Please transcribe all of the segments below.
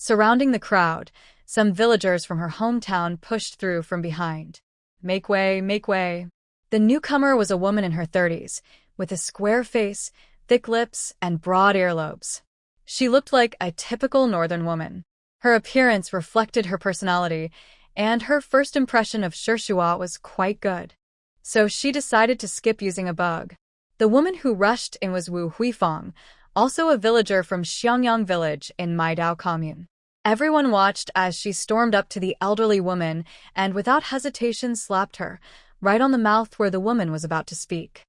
Surrounding the crowd, some villagers from her hometown pushed through from behind. Make way, make way. The newcomer was a woman in her 30s, with a square face, thick lips, and broad earlobes. She looked like a typical northern woman. Her appearance reflected her personality, and her first impression of Shishua was quite good. So she decided to skip using a bug. The woman who rushed in was Wu Huifang, also a villager from Xiangyang village in Maidao commune. Everyone watched as she stormed up to the elderly woman and without hesitation slapped her, right on the mouth where the woman was about to speak.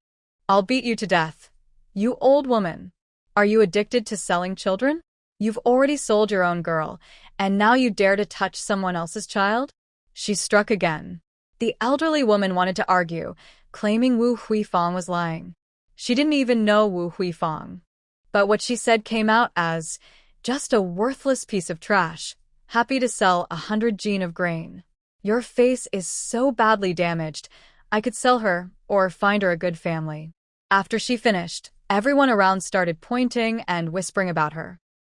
I'll beat you to death. You old woman. Are you addicted to selling children? You've already sold your own girl, and now you dare to touch someone else's child? She struck again. The elderly woman wanted to argue, claiming Wu Huifang was lying. She didn't even know Wu Huifang. But what she said came out as, just a worthless piece of trash, happy to sell 100 jin of grain. Your face is so badly damaged, I could sell her or find her a good family. After she finished, everyone around started pointing and whispering about her.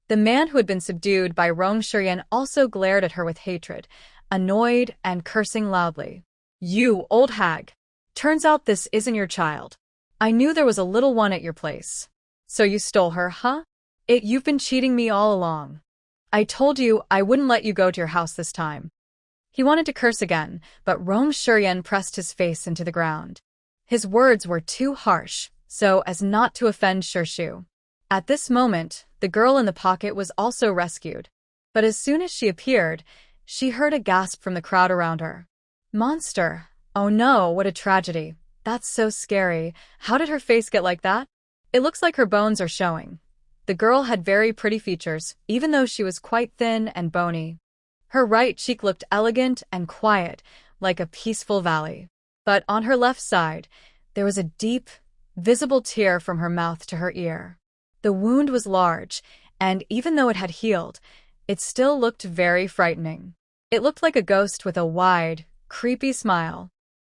The man who had been subdued by Rong Shiyan also glared at her with hatred, annoyed and cursing loudly. You old hag! Turns out this isn't your child. I knew there was a little one at your place. So you stole her, huh? You've been cheating me all along. I told you I wouldn't let you go to your house this time. He wanted to curse again, but Rong Shiyan pressed his face into the ground. His words were too harsh, so as not to offend Shishu. At this moment, the girl in the pocket was also rescued. But as soon as she appeared, she heard a gasp from the crowd around her. Monster! Oh no, what a tragedy. That's so scary. How did her face get like that? It looks like her bones are showing. The girl had very pretty features, even though she was quite thin and bony. Her right cheek looked elegant and quiet, like a peaceful valley. But on her left side, there was a deep, visible tear from her mouth to her ear. The wound was large, and even though it had healed, it still looked very frightening. It looked like a ghost with a wide, creepy smile.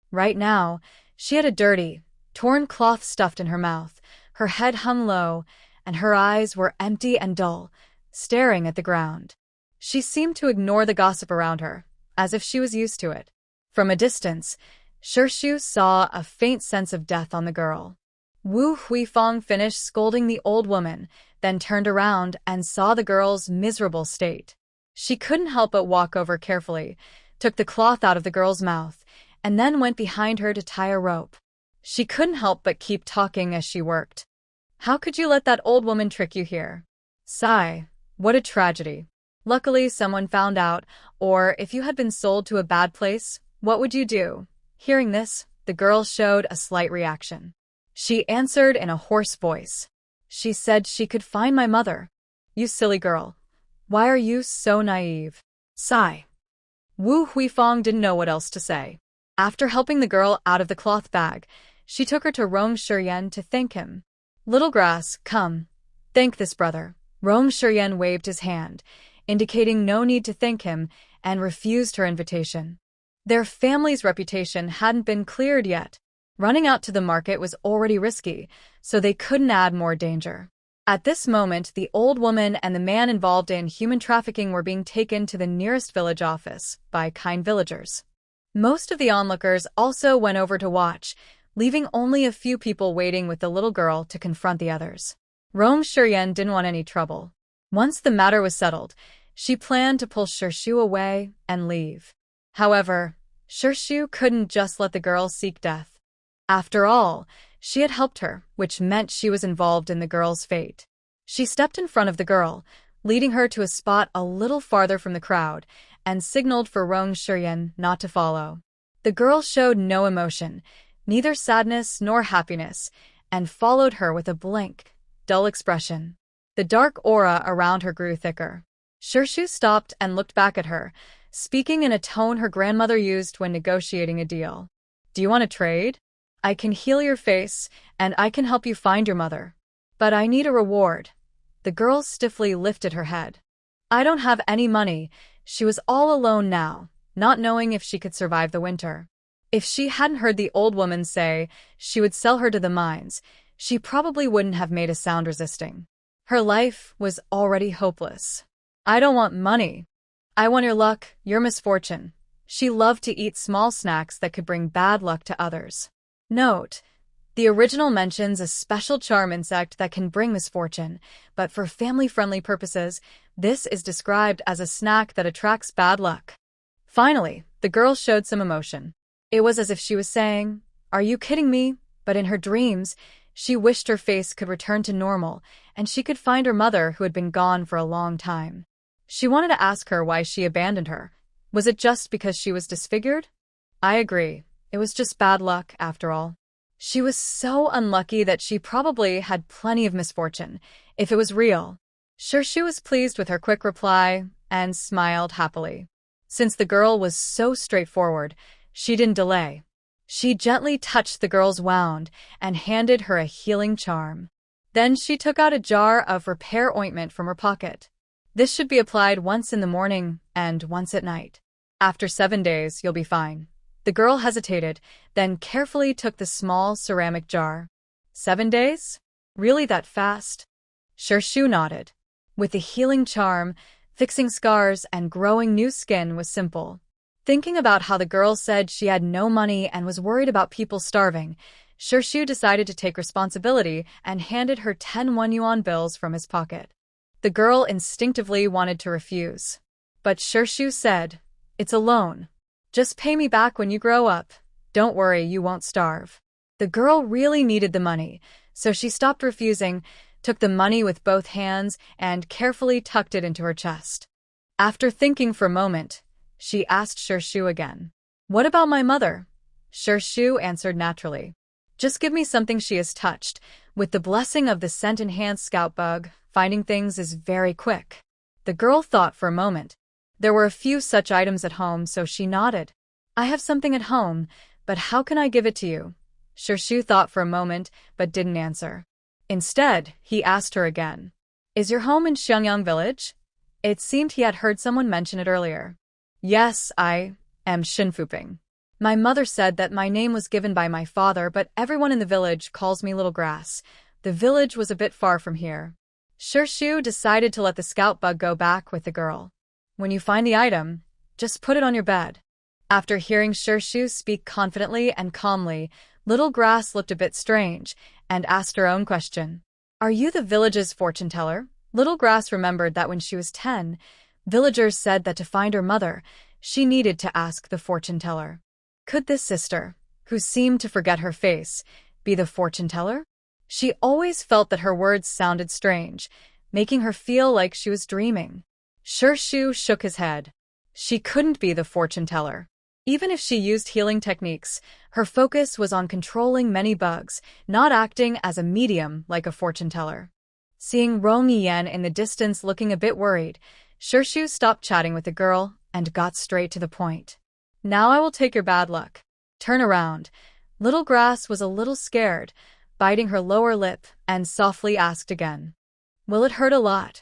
Right now, she had a dirty, torn cloth stuffed in her mouth, her head hung low, and her eyes were empty and dull, staring at the ground. She seemed to ignore the gossip around her, as if she was used to it. From a distance, Shishu saw a faint sense of death on the girl. Wu Huifang finished scolding the old woman, then turned around and saw the girl's miserable state. She couldn't help but walk over carefully, took the cloth out of the girl's mouth, and then went behind her to tie a rope. She couldn't help but keep talking as she worked. How could you let that old woman trick you here? Sigh, what a tragedy. Luckily, someone found out, or if you had been sold to a bad place, what would you do? Hearing this, the girl showed a slight reaction. She answered in a hoarse voice. She said she could find my mother. You silly girl. Why are you so naive? Sigh. Wu Huifang didn't know what else to say. After helping the girl out of the cloth bag, she took her to Rong Shiyan to thank him. Little grass, come. Thank this brother. Rong Shiyan waved his hand, indicating no need to thank him, and refused her invitation. Their family's reputation hadn't been cleared yet. Running out to the market was already risky, so they couldn't add more danger. At this moment, the old woman and the man involved in human trafficking were being taken to the nearest village office by kind villagers. Most of the onlookers also went over to watch, leaving only a few people waiting with the little girl to confront the others. Rong Shiyan didn't want any trouble. Once the matter was settled, she planned to pull Shishu away and leave. However, Shishu couldn't just let the girl seek death. After all, she had helped her, which meant she was involved in the girl's fate. She stepped in front of the girl, leading her to a spot a little farther from the crowd, and signaled for Rong Shiyan not to follow. The girl showed no emotion, neither sadness nor happiness, and followed her with a blank, dull expression. The dark aura around her grew thicker. Shishu stopped and looked back at her, speaking in a tone her grandmother used when negotiating a deal. Do you want to trade? I can heal your face, and I can help you find your mother. But I need a reward. The girl stiffly lifted her head. I don't have any money. She was all alone now, not knowing if she could survive the winter. If she hadn't heard the old woman say she would sell her to the mines, she probably wouldn't have made a sound resisting. Her life was already hopeless. I don't want money. I want your luck, your misfortune. She loved to eat small snacks that could bring bad luck to others. Note: the original mentions a special charm insect that can bring misfortune, but for family-friendly purposes, this is described as a snack that attracts bad luck. Finally, the girl showed some emotion. It was as if she was saying, "Are you kidding me?" But in her dreams, she wished her face could return to normal and she could find her mother who had been gone for a long time. She wanted to ask her why she abandoned her. Was it just because she was disfigured? I agree. It was just bad luck, after all. She was so unlucky that she probably had plenty of misfortune, if it was real. Shirshu was pleased with her quick reply and smiled happily. Since the girl was so straightforward, she didn't delay. She gently touched the girl's wound and handed her a healing charm. Then she took out a jar of repair ointment from her pocket. This should be applied once in the morning and once at night. After 7 days, you'll be fine. The girl hesitated, then carefully took the small ceramic jar. 7 days? Really that fast? Shirshu nodded. With the healing charm, fixing scars and growing new skin was simple. Thinking about how the girl said she had no money and was worried about people starving, Shirshu decided to take responsibility and handed her 10 1 yuan bills from his pocket. The girl instinctively wanted to refuse. But Shirshu said, "It's a loan. Just pay me back when you grow up. Don't worry, you won't starve." The girl really needed the money, so she stopped refusing, took the money with both hands, and carefully tucked it into her chest. After thinking for a moment, she asked Shirshu again, "What about my mother?" Shirshu answered naturally, "Just give me something she has touched. With the blessing of the scent-enhanced scout bug, finding things is very quick." The girl thought for a moment. There were a few such items at home, so she nodded. "I have something at home, but how can I give it to you?" Shirshu thought for a moment, but didn't answer. Instead, he asked her again, "Is your home in Xiangyang village?" It seemed he had heard someone mention it earlier. "Yes, I am Shinfuping. My mother said that my name was given by my father, but everyone in the village calls me Little Grass. The village was a bit far from here." Shirshu decided to let the scout bug go back with the girl. "When you find the item, just put it on your bed." After hearing Shirshu speak confidently and calmly, Little Grass looked a bit strange and asked her own question. "Are you the village's fortune teller?" Little Grass remembered that when she was 10, villagers said that to find her mother, she needed to ask the fortune teller. Could this sister, who seemed to forget her face, be the fortune teller? She always felt that her words sounded strange, making her feel like she was dreaming. Shirshu shook his head. She couldn't be the fortune teller. Even if she used healing techniques, her focus was on controlling many bugs, not acting as a medium like a fortune teller. Seeing Rong Yan in the distance looking a bit worried, Shirshu stopped chatting with the girl and got straight to the point. "Now I will take your bad luck. Turn around." Little Grass was a little scared, biting her lower lip, and softly asked again, "Will it hurt a lot?"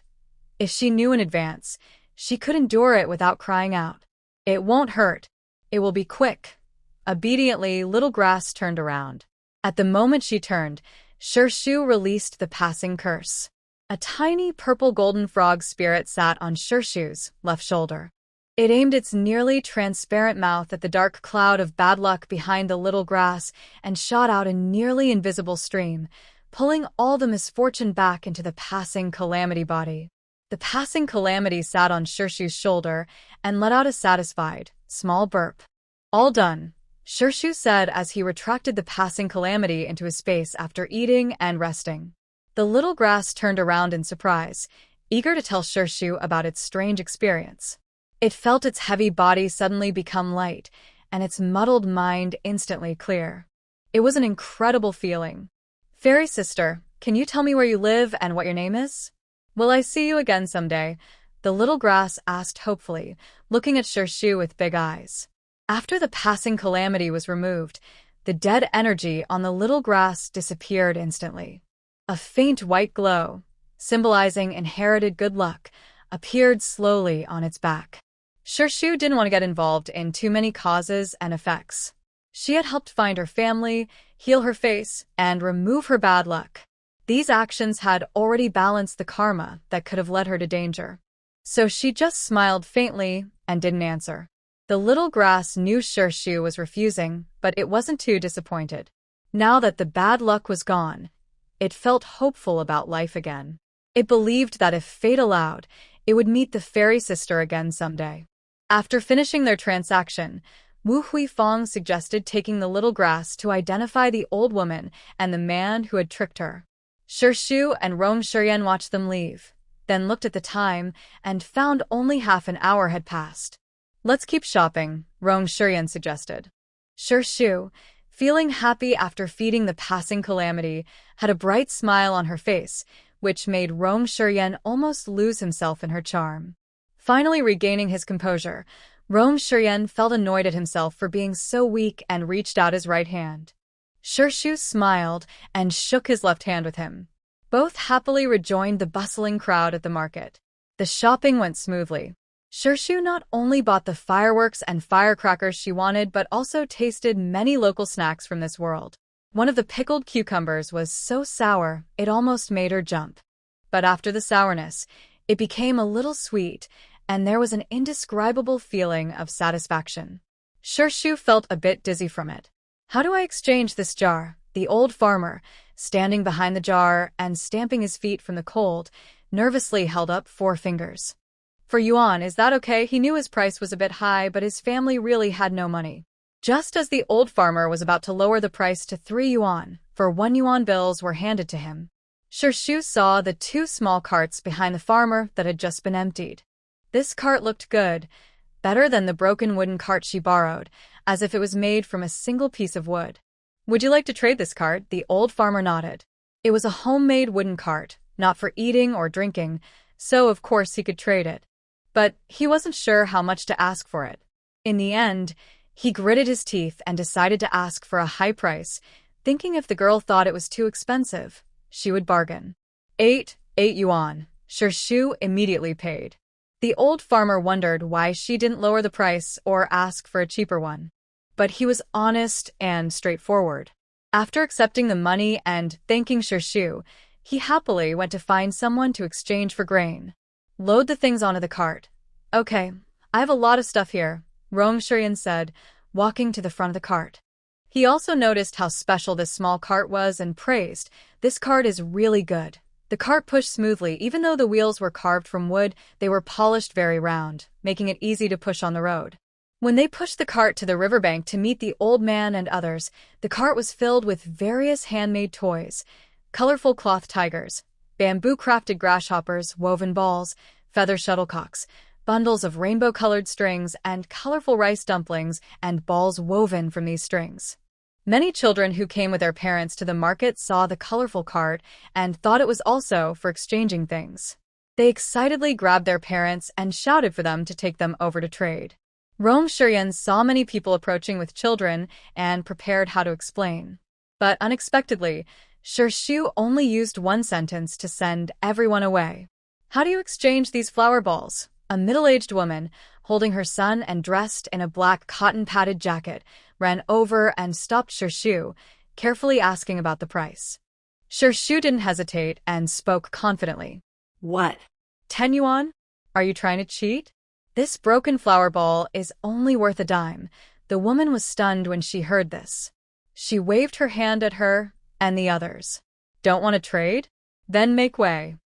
If she knew in advance, she could endure it without crying out. "It won't hurt. It will be quick." Obediently, Little Grass turned around. At the moment she turned, Shirshu released the passing curse. A tiny purple-golden frog spirit sat on Shirshu's left shoulder. It aimed its nearly transparent mouth at the dark cloud of bad luck behind the Little Grass and shot out a nearly invisible stream, pulling all the misfortune back into the passing calamity body. The passing calamity sat on Shirshu's shoulder and let out a satisfied, small burp. "All done," Shirshu said as he retracted the passing calamity into his space after eating and resting. The Little Grass turned around in surprise, eager to tell Shirshu about its strange experience. It felt its heavy body suddenly become light, and its muddled mind instantly clear. It was an incredible feeling. "Fairy sister, can you tell me where you live and what your name is?" "Will I see you again someday?" the Little Grass asked hopefully, looking at Shirshu with big eyes. After the passing calamity was removed, the dead energy on the Little Grass disappeared instantly. A faint white glow, symbolizing inherited good luck, appeared slowly on its back. Shirshu didn't want to get involved in too many causes and effects. She had helped find her family, heal her face, and remove her bad luck. These actions had already balanced the karma that could have led her to danger. So she just smiled faintly and didn't answer. The little grass knew Shirshu was refusing, but it wasn't too disappointed. Now that the bad luck was gone, it felt hopeful about life again. It believed that if fate allowed, it would meet the fairy sister again someday. After finishing their transaction, Wu Huifeng suggested taking the little grass to identify the old woman and the man who had tricked her. Shirshu and Rong Shiyan watched them leave, then looked at the time and found only half an hour had passed. Let's keep shopping, Rong Shiyan suggested. Shirshu, feeling happy after feeding the passing calamity, had a bright smile on her face, which made Rong Shiyan almost lose himself in her charm. Finally regaining his composure, Rong Shiyan felt annoyed at himself for being so weak and reached out his right hand. Shirshu smiled and shook his left hand with him. Both happily rejoined the bustling crowd at the market. The shopping went smoothly. Shirshu not only bought the fireworks and firecrackers she wanted, but also tasted many local snacks from this world. One of the pickled cucumbers was so sour, it almost made her jump. But after the sourness, it became a little sweet, and there was an indescribable feeling of satisfaction. Shirshu felt a bit dizzy from it. How do I exchange this jar? The old farmer, standing behind the jar and stamping his feet from the cold, nervously held up 4 fingers. For yuan, is that okay? He knew his price was a bit high, but his family really had no money. Just as the old farmer was about to lower the price to 3 yuan, for 1 yuan bills were handed to him. Shirshu saw the 2 small carts behind the farmer that had just been emptied. This cart looked good, better than the broken wooden cart she borrowed, as if it was made from a single piece of wood. Would you like to trade this cart? The old farmer nodded. It was a homemade wooden cart, not for eating or drinking, so of course he could trade it. But he wasn't sure how much to ask for it. In the end, he gritted his teeth and decided to ask for a high price, thinking if the girl thought it was too expensive, she would bargain. 8 yuan. Shirshu immediately paid. The old farmer wondered why she didn't lower the price or ask for a cheaper one. But he was honest and straightforward. After accepting the money and thanking Shirshu, he happily went to find someone to exchange for grain. Load the things onto the cart. Okay, I have a lot of stuff here, Rong Shiyan said, walking to the front of the cart. He also noticed how special this small cart was and praised, "This cart is really good." The cart pushed smoothly. Even though the wheels were carved from wood, they were polished very round, making it easy to push on the road. When they pushed the cart to the riverbank to meet the old man and others, the cart was filled with various handmade toys, colorful cloth tigers, bamboo-crafted grasshoppers, woven balls, feather shuttlecocks, bundles of rainbow-colored strings, and colorful rice dumplings and balls woven from these strings. Many children who came with their parents to the market saw the colorful cart and thought it was also for exchanging things. They excitedly grabbed their parents and shouted for them to take them over to trade. Rong Shiyan saw many people approaching with children and prepared how to explain. But unexpectedly, Shirshu only used one sentence to send everyone away. How do you exchange these flower balls? A middle-aged woman, holding her son and dressed in a black cotton-padded jacket, ran over and stopped Shirshu, carefully asking about the price. Shirshu didn't hesitate and spoke confidently. What? 10 yuan? Are you trying to cheat? This broken flower ball is only worth a dime. The woman was stunned when she heard this. She waved her hand at her and the others. Don't want to trade? Then make way.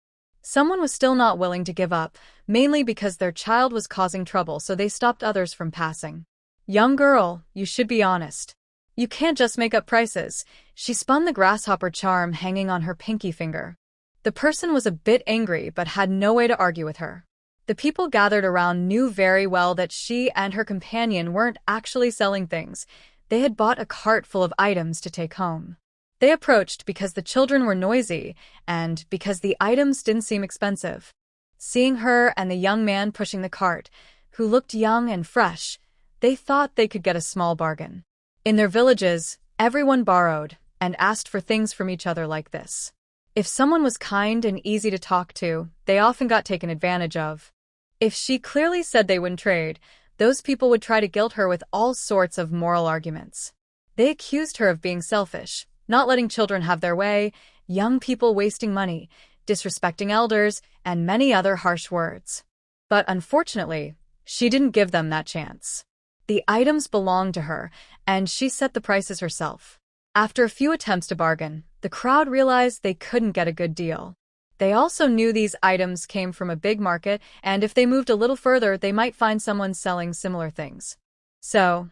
Someone was still not willing to give up, mainly because their child was causing trouble, so they stopped others from passing. Young girl, you should be honest. You can't just make up prices. She spun the grasshopper charm hanging on her pinky finger. The person was a bit angry but had no way to argue with her. The people gathered around knew very well that she and her companion weren't actually selling things. They had bought a cart full of items to take home. They approached because the children were noisy and because the items didn't seem expensive. Seeing her and the young man pushing the cart, who looked young and fresh, they thought they could get a small bargain. In their villages, everyone borrowed and asked for things from each other like this. If someone was kind and easy to talk to, they often got taken advantage of. If she clearly said they wouldn't trade, those people would try to guilt her with all sorts of moral arguments. They accused her of being selfish, not letting children have their way, young people wasting money, disrespecting elders, and many other harsh words. But unfortunately, she didn't give them that chance. The items belonged to her, and she set the prices herself. After a few attempts to bargain, the crowd realized they couldn't get a good deal. They also knew these items came from a big market, and if they moved a little further, they might find someone selling similar things. So,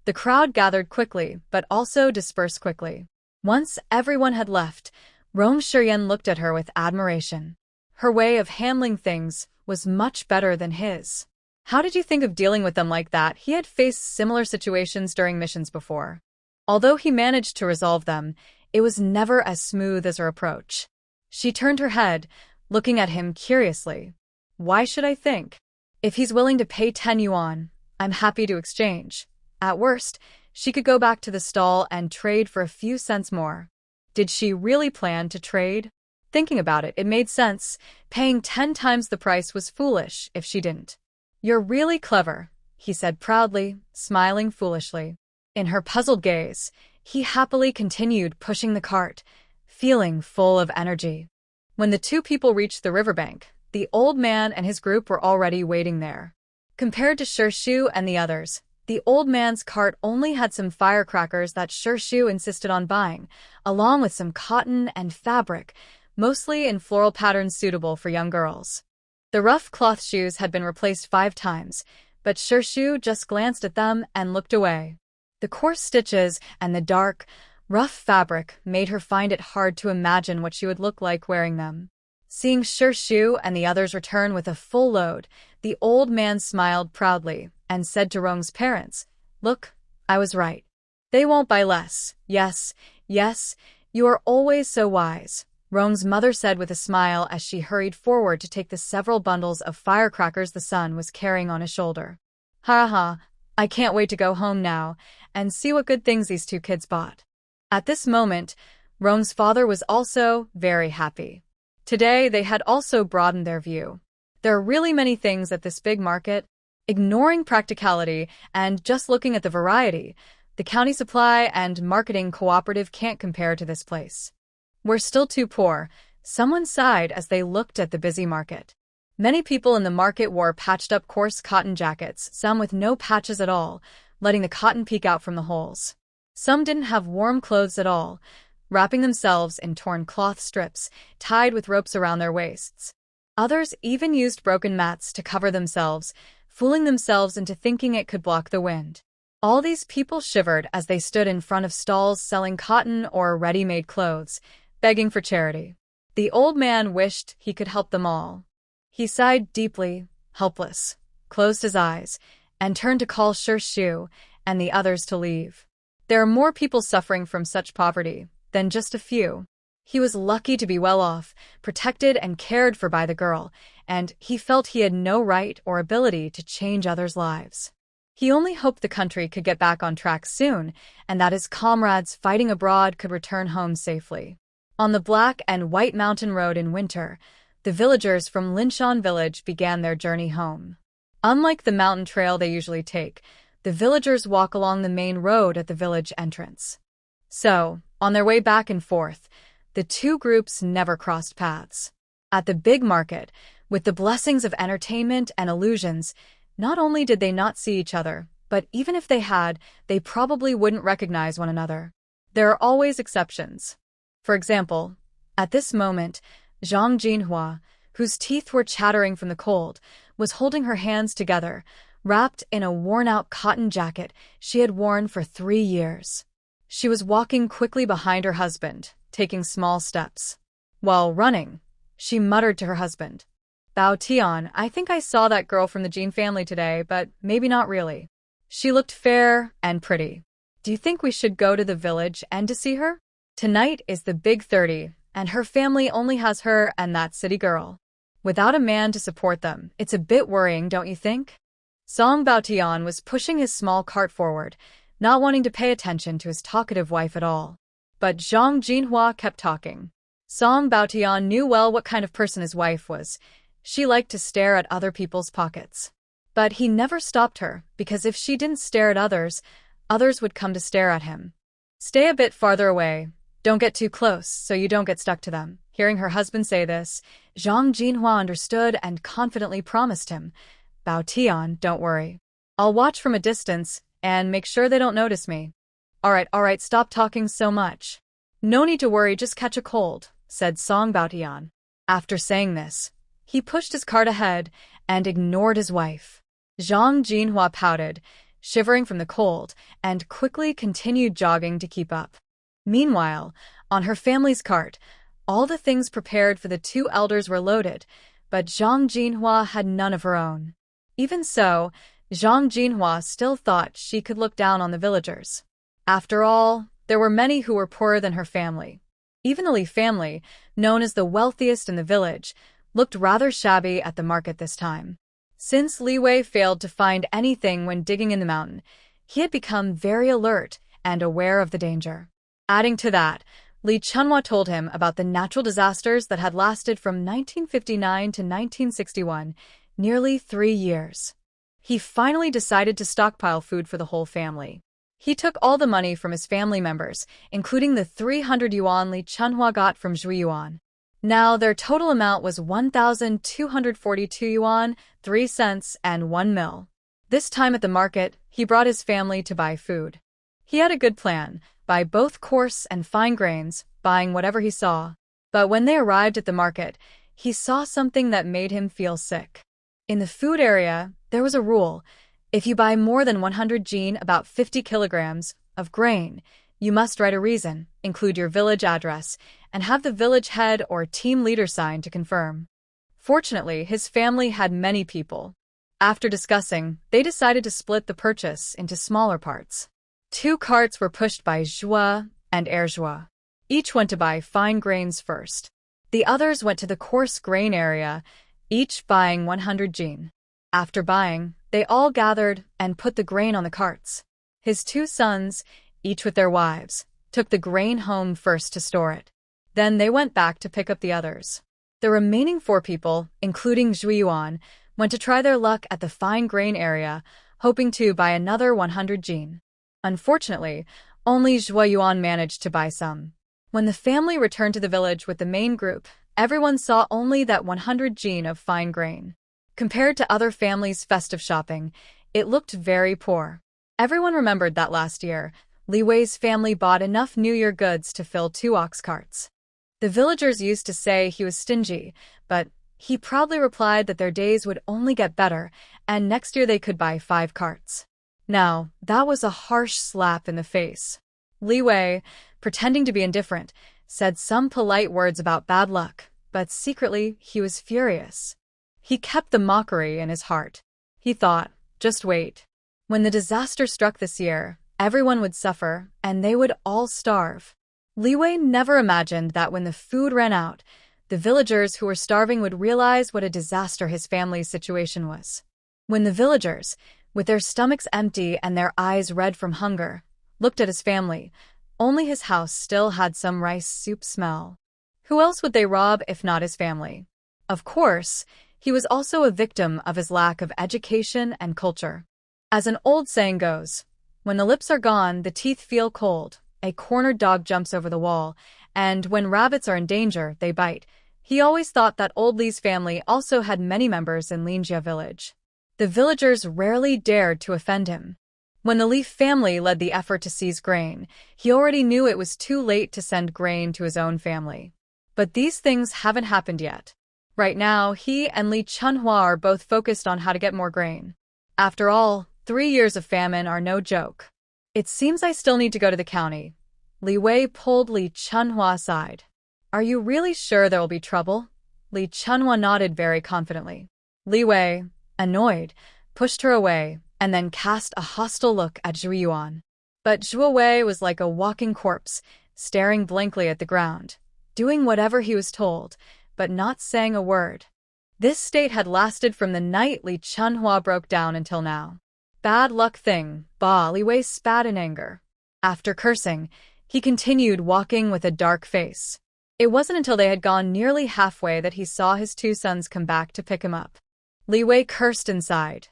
the crowd gathered quickly, but also dispersed quickly. Once everyone had left, Rong Shiyan looked at her with admiration. Her way of handling things was much better than his. How did you think of dealing with them like that? He had faced similar situations during missions before. Although he managed to resolve them, it was never as smooth as her approach. She turned her head, looking at him curiously. Why should I think? If he's willing to pay 10 yuan, I'm happy to exchange. At worst, she could go back to the stall and trade for a few cents more. Did she really plan to trade? Thinking about it, it made sense. Paying 10 times the price was foolish if she didn't. You're really clever, he said proudly, smiling foolishly. In her puzzled gaze, he happily continued pushing the cart, feeling full of energy. When the two people reached the riverbank, the old man and his group were already waiting there. Compared to Shu and the others, the old man's cart only had some firecrackers that Shu insisted on buying, along with some cotton and fabric, mostly in floral patterns suitable for young girls. The rough cloth shoes had been replaced 5 times, but Shu just glanced at them and looked away. The coarse stitches and the dark, rough fabric made her find it hard to imagine what she would look like wearing them. Seeing Shu and the others return with a full load, the old man smiled proudly and said to Rong's parents, Look, I was right. They won't buy less. Yes, yes, you are always so wise, Rong's mother said with a smile as she hurried forward to take the several bundles of firecrackers the son was carrying on his shoulder. Ha ha, I can't wait to go home now and see what good things these two kids bought. At this moment, Rong's father was also very happy. Today, they had also broadened their view. There are really many things at this big market. Ignoring practicality and just looking at the variety, the county supply and marketing cooperative can't compare to this place. We're still too poor, someone sighed as they looked at the busy market. Many people in the market wore patched-up coarse cotton jackets, some with no patches at all, letting the cotton peek out from the holes. Some didn't have warm clothes at all, wrapping themselves in torn cloth strips, tied with ropes around their waists. Others even used broken mats to cover themselves, fooling themselves into thinking it could block the wind. All these people shivered as they stood in front of stalls selling cotton or ready-made clothes, begging for charity. The old man wished he could help them all. He sighed deeply, helpless, closed his eyes, and turned to call Shu and the others to leave. There are more people suffering from such poverty than just a few. He was lucky to be well off, protected and cared for by the girl, and he felt he had no right or ability to change others' lives. He only hoped the country could get back on track soon, and that his comrades fighting abroad could return home safely. On the Black and White Mountain Road in winter, the villagers from Linshan village began their journey home. Unlike the mountain trail they usually take, the villagers walk along the main road at the village entrance. So, on their way back and forth, the two groups never crossed paths. At the big market, with the blessings of entertainment and illusions, not only did they not see each other, but even if they had, they probably wouldn't recognize one another. There are always exceptions. For example, at this moment, Zhang Jinhua, whose teeth were chattering from the cold, was holding her hands together, wrapped in a worn-out cotton jacket she had worn for 3 years. She was walking quickly behind her husband, taking small steps. While running, she muttered to her husband, Bao Tian, I think I saw that girl from the Jean family today, but maybe not really. She looked fair and pretty. Do you think we should go to the village and to see her? Tonight is the big 30, and her family only has her and that city girl. Without a man to support them, it's a bit worrying, don't you think? Song Baotian was pushing his small cart forward, not wanting to pay attention to his talkative wife at all. But Zhang Jinhua kept talking. Song Baotian knew well what kind of person his wife was. She liked to stare at other people's pockets. But he never stopped her, because if she didn't stare at others, others would come to stare at him. Stay a bit farther away, Don't get too close so you don't get stuck to them. Hearing her husband say this, Zhang Jinhua understood and confidently promised him, Bao Tian, don't worry. I'll watch from a distance and make sure they don't notice me. All right, stop talking so much. No need to worry, just catch a cold, said Song Bao Tian. After saying this, he pushed his cart ahead and ignored his wife. Zhang Jinhua pouted, shivering from the cold, and quickly continued jogging to keep up. Meanwhile, on her family's cart, all the things prepared for the two elders were loaded, but Zhang Jinhua had none of her own. Even so, Zhang Jinhua still thought she could look down on the villagers. After all, there were many who were poorer than her family. Even the Li family, known as the wealthiest in the village, looked rather shabby at the market this time. Since Li Wei failed to find anything when digging in the mountain, he had become very alert and aware of the danger. Adding to that, Li Chunhua told him about the natural disasters that had lasted from 1959 to 1961, nearly 3 years. He finally decided to stockpile food for the whole family. He took all the money from his family members, including the 300 yuan Li Chunhua got from Zhui Yuan. Now their total amount was 1,242 yuan, 3 cents, and 1 mil. This time at the market, he brought his family to buy food. He had a good plan, buy both coarse and fine grains, buying whatever he saw. But when they arrived at the market, he saw something that made him feel sick. In the food area, there was a rule. If you buy more than 100 jin, about 50 kilograms, of grain, you must write a reason, include your village address, and have the village head or team leader sign to confirm. Fortunately, his family had many people. After discussing, they decided to split the purchase into smaller parts. 2 carts were pushed by Zhua and Erzhua. Each went to buy fine grains first. The others went to the coarse grain area, each buying 100 jin. After buying, they all gathered and put the grain on the carts. His 2 sons, each with their wives, took the grain home first to store it. Then they went back to pick up the others. The remaining 4 people, including Zhui Yuan, went to try their luck at the fine grain area, hoping to buy another 100 jin. Unfortunately, only Zhui Yuan managed to buy some. When the family returned to the village with the main group, everyone saw only that 100 jin of fine grain. Compared to other families' festive shopping, it looked very poor. Everyone remembered that last year, Li Wei's family bought enough New Year goods to fill 2 ox carts. The villagers used to say he was stingy, but he proudly replied that their days would only get better, and next year they could buy 5 carts. Now, that was a harsh slap in the face. Li Wei, pretending to be indifferent, said some polite words about bad luck, but secretly he was furious. He kept the mockery in his heart. He thought, just wait. When the disaster struck this year, everyone would suffer, and they would all starve. Li Wei never imagined that when the food ran out, the villagers who were starving would realize what a disaster his family's situation was. When the villagers, with their stomachs empty and their eyes red from hunger, looked at his family, only his house still had some rice soup smell. Who else would they rob if not his family? Of course, he was also a victim of his lack of education and culture. As an old saying goes, when the lips are gone, the teeth feel cold, a cornered dog jumps over the wall, and when rabbits are in danger, they bite. He always thought that old Li's family also had many members in Linjia village. The villagers rarely dared to offend him. When the Li family led the effort to seize grain, he already knew it was too late to send grain to his own family. But these things haven't happened yet. Right now, he and Li Chunhua are both focused on how to get more grain. After all, 3 years of famine are no joke. It seems I still need to go to the county. Li Wei pulled Li Chunhua aside. Are you really sure there will be trouble? Li Chunhua nodded very confidently. Li Wei, annoyed, pushed her away, and then cast a hostile look at Zhui Yuan. But Zhuo Wei was like a walking corpse, staring blankly at the ground, doing whatever he was told, but not saying a word. This state had lasted from the night Li Chunhua broke down until now. Bad luck thing, Ba, Li Wei spat in anger. After cursing, he continued walking with a dark face. It wasn't until they had gone nearly halfway that he saw his 2 sons come back to pick him up. Li Wei cursed inside.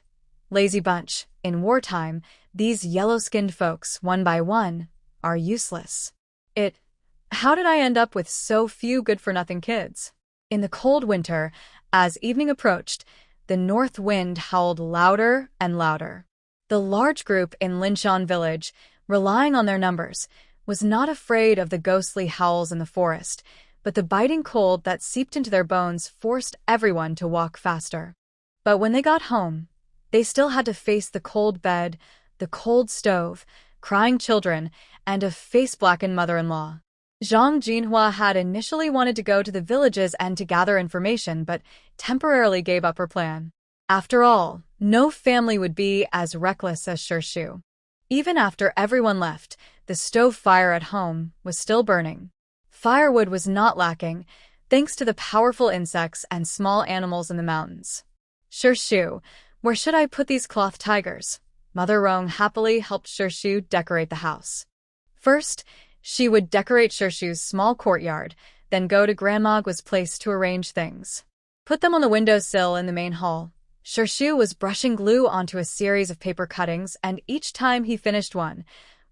Lazy bunch, in wartime, these yellow-skinned folks, one by one, are useless. How did I end up with so few good-for-nothing kids? In the cold winter, as evening approached, the north wind howled louder and louder. The large group in Linshan village, relying on their numbers, was not afraid of the ghostly howls in the forest, but the biting cold that seeped into their bones forced everyone to walk faster. But when they got home, they still had to face the cold bed, the cold stove, crying children, and a face-blackened mother-in-law. Zhang Jinhua had initially wanted to go to the villages and to gather information, but temporarily gave up her plan. After all, no family would be as reckless as Shishu. Even after everyone left, the stove fire at home was still burning. Firewood was not lacking, thanks to the powerful insects and small animals in the mountains. Shishu, where should I put these cloth tigers? Mother Rong happily helped Shishu decorate the house. First, she would decorate Shishu's small courtyard, then go to Grandma's place to arrange things. Put them on the windowsill in the main hall. Shishu was brushing glue onto a series of paper cuttings, and each time he finished one,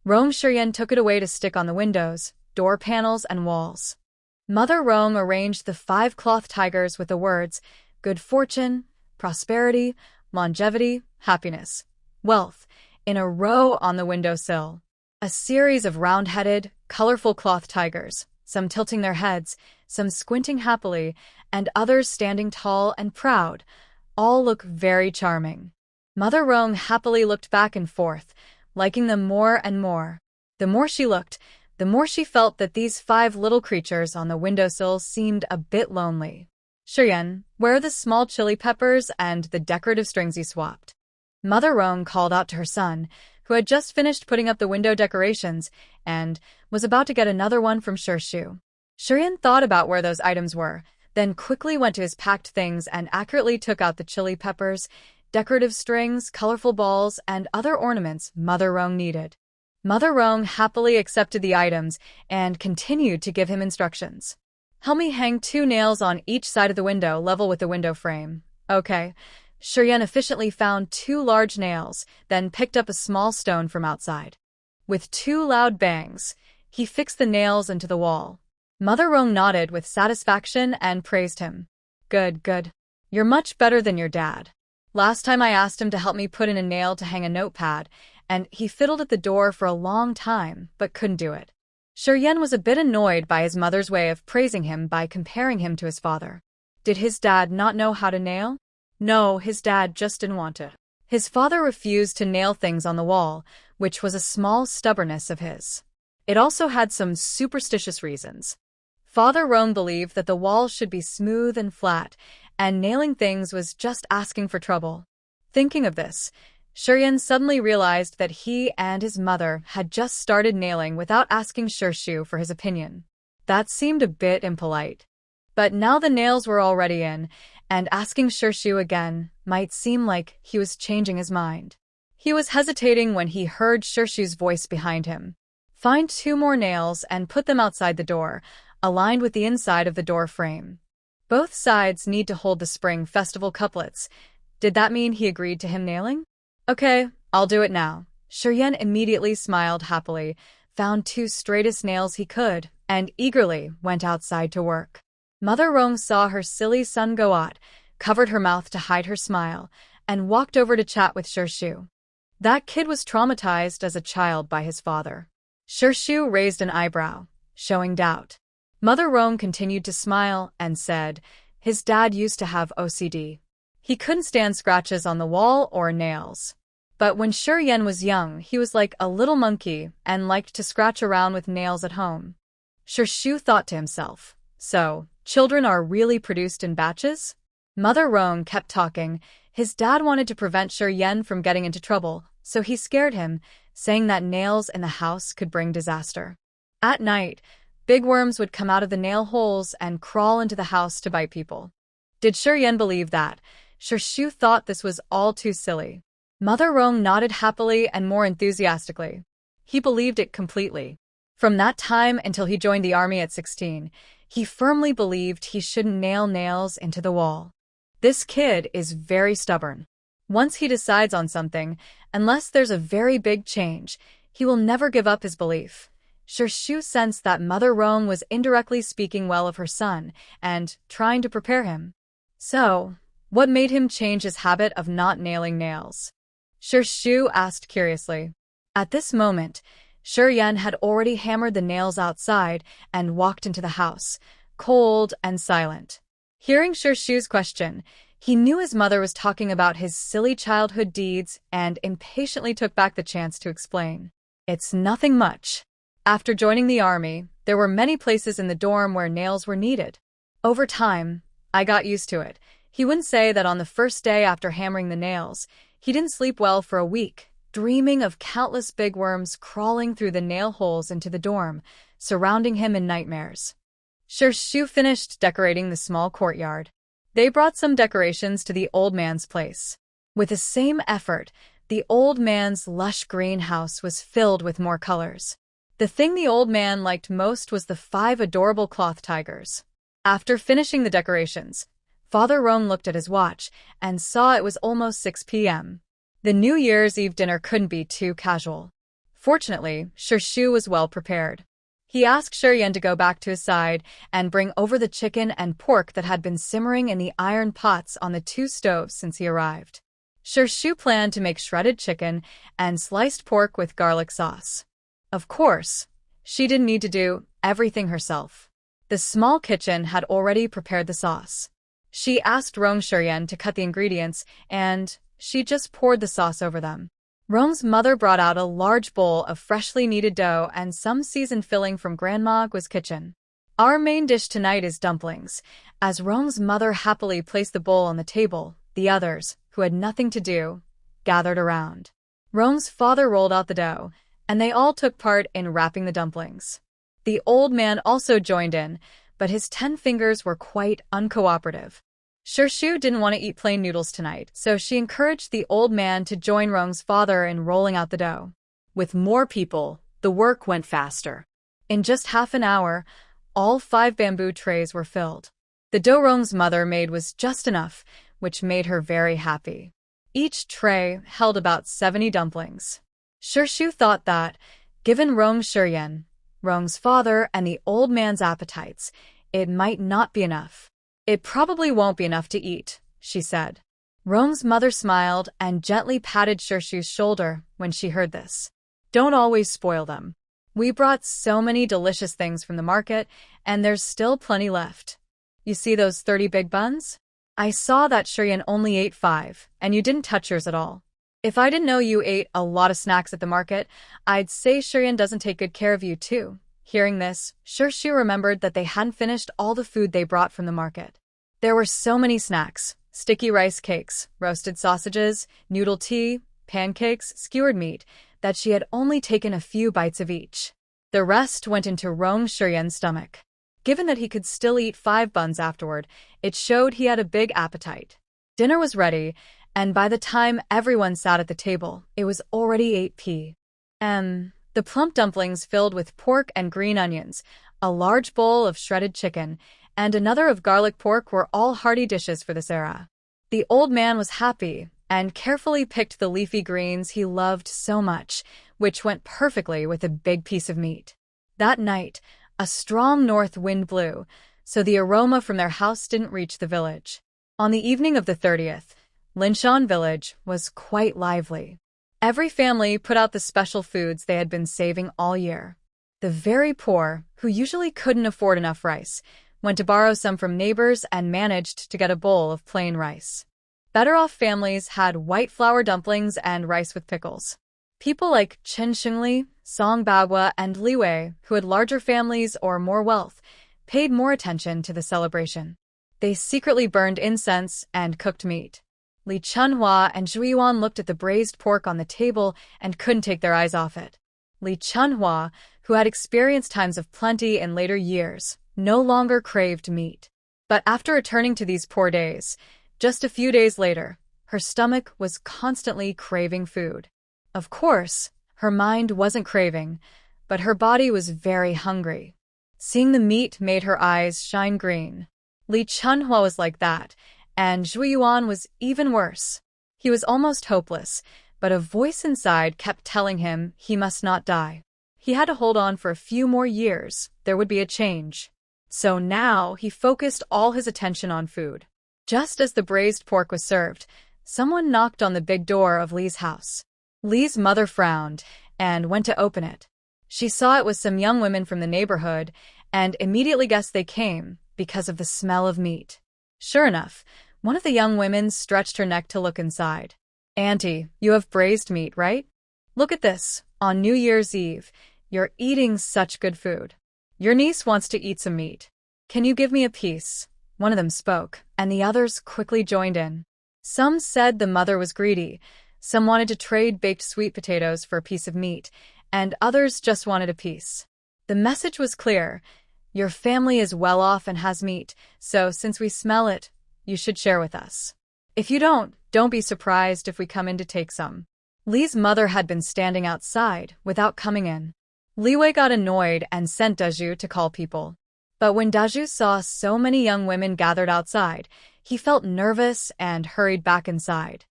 Rong Shiyan took it away to stick on the windows, door panels, and walls. Mother Rong arranged the 5 cloth tigers with the words, good fortune, prosperity, longevity, happiness, wealth, in a row on the windowsill. A series of round-headed, colorful cloth tigers, some tilting their heads, some squinting happily, and others standing tall and proud, all look very charming. Mother Rong happily looked back and forth, liking them more and more. The more she looked, the more she felt that these 5 little creatures on the windowsill seemed a bit lonely. Shiyan, where are the small chili peppers and the decorative strings you swapped? Mother Rong called out to her son, who had just finished putting up the window decorations and was about to get another one from Shishu. Shiyan thought about where those items were, then quickly went to his packed things and accurately took out the chili peppers, decorative strings, colorful balls, and other ornaments Mother Rong needed. Mother Rong happily accepted the items and continued to give him instructions. Help me hang 2 nails on each side of the window level with the window frame. Okay. Shiyan efficiently found 2 large nails, then picked up a small stone from outside. With 2 loud bangs, he fixed the nails into the wall. Mother Rong nodded with satisfaction and praised him. Good, good. You're much better than your dad. Last time I asked him to help me put in a nail to hang a notepad, and he fiddled at the door for a long time, but couldn't do it. Shiyan was a bit annoyed by his mother's way of praising him by comparing him to his father. Did his dad not know how to nail? No, his dad just didn't want to. His father refused to nail things on the wall, which was a small stubbornness of his. It also had some superstitious reasons. Father Rong believed that the wall should be smooth and flat, and nailing things was just asking for trouble. Thinking of this, Shiyan suddenly realized that he and his mother had just started nailing without asking Shishu for his opinion. That seemed a bit impolite. But now the nails were already in, and asking Shishu again might seem like he was changing his mind. He was hesitating when he heard Shishu's voice behind him. Find 2 more nails and put them outside the door, aligned with the inside of the door frame. Both sides need to hold the Spring Festival couplets. Did that mean he agreed to him nailing? Okay, I'll do it now. Shiyan immediately smiled happily, found 2 straightest nails he could, and eagerly went outside to work. Mother Rong saw her silly son go out, covered her mouth to hide her smile, and walked over to chat with Shishu. That kid was traumatized as a child by his father. Shishu raised an eyebrow, showing doubt. Mother Rong continued to smile and said, his dad used to have OCD. He couldn't stand scratches on the wall or nails. But when Shiyan was young, he was like a little monkey and liked to scratch around with nails at home. Shishu thought to himself, so, children are really produced in batches? Mother Rong kept talking. His dad wanted to prevent Shiyan from getting into trouble, so he scared him, saying that nails in the house could bring disaster. At night, big worms would come out of the nail holes and crawl into the house to bite people. Did Shiyan believe that? Shishu thought this was all too silly. Mother Rong nodded happily and more enthusiastically. He believed it completely. From that time until he joined the army at 16, he firmly believed he shouldn't nail nails into the wall. This kid is very stubborn. Once he decides on something, unless there's a very big change, he will never give up his belief. Shu sensed that Mother Rong was indirectly speaking well of her son and trying to prepare him. So, what made him change his habit of not nailing nails? Shu asked curiously. At this moment, Yan had already hammered the nails outside and walked into the house, cold and silent. Hearing Shu's question, he knew his mother was talking about his silly childhood deeds and impatiently took back the chance to explain. It's nothing much. After joining the army, there were many places in the dorm where nails were needed. Over time, I got used to it. He wouldn't say that on the first day after hammering the nails, he didn't sleep well for a week, dreaming of countless big worms crawling through the nail holes into the dorm, surrounding him in nightmares. Shu finished decorating the small courtyard. They brought some decorations to the old man's place. With the same effort, the old man's lush greenhouse was filled with more colors. The thing the old man liked most was the 5 adorable cloth tigers. After finishing the decorations, Father Rong looked at his watch and saw it was almost 6 p.m. The New Year's Eve dinner couldn't be too casual. Fortunately, Shu was well prepared. He asked Yan to go back to his side and bring over the chicken and pork that had been simmering in the iron pots on the 2 stoves since he arrived. Shu planned to make shredded chicken and sliced pork with garlic sauce. Of course, she didn't need to do everything herself. The small kitchen had already prepared the sauce. She asked Yan to cut the ingredients, and she just poured the sauce over them. Rong's mother brought out a large bowl of freshly kneaded dough and some seasoned filling from Grandma Gua's kitchen. Our main dish tonight is dumplings. As Rong's mother happily placed the bowl on the table, the others, who had nothing to do, gathered around. Rong's father rolled out the dough, and they all took part in wrapping the dumplings. The old man also joined in, but his 10 fingers were quite uncooperative. Shu didn't want to eat plain noodles tonight, so she encouraged the old man to join Rong's father in rolling out the dough. With more people, the work went faster. In just half an hour, all 5 bamboo trays were filled. The dough Rong's mother made was just enough, which made her very happy. Each tray held about 70 dumplings. Shu thought that, given Yan, Rong's father, and the old man's appetites, it might not be enough. It probably won't be enough to eat, she said. Rong's mother smiled and gently patted Shu's shoulder when she heard this. Don't always spoil them. We brought so many delicious things from the market, and there's still plenty left. You see those 30 big buns? I saw that Yan only ate 5, and you didn't touch yours at all. If I didn't know you ate a lot of snacks at the market, I'd say Yan doesn't take good care of you too. Hearing this, Shu remembered that they hadn't finished all the food they brought from the market. There were so many snacks: sticky rice cakes, roasted sausages, noodle tea, pancakes, skewered meat, that she had only taken a few bites of each. The rest went into Yan's stomach. Given that he could still eat 5 buns afterward, it showed he had a big appetite. Dinner was ready, and by the time everyone sat at the table, it was already 8 p.m. The plump dumplings filled with pork and green onions, a large bowl of shredded chicken, and another of garlic pork were all hearty dishes for this era. The old man was happy and carefully picked the leafy greens he loved so much, which went perfectly with a big piece of meat. That night, a strong north wind blew, so the aroma from their house didn't reach the village. On the evening of the 30th, Linshan village was quite lively. Every family put out the special foods they had been saving all year. The very poor, who usually couldn't afford enough rice, went to borrow some from neighbors and managed to get a bowl of plain rice. Better-off families had white flour dumplings and rice with pickles. People like Chen Xingli, Song Bagua, and Li Wei, who had larger families or more wealth, paid more attention to the celebration. They secretly burned incense and cooked meat. Li Chunhua and Zhu Yuan looked at the braised pork on the table and couldn't take their eyes off it. Li Chunhua, who had experienced times of plenty in later years, no longer craved meat. But after returning to these poor days, just a few days later, her stomach was constantly craving food. Of course, her mind wasn't craving, but her body was very hungry. Seeing the meat made her eyes shine green. Li Chunhua was like that, and Zhu Yuan was even worse. He was almost hopeless, but a voice inside kept telling him he must not die. He had to hold on for a few more years. There would be a change. So now he focused all his attention on food. Just as the braised pork was served, someone knocked on the big door of Li's house. Li's mother frowned and went to open it. She saw it was some young women from the neighborhood and immediately guessed they came because of the smell of meat. Sure enough, one of the young women stretched her neck to look inside. "Auntie, you have braised meat, right? Look at this. On New Year's Eve, you're eating such good food. Your niece wants to eat some meat. Can you give me a piece?" One of them spoke, and the others quickly joined in. Some said the mother was greedy, some wanted to trade baked sweet potatoes for a piece of meat, and others just wanted a piece. The message was clear. Your family is well off and has meat, so since we smell it, you should share with us. If you don't be surprised if we come in to take some. Li's mother had been standing outside without coming in. Li Wei got annoyed and sent Daju to call people. But when Daju saw so many young women gathered outside, he felt nervous and hurried back inside.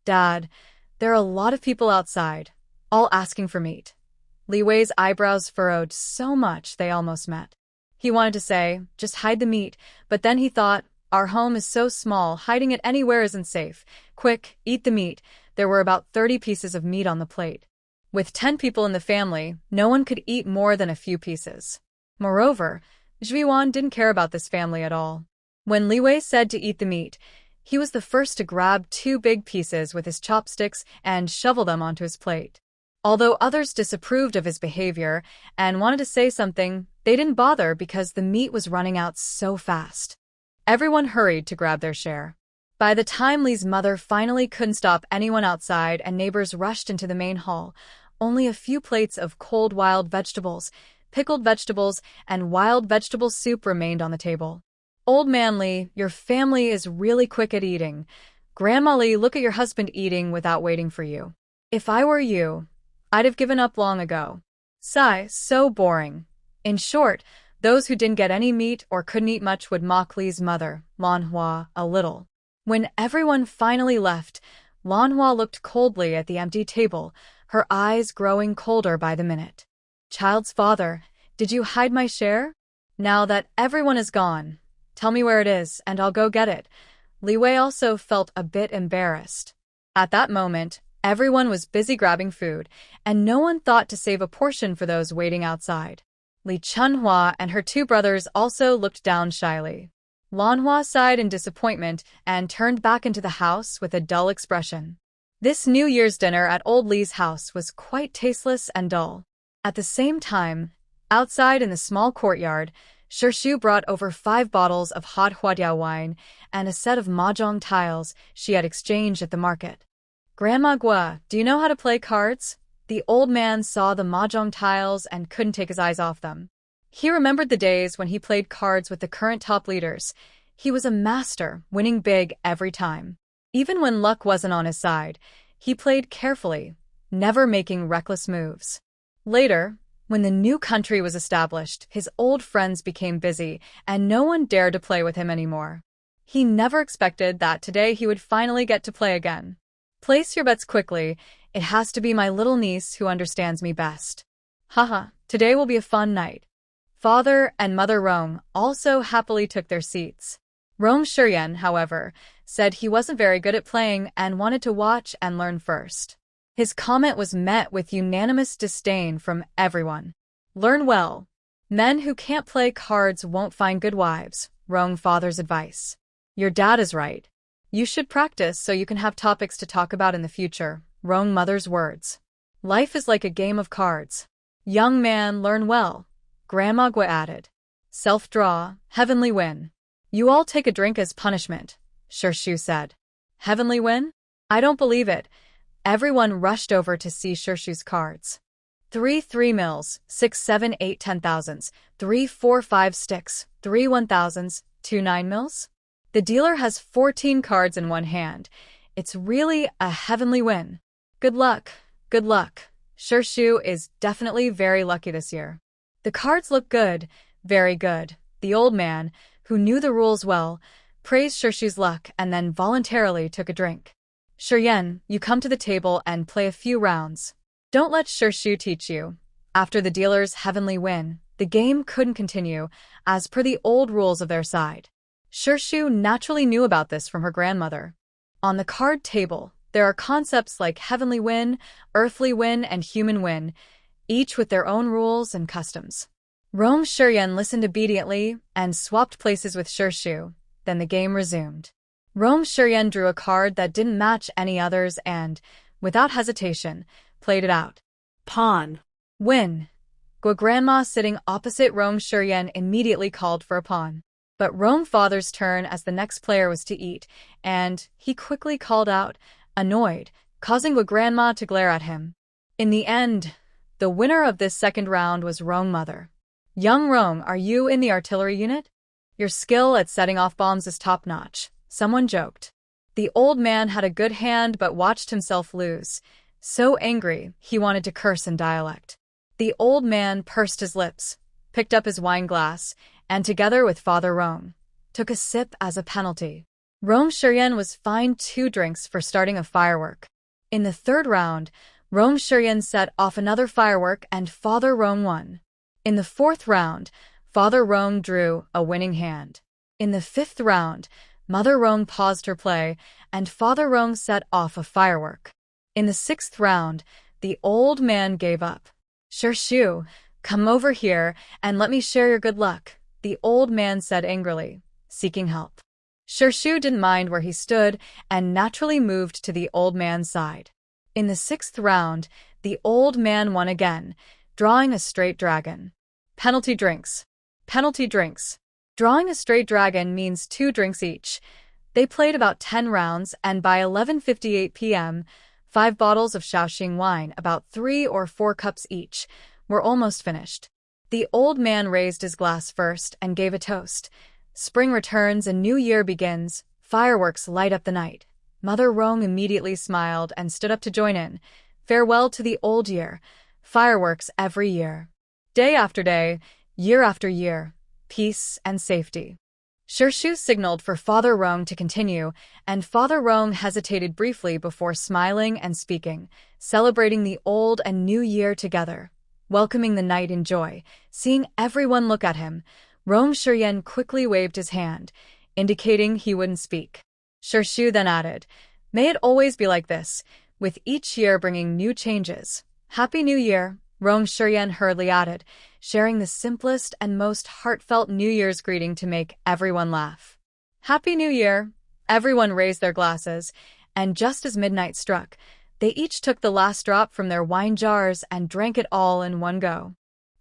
"Dad, there are a lot of people outside, all asking for meat." Li Wei's eyebrows furrowed so much they almost met. He wanted to say, "Just hide the meat," but then he thought, "Our home is so small, hiding it anywhere isn't safe. Quick, eat the meat." There were about 30 pieces of meat on the plate. With 10 people in the family, no one could eat more than a few pieces. Moreover, Zhuiwan didn't care about this family at all. When Li Wei said to eat the meat, he was the first to grab 2 big pieces with his chopsticks and shovel them onto his plate. Although others disapproved of his behavior and wanted to say something, they didn't bother because the meat was running out so fast. Everyone hurried to grab their share. By the time Li's mother finally couldn't stop anyone outside and neighbors rushed into the main hall, only a few plates of cold wild vegetables, pickled vegetables, and wild vegetable soup remained on the table. "Old man Li, your family is really quick at eating. Grandma Li, look at your husband eating without waiting for you. If I were you, I'd have given up long ago." Sigh, so boring. In short, those who didn't get any meat or couldn't eat much would mock Li's mother, Manhwa, a little. When everyone finally left, Manhwa looked coldly at the empty table, her eyes growing colder by the minute. "Child's father, did you hide my share? Now that everyone is gone, tell me where it is, and I'll go get it." Li Wei also felt a bit embarrassed. At that moment, everyone was busy grabbing food, and no one thought to save a portion for those waiting outside. Li Chunhua and her 2 brothers also looked down shyly. Lanhua sighed in disappointment and turned back into the house with a dull expression. This New Year's dinner at Old Li's house was quite tasteless and dull. At the same time, outside in the small courtyard, Shirshu brought over 5 bottles of hot huadia wine and a set of mahjong tiles she had exchanged at the market. "Grandma Gua, do you know how to play cards?" The old man saw the mahjong tiles and couldn't take his eyes off them. He remembered the days when he played cards with the current top leaders. He was a master, winning big every time. Even when luck wasn't on his side, he played carefully, never making reckless moves. Later, when the new country was established, his old friends became busy, and no one dared to play with him anymore. He never expected that today he would finally get to play again. "Place your bets quickly. It has to be my little niece who understands me best. Haha, today will be a fun night." Father and Mother Rong also happily took their seats. Rong Shiryan, however, said he wasn't very good at playing and wanted to watch and learn first. His comment was met with unanimous disdain from everyone. "Learn well. Men who can't play cards won't find good wives," Rong father's advice. "Your dad is right. You should practice so you can have topics to talk about in the future," Rong mother's words. "Life is like a game of cards. Young man, learn well," Grandma Gua added. "Self-draw, heavenly win. You all take a drink as punishment," Shirshu said. "Heavenly win? I don't believe it." Everyone rushed over to see Shirshu's cards. 3 3 mils, 6 7 8 10,000s, 3 4 5 sticks, 3 1,000s, 2 9 mils. The dealer has 14 cards in one hand. It's really a heavenly win. Good luck, good luck. Shirshu is definitely very lucky this year. The cards look good, very good. The old man, who knew the rules well, praised Shirshu's luck and then voluntarily took a drink. "Shiryan, you come to the table and play a few rounds. Don't let Shirshu teach you. After the dealer's heavenly win, the game couldn't continue, as per the old rules of their side. Shirshu naturally knew about this from her grandmother. On the card table, there are concepts like heavenly win, earthly win, and human win, each with their own rules and customs. Rong Shiryan listened obediently and swapped places with Shirshu. Then the game resumed. Rong Shiryan drew a card that didn't match any others and, without hesitation, played it out. Pawn. Win. Grandma sitting opposite Rong Shiryan immediately called for a pawn. But Rong father's turn as the next player was to eat, and he quickly called out, annoyed, causing grandma to glare at him. In the end, the winner of this second round was Rong mother. Young Rong, are you in the artillery unit? Your skill at setting off bombs is top-notch, someone joked. The old man had a good hand but watched himself lose. So angry, he wanted to curse in dialect. The old man pursed his lips, picked up his wine glass, and together with Father Rong, took a sip as a penalty. Rong Shiryan was fined 2 drinks for starting a firework. In the third round, Rong Shiryan set off another firework and Father Rong won. In the fourth round, Father Rong drew a winning hand. In the fifth round, Mother Rong paused her play, and Father Rong set off a firework. In the sixth round, the old man gave up. Shirshu, come over here and let me share your good luck, the old man said angrily, seeking help. Shirshu didn't mind where he stood and naturally moved to the old man's side. In the sixth round, the old man won again, drawing a straight dragon. Penalty drinks. Penalty drinks. Drawing a straight dragon means 2 drinks each. They played about 10 rounds, and by 11:58 p.m., 5 bottles of Shaoxing wine, about 3 or 4 cups each, were almost finished. The old man raised his glass first and gave a toast. Spring returns and New Year begins. Fireworks light up the night. Mother Rong immediately smiled and stood up to join in. Farewell to the old year. Fireworks every year. Day after day, year after year. Peace and safety. Shirshu signaled for Father Rong to continue, and Father Rong hesitated briefly before smiling and speaking, celebrating the old and new year together. Welcoming the night in joy, seeing everyone look at him, Rong Shiryan quickly waved his hand, indicating he wouldn't speak. Shirshu then added, "May it always be like this, with each year bringing new changes. Happy New Year," Rong Shiryan hurriedly added, sharing the simplest and most heartfelt New Year's greeting to make everyone laugh. Happy New Year! Everyone raised their glasses, and just as midnight struck, they each took the last drop from their wine jars and drank it all in one go.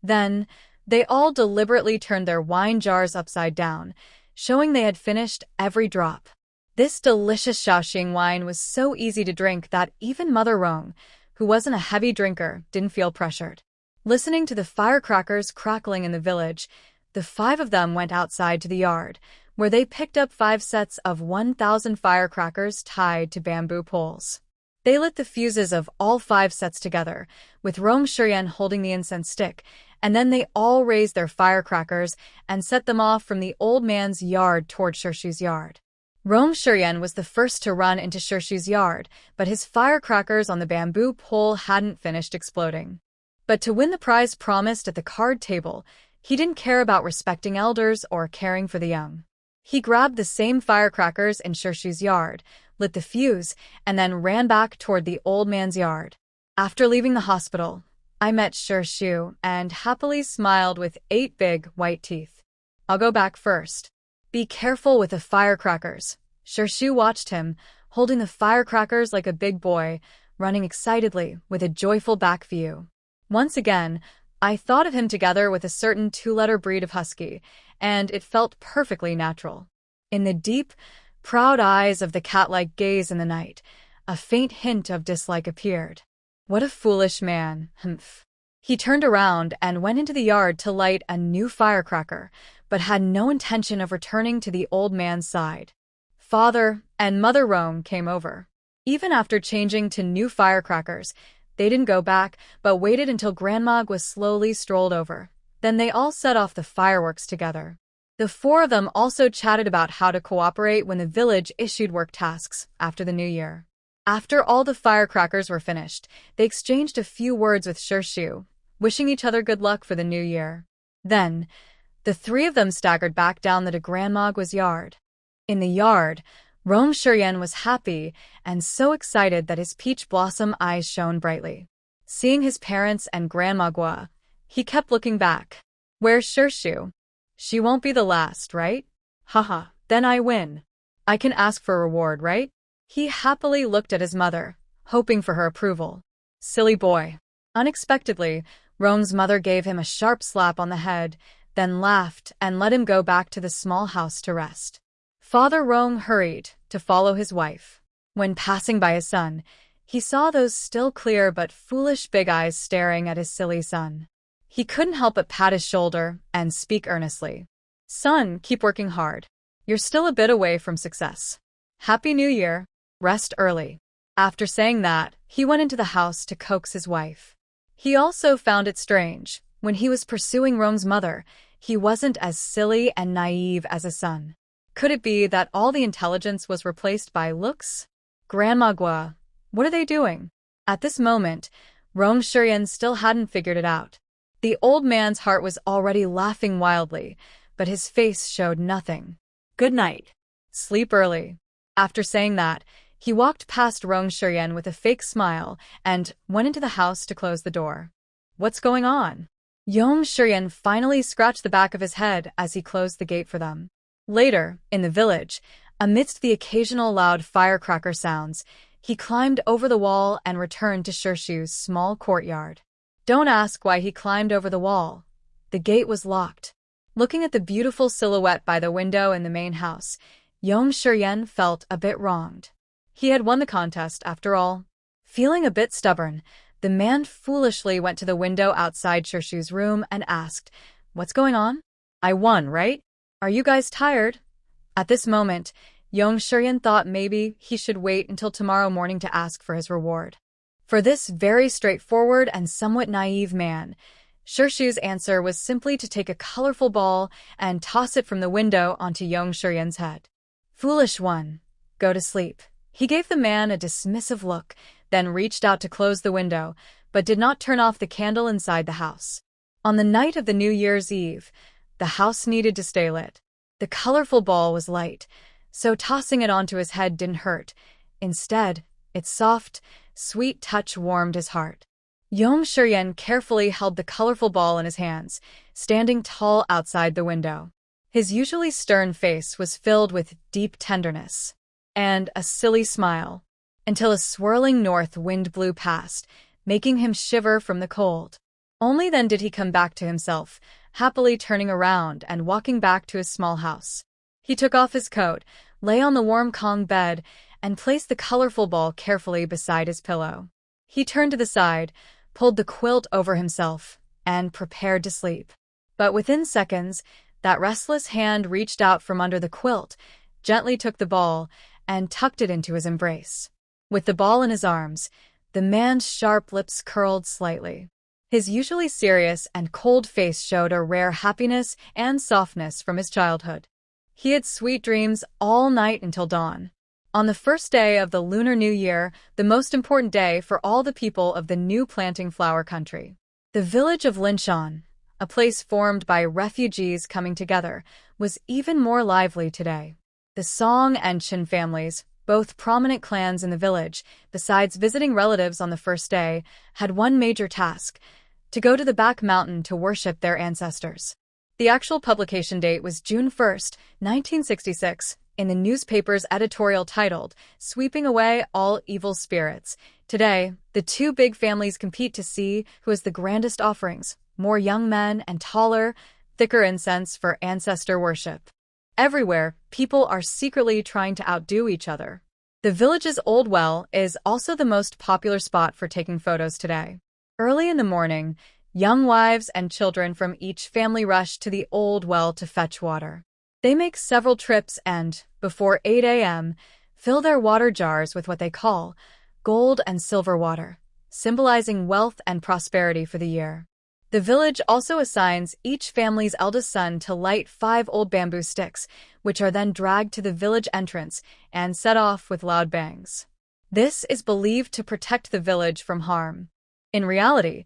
Then, they all deliberately turned their wine jars upside down, showing they had finished every drop. This delicious Shaoxing wine was so easy to drink that even Mother Rong, who wasn't a heavy drinker, didn't feel pressured. Listening to the firecrackers crackling in the village, the 5 of them went outside to the yard, where they picked up 5 sets of 1,000 firecrackers tied to bamboo poles. They lit the fuses of all 5 sets together, with Rong Shiryan holding the incense stick, and then they all raised their firecrackers and set them off from the old man's yard toward Shirshu's yard. Rong Shiryan was the first to run into Shirshu's yard, but his firecrackers on the bamboo pole hadn't finished exploding. But to win the prize promised at the card table, he didn't care about respecting elders or caring for the young. He grabbed the same firecrackers in Shirshu's yard, lit the fuse, and then ran back toward the old man's yard. After leaving the hospital, I met Shirshu and happily smiled with 8 big, white teeth. I'll go back first. Be careful with the firecrackers. Shirshu watched him, holding the firecrackers like a big boy, running excitedly with a joyful back view. Once again, I thought of him together with a certain 2-letter breed of husky, and it felt perfectly natural. In the deep, proud eyes of the cat-like gaze in the night, a faint hint of dislike appeared. What a foolish man, humph. He turned around and went into the yard to light a new firecracker, but had no intention of returning to the old man's side. Father and Mother Rong came over. Even after changing to new firecrackers, they didn't go back, but waited until Grandma was slowly strolled over. Then they all set off the fireworks together. The 4 of them also chatted about how to cooperate when the village issued work tasks after the new year. After all the firecrackers were finished, they exchanged a few words with Shirshu. wishing each other good luck for the new year. Then, the three of them staggered back down the grandma's yard. In the yard, Rong Shiryan was happy and so excited that his peach blossom eyes shone brightly. Seeing his parents and grandma, he kept looking back. Where's Shirshu? She won't be the last, right? Haha, then I win. I can ask for a reward, right? He happily looked at his mother, hoping for her approval. Silly boy. Unexpectedly, Rong's mother gave him a sharp slap on the head, then laughed and let him go back to the small house to rest. Father Rong hurried to follow his wife. When passing by his son, he saw those still clear but foolish big eyes staring at his silly son. He couldn't help but pat his shoulder and speak earnestly. Son, keep working hard. You're still a bit away from success. Happy New Year. Rest early. After saying that, he went into the house to coax his wife. He also found it strange. When he was pursuing Rong's mother, he wasn't as silly and naive as his son. Could it be that all the intelligence was replaced by looks? Grandma, what are they doing? At this moment, Rong Shiryan still hadn't figured it out. The old man's heart was already laughing wildly, but his face showed nothing. Good night. Sleep early. After saying that, he walked past Rong Shiryan with a fake smile and went into the house to close the door. What's going on? Rong Shiryan finally scratched the back of his head as he closed the gate for them. Later, in the village, amidst the occasional loud firecracker sounds, he climbed over the wall and returned to Shirshu's small courtyard. Don't ask why he climbed over the wall. The gate was locked. Looking at the beautiful silhouette by the window in the main house, Rong Shiryan felt a bit wronged. He had won the contest, after all. Feeling a bit stubborn, the man foolishly went to the window outside Shirshu's room and asked, "What's going on? I won, right? Are you guys tired?" At this moment, Rong Shiryan thought maybe he should wait until tomorrow morning to ask for his reward. For this very straightforward and somewhat naive man, Shirshu's answer was simply to take a colorful ball and toss it from the window onto Rong Shiryan's head. Foolish one, go to sleep. He gave the man a dismissive look, then reached out to close the window, but did not turn off the candle inside the house. On the night of the New Year's Eve, the house needed to stay lit. The colorful ball was light, so tossing it onto his head didn't hurt. Instead, its soft, sweet touch warmed his heart. Rong Shiryan carefully held the colorful ball in his hands, standing tall outside the window. His usually stern face was filled with deep tenderness and a silly smile, until a swirling north wind blew past, making him shiver from the cold. Only then did he come back to himself, happily turning around and walking back to his small house. He took off his coat, lay on the warm Kong bed, and placed the colorful ball carefully beside his pillow. He turned to the side, pulled the quilt over himself, and prepared to sleep. But within seconds, that restless hand reached out from under the quilt, gently took the ball, and tucked it into his embrace. With the ball in his arms, the man's sharp lips curled slightly. His usually serious and cold face showed a rare happiness and softness from his childhood. He had sweet dreams all night until dawn. On the first day of the Lunar New Year, the most important day for all the people of the new planting flower country, the village of Linshan, a place formed by refugees coming together, was even more lively today. The Song and Chin families, both prominent clans in the village, besides visiting relatives on the first day, had one major task: to go to the back mountain to worship their ancestors. The actual publication date was June 1st, 1966, in the newspaper's editorial titled, "Sweeping Away All Evil Spirits." Today, the two big families compete to see who has the grandest offerings, more young men and taller, thicker incense for ancestor worship. Everywhere, people are secretly trying to outdo each other. The village's old well is also the most popular spot for taking photos today. Early in the morning, young wives and children from each family rush to the old well to fetch water. They make several trips and, before 8 a.m., fill their water jars with what they call gold and silver water, symbolizing wealth and prosperity for the year. The village also assigns each family's eldest son to light 5 old bamboo sticks, which are then dragged to the village entrance and set off with loud bangs. This is believed to protect the village from harm. In reality,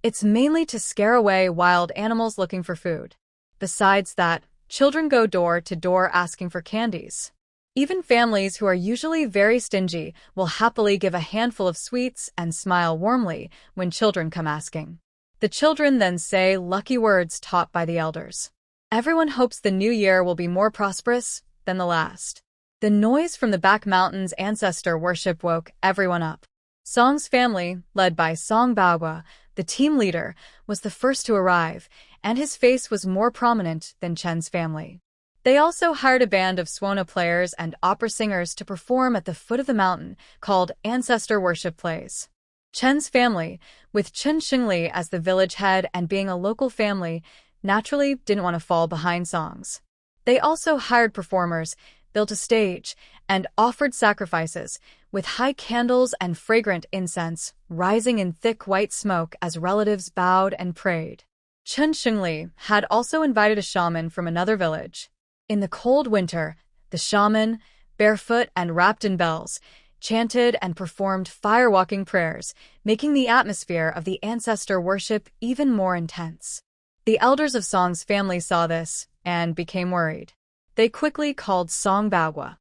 It's mainly to scare away wild animals looking for food. Besides that, children go door to door asking for candies. Even families who are usually very stingy will happily give a handful of sweets and smile warmly when children come asking. The children then say lucky words taught by the elders. Everyone hopes the new year will be more prosperous than the last. The noise from the back mountains' ancestor worship woke everyone up. Song's family, led by Song Baogwa, the team leader, was the first to arrive, and his face was more prominent than Chen's family. They also hired a band of Swona players and opera singers to perform at the foot of the mountain, called Ancestor Worship Plays. Chen's family, with Chen Xingli as the village head and being a local family, naturally didn't want to fall behind Songs. They also hired performers, built a stage, and offered sacrifices, with high candles and fragrant incense rising in thick white smoke as relatives bowed and prayed. Chen Xingli had also invited a shaman from another village. In the cold winter, the shaman, barefoot and wrapped in bells, chanted and performed fire-walking prayers, making the atmosphere of the ancestor worship even more intense. The elders of Song's family saw this and became worried. They quickly called Song Baogwa.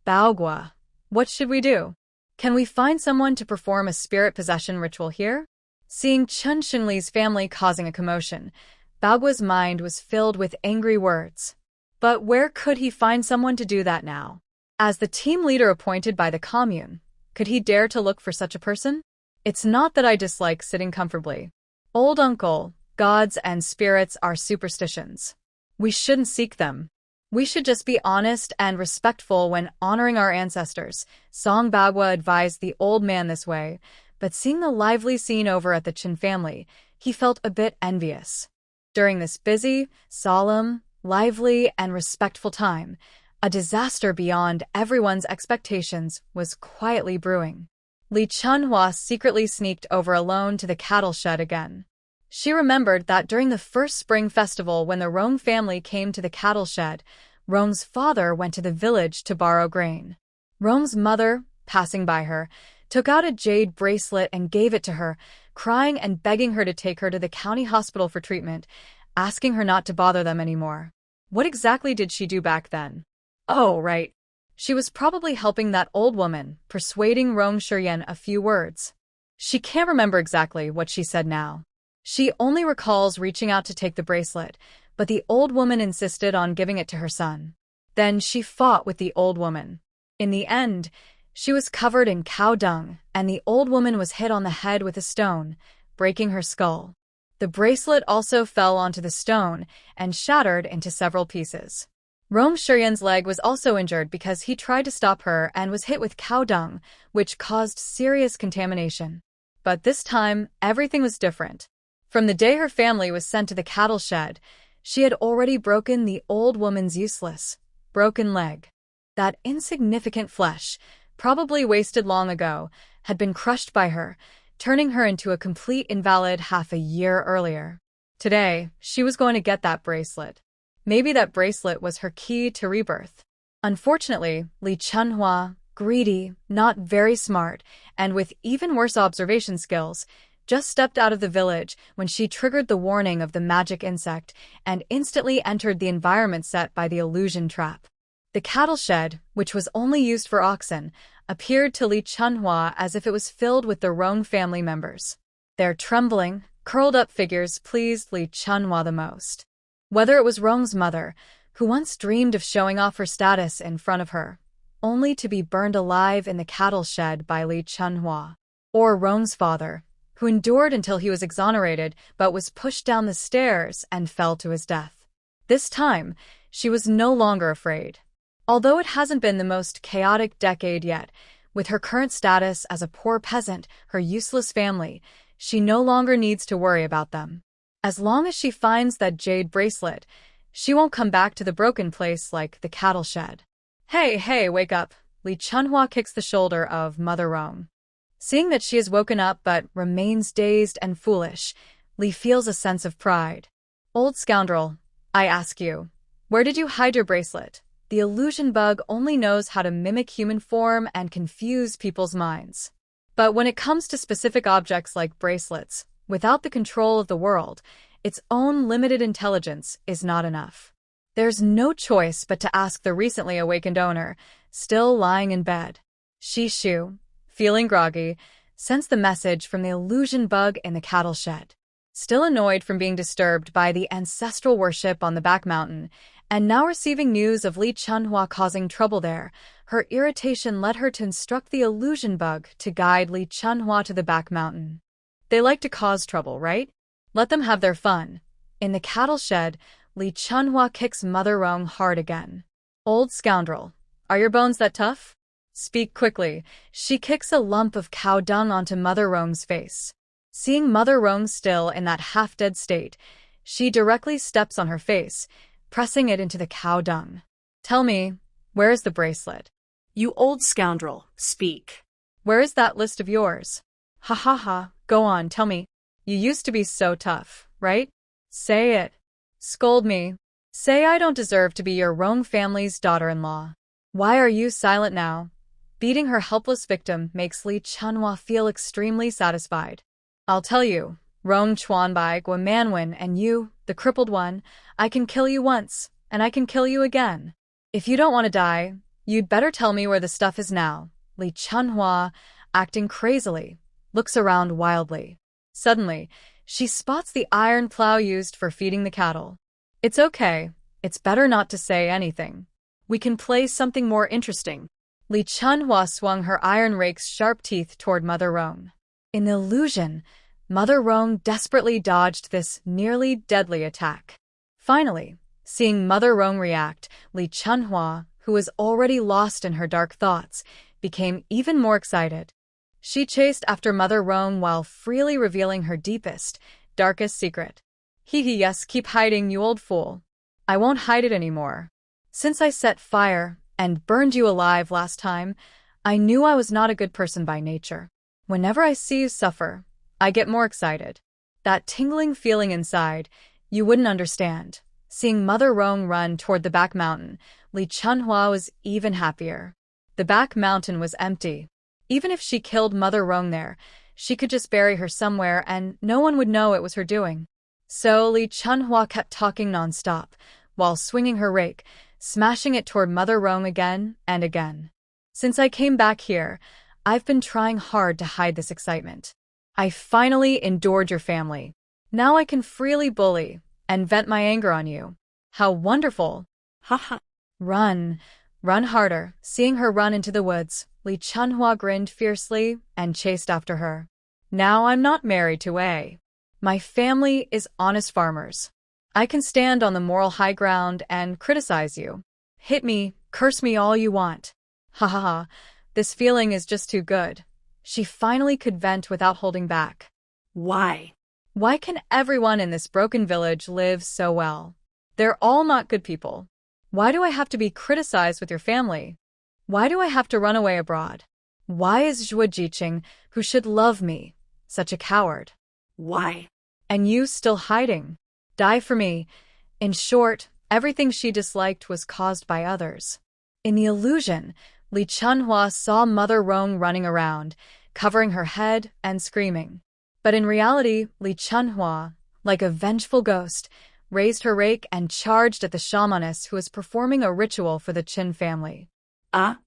Baogwa, what should we do? Can we find someone to perform a spirit possession ritual here? Seeing Chen Xingli's family causing a commotion, Baogwa's mind was filled with angry words. But where could he find someone to do that now? As the team leader appointed by the commune, could he dare to look for such a person? It's not that I dislike sitting comfortably. Old uncle, gods and spirits are superstitions. We shouldn't seek them. We should just be honest and respectful when honoring our ancestors, Song Baogwa advised the old man this way, but seeing the lively scene over at the Chen family, he felt a bit envious. During this busy, solemn, lively, and respectful time, a disaster beyond everyone's expectations was quietly brewing. Li Chunhua secretly sneaked over alone to the cattle shed again. She remembered that during the first spring festival when the Rong family came to the cattle shed, Rong's father went to the village to borrow grain. Rong's mother, passing by her, took out a jade bracelet and gave it to her, crying and begging her to take her to the county hospital for treatment, asking her not to bother them anymore. What exactly did she do back then? Oh, right. She was probably helping that old woman, persuading Rong Shuryen a few words. She can't remember exactly what she said now. She only recalls reaching out to take the bracelet, but the old woman insisted on giving it to her son. Then she fought with the old woman. In the end, she was covered in cow dung, and the old woman was hit on the head with a stone, breaking her skull. The bracelet also fell onto the stone and shattered into several pieces. Rong Shuryen's leg was also injured because he tried to stop her and was hit with cow dung, which caused serious contamination. But this time, everything was different. From the day her family was sent to the cattle shed, she had already broken the old woman's useless, broken leg. That insignificant flesh, probably wasted long ago, had been crushed by her, turning her into a complete invalid half a year earlier. Today, she was going to get that bracelet. Maybe that bracelet was her key to rebirth. Unfortunately, Li Chunhua, greedy, not very smart, and with even worse observation skills, just stepped out of the village when she triggered the warning of the magic insect and instantly entered the environment set by the illusion trap. The cattle shed, which was only used for oxen, appeared to Li Chunhua as if it was filled with the Rong family members. Their trembling, curled-up figures pleased Li Chunhua the most. Whether it was Rong's mother, who once dreamed of showing off her status in front of her, only to be burned alive in the cattle shed by Li Chunhua, or Rong's father, who endured until he was exonerated but was pushed down the stairs and fell to his death. This time, she was no longer afraid. Although it hasn't been the most chaotic decade yet, with her current status as a poor peasant, her useless family, she no longer needs to worry about them. As long as she finds that jade bracelet, she won't come back to the broken place like the cattle shed. Hey, wake up. Li Chunhua kicks the shoulder of Mother Rong. Seeing that she has woken up but remains dazed and foolish, Li feels a sense of pride. Old scoundrel, I ask you, where did you hide your bracelet? The illusion bug only knows how to mimic human form and confuse people's minds. But when it comes to specific objects like bracelets, Without the control of the world, its own limited intelligence is not enough. There's no choice but to ask the recently awakened owner, still lying in bed. Shishu, feeling groggy, sensed the message from the illusion bug in the cattle shed. Still annoyed from being disturbed by the ancestral worship on the back mountain, and now receiving news of Li Chunhua causing trouble there, her irritation led her to instruct the illusion bug to guide Li Chunhua to the back mountain. They like to cause trouble, right? Let them have their fun. In the cattle shed, Li Chunhua kicks Mother Rong hard again. Old scoundrel, are your bones that tough? Speak quickly. She kicks a lump of cow dung onto Mother Rong's face. Seeing Mother Rong still in that half-dead state, she directly steps on her face, pressing it into the cow dung. Tell me, where is the bracelet? You old scoundrel, speak. Where is that list of yours? Ha ha ha, go on, tell me. You used to be so tough, right? Say it. Scold me. Say I don't deserve to be your Rong family's daughter-in-law. Why are you silent now? Beating her helpless victim makes Li Chunhua feel extremely satisfied. I'll tell you, Rong Chuanbai Gua Manwen and you, the crippled one, I can kill you once, and I can kill you again. If you don't want to die, you'd better tell me where the stuff is now. Li Chunhua, acting crazily, looks around wildly. Suddenly, she spots the iron plow used for feeding the cattle. It's okay. It's better not to say anything. We can play something more interesting. Li Chunhua swung her iron rake's sharp teeth toward Mother Rong. In the illusion, Mother Rong desperately dodged this nearly deadly attack. Finally, seeing Mother Rong react, Li Chunhua, who was already lost in her dark thoughts, became even more excited. She chased after Mother Rong while freely revealing her deepest, darkest secret. Hee hee, yes, keep hiding, you old fool. I won't hide it anymore. Since I set fire and burned you alive last time, I knew I was not a good person by nature. Whenever I see you suffer, I get more excited. That tingling feeling inside, you wouldn't understand. Seeing Mother Rong run toward the back mountain, Li Chunhua was even happier. The back mountain was empty. Even if she killed Mother Rong there, she could just bury her somewhere and no one would know it was her doing. So Li Chunhua kept talking nonstop, while swinging her rake, smashing it toward Mother Rong again and again. Since I came back here, I've been trying hard to hide this excitement. I finally endured your family. Now I can freely bully and vent my anger on you. How wonderful! Ha ha. Run. Run harder. Seeing her run into the woods, Li Chunhua grinned fiercely and chased after her. Now I'm not married to A. My family is honest farmers. I can stand on the moral high ground and criticize you. Hit me, curse me all you want. Ha ha ha. This feeling is just too good. She finally could vent without holding back. Why? Why can everyone in this broken village live so well? They're all not good people. Why do I have to be criticized with your family? Why do I have to run away abroad? Why is Zhua Jiqing, who should love me, such a coward? Why? And you still hiding? Die for me. In short, everything she disliked was caused by others. In the illusion, Li Chunhua saw Mother Rong running around, covering her head and screaming. But in reality, Li Chunhua, like a vengeful ghost, raised her rake and charged at the shamaness who was performing a ritual for the Qin family. A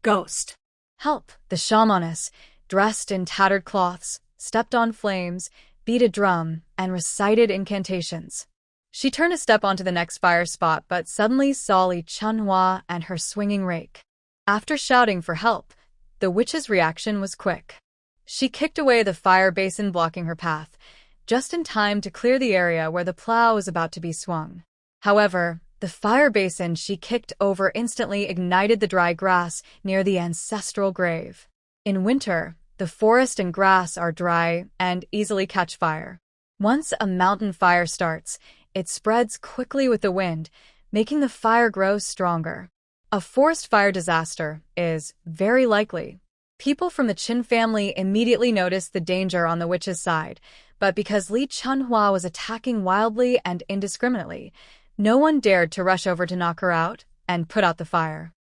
ghost. Help! The shamaness, dressed in tattered cloths, stepped on flames, beat a drum, and recited incantations. She turned a step onto the next fire spot but suddenly saw Li Chunhua and her swinging rake. After shouting for help, the witch's reaction was quick. She kicked away the fire basin blocking her path, just in time to clear the area where the plow was about to be swung. However, the fire basin she kicked over instantly ignited the dry grass near the ancestral grave. In winter, the forest and grass are dry and easily catch fire. Once a mountain fire starts, it spreads quickly with the wind, making the fire grow stronger. A forest fire disaster is very likely. People from the Qin family immediately noticed the danger on the witch's side, but because Li Chunhua was attacking wildly and indiscriminately, no one dared to rush over to knock her out and put out the fire.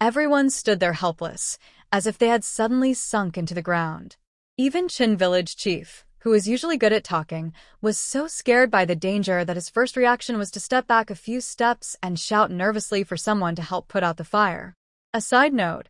Everyone stood there helpless, as if they had suddenly sunk into the ground. Even Qin village chief, who is usually good at talking, was so scared by the danger that his first reaction was to step back a few steps and shout nervously for someone to help put out the fire. A side note,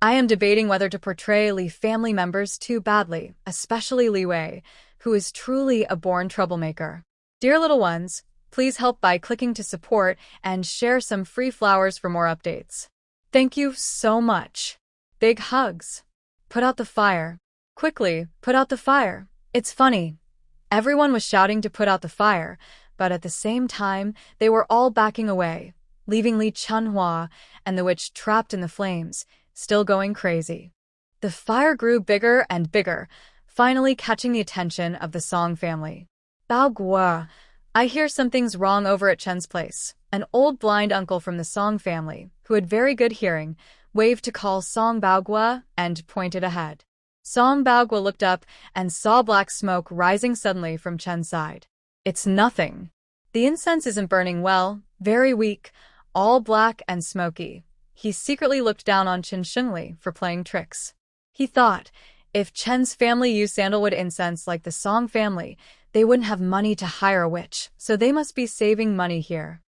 I am debating whether to portray Li family members too badly, especially Li Wei, who is truly a born troublemaker. Dear little ones, please help by clicking to support and share some free flowers for more updates. Thank you so much. Big hugs. Put out the fire. Quickly, put out the fire. It's funny. Everyone was shouting to put out the fire, but at the same time, they were all backing away, leaving Li Chunhua and the witch trapped in the flames, still going crazy. The fire grew bigger and bigger, finally catching the attention of the Song family. Bao Guo, I hear something's wrong over at Chen's place. An old blind uncle from the Song family, who had very good hearing, waved to call Song Baoguo and pointed ahead. Song Baoguo looked up and saw black smoke rising suddenly from Chen's side. It's nothing. The incense isn't burning well, very weak, all black and smoky. He secretly looked down on Qin Shengli for playing tricks. He thought, if Chen's family used sandalwood incense like the Song family, they wouldn't have money to hire a witch, so they must be saving money here.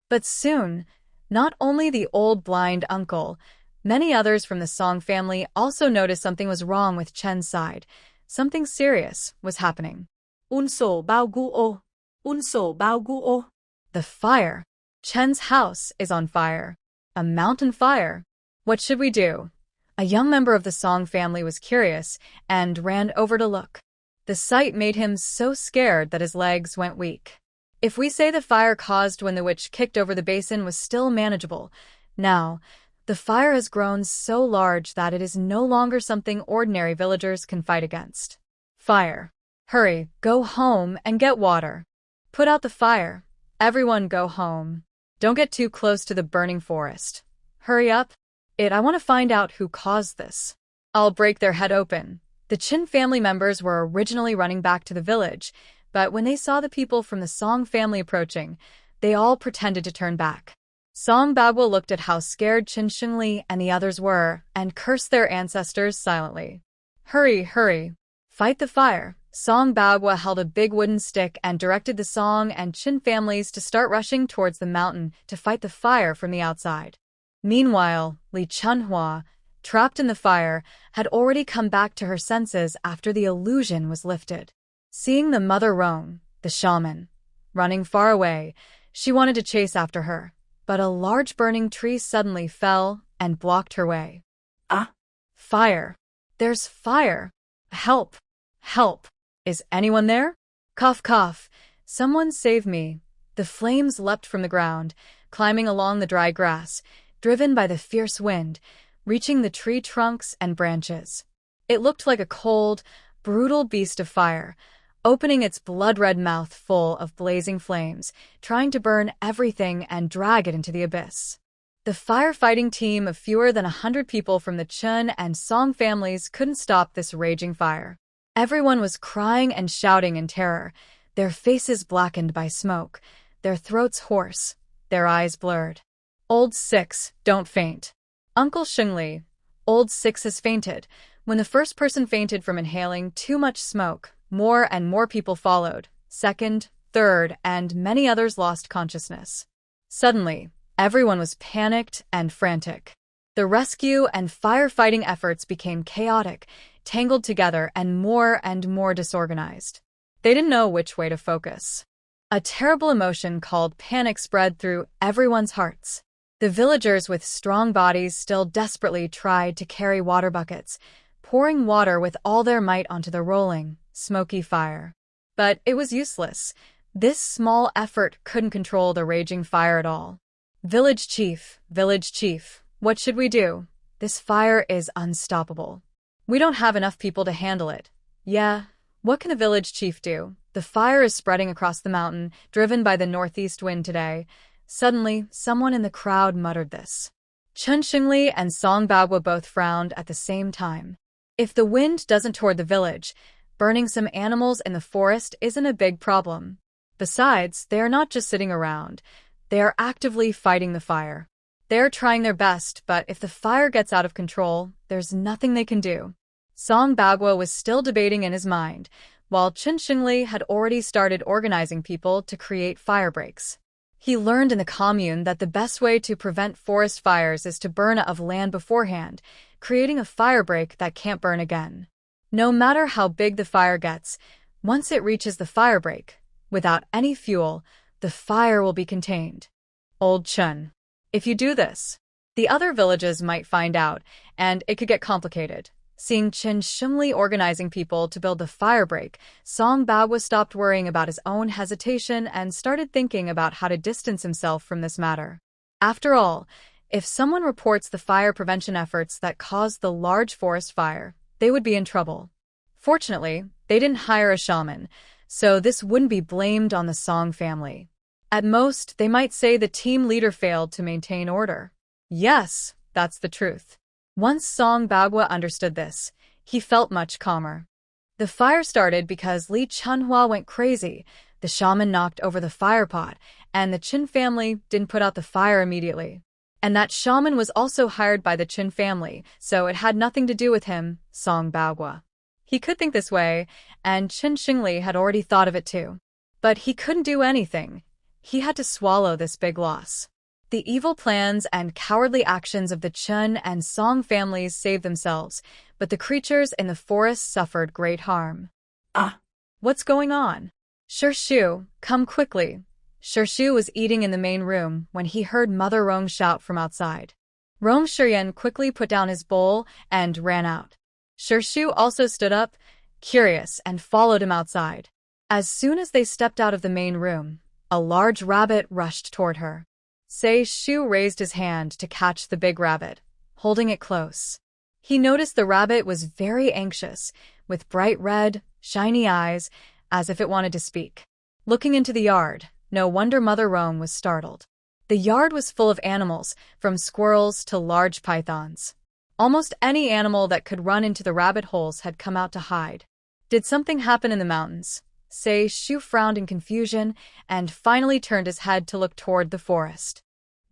But soon, not only the old blind uncle, many others from the Song family also noticed something was wrong with Chen's side. Something serious was happening. Unso Baoguo. Unso Baoguo. The fire. Chen's house is on fire. A mountain fire. What should we do? A young member of the Song family was curious and ran over to look. The sight made him so scared that his legs went weak. If we say the fire caused when the witch kicked over the basin was still manageable, now, the fire has grown so large that it is no longer something ordinary villagers can fight against. Fire. Hurry, go home and get water. Put out the fire. Everyone go home. Don't get too close to the burning forest. Hurry up. I want to find out who caused this. I'll break their head open. The Qin family members were originally running back to the village, but when they saw the people from the Song family approaching, they all pretended to turn back. Song Baoguo looked at how scared Qin Shengli and the others were and cursed their ancestors silently. Hurry, hurry. Fight the fire. Song Baoguo held a big wooden stick and directed the Song and Qin families to start rushing towards the mountain to fight the fire from the outside. Meanwhile, Li Chunhua, trapped in the fire, had already come back to her senses after the illusion was lifted. Seeing the Mother Rong, the shaman, running far away, she wanted to chase after her, but a large burning tree suddenly fell and blocked her way. Ah! Fire! There's fire! Help! Help! Is anyone there? Cough, cough. Someone save me. The flames leapt from the ground, climbing along the dry grass, driven by the fierce wind, reaching the tree trunks and branches. It looked like a cold, brutal beast of fire, opening its blood-red mouth full of blazing flames, trying to burn everything and drag it into the abyss. The firefighting team of fewer than 100 people from the Chun and Song families couldn't stop this raging fire. Everyone was crying and shouting in terror, their faces blackened by smoke, their throats hoarse, their eyes blurred. Old Six, don't faint. Uncle Shengli, Old Six has fainted. When the first person fainted from inhaling too much smoke, more and more people followed. Second, third, and many others lost consciousness. Suddenly, everyone was panicked and frantic. The rescue and firefighting efforts became chaotic, tangled together, and more disorganized. They didn't know which way to focus. A terrible emotion called panic spread through everyone's hearts. The villagers with strong bodies still desperately tried to carry water buckets, pouring water with all their might onto the rolling, smoky fire. But it was useless. This small effort couldn't control the raging fire at all. Village chief, what should we do? This fire is unstoppable. We don't have enough people to handle it. Yeah, what can a village chief do? The fire is spreading across the mountain, driven by the northeast wind today. Suddenly, someone in the crowd muttered this. Qin Shengli and Song Baoguo both frowned at the same time. If the wind doesn't toward the village, burning some animals in the forest isn't a big problem. Besides, they are not just sitting around. They are actively fighting the fire. They are trying their best, but if the fire gets out of control, there's nothing they can do. Song Baoguo was still debating in his mind while Qin Shengli had already started organizing people to create fire breaks. He learned in the commune that the best way to prevent forest fires is to burn of land beforehand, creating a fire break that can't burn again. No matter how big the fire gets, once it reaches the fire break, without any fuel, the fire will be contained. Old Chun. If you do this, the other villages might find out, and it could get complicated. Seeing Qin Shengli organizing people to build the fire break, Song Baogwa stopped worrying about his own hesitation and started thinking about how to distance himself from this matter. After all, if someone reports the fire prevention efforts that caused the large forest fire, they would be in trouble. Fortunately, they didn't hire a shaman, so this wouldn't be blamed on the Song family. At most, they might say the team leader failed to maintain order. Yes, that's the truth. Once Song Baogwa understood this, he felt much calmer. The fire started because Li Chunhua went crazy. The shaman knocked over the fire pot, and the Qin family didn't put out the fire immediately. And that shaman was also hired by the Qin family, so it had nothing to do with him, Song Baogwa. He could think this way, and Qin Shengli had already thought of it too. But he couldn't do anything. He had to swallow this big loss. The evil plans and cowardly actions of the Qin and Song families saved themselves, but the creatures in the forest suffered great harm. What's going on? Shu, come quickly. Shu was eating in the main room when he heard Mother Rong shout from outside. Rong Shiyan quickly put down his bowl and ran out. Shu also stood up, curious, and followed him outside. As soon as they stepped out of the main room, a large rabbit rushed toward her. Shu raised his hand to catch the big rabbit, holding it close. He noticed the rabbit was very anxious, with bright red, shiny eyes, as if it wanted to speak. Looking into the yard, no wonder Mother Rome was startled. The yard was full of animals, from squirrels to large pythons. Almost any animal that could run into the rabbit holes had come out to hide. Did something happen in the mountains? Shu frowned in confusion and finally turned his head to look toward the forest.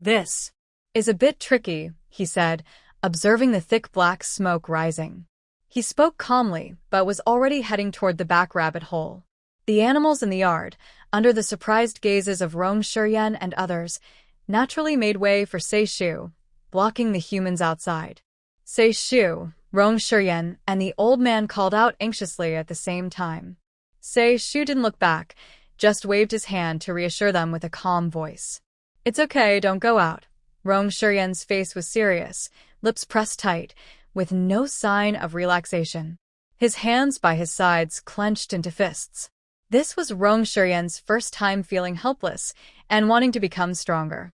This is a bit tricky, he said, observing the thick black smoke rising. He spoke calmly, but was already heading toward the back rabbit hole. The animals in the yard, under the surprised gazes of Rong Shiyan and others, naturally made way for Shu, blocking the humans outside. Shu, Rong Shiyan, and the old man called out anxiously at the same time. Shu didn't look back, just waved his hand to reassure them with a calm voice. It's okay, don't go out. Rong Shiyan's face was serious, lips pressed tight, with no sign of relaxation. His hands by his sides clenched into fists. This was Rong Shiyan's first time feeling helpless and wanting to become stronger.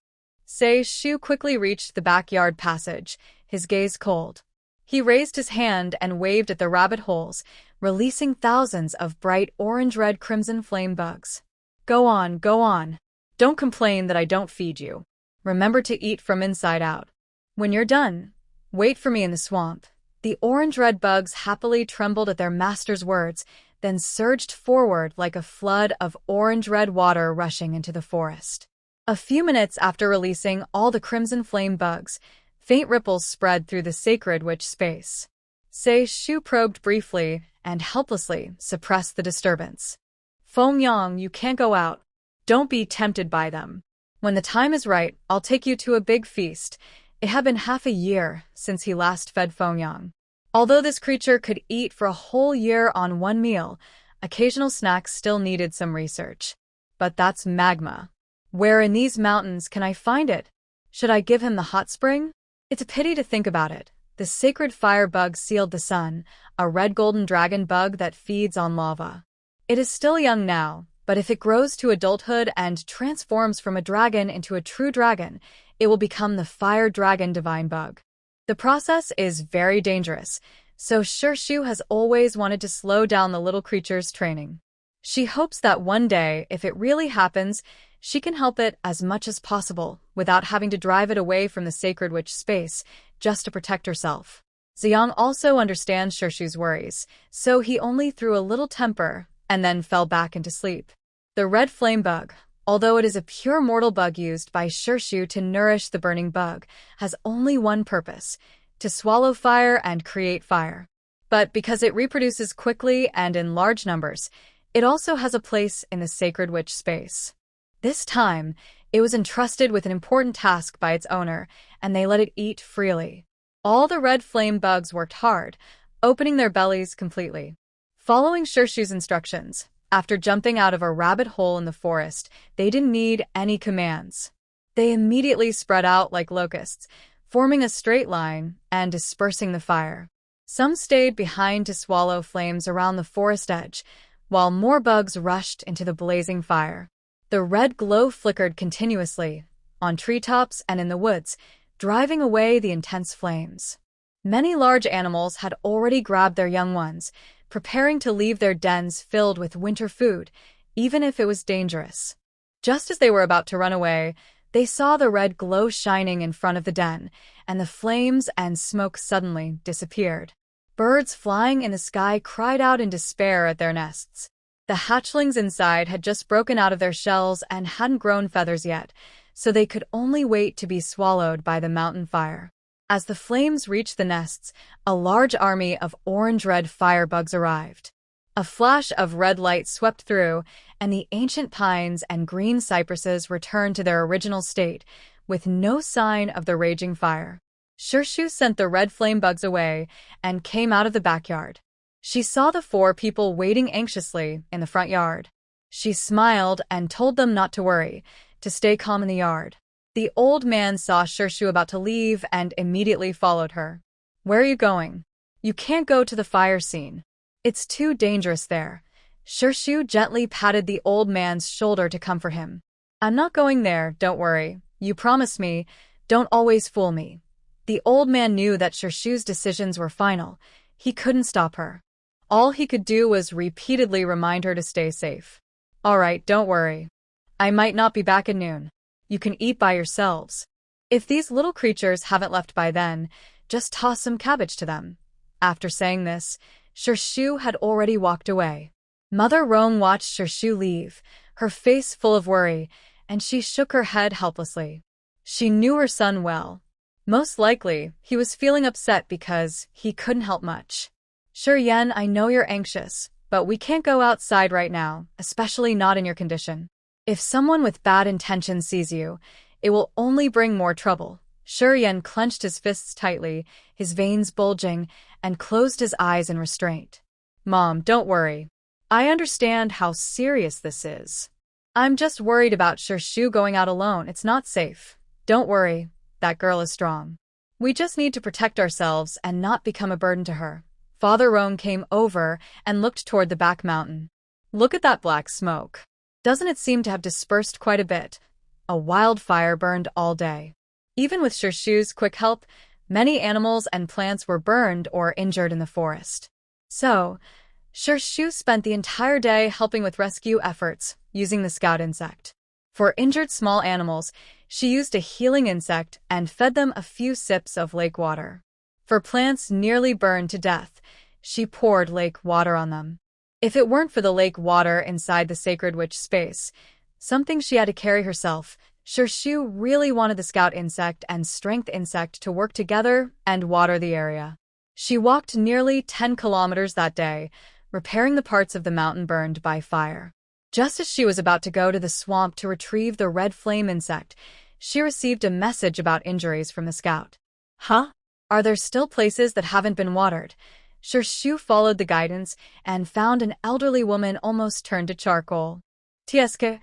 Shu quickly reached the backyard passage, his gaze cold. He raised his hand and waved at the rabbit holes, releasing thousands of bright orange-red crimson flame bugs. Go on, go on. Don't complain that I don't feed you. Remember to eat from inside out. When you're done, wait for me in the swamp. The orange-red bugs happily trembled at their master's words, then surged forward like a flood of orange-red water rushing into the forest. A few minutes after releasing all the crimson flame bugs, faint ripples spread through the sacred witch space. Shu probed briefly and helplessly suppressed the disturbance. Fengyang, you can't go out. Don't be tempted by them. When the time is right, I'll take you to a big feast. It had been half a year since he last fed Fengyang. Although this creature could eat for a whole year on one meal, occasional snacks still needed some research. But that's magma. Where in these mountains can I find it? Should I give him the hot spring? It's a pity to think about it. The sacred fire bug sealed the sun, a red golden dragon bug that feeds on lava. It is still young now, but if it grows to adulthood and transforms from a dragon into a true dragon, it will become the fire dragon divine bug. The process is very dangerous, so Shu has always wanted to slow down the little creature's training. She hopes that one day, if it really happens, she can help it as much as possible without having to drive it away from the sacred witch space just to protect herself. Ziyang also understands Shu's worries, so he only threw a little temper and then fell back into sleep. The red flame bug, although it is a pure mortal bug used by Shu to nourish the burning bug, has only one purpose: to swallow fire and create fire. But because it reproduces quickly and in large numbers, it also has a place in the sacred witch space. This time, it was entrusted with an important task by its owner, and they let it eat freely. All the red flame bugs worked hard, opening their bellies completely. Following Shirshu's instructions, after jumping out of a rabbit hole in the forest, they didn't need any commands. They immediately spread out like locusts, forming a straight line and dispersing the fire. Some stayed behind to swallow flames around the forest edge, while more bugs rushed into the blazing fire. The red glow flickered continuously, on treetops and in the woods, driving away the intense flames. Many large animals had already grabbed their young ones, preparing to leave their dens filled with winter food, even if it was dangerous. Just as they were about to run away, they saw the red glow shining in front of the den, and the flames and smoke suddenly disappeared. Birds flying in the sky cried out in despair at their nests. The hatchlings inside had just broken out of their shells and hadn't grown feathers yet, so they could only wait to be swallowed by the mountain fire. As the flames reached the nests, a large army of orange-red firebugs arrived. A flash of red light swept through, and the ancient pines and green cypresses returned to their original state, with no sign of the raging fire. Shirshu sent the red flame bugs away and came out of the backyard. She saw the 4 people waiting anxiously in the front yard. She smiled and told them not to worry, to stay calm in the yard. The old man saw Shirshu about to leave and immediately followed her. "Where are you going? You can't go to the fire scene. It's too dangerous there." Shirshu gently patted the old man's shoulder to comfort him. "I'm not going there, don't worry. You promised me. Don't always fool me." The old man knew that Shirshu's decisions were final. He couldn't stop her. All he could do was repeatedly remind her to stay safe. "All right, don't worry. I might not be back at noon. You can eat by yourselves. If these little creatures haven't left by then, just toss some cabbage to them." After saying this, Shirshu had already walked away. Mother Rome watched Shirshu leave, her face full of worry, and she shook her head helplessly. She knew her son well. Most likely, he was feeling upset because he couldn't help much. "Sure, Yen, I know you're anxious, but we can't go outside right now, especially not in your condition. If someone with bad intentions sees you, it will only bring more trouble." Sure Yen clenched his fists tightly, his veins bulging, and closed his eyes in restraint. "Mom, don't worry. I understand how serious this is. I'm just worried about Shirshu going out alone. It's not safe. Don't worry, that girl is strong. We just need to protect ourselves and not become a burden to her." Father Roan came over and looked toward the back mountain. "Look at that black smoke. Doesn't it seem to have dispersed quite a bit? A wildfire burned all day." Even with Shirshu's quick help, many animals and plants were burned or injured in the forest. So, Shirshu spent the entire day helping with rescue efforts, using the scout insect. For injured small animals, she used a healing insect and fed them a few sips of lake water. For plants nearly burned to death, she poured lake water on them. If it weren't for the lake water inside the sacred witch space, something she had to carry herself, Shirshu really wanted the scout insect and strength insect to work together and water the area. She walked nearly 10 kilometers that day, repairing the parts of the mountain burned by fire. Just as she was about to go to the swamp to retrieve the red flame insect, she received a message about injuries from the scout. "Huh? Are there still places that haven't been watered?" Shirshu followed the guidance and found an elderly woman almost turned to charcoal. "Tieske,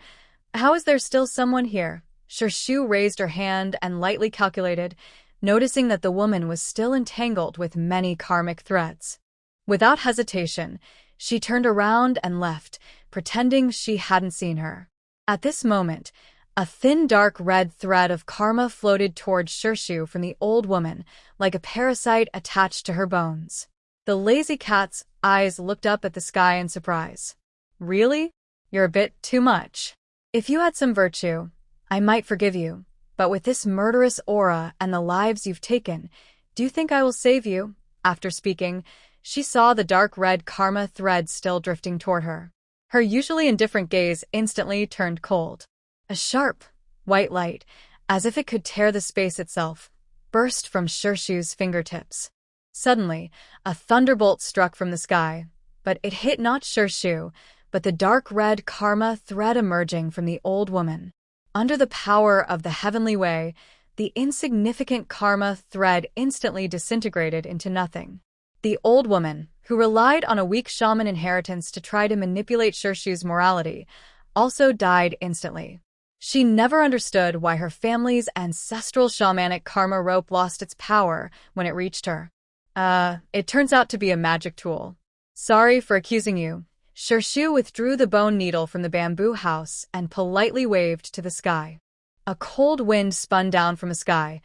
how is there still someone here?" Shirshu raised her hand and lightly calculated, noticing that the woman was still entangled with many karmic threads. Without hesitation, she turned around and left, pretending she hadn't seen her. At this moment, a thin dark red thread of karma floated toward Shirshu from the old woman, like a parasite attached to her bones. The lazy cat's eyes looked up at the sky in surprise. "Really? You're a bit too much. If you had some virtue, I might forgive you, but with this murderous aura and the lives you've taken, do you think I will save you?" After speaking, she saw the dark red karma thread still drifting toward her. Her usually indifferent gaze instantly turned cold. A sharp, white light, as if it could tear the space itself, burst from Shirshu's fingertips. Suddenly, a thunderbolt struck from the sky, but it hit not Shirshu, but the dark red karma thread emerging from the old woman. Under the power of the heavenly way, the insignificant karma thread instantly disintegrated into nothing. The old woman, who relied on a weak shaman inheritance to try to manipulate Shirshu's morality, also died instantly. She never understood why her family's ancestral shamanic karma rope lost its power when it reached her. It turns out to be a magic tool. Sorry for accusing you. Shirshu withdrew the bone needle from the bamboo house and politely waved to the sky. A cold wind spun down from the sky,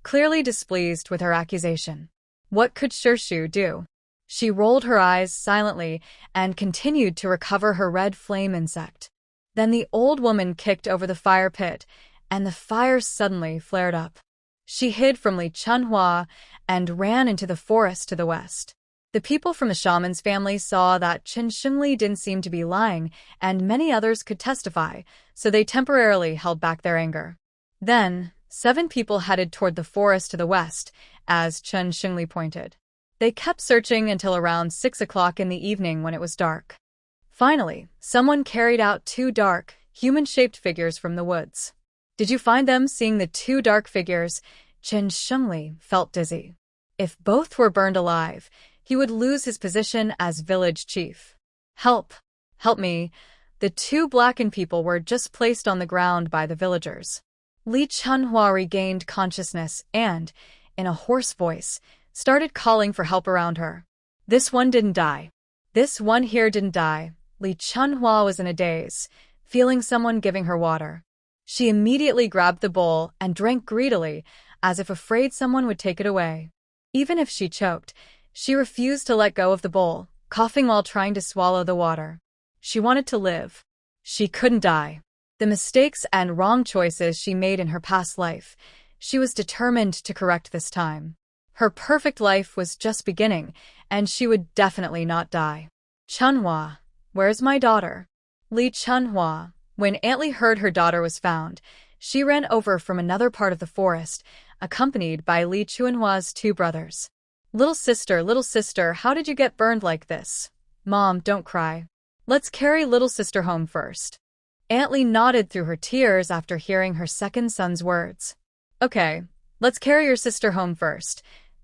clearly displeased with her accusation. What could Shirshu do? She rolled her eyes silently and continued to recover her red flame insect. Then the old woman kicked over the fire pit, and the fire suddenly flared up. She hid from Li Chunhua and ran into the forest to the west. The people from the shaman's family saw that Chen Shengli didn't seem to be lying, and many others could testify, so they temporarily held back their anger. Then, 7 people headed toward the forest to the west, as Chen Shengli pointed. They kept searching until around 6 o'clock in the evening when it was dark. Finally, someone carried out 2 dark, human-shaped figures from the woods. Did you find them? Seeing the 2 dark figures, Chen Shengli felt dizzy. If both were burned alive, he would lose his position as village chief. Help! Help me! The 2 blackened people were just placed on the ground by the villagers. Li Chunhua regained consciousness and, in a hoarse voice, started calling for help around her. This one didn't die. This one here didn't die. Li Chunhua was in a daze, feeling someone giving her water. She immediately grabbed the bowl and drank greedily, as if afraid someone would take it away. Even if she choked, she refused to let go of the bowl, coughing while trying to swallow the water. She wanted to live. She couldn't die. The mistakes and wrong choices she made in her past life, she was determined to correct this time. Her perfect life was just beginning, and she would definitely not die. Chunhua, where's my daughter? Li Chunhua. When Aunt Li heard her daughter was found, she ran over from another part of the forest, accompanied by Li Chunhua's 2 brothers. Little sister, how did you get burned like this? Mom, don't cry. Let's carry little sister home first. Aunt Li nodded through her tears after hearing her second son's words. Okay, let's carry your sister home first.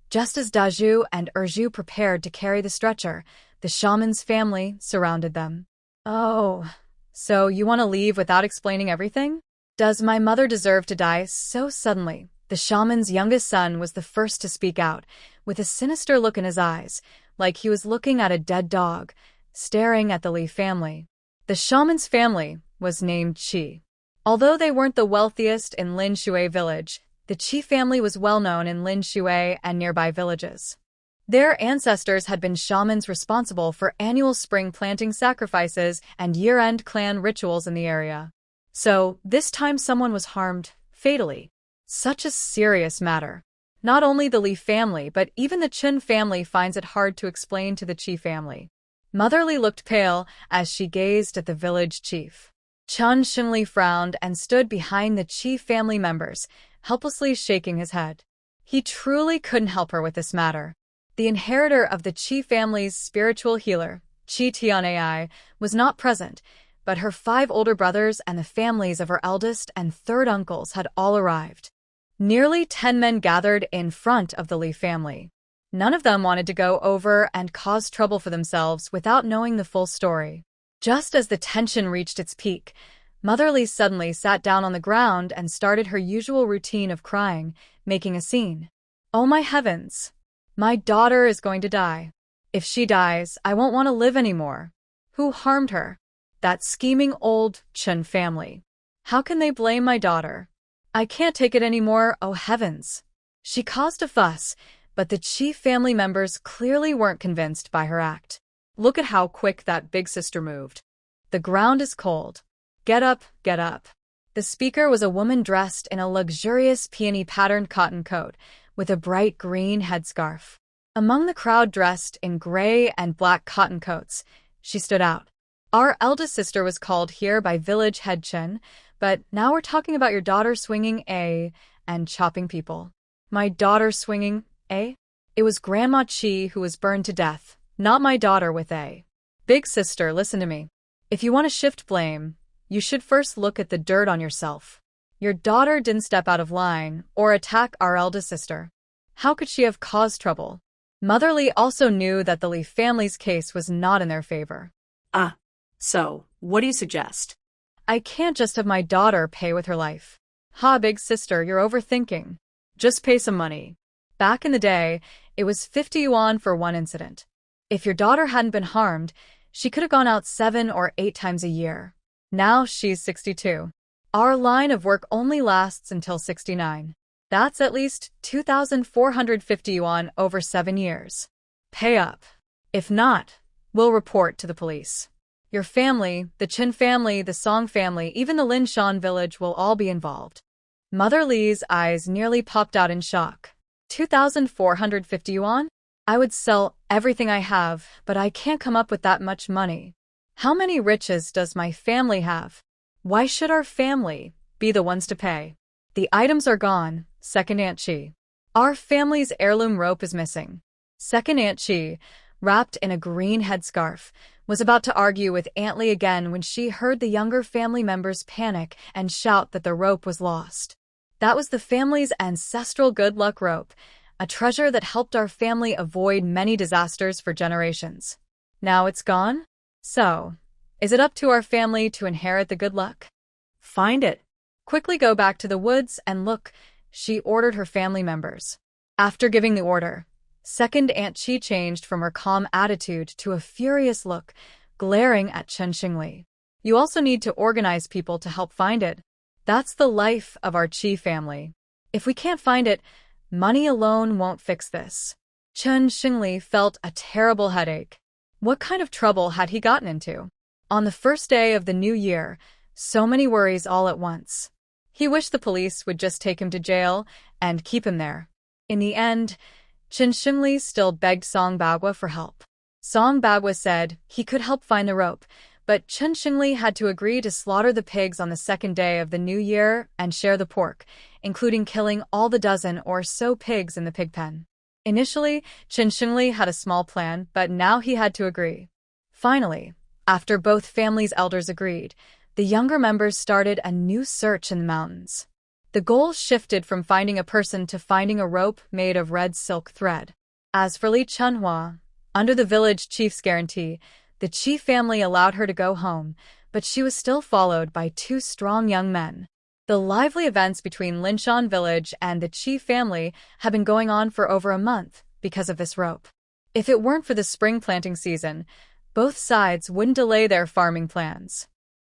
Just as Daju and Erju prepared to carry the stretcher, the shaman's family surrounded them. Oh, so you want to leave without explaining everything? Does my mother deserve to die so suddenly? The shaman's youngest son was the first to speak out, with a sinister look in his eyes, like he was looking at a dead dog, staring at the Li family. The shaman's family was named Qi. Although they weren't the wealthiest in Lin Shui village, the Qi family was well known in Lin Shui and nearby villages. Their ancestors had been shamans responsible for annual spring planting sacrifices and year-end clan rituals in the area. So, this time someone was harmed, fatally. Such a serious matter. Not only the Li family but even the Chen family finds it hard to explain to the Qi family. Mother Li looked pale as she gazed at the village chief. Chen Shengli frowned and stood behind the Qi family members, helplessly shaking his head. He truly couldn't help her with this matter. The inheritor of the Qi family's spiritual healer, Qi Tianai, was not present, but her 5 older brothers and the families of her eldest and 3rd uncles had all arrived. Nearly 10 men gathered in front of the Li family. None of them wanted to go over and cause trouble for themselves without knowing the full story. Just as the tension reached its peak, Mother Li suddenly sat down on the ground and started her usual routine of crying, making a scene. Oh my heavens! My daughter is going to die. If she dies, I won't want to live anymore. Who harmed her? That scheming old Chen family. How can they blame my daughter? I can't take it anymore, oh heavens. She caused a fuss, but the Qi family members clearly weren't convinced by her act. Look at how quick that big sister moved. The ground is cold. Get up, get up. The speaker was a woman dressed in a luxurious peony-patterned cotton coat with a bright green headscarf. Among the crowd dressed in gray and black cotton coats, she stood out. Our eldest sister was called here by village head Chen, but now we're talking about your daughter swinging a and chopping people. My daughter swinging a? It was Grandma Chi who was burned to death, not my daughter with a. Big sister, listen to me. If you want to shift blame, you should first look at the dirt on yourself. Your daughter didn't step out of line or attack our eldest sister. How could she have caused trouble? Mother Lee also knew that the Lee family's case was not in their favor. So, what do you suggest? I can't just have my daughter pay with her life. Ha, big sister, you're overthinking. Just pay some money. Back in the day, it was 50 yuan for one incident. If your daughter hadn't been harmed, she could have gone out 7 or 8 times a year. Now she's 62. Our line of work only lasts until 69. That's at least 2,450 yuan over 7 years. Pay up. If not, we'll report to the police. Your family, the Chen family, the Song family, even the Linshan village will all be involved. Mother Lee's eyes nearly popped out in shock. 2,450 yuan? I would sell everything I have, but I can't come up with that much money. How many riches does my family have? Why should our family be the ones to pay? The items are gone, Second Aunt Chi. Our family's heirloom rope is missing. Second Aunt Chi, wrapped in a green headscarf, was about to argue with Aunt Lee again when she heard the younger family members panic and shout that the rope was lost. That was the family's ancestral good luck rope, a treasure that helped our family avoid many disasters for generations. Now it's gone? So, is it up to our family to inherit the good luck? Find it. Quickly go back to the woods and look, she ordered her family members. After giving the order, Second Aunt Chi changed from her calm attitude to a furious look, glaring at Chen Xingli. You also need to organize people to help find it. That's the life of our Chi family. If we can't find it, money alone won't fix this. Chen Xingli felt a terrible headache. What kind of trouble had he gotten into? On the first day of the new year, so many worries all at once. He wished the police would just take him to jail and keep him there. In the end, Chen Xingli still begged Song Bagua for help. Song Bagua said he could help find the rope, but Chen Xingli had to agree to slaughter the pigs on the second day of the new year and share the pork, including killing all the dozen or so pigs in the pig pen. Initially, Chen Xingli had a small plan, but now he had to agree. Finally, after both families' elders agreed, the younger members started a new search in the mountains. The goal shifted from finding a person to finding a rope made of red silk thread. As for Li Chunhua, under the village chief's guarantee, the Chi family allowed her to go home, but she was still followed by 2 strong young men. The lively events between Linshan village and the Chi family had been going on for over a month because of this rope. If it weren't for the spring planting season, both sides wouldn't delay their farming plans.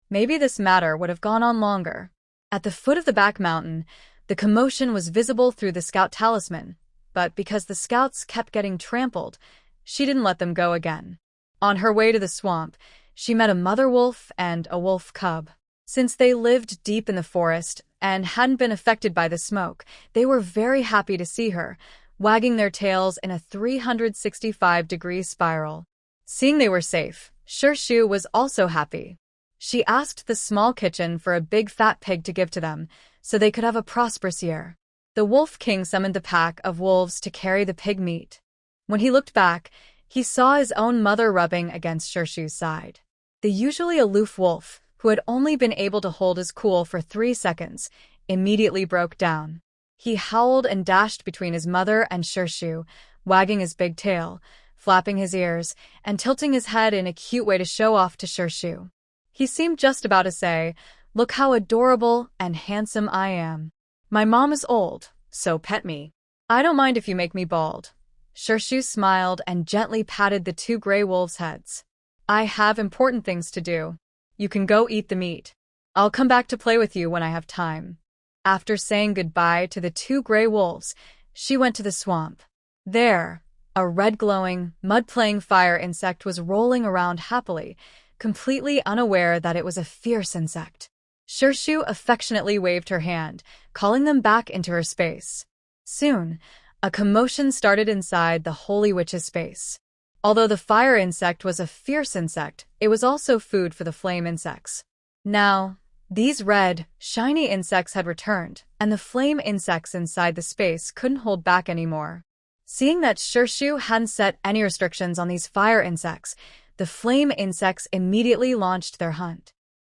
Maybe this matter would have gone on longer. At the foot of the back mountain, the commotion was visible through the scout talisman, but because the scouts kept getting trampled, she didn't let them go again. On her way to the swamp, she met a mother wolf and a wolf cub. Since they lived deep in the forest and hadn't been affected by the smoke, they were very happy to see her, wagging their tails in a 365-degree spiral. Seeing they were safe, Shu was also happy. She asked the small kitchen for a big fat pig to give to them, so they could have a prosperous year. The Wolf King summoned the pack of wolves to carry the pig meat. When he looked back, he saw his own mother rubbing against Shu's side. The usually aloof wolf, who had only been able to hold his cool for 3 seconds, immediately broke down. He howled and dashed between his mother and Shu, wagging his big tail, flapping his ears, and tilting his head in a cute way to show off to Shu. He seemed just about to say, "Look how adorable and handsome I am. My mom is old, so pet me. I don't mind if you make me bald." Shu smiled and gently patted the 2 gray wolves' heads. "I have important things to do. You can go eat the meat. I'll come back to play with you when I have time." After saying goodbye to the 2 gray wolves, she went to the swamp. There, a red-glowing, mud-playing fire insect was rolling around happily, completely unaware that it was a fierce insect. Shu affectionately waved her hand, calling them back into her space. Soon, a commotion started inside the Holy Witch's space. Although the fire insect was a fierce insect, it was also food for the flame insects. Now, these red, shiny insects had returned, and the flame insects inside the space couldn't hold back anymore. Seeing that Shirshu hadn't set any restrictions on these fire insects, the flame insects immediately launched their hunt.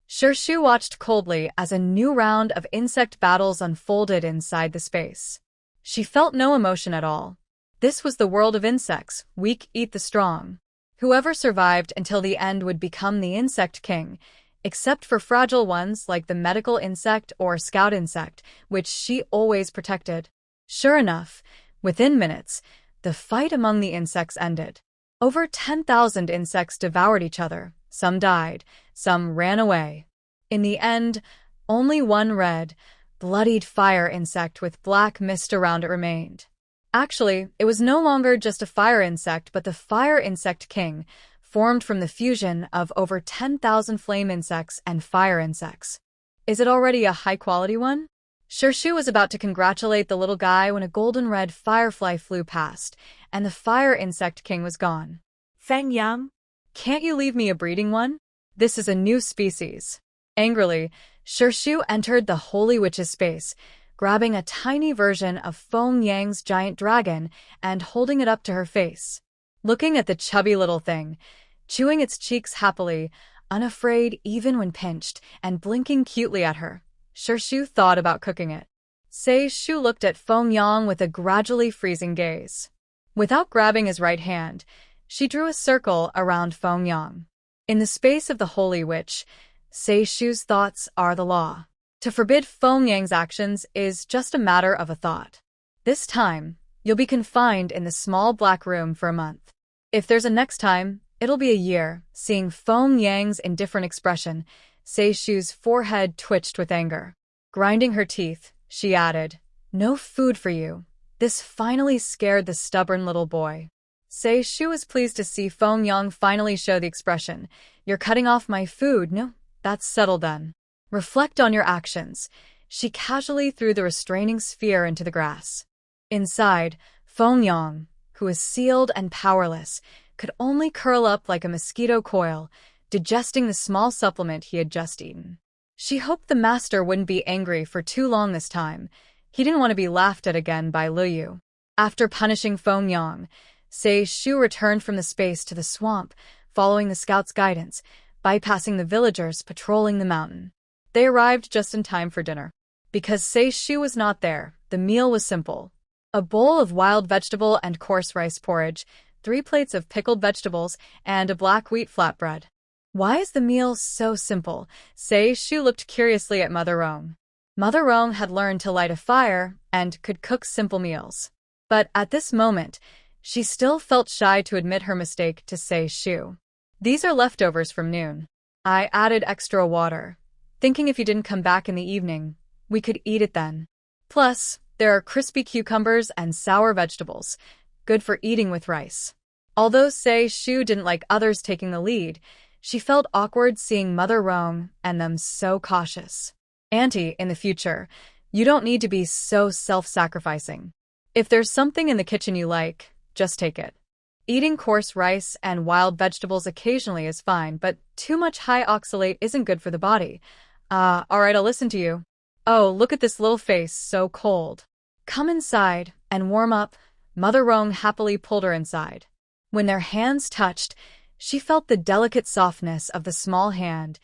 Shirshu watched coldly as a new round of insect battles unfolded inside the space. She felt no emotion at all. This was the world of insects, weak eat the strong. Whoever survived until the end would become the insect king, except for fragile ones like the medical insect or scout insect, which she always protected. Sure enough, within minutes, the fight among the insects ended. Over 10,000 insects devoured each other. Some died, some ran away. In the end, only one red, bloodied fire insect with black mist around it remained. Actually, it was no longer just a fire insect, but the fire insect king, formed from the fusion of over 10,000 flame insects and fire insects. Is it already a high-quality one? Shirshu was about to congratulate the little guy when a golden-red firefly flew past, and the fire insect king was gone. Feng Yang? Can't you leave me a breeding one? This is a new species. Angrily, Shirshu entered the Holy Witch's space, grabbing a tiny version of Feng Yang's giant dragon and holding it up to her face. Looking at the chubby little thing, chewing its cheeks happily, unafraid even when pinched, and blinking cutely at her, Shirshu thought about cooking it. Shu looked at Feng Yang with a gradually freezing gaze. Without grabbing his right hand, she drew a circle around Feng Yang. In the space of the Holy Witch, Shu's thoughts are the law. To forbid Feng Yang's actions is just a matter of a thought. This time, you'll be confined in the small black room for a month. If there's a next time, it'll be a year. Seeing Feng Yang's indifferent expression, Shu's forehead twitched with anger. Grinding her teeth, she added, "No food for you." This finally scared the stubborn little boy. Shu was pleased to see Feng Yang finally show the expression, "You're cutting off my food, no? That's settled then. Reflect on your actions." She casually threw the restraining sphere into the grass. Inside, Feng Yang, who was sealed and powerless, could only curl up like a mosquito coil, digesting the small supplement he had just eaten. She hoped the master wouldn't be angry for too long this time. He didn't want to be laughed at again by Luyu. After punishing Feng Yang, Shu returned from the space to the swamp, following the scout's guidance, bypassing the villagers patrolling the mountain. They arrived just in time for dinner. Because Shu was not there, the meal was simple. A bowl of wild vegetable and coarse rice porridge, 3 plates of pickled vegetables, and a black wheat flatbread. Why is the meal so simple? Shu looked curiously at Mother Rong. Mother Rong had learned to light a fire and could cook simple meals. But at this moment, she still felt shy to admit her mistake to Shu. "These are leftovers from noon. I added extra water, thinking if you didn't come back in the evening, we could eat it then. Plus, there are crispy cucumbers and sour vegetables, good for eating with rice." Although Shu didn't like others taking the lead, she felt awkward seeing Mother Rong and them so cautious. "Auntie, in the future, you don't need to be so self-sacrificing. If there's something in the kitchen you like, just take it. Eating coarse rice and wild vegetables occasionally is fine, but too much high oxalate isn't good for the body. All right, I'll listen to you. Oh, look at this little face, so cold. Come inside and warm up." Mother Rong happily pulled her inside. When their hands touched, she felt the delicate softness of the small hand,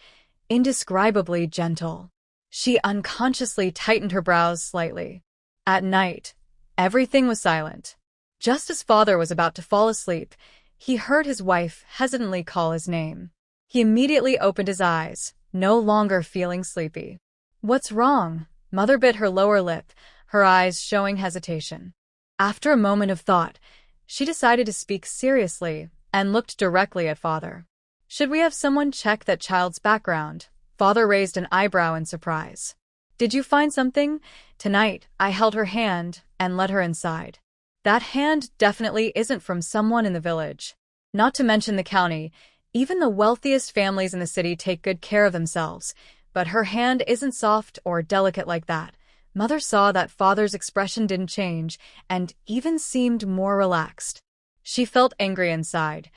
indescribably gentle. She unconsciously tightened her brows slightly. At night, everything was silent. Just as father was about to fall asleep, he heard his wife hesitantly call his name. He immediately opened his eyes, no longer feeling sleepy. "What's wrong?" Mother bit her lower lip, her eyes showing hesitation. After a moment of thought, she decided to speak seriously and looked directly at father. "Should we have someone check that child's background?" Father raised an eyebrow in surprise. "Did you find something?" Tonight, I held her hand and led her inside. That hand definitely isn't from someone in the village. Not to mention the county, even the wealthiest families in the city take good care of themselves, but her hand isn't soft or delicate like that. Mother saw that father's expression didn't change and even seemed more relaxed. She felt angry inside.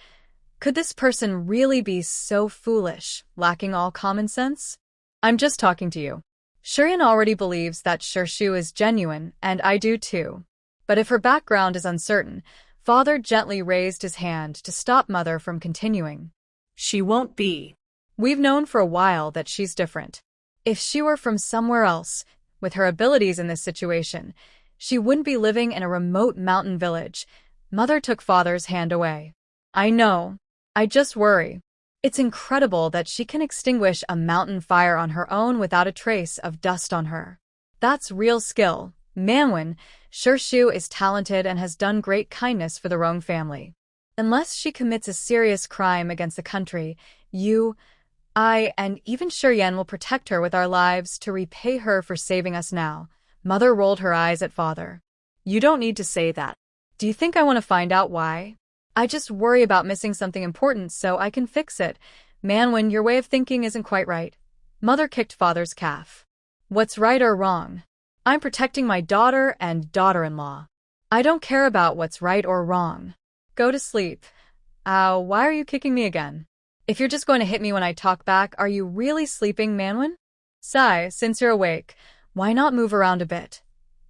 Could this person really be so foolish, lacking all common sense? "I'm just talking to you. Shurian already believes that Shirshu is genuine, and I do too. But if her background is uncertain, father gently raised his hand to stop mother from continuing. She won't be. We've known for a while that she's different. If she were from somewhere else, with her abilities in this situation, she wouldn't be living in a remote mountain village. Mother took father's hand away. I know. I just worry. It's incredible that she can extinguish a mountain fire on her own without a trace of dust on her. That's real skill. Manhwa, Shirshu is talented and has done great kindness for the Rong family. Unless she commits a serious crime against the country, you, I, and even Shiryen will protect her with our lives to repay her for saving us now. Mother rolled her eyes at father. You don't need to say that. Do you think I want to find out why? I just worry about missing something important so I can fix it. Manhwa, your way of thinking isn't quite right. Mother kicked father's calf. What's right or wrong? I'm protecting my daughter and daughter-in-law. I don't care about what's right or wrong. Go to sleep. Ow, why are you kicking me again? If you're just going to hit me when I talk back, are you really sleeping, Manhwa? Sigh, since you're awake, why not move around a bit?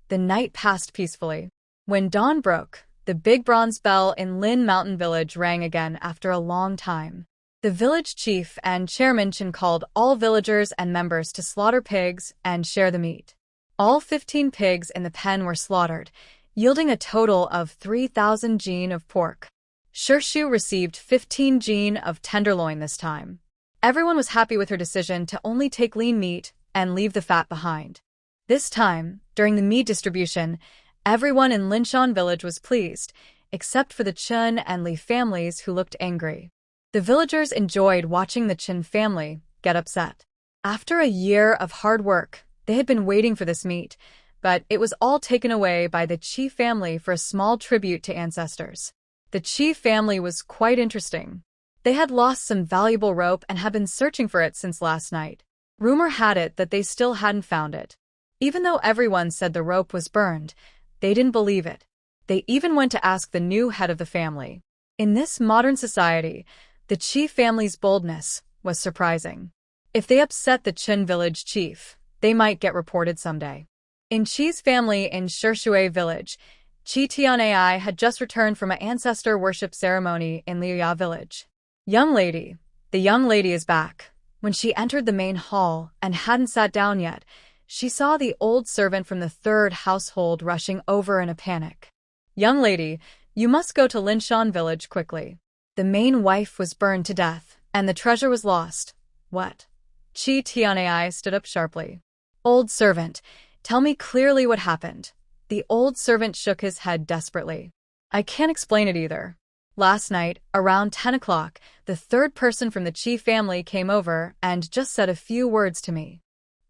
The night passed peacefully. When dawn broke, the big bronze bell in Lin Mountain Village rang again after a long time. The village chief and chairman Chen called all villagers and members to slaughter pigs and share the meat. All 15 pigs in the pen were slaughtered, yielding a total of 3,000 jin of pork. Shirshu received 15 jin of tenderloin this time. Everyone was happy with her decision to only take lean meat and leave the fat behind. This time, during the meat distribution, everyone in Linshan village was pleased, except for the Chen and Li families who looked angry. The villagers enjoyed watching the Chen family get upset. After a year of hard work, they had been waiting for this meat, but it was all taken away by the Chi family for a small tribute to ancestors. The Chi family was quite interesting. They had lost some valuable rope and had been searching for it since last night. Rumor had it that they still hadn't found it. Even though everyone said the rope was burned, they didn't believe it. They even went to ask the new head of the family. In this modern society, the Chi family's boldness was surprising. If they upset the Chen village chief, they might get reported someday. In Chi's family in Shirshue village, Chi Tianai had just returned from an ancestor worship ceremony in Liuya village. Young lady, the young lady is back. When she entered the main hall and hadn't sat down yet, she saw the old servant from the third household rushing over in a panic. Young lady, you must go to Linshan village quickly. The main wife was burned to death, and the treasure was lost. What? Chi Tianai stood up sharply. Old servant, tell me clearly what happened. The old servant shook his head desperately. I can't explain it either. Last night, around 10 o'clock, the third person from the Chi family came over and just said a few words to me.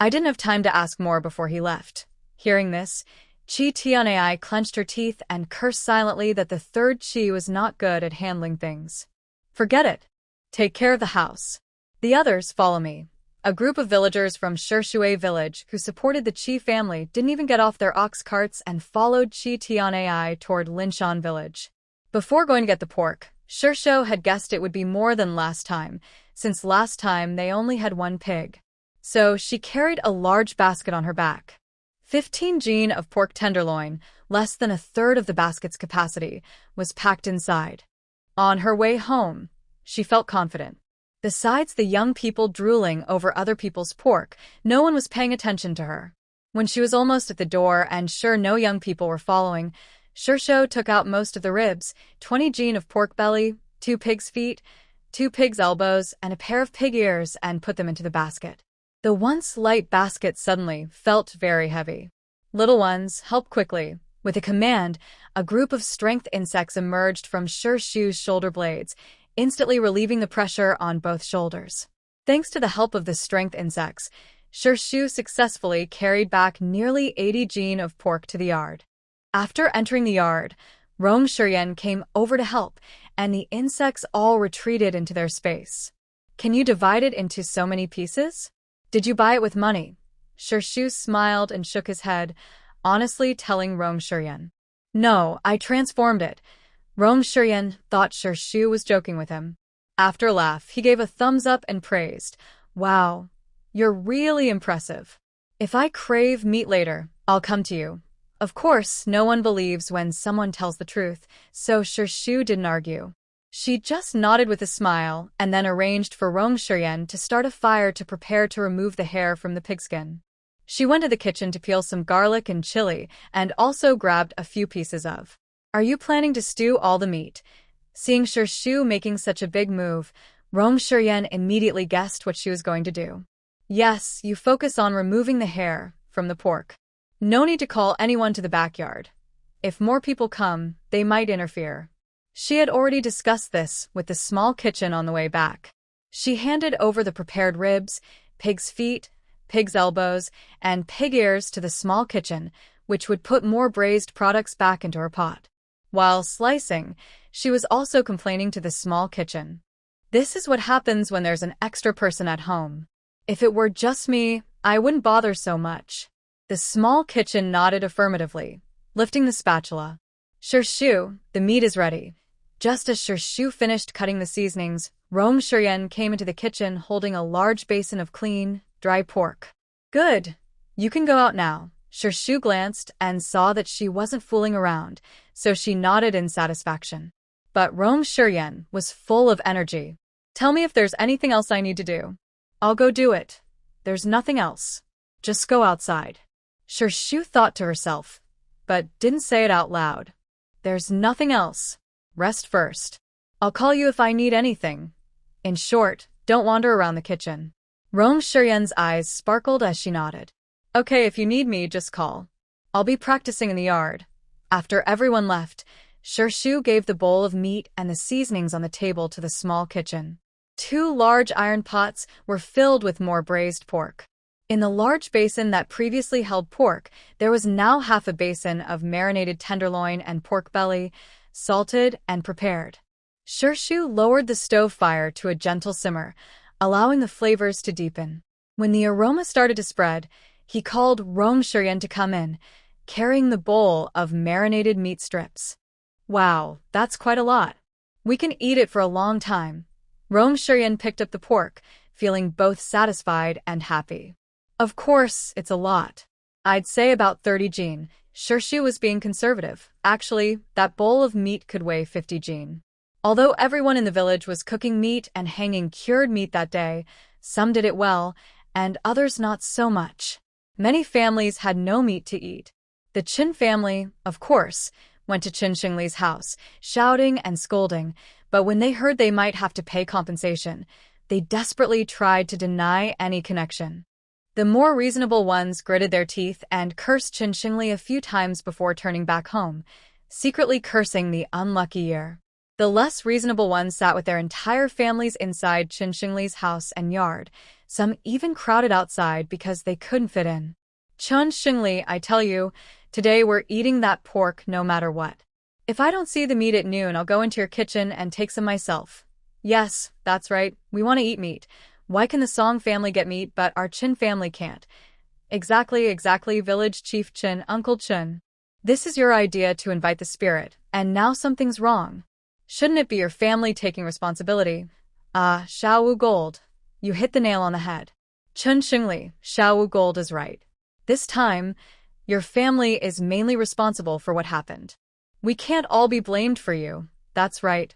I didn't have time to ask more before he left. Hearing this, Chi Tianai clenched her teeth and cursed silently that the third Chi was not good at handling things. Forget it. Take care of the house. The others follow me. A group of villagers from Shirshue village who supported the Chi family didn't even get off their ox carts and followed Chi Tianai toward Linshan village. Before going to get the pork, Shirshu had guessed it would be more than last time, since last time they only had one pig. So she carried a large basket on her back. 15 jin of pork tenderloin, less than a third of the basket's capacity, was packed inside. On her way home, she felt confident. Besides the young people drooling over other people's pork, no one was paying attention to her. When she was almost at the door and sure no young people were following, Shirshu took out most of the ribs, 20 jin of pork belly, 2 pigs' feet, 2 pigs' elbows, and a pair of pig ears and put them into the basket. The once light basket suddenly felt very heavy. Little ones, help quickly. With a command, a group of strength insects emerged from Shirshu's shoulder blades, instantly relieving the pressure on both shoulders. Thanks to the help of the strength insects, Shirshu successfully carried back nearly 80 jin of pork to the yard. After entering the yard, Rong Shiryen came over to help, and the insects all retreated into their space. Can you divide it into so many pieces? Did you buy it with money? Shirshu smiled and shook his head, honestly telling Rong Shiryen. No, I transformed it. Rong Shiryen thought Shirshu was joking with him. After a laugh, he gave a thumbs up and praised. Wow, you're really impressive. If I crave meat later, I'll come to you. Of course, no one believes when someone tells the truth, so Shirshu didn't argue. She just nodded with a smile and then arranged for Rong Shiryan to start a fire to prepare to remove the hair from the pigskin. She went to the kitchen to peel some garlic and chili and also grabbed a few pieces of. Are you planning to stew all the meat? Seeing Shirshu making such a big move, Rong Shiryan immediately guessed what she was going to do. Yes, you focus on removing the hair from the pork. No need to call anyone to the backyard. If more people come, they might interfere. She had already discussed this with the small kitchen on the way back. She handed over the prepared ribs, pig's feet, pig's elbows, and pig ears to the small kitchen, which would put more braised products back into her pot. While slicing, she was also complaining to the small kitchen. This is what happens when there's an extra person at home. If it were just me, I wouldn't bother so much. The small kitchen nodded affirmatively, lifting the spatula. Shirshu, the meat is ready. Just as Shirshu finished cutting the seasonings, Rong Shiryan came into the kitchen holding a large basin of clean, dry pork. Good. You can go out now. Shirshu glanced and saw that she wasn't fooling around, so she nodded in satisfaction. But Rong Shiryan was full of energy. Tell me if there's anything else I need to do. I'll go do it. There's nothing else. Just go outside. Shirshu thought to herself, but didn't say it out loud. There's nothing else. Rest first. I'll call you if I need anything. In short, don't wander around the kitchen. Rong Shiryan's eyes sparkled as she nodded. Okay, if you need me, just call. I'll be practicing in the yard. After everyone left, Shirshu gave the bowl of meat and the seasonings on the table to the small kitchen. 2 large iron pots were filled with more braised pork. In the large basin that previously held pork, there was now half a basin of marinated tenderloin and pork belly, salted and prepared. Shirshu lowered the stove fire to a gentle simmer, allowing the flavors to deepen. When the aroma started to spread, he called Rong Shiryan to come in, carrying the bowl of marinated meat strips. Wow, that's quite a lot. We can eat it for a long time. Rong Shiryan picked up the pork, feeling both satisfied and happy. Of course, it's a lot. I'd say about 30 jin. Shirshu was being conservative. Actually, that bowl of meat could weigh 50 jin. Although everyone in the village was cooking meat and hanging cured meat that day, some did it well, and others not so much. Many families had no meat to eat. The Chin family, of course, went to Chin Xingli's house, shouting and scolding, but when they heard they might have to pay compensation, they desperately tried to deny any connection. The more reasonable ones gritted their teeth and cursed Chin Xingli a few times before turning back home, secretly cursing the unlucky year. The less reasonable ones sat with their entire families inside Chin Xingli's house and yard. Some even crowded outside because they couldn't fit in. Chin Xingli, I tell you, today we're eating that pork no matter what. If I don't see the meat at noon, I'll go into your kitchen and take some myself. Yes, that's right, we want to eat meat. Why can the Song family get meat but our Chin family can't? Exactly, Village Chief Chin, Uncle Chin. This is your idea to invite the spirit, and now something's wrong. Shouldn't it be your family taking responsibility? Xiao Wu Gold. You hit the nail on the head. Chin Xingli, Xiao Wu Gold is right. This time, your family is mainly responsible for what happened. We can't all be blamed for you. That's right.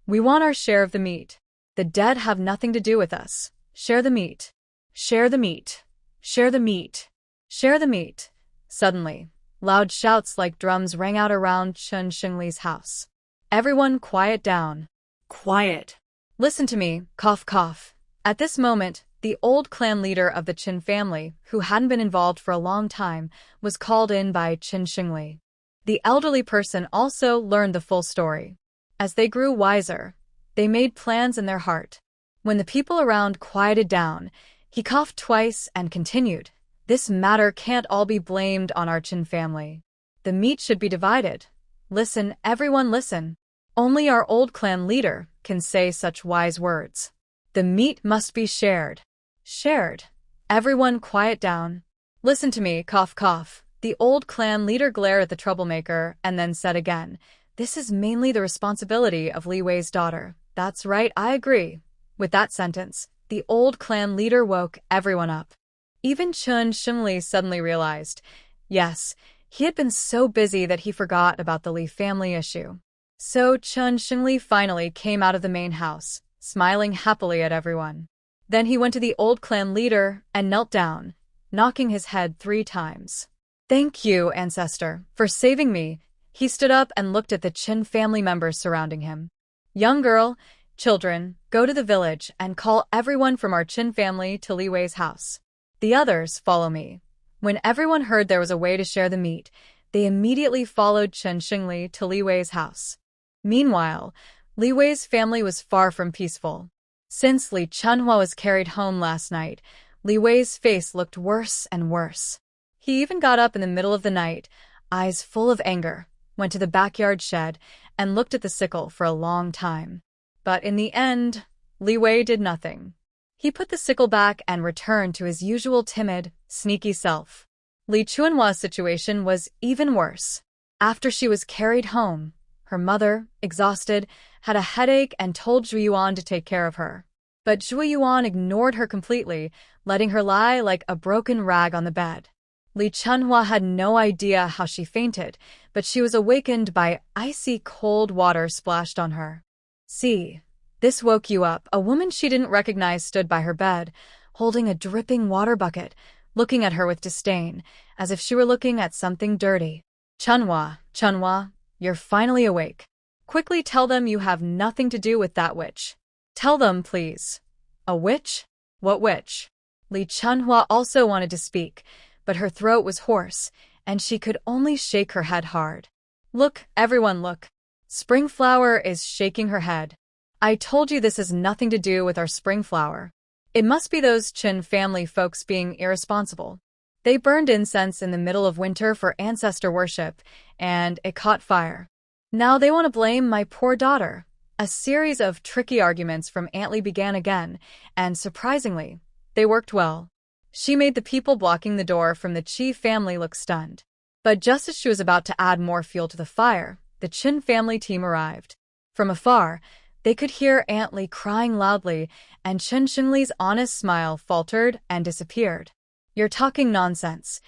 We want our share of the meat. The dead have nothing to do with us. Share the meat. Share the meat. Share the meat. Share the meat. Suddenly, loud shouts like drums rang out around Chin Xingli's house. Everyone quiet down. Quiet. Listen to me, cough cough. At this moment, the old clan leader of the Chin family, who hadn't been involved for a long time, was called in by Chin Xingli. The elderly person also learned the full story. As they grew wiser, they made plans in their heart. When the people around quieted down, he coughed twice and continued, "This matter can't all be blamed on our Chin family. The meat should be divided. Listen, everyone listen. Only our old clan leader can say such wise words. The meat must be shared. Shared. Everyone quiet down. Listen to me, cough cough." The old clan leader glared at the troublemaker and then said again, "This is mainly the responsibility of Li Wei's daughter." That's right, I agree. With that sentence, the old clan leader woke everyone up. Even Chin Xingli suddenly realized, yes, He had been so busy that he forgot about the Li family issue. So Chen Xingli finally came out of the main house, smiling happily at everyone. Then he went to the old clan leader and knelt down, knocking his head 3 times. "Thank you, ancestor, for saving me." He stood up and looked at the Qin family members surrounding him. "Young girl, children, go to the village and call everyone from our Qin family to Li Wei's house. The others follow me." When everyone heard there was a way to share the meat, they immediately followed Chen Xingli to Li Wei's house. Meanwhile, Li Wei's family was far from peaceful. Since Li Chunhua was carried home last night, Li Wei's face looked worse and worse. He even got up in the middle of the night, eyes full of anger, went to the backyard shed, and looked at the sickle for a long time. But in the end, Li Wei did nothing. He put the sickle back and returned to his usual timid, sneaky self. Li Chunhua's situation was even worse. After she was carried home, her mother, exhausted, had a headache and told Zhu Yuan to take care of her. But Zhu Yuan ignored her completely, letting her lie like a broken rag on the bed. Li Chunhua had no idea how she fainted, but she was awakened by icy cold water splashed on her. "See, this woke you up." A woman she didn't recognize stood by her bed, holding a dripping water bucket, looking at her with disdain, as if she were looking at something dirty. Chunhua, you're finally awake. Quickly tell them you have nothing to do with that witch. Tell them, please." "A witch? What witch?" Li Chunhua also wanted to speak, but her throat was hoarse, and she could only shake her head hard. "Look, everyone, look. Spring Flower is shaking her head. I told you this has nothing to do with our Spring Flower. It must be those Qin family folks being irresponsible. They burned incense in the middle of winter for ancestor worship, and it caught fire. Now they want to blame my poor daughter." A series of tricky arguments from Aunt Li began again, and surprisingly, they worked well. She made the people blocking the door from the Qi family look stunned. But just as she was about to add more fuel to the fire, the Qin family team arrived. From afar, they could hear Aunt Li crying loudly, and Chen Xingli's honest smile faltered and disappeared. "You're talking nonsense."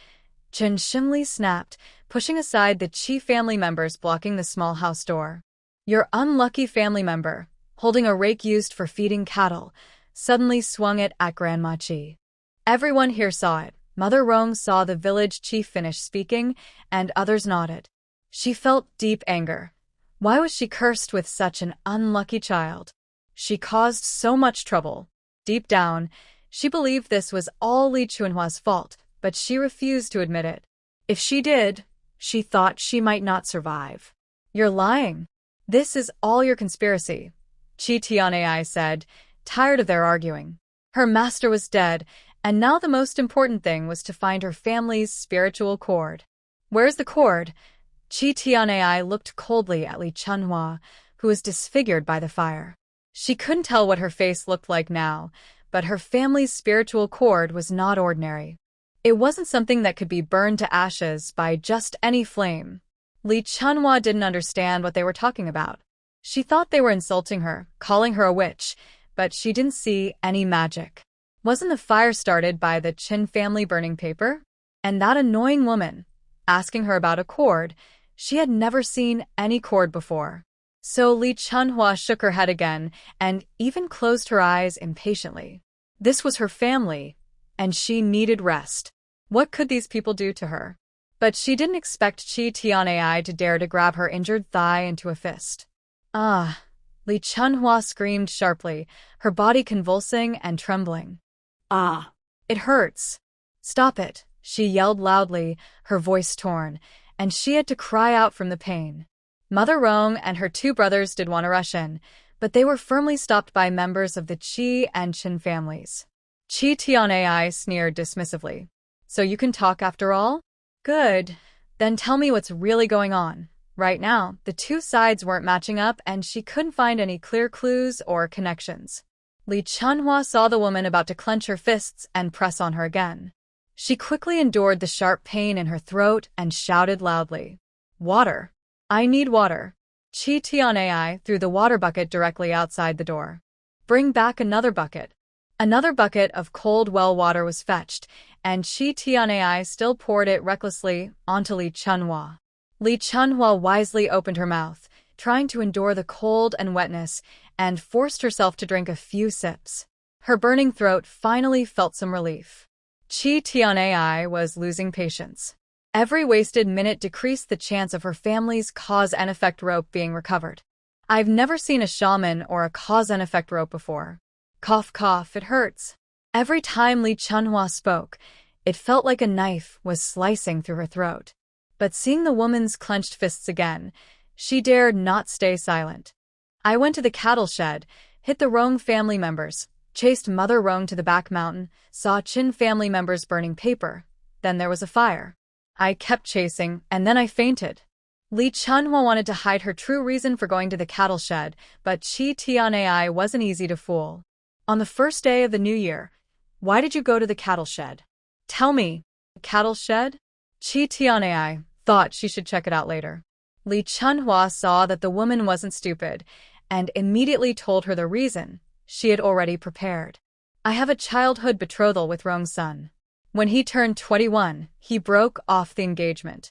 Chen Xingli snapped, pushing aside the Qi family members blocking the small house door. Your unlucky family member, holding a rake used for feeding cattle, suddenly swung it at Grandma Qi. Everyone here saw it. Mother Rong saw the village chief finish speaking, and others nodded. She felt deep anger. Why was she cursed with such an unlucky child? She caused so much trouble. Deep down, she believed this was all Li Chunhua's fault, but she refused to admit it. If she did, she thought she might not survive. "You're lying. This is all your conspiracy," Qi Tianai said, tired of their arguing. Her master was dead, and now the most important thing was to find her family's spiritual cord. "Where's the cord?" Qi Tianai looked coldly at Li Chunhua, who was disfigured by the fire. She couldn't tell what her face looked like now, but her family's spiritual cord was not ordinary. It wasn't something that could be burned to ashes by just any flame. Li Chunhua didn't understand what they were talking about. She thought they were insulting her, calling her a witch, but she didn't see any magic. Wasn't the fire started by the Qin family burning paper? And that annoying woman, asking her about a cord, she had never seen any cord before. So Li Chunhua shook her head again and even closed her eyes impatiently. This was her family, and she needed rest. What could these people do to her? But she didn't expect Qi Tianai to dare to grab her injured thigh into a fist. "Ah!" Li Chunhua screamed sharply, her body convulsing and trembling. "Ah! It hurts." "Stop it," she yelled loudly, her voice torn, and she had to cry out from the pain. Mother Rong and her 2 brothers did want to rush in, but they were firmly stopped by members of the Qi and Qin families. Qi Tianai sneered dismissively. "So you can talk after all? Good. Then tell me what's really going on." Right now, the 2 sides weren't matching up and she couldn't find any clear clues or connections. Li Chunhua saw the woman about to clench her fists and press on her again. She quickly endured the sharp pain in her throat and shouted loudly, "Water! I need water." Qi Tianai threw the water bucket directly outside the door. "Bring back another bucket." Another bucket of cold well water was fetched, and Chi Tianai still poured it recklessly onto Li Chunhua. Li Chunhua wisely opened her mouth, trying to endure the cold and wetness, and forced herself to drink a few sips. Her burning throat finally felt some relief. Chi Tianai was losing patience. Every wasted minute decreased the chance of her family's cause-and-effect rope being recovered. I've never seen a shaman or a cause-and-effect rope before. Cough, cough, it hurts. Every time Li Chunhua spoke, it felt like a knife was slicing through her throat. But seeing the woman's clenched fists again, she dared not stay silent. I went to the cattle shed, hit the Rong family members, chased Mother Rong to the back mountain, saw Qin family members burning paper. Then there was a fire. I kept chasing, and then I fainted. Li Chunhua wanted to hide her true reason for going to the cattle shed, but Chi Tianai wasn't easy to fool. On the first day of the new year, why did you go to the cattle shed? Tell me. Cattle shed? Chi Tianai thought she should check it out later. Li Chunhua saw that the woman wasn't stupid, and immediately told her the reason. She had already prepared. I have a childhood betrothal with Rong's son. When he turned 21, he broke off the engagement.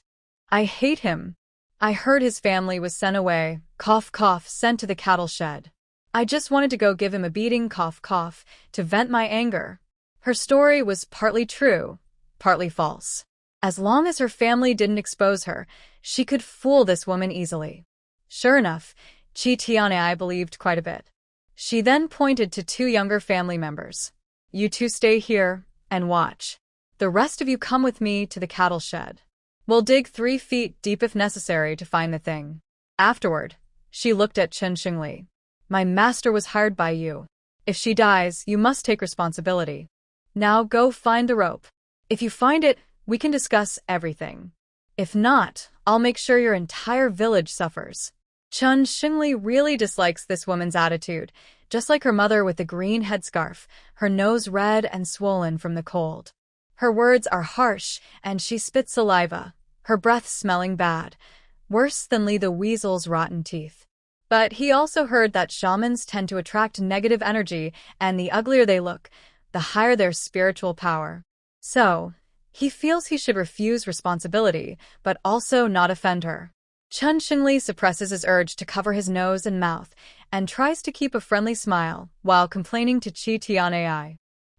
I hate him. I heard his family was sent away, cough, cough, sent to the cattle shed. I just wanted to go give him a beating, cough, cough, to vent my anger. Her story was partly true, partly false. As long as her family didn't expose her, she could fool this woman easily. Sure enough, Chi Tianai believed quite a bit. She then pointed to two younger family members. You two stay here and watch. The rest of you come with me to the cattle shed. We'll dig 3 feet deep if necessary to find the thing. Afterward, she looked at Chen Xingli. My master was hired by you. If she dies, you must take responsibility. Now go find the rope. If you find it, we can discuss everything. If not, I'll make sure your entire village suffers. Chen Xingli really dislikes this woman's attitude, just like her mother with the green headscarf, her nose red and swollen from the cold. Her words are harsh, and she spits saliva, her breath smelling bad, worse than Li the Weasel's rotten teeth. But he also heard that shamans tend to attract negative energy, and the uglier they look, the higher their spiritual power. So, he feels he should refuse responsibility, but also not offend her. Chen Xingli suppresses his urge to cover his nose and mouth, and tries to keep a friendly smile, while complaining to Chi Tianai.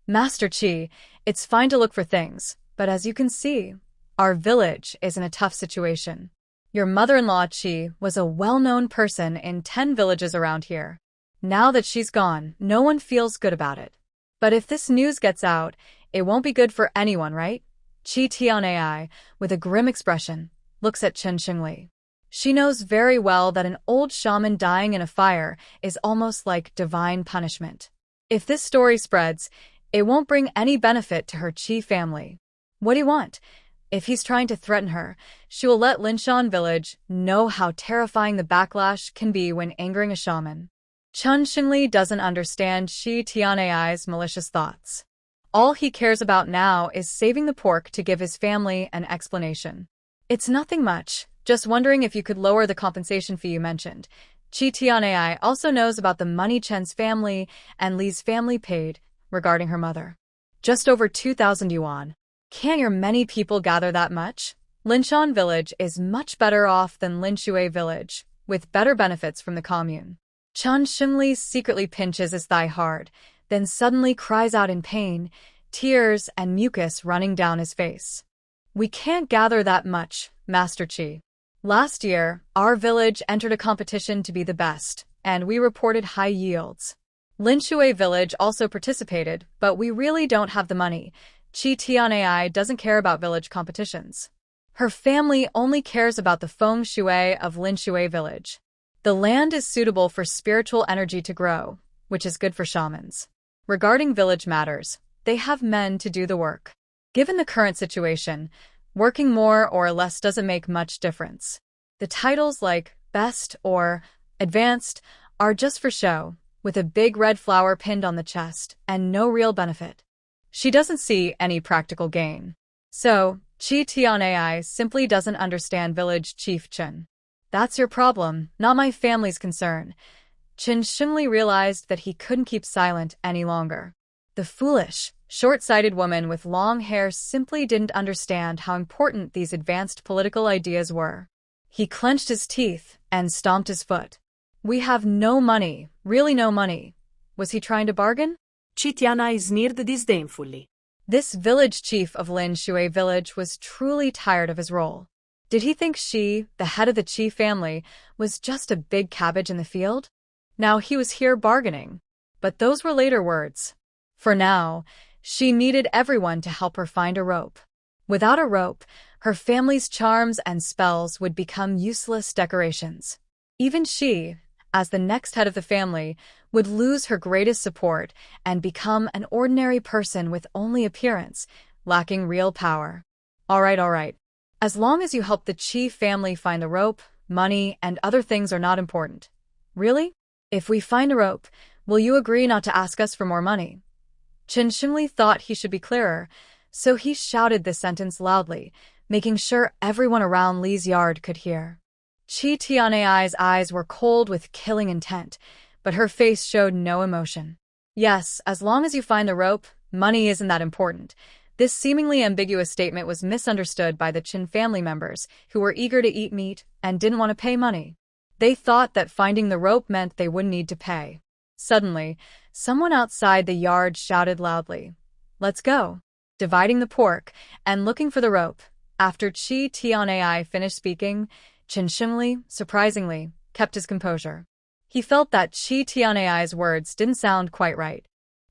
Master Chi, it's fine to look for things, but as you can see, our village is in a tough situation. Your mother-in-law Chi was a well-known person in 10 villages around here. Now that she's gone, no one feels good about it. But if this news gets out, it won't be good for anyone, right? Chi Tianai, with a grim expression, looks at Chen Xingli. She knows very well that an old shaman dying in a fire is almost like divine punishment. If this story spreads, it won't bring any benefit to her Chi family. What do you want? If he's trying to threaten her, she will let Linshan village know how terrifying the backlash can be when angering a shaman. Chen Xingli doesn't understand Chi Tianai's malicious thoughts. All he cares about now is saving the pork to give his family an explanation. It's nothing much, just wondering if you could lower the compensation fee you mentioned. Chi Tianai also knows about the money Chen's family and Li's family paid regarding her mother. Just over 2,000 yuan. Can't your many people gather that much? Linshan village is much better off than Linshui village, with better benefits from the commune. Chen Xingli secretly pinches his thigh hard, then suddenly cries out in pain, tears and mucus running down his face. We can't gather that much, Master Chi. Last year, our village entered a competition to be the best, and we reported high yields. Linshui village also participated, but we really don't have the money. Chi Tianai doesn't care about village competitions. Her family only cares about the feng shui of Linshui village. The land is suitable for spiritual energy to grow, which is good for shamans. Regarding village matters, they have men to do the work. Given the current situation, working more or less doesn't make much difference. The titles like Best or Advanced are just for show, with a big red flower pinned on the chest and no real benefit. She doesn't see any practical gain. So, Chi Tianai simply doesn't understand village chief Chen. That's your problem, not my family's concern. Chen Xingli realized that he couldn't keep silent any longer. The foolish, Short-sighted woman with long hair simply didn't understand how important these advanced political ideas were. He clenched his teeth and stomped his foot. We have no money, really no money. Was he trying to bargain? Chitiana sneered disdainfully. This village chief of Lin Shui village was truly tired of his role. Did he think she, the head of the Chi family, was just a big cabbage in the field? Now he was here bargaining. But those were later words. For now, she needed everyone to help her find a rope. Without a rope, her family's charms and spells would become useless decorations. Even she, as the next head of the family, would lose her greatest support and become an ordinary person with only appearance, lacking real power. All right. As long as you help the Chi family find the rope, money and other things are not important. Really? If we find a rope, will you agree not to ask us for more money? Chen Xingli thought he should be clearer, so he shouted this sentence loudly, making sure everyone around Li's yard could hear. Chi Tianai's eyes were cold with killing intent, but her face showed no emotion. Yes, as long as you find the rope, money isn't that important. This seemingly ambiguous statement was misunderstood by the Qin family members, who were eager to eat meat and didn't want to pay money. They thought that finding the rope meant they wouldn't need to pay. Suddenly, someone outside the yard shouted loudly, "Let's go!" Dividing the pork and looking for the rope. After Chi Tianai finished speaking, Chen Xingli, surprisingly, kept his composure. He felt that Chi Tianai's words didn't sound quite right.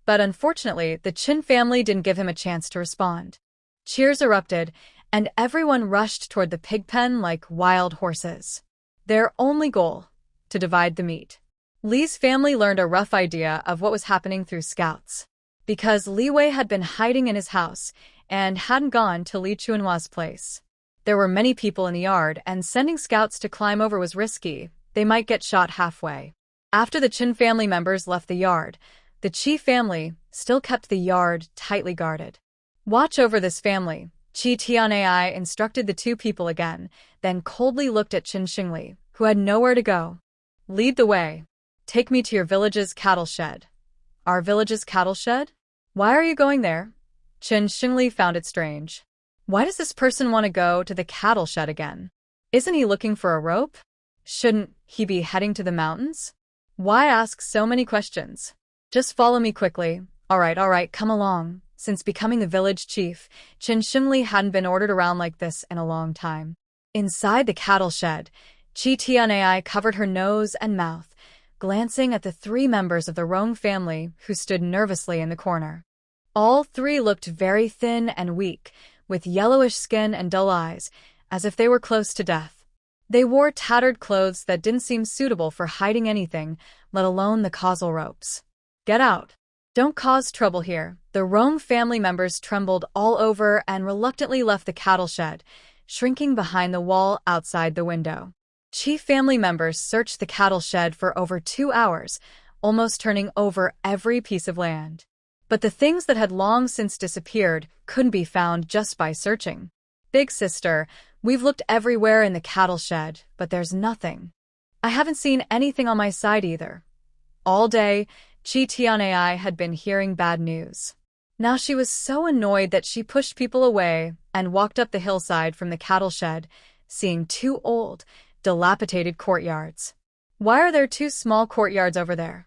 But unfortunately, the Qin family didn't give him a chance to respond. Cheers erupted, and everyone rushed toward the pig pen like wild horses. Their only goal, to divide the meat. Li's family learned a rough idea of what was happening through scouts. Because Li Wei had been hiding in his house and hadn't gone to Li Chunhua's place. There were many people in the yard, and sending scouts to climb over was risky. They might get shot halfway. After the Qin family members left the yard, the Qi family still kept the yard tightly guarded. Watch over this family, Qi Tianai instructed the two people again, then coldly looked at Chen Xingli, who had nowhere to go. Lead the way. Take me to your village's cattle shed. Our village's cattle shed? Why are you going there? Chen Xingli found it strange. Why does this person want to go to the cattle shed again? Isn't he looking for a rope? Shouldn't he be heading to the mountains? Why ask so many questions? Just follow me quickly. All right, come along. Since becoming the village chief, Chen Xingli hadn't been ordered around like this in a long time. Inside the cattle shed, Chi Tianai covered her nose and mouth, glancing at the three members of the Rong family who stood nervously in the corner. All three looked very thin and weak, with yellowish skin and dull eyes, as if they were close to death. They wore tattered clothes that didn't seem suitable for hiding anything, let alone the causal ropes. Get out. Don't cause trouble here. The Rong family members trembled all over and reluctantly left the cattle shed, shrinking behind the wall outside the window. Chi family members searched the cattle shed for over 2 hours, almost turning over every piece of land. But the things that had long since disappeared couldn't be found just by searching. Big sister, we've looked everywhere in the cattle shed, but there's nothing. I haven't seen anything on my side either. All day, Chi Tianai had been hearing bad news. Now she was so annoyed that she pushed people away and walked up the hillside from the cattle shed, seeing 2 old, dilapidated courtyards. Why are there 2 small courtyards over there?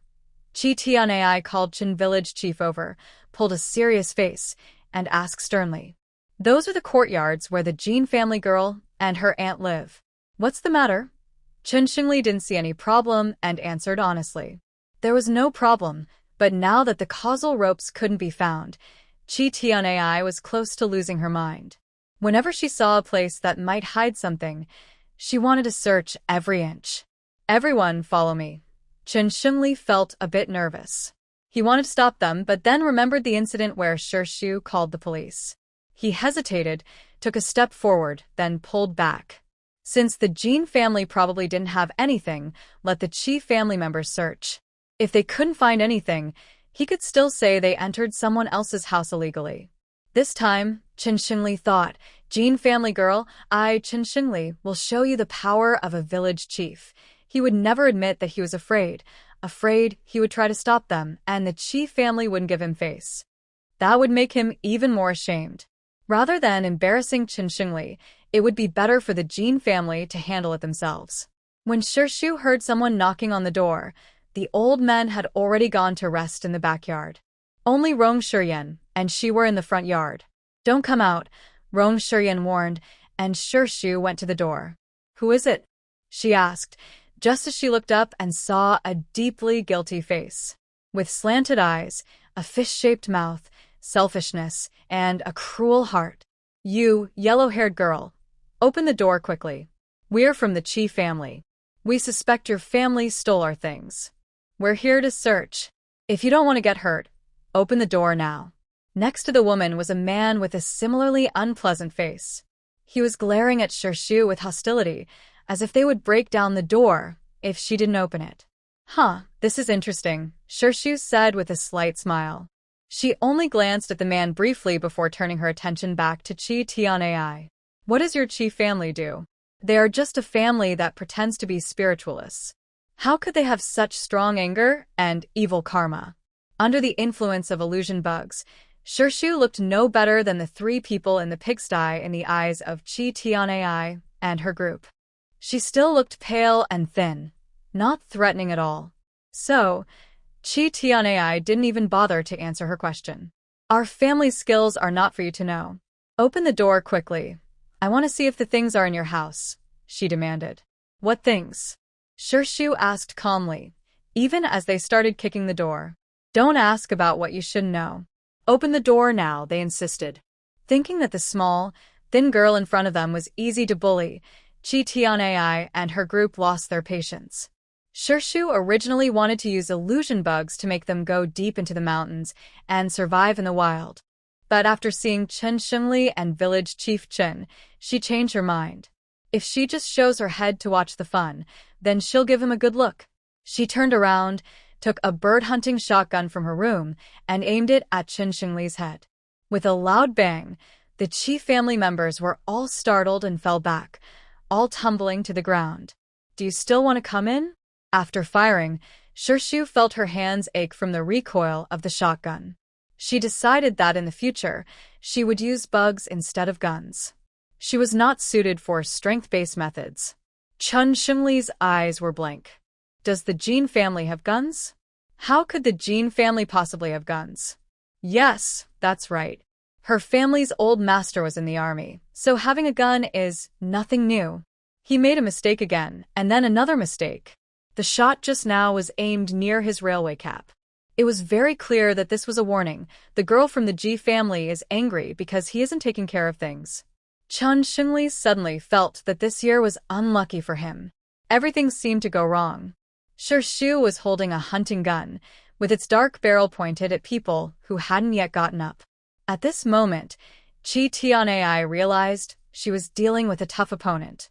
Chi Tianai called Qin village chief over, pulled a serious face, and asked sternly. Those are the courtyards where the Jin family girl and her aunt live. What's the matter? Chen Xingli didn't see any problem and answered honestly. There was no problem, but now that the causal ropes couldn't be found, Chi Tianai was close to losing her mind. Whenever she saw a place that might hide something, she wanted to search every inch. Everyone follow me. Chen Xingli felt a bit nervous. He wanted to stop them, but then remembered the incident where Shu called the police. He hesitated, took a step forward, then pulled back. Since the Jin family probably didn't have anything, let the Qi family members search. If they couldn't find anything, he could still say they entered someone else's house illegally. This time, Chen Xingli thought, Jin family girl, Chen Xingli, will show you the power of a village chief. He would never admit that he was afraid he would try to stop them, and the Qi family wouldn't give him face. That would make him even more ashamed. Rather than embarrassing Chen Xingli, it would be better for the Jin family to handle it themselves. When Shu heard someone knocking on the door, the old men had already gone to rest in the backyard. Only Rong Shiyan and Shi were in the front yard. "Don't come out," Rong Shiyan warned, and Shu went to the door. "Who is it?" she asked, just as she looked up and saw a deeply guilty face. With slanted eyes, a fish-shaped mouth, selfishness, and a cruel heart. "You, yellow-haired girl, open the door quickly. We're from the Qi family. We suspect your family stole our things. We're here to search. If you don't want to get hurt, open the door now." Next to the woman was a man with a similarly unpleasant face. He was glaring at Shu with hostility, as if they would break down the door if she didn't open it. "Huh, this is interesting," Shu said with a slight smile. She only glanced at the man briefly before turning her attention back to Qi Tianai. "What does your Qi family do?" "They are just a family that pretends to be spiritualists. How could they have such strong anger and evil karma?" Under the influence of illusion bugs, Shu looked no better than the three people in the pigsty in the eyes of Qi Tianai and her group. She still looked pale and thin, not threatening at all. So, Qi Tianai didn't even bother to answer her question. "Our family skills are not for you to know. Open the door quickly. I want to see if the things are in your house," she demanded. "What things?" Shu asked calmly, even as they started kicking the door. "Don't ask about what you shouldn't know. Open the door now," they insisted. Thinking that the small, thin girl in front of them was easy to bully, Qi Tianai and her group lost their patience. Shu originally wanted to use illusion bugs to make them go deep into the mountains and survive in the wild. But after seeing Chen Xingli and village chief Chen, she changed her mind. If she just shows her head to watch the fun, then she'll give him a good look. She turned around, took a bird-hunting shotgun from her room, and aimed it at Chen Xingli's head. With a loud bang, the Qi family members were all startled and fell back, all tumbling to the ground. "Do you still want to come in?" After firing, Shu felt her hands ache from the recoil of the shotgun. She decided that in the future, she would use bugs instead of guns. She was not suited for strength-based methods. Chen Xingli's eyes were blank. "Does the Jin family have guns?" How could the Jin family possibly have guns? Yes, that's right. Her family's old master was in the army, so having a gun is nothing new. He made a mistake again, and then another mistake. The shot just now was aimed near his railway cap. It was very clear that this was a warning. The girl from the Ji family is angry because he isn't taking care of things. Chen Xingli suddenly felt that this year was unlucky for him. Everything seemed to go wrong. Shu was holding a hunting gun, with its dark barrel pointed at people who hadn't yet gotten up. At this moment, Qi Tianai realized she was dealing with a tough opponent.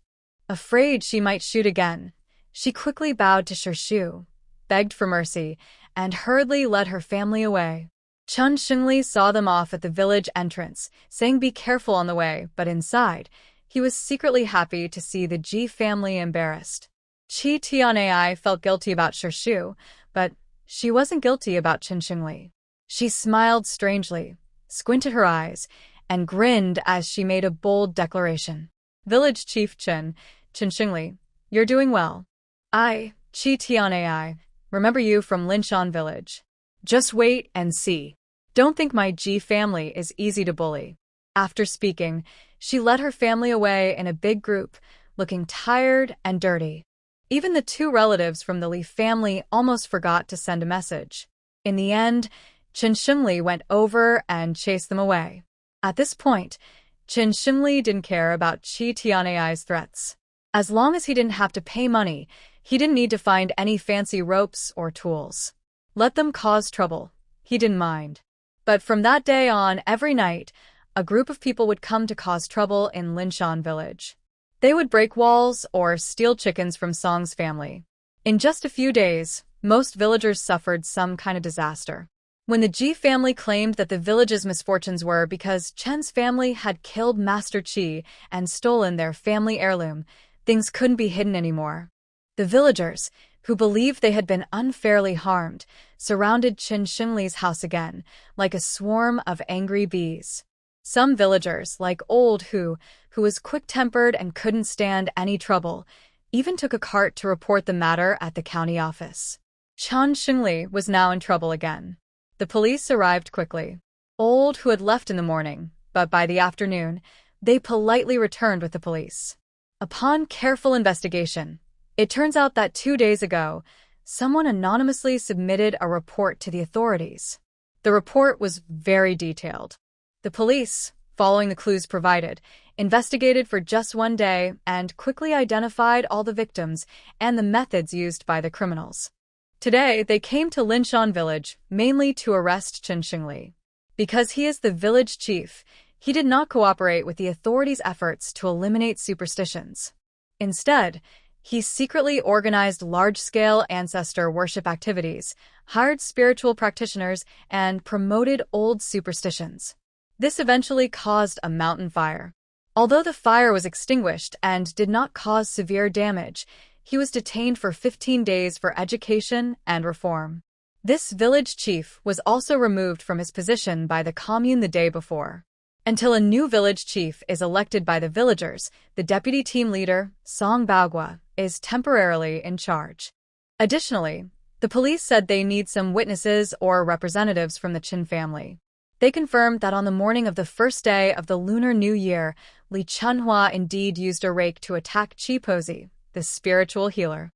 Afraid she might shoot again, she quickly bowed to Shu, begged for mercy, and hurriedly led her family away. Chen Xingli saw them off at the village entrance, saying be careful on the way, but inside, he was secretly happy to see the Ji family embarrassed. Qi Tianai felt guilty about Shu, but she wasn't guilty about Chen Xingli. She smiled strangely, squinted her eyes, and grinned as she made a bold declaration. "Village Chief Chen Xingli, you're doing well. I, Qi Tianai, remember you from Linshan village. Just wait and see. Don't think my Ji family is easy to bully." After speaking, she led her family away in a big group, looking tired and dirty. Even the two relatives from the Li family almost forgot to send a message. In the end, Chen Xingli went over and chased them away. At this point, Chen Xingli didn't care about Qi Tianai's threats. As long as he didn't have to pay money, he didn't need to find any fancy ropes or tools. Let them cause trouble. He didn't mind. But from that day on, every night, a group of people would come to cause trouble in Linshan village. They would break walls or steal chickens from Song's family. In just a few days, most villagers suffered some kind of disaster. When the Ji family claimed that the village's misfortunes were because Chen's family had killed Master Qi and stolen their family heirloom, things couldn't be hidden anymore. The villagers, who believed they had been unfairly harmed, surrounded Qin Xingli's house again, like a swarm of angry bees. Some villagers, like Old who was quick-tempered and couldn't stand any trouble, even took a cart to report the matter at the county office. Qin Xingli was now in trouble again. The police arrived quickly. Old who had left in the morning, but by the afternoon, they politely returned with the police. Upon careful investigation, it turns out that 2 days ago, someone anonymously submitted a report to the authorities. The report was very detailed. The police, following the clues provided, investigated for just 1 day and quickly identified all the victims and the methods used by the criminals. Today, they came to Linshan village mainly to arrest Qin Xingli. Because he is the village chief, he did not cooperate with the authorities' efforts to eliminate superstitions. Instead, he secretly organized large-scale ancestor worship activities, hired spiritual practitioners, and promoted old superstitions. This eventually caused a mountain fire. Although the fire was extinguished and did not cause severe damage, he was detained for 15 days for education and reform. This village chief was also removed from his position by the commune the day before. Until a new village chief is elected by the villagers, the deputy team leader, Song Baogua, is temporarily in charge. Additionally, the police said they need some witnesses or representatives from the Qin family. They confirmed that on the morning of the first day of the Lunar New Year, Li Chunhua indeed used a rake to attack Qi Pozi, the spiritual healer.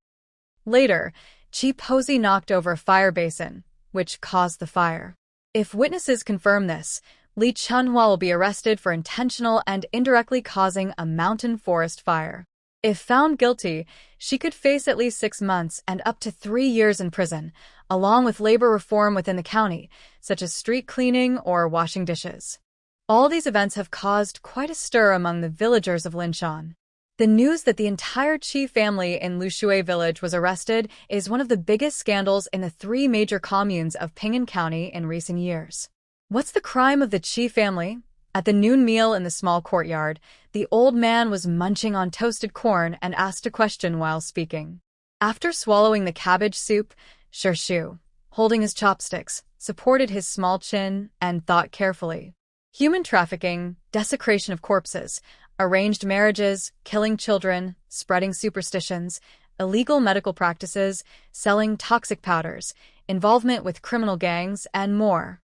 Later, Qi Pozi knocked over a fire basin, which caused the fire. If witnesses confirm this, Li Chunhua will be arrested for intentional and indirectly causing a mountain forest fire. If found guilty, she could face at least 6 months and up to 3 years in prison, along with labor reform within the county, such as street cleaning or washing dishes. All these events have caused quite a stir among the villagers of Linshan. The news that the entire Qi family in Lushui village was arrested is one of the biggest scandals in the 3 major communes of Ping'an County in recent years. What's the crime of the Qi family? At the noon meal in the small courtyard, the old man was munching on toasted corn and asked a question while speaking. After swallowing the cabbage soup, Shu, holding his chopsticks, supported his small chin and thought carefully. Human trafficking, desecration of corpses, arranged marriages, killing children, spreading superstitions, illegal medical practices, selling toxic powders, involvement with criminal gangs, and more.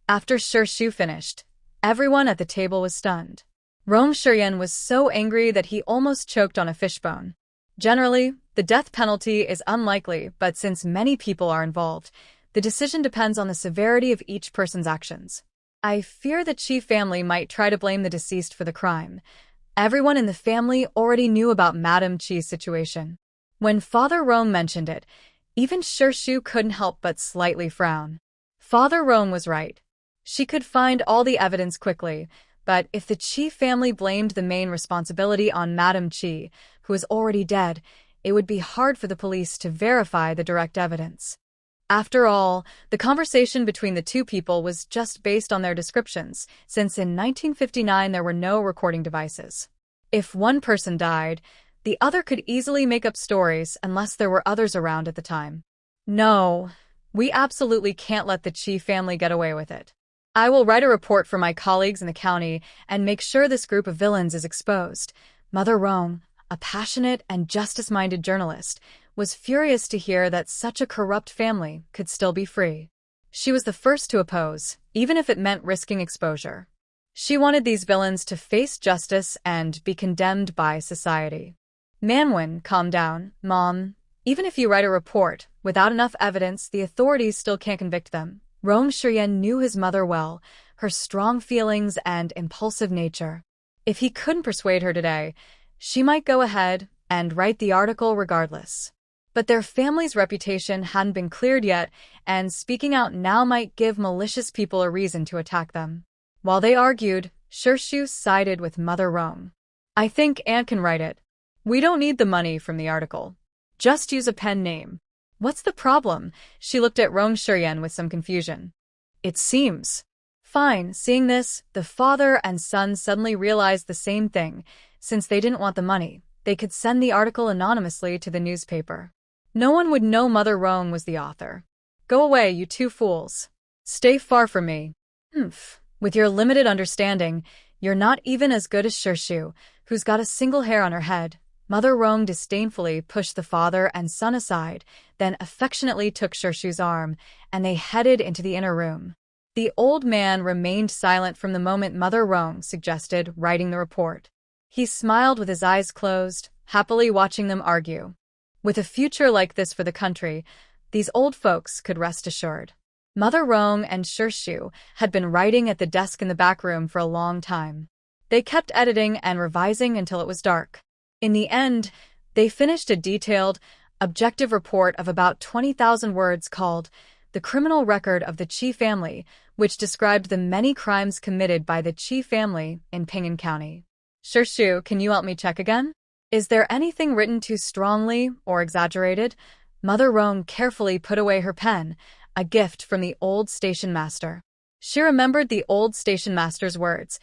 After Shu finished, everyone at the table was stunned. Rong Shiyan was so angry that he almost choked on a fishbone. Generally, the death penalty is unlikely, but since many people are involved, the decision depends on the severity of each person's actions. I fear the Qi family might try to blame the deceased for the crime. Everyone in the family already knew about Madame Qi's situation. When Father Rong mentioned it, even Shu couldn't help but slightly frown. Father Rong was right. She could find all the evidence quickly, but if the Qi family blamed the main responsibility on Madame Qi, who is already dead, it would be hard for the police to verify the direct evidence. After all, the conversation between the two people was just based on their descriptions, since in 1959 there were no recording devices. If one person died, the other could easily make up stories unless there were others around at the time. No, we absolutely can't let the Qi family get away with it. I will write a report for my colleagues in the county and make sure this group of villains is exposed. Mother Rong, a passionate and justice-minded journalist, was furious to hear that such a corrupt family could still be free. She was the first to oppose, even if it meant risking exposure. She wanted these villains to face justice and be condemned by society. Manhwa, calm down, Mom. Even if you write a report, without enough evidence, the authorities still can't convict them. Rong Shiyan knew his mother well, her strong feelings and impulsive nature. If he couldn't persuade her today, she might go ahead and write the article regardless. But their family's reputation hadn't been cleared yet, and speaking out now might give malicious people a reason to attack them. While they argued, Shu sided with Mother Rong. I think Aunt can write it. We don't need the money from the article. Just use a pen name. What's the problem? She looked at Rong Shiyan with some confusion. It seems. Fine. Seeing this, the father and son suddenly realized the same thing. Since they didn't want the money, they could send the article anonymously to the newspaper. No one would know Mother Rong was the author. Go away, you two fools. Stay far from me. Humph. With your limited understanding, you're not even as good as Shirshu, who's got a single hair on her head. Mother Rong disdainfully pushed the father and son aside, then affectionately took Shirshu's arm, and they headed into the inner room. The old man remained silent from the moment Mother Rong suggested writing the report. He smiled with his eyes closed, happily watching them argue. With a future like this for the country, these old folks could rest assured. Mother Rong and Shirshu had been writing at the desk in the back room for a long time. They kept editing and revising until it was dark. In the end, they finished a detailed, objective report of about 20,000 words called The Criminal Record of the Chi Family, which described the many crimes committed by the Chi family in Ping'an County. Shirshu, can you help me check again? Is there anything written too strongly or exaggerated? Mother Rong carefully put away her pen, a gift from the old station master. She remembered the old station master's words,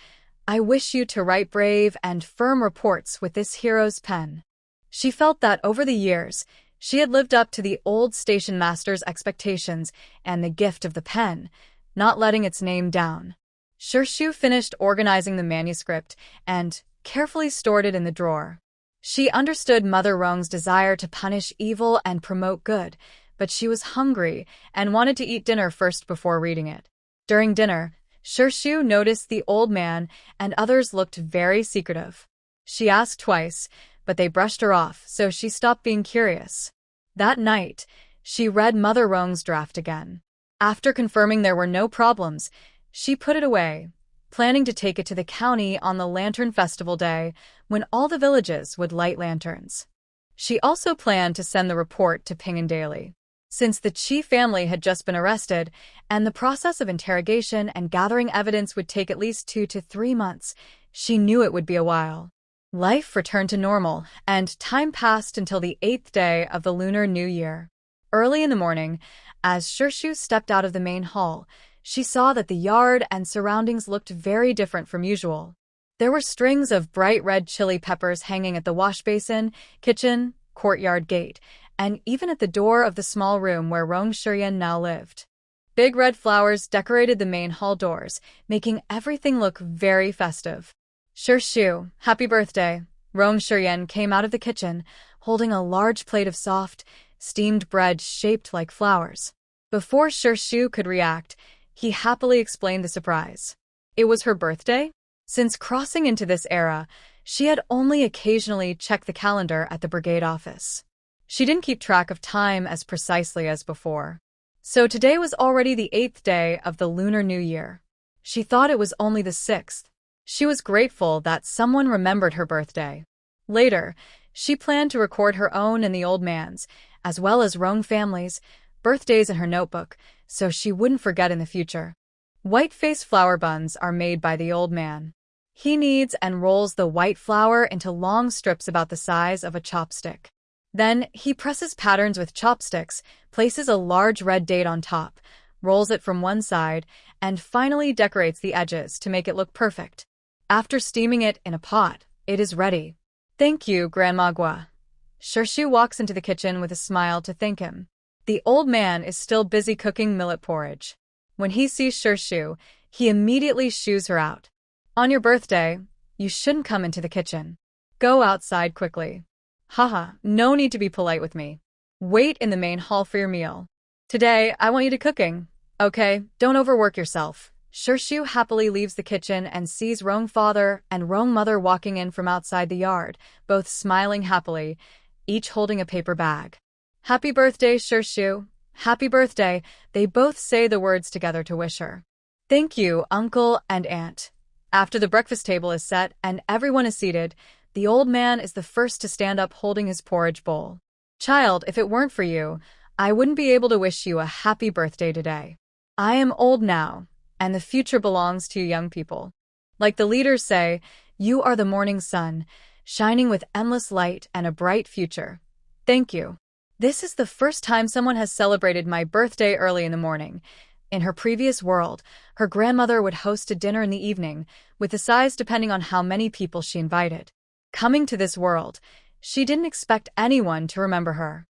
"I wish you to write brave and firm reports with this hero's pen." She felt that over the years, she had lived up to the old station master's expectations and the gift of the pen, not letting its name down. Shirshu finished organizing the manuscript and carefully stored it in the drawer. She understood Mother Rong's desire to punish evil and promote good, but she was hungry and wanted to eat dinner first before reading it. During dinner, Shirshu noticed the old man and others looked very secretive. She asked twice, but they brushed her off, so she stopped being curious. That night, she read Mother Rong's draft again. After confirming there were no problems, she put it away, planning to take it to the county on the Lantern Festival Day when all the villages would light lanterns. She also planned to send the report to Ping'an Daily. Since the Chi family had just been arrested, and the process of interrogation and gathering evidence would take at least 2 to 3 months, she knew it would be a while. Life returned to normal, and time passed until the 8th day of the Lunar New Year. Early in the morning, as Shirshu stepped out of the main hall, she saw that the yard and surroundings looked very different from usual. There were strings of bright red chili peppers hanging at the wash basin, kitchen, courtyard gate, and even at the door of the small room where Rong Shiryan now lived. Big red flowers decorated the main hall doors, making everything look very festive. Shirshu, happy birthday. Rong Shiryan came out of the kitchen, holding a large plate of soft, steamed bread shaped like flowers. Before Shirshu could react, he happily explained the surprise. It was her birthday? Since crossing into this era, she had only occasionally checked the calendar at the brigade office. She didn't keep track of time as precisely as before. So today was already the 8th day of the Lunar New Year. She thought it was only the 6th. She was grateful that someone remembered her birthday. Later, she planned to record her own and the old man's, as well as Rong family's, birthdays in her notebook, so she wouldn't forget in the future. White-faced flower buns are made by the old man. He kneads and rolls the white flour into long strips about the size of a chopstick. Then, he presses patterns with chopsticks, places a large red date on top, rolls it from one side, and finally decorates the edges to make it look perfect. After steaming it in a pot, it is ready. Thank you, Grandma Gua. Shirshu walks into the kitchen with a smile to thank him. The old man is still busy cooking millet porridge. When he sees Shirshu, he immediately shoos her out. On your birthday, you shouldn't come into the kitchen. Go outside quickly. Haha, no need to be polite with me. Wait in the main hall for your meal. Today, I want you to cooking. Okay, don't overwork yourself. Shirshu happily leaves the kitchen and sees Rong father and Rong mother walking in from outside the yard, both smiling happily, each holding a paper bag. Happy birthday, Shirshu. Happy birthday. They both say the words together to wish her. Thank you, uncle and aunt. After the breakfast table is set and everyone is seated, the old man is the first to stand up holding his porridge bowl. Child, if it weren't for you, I wouldn't be able to wish you a happy birthday today. I am old now, and the future belongs to you young people. Like the leaders say, you are the morning sun, shining with endless light and a bright future. Thank you. This is the first time someone has celebrated my birthday early in the morning. In her previous world, her grandmother would host a dinner in the evening, with the size depending on how many people she invited. Coming to this world, she didn't expect anyone to remember her.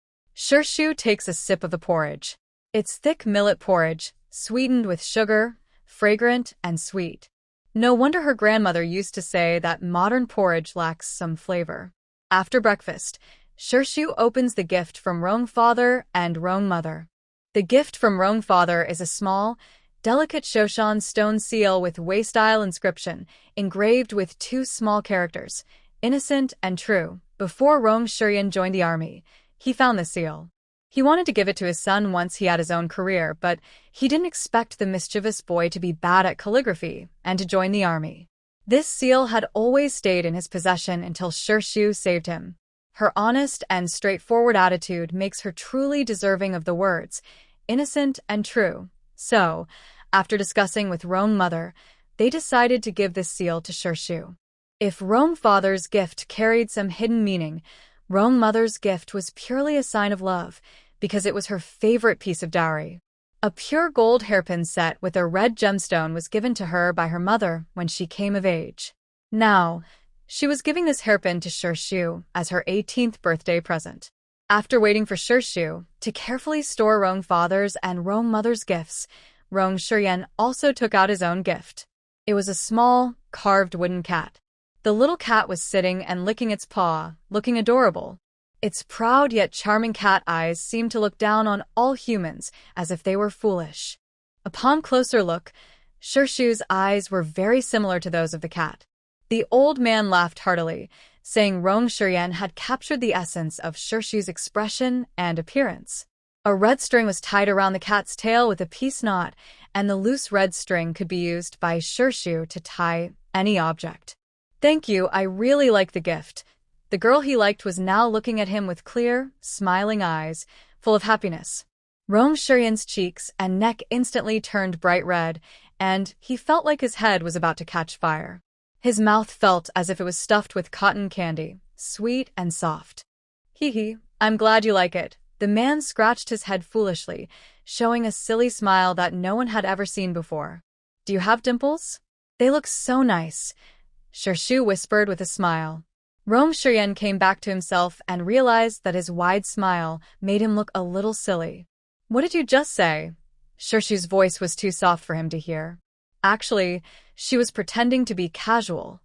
Shu takes a sip of the porridge. It's thick millet porridge, sweetened with sugar, fragrant and sweet. No wonder her grandmother used to say that modern porridge lacks some flavor. After breakfast, Shu opens the gift from Rong father and Rong mother. The gift from Rong father is a small, delicate Shoshan stone seal with Wei-style inscription, engraved with two small characters, innocent and true. Before Rong Shuryan joined the army, he found the seal. He wanted to give it to his son once he had his own career, but he didn't expect the mischievous boy to be bad at calligraphy and to join the army. This seal had always stayed in his possession until Shu saved him. Her honest and straightforward attitude makes her truly deserving of the words, innocent and true. So, after discussing with Rong mother, they decided to give this seal to Shu. If Rong father's gift carried some hidden meaning, Rong mother's gift was purely a sign of love, because it was her favorite piece of dowry. A pure gold hairpin set with a red gemstone was given to her by her mother when she came of age. Now, she was giving this hairpin to Shu as her 18th birthday present. After waiting for Shu to carefully store Rong father's and Rong mother's gifts, Rong Shuryan also took out his own gift. It was a small, carved wooden cat. The little cat was sitting and licking its paw, looking adorable. Its proud yet charming cat eyes seemed to look down on all humans as if they were foolish. Upon closer look, Shu's eyes were very similar to those of the cat. The old man laughed heartily, saying Rong Shuryan had captured the essence of Shu's expression and appearance. A red string was tied around the cat's tail with a peace knot, and the loose red string could be used by Shu to tie any object. Thank you, I really like the gift. The girl he liked was now looking at him with clear, smiling eyes, full of happiness. Rong Shuryan's cheeks and neck instantly turned bright red, and he felt like his head was about to catch fire. His mouth felt as if it was stuffed with cotton candy, sweet and soft. Hee, I'm glad you like it. The man scratched his head foolishly, showing a silly smile that no one had ever seen before. Do you have dimples? They look so nice, Shu whispered with a smile. Rong Shuryan came back to himself and realized that his wide smile made him look a little silly. What did you just say? Shu's voice was too soft for him to hear. Actually, she was pretending to be casual.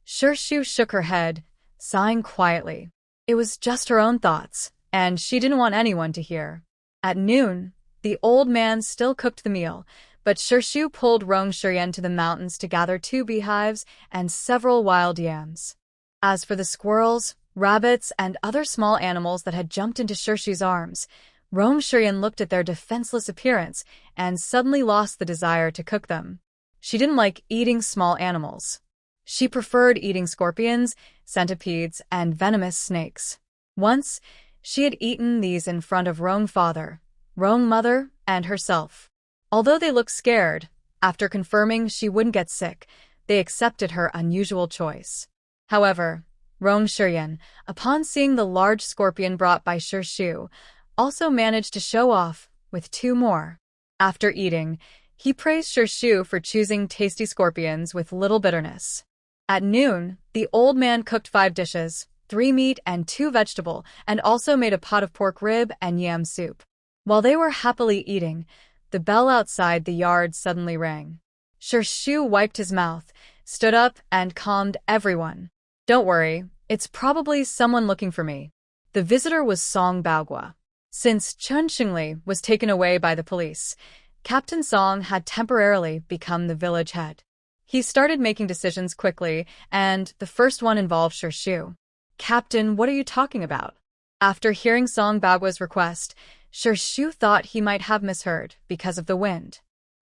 Shu shook her head, sighing quietly. It was just her own thoughts, and she didn't want anyone to hear. At noon, the old man still cooked the meal, but Shu pulled Rong Shuryan to the mountains to gather 2 beehives and several wild yams. As for the squirrels, rabbits, and other small animals that had jumped into Shu's arms, Rong Shuryan looked at their defenseless appearance and suddenly lost the desire to cook them. She didn't like eating small animals. She preferred eating scorpions, centipedes, and venomous snakes. Once, she had eaten these in front of Rong father, Rong mother, and herself. Although they looked scared, after confirming she wouldn't get sick, they accepted her unusual choice. However, Rong Shuryan, upon seeing the large scorpion brought by Shu, also managed to show off with 2 more. After eating, he praised Shu for choosing tasty scorpions with little bitterness. At noon, the old man cooked 5 dishes, 3 meat and 2 vegetable, and also made a pot of pork rib and yam soup. While they were happily eating, the bell outside the yard suddenly rang. Shu wiped his mouth, stood up, and calmed everyone. Don't worry, it's probably someone looking for me. The visitor was Song Baogua. Since Chun Xingli was taken away by the police, Captain Song had temporarily become the village head. He started making decisions quickly, and the first one involved Shu. Captain, what are you talking about? After hearing Song Baogua's request, Shu thought he might have misheard because of the wind.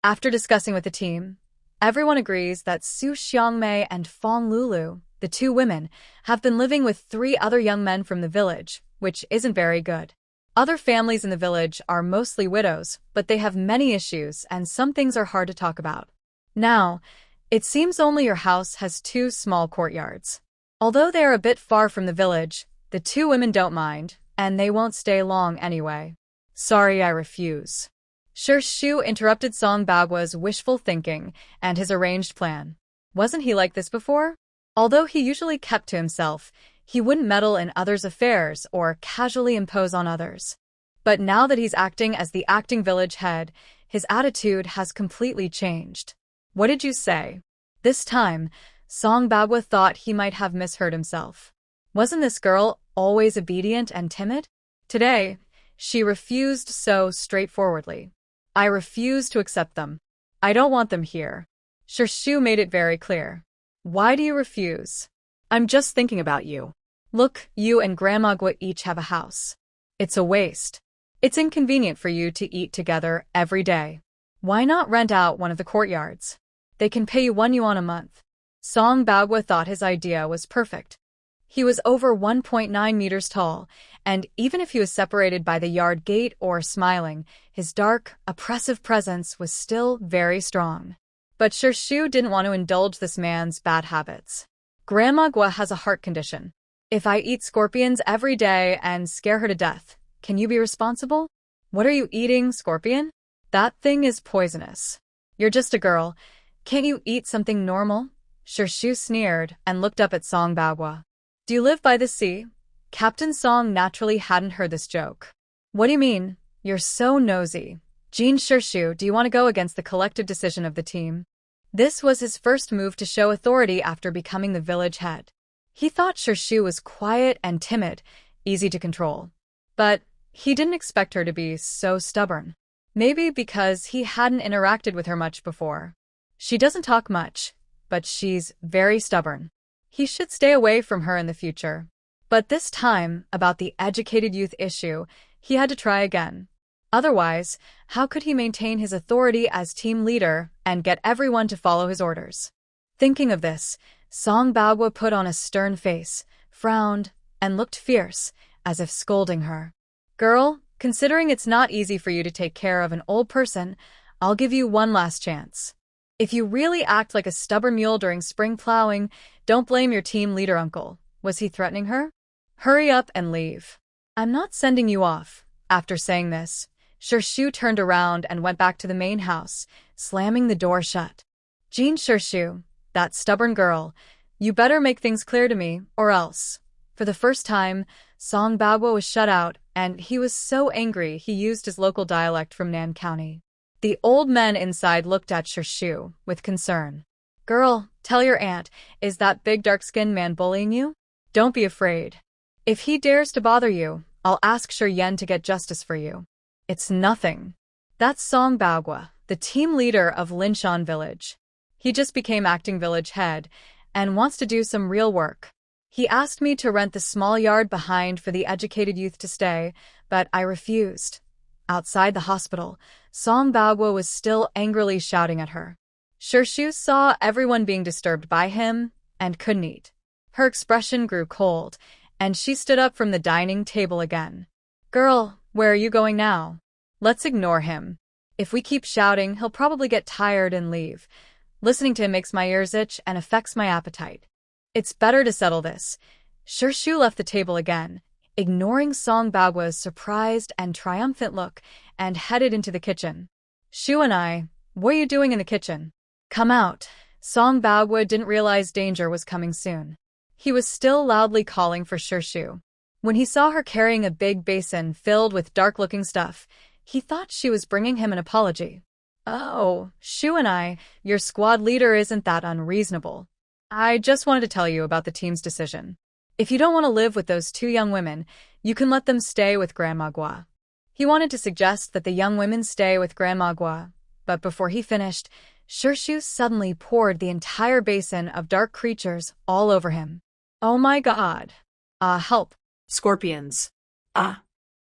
After discussing with the team, everyone agrees that Su Xiangmei and Fong Lulu, the 2 women, have been living with 3 other young men from the village, which isn't very good. Other families in the village are mostly widows, but they have many issues and some things are hard to talk about. Now, it seems only your house has 2 small courtyards. Although they are a bit far from the village, the 2 women don't mind, and they won't stay long anyway. Sorry, I refuse. Shu interrupted Song Baogua's wishful thinking and his arranged plan. Wasn't he like this before? Although he usually kept to himself, He wouldn't meddle in others' affairs or casually impose on others. But now that he's acting as the acting village head, his attitude has completely changed. What did you say? This time, Song Bagua thought he might have misheard himself. Wasn't this girl always obedient and timid? Today, she refused so straightforwardly. I refuse to accept them. I don't want them here. Shirshu made it very clear. Why do you refuse? I'm just thinking about you. Look, you and Grandma Gua each have a house. It's a waste. It's inconvenient for you to eat together every day. Why not rent out one of the courtyards? They can pay you 1 yuan a month. Song Bagua thought his idea was perfect. He was over 1.9 meters tall, and even if he was separated by the yard gate or smiling, his dark, oppressive presence was still very strong. But Shirshu didn't want to indulge this man's bad habits. Grandma Gua has a heart condition. If I eat scorpions every day and scare her to death, can you be responsible? What are you eating, scorpion? That thing is poisonous. You're just a girl. Can't you eat something normal? Shirshu sneered and looked up at Song Bagua. Do you live by the sea? Captain Song naturally hadn't heard this joke. What do you mean? You're so nosy. Jean Shirshu, do you want to go against the collective decision of the team? This was his first move to show authority after becoming the village head. He thought Shirshu was quiet and timid, easy to control. But he didn't expect her to be so stubborn. Maybe because he hadn't interacted with her much before. She doesn't talk much, but she's very stubborn. He should stay away from her in the future. But this time, about the educated youth issue, he had to try again. Otherwise, how could he maintain his authority as team leader and get everyone to follow his orders? Thinking of this, Song Bagua put on a stern face, frowned, and looked fierce, as if scolding her. Girl, considering it's not easy for you to take care of an old person, I'll give you one last chance. If you really act like a stubborn mule during spring plowing, don't blame your team leader uncle. Was he threatening her? Hurry up and leave. I'm not sending you off. After saying this, Shirshu turned around and went back to the main house, slamming the door shut. Jean Shirshu, that stubborn girl, you better make things clear to me, or else. For the first time, Song Bagua was shut out, and he was so angry he used his local dialect from Nan County. The old men inside looked at Shirshu with concern. Girl, tell your aunt, is that big dark-skinned man bullying you? Don't be afraid. If he dares to bother you, I'll ask Shi Yan to get justice for you. It's nothing. That's Song Bagua, the team leader of Linshan village. He just became acting village head and wants to do some real work. He asked me to rent the small yard behind for the educated youth to stay, but I refused. Outside the hospital, Song Bagua was still angrily shouting at her. Shirshu saw everyone being disturbed by him and couldn't eat. Her expression grew cold, and she stood up from the dining table again. Girl, where are you going now? Let's ignore him. If we keep shouting, he'll probably get tired and leave. Listening to him makes my ears itch and affects my appetite. It's better to settle this. Shirshu left the table again, ignoring Song Bagua's surprised and triumphant look, and headed into the kitchen. Shu and I, what are you doing in the kitchen? Come out. Song Bagua didn't realize danger was coming soon. He was still loudly calling for Shirshu. When he saw her carrying a big basin filled with dark-looking stuff, he thought she was bringing him an apology. Oh, Shu and I, your squad leader isn't that unreasonable. I just wanted to tell you about the team's decision. If you don't want to live with those 2 young women, you can let them stay with Grandma Gua. He wanted to suggest that the young women stay with Grandma Gua, but before he finished, Shirshu suddenly poured the entire basin of dark creatures all over him. Oh my god. Help. Scorpions.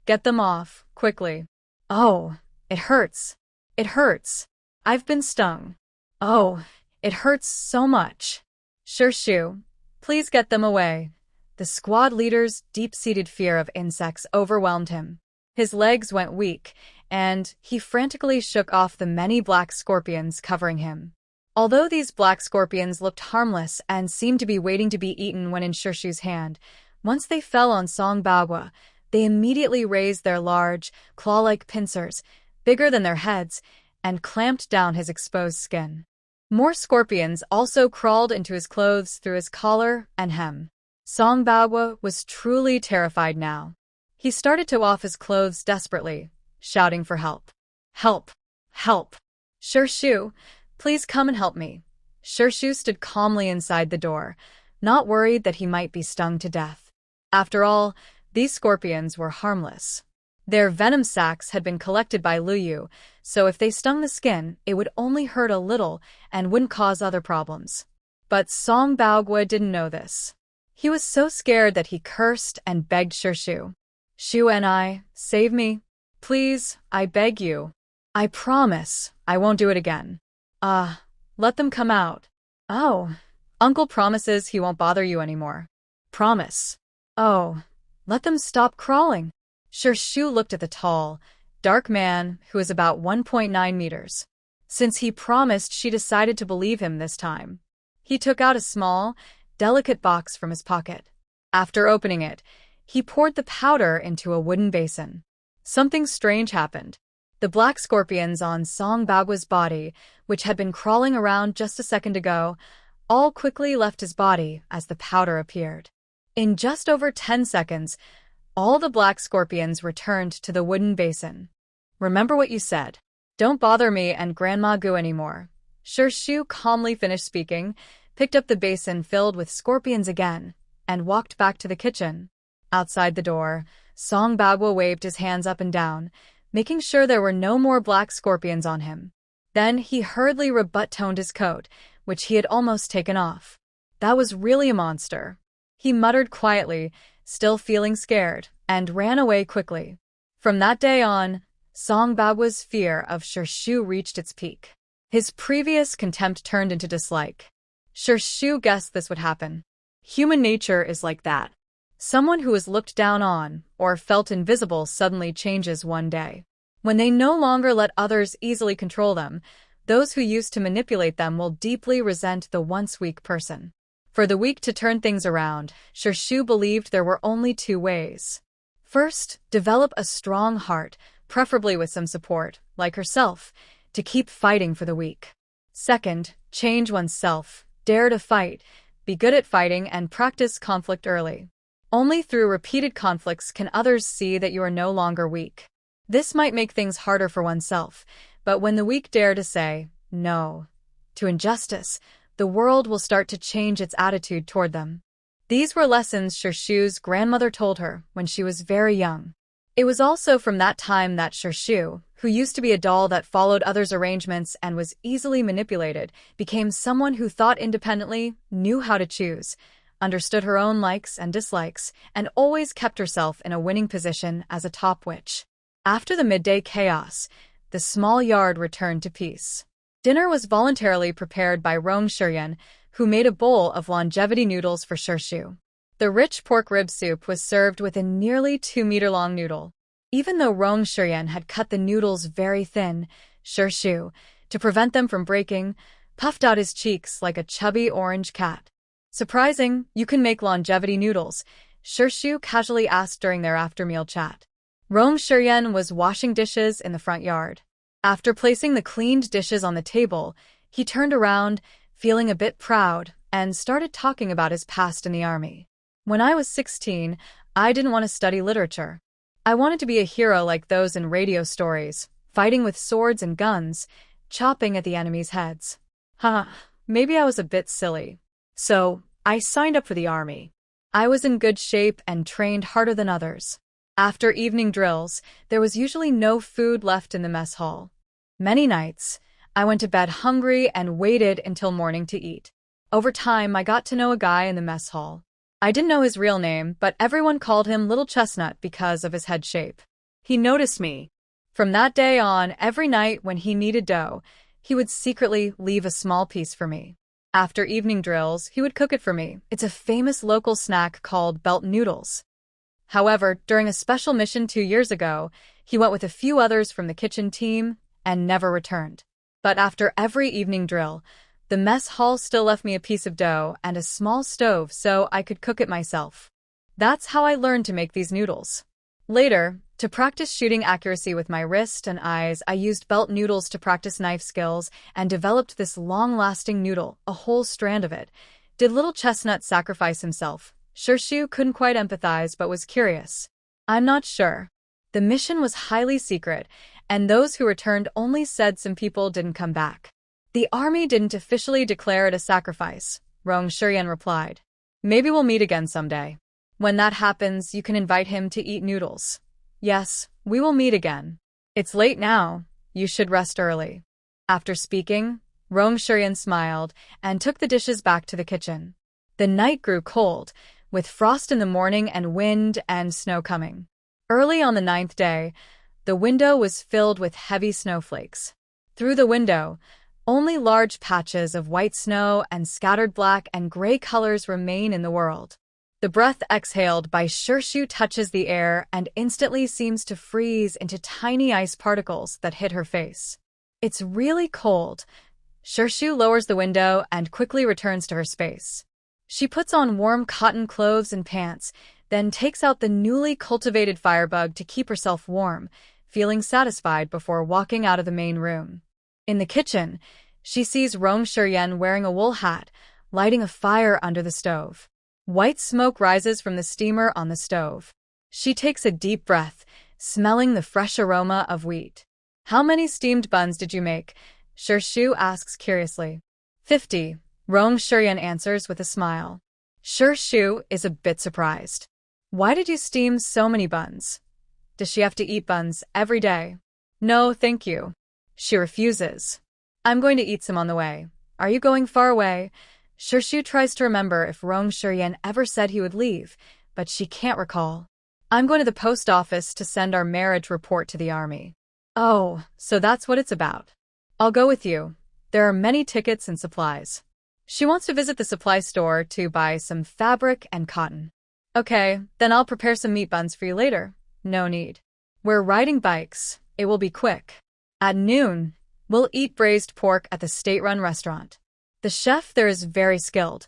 Get them off, quickly. Oh, it hurts. It hurts. I've been stung. Oh, it hurts so much. Shirshu, please get them away. The squad leader's deep-seated fear of insects overwhelmed him. His legs went weak, and he frantically shook off the many black scorpions covering him. Although these black scorpions looked harmless and seemed to be waiting to be eaten when in Shirshu's hand, once they fell on Song Bagua, they immediately raised their large, claw-like pincers, bigger than their heads, and clamped down his exposed skin. More scorpions also crawled into his clothes through his collar and hem. Song Bagua was truly terrified now. He started to off his clothes desperately, shouting for help. Help! Help! Shu, please come and help me. Shu stood calmly inside the door, not worried that he might be stung to death. After all, these scorpions were harmless. Their venom sacs had been collected by Luyu, so if they stung the skin, it would only hurt a little and wouldn't cause other problems. But Song Bagua didn't know this. He was so scared that he cursed and begged Shu. Shu and I, save me. Please, I beg you. I promise, I won't do it again. Let them come out. Oh, Uncle promises he won't bother you anymore. Promise. Oh, let them stop crawling. Shu looked at the tall, dark man who was about 1.9 meters. Since he promised, she decided to believe him this time. He took out a small, delicate box from his pocket. After opening it, he poured the powder into a wooden basin. Something strange happened. The black scorpions on Song Bagua's body, which had been crawling around just a second ago, all quickly left his body as the powder appeared. In just over 10 seconds, all the black scorpions returned to the wooden basin. Remember what you said. Don't bother me and Grandma Gu anymore. Shu calmly finished speaking, picked up the basin filled with scorpions again, and walked back to the kitchen. Outside the door, Song Bagua waved his hands up and down, making sure there were no more black scorpions on him. Then he hurriedly rebut-toned his coat, which he had almost taken off. That was really a monster. He muttered quietly, still feeling scared, and ran away quickly. From that day on, Song Bagua's fear of Shu reached its peak. His previous contempt turned into dislike. Shu guessed this would happen. Human nature is like that. Someone who is looked down on or felt invisible suddenly changes one day. When they no longer let others easily control them, those who used to manipulate them will deeply resent the once weak person. For the weak to turn things around, Shu believed there were only two ways. First, develop a strong heart, preferably with some support, like herself, to keep fighting for the weak. Second, change oneself, dare to fight, be good at fighting, and practice conflict early. Only through repeated conflicts can others see that you are no longer weak. This might make things harder for oneself, but when the weak dare to say no to injustice, the world will start to change its attitude toward them. These were lessons Shu's grandmother told her when she was very young. It was also from that time that Shu, who used to be a doll that followed others' arrangements and was easily manipulated, became someone who thought independently, knew how to choose, understood her own likes and dislikes, and always kept herself in a winning position as a top witch. After the midday chaos, the small yard returned to peace. Dinner was voluntarily prepared by Rong Shiryan, who made a bowl of longevity noodles for Shu. The rich pork rib soup was served with a nearly 2-meter-long noodle. Even though Rong Shiryan had cut the noodles very thin, Shu, to prevent them from breaking, puffed out his cheeks like a chubby orange cat. Surprising, you can make longevity noodles, Shu casually asked during their after-meal chat. Rong Shiryan was washing dishes in the front yard. After placing the cleaned dishes on the table, he turned around, feeling a bit proud, and started talking about his past in the army. When I was 16, I didn't want to study literature. I wanted to be a hero like those in radio stories, fighting with swords and guns, chopping at the enemy's heads. Maybe I was a bit silly. So, I signed up for the army. I was in good shape and trained harder than others. After evening drills, there was usually no food left in the mess hall. Many nights, I went to bed hungry and waited until morning to eat. Over time, I got to know a guy in the mess hall. I didn't know his real name, but everyone called him Little Chestnut because of his head shape. He noticed me. From that day on, every night when he needed dough, he would secretly leave a small piece for me. After evening drills, he would cook it for me. It's a famous local snack called belt noodles. However, during a special mission 2 years ago, he went with a few others from the kitchen team and never returned. But after every evening drill, the mess hall still left me a piece of dough and a small stove so I could cook it myself. That's how I learned to make these noodles. Later, to practice shooting accuracy with my wrist and eyes, I used belt noodles to practice knife skills and developed this long-lasting noodle, a whole strand of it. Did Little Chestnut sacrifice himself? Shirshu couldn't quite empathize but was curious. I'm not sure. The mission was highly secret, and those who returned only said some people didn't come back. The army didn't officially declare it a sacrifice, Rong Shuryen replied. Maybe we'll meet again someday. When that happens, you can invite him to eat noodles. Yes, we will meet again. It's late now. You should rest early. After speaking, Rong Shuryen smiled and took the dishes back to the kitchen. The night grew cold, with frost in the morning and wind and snow coming. Early on the 9th day, the window was filled with heavy snowflakes. Through the window, only large patches of white snow and scattered black and gray colors remain in the world. The breath exhaled by Shirshu touches the air and instantly seems to freeze into tiny ice particles that hit her face. It's really cold. Shirshu lowers the window and quickly returns to her space. She puts on warm cotton clothes and pants, then takes out the newly cultivated firebug to keep herself warm, feeling satisfied before walking out of the main room. In the kitchen, she sees Rong Shuryen wearing a wool hat, lighting a fire under the stove. White smoke rises from the steamer on the stove. She takes a deep breath, smelling the fresh aroma of wheat. How many steamed buns did you make? Shirshu asks curiously. 50. Rong Shuryen answers with a smile. Shirshu is a bit surprised. Why did you steam so many buns? Does she have to eat buns every day? No, thank you. She refuses. I'm going to eat some on the way. Are you going far away? Shirshu tries to remember if Rong Shuryen ever said he would leave, but she can't recall. I'm going to the post office to send our marriage report to the army. Oh, so that's what it's about. I'll go with you. There are many tickets and supplies. She wants to visit the supply store to buy some fabric and cotton. Okay, then I'll prepare some meat buns for you later. No need. We're riding bikes. It will be quick. At noon, we'll eat braised pork at the state-run restaurant. The chef there is very skilled.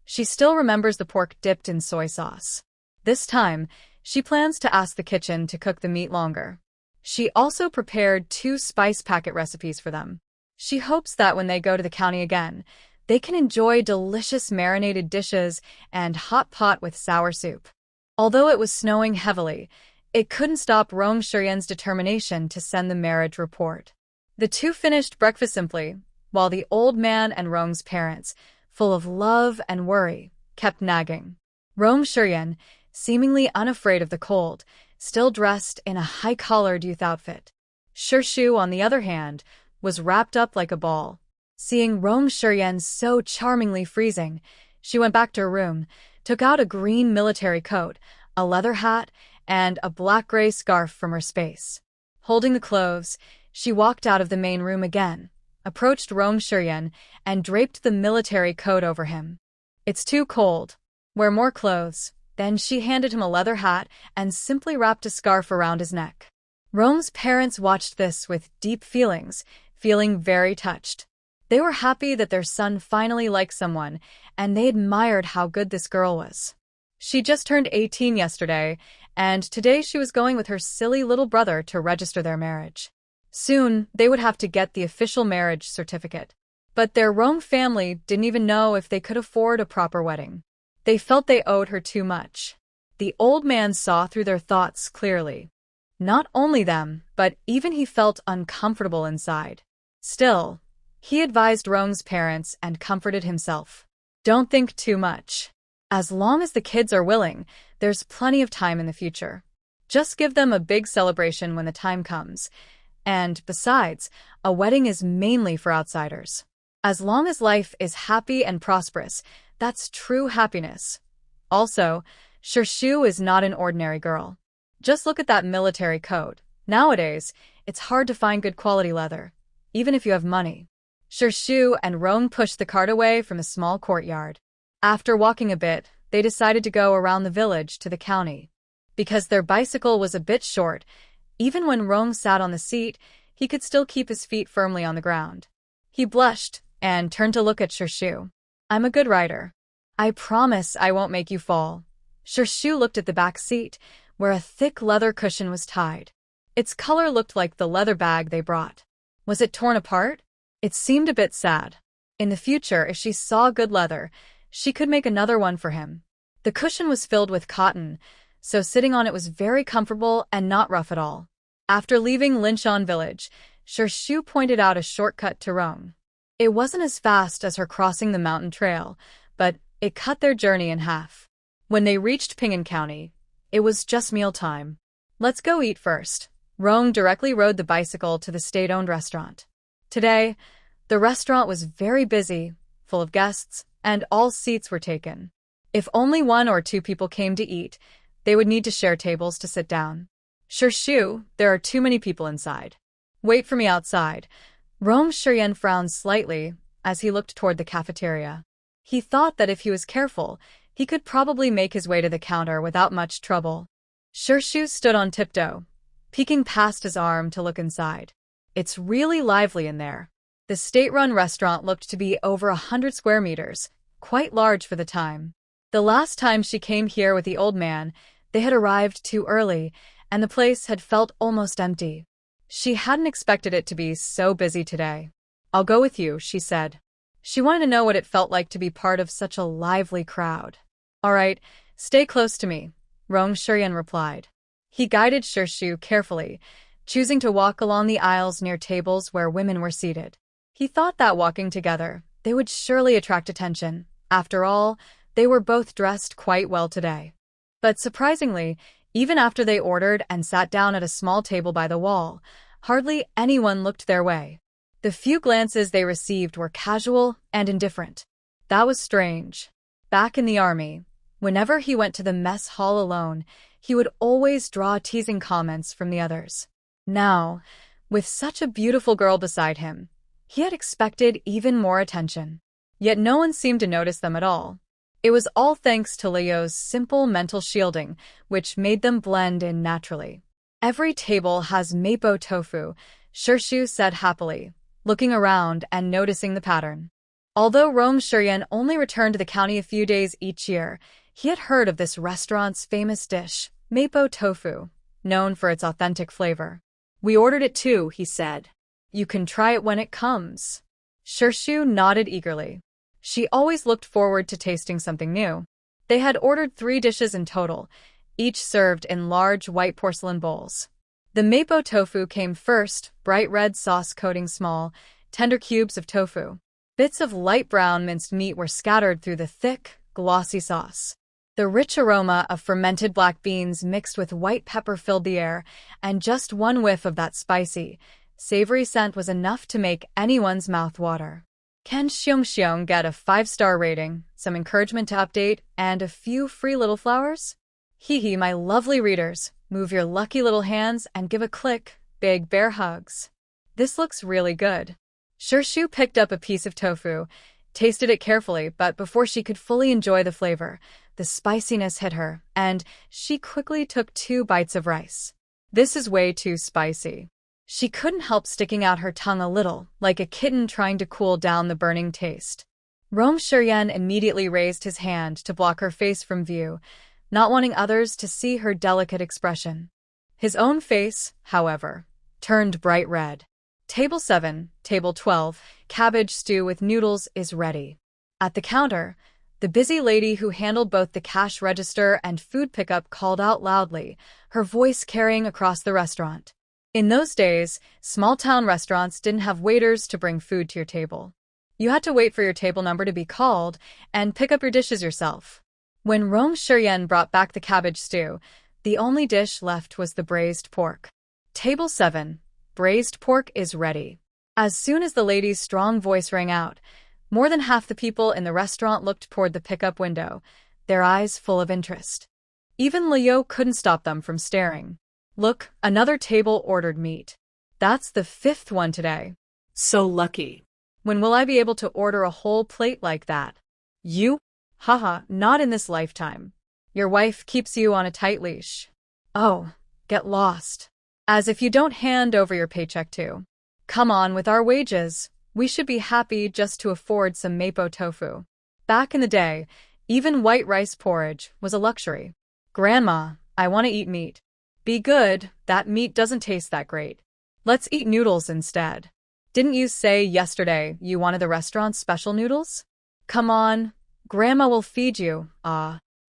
She still remembers the pork dipped in soy sauce. This time, she plans to ask the kitchen to cook the meat longer. She also prepared 2 spice packet recipes for them. She hopes that when they go to the county again, they can enjoy delicious marinated dishes and hot pot with sour soup. Although it was snowing heavily, it couldn't stop Rong Shuryen's determination to send the marriage report. The two finished breakfast simply, while the old man and Rong's parents, full of love and worry, kept nagging. Rong Shuryen, seemingly unafraid of the cold, still dressed in a high-collared youth outfit. Shirshu, on the other hand, was wrapped up like a ball. Seeing Rong Shuryen so charmingly freezing, she went back to her room, took out a green military coat, a leather hat, and a black-gray scarf from her space. Holding the clothes, she walked out of the main room again, approached Rong Shuryen, and draped the military coat over him. It's too cold. Wear more clothes. Then she handed him a leather hat and simply wrapped a scarf around his neck. Rong's parents watched this with deep feelings, feeling very touched. They were happy that their son finally liked someone, and they admired how good this girl was. She just turned 18 yesterday, and today she was going with her silly little brother to register their marriage. Soon, they would have to get the official marriage certificate. But their Rong family didn't even know if they could afford a proper wedding. They felt they owed her too much. The old man saw through their thoughts clearly. Not only them, but even he felt uncomfortable inside. Still, he advised Rong's parents and comforted himself. Don't think too much. As long as the kids are willing, there's plenty of time in the future. Just give them a big celebration when the time comes. And besides, a wedding is mainly for outsiders. As long as life is happy and prosperous, that's true happiness. Also, Shirshu is not an ordinary girl. Just look at that military coat. Nowadays, it's hard to find good quality leather, even if you have money. Shirshu and Rong pushed the cart away from a small courtyard. After walking a bit, they decided to go around the village to the county. Because their bicycle was a bit short, even when Rong sat on the seat, he could still keep his feet firmly on the ground. He blushed and turned to look at Shirshu. I'm a good rider. I promise I won't make you fall. Shirshu looked at the back seat, where a thick leather cushion was tied. Its color looked like the leather bag they brought. Was it torn apart? It seemed a bit sad. In the future, if she saw good leather, she could make another one for him. The cushion was filled with cotton, so sitting on it was very comfortable and not rough at all. After leaving Linshan village, Shu pointed out a shortcut to Rome. It wasn't as fast as her crossing the mountain trail, but it cut their journey in half. When they reached Ping'an County, it was just mealtime. Let's go eat first. Rome directly rode the bicycle to the state-owned restaurant. Today, the restaurant was very busy, full of guests, and all seats were taken. If only 1 or 2 people came to eat, they would need to share tables to sit down. Shu, there are too many people inside. Wait for me outside. Rome Shuryen frowned slightly as he looked toward the cafeteria. He thought that if he was careful, he could probably make his way to the counter without much trouble. Shu stood on tiptoe, peeking past his arm to look inside. It's really lively in there. The state-run restaurant looked to be over 100 square meters, quite large for the time. The last time she came here with the old man, they had arrived too early, and the place had felt almost empty. She hadn't expected it to be so busy today. I'll go with you, she said. She wanted to know what it felt like to be part of such a lively crowd. All right, stay close to me, Rong Shuryen replied. He guided Shu carefully, choosing to walk along the aisles near tables where women were seated. He thought that walking together, they would surely attract attention. After all, they were both dressed quite well today. But surprisingly, even after they ordered and sat down at a small table by the wall, hardly anyone looked their way. The few glances they received were casual and indifferent. That was strange. Back in the army, whenever he went to the mess hall alone, he would always draw teasing comments from the others. Now, with such a beautiful girl beside him, he had expected even more attention. Yet no one seemed to notice them at all. It was all thanks to Leo's simple mental shielding, which made them blend in naturally. Every table has mapo tofu, Shu said happily, looking around and noticing the pattern. Although Rome Shuryen only returned to the county a few days each year, he had heard of this restaurant's famous dish, mapo tofu, known for its authentic flavor. We ordered it too, he said. You can try it when it comes. Shu nodded eagerly. She always looked forward to tasting something new. They had ordered 3 dishes in total, each served in large white porcelain bowls. The mapo tofu came first, bright red sauce coating small, tender cubes of tofu. Bits of light brown minced meat were scattered through the thick, glossy sauce. The rich aroma of fermented black beans mixed with white pepper filled the air, and just one whiff of that spicy, savory scent was enough to make anyone's mouth water. Can Xiong get a 5-star rating, some encouragement to update, and a few free little flowers? Hee, my lovely readers, move your lucky little hands and give a click, big bear hugs. This looks really good. Shu picked up a piece of tofu, tasted it carefully, but before she could fully enjoy the flavor, the spiciness hit her, and she quickly took 2 bites of rice. This is way too spicy. She couldn't help sticking out her tongue a little, like a kitten trying to cool down the burning taste. Rome Shuryen immediately raised his hand to block her face from view, not wanting others to see her delicate expression. His own face, however, turned bright red. Table 7, Table 12, cabbage stew with noodles is ready. At the counter, the busy lady who handled both the cash register and food pickup called out loudly, her voice carrying across the restaurant. In those days, small-town restaurants didn't have waiters to bring food to your table. You had to wait for your table number to be called and pick up your dishes yourself. When Rong Shuryen brought back the cabbage stew, the only dish left was the braised pork. Table 7, braised pork is ready. As soon as the lady's strong voice rang out, more than half the people in the restaurant looked toward the pickup window, their eyes full of interest. Even Leo couldn't stop them from staring. Look, another table ordered meat. That's the 5th one today. So lucky. When will I be able to order a whole plate like that? You? Haha, not in this lifetime. Your wife keeps you on a tight leash. Oh, get lost. As if you don't hand over your paycheck too. Come on with our wages. We should be happy just to afford some mapo tofu. Back in the day, even white rice porridge was a luxury. Grandma, I want to eat meat. Be good, that meat doesn't taste that great. Let's eat noodles instead. Didn't you say yesterday you wanted the restaurant's special noodles? Come on, Grandma will feed you,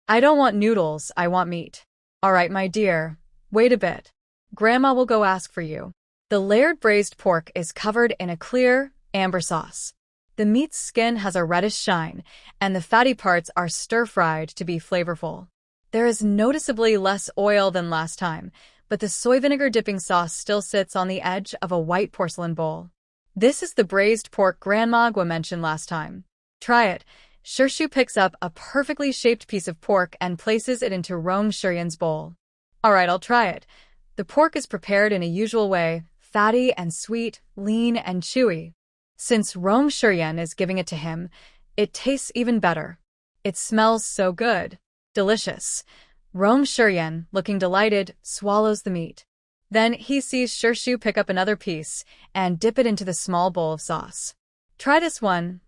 I don't want noodles, I want meat. All right, my dear. Wait a bit. Grandma will go ask for you. The layered braised pork is covered in a clear, amber sauce. The meat's skin has a reddish shine, and the fatty parts are stir-fried to be flavorful. There is noticeably less oil than last time, but the soy vinegar dipping sauce still sits on the edge of a white porcelain bowl. This is the braised pork Grandma mentioned last time. Try it. Shirshu picks up a perfectly shaped piece of pork and places it into Rong Shiryan's bowl. All right, I'll try it. The pork is prepared in a usual way, fatty and sweet, lean and chewy. Since Rong Shiryan is giving it to him, it tastes even better. It smells so good. Delicious. Rong Shiryan, looking delighted, swallows the meat. Then he sees Shirshu pick up another piece and dip it into the small bowl of sauce. Try this one.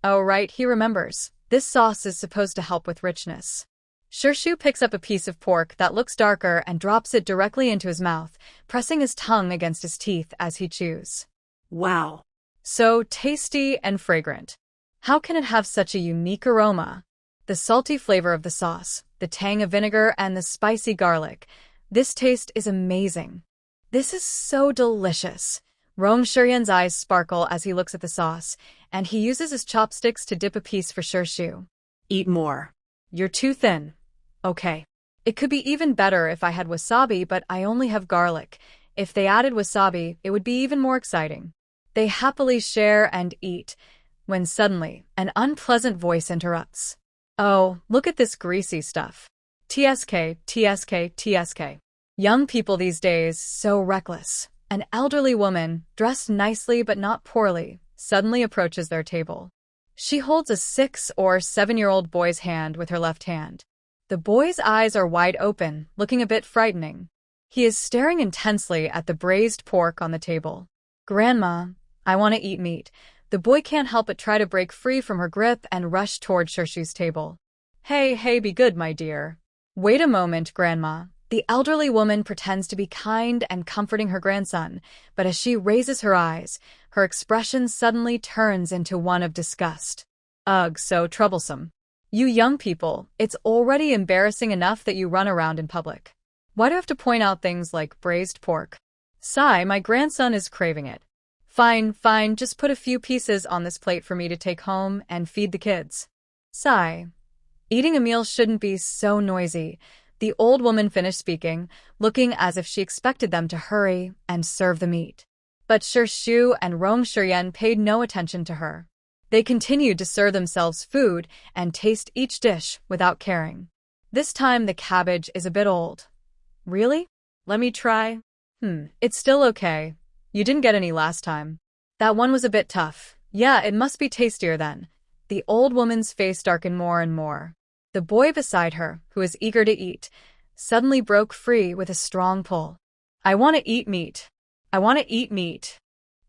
Oh, right, he remembers. This sauce is supposed to help with richness. Shirshu picks up a piece of pork that looks darker and drops it directly into his mouth, pressing his tongue against his teeth as he chews. Wow. So tasty and fragrant. How can it have such a unique aroma? The salty flavor of the sauce, the tang of vinegar, and the spicy garlic. This taste is amazing. This is so delicious. Rong Shiryan's eyes sparkle as he looks at the sauce, and he uses his chopsticks to dip a piece for Shirshu. Eat more. You're too thin. Okay. It could be even better if I had wasabi, but I only have garlic. If they added wasabi, it would be even more exciting. They happily share and eat, when suddenly, an unpleasant voice interrupts. Oh, look at this greasy stuff. TSK, TSK, TSK. Young people these days, so reckless. An elderly woman, dressed nicely but not poorly, suddenly approaches their table. She holds a 6 or 7-year-old boy's hand with her left hand. The boy's eyes are wide open, looking a bit frightening. He is staring intensely at the braised pork on the table. Grandma, I want to eat meat. The boy can't help but try to break free from her grip and rush toward Shirshu's table. Hey, be good, my dear. Wait a moment, Grandma. The elderly woman pretends to be kind and comforting her grandson, but as she raises her eyes, her expression suddenly turns into one of disgust. Ugh, so troublesome. You young people, it's already embarrassing enough that you run around in public. Why do I have to point out things like braised pork? Sigh, my grandson is craving it. Fine, just put a few pieces on this plate for me to take home and feed the kids. Sigh. Eating a meal shouldn't be so noisy. The old woman finished speaking, looking as if she expected them to hurry and serve the meat. But Shirshu and Rong Shiryan paid no attention to her. They continued to serve themselves food and taste each dish without caring. This time the cabbage is a bit old. Really? Let me try. It's still okay. You didn't get any last time. That one was a bit tough. Yeah, it must be tastier then. The old woman's face darkened more and more. The boy beside her, who was eager to eat, suddenly broke free with a strong pull. I want to eat meat. I want to eat meat.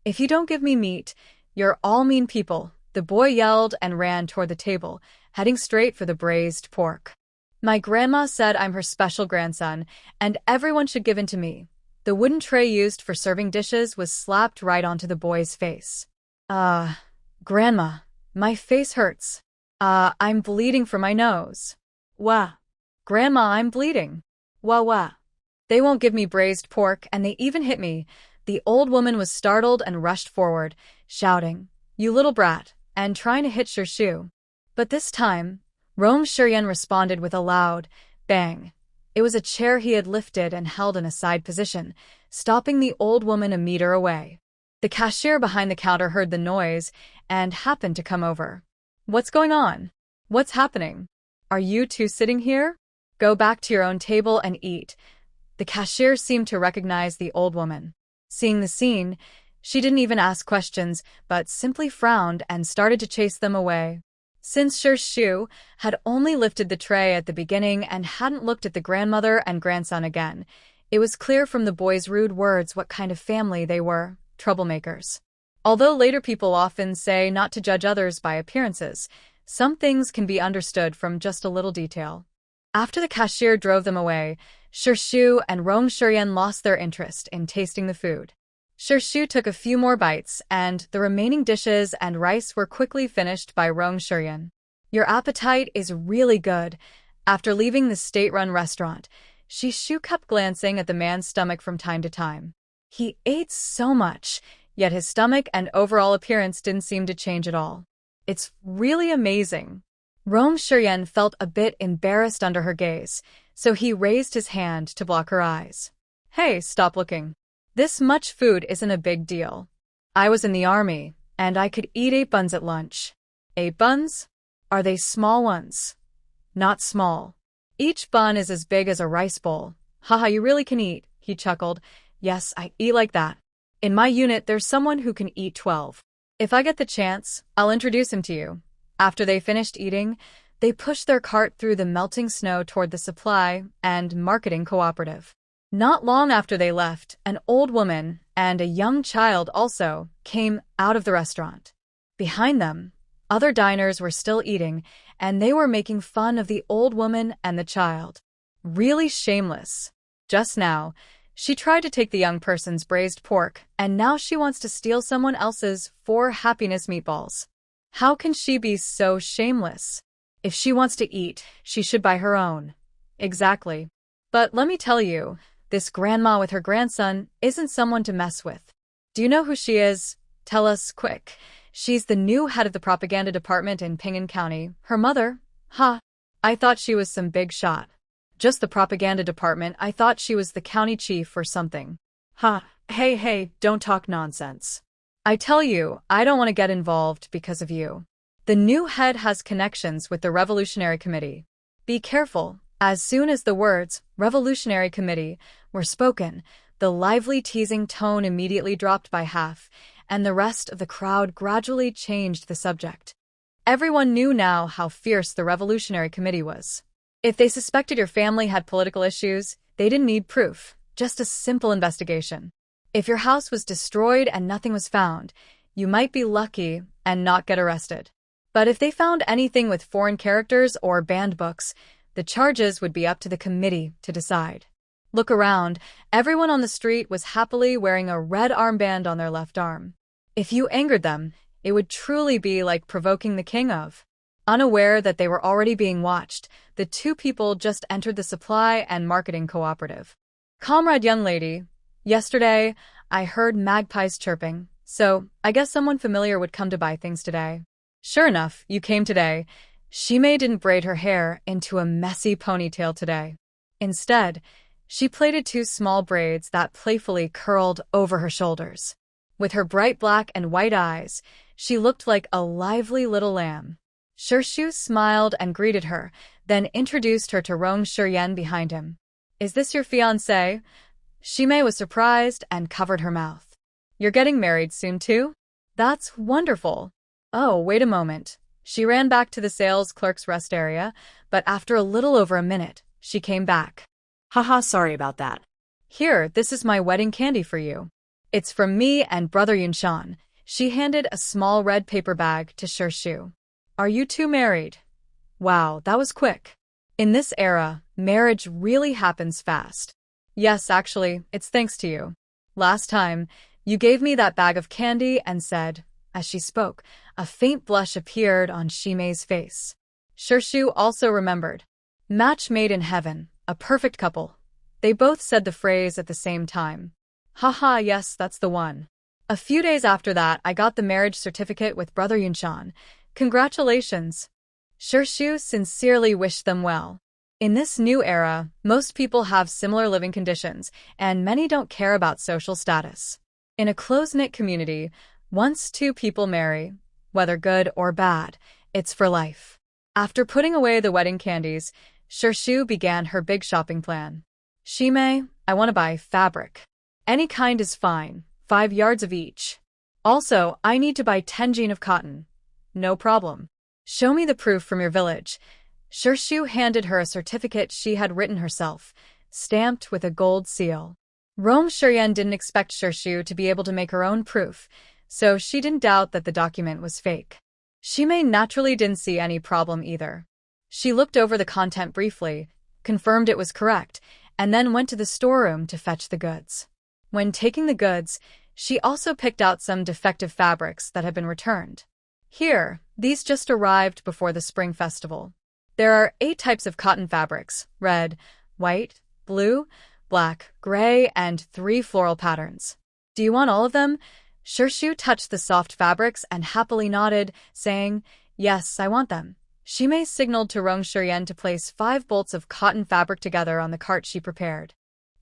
If you don't give me meat, you're all mean people, the boy yelled and ran toward the table, heading straight for the braised pork. My grandma said I'm her special grandson, and everyone should give in to me. The wooden tray used for serving dishes was slapped right onto the boy's face. Grandma, my face hurts. I'm bleeding from my nose. Wah. Grandma, I'm bleeding. Wah. They won't give me braised pork, and they even hit me. The old woman was startled and rushed forward, shouting, "You little brat," and trying to hit Shirshu. But this time, Rong Shiryan responded with a loud bang. It was a chair he had lifted and held in a side position, stopping the old woman a meter away. The cashier behind the counter heard the noise and happened to come over. What's going on? What's happening? Are you two sitting here? Go back to your own table and eat. The cashier seemed to recognize the old woman. Seeing the scene, she didn't even ask questions, but simply frowned and started to chase them away. Since Shirshu had only lifted the tray at the beginning and hadn't looked at the grandmother and grandson again, it was clear from the boy's rude words what kind of family they were, troublemakers. Although later people often say not to judge others by appearances, some things can be understood from just a little detail. After the cashier drove them away, Shirshu and Rong Shiryan lost their interest in tasting the food. Shirshu took a few more bites, and the remaining dishes and rice were quickly finished by Rong Shiryan. Your appetite is really good. After leaving the state-run restaurant, Shishu kept glancing at the man's stomach from time to time. He ate so much, yet his stomach and overall appearance didn't seem to change at all. It's really amazing. Rong Shiyan felt a bit embarrassed under her gaze, so he raised his hand to block her eyes. Hey, stop looking. This much food isn't a big deal. I was in the army, and I could eat 8 buns at lunch. 8 buns? Are they small ones? Not small. Each bun is as big as a rice bowl. Haha, you really can eat, he chuckled. Yes, I eat like that. In my unit, there's someone who can eat 12. If I get the chance, I'll introduce him to you. After they finished eating, they pushed their cart through the melting snow toward the supply and marketing cooperative. Not long after they left, an old woman and a young child also came out of the restaurant. Behind them, other diners were still eating, and they were making fun of the old woman and the child. Really shameless. Just now, she tried to take the young person's braised pork, and now she wants to steal someone else's 4 happiness meatballs. How can she be so shameless? If she wants to eat, she should buy her own. Exactly. But let me tell you, this grandma with her grandson isn't someone to mess with. Do you know who she is? Tell us, quick. She's the new head of the propaganda department in Ping'an County. Her mother? Ha! I thought she was some big shot. Just the propaganda department, I thought she was the county chief or something. Ha! Hey, don't talk nonsense. I tell you, I don't want to get involved because of you. The new head has connections with the Revolutionary Committee. Be careful. As soon as the words, Revolutionary Committee, were spoken, the lively teasing tone immediately dropped by half, and the rest of the crowd gradually changed the subject. Everyone knew now how fierce the Revolutionary Committee was. If they suspected your family had political issues, they didn't need proof, just a simple investigation. If your house was destroyed and nothing was found, you might be lucky and not get arrested. But if they found anything with foreign characters or banned books, the charges would be up to the committee to decide. Look around, everyone on the street was happily wearing a red armband on their left arm. If you angered them, it would truly be like provoking the king of. Unaware that they were already being watched, the 2 people just entered the supply and marketing cooperative. Comrade young lady, yesterday, I heard magpies chirping, so I guess someone familiar would come to buy things today. Sure enough, you came today. Shimei didn't braid her hair into a messy ponytail today. Instead, she plaited 2 small braids that playfully curled over her shoulders. With her bright black and white eyes, she looked like a lively little lamb. Shirshu smiled and greeted her, then introduced her to Rong Shiyan behind him. Is this your fiancé? Shimei was surprised and covered her mouth. You're getting married soon too? That's wonderful. Oh, wait a moment. She ran back to the sales clerk's rest area, but after a little over a minute, she came back. Haha, sorry about that. Here, this is my wedding candy for you. It's from me and brother Yunshan. She handed a small red paper bag to Shirshu. Are you 2 married? Wow, that was quick. In this era, marriage really happens fast. Yes, actually, it's thanks to you. Last time, you gave me that bag of candy and said, as she spoke, a faint blush appeared on Shimei's face. Shirshu also remembered. Match made in heaven, a perfect couple. They both said the phrase at the same time. Haha, yes, that's the one. A few days after that, I got the marriage certificate with brother Yunshan. Congratulations. Shirshu sincerely wished them well. In this new era, most people have similar living conditions, and many don't care about social status. In a close-knit community, once 2 people marry, whether good or bad, it's for life. After putting away the wedding candies, Shirshu began her big shopping plan. Shimei, I want to buy fabric. Any kind is fine, 5 yards of each. Also, I need to buy 10 jean of cotton. No problem. Show me the proof from your village. Shirshu handed her a certificate she had written herself, stamped with a gold seal. Rong Shiyan didn't expect Shirshu to be able to make her own proof, so she didn't doubt that the document was fake. Shimei naturally didn't see any problem either. She looked over the content briefly, confirmed it was correct, and then went to the storeroom to fetch the goods. When taking the goods, she also picked out some defective fabrics that had been returned. Here, these just arrived before the spring festival. There are 8 types of cotton fabrics: red, white, blue, black, gray, and 3 floral patterns. Do you want all of them? Shirshu touched the soft fabrics and happily nodded, saying, "Yes, I want them." Shimei signaled to Rong Shiryan to place 5 bolts of cotton fabric together on the cart she prepared.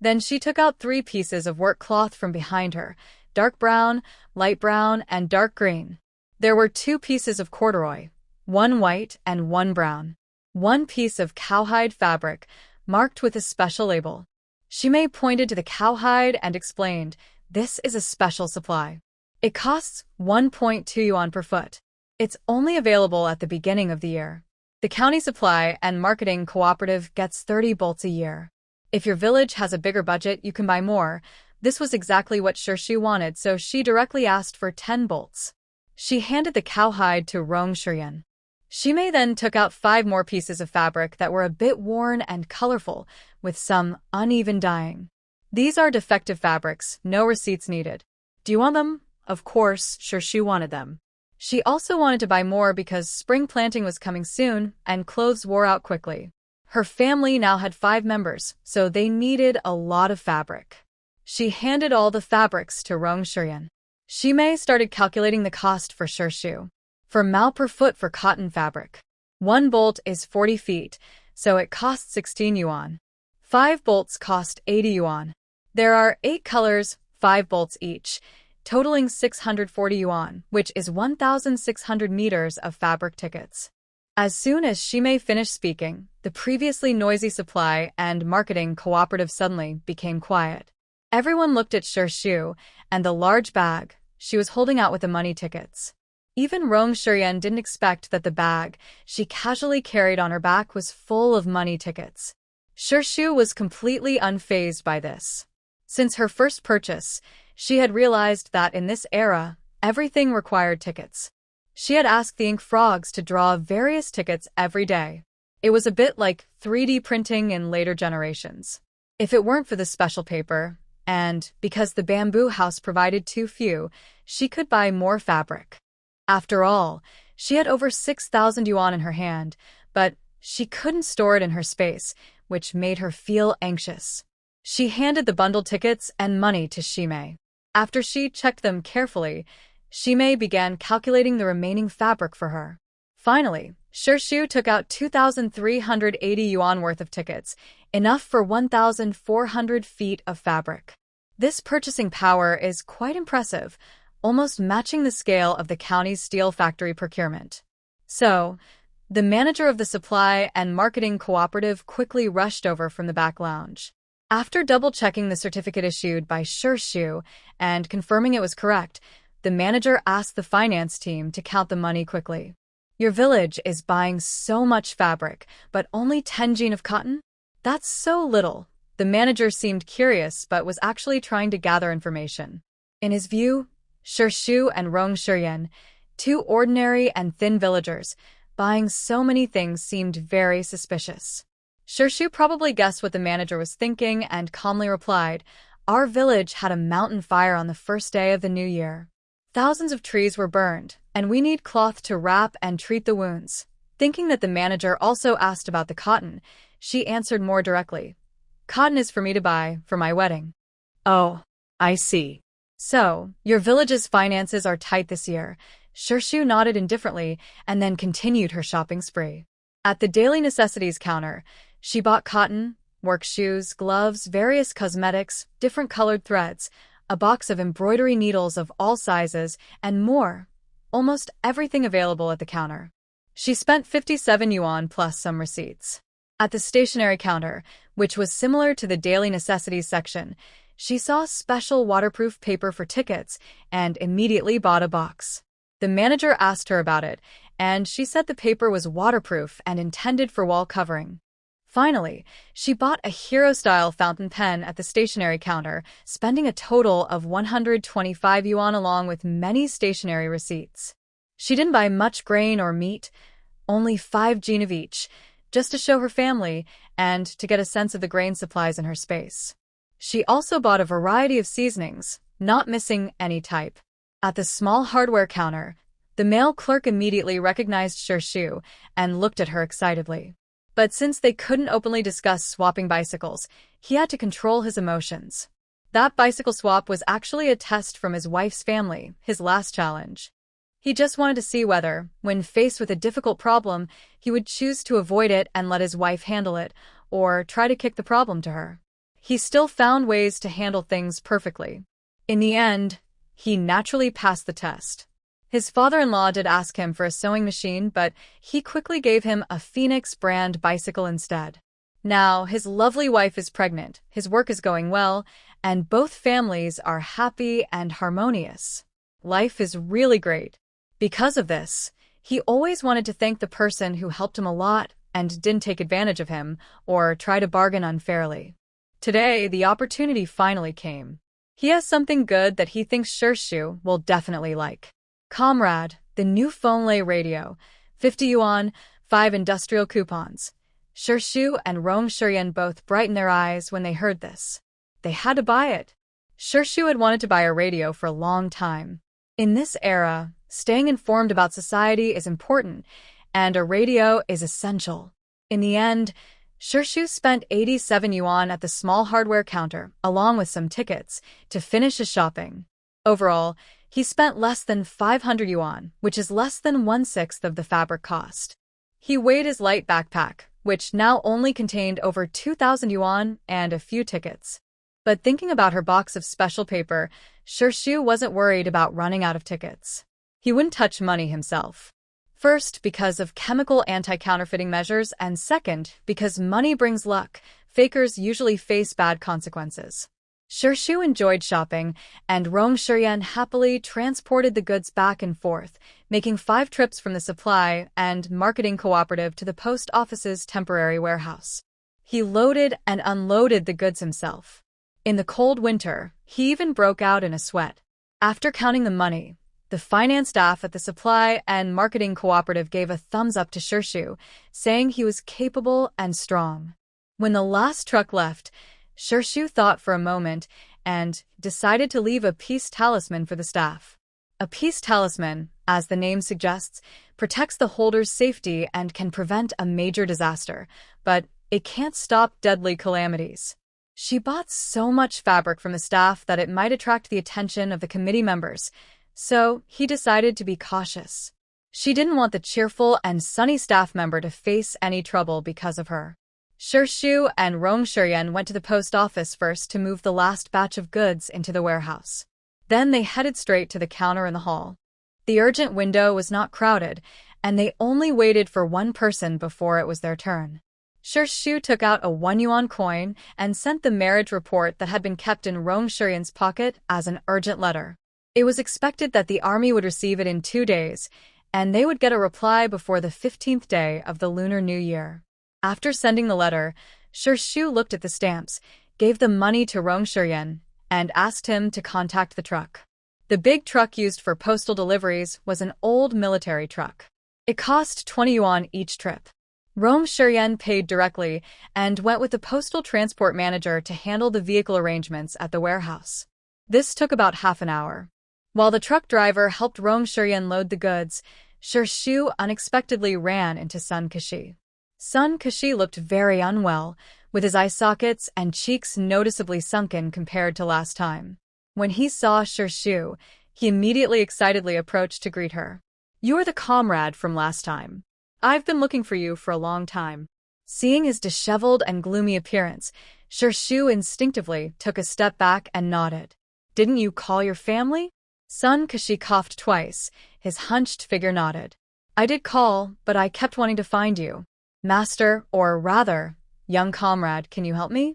Then she took out 3 pieces of work cloth from behind her: dark brown, light brown, and dark green. There were 2 pieces of corduroy, 1 white and 1 brown. 1 piece of cowhide fabric, marked with a special label. Shimei pointed to the cowhide and explained, "This is a special supply. It costs 1.2 yuan per foot. It's only available at the beginning of the year. The county supply and marketing cooperative gets 30 bolts a year. If your village has a bigger budget, you can buy more." This was exactly what Shirshu wanted, so she directly asked for 10 bolts. She handed the cowhide to Rong Shiryan. Shimei then took out 5 more pieces of fabric that were a bit worn and colorful, with some uneven dyeing. "These are defective fabrics, no receipts needed. Do you want them?" Of course, Shirshu wanted them. She also wanted to buy more because spring planting was coming soon and clothes wore out quickly. Her family now had 5 members, so they needed a lot of fabric. She handed all the fabrics to Rong Shiryan. Shimei started calculating the cost for Shirshu. For mao per foot for cotton fabric. 1 bolt is 40 feet, so it costs 16 yuan. 5 bolts cost 80 yuan. There are 8 colors, 5 bolts each, totaling 640 yuan, which is 1,600 meters of fabric tickets. As soon as Shimei finished speaking, the previously noisy supply and marketing cooperative suddenly became quiet. Everyone looked at Shirshu and the large bag she was holding out with the money tickets. Even Rong Shiryan didn't expect that the bag she casually carried on her back was full of money tickets. Shirshu was completely unfazed by this. Since her first purchase, she had realized that in this era, everything required tickets. She had asked the ink frogs to draw various tickets every day. It was a bit like 3D printing in later generations. If it weren't for the special paper, and because the bamboo house provided too few, she could buy more fabric. After all, she had over 6,000 yuan in her hand, but she couldn't store it in her space, which made her feel anxious. She handed the bundled tickets and money to Shimei. After she checked them carefully, Shimei began calculating the remaining fabric for her. Finally, Shirshu took out 2,380 yuan worth of tickets, enough for 1,400 feet of fabric. This purchasing power is quite impressive, almost matching the scale of the county's steel factory procurement. So, the manager of the supply and marketing cooperative quickly rushed over from the back lounge. After double-checking the certificate issued by Shirshu and confirming it was correct, the manager asked the finance team to count the money quickly. "Your village is buying so much fabric, but only 10 jin of cotton? That's so little." The manager seemed curious but was actually trying to gather information. In his view, Shirshu and Rong Shiryan, 2 ordinary and thin villagers, buying so many things seemed very suspicious. Shirshu probably guessed what the manager was thinking and calmly replied, "Our village had a mountain fire on the first day of the new year. Thousands of trees were burned, and we need cloth to wrap and treat the wounds." Thinking that the manager also asked about the cotton, she answered more directly, "Cotton is for me to buy for my wedding." Oh, I see. "So, your village's finances are tight this year." Shirshu nodded indifferently and then continued her shopping spree. At the daily necessities counter, she bought cotton, work shoes, gloves, various cosmetics, different colored threads, a box of embroidery needles of all sizes, and more. Almost everything available at the counter. She spent 57 yuan plus some receipts. At the stationery counter, which was similar to the daily necessities section, she saw special waterproof paper for tickets and immediately bought a box. The manager asked her about it, and she said the paper was waterproof and intended for wall covering. Finally, she bought a hero-style fountain pen at the stationery counter, spending a total of 125 yuan along with many stationery receipts. She didn't buy much grain or meat, only 5 jin of each, just to show her family and to get a sense of the grain supplies in her space. She also bought a variety of seasonings, not missing any type. At the small hardware counter, the male clerk immediately recognized Shirshu and looked at her excitedly. But since they couldn't openly discuss swapping bicycles, he had to control his emotions. That bicycle swap was actually a test from his wife's family, his last challenge. He just wanted to see whether, when faced with a difficult problem, he would choose to avoid it and let his wife handle it, or try to kick the problem to her. He still found ways to handle things perfectly. In the end, he naturally passed the test. His father-in-law did ask him for a sewing machine, but he quickly gave him a Phoenix brand bicycle instead. Now, his lovely wife is pregnant, his work is going well, and both families are happy and harmonious. Life is really great. Because of this, he always wanted to thank the person who helped him a lot and didn't take advantage of him or try to bargain unfairly. Today, the opportunity finally came. He has something good that he thinks Shirshu will definitely like. Comrade, the new phone-lay radio, 50 yuan, 5 industrial coupons. Shirshu and Rong Shiryan both brightened their eyes when they heard this. They had to buy it. Shirshu had wanted to buy a radio for a long time. In this era, staying informed about society is important, and a radio is essential. In the end, Shirshu spent 87 yuan at the small hardware counter, along with some tickets, to finish his shopping. Overall, he spent less than 500 yuan, which is less than 1/6 of the fabric cost. He weighed his light backpack, which now only contained over 2,000 yuan and a few tickets. But thinking about her box of special paper, Shirshu wasn't worried about running out of tickets. He wouldn't touch money himself. First, because of chemical anti-counterfeiting measures, and second, because money brings luck. Fakers usually face bad consequences. Shirshu enjoyed shopping, and Rong Shiryan happily transported the goods back and forth, making 5 trips from the supply and marketing cooperative to the post office's temporary warehouse. He loaded and unloaded the goods himself. In the cold winter, he even broke out in a sweat. After counting the money, the finance staff at the supply and marketing cooperative gave a thumbs up to Shirshu, saying he was capable and strong. When the last truck left, Shirshu thought for a moment and decided to leave a peace talisman for the staff. A peace talisman, as the name suggests, protects the holder's safety and can prevent a major disaster, but it can't stop deadly calamities. She bought so much fabric from the staff that it might attract the attention of the committee members, so he decided to be cautious. She didn't want the cheerful and sunny staff member to face any trouble because of her. Shirshu and Rong Shiryan went to the post office first to move the last batch of goods into the warehouse. Then they headed straight to the counter in the hall. The urgent window was not crowded, and they only waited for one person before it was their turn. Shirshu took out a 1 yuan coin and sent the marriage report that had been kept in Rong Shiryan's pocket as an urgent letter. It was expected that the army would receive it in 2 days, and they would get a reply before the 15th day of the Lunar New Year. After sending the letter, Shirshu looked at the stamps, gave the money to Rong Shiryan, and asked him to contact the truck. The big truck used for postal deliveries was an old military truck. It cost 20 yuan each trip. Rong Shiryan paid directly and went with the postal transport manager to handle the vehicle arrangements at the warehouse. This took about half an hour. While the truck driver helped Rong Shiryan load the goods, Shirshu unexpectedly ran into Sun Kashi. Sun Kashi looked very unwell, with his eye sockets and cheeks noticeably sunken compared to last time. When he saw Shirshu, he immediately excitedly approached to greet her. "You are the comrade from last time. I've been looking for you for a long time." Seeing his disheveled and gloomy appearance, Shirshu instinctively took a step back and nodded. "Didn't you call your family?" Sun Kashi coughed twice. His hunched figure nodded. "I did call, but I kept wanting to find you. Master, or rather, young comrade, can you help me?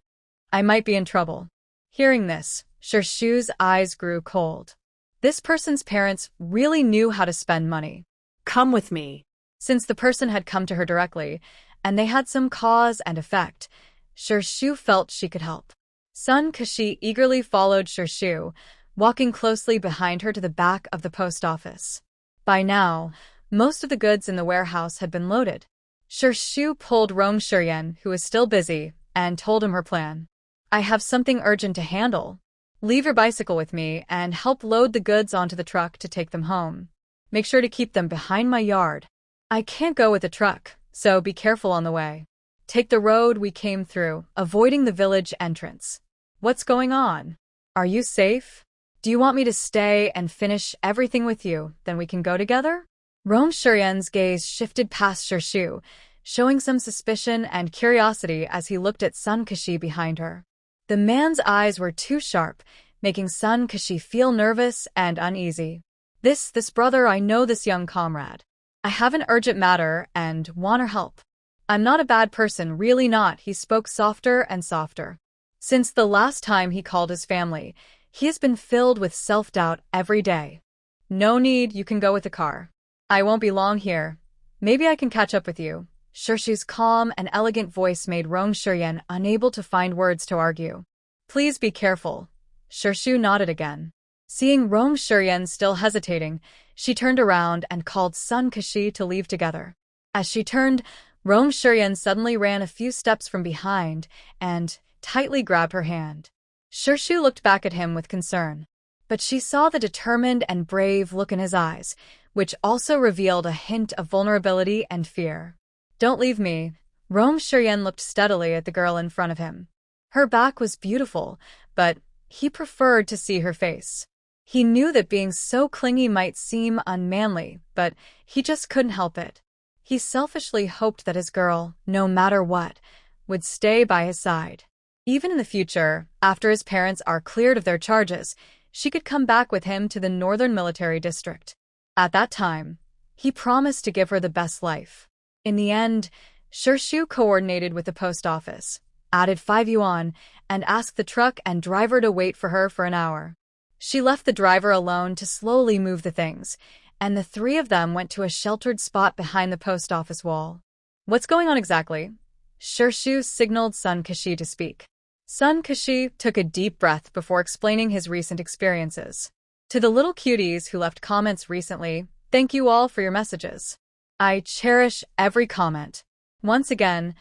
I might be in trouble." Hearing this, Shirshu's eyes grew cold. This person's parents really knew how to spend money. Come with me. Since the person had come to her directly, and they had some cause and effect, Shirshu felt she could help. Sun Kashi eagerly followed Shirshu, walking closely behind her to the back of the post office. By now, most of the goods in the warehouse had been loaded. Shirshu pulled Rong Shiryan, who was still busy, and told him her plan. "I have something urgent to handle. Leave your bicycle with me and help load the goods onto the truck to take them home. Make sure to keep them behind my yard. I can't go with the truck, so be careful on the way." Take the road we came through, avoiding the village entrance. What's going on? Are you safe? Do you want me to stay and finish everything with you, then we can go together? Rome Shuryen's gaze shifted past Shirshu, showing some suspicion and curiosity as he looked at Sun Kashi behind her. The man's eyes were too sharp, making Sun Kashi feel nervous and uneasy. This brother, I know this young comrade. I have an urgent matter and want her help. I'm not a bad person, really not, he spoke softer and softer. Since the last time he called his family, he has been filled with self-doubt every day. No need, you can go with the car. I won't be long here. Maybe I can catch up with you. Shirshu's calm and elegant voice made Rong Shuryen unable to find words to argue. Please be careful. Shirshu nodded again. Seeing Rong Shuryen still hesitating, she turned around and called Sun Kashi to leave together. As she turned, Rong Shuryen suddenly ran a few steps from behind and tightly grabbed her hand. Shirshu looked back at him with concern, but she saw the determined and brave look in his eyes, which also revealed a hint of vulnerability and fear. Don't leave me. Rong Shuryen looked steadily at the girl in front of him. Her back was beautiful, but he preferred to see her face. He knew that being so clingy might seem unmanly, but he just couldn't help it. He selfishly hoped that his girl, no matter what, would stay by his side. Even in the future, after his parents are cleared of their charges, she could come back with him to the Northern Military District. At that time, he promised to give her the best life. In the end, Shirshu coordinated with the post office, added 5 yuan, and asked the truck and driver to wait for her for an hour. She left the driver alone to slowly move the things, and the 3 of them went to a sheltered spot behind the post office wall. What's going on exactly? Shirshu signaled Sun Kashi to speak. Sun Kashi took a deep breath before explaining his recent experiences. To the little cuties who left comments recently, thank you all for your messages. I cherish every comment. Once again,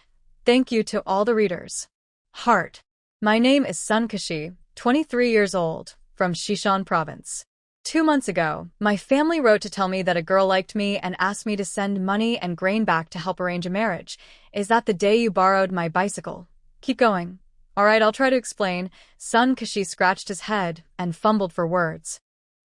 thank you to all the readers. Heart. My name is Sun Kashi, 23 years old, from Shishan province. 2 months ago, my family wrote to tell me that a girl liked me and asked me to send money and grain back to help arrange a marriage. Is that the day you borrowed my bicycle? Keep going. Alright, I'll try to explain. Sun Kashi scratched his head and fumbled for words.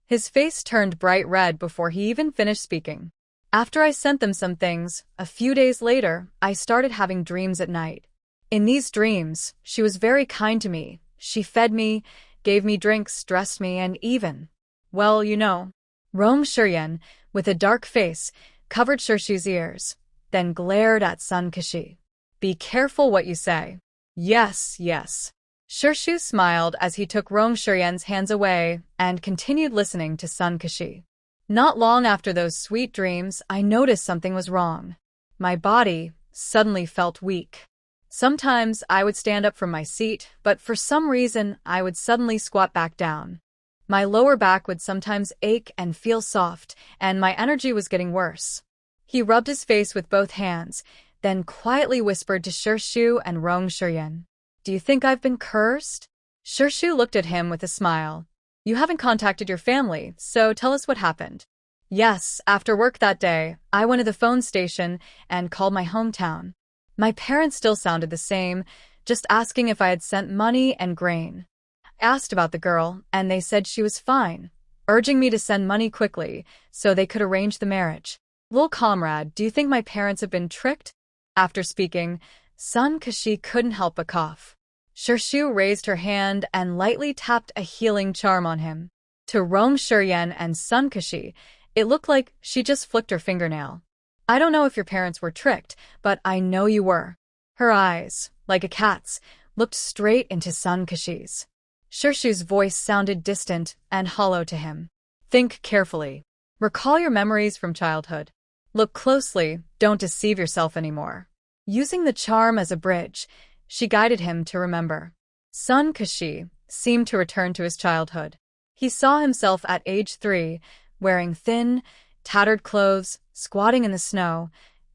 His face turned bright red before he even finished speaking. After I sent them some things, a few days later, I started having dreams at night. In these dreams, she was very kind to me. She fed me, gave me drinks, dressed me, and even, well, you know. Rong Shuryen, with a dark face, covered Shirshu's ears, then glared at Sun Kashi. Be careful what you say. Yes, yes. Shirshu smiled as he took Rong Shuryen's hands away and continued listening to Sun Kashi. Not long after those sweet dreams, I noticed something was wrong. My body suddenly felt weak. Sometimes I would stand up from my seat, but for some reason I would suddenly squat back down. My lower back would sometimes ache and feel soft, and my energy was getting worse. He rubbed his face with both hands, then quietly whispered to Shirshu and Rong Shuryen. Do you think I've been cursed? Shirshu looked at him with a smile. You haven't contacted your family, so tell us what happened. Yes, after work that day, I went to the phone station and called my hometown. My parents still sounded the same, just asking if I had sent money and grain. I asked about the girl, and they said she was fine, urging me to send money quickly so they could arrange the marriage. Little comrade, do you think my parents have been tricked? After speaking, Sun Kashi couldn't help but cough. Shirshu raised her hand and lightly tapped a healing charm on him. To Rong Shuryen and Sun Kashi, it looked like she just flicked her fingernail. I don't know if your parents were tricked, but I know you were. Her eyes, like a cat's, looked straight into Sun Kashi's. Shirshu's voice sounded distant and hollow to him. Think carefully. Recall your memories from childhood. Look closely, don't deceive yourself anymore. Using the charm as a bridge, she guided him to remember. Sun Kashi seemed to return to his childhood. He saw himself at age 3, wearing thin, tattered clothes, squatting in the snow,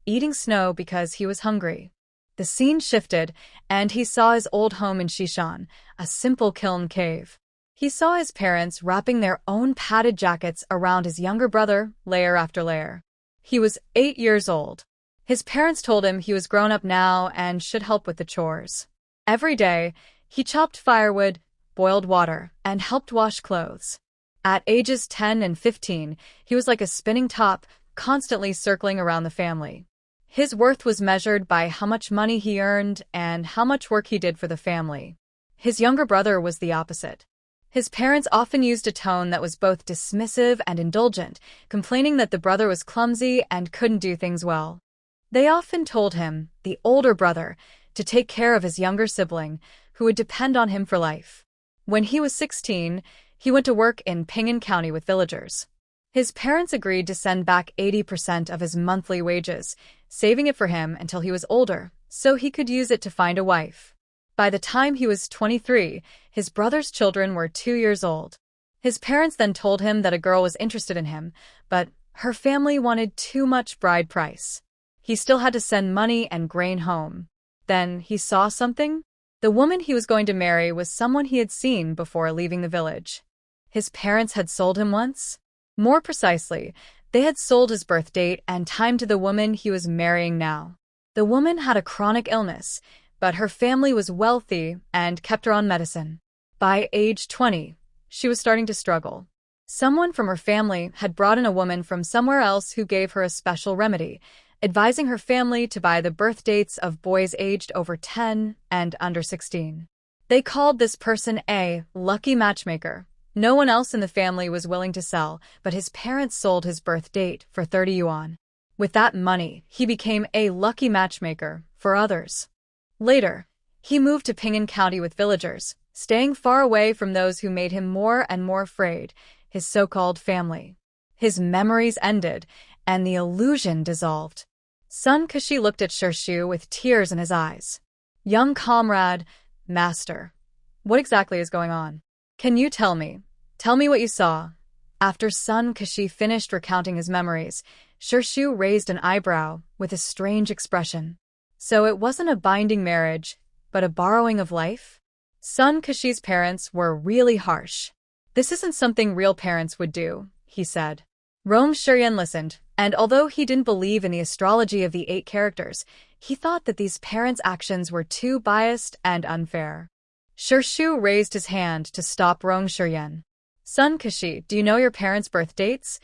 eating snow because he was hungry. The scene shifted, and he saw his old home in Shishan, a simple kiln cave. He saw his parents wrapping their own padded jackets around his younger brother, layer after layer. He was 8 years old. His parents told him he was grown up now and should help with the chores. Every day, he chopped firewood, boiled water, and helped wash clothes. At ages 10 and 15, he was like a spinning top, constantly circling around the family. His worth was measured by how much money he earned and how much work he did for the family. His younger brother was the opposite. His parents often used a tone that was both dismissive and indulgent, complaining that the brother was clumsy and couldn't do things well. They often told him, the older brother, to take care of his younger sibling, who would depend on him for life. When he was 16, he went to work in Pingan County with villagers. His parents agreed to send back 80% of his monthly wages, saving it for him until he was older, so he could use it to find a wife. By the time he was 23, his brother's children were 2 years old. His parents then told him that a girl was interested in him, but her family wanted too much bride price. He still had to send money and grain home. Then he saw something. The woman he was going to marry was someone he had seen before leaving the village. His parents had sold him once. More precisely, they had sold his birth date and time to the woman he was marrying now. The woman had a chronic illness, but her family was wealthy and kept her on medicine. By age 20, she was starting to struggle. Someone from her family had brought in a woman from somewhere else who gave her a special remedy, advising her family to buy the birth dates of boys aged over 10 and under 16. They called this person a lucky matchmaker. No one else in the family was willing to sell, but his parents sold his birth date for 30 yuan. With that money, he became a lucky matchmaker for others. Later, he moved to Pingan County with villagers, staying far away from those who made him more and more afraid, his so-called family. His memories ended, and the illusion dissolved. Sun Kashi looked at Shirshu with tears in his eyes. Young comrade, master, what exactly is going on? Can you tell me? Tell me what you saw. After Sun Kashi finished recounting his memories, Shirshu raised an eyebrow with a strange expression. So it wasn't a binding marriage, but a borrowing of life? Sun Kashi's parents were really harsh. This isn't something real parents would do, he said. Rome Shuryen listened, and although he didn't believe in the astrology of the 8 characters, he thought that these parents' actions were too biased and unfair. Shirshu raised his hand to stop Rong Shuryen. Sun Kashi, do you know your parents' birth dates?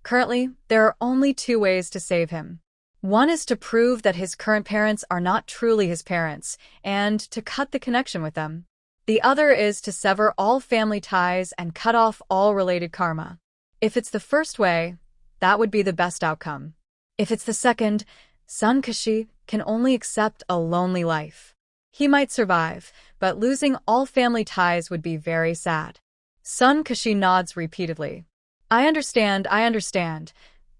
Currently, there are only 2 ways to save him. One is to prove that his current parents are not truly his parents, and to cut the connection with them. The other is to sever all family ties and cut off all related karma. If it's the first way, that would be the best outcome. If it's the second, Sun Kashi can only accept a lonely life. He might survive, but losing all family ties would be very sad. Sun Kashi nods repeatedly. I understand.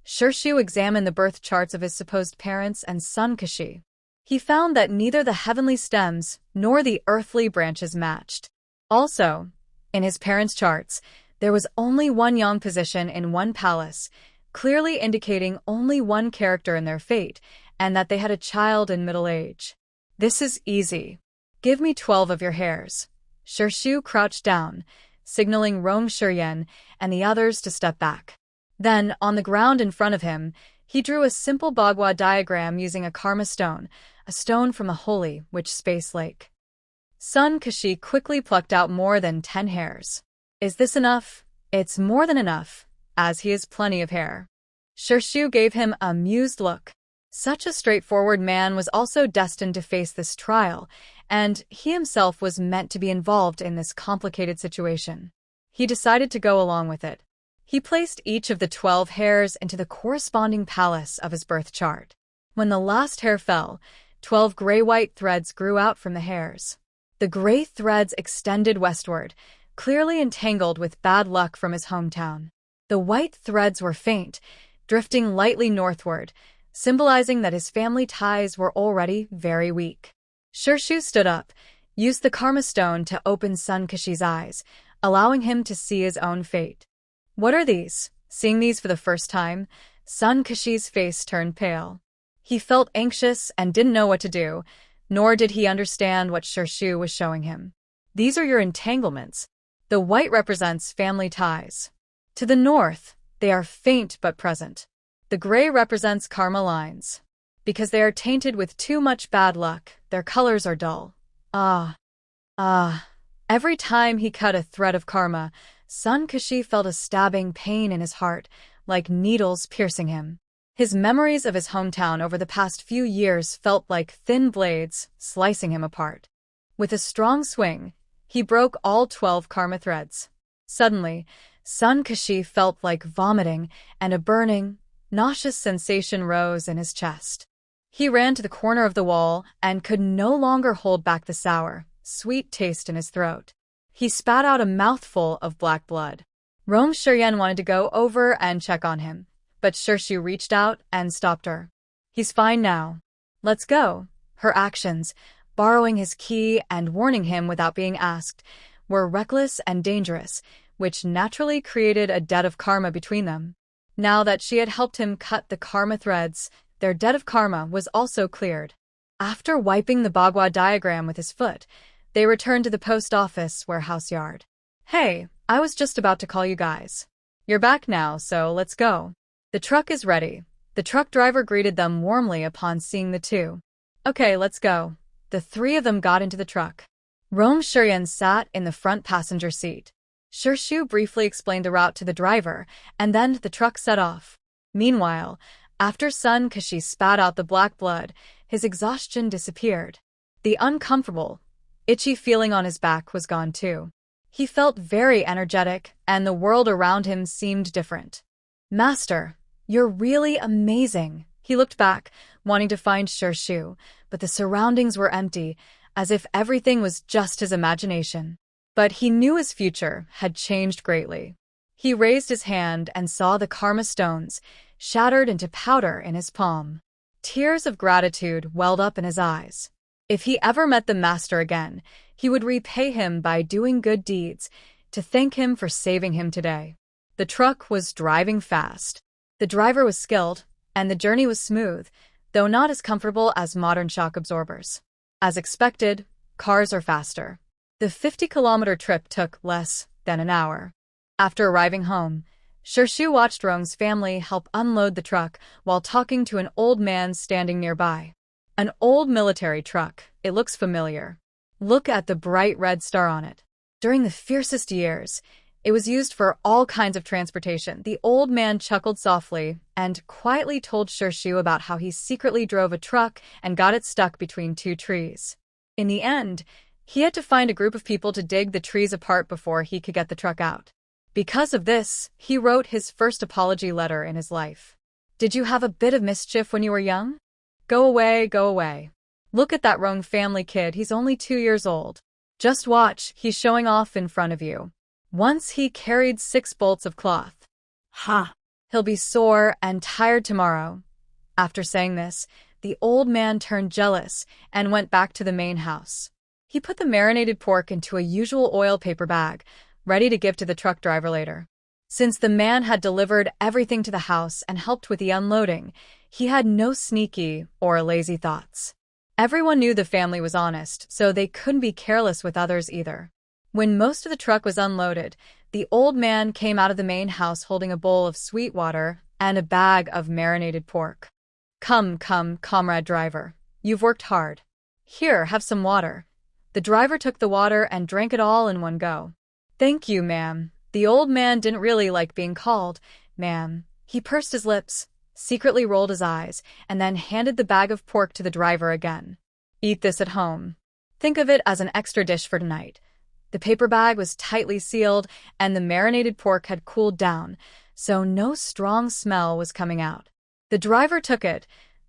Shirshu examined the birth charts of his supposed parents and Sun Kashi. He found that neither the heavenly stems nor the earthly branches matched. Also, in his parents' charts, there was only one young position in one palace, clearly indicating only one character in their fate, and that they had a child in middle age. This is easy. Give me 12 of your hairs. Shirshu crouched down, signaling Rong Shuryen and the others to step back. Then, on the ground in front of him, he drew a simple Bagua diagram using a karma stone, a stone from a holy witch space lake. Sun Kashi quickly plucked out more than 10 hairs. Is this enough? It's more than enough, as he has plenty of hair. Shirshu gave him a amused look. Such a straightforward man was also destined to face this trial, and he himself was meant to be involved in this complicated situation. He decided to go along with it. He placed each of the 12 hairs into the corresponding palace of his birth chart. When the last hair fell, 12 gray-white threads grew out from the hairs. The gray threads extended westward, clearly entangled with bad luck from his hometown. The white threads were faint, drifting lightly northward, symbolizing that his family ties were already very weak. Shirshu stood up, used the karma stone to open Sun Kashi's eyes, allowing him to see his own fate. What are these? Seeing these for the first time, Sun Kashi's face turned pale. He felt anxious and didn't know what to do, nor did he understand what Shirshu was showing him. These are your entanglements. The white represents family ties. To the north, they are faint but present. The gray represents karma lines. Because they are tainted with too much bad luck, their colors are dull. Ah. Ah. Every time he cut a thread of karma, Sun Kashi felt a stabbing pain in his heart, like needles piercing him. His memories of his hometown over the past few years felt like thin blades slicing him apart. With a strong swing, he broke all 12 karma threads. Suddenly, Sun Kashi felt like vomiting, and a burning, nauseous sensation rose in his chest. He ran to the corner of the wall and could no longer hold back the sour, sweet taste in his throat. He spat out a mouthful of black blood. Rome Shiryen wanted to go over and check on him, but Shirshu reached out and stopped her. He's fine now. Let's go. Her actions, borrowing his key and warning him without being asked, were reckless and dangerous, which naturally created a debt of karma between them. Now that she had helped him cut the karma threads, their debt of karma was also cleared. After wiping the Bagua diagram with his foot, they returned to the post office warehouse yard. Hey, I was just about to call you guys. You're back now, so let's go. The truck is ready. The truck driver greeted them warmly upon seeing the two. Okay, let's go. The three of them got into the truck. Rome Shiryen sat in the front passenger seat. Shirshu briefly explained the route to the driver, and then the truck set off. Meanwhile, after Sun Kashi spat out the black blood, his exhaustion disappeared. The uncomfortable, itchy feeling on his back was gone too. He felt very energetic, and the world around him seemed different. Master, you're really amazing. He looked back, wanting to find Shirshu, but the surroundings were empty, as if everything was just his imagination. But he knew his future had changed greatly. He raised his hand and saw the karma stones, shattered into powder in his palm. Tears of gratitude welled up in his eyes. If he ever met the master again, he would repay him by doing good deeds, to thank him for saving him today. The truck was driving fast. The driver was skilled, and the journey was smooth, though not as comfortable as modern shock absorbers. As expected, cars are faster. The 50-kilometer trip took less than an hour. After arriving home, Shirshu watched Rong's family help unload the truck while talking to an old man standing nearby. An old military truck, it looks familiar. Look at the bright red star on it. During the fiercest years, it was used for all kinds of transportation. The old man chuckled softly and quietly told Shirshu about how he secretly drove a truck and got it stuck between two trees. In the end, he had to find a group of people to dig the trees apart before he could get the truck out. Because of this, he wrote his first apology letter in his life. Did you have a bit of mischief when you were young? Go away, go away. Look at that Rong family kid, he's only 2 years old. Just watch, he's showing off in front of you. Once he carried 6 bolts of cloth. Ha! He'll be sore and tired tomorrow. After saying this, the old man turned jealous and went back to the main house. He put the marinated pork into a usual oil paper bag, ready to give to the truck driver later. Since the man had delivered everything to the house and helped with the unloading, he had no sneaky or lazy thoughts. Everyone knew the family was honest, so they couldn't be careless with others either. When most of the truck was unloaded, the old man came out of the main house holding a bowl of sweet water and a bag of marinated pork. Come, comrade driver. You've worked hard. Here, have some water. The driver took the water and drank it all in one go. Thank you, ma'am. The old man didn't really like being called ma'am. He pursed his lips, secretly rolled his eyes, and then handed the bag of pork to the driver again. Eat this at home. Think of it as an extra dish for tonight. The paper bag was tightly sealed, and the marinated pork had cooled down, so no strong smell was coming out. The driver took it,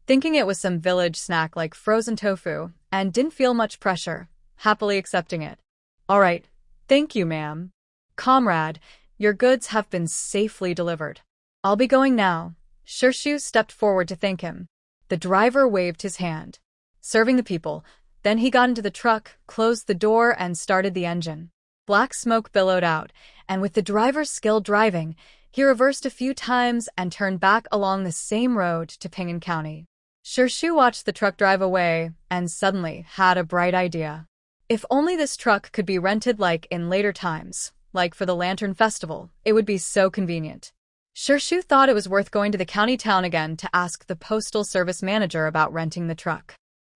thinking it was some village snack like frozen tofu, and didn't feel much pressure, happily accepting it. All right. Thank you, ma'am. Comrade, your goods have been safely delivered. I'll be going now. Shirshu stepped forward to thank him. The driver waved his hand, serving the people. Then he got into the truck, closed the door, and started the engine. Black smoke billowed out, and with the driver's skill driving, he reversed a few times and turned back along the same road to Pingan County. Shirshu watched the truck drive away and suddenly had a bright idea. If only this truck could be rented like in later times, like for the Lantern Festival, it would be so convenient. Shu thought it was worth going to the county town again to ask the postal service manager about renting the truck.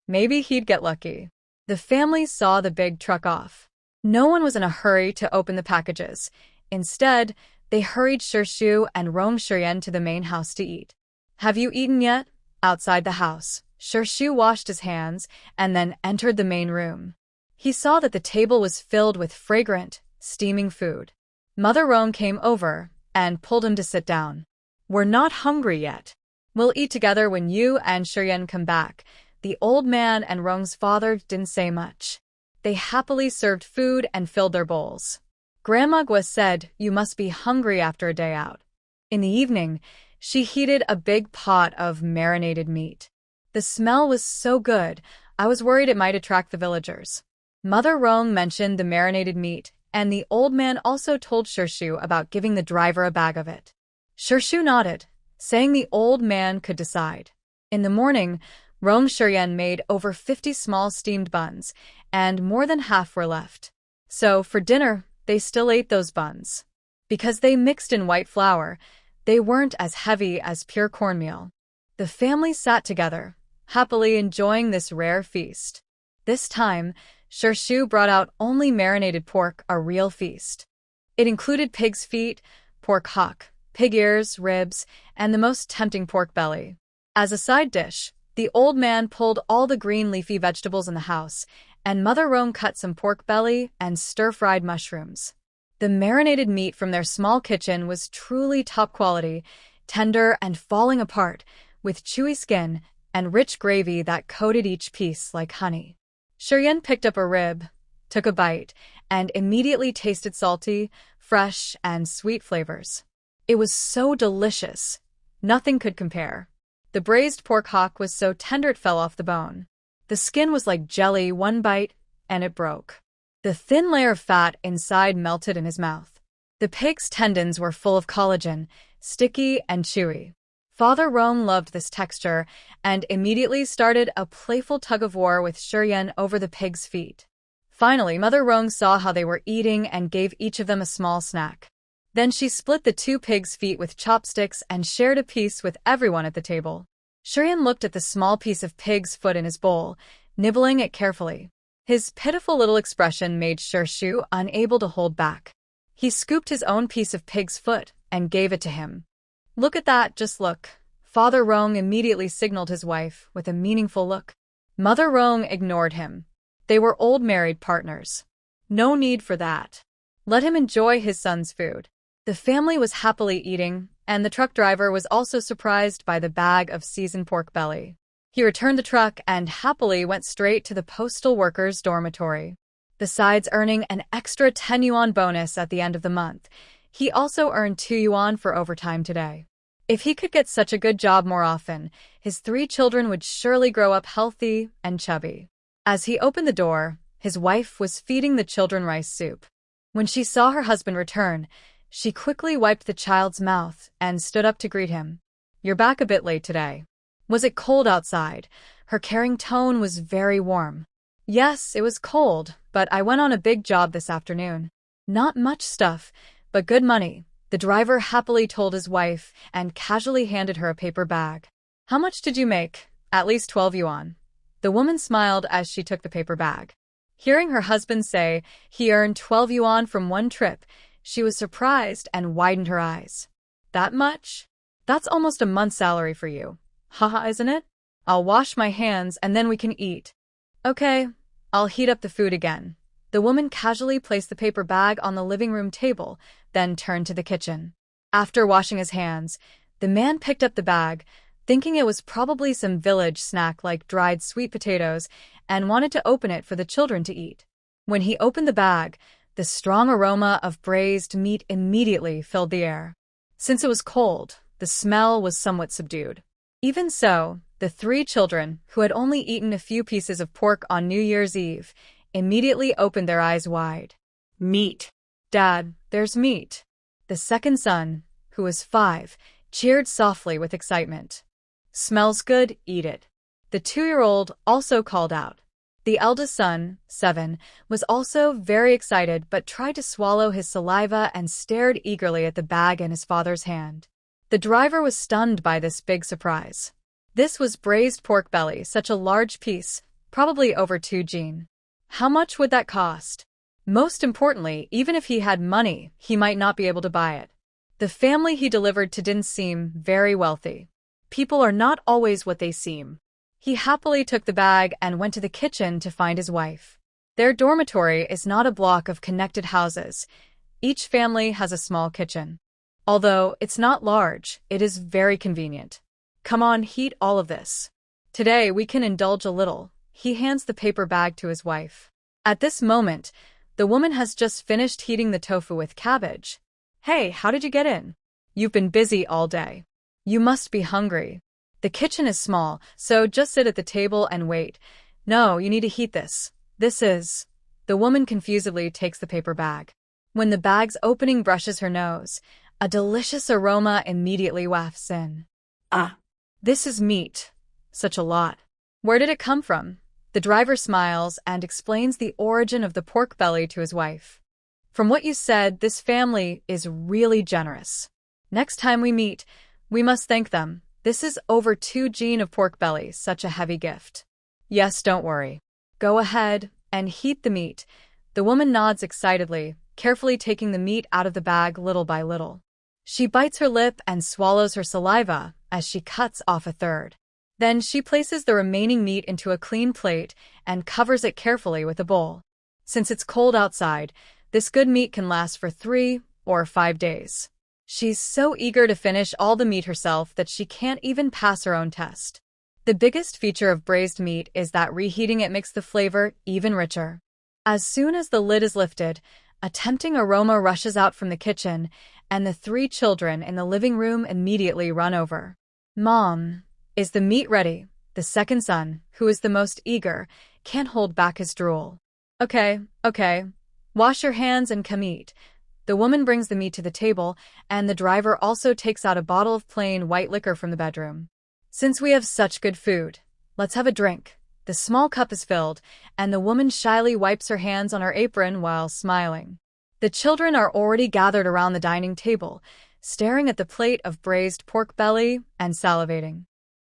Maybe he'd get lucky. The family saw the big truck off. No one was in a hurry to open the packages. Instead, they hurried Shu and Rong Shiryan to the main house to eat. Have you eaten yet? Outside the house, Shu washed his hands and then entered the main room. He saw that the table was filled with fragrant, steaming food. Mother Rong came over and pulled him to sit down. We're not hungry yet. We'll eat together when you and Shiryan come back. The old man and Rong's father didn't say much. They happily served food and filled their bowls. Grandma Gua said, "You must be hungry after a day out." In the evening, she heated a big pot of marinated meat. The smell was so good, I was worried it might attract the villagers. Mother Rong mentioned the marinated meat, and the old man also told Shu about giving the driver a bag of it. Shu nodded, saying the old man could decide. In the morning, Rong Shiryan made over 50 small steamed buns, and more than half were left. So, for dinner, they still ate those buns. Because they mixed in white flour, they weren't as heavy as pure cornmeal. The family sat together, happily enjoying this rare feast. This time, Shu brought out only marinated pork, a real feast. It included pig's feet, pork hock, pig ears, ribs, and the most tempting pork belly. As a side dish, the old man pulled all the green leafy vegetables in the house, and Mother Rong cut some pork belly and stir-fried mushrooms. The marinated meat from their small kitchen was truly top quality, tender and falling apart, with chewy skin and rich gravy that coated each piece like honey. Shiryan picked up a rib, took a bite, and immediately tasted salty, fresh, and sweet flavors. It was so delicious. Nothing could compare. The braised pork hock was so tender it fell off the bone. The skin was like jelly, one bite, and it broke. The thin layer of fat inside melted in his mouth. The pig's tendons were full of collagen, sticky and chewy. Father Rong loved this texture and immediately started a playful tug-of-war with Shiryan over the pig's feet. Finally, Mother Rong saw how they were eating and gave each of them a small snack. Then she split the 2 pigs' feet with chopsticks and shared a piece with everyone at the table. Shiryan looked at the small piece of pig's foot in his bowl, nibbling it carefully. His pitiful little expression made Shu unable to hold back. He scooped his own piece of pig's foot and gave it to him. "Look at that, just look." Father Rong immediately signaled his wife with a meaningful look. Mother Rong ignored him. They were old married partners. No need for that. Let him enjoy his son's food. The family was happily eating, and the truck driver was also surprised by the bag of seasoned pork belly. He returned the truck and happily went straight to the postal workers' dormitory. Besides earning an extra 10 yuan bonus at the end of the month, he also earned 2 yuan for overtime today. If he could get such a good job more often, his 3 children would surely grow up healthy and chubby. As he opened the door, his wife was feeding the children rice soup. When she saw her husband return, she quickly wiped the child's mouth and stood up to greet him. "You're back a bit late today. Was it cold outside?" Her caring tone was very warm. "Yes, it was cold, but I went on a big job this afternoon. Not much stuff, but good money," the driver happily told his wife and casually handed her a paper bag. "How much did you make?" "At least 12 yuan. The woman smiled as she took the paper bag. Hearing her husband say he earned 12 yuan from one trip, she was surprised and widened her eyes. "That much? That's almost a month's salary for you. Haha, isn't it? I'll wash my hands and then we can eat." "Okay, I'll heat up the food again." The woman casually placed the paper bag on the living room table, then turned to the kitchen. After washing his hands, the man picked up the bag, thinking it was probably some village snack like dried sweet potatoes, and wanted to open it for the children to eat. When he opened the bag, the strong aroma of braised meat immediately filled the air. Since it was cold, the smell was somewhat subdued. Even so, the 3 children, who had only eaten a few pieces of pork on New Year's Eve, immediately opened their eyes wide. "Meat. Dad, there's meat." The second son, who was 5, cheered softly with excitement. "Smells good, eat it." The 2-year-old also called out. The eldest son, 7, was also very excited but tried to swallow his saliva and stared eagerly at the bag in his father's hand. The driver was stunned by this big surprise. This was braised pork belly, such a large piece, probably over 2 jin. How much would that cost? Most importantly, even if he had money, he might not be able to buy it. The family he delivered to didn't seem very wealthy. People are not always what they seem. He happily took the bag and went to the kitchen to find his wife. Their dormitory is not a block of connected houses. Each family has a small kitchen. Although it's not large, it is very convenient. Come on, heat all of this. Today we can indulge a little. He hands the paper bag to his wife. At this moment, the woman has just finished heating the tofu with cabbage. Hey, how did you get in? You've been busy all day. You must be hungry. The kitchen is small, so just sit at the table and wait. No, you need to heat this. This is... The woman confusedly takes the paper bag. When the bag's opening brushes her nose, a delicious aroma immediately wafts in. Ah, this is meat. Such a lot. Where did it come from? The driver smiles and explains the origin of the pork belly to his wife. From what you said, this family is really generous. Next time we meet, we must thank them. This is over 2 jin of pork belly, such a heavy gift. Yes, don't worry. Go ahead and heat the meat. The woman nods excitedly, carefully taking the meat out of the bag little by little. She bites her lip and swallows her saliva as she cuts off a third. Then she places the remaining meat into a clean plate and covers it carefully with a bowl. Since it's cold outside, this good meat can last for 3 or 5 days. She's so eager to finish all the meat herself that she can't even pass her own test. The biggest feature of braised meat is that reheating it makes the flavor even richer. As soon as the lid is lifted, a tempting aroma rushes out from the kitchen, and the 3 children in the living room immediately run over. Mom, is the meat ready? The second son, who is the most eager, can't hold back his drool. Okay. Wash your hands and come eat. The woman brings the meat to the table, and the driver also takes out a bottle of plain white liquor from the bedroom. Since we have such good food, let's have a drink. The small cup is filled, and the woman shyly wipes her hands on her apron while smiling. The children are already gathered around the dining table, staring at the plate of braised pork belly and salivating.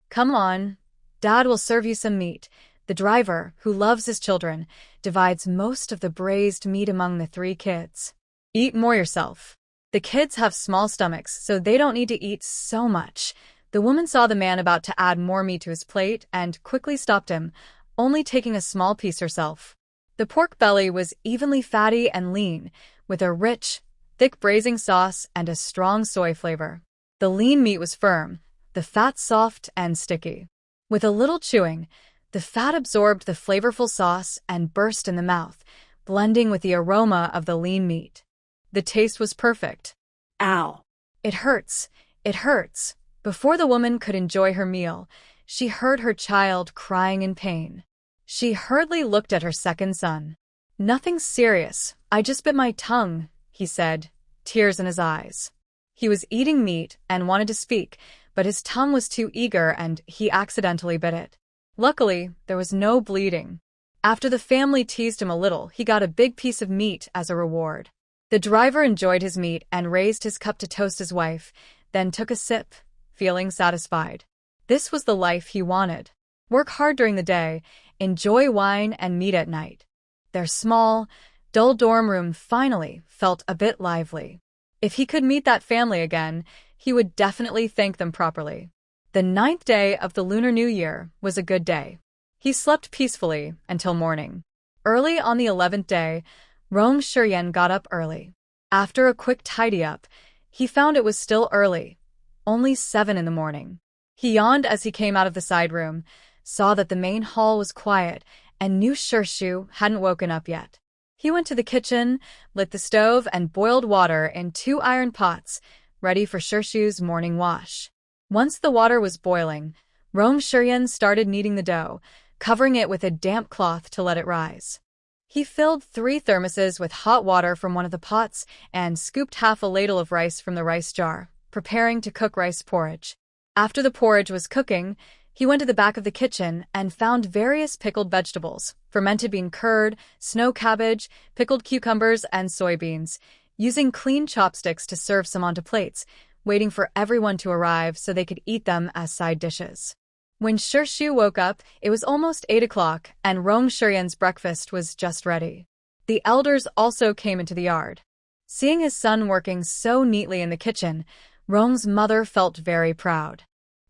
Come on, Dad will serve you some meat. The driver, who loves his children, divides most of the braised meat among the 3 kids. Eat more yourself. The kids have small stomachs, so they don't need to eat so much. The woman saw the man about to add more meat to his plate and quickly stopped him, only taking a small piece herself. The pork belly was evenly fatty and lean, with a rich, thick braising sauce and a strong soy flavor. The lean meat was firm, the fat soft and sticky. With a little chewing, the fat absorbed the flavorful sauce and burst in the mouth, blending with the aroma of the lean meat. The taste was perfect. Ow! It hurts. It hurts. Before the woman could enjoy her meal, she heard her child crying in pain. She hurriedly looked at her second son. Nothing serious. I just bit my tongue, he said, tears in his eyes. He was eating meat and wanted to speak, but his tongue was too eager and he accidentally bit it. Luckily, there was no bleeding. After the family teased him a little, he got a big piece of meat as a reward. The driver enjoyed his meat and raised his cup to toast his wife, then took a sip, feeling satisfied. This was the life he wanted. Work hard during the day, enjoy wine and meat at night. Their small, dull dorm room finally felt a bit lively. If he could meet that family again, he would definitely thank them properly. The 9th day of the Lunar New Year was a good day. He slept peacefully until morning. Early on the 11th day, Rong Shuryen got up early. After a quick tidy-up, he found it was still early, only 7 in the morning. He yawned as he came out of the side room, saw that the main hall was quiet, and knew Shirshu hadn't woken up yet. He went to the kitchen, lit the stove, and boiled water in 2 iron pots, ready for Shirshu's morning wash. Once the water was boiling, Rong Shuryen started kneading the dough, covering it with a damp cloth to let it rise. He filled 3 thermoses with hot water from one of the pots and scooped half a ladle of rice from the rice jar, preparing to cook rice porridge. After the porridge was cooking, he went to the back of the kitchen and found various pickled vegetables, fermented bean curd, snow cabbage, pickled cucumbers, and soybeans. Using clean chopsticks to serve some onto plates, waiting for everyone to arrive so they could eat them as side dishes. When Shirshu woke up, it was almost 8 o'clock, and Rong Shuryen's breakfast was just ready. The elders also came into the yard. Seeing his son working so neatly in the kitchen, Rong's mother felt very proud.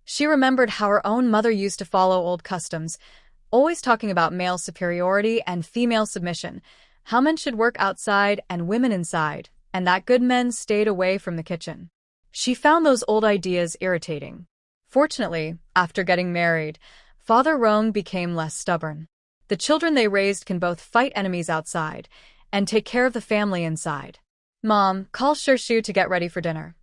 She remembered how her own mother used to follow old customs, always talking about male superiority and female submission, how men should work outside and women inside, and that good men stayed away from the kitchen. She found those old ideas irritating. Fortunately, after getting married, Father Rong became less stubborn. The children they raised can both fight enemies outside and take care of the family inside. Mom, call Shirshu to get ready for dinner.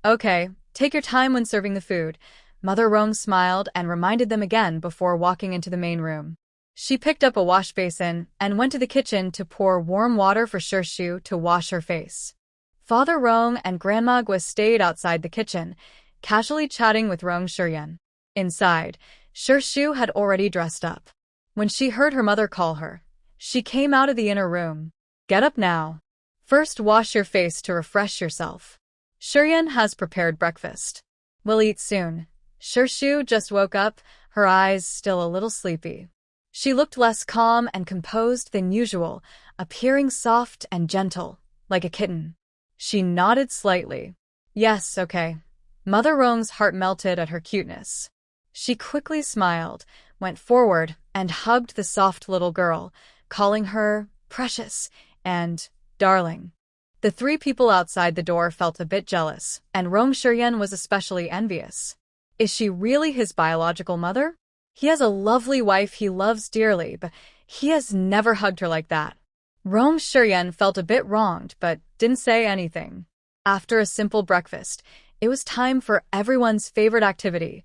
Okay, take your time when serving the food. Mother Rong smiled and reminded them again before walking into the main room. She picked up a wash basin and went to the kitchen to pour warm water for Shirshu to wash her face. Father Rong and Grandma Gua stayed outside the kitchen, casually chatting with Rong Shuryen. Inside, Shirshu had already dressed up. When she heard her mother call her, she came out of the inner room. Get up now. First wash your face to refresh yourself. Shuryen has prepared breakfast. We'll eat soon. Shirshu just woke up, her eyes still a little sleepy. She looked less calm and composed than usual, appearing soft and gentle, like a kitten. She nodded slightly. Yes, okay. Mother Rong's heart melted at her cuteness. She quickly smiled, went forward, and hugged the soft little girl, calling her precious and darling. The three people outside the door felt a bit jealous, and Rong Shuryen was especially envious. Is she really his biological mother? He has a lovely wife he loves dearly, but he has never hugged her like that. Rong Shuryen felt a bit wronged, but didn't say anything. After a simple breakfast, it was time for everyone's favorite activity,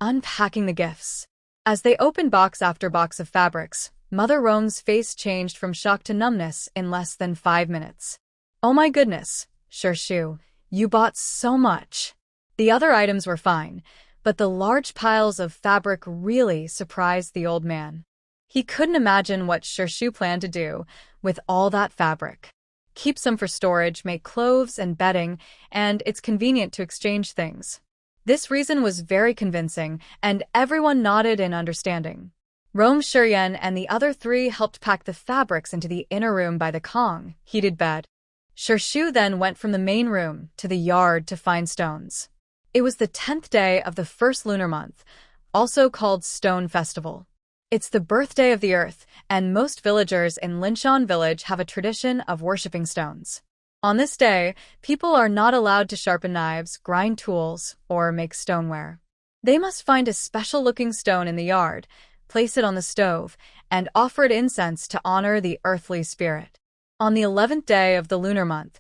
unpacking the gifts. As they opened box after box of fabrics, Mother Rong's face changed from shock to numbness in less than 5 minutes. Oh my goodness, Shirshu, you bought so much. The other items were fine, but the large piles of fabric really surprised the old man. He couldn't imagine what Shirshu planned to do with all that fabric. Keep some for storage, make clothes and bedding, and it's convenient to exchange things. This reason was very convincing, and everyone nodded in understanding. Rong Shuryen and the other three helped pack the fabrics into the inner room by the Kong, heated bed. Shirshu then went from the main room to the yard to find stones. It was the 10th day of the first lunar month, also called Stone Festival. It's the birthday of the earth, and most villagers in Linshan village have a tradition of worshipping stones. On this day, people are not allowed to sharpen knives, grind tools, or make stoneware. They must find a special-looking stone in the yard, place it on the stove, and offer it incense to honor the earthly spirit. On the 11th day of the lunar month,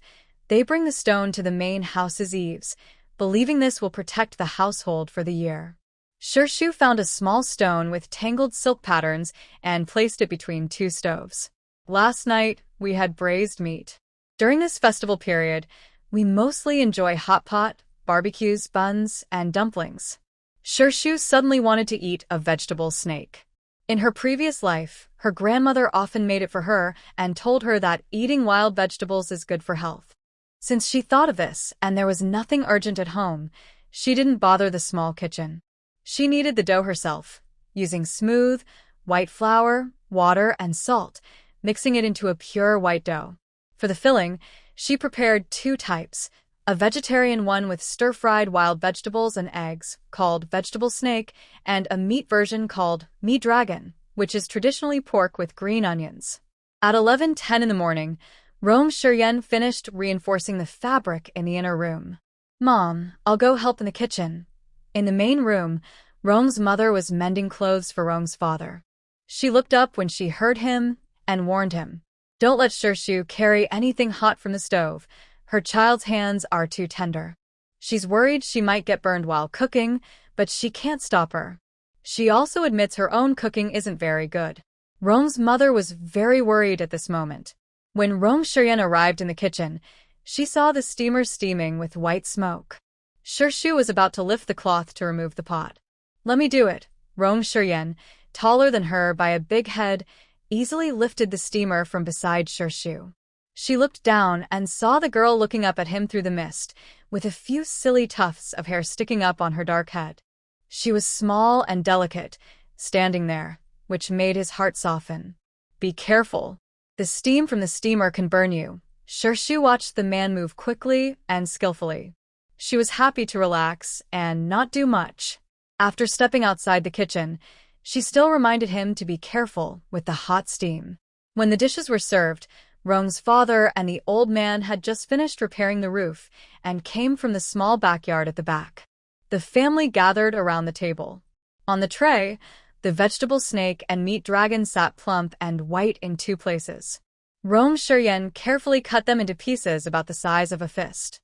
they bring the stone to the main house's eaves, believing this will protect the household for the year. Shirshu found a small stone with tangled silk patterns and placed it between two stoves. Last night, we had braised meat. During this festival period, we mostly enjoy hot pot, barbecues, buns, and dumplings. Shirshu suddenly wanted to eat a vegetable snake. In her previous life, her grandmother often made it for her and told her that eating wild vegetables is good for health. Since she thought of this and there was nothing urgent at home, she didn't bother the small kitchen. She kneaded the dough herself, using smooth, white flour, water, and salt, mixing it into a pure white dough. For the filling, she prepared 2 types, a vegetarian one with stir-fried wild vegetables and eggs, called vegetable snake, and a meat version called meat dragon, which is traditionally pork with green onions. At 11:10 in the morning, Rong Shuryen finished reinforcing the fabric in the inner room. Mom, I'll go help in the kitchen. In the main room, Rong's mother was mending clothes for Rong's father. She looked up when she heard him and warned him. Don't let Shirshu carry anything hot from the stove. Her child's hands are too tender. She's worried she might get burned while cooking, but she can't stop her. She also admits her own cooking isn't very good. Rong's mother was very worried at this moment. When Rong Shuryen arrived in the kitchen, she saw the steamer steaming with white smoke. Shirshu was about to lift the cloth to remove the pot. Let me do it. Rong Shuryen, taller than her by a big head, easily lifted the steamer from beside Shirshu. She looked down and saw the girl looking up at him through the mist, with a few silly tufts of hair sticking up on her dark head. She was small and delicate, standing there, which made his heart soften. Be careful. The steam from the steamer can burn you. Shirshu watched the man move quickly and skillfully. She was happy to relax and not do much. After stepping outside the kitchen, she still reminded him to be careful with the hot steam. When the dishes were served, Rong's father and the old man had just finished repairing the roof and came from the small backyard at the back. The family gathered around the table. On the tray, the vegetable snake and meat dragon sat plump and white in 2 places. Rong Shiryan carefully cut them into pieces about the size of a fist.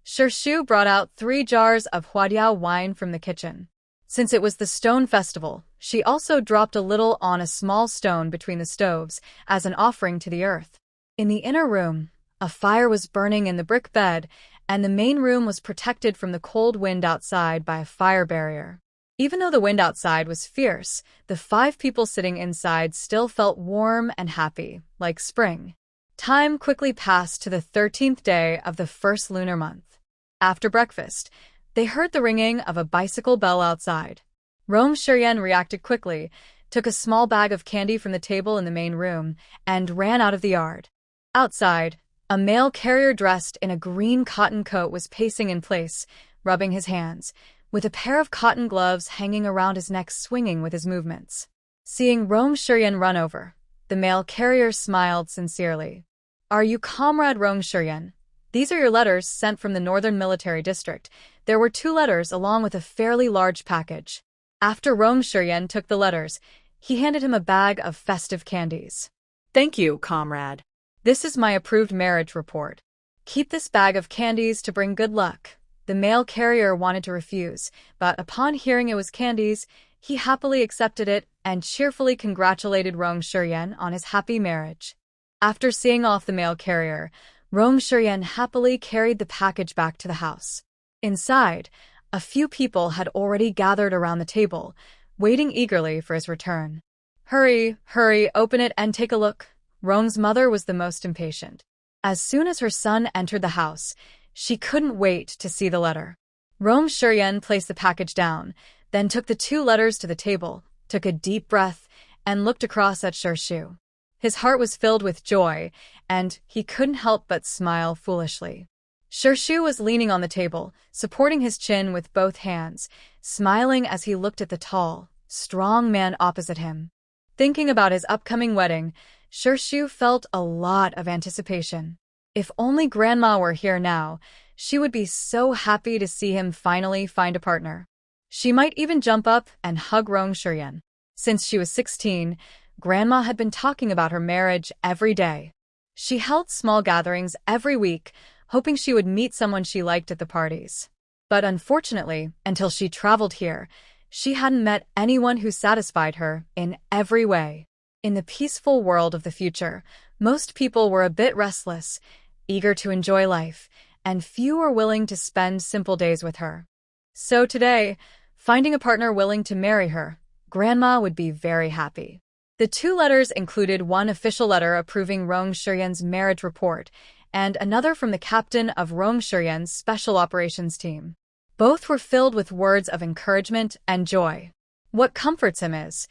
Shirshu brought out 3 jars of huadiao wine from the kitchen. Since it was the stone festival, she also dropped a little on a small stone between the stoves as an offering to the earth. In the inner room, a fire was burning in the brick bed, and the main room was protected from the cold wind outside by a fire barrier. Even though the wind outside was fierce, the 5 people sitting inside still felt warm and happy, like spring. Time quickly passed to the 13th day of the first lunar month. After breakfast, they heard the ringing of a bicycle bell outside. Rong Shiryan reacted quickly, took a small bag of candy from the table in the main room, and ran out of the yard. Outside, a mail carrier dressed in a green cotton coat was pacing in place, rubbing his hands, with a pair of cotton gloves hanging around his neck swinging with his movements. Seeing Rong Shiryan run over, the mail carrier smiled sincerely. Are you Comrade Rong Shiryan? These are your letters sent from the Northern Military District. There were 2 letters along with a fairly large package. After Rong Shiryan took the letters, he handed him a bag of festive candies. Thank you, comrade. This is my approved marriage report. Keep this bag of candies to bring good luck. The mail carrier wanted to refuse, but upon hearing it was candies, he happily accepted it and cheerfully congratulated Rong Shiryan on his happy marriage. After seeing off the mail carrier, Rong Shiryan happily carried the package back to the house. Inside, a few people had already gathered around the table, waiting eagerly for his return. Hurry, hurry, open it and take a look. Rong's mother was the most impatient. As soon as her son entered the house, she couldn't wait to see the letter. Rong Shiryan placed the package down, then took the 2 letters to the table, took a deep breath, and looked across at Shirshu. His heart was filled with joy, and he couldn't help but smile foolishly. Shirshu was leaning on the table, supporting his chin with both hands, smiling as he looked at the tall, strong man opposite him. Thinking about his upcoming wedding, Shirshu felt a lot of anticipation. If only Grandma were here now, she would be so happy to see him finally find a partner. She might even jump up and hug Rong Shiryan. Since she was 16, Grandma had been talking about her marriage every day. She held small gatherings every week, hoping she would meet someone she liked at the parties. But unfortunately, until she traveled here, she hadn't met anyone who satisfied her in every way. In the peaceful world of the future, most people were a bit restless, eager to enjoy life, and few were willing to spend simple days with her. So today, finding a partner willing to marry her, Grandma would be very happy. The 2 letters included one official letter approving Rong Shiryan's marriage report and another from the captain of Rong Shiryan's special operations team. Both were filled with words of encouragement and joy. What comforts him is,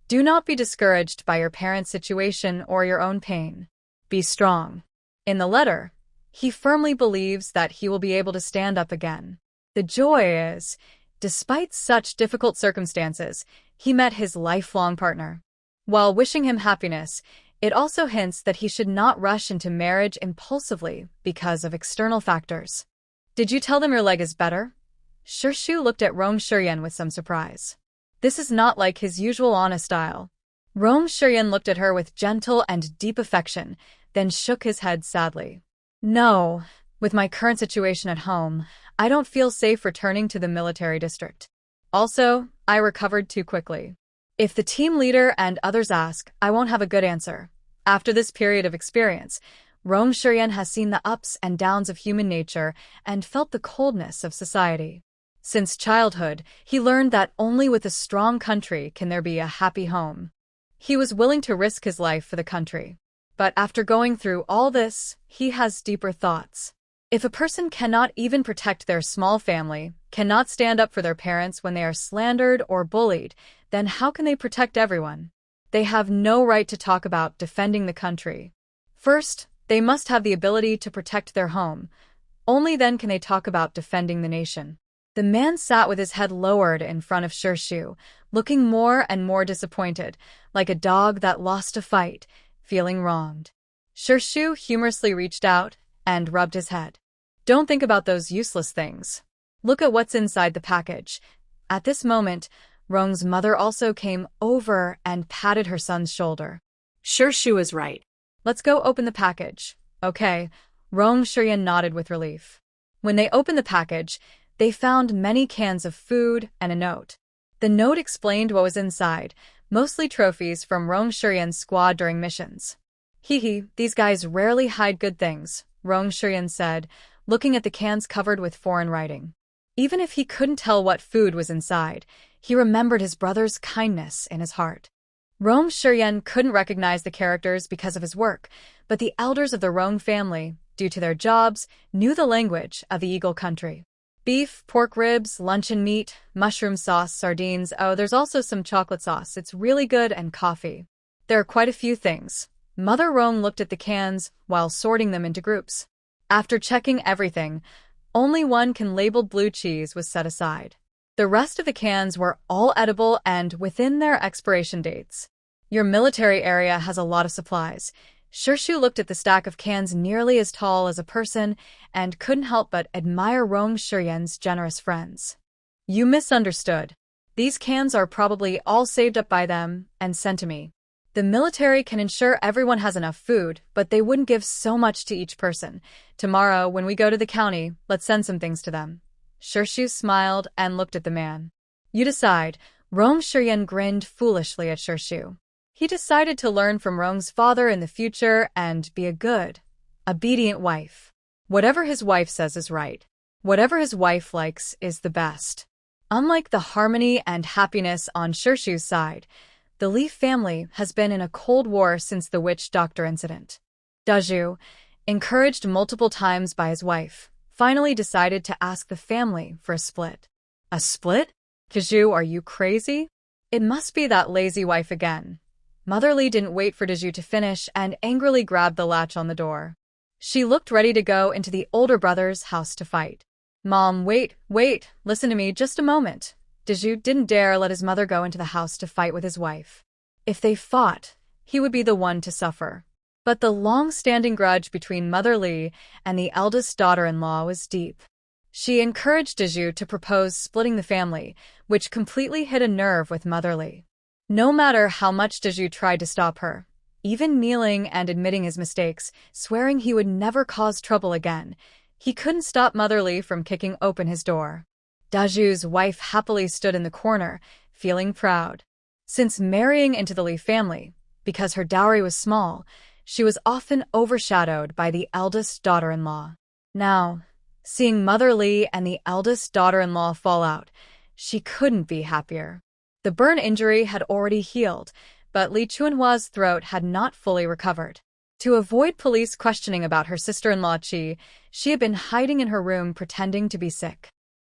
do not be discouraged by your parents' situation or your own pain. Be strong. In the letter, he firmly believes that he will be able to stand up again. The joy is, despite such difficult circumstances, he met his lifelong partner. While wishing him happiness, it also hints that he should not rush into marriage impulsively because of external factors. Did you tell them your leg is better? Shirshu looked at Rong Shiryan with some surprise. This is not like his usual honest style. Rong Shiryan looked at her with gentle and deep affection, then shook his head sadly. No, with my current situation at home, I don't feel safe returning to the military district. Also, I recovered too quickly. If the team leader and others ask, I won't have a good answer. After this period of experience, Rong Shiryan has seen the ups and downs of human nature and felt the coldness of society. Since childhood, he learned that only with a strong country can there be a happy home. He was willing to risk his life for the country. But after going through all this, he has deeper thoughts. If a person cannot even protect their small family, cannot stand up for their parents when they are slandered or bullied, then how can they protect everyone? They have no right to talk about defending the country. First, they must have the ability to protect their home. Only then can they talk about defending the nation. The man sat with his head lowered in front of Shirshu, looking more and more disappointed, like a dog that lost a fight, feeling wronged. Shirshu humorously reached out and rubbed his head. Don't think about those useless things. Look at what's inside the package. At this moment, Rong's mother also came over and patted her son's shoulder. Shirshu is right. Let's go open the package. Okay, Rong Shuryan nodded with relief. When they opened the package, they found many cans of food and a note. The note explained what was inside, mostly trophies from Rong Shuryan's squad during missions. Hee, these guys rarely hide good things, Rong Shuryan said, looking at the cans covered with foreign writing. Even if he couldn't tell what food was inside, he remembered his brother's kindness in his heart. Rong Shuryan couldn't recognize the characters because of his work, but the elders of the Rong family, due to their jobs, knew the language of the Eagle country. Beef, pork ribs, luncheon meat, mushroom sauce, sardines, oh, there's also some chocolate sauce, it's really good, and coffee. There are quite a few things. Mother Rong looked at the cans while sorting them into groups. After checking everything, only one can labeled blue cheese was set aside. The rest of the cans were all edible and within their expiration dates. Your military area has a lot of supplies. Shirshu looked at the stack of cans nearly as tall as a person and couldn't help but admire Rong Shuryan's generous friends. You misunderstood. These cans are probably all saved up by them and sent to me. The military can ensure everyone has enough food, but they wouldn't give so much to each person. Tomorrow, when we go to the county, let's send some things to them. Shirshu smiled and looked at the man. You decide. Rong Shuryan grinned foolishly at Shirshu. He decided to learn from Rong's father in the future and be a good, obedient wife. Whatever his wife says is right. Whatever his wife likes is the best. Unlike the harmony and happiness on Shirshu's side, the Li family has been in a cold war since the witch doctor incident. Daju, encouraged multiple times by his wife, finally decided to ask the family for a split. A split? Daju, are you crazy? It must be that lazy wife again. Mother Li didn't wait for Daju to finish and angrily grabbed the latch on the door. She looked ready to go into the older brother's house to fight. Mom, wait, listen to me just a moment. Daju didn't dare let his mother go into the house to fight with his wife. If they fought, he would be the one to suffer. But the long-standing grudge between Mother Li and the eldest daughter-in-law was deep. She encouraged Daju to propose splitting the family, which completely hit a nerve with Mother Li. No matter how much Daju tried to stop her, even kneeling and admitting his mistakes, swearing he would never cause trouble again, he couldn't stop Mother Li from kicking open his door. Daju's wife happily stood in the corner, feeling proud. Since marrying into the Li family, because her dowry was small, she was often overshadowed by the eldest daughter-in-law. Now, seeing Mother Li and the eldest daughter-in-law fall out, she couldn't be happier. The burn injury had already healed, but Li Chuanhua's throat had not fully recovered. To avoid police questioning about her sister-in-law Qi, she had been hiding in her room pretending to be sick.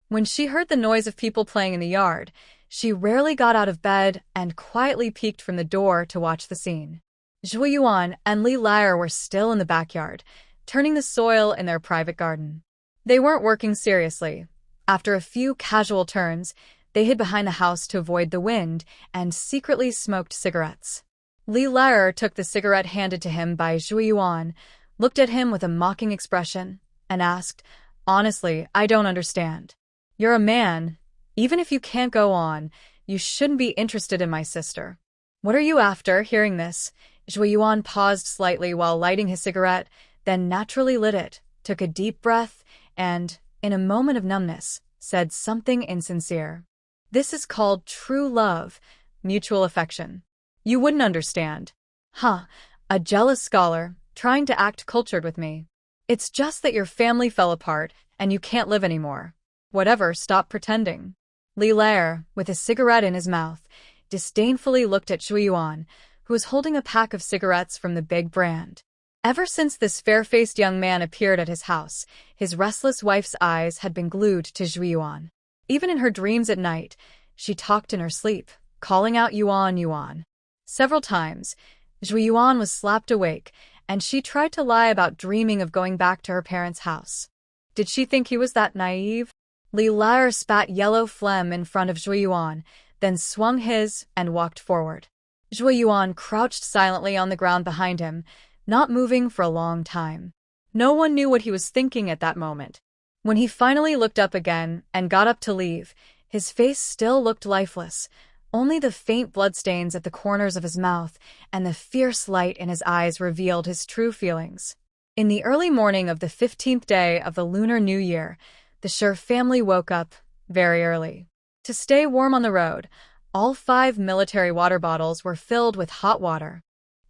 When she heard the noise of people playing in the yard, she rarely got out of bed and quietly peeked from the door to watch the scene. Zhu Yuan and Li Lair were still in the backyard, turning the soil in their private garden. They weren't working seriously. After a few casual turns, they hid behind the house to avoid the wind and secretly smoked cigarettes. Li Lair took the cigarette handed to him by Zhu Yuan, looked at him with a mocking expression, and asked, "Honestly, I don't understand. You're a man. Even if you can't go on, you shouldn't be interested in my sister. What are you after?" Hearing this, Zhu Yuan paused slightly while lighting his cigarette, then naturally lit it, took a deep breath, and, in a moment of numbness, said something insincere. "This is called true love, mutual affection. You wouldn't understand. Huh, a jealous scholar, trying to act cultured with me. It's just that your family fell apart, and you can't live anymore. Whatever, stop pretending." Li Lair, with a cigarette in his mouth, disdainfully looked at Zhu Yuan, who was holding a pack of cigarettes from the big brand. Ever since this fair-faced young man appeared at his house, his restless wife's eyes had been glued to Zhu Yuan. Even in her dreams at night, she talked in her sleep, calling out Yuan, Yuan. Several times, Zhu Yuan was slapped awake, and she tried to lie about dreaming of going back to her parents' house. Did she think he was that naive? Li Lair spat yellow phlegm in front of Zhu Yuan, then swung his and walked forward. Zhu Yuan crouched silently on the ground behind him, not moving for a long time. No one knew what he was thinking at that moment. When he finally looked up again and got up to leave, his face still looked lifeless. Only the faint bloodstains at the corners of his mouth and the fierce light in his eyes revealed his true feelings. In the early morning of the 15th day of the Lunar New Year, the Sher family woke up very early. To stay warm on the road, all 5 military water bottles were filled with hot water.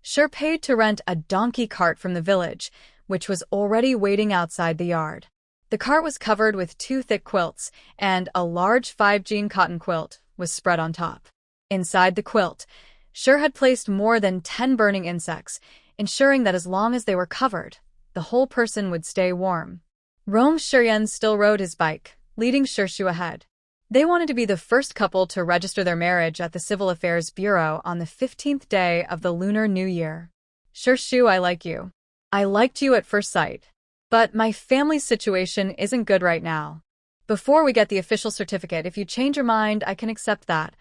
Sher paid to rent a donkey cart from the village, which was already waiting outside the yard. The cart was covered with 2 thick quilts, and a large 5-jean cotton quilt was spread on top. Inside the quilt, Sher had placed more than 10 burning insects, ensuring that as long as they were covered, the whole person would stay warm. Rong Shiyan still rode his bike, leading Shirshu ahead. They wanted to be the first couple to register their marriage at the Civil Affairs Bureau on the 15th day of the Lunar New Year. Shirshu, I like you. I liked you at first sight. But my family's situation isn't good right now. Before we get the official certificate, if you change your mind, I can accept that.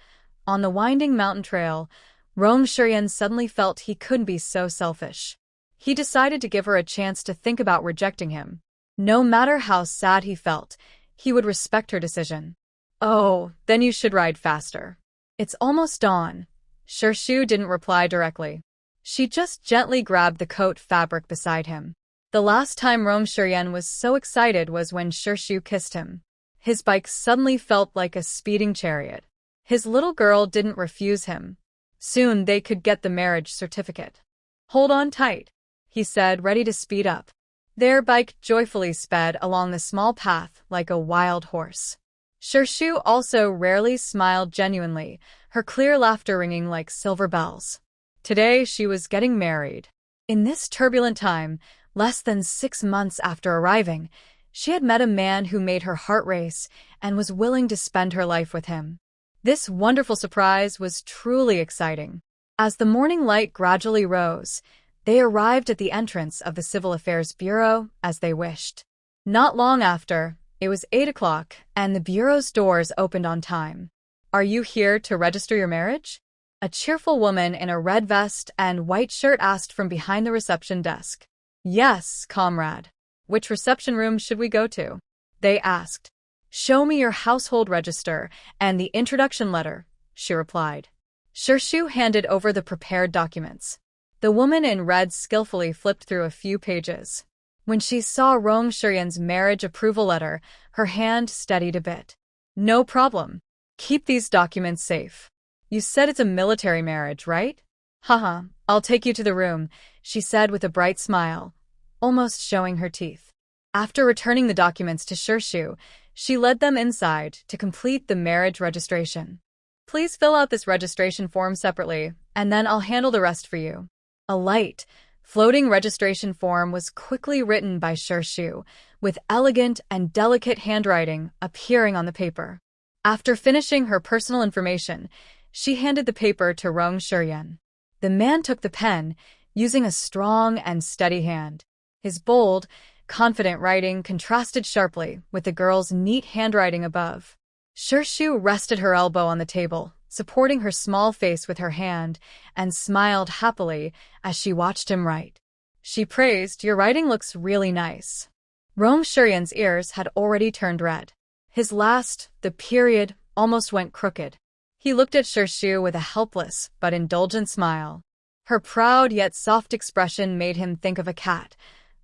On the winding mountain trail, Rong Shiyan suddenly felt he couldn't be so selfish. He decided to give her a chance to think about rejecting him. No matter how sad he felt, he would respect her decision. Oh, then you should ride faster. It's almost dawn. Shirshu didn't reply directly. She just gently grabbed the coat fabric beside him. The last time Rong Shiyan was so excited was when Shirshu kissed him. His bike suddenly felt like a speeding chariot. His little girl didn't refuse him. Soon they could get the marriage certificate. Hold on tight, he said, ready to speed up. Their bike joyfully sped along the small path like a wild horse. Shirshu also rarely smiled genuinely, her clear laughter ringing like silver bells. Today she was getting married. In this turbulent time, less than 6 months after arriving, she had met a man who made her heart race and was willing to spend her life with him. This wonderful surprise was truly exciting. As the morning light gradually rose, they arrived at the entrance of the Civil Affairs Bureau as they wished. Not long after, it was 8 o'clock, and the bureau's doors opened on time. Are you here to register your marriage? A cheerful woman in a red vest and white shirt asked from behind the reception desk. Yes, comrade. Which reception room should we go to? They asked. Show me your household register and the introduction letter, she replied. Shirshu handed over the prepared documents. The woman in red skillfully flipped through a few pages. When she saw Rong Shiyan's marriage approval letter, her hand steadied a bit. No problem. Keep these documents safe. You said it's a military marriage, right? Haha, I'll take you to the room, she said with a bright smile, almost showing her teeth. After returning the documents to Shirshu, she led them inside to complete the marriage registration. Please fill out this registration form separately, and then I'll handle the rest for you. A light, floating registration form was quickly written by Shirshu, with elegant and delicate handwriting appearing on the paper. After finishing her personal information, she handed the paper to Rong Shiyan. The man took the pen, using a strong and steady hand. His bold, confident writing contrasted sharply with the girl's neat handwriting above. Shirshu rested her elbow on the table, supporting her small face with her hand, and smiled happily as she watched him write. She praised, "Your writing looks really nice." Rong Shiyan's ears had already turned red. His last, the period, almost went crooked. He looked at Shirshu with a helpless but indulgent smile. Her proud yet soft expression made him think of a cat,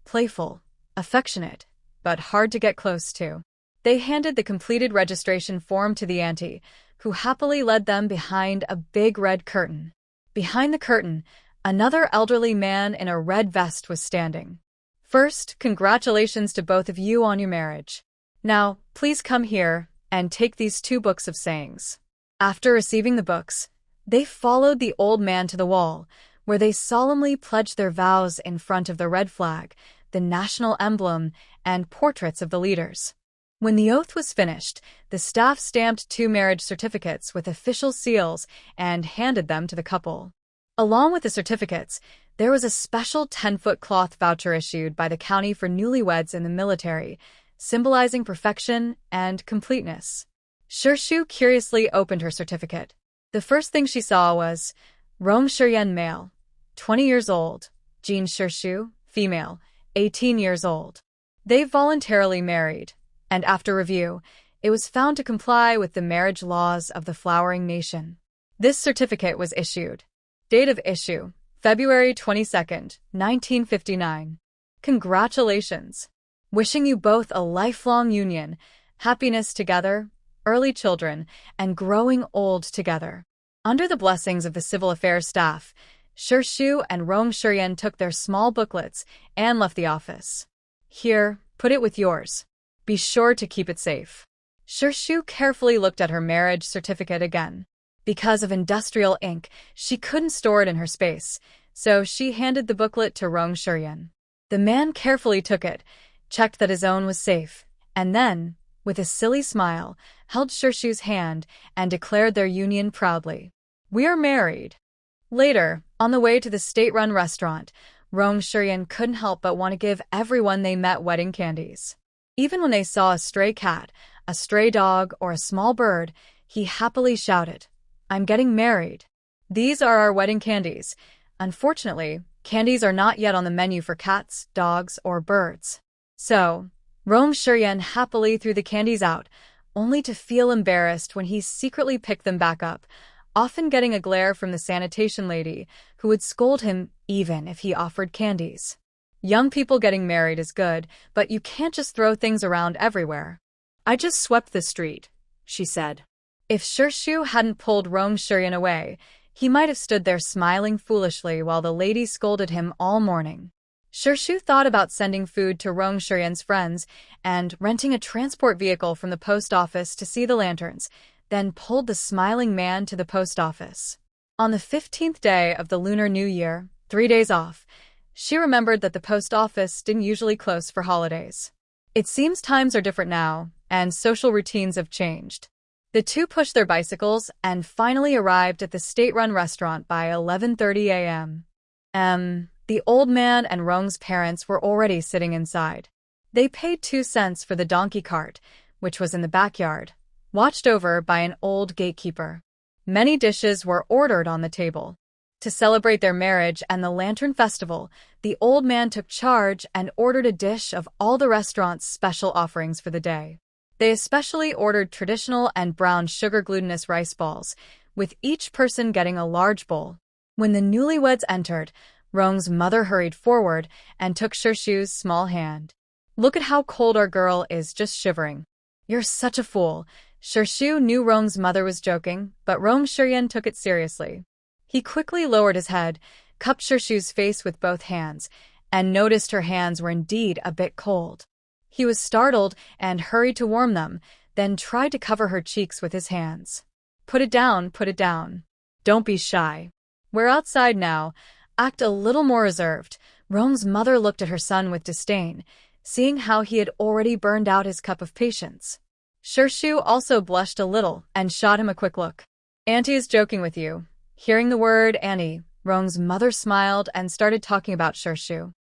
playful, affectionate, but hard to get close to. They handed the completed registration form to the auntie, who happily led them behind a big red curtain. Behind the curtain, another elderly man in a red vest was standing. First, congratulations to both of you on your marriage. Now, please come here and take these 2 books of sayings. After receiving the books, They followed the old man to the wall, where they solemnly pledged their vows in front of the red flag, the national emblem, and portraits of the leaders. When the oath was finished, the staff stamped 2 marriage certificates with official seals and handed them to the couple. Along with the certificates, there was a special 10-foot cloth voucher issued by the county for newlyweds in the military, symbolizing perfection and completeness. Shirshu curiously opened her certificate. The first thing she saw was Rong Shiryen, male, 20 years old, Jin Shirshu, female, 18 years old. They voluntarily married, and after review, it was found to comply with the marriage laws of the flowering nation. This certificate was issued. Date of issue, February 22nd, 1959. Congratulations! Wishing you both a lifelong union, happiness together, early children, and growing old together. Under the blessings of the civil affairs staff, Shirshu and Rong Shiryen took their small booklets and left the office. Here, put it with yours. Be sure to keep it safe. Shirshu carefully looked at her marriage certificate again. Because of industrial ink, she couldn't store it in her space, so she handed the booklet to Rong Shiryen. The man carefully took it, checked that his own was safe, and then, with a silly smile, held Shirshu's hand and declared their union proudly. We are married. Later, on the way to the state-run restaurant, Rong Shiryen couldn't help but want to give everyone they met wedding candies. Even when they saw a stray cat, a stray dog, or a small bird, he happily shouted, I'm getting married. These are our wedding candies. Unfortunately, candies are not yet on the menu for cats, dogs, or birds. So, Rong Shiryen happily threw the candies out, only to feel embarrassed when he secretly picked them back up, often getting a glare from the sanitation lady, who would scold him even if he offered candies. Young people getting married is good, but you can't just throw things around everywhere. I just swept the street, she said. If Shirshu hadn't pulled Rong Shiryen away, he might have stood there smiling foolishly while the lady scolded him all morning. Shirshu thought about sending food to Rong Shiryen's friends and renting a transport vehicle from the post office to see the lanterns, then pulled the smiling man to the post office. On the 15th day of the Lunar New Year, 3 days off, she remembered that the post office didn't usually close for holidays. It seems times are different now, and social routines have changed. The two pushed their bicycles and finally arrived at the state-run restaurant by 11:30 a.m. The old man and Rong's parents were already sitting inside. They paid 2 cents for the donkey cart, which was in the backyard, watched over by an old gatekeeper. Many dishes were ordered on the table. To celebrate their marriage and the Lantern Festival, the old man took charge and ordered a dish of all the restaurant's special offerings for the day. They especially ordered traditional and brown sugar glutinous rice balls, with each person getting a large bowl. When the newlyweds entered, Rong's mother hurried forward and took Shirshu's small hand. Look at how cold our girl is, just shivering. You're such a fool. Shirshu knew Rong's mother was joking, but Rong Shiryen took it seriously. He quickly lowered his head, cupped Shirshu's face with both hands, and noticed her hands were indeed a bit cold. He was startled and hurried to warm them, then tried to cover her cheeks with his hands. Put it down, put it down. Don't be shy. We're outside now. Act a little more reserved. Rong's mother looked at her son with disdain, seeing how he had already burned out his cup of patience. Shirshu also blushed a little and shot him a quick look. Auntie is joking with you. Hearing the word Annie, Rong's mother smiled and started talking about Shirshu.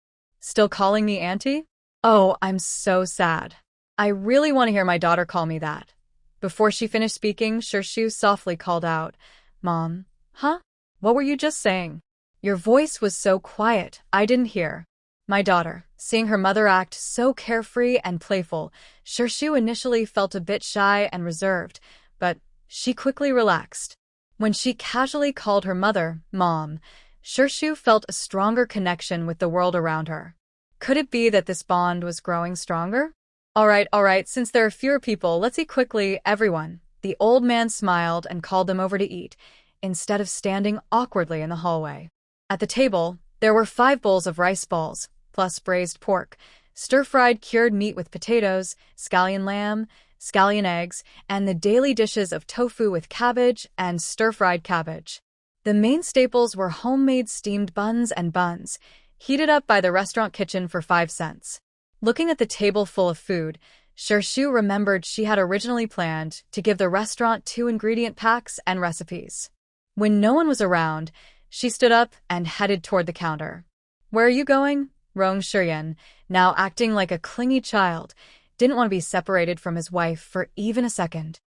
Still calling me auntie? Oh, I'm so sad. I really want to hear my daughter call me that. Before she finished speaking, Shirshu softly called out, Mom, huh? What were you just saying? Your voice was so quiet, I didn't hear. My daughter, seeing her mother act so carefree and playful, Shirshu initially felt a bit shy and reserved, but she quickly relaxed. When she casually called her mother, Mom, Shirshu felt a stronger connection with the world around her. Could it be that this bond was growing stronger? All right, since there are fewer people, let's eat quickly, everyone. The old man smiled and called them over to eat, instead of standing awkwardly in the hallway. At the table, there were 5 bowls of rice balls, plus braised pork, stir-fried cured meat with potatoes, scallion lamb, scallion eggs, and the daily dishes of tofu with cabbage and stir-fried cabbage. The main staples were homemade steamed buns and buns, heated up by the restaurant kitchen for 5 cents. Looking at the table full of food, Shu remembered she had originally planned to give the restaurant 2 ingredient packs and recipes. When no one was around, she stood up and headed toward the counter. "Where are you going?" Rong Shiyan, now acting like a clingy child, didn't want to be separated from his wife for even a second.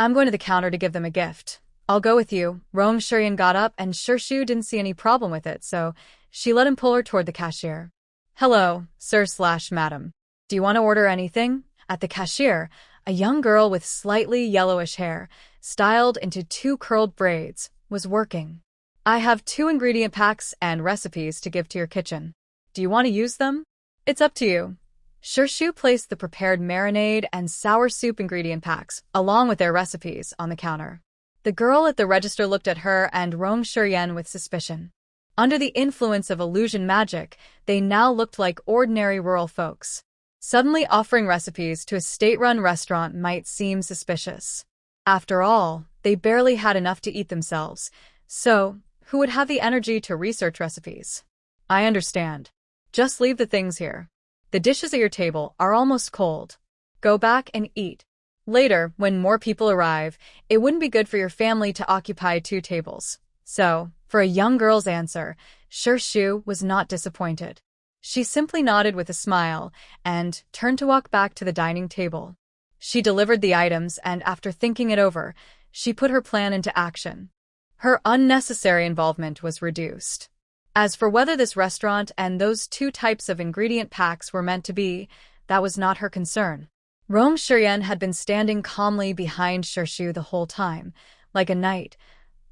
"I'm going to the counter to give them a gift. I'll go with you." Rong Shiyan got up and Shu didn't see any problem with it, so she let him pull her toward the cashier. "Hello, sir/madam. Do you want to order anything?" At the cashier, a young girl with slightly yellowish hair, styled into 2 curled braids, was working. "I have 2 ingredient packs and recipes to give to your kitchen. Do you want to use them?" "It's up to you." Shu placed the prepared marinade and sour soup ingredient packs, along with their recipes, on the counter. The girl at the register looked at her and Rong Shiyan with suspicion. Under the influence of illusion magic, they now looked like ordinary rural folks. Suddenly offering recipes to a state-run restaurant might seem suspicious. After all, they barely had enough to eat themselves, so who would have the energy to research recipes? "I understand. Just leave the things here. The dishes at your table are almost cold. Go back and eat. Later, when more people arrive, it wouldn't be good for your family to occupy 2 tables." So, for a young girl's answer, Shu was not disappointed. She simply nodded with a smile and turned to walk back to the dining table. She delivered the items and after thinking it over, she put her plan into action. Her unnecessary involvement was reduced. As for whether this restaurant and those 2 types of ingredient packs were meant to be, that was not her concern. Rong Shiyan had been standing calmly behind Shu the whole time, like a knight,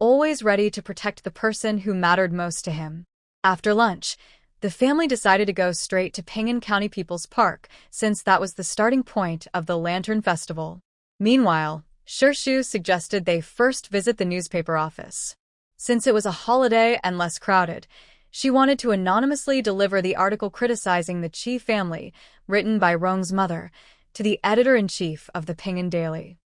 always ready to protect the person who mattered most to him. After lunch, the family decided to go straight to Ping'an County People's Park, since that was the starting point of the Lantern Festival. Meanwhile, Shu suggested they first visit the newspaper office. Since it was a holiday and less crowded, she wanted to anonymously deliver the article criticizing the Chi family, written by Rong's mother, to the editor-in-chief of the Ping'an Daily.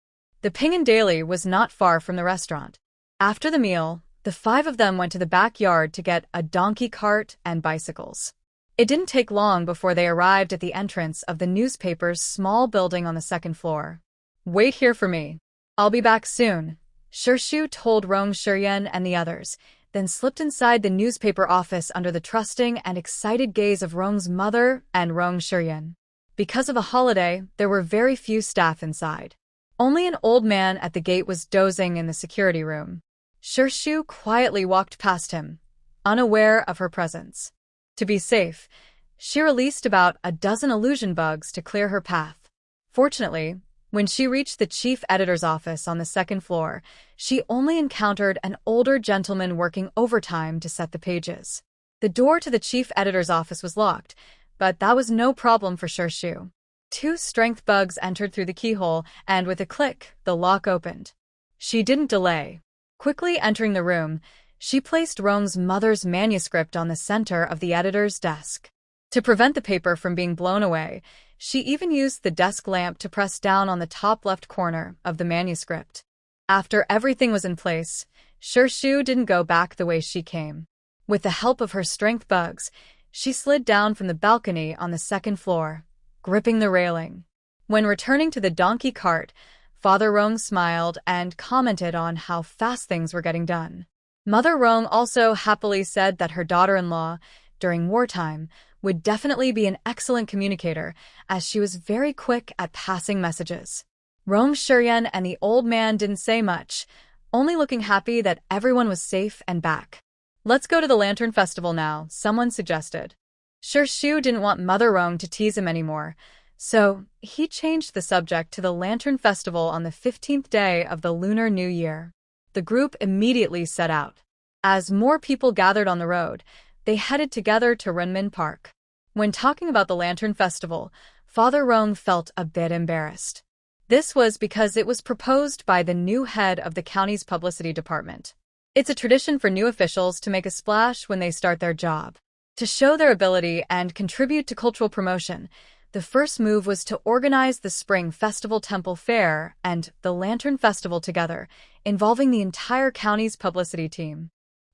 The Ping'an Daily was not far from the restaurant. After the meal, the 5 of them went to the backyard to get a donkey cart and bicycles. It didn't take long before they arrived at the entrance of the newspaper's small building on the 2nd floor. "Wait here for me. I'll be back soon," Shu told Rong Shiyan and the others, then slipped inside the newspaper office under the trusting and excited gaze of Rong's mother and Rong Shiyan. Because of a holiday, there were very few staff inside. Only an old man at the gate was dozing in the security room. Shu quietly walked past him, unaware of her presence. To be safe, she released about a dozen illusion bugs to clear her path. Fortunately, when she reached the chief editor's office on the 2nd floor, she only encountered an older gentleman working overtime to set the pages. The door to the chief editor's office was locked, but that was no problem for Shu. 2 strength bugs entered through the keyhole, and with a click, the lock opened. She didn't delay. Quickly entering the room, she placed Rong's mother's manuscript on the center of the editor's desk. To prevent the paper from being blown away, she even used the desk lamp to press down on the top left corner of the manuscript. After everything was in place, Shu didn't go back the way she came. With the help of her strength bugs, she slid down from the balcony on the 2nd floor, gripping the railing. When returning to the donkey cart, Father Rong smiled and commented on how fast things were getting done. Mother Rong also happily said that her daughter-in-law, during wartime, would definitely be an excellent communicator, as she was very quick at passing messages. Rong Shiyan and the old man didn't say much, only looking happy that everyone was safe and back. "Let's go to the Lantern Festival now," someone suggested. Shu didn't want Mother Rong to tease him anymore, so he changed the subject to the Lantern Festival on the 15th day of the Lunar New Year. The group immediately set out. As more people gathered on the road, they headed together to Renmin Park. When talking about the Lantern Festival, Father Rong felt a bit embarrassed. This was because it was proposed by the new head of the county's publicity department. It's a tradition for new officials to make a splash when they start their job. To show their ability and contribute to cultural promotion, the first move was to organize the Spring Festival Temple Fair and the Lantern Festival together, involving the entire county's publicity team.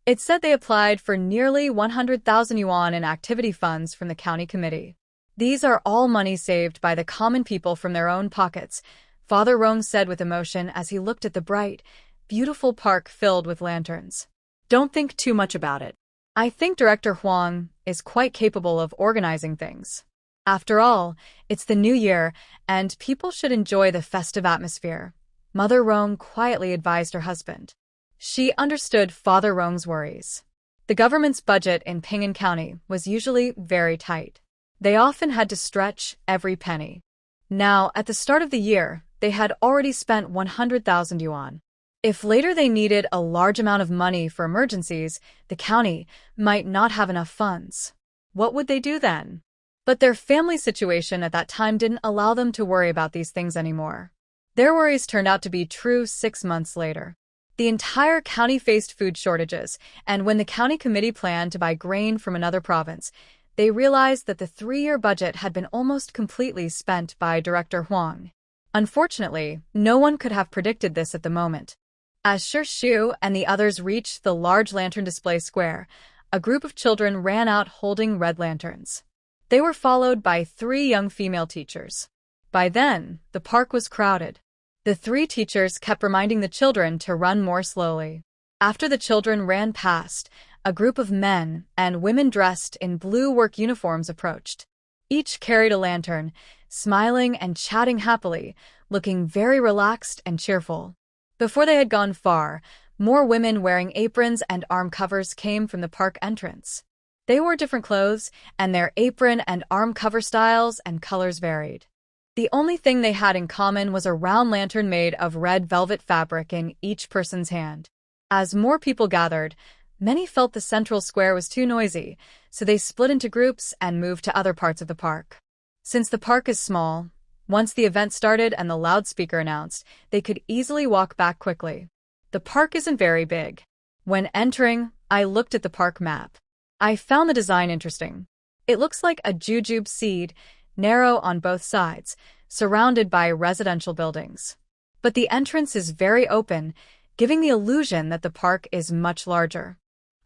It said they applied for nearly 100,000 yuan in activity funds from the county committee. These are all money saved by the common people from their own pockets, Father Rong said with emotion as he looked at the bright, beautiful park filled with lanterns. Don't think too much about it. I think Director Huang is quite capable of organizing things. After all, it's the new year, and people should enjoy the festive atmosphere, Mother Rong quietly advised her husband. She understood Father Rong's worries. The government's budget in Ping'an County was usually very tight. They often had to stretch every penny. Now, at the start of the year, they had already spent 100,000 yuan. If later they needed a large amount of money for emergencies, the county might not have enough funds. What would they do then? But their family situation at that time didn't allow them to worry about these things anymore. Their worries turned out to be true 6 months later. The entire county faced food shortages, and when the county committee planned to buy grain from another province, they realized that the 3-year budget had been almost completely spent by Director Huang. Unfortunately, no one could have predicted this at the moment. As Shu and the others reached the large lantern display square, a group of children ran out holding red lanterns. They were followed by 3 young female teachers. By then, the park was crowded. The 3 teachers kept reminding the children to run more slowly. After the children ran past, a group of men and women dressed in blue work uniforms approached. Each carried a lantern, smiling and chatting happily, looking very relaxed and cheerful. Before they had gone far, more women wearing aprons and arm covers came from the park entrance. They wore different clothes, and their apron and arm cover styles and colors varied. The only thing they had in common was a round lantern made of red velvet fabric in each person's hand. As more people gathered, many felt the central square was too noisy, so they split into groups and moved to other parts of the park. Since the park is small, once the event started and the loudspeaker announced, they could easily walk back quickly. The park isn't very big. When entering, I looked at the park map. I found the design interesting. It looks like a jujube seed, narrow on both sides, surrounded by residential buildings. But the entrance is very open, giving the illusion that the park is much larger.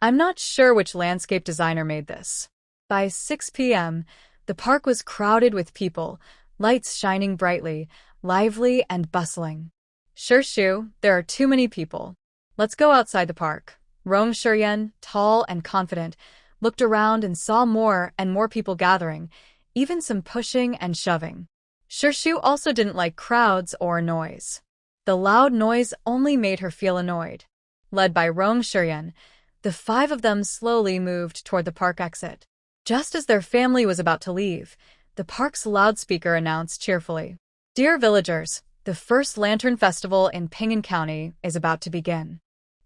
I'm not sure which landscape designer made this. By 6 p.m., the park was crowded with people, lights shining brightly, lively and bustling. Shu, there are too many people. Let's go outside the park. Rong Shiyan, tall and confident, looked around and saw more and more people gathering, even some pushing and shoving. Shu also didn't like crowds or noise. The loud noise only made her feel annoyed. Led by Rong Shiyan, the 5 of them slowly moved toward the park exit. Just as their family was about to leave, the park's loudspeaker announced cheerfully, "Dear villagers, the first Lantern Festival in Ping'an County is about to begin.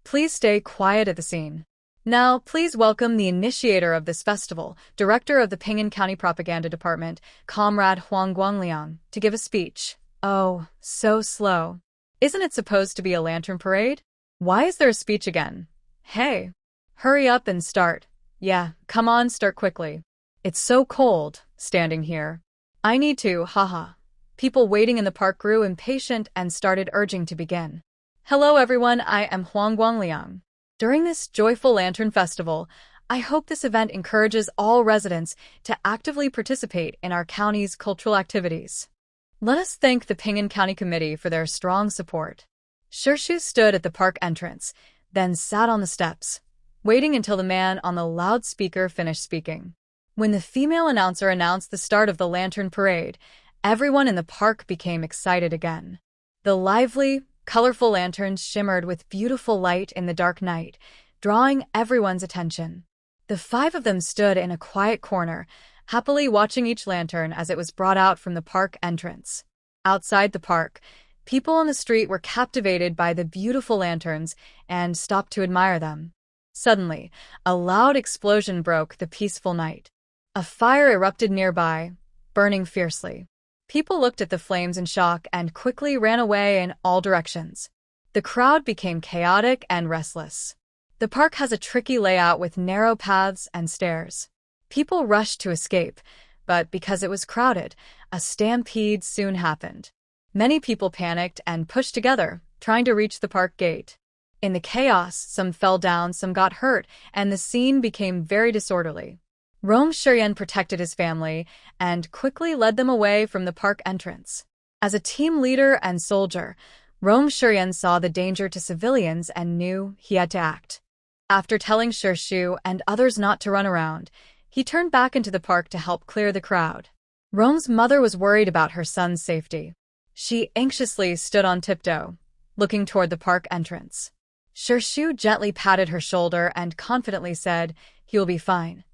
Please stay quiet at the scene. Now, please welcome the initiator of this festival, Director of the Ping'an County Propaganda Department, Comrade Huang Guangliang, to give a speech." Oh, so slow. Isn't it supposed to be a lantern parade? Why is there a speech again? Hey, hurry up and start. Yeah, come on, start quickly. It's so cold, standing here. I need to, haha. People waiting in the park grew impatient and started urging to begin. Hello everyone, I am Huang Guangliang. During this joyful Lantern Festival, I hope this event encourages all residents to actively participate in our county's cultural activities. Let us thank the Ping'an County Committee for their strong support. Shu stood at the park entrance, then sat on the steps, waiting until the man on the loudspeaker finished speaking. When the female announcer announced the start of the Lantern Parade, everyone in the park became excited again. The lively, colorful lanterns shimmered with beautiful light in the dark night, drawing everyone's attention. The 5 of them stood in a quiet corner, happily watching each lantern as it was brought out from the park entrance. Outside the park, people on the street were captivated by the beautiful lanterns and stopped to admire them. Suddenly, a loud explosion broke the peaceful night. A fire erupted nearby, burning fiercely. People looked at the flames in shock and quickly ran away in all directions. The crowd became chaotic and restless. The park has a tricky layout with narrow paths and stairs. People rushed to escape, but because it was crowded, a stampede soon happened. Many people panicked and pushed together, trying to reach the park gate. In the chaos, some fell down, some got hurt, and the scene became very disorderly. Rong Shiyan protected his family and quickly led them away from the park entrance. As a team leader and soldier, Rong Shiyan saw the danger to civilians and knew he had to act. After telling Shu and others not to run around, he turned back into the park to help clear the crowd. Rong's mother was worried about her son's safety. She anxiously stood on tiptoe, looking toward the park entrance. Shu gently patted her shoulder and confidently said, "He will be fine."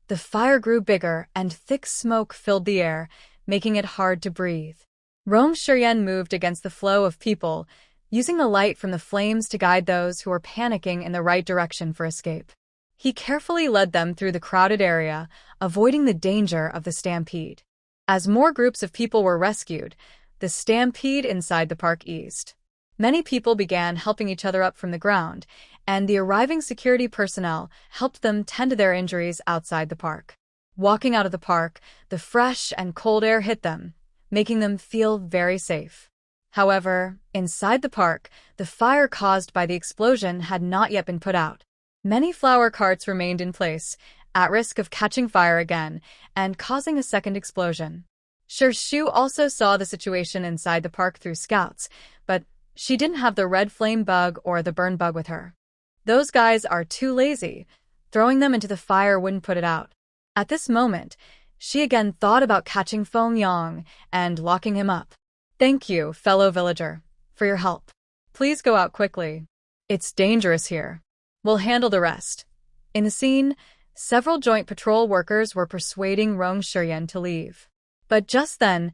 The fire grew bigger and thick smoke filled the air, making it hard to breathe. Rong Shiyan moved against the flow of people, using the light from the flames to guide those who were panicking in the right direction for escape. He carefully led them through the crowded area, avoiding the danger of the stampede. As more groups of people were rescued, the stampede inside the park eased. Many people began helping each other up from the ground, and the arriving security personnel helped them tend to their injuries outside the park. Walking out of the park, the fresh and cold air hit them, making them feel very safe. However, inside the park, the fire caused by the explosion had not yet been put out. Many flower carts remained in place, at risk of catching fire again and causing a second explosion. Shu also saw the situation inside the park through scouts, but she didn't have the red flame bug or the burn bug with her. Those guys are too lazy. Throwing them into the fire wouldn't put it out. At this moment, she again thought about catching Feng Yang and locking him up. "Thank you, fellow villager, for your help. Please go out quickly. It's dangerous here. We'll handle the rest." In the scene, several joint patrol workers were persuading Rong Shiyan to leave. But just then,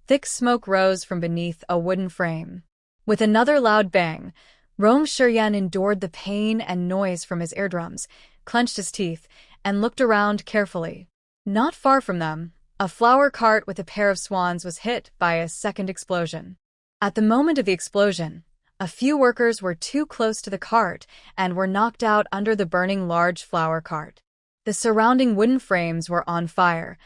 thick smoke rose from beneath a wooden frame. With another loud bang, Rong Shiyan endured the pain and noise from his eardrums, clenched his teeth, and looked around carefully. Not far from them, a flower cart with a pair of swans was hit by a second explosion. At the moment of the explosion, a few workers were too close to the cart and were knocked out under the burning large flower cart. The surrounding wooden frames were on fire,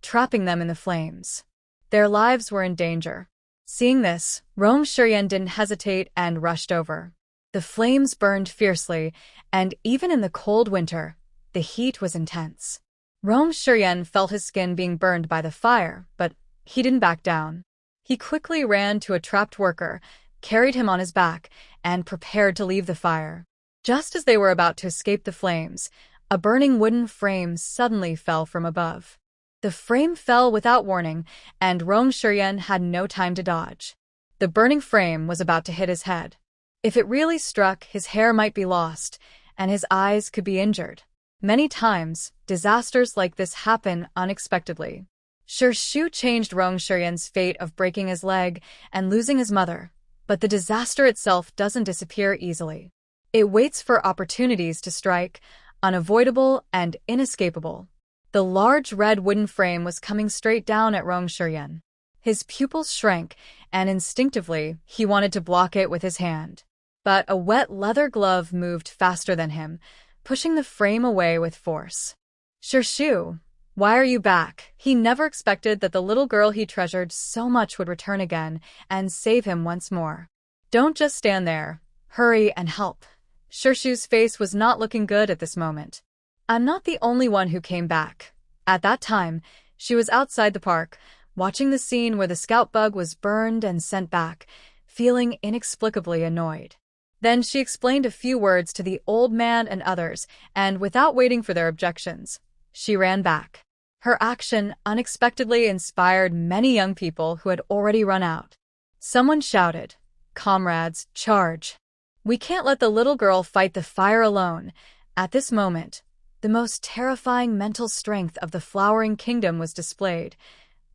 trapping them in the flames. Their lives were in danger. Seeing this, Rong Shiyan didn't hesitate and rushed over. The flames burned fiercely, and even in the cold winter, the heat was intense. Rong Shiyan felt his skin being burned by the fire, but he didn't back down. He quickly ran to a trapped worker, carried him on his back, and prepared to leave the fire. Just as they were about to escape the flames, a burning wooden frame suddenly fell from above. The frame fell without warning, and Rong Shiyan had no time to dodge. The burning frame was about to hit his head. If it really struck, his hair might be lost, and his eyes could be injured. Many times, disasters like this happen unexpectedly. Shu changed Rong Shiyan's fate of breaking his leg and losing his mother, but the disaster itself doesn't disappear easily. It waits for opportunities to strike, unavoidable and inescapable. The large red wooden frame was coming straight down at Rong Shiyan. His pupils shrank, and instinctively, he wanted to block it with his hand. But a wet leather glove moved faster than him, pushing the frame away with force. "Shu, why are you back?" He never expected that the little girl he treasured so much would return again and save him once more. "Don't just stand there. Hurry and help." Shu's face was not looking good at this moment. "I'm not the only one who came back." At that time, she was outside the park, watching the scene where the scout bug was burned and sent back, feeling inexplicably annoyed. Then she explained a few words to the old man and others, and without waiting for their objections, she ran back. Her action unexpectedly inspired many young people who had already run out. Someone shouted, "Comrades, charge! We can't let the little girl fight the fire alone." At this moment, the most terrifying mental strength of the Flowering Kingdom was displayed.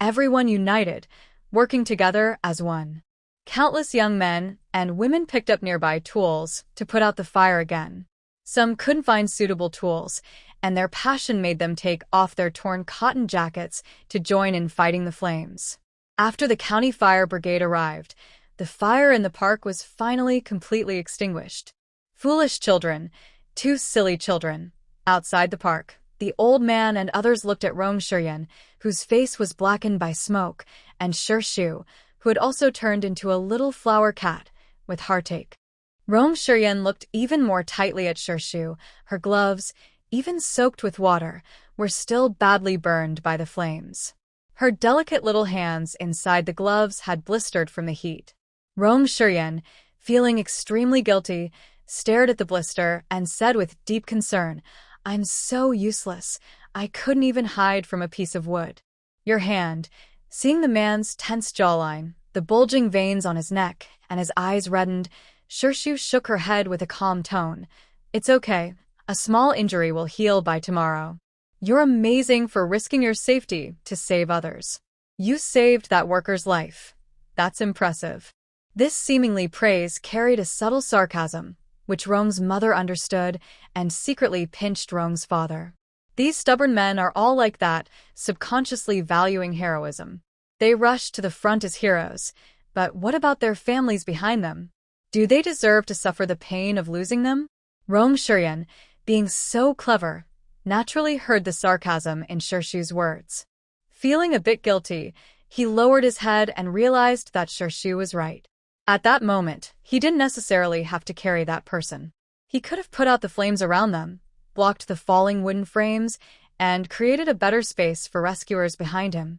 Everyone united, working together as one. Countless young men and women picked up nearby tools to put out the fire again. Some couldn't find suitable tools, and their passion made them take off their torn cotton jackets to join in fighting the flames. After the county fire brigade arrived, the fire in the park was finally completely extinguished. Foolish children, too silly children. Outside the park, the old man and others looked at Rong Shiyan, whose face was blackened by smoke, and Shu, who had also turned into a little flower cat, with heartache. Rong Shiryan looked even more tightly at Shirshu. Her gloves, even soaked with water, were still badly burned by the flames. Her delicate little hands inside the gloves had blistered from the heat. Rong Shiryan, feeling extremely guilty, stared at the blister and said with deep concern, "I'm so useless. I couldn't even hide from a piece of wood." Your hand, seeing the man's tense jawline, the bulging veins on his neck, and his eyes reddened, Shirshu shook her head with a calm tone. "It's okay. A small injury will heal by tomorrow. You're amazing for risking your safety to save others. You saved that worker's life. That's impressive." This seemingly praise carried a subtle sarcasm, which Rong's mother understood and secretly pinched Rong's father. These stubborn men are all like that, subconsciously valuing heroism. They rush to the front as heroes, but what about their families behind them? Do they deserve to suffer the pain of losing them? Rong Shiryan, being so clever, naturally heard the sarcasm in Shirshu's words. Feeling a bit guilty, he lowered his head and realized that Shirshu was right. At that moment, he didn't necessarily have to carry that person. He could have put out the flames around them, blocked the falling wooden frames, and created a better space for rescuers behind him.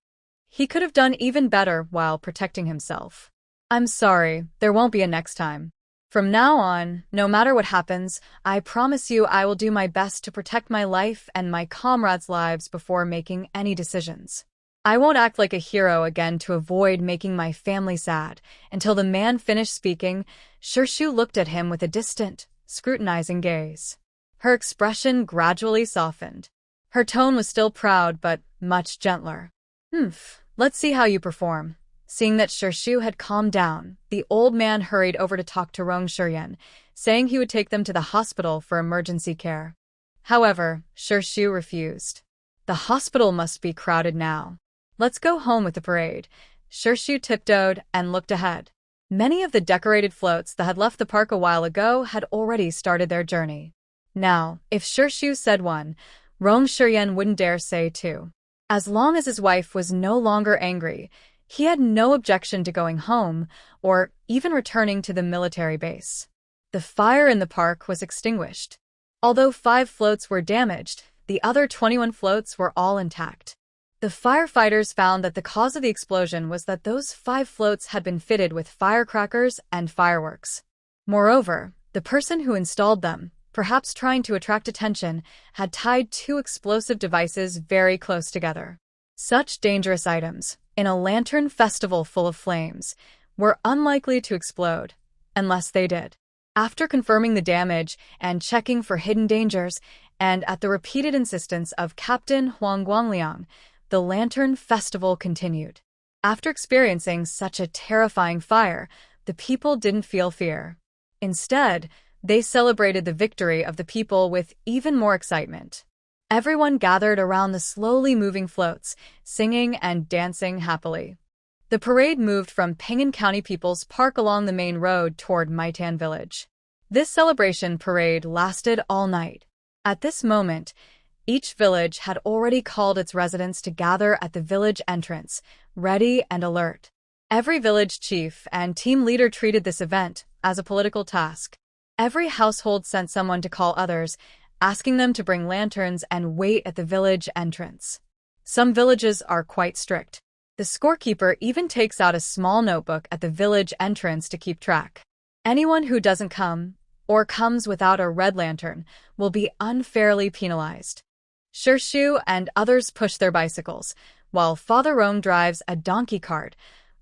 He could have done even better while protecting himself. "I'm sorry, there won't be a next time. From now on, no matter what happens, I promise you I will do my best to protect my life and my comrades' lives before making any decisions. I won't act like a hero again to avoid making my family sad." Until the man finished speaking, Shirshu looked at him with a distant, scrutinizing gaze. Her expression gradually softened. Her tone was still proud but much gentler. Let's see how you perform." Seeing that Shirshu had calmed down, the old man hurried over to talk to Rong Shiryan, saying he would take them to the hospital for emergency care. However, Shirshu refused. "The hospital must be crowded now. Let's go home with the parade." Shirshu tiptoed and looked ahead. Many of the decorated floats that had left the park a while ago had already started their journey. Now, if Shirshu said one, Rong Shiryan wouldn't dare say two. As long as his wife was no longer angry, he had no objection to going home or even returning to the military base. The fire in the park was extinguished. Although 5 floats were damaged, the other 21 floats were all intact. The firefighters found that the cause of the explosion was that those 5 floats had been fitted with firecrackers and fireworks. Moreover, the person who installed them, perhaps trying to attract attention, had tied 2 explosive devices very close together. Such dangerous items, in a lantern festival full of flames, were unlikely to explode, unless they did. After confirming the damage and checking for hidden dangers, and at the repeated insistence of Captain Huang Guangliang, the Lantern Festival continued. After experiencing such a terrifying fire, the people didn't feel fear. Instead, they celebrated the victory of the people with even more excitement. Everyone gathered around the slowly moving floats, singing and dancing happily. The parade moved from Ping'an County People's Park along the main road toward Maitan Village. This celebration parade lasted all night. At this moment, each village had already called its residents to gather at the village entrance, ready and alert. Every village chief and team leader treated this event as a political task. Every household sent someone to call others, asking them to bring lanterns and wait at the village entrance. Some villages are quite strict. The scorekeeper even takes out a small notebook at the village entrance to keep track. Anyone who doesn't come, or comes without a red lantern, will be unfairly penalized. Shirshu and others push their bicycles, while Father Rong drives a donkey cart,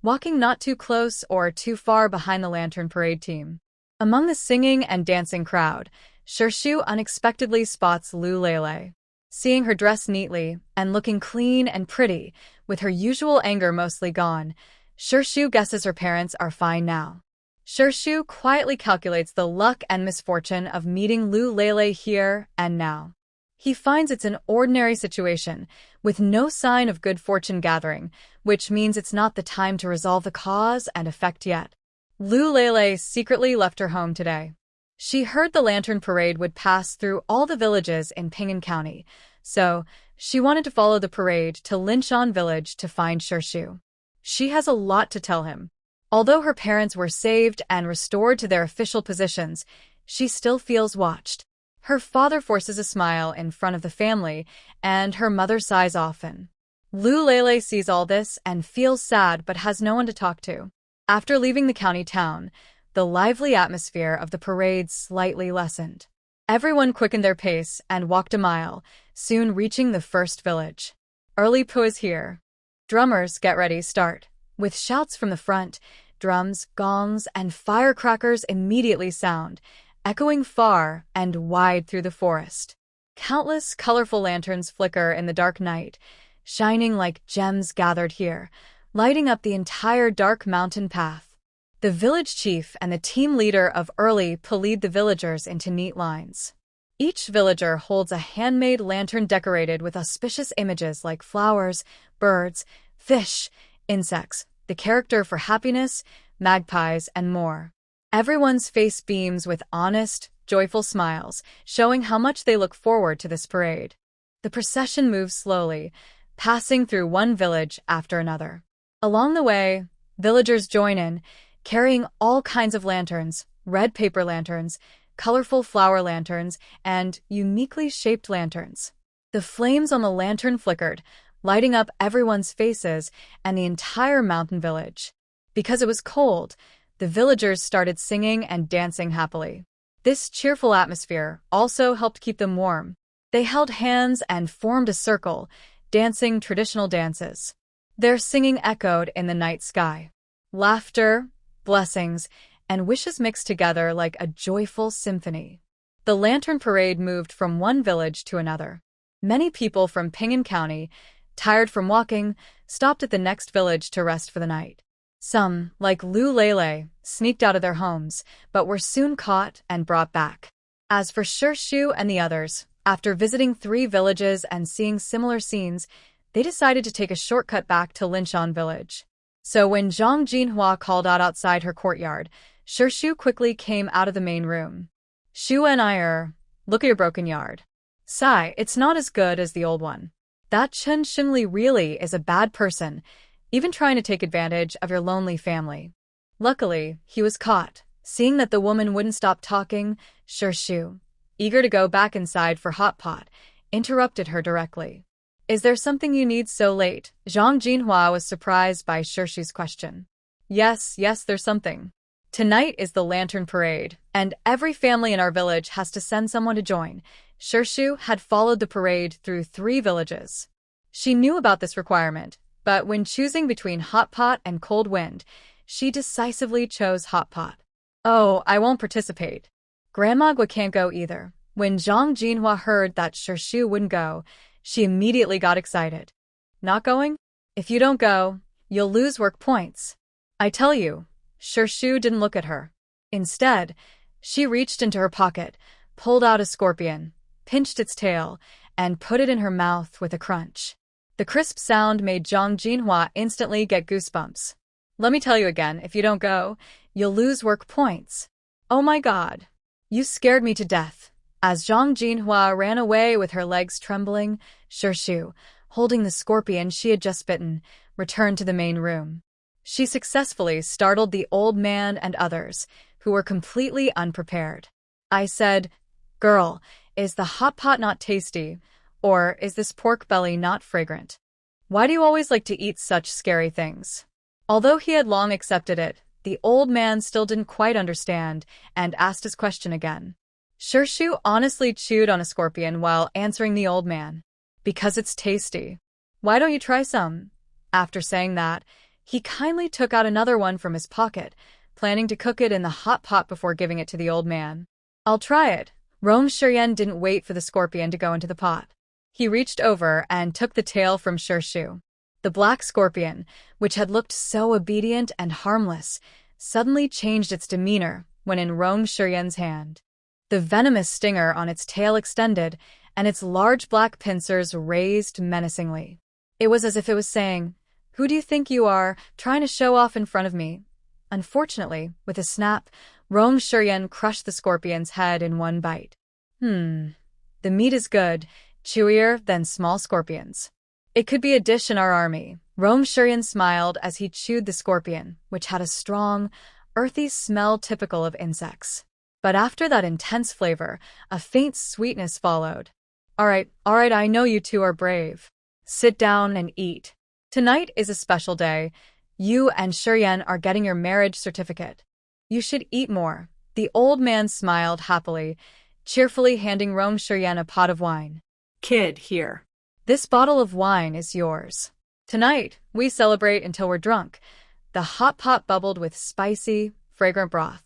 walking not too close or too far behind the lantern parade team. Among the singing and dancing crowd, Shirshu unexpectedly spots Lu Lele. Seeing her dressed neatly and looking clean and pretty, with her usual anger mostly gone, Shirshu guesses her parents are fine now. Shirshu quietly calculates the luck and misfortune of meeting Lu Lele here and now. He finds it's an ordinary situation, with no sign of good fortune gathering, which means it's not the time to resolve the cause and effect yet. Lu Lele secretly left her home today. She heard the lantern parade would pass through all the villages in Ping'an County, so she wanted to follow the parade to Linshan village to find Shirshu. She has a lot to tell him. Although her parents were saved and restored to their official positions, she still feels watched. Her father forces a smile in front of the family, and her mother sighs often. Lu Lele sees all this and feels sad but has no one to talk to. After leaving the county town, the lively atmosphere of the parade slightly lessened. Everyone quickened their pace and walked a mile, soon reaching the first village. Early Po is here. Drummers, get ready, start. With shouts from the front, drums, gongs, and firecrackers immediately sound, echoing far and wide through the forest. Countless colorful lanterns flicker in the dark night, shining like gems gathered here, lighting up the entire dark mountain path. The village chief and the team leader of Early Po lead the villagers into neat lines. Each villager holds a handmade lantern decorated with auspicious images like flowers, birds, fish, insects, the character for happiness, magpies, and more. Everyone's face beams with honest, joyful smiles, showing how much they look forward to this parade. The procession moves slowly, passing through one village after another. Along the way, villagers join in, carrying all kinds of lanterns, red paper lanterns, colorful flower lanterns, and uniquely shaped lanterns. The flames on the lantern flickered, lighting up everyone's faces and the entire mountain village. Because it was cold, the villagers started singing and dancing happily. This cheerful atmosphere also helped keep them warm. They held hands and formed a circle, dancing traditional dances. Their singing echoed in the night sky. Laughter, blessings, and wishes mixed together like a joyful symphony. The lantern parade moved from one village to another. Many people from Ping'an County, tired from walking, stopped at the next village to rest for the night. Some, like Lu Lele, sneaked out of their homes, but were soon caught and brought back. As for Shu and the others, after visiting 3 villages and seeing similar scenes, they decided to take a shortcut back to Linshan village. So when Zhang Jinhua called out outside her courtyard, Shu quickly came out of the main room. Shu and I look at your broken yard. Sigh, it's not as good as the old one. That Chen Xingli really is a bad person, even trying to take advantage of your lonely family. Luckily, he was caught. Seeing that the woman wouldn't stop talking, Shu, eager to go back inside for hot pot, interrupted her directly. Is there something you need so late? Zhang Jinhua was surprised by Shu's question. Yes, there's something. Tonight is the lantern parade, and every family in our village has to send someone to join. Shu had followed the parade through 3 villages. She knew about this requirement, but when choosing between hot pot and cold wind, she decisively chose hot pot. Oh, I won't participate. Grandma Gua can't go either. When Zhang Jinhua heard that Shu wouldn't go, she immediately got excited. Not going? If you don't go, you'll lose work points. I tell you, Shu didn't look at her. Instead, she reached into her pocket, pulled out a scorpion, pinched its tail, and put it in her mouth with a crunch. The crisp sound made Zhang Jinhua instantly get goosebumps. Let me tell you again, if you don't go, you'll lose work points. Oh my god. You scared me to death. As Zhang Jinhua ran away with her legs trembling, Shu, holding the scorpion she had just bitten, returned to the main room. She successfully startled the old man and others, who were completely unprepared. I said, "Girl, is the hot pot not tasty? Or is this pork belly not fragrant? Why do you always like to eat such scary things?" Although he had long accepted it, the old man still didn't quite understand and asked his question again. Shu honestly chewed on a scorpion while answering the old man. Because it's tasty. Why don't you try some? After saying that, he kindly took out another one from his pocket, planning to cook it in the hot pot before giving it to the old man. I'll try it. Rong Shiyan didn't wait for the scorpion to go into the pot. He reached over and took the tail from Shu. The black scorpion, which had looked so obedient and harmless, suddenly changed its demeanor when in Rong Shiyan's hand. The venomous stinger on its tail extended, and its large black pincers raised menacingly. It was as if it was saying, "Who do you think you are, trying to show off in front of me?" Unfortunately, with a snap, Rong Shiyan crushed the scorpion's head in one bite. The meat is good, chewier than small scorpions. It could be a dish in our army. Rome Shuryan smiled as he chewed the scorpion, which had a strong, earthy smell typical of insects. But after that intense flavor, a faint sweetness followed. All right, I know you two are brave. Sit down and eat. Tonight is a special day. You and Shuryan are getting your marriage certificate. You should eat more. The old man smiled happily, cheerfully handing Rome Shuryan a pot of wine. Kid, here. This bottle of wine is yours. Tonight, we celebrate until we're drunk. The hot pot bubbled with spicy, fragrant broth.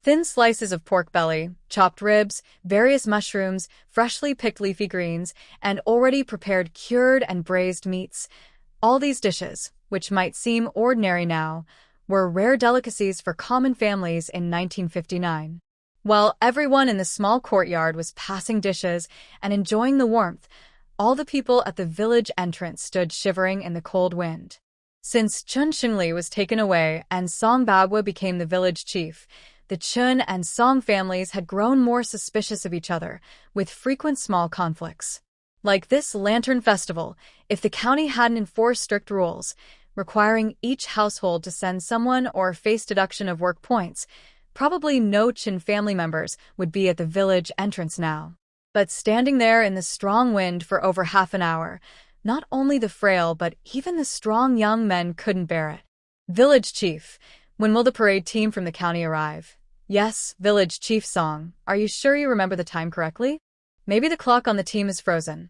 Thin slices of pork belly, chopped ribs, various mushrooms, freshly picked leafy greens, and already prepared cured and braised meats. All these dishes, which might seem ordinary now, were rare delicacies for common families in 1959. While everyone in the small courtyard was passing dishes and enjoying the warmth, all the people at the village entrance stood shivering in the cold wind. Since Chun Shengli was taken away and Song Bagua became the village chief, the Chun and Song families had grown more suspicious of each other, with frequent small conflicts. Like this lantern festival, if the county hadn't enforced strict rules, requiring each household to send someone or face deduction of work points, probably no Chin family members would be at the village entrance now. But standing there in the strong wind for over half an hour, not only the frail but even the strong young men couldn't bear it. Village Chief, when will the parade team from the county arrive? Yes, Village Chief Song. Are you sure you remember the time correctly? Maybe the clock on the team is frozen.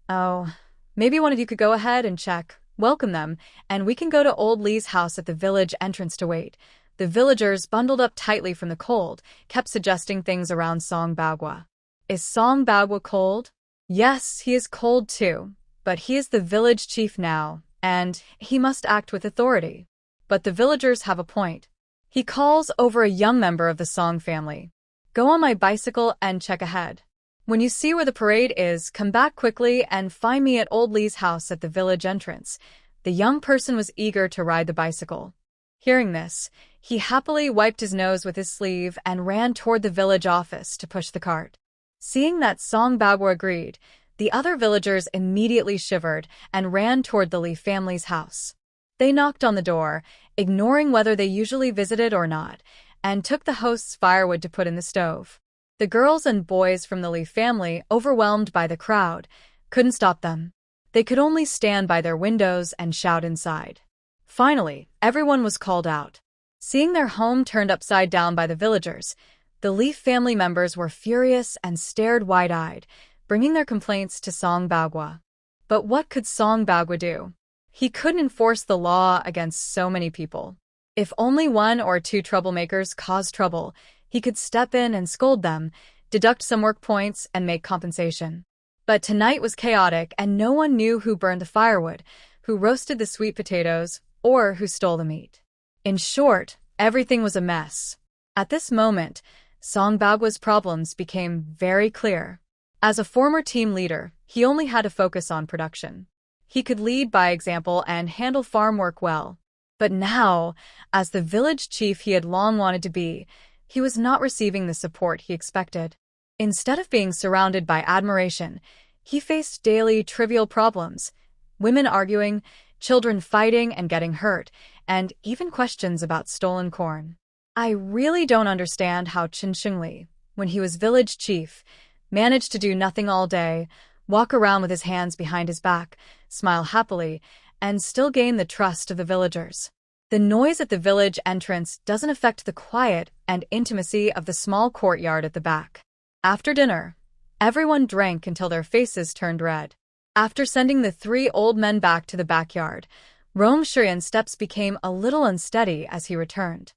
Oh, maybe one of you could go ahead and check. Welcome them, and we can go to Old Lee's house at the village entrance to wait. The villagers, bundled up tightly from the cold, kept suggesting things around Song Bagua. Is Song Bagua cold? Yes, he is cold too, but he is the village chief now, and he must act with authority. But the villagers have a point. He calls over a young member of the Song family. Go on my bicycle and check ahead. When you see where the parade is, come back quickly and find me at Old Lee's house at the village entrance. The young person was eager to ride the bicycle. Hearing this, he happily wiped his nose with his sleeve and ran toward the village office to push the cart. Seeing that Song Bagua agreed, the other villagers immediately shivered and ran toward the Lee family's house. They knocked on the door, ignoring whether they usually visited or not, and took the host's firewood to put in the stove. The girls and boys from the Lee family, overwhelmed by the crowd, couldn't stop them. They could only stand by their windows and shout inside. Finally, everyone was called out. Seeing their home turned upside down by the villagers, the Lee family members were furious and stared wide-eyed, bringing their complaints to Song Bagua. But what could Song Bagua do? He couldn't enforce the law against so many people. If only one or two troublemakers caused trouble, he could step in and scold them, deduct some work points, and make compensation. But tonight was chaotic, and no one knew who burned the firewood, who roasted the sweet potatoes, or who stole the meat. In short, everything was a mess. At this moment, Song Bagua's problems became very clear. As a former team leader, he only had to focus on production. He could lead by example and handle farm work well. But now, as the village chief he had long wanted to be, he was not receiving the support he expected. Instead of being surrounded by admiration, he faced daily trivial problems: women arguing, children fighting and getting hurt, and even questions about stolen corn. I really don't understand how Chen Shengli, when he was village chief, managed to do nothing all day, walk around with his hands behind his back, smile happily, and still gain the trust of the villagers. The noise at the village entrance doesn't affect the quiet and intimacy of the small courtyard at the back. After dinner, everyone drank until their faces turned red. After sending the three old men back to the backyard, Rome Shuryan's steps became a little unsteady as he returned.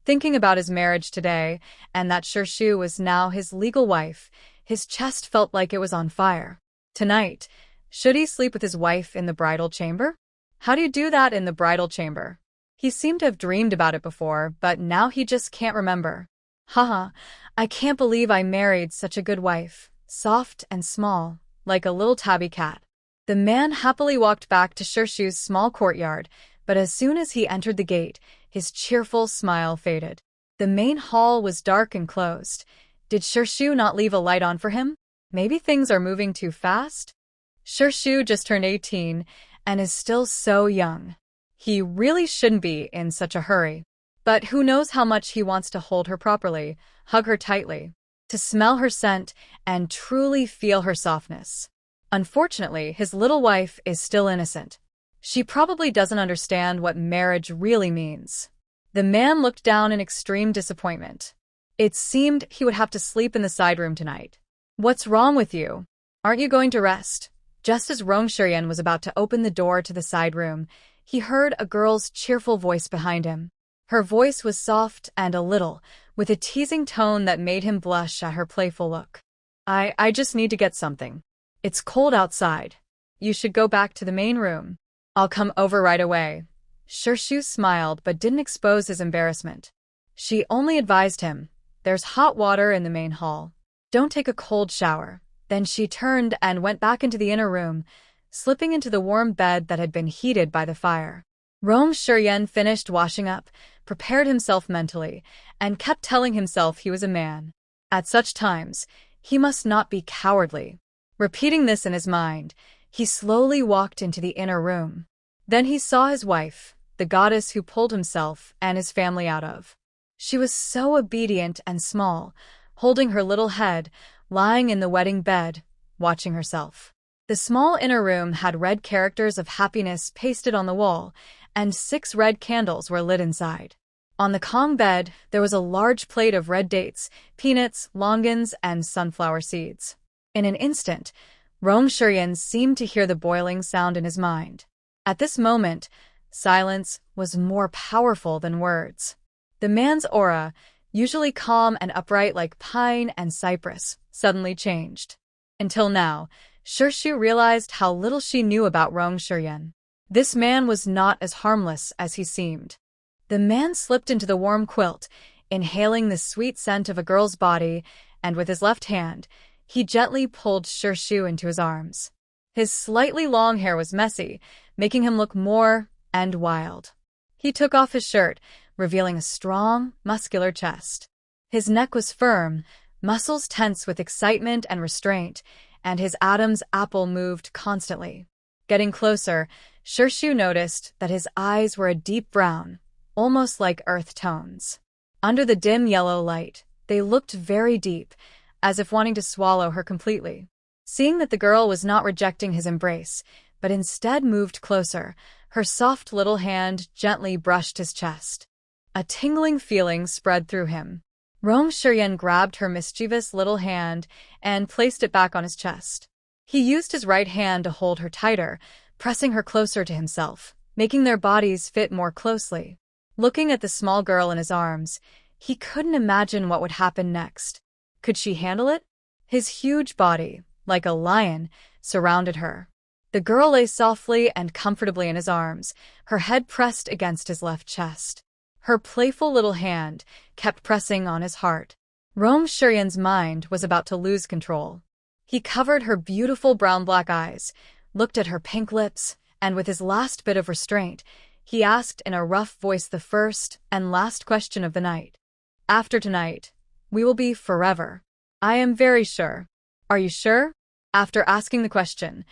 Thinking about his marriage today, and that Shirshu was now his legal wife, his chest felt like it was on fire. Tonight, should he sleep with his wife in the bridal chamber? How do you do that in the bridal chamber? He seemed to have dreamed about it before, but now he just can't remember. Haha, I can't believe I married such a good wife, soft and small, like a little tabby cat. The man happily walked back to Shirshu's small courtyard, but as soon as he entered the gate, his cheerful smile faded. The main hall was dark and closed. Did Shirshu not leave a light on for him? Maybe things are moving too fast? Shirshu just turned 18, and is still so young. He really shouldn't be in such a hurry. But who knows how much he wants to hold her properly, hug her tightly, to smell her scent and truly feel her softness. Unfortunately, his little wife is still innocent. She probably doesn't understand what marriage really means. The man looked down in extreme disappointment. It seemed he would have to sleep in the side room tonight. What's wrong with you? Aren't you going to rest? Just as Rong Shiryan was about to open the door to the side room, he heard a girl's cheerful voice behind him. Her voice was soft and a little, with a teasing tone that made him blush at her playful look. I just need to get something. It's cold outside. You should go back to the main room. I'll come over right away. Shirshu smiled but didn't expose his embarrassment. She only advised him, there's hot water in the main hall. Don't take a cold shower. Then she turned and went back into the inner room, slipping into the warm bed that had been heated by the fire. Rong Shiryan finished washing up, prepared himself mentally, and kept telling himself he was a man. At such times, he must not be cowardly. Repeating this in his mind, he slowly walked into the inner room. Then he saw his wife, the goddess who pulled himself and his family out of. She was so obedient and small, holding her little head, lying in the wedding bed, watching herself. The small inner room had red characters of happiness pasted on the wall, and 6 red candles were lit inside. On the Kong bed, there was a large plate of red dates, peanuts, longans, and sunflower seeds. In an instant, Rong Shiryan seemed to hear the boiling sound in his mind. At this moment, silence was more powerful than words. The man's aura, usually calm and upright like pine and cypress, suddenly changed. Until now, Shirshu realized how little she knew about Rong Shiryan. This man was not as harmless as he seemed. The man slipped into the warm quilt, inhaling the sweet scent of a girl's body, and with his left hand, he gently pulled Shirshu into his arms. His slightly long hair was messy, making him look more and wild. He took off his shirt, revealing a strong, muscular chest. His neck was firm, muscles tense with excitement and restraint, and his Adam's apple moved constantly. Getting closer, Shirshu noticed that his eyes were a deep brown, almost like earth tones. Under the dim yellow light, they looked very deep, as if wanting to swallow her completely. Seeing that the girl was not rejecting his embrace, but instead moved closer, her soft little hand gently brushed his chest. A tingling feeling spread through him. Rong Shiryan grabbed her mischievous little hand and placed it back on his chest. He used his right hand to hold her tighter, pressing her closer to himself, making their bodies fit more closely. Looking at the small girl in his arms, he couldn't imagine what would happen next. Could she handle it? His huge body, like a lion, surrounded her. The girl lay softly and comfortably in his arms, her head pressed against his left chest. Her playful little hand kept pressing on his heart. Rong Shiryan's mind was about to lose control. He covered her beautiful brown-black eyes, looked at her pink lips, and with his last bit of restraint, he asked in a rough voice the first and last question of the night. After tonight, we will be forever. I am very sure. Are you sure? After asking the question,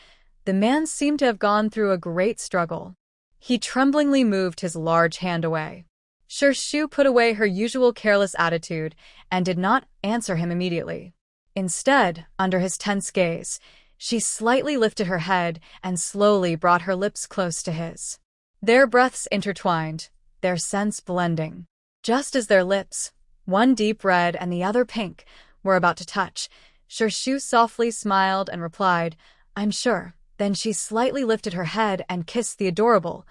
the man seemed to have gone through a great struggle. He tremblingly moved his large hand away. Shirshu put away her usual careless attitude and did not answer him immediately. Instead, under his tense gaze, she slightly lifted her head and slowly brought her lips close to his. Their breaths intertwined, their scents blending. Just as their lips, one deep red and the other pink, were about to touch, Shirshu softly smiled and replied, I'm sure. Then she slightly lifted her head and kissed the adorable,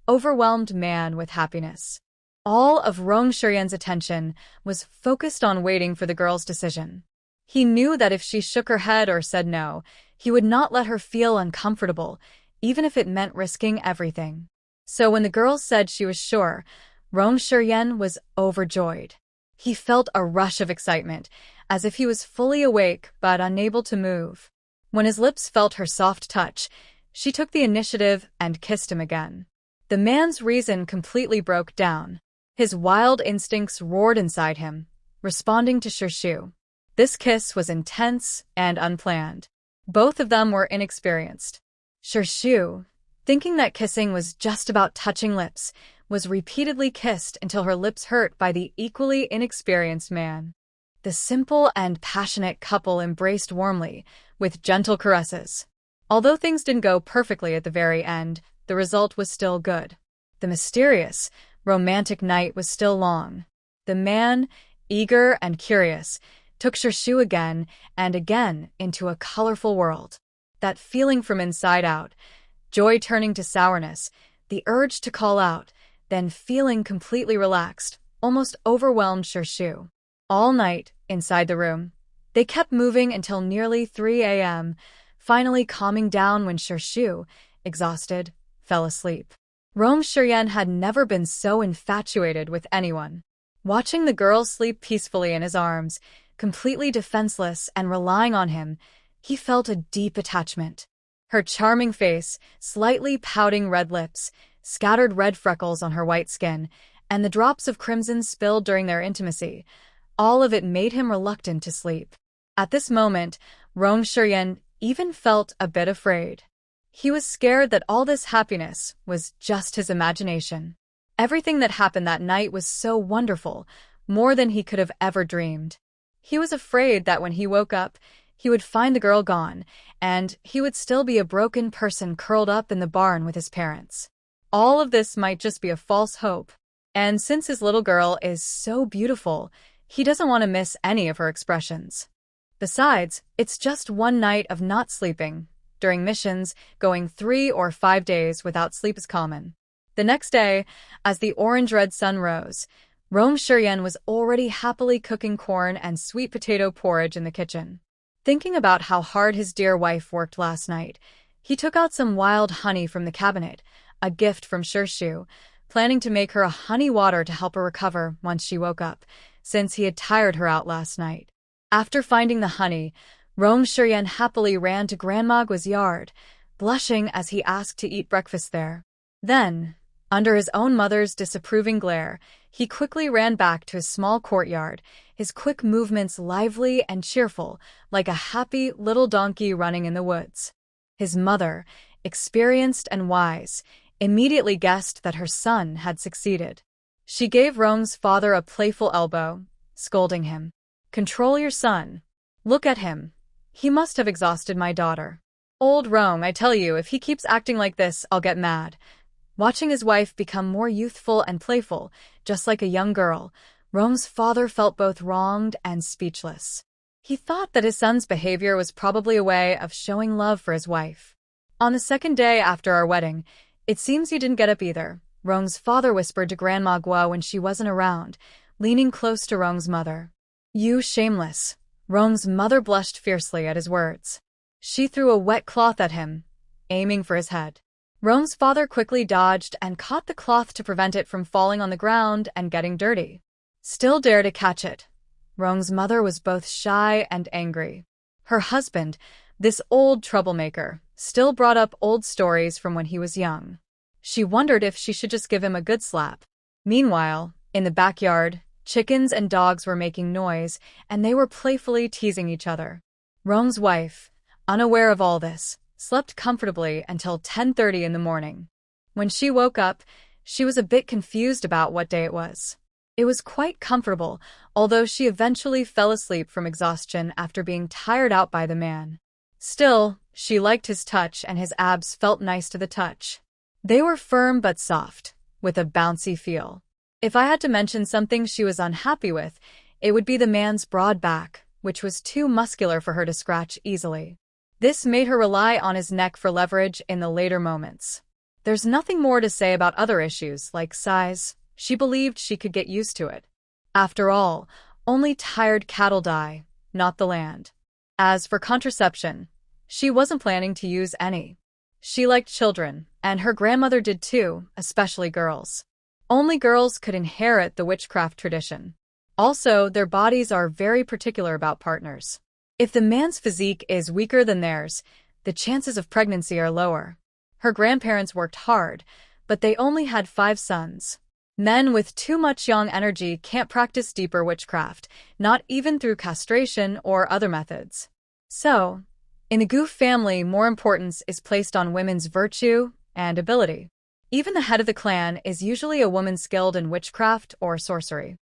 overwhelmed man with happiness. All of Rong Shiryan's attention was focused on waiting for the girl's decision. He knew that if she shook her head or said no, he would not let her feel uncomfortable, even if it meant risking everything. So when the girl said she was sure, Rong Shiryan was overjoyed. He felt a rush of excitement, as if he was fully awake but unable to move. When his lips felt her soft touch, she took the initiative and kissed him again. The man's reason completely broke down. His wild instincts roared inside him, responding to Shirshu. This kiss was intense and unplanned. Both of them were inexperienced. Shirshu, thinking that kissing was just about touching lips, was repeatedly kissed until her lips hurt by the equally inexperienced man. The simple and passionate couple embraced warmly, with gentle caresses. Although things didn't go perfectly at the very end, the result was still good. The mysterious, romantic night was still long. The man, eager and curious, took Shershu again and again into a colorful world. That feeling from inside out, joy turning to sourness, the urge to call out, then feeling completely relaxed, almost overwhelmed Shershu. All night, inside the room, they kept moving until nearly 3 a.m., finally calming down when Shershu, exhausted, fell asleep. Rong Shiren had never been so infatuated with anyone. Watching the girl sleep peacefully in his arms, completely defenseless and relying on him, he felt a deep attachment. Her charming face, slightly pouting red lips, scattered red freckles on her white skin, and the drops of crimson spilled during their intimacy, all of it made him reluctant to sleep. At this moment, Rong Shiren even felt a bit afraid. He was scared that all this happiness was just his imagination. Everything that happened that night was so wonderful, more than he could have ever dreamed. He was afraid that when he woke up, he would find the girl gone, and he would still be a broken person curled up in the barn with his parents. All of this might just be a false hope, and since his little girl is so beautiful, he doesn't want to miss any of her expressions. Besides, it's just one night of not sleeping. During missions, going 3 or 5 days without sleep is common. The next day, as the orange-red sun rose, Rong Shiren was already happily cooking corn and sweet potato porridge in the kitchen. Thinking about how hard his dear wife worked last night, he took out some wild honey from the cabinet, a gift from Shershu, planning to make her a honey water to help her recover once she woke up, since he had tired her out last night. After finding the honey, Rong Shiren happily ran to Grandma's yard, blushing as he asked to eat breakfast there. Then, under his own mother's disapproving glare, he quickly ran back to his small courtyard, his quick movements lively and cheerful, like a happy little donkey running in the woods. His mother, experienced and wise, immediately guessed that her son had succeeded. She gave Rong's father a playful elbow, scolding him. "Control your son. Look at him. He must have exhausted my daughter. Old Rong, I tell you, if he keeps acting like this, I'll get mad." Watching his wife become more youthful and playful, just like a young girl, Rong's father felt both wronged and speechless. He thought that his son's behavior was probably a way of showing love for his wife. On the second day after our wedding, it seems you didn't get up either, Rong's father whispered to Grandma Gua when she wasn't around, leaning close to Rong's mother. "You shameless." Rong's mother blushed fiercely at his words. She threw a wet cloth at him, aiming for his head. Rong's father quickly dodged and caught the cloth to prevent it from falling on the ground and getting dirty. Still dare to catch it. Rong's mother was both shy and angry. Her husband, this old troublemaker, still brought up old stories from when he was young. She wondered if she should just give him a good slap. Meanwhile, in the backyard, chickens and dogs were making noise, and they were playfully teasing each other. Rong's wife, unaware of all this, slept comfortably until 10:30 in the morning. When she woke up, she was a bit confused about what day it was. It was quite comfortable, although she eventually fell asleep from exhaustion after being tired out by the man. Still, she liked his touch and his abs felt nice to the touch. They were firm but soft, with a bouncy feel. If I had to mention something she was unhappy with, it would be the man's broad back, which was too muscular for her to scratch easily. This made her rely on his neck for leverage in the later moments. There's nothing more to say about other issues, like size. She believed she could get used to it. After all, only tired cattle die, not the land. As for contraception, she wasn't planning to use any. She liked children, and her grandmother did too, especially girls. Only girls could inherit the witchcraft tradition. Also, their bodies are very particular about partners. If the man's physique is weaker than theirs, the chances of pregnancy are lower. Her grandparents worked hard, but they only had 5 sons. Men with too much yang energy can't practice deeper witchcraft, not even through castration or other methods. So, in the Gu family, more importance is placed on women's virtue, and ability. Even the head of the clan is usually a woman skilled in witchcraft or sorcery.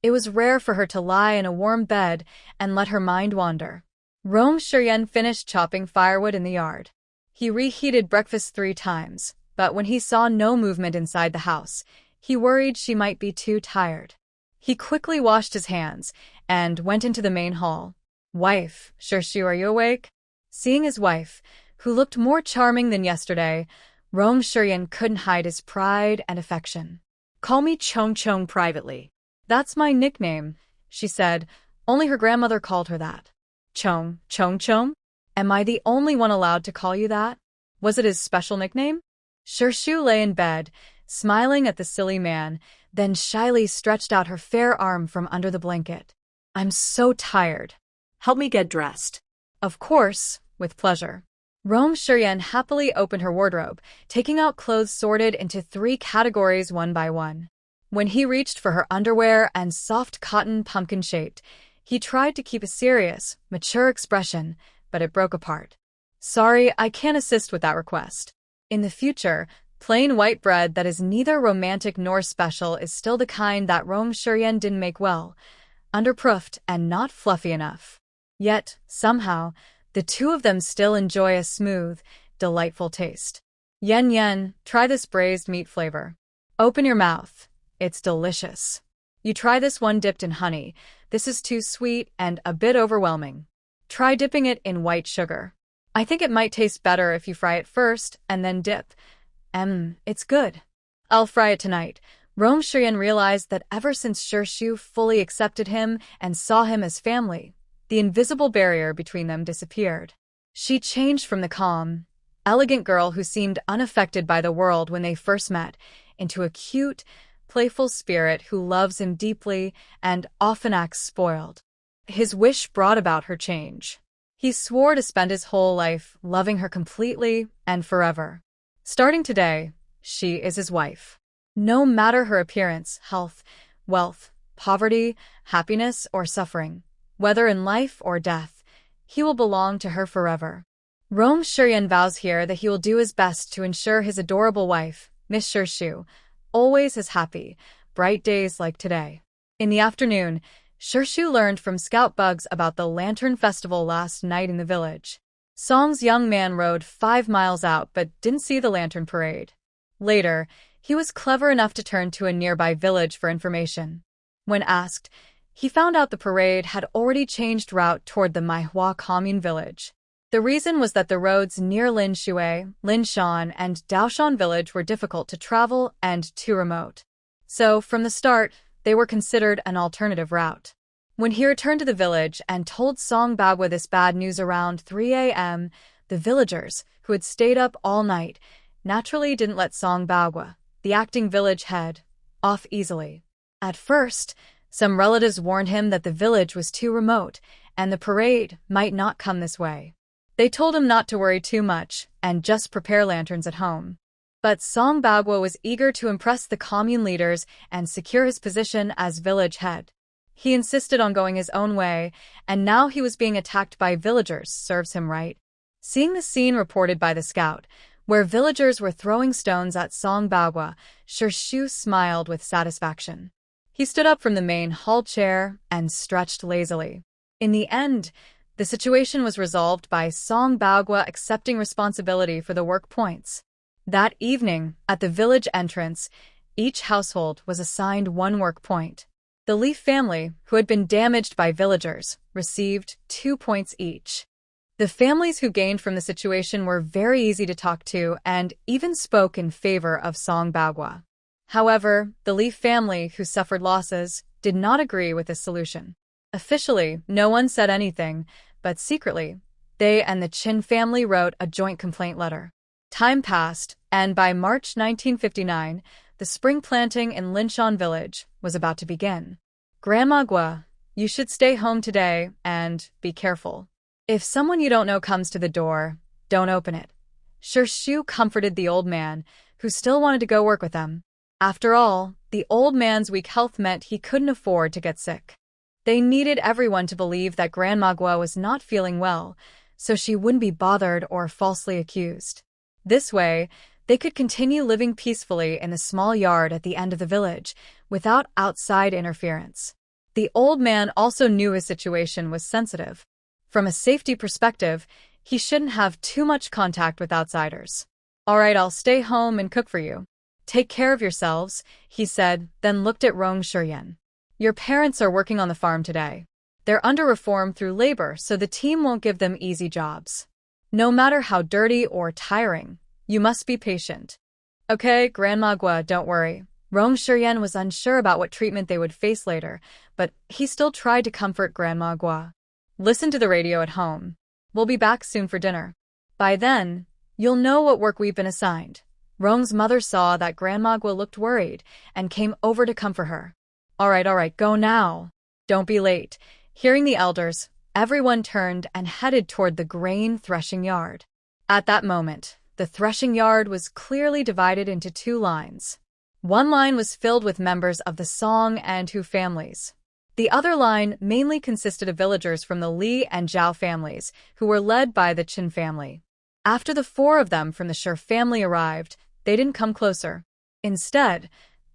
It was rare for her to lie in a warm bed and let her mind wander. Rong Shiyan finished chopping firewood in the yard. He reheated breakfast 3 times, but when he saw no movement inside the house, he worried she might be too tired. He quickly washed his hands and went into the main hall. "Wife, Shirshu, are you awake?" Seeing his wife, who looked more charming than yesterday, Rong Shiyan couldn't hide his pride and affection. Call me Chong Chong privately. "That's my nickname," she said. Only her grandmother called her that. "Chong Chong? Am I the only one allowed to call you that? Was it his special nickname?" Shirshu lay in bed, smiling at the silly man, then shyly stretched out her fair arm from under the blanket. "I'm so tired." Help me get dressed. "Of course, with pleasure." Rong Shiyan happily opened her wardrobe, taking out clothes sorted into 3 categories one by one. When he reached for her underwear and soft cotton pumpkin-shaped, he tried to keep a serious, mature expression, but it broke apart. "Sorry, I can't assist with that request. In the future, plain white bread that is neither romantic nor special is still the kind that Rong Shiyan didn't make well, underproofed and not fluffy enough." Yet, somehow, the two of them still enjoy a smooth, delightful taste. "Yen, try this braised meat flavor. Open your mouth. It's delicious. You try this one dipped in honey. This is too sweet and a bit overwhelming. Try dipping it in white sugar. I think it might taste better if you fry it first and then dip. It's good. I'll fry it tonight." Rong Shiyan realized that ever since Shirshu fully accepted him and saw him as family, the invisible barrier between them disappeared. She changed from the calm, elegant girl who seemed unaffected by the world when they first met into a cute, playful spirit who loves him deeply and often acts spoiled. His wish brought about her change. He swore to spend his whole life loving her completely and forever. Starting today, she is his wife. No matter her appearance, health, wealth, poverty, happiness, or suffering, whether in life or death, he will belong to her forever. Rong Shiyan vows here that he will do his best to ensure his adorable wife, Miss Shirshu, always has happy, bright days like today. In the afternoon, Shirshu learned from Scout Bugs about the Lantern Festival last night in the village. Song's young man rode 5 miles out but didn't see the lantern parade. Later, he was clever enough to turn to a nearby village for information. When asked, he found out the parade had already changed route toward the Manhwa commune village. The reason was that the roads near Linshui, Linshan, and Daoshan village were difficult to travel and too remote. So, from the start, they were considered an alternative route. When he returned to the village and told Song Bagua this bad news around 3 a.m., the villagers, who had stayed up all night, naturally didn't let Song Bagua, the acting village head, off easily. At first, some relatives warned him that the village was too remote and the parade might not come this way. They told him not to worry too much and just prepare lanterns at home. But Song Bagua was eager to impress the commune leaders and secure his position as village head. He insisted on going his own way, and now he was being attacked by villagers serves him right. Seeing the scene reported by the scout, where villagers were throwing stones at Song Bagua, Shirshu smiled with satisfaction. He stood up from the main hall chair and stretched lazily. In the end, the situation was resolved by Song Bagua accepting responsibility for the work points. That evening, at the village entrance, each household was assigned 1 work point. The Leaf family, who had been damaged by villagers, received 2 points each. The families who gained from the situation were very easy to talk to and even spoke in favor of Song Bagua. However, the Leaf family, who suffered losses, did not agree with this solution. Officially, no one said anything, but secretly, they and the Chin family wrote a joint complaint letter. Time passed, and by March 1959, the spring planting in Linshan village was about to begin. "Grandma Gua, you should stay home today and be careful. If someone you don't know comes to the door, don't open it." Shirshu comforted the old man, who still wanted to go work with them. After all, the old man's weak health meant he couldn't afford to get sick. They needed everyone to believe that Grandma Gua was not feeling well, so she wouldn't be bothered or falsely accused. This way, They could continue living peacefully in the small yard at the end of the village, without outside interference. The old man also knew his situation was sensitive. From a safety perspective, he shouldn't have too much contact with outsiders. "All right, I'll stay home and cook for you. Take care of yourselves," he said, then looked at Rong Shiryan. "Your parents are working on the farm today. They're under reform through labor, so the team won't give them easy jobs. No matter how dirty or tiring, you must be patient." "Okay, Grandma Gua, don't worry." Rong Shiryan was unsure about what treatment they would face later, but he still tried to comfort Grandma Gua. "Listen to the radio at home. We'll be back soon for dinner. By then, you'll know what work we've been assigned." Rong's mother saw that Grandma Gua looked worried and came over to comfort her. All right, go now. Don't be late." Hearing the elders, everyone turned and headed toward the grain threshing yard. At that moment, the threshing yard was clearly divided into two lines. One line was filled with members of the Song and Hu families. The other line mainly consisted of villagers from the Li and Zhao families, who were led by the Qin family. After the four of them from the Shi family arrived, they didn't come closer. Instead,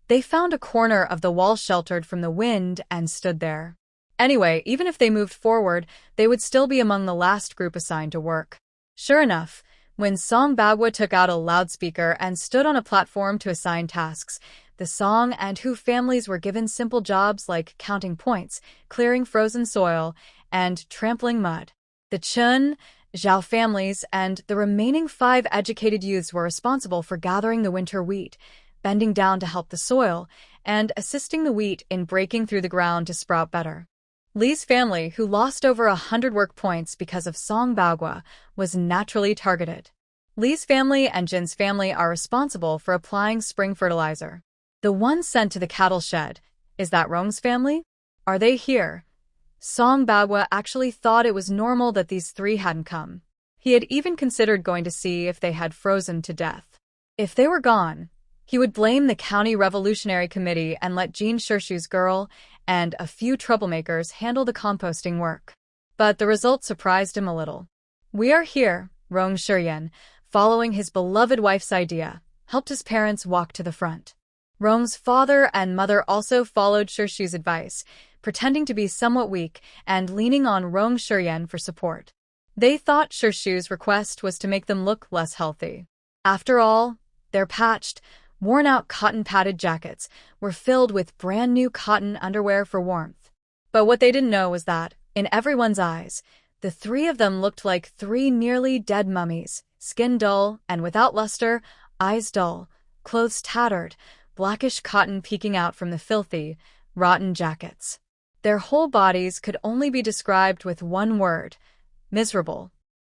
they found a corner of the wall sheltered from the wind and stood there. Anyway, even if they moved forward, they would still be among the last group assigned to work. Sure enough, when Song Bagua took out a loudspeaker and stood on a platform to assign tasks, the Song and Hu families were given simple jobs like counting points, clearing frozen soil, and trampling mud. The Chun, Zhao families, and the remaining 5 educated youths were responsible for gathering the winter wheat, bending down to help the soil, and assisting the wheat in breaking through the ground to sprout better. Li's family, who lost over 100 work points because of Song Bagua, was naturally targeted. Li's family and Jin's family are responsible for applying spring fertilizer. The one sent to the cattle shed, is that Rong's family? Are they here? Song Bagua actually thought it was normal that these 3 hadn't come. He had even considered going to see if they had frozen to death. If they were gone, he would blame the County Revolutionary Committee and let Jean Shirshu's girl and a few troublemakers handle the composting work. But the result surprised him a little. "We are here," Rong Shiryan, following his beloved wife's idea, helped his parents walk to the front. Rong's father and mother also followed Shirshu's advice, pretending to be somewhat weak and leaning on Rong Shiryan for support. They thought Shirshu's request was to make them look less healthy. After all, their patched, worn-out cotton-padded jackets were filled with brand-new cotton underwear for warmth. But what they didn't know was that, in everyone's eyes, the 3 of them looked like 3 nearly dead mummies, skin dull and without luster, eyes dull, clothes tattered, blackish cotton peeking out from the filthy, rotten jackets. Their whole bodies could only be described with one word: miserable.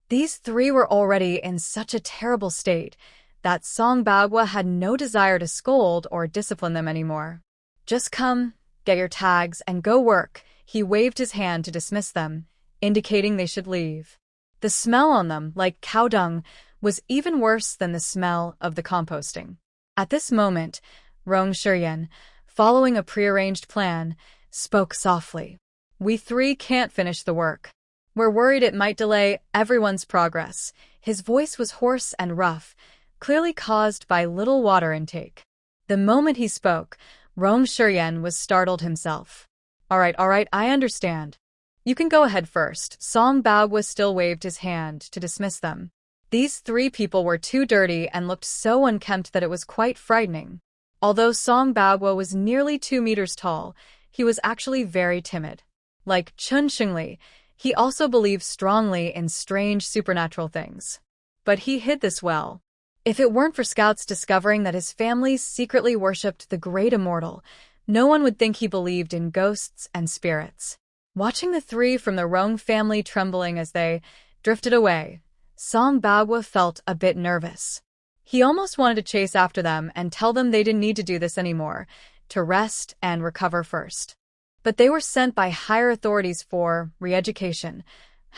These 3 were already in such a terrible state that Song Bagua had no desire to scold or discipline them anymore. "Just come, get your tags, and go work," he waved his hand to dismiss them, indicating they should leave. The smell on them, like cow dung, was even worse than the smell of the composting. At this moment, Rong Shiryan, following a prearranged plan, spoke softly. "We 3 can't finish the work. We're worried it might delay everyone's progress." His voice was hoarse and rough, clearly caused by little water intake. The moment he spoke, Rong Shiryan was startled himself. All right, I understand. You can go ahead first." Song Bagua still waved his hand to dismiss them. These 3 people were too dirty and looked so unkempt that it was quite frightening. Although Song Bagua was nearly 2 meters tall, he was actually very timid. Like Chun Xingli, he also believed strongly in strange supernatural things. But he hid this well. If it weren't for scouts discovering that his family secretly worshipped the great immortal, no one would think he believed in ghosts and spirits. Watching the 3 from the Rong family trembling as they drifted away, Song Bagua felt a bit nervous. He almost wanted to chase after them and tell them they didn't need to do this anymore, to rest and recover first. But they were sent by higher authorities for re-education.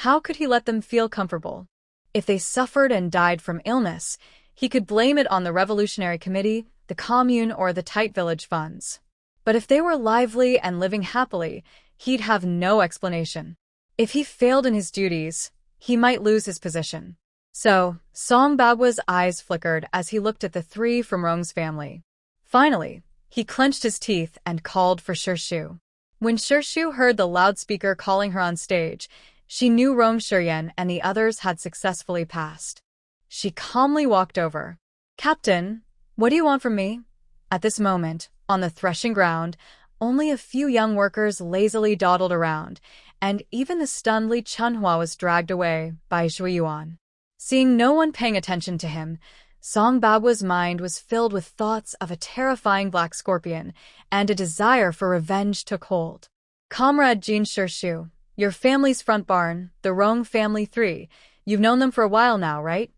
How could he let them feel comfortable? If they suffered and died from illness, he could blame it on the Revolutionary Committee, the commune, or the tight village funds. But if they were lively and living happily, he'd have no explanation. If he failed in his duties, he might lose his position. So, Song Bagwa's eyes flickered as he looked at the three from Rong's family. Finally, he clenched his teeth and called for Shirshu. When Shirshu heard the loudspeaker calling her on stage, she knew Rong Shiryan and the others had successfully passed. She calmly walked over. "Captain, what do you want from me?" At this moment, on the threshing ground, only a few young workers lazily dawdled around, and even the stunned Li Chunhua was dragged away by Zhui Yuan. Seeing no one paying attention to him, Song Bagwa's mind was filled with thoughts of a terrifying black scorpion, and a desire for revenge took hold. "Comrade Jin Shirshu, your family's front barn, the Rong family 3, you've known them for a while now, right?"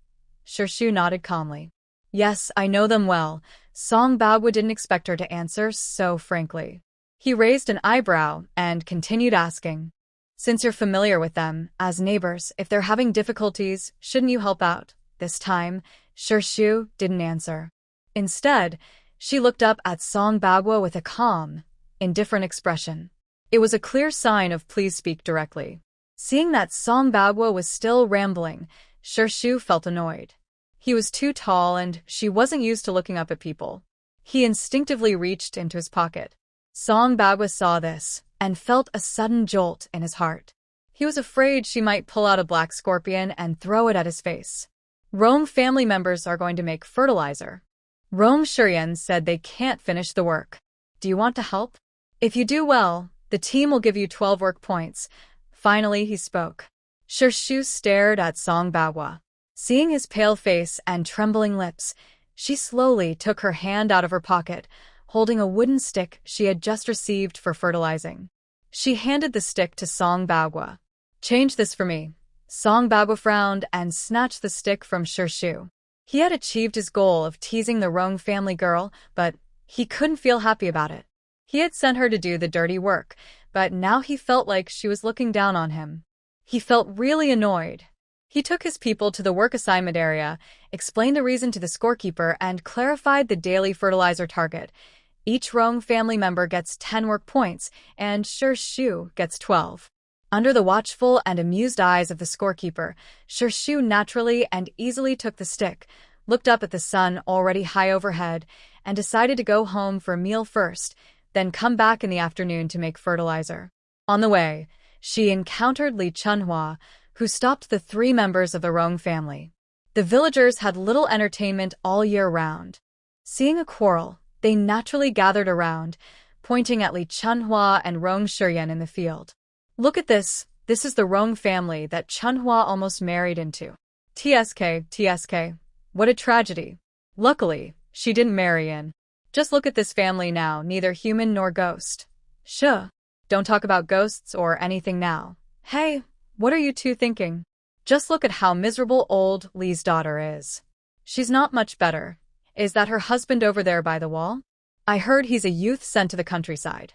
Shirshu nodded calmly. "Yes, I know them well." Song Bagwa didn't expect her to answer so frankly. He raised an eyebrow and continued asking, "Since you're familiar with them, as neighbors, if they're having difficulties, shouldn't you help out?" This time, Shirshu didn't answer. Instead, she looked up at Song Bagwa with a calm, indifferent expression. It was a clear sign of "please speak directly." Seeing that Song Bagwa was still rambling, Shirshu felt annoyed. He was too tall and she wasn't used to looking up at people. He instinctively reached into his pocket. Song Bagwa saw this and felt a sudden jolt in his heart. He was afraid she might pull out a black scorpion and throw it at his face. "Rong family members are going to make fertilizer. Rong Shiryan said they can't finish the work. Do you want to help? If you do well, the team will give you 12 work points." Finally, he spoke. Shirshu stared at Song Bagwa. Seeing his pale face and trembling lips, she slowly took her hand out of her pocket, holding a wooden stick she had just received for fertilizing. She handed the stick to Song Bagwa. "Change this for me." Song Bagwa frowned and snatched the stick from Shirshu. He had achieved his goal of teasing the Rong family girl, but he couldn't feel happy about it. He had sent her to do the dirty work, but now he felt like she was looking down on him. He felt really annoyed. He took his people to the work assignment area, explained the reason to the scorekeeper, and clarified the daily fertilizer target. Each Rong family member gets 10 work points, and Shirshu gets 12. Under the watchful and amused eyes of the scorekeeper, Shirshu naturally and easily took the stick, looked up at the sun already high overhead, and decided to go home for a meal first, then come back in the afternoon to make fertilizer. On the way, she encountered Li Chunhua, who stopped the 3 members of the Rong family. The villagers had little entertainment all year round. Seeing a quarrel, they naturally gathered around, pointing at Li Chunhua and Rong Shiryan in the field. "Look at this. This is the Rong family that Chunhua almost married into. TSK. What a tragedy. Luckily, she didn't marry in. Just look at this family now, neither human nor ghost." "Shuh. Don't talk about ghosts or anything now. Hey, what are you two thinking? Just look at how miserable old Li's daughter is. She's not much better. Is that her husband over there by the wall? I heard he's a youth sent to the countryside."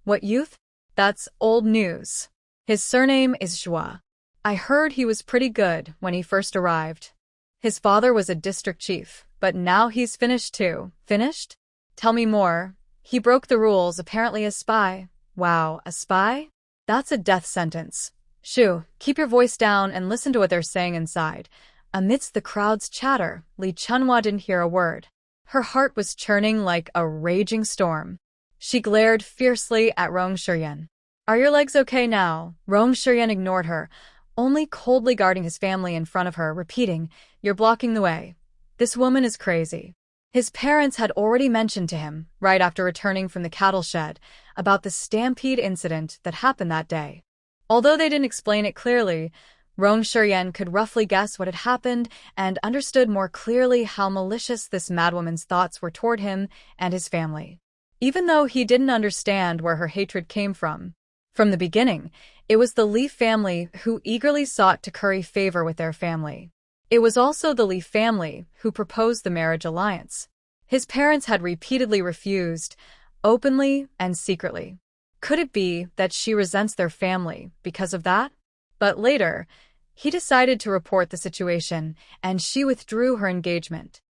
"What youth?" "That's old news. His surname is Zhua. I heard he was pretty good when he first arrived. His father was a district chief, but now he's finished too." "Finished? Tell me more." "He broke the rules, apparently a spy." "Wow, a spy? That's a death sentence." "Shoo, keep your voice down and listen to what they're saying inside." Amidst the crowd's chatter, Li Chunhua didn't hear a word. Her heart was churning like a raging storm. She glared fiercely at Rong Shiryan. "Are your legs okay now?" Rong Shiryan ignored her, only coldly guarding his family in front of her, repeating, "You're blocking the way. This woman is crazy." His parents had already mentioned to him, right after returning from the cattle shed, about the stampede incident that happened that day. Although they didn't explain it clearly, Rong Shiryan could roughly guess what had happened and understood more clearly how malicious this madwoman's thoughts were toward him and his family. Even though he didn't understand where her hatred came from the beginning, it was the Li family who eagerly sought to curry favor with their family. It was also the Li family who proposed the marriage alliance. His parents had repeatedly refused, openly and secretly. Could it be that she resents their family because of that? But later, he decided to report the situation, and she withdrew her engagement.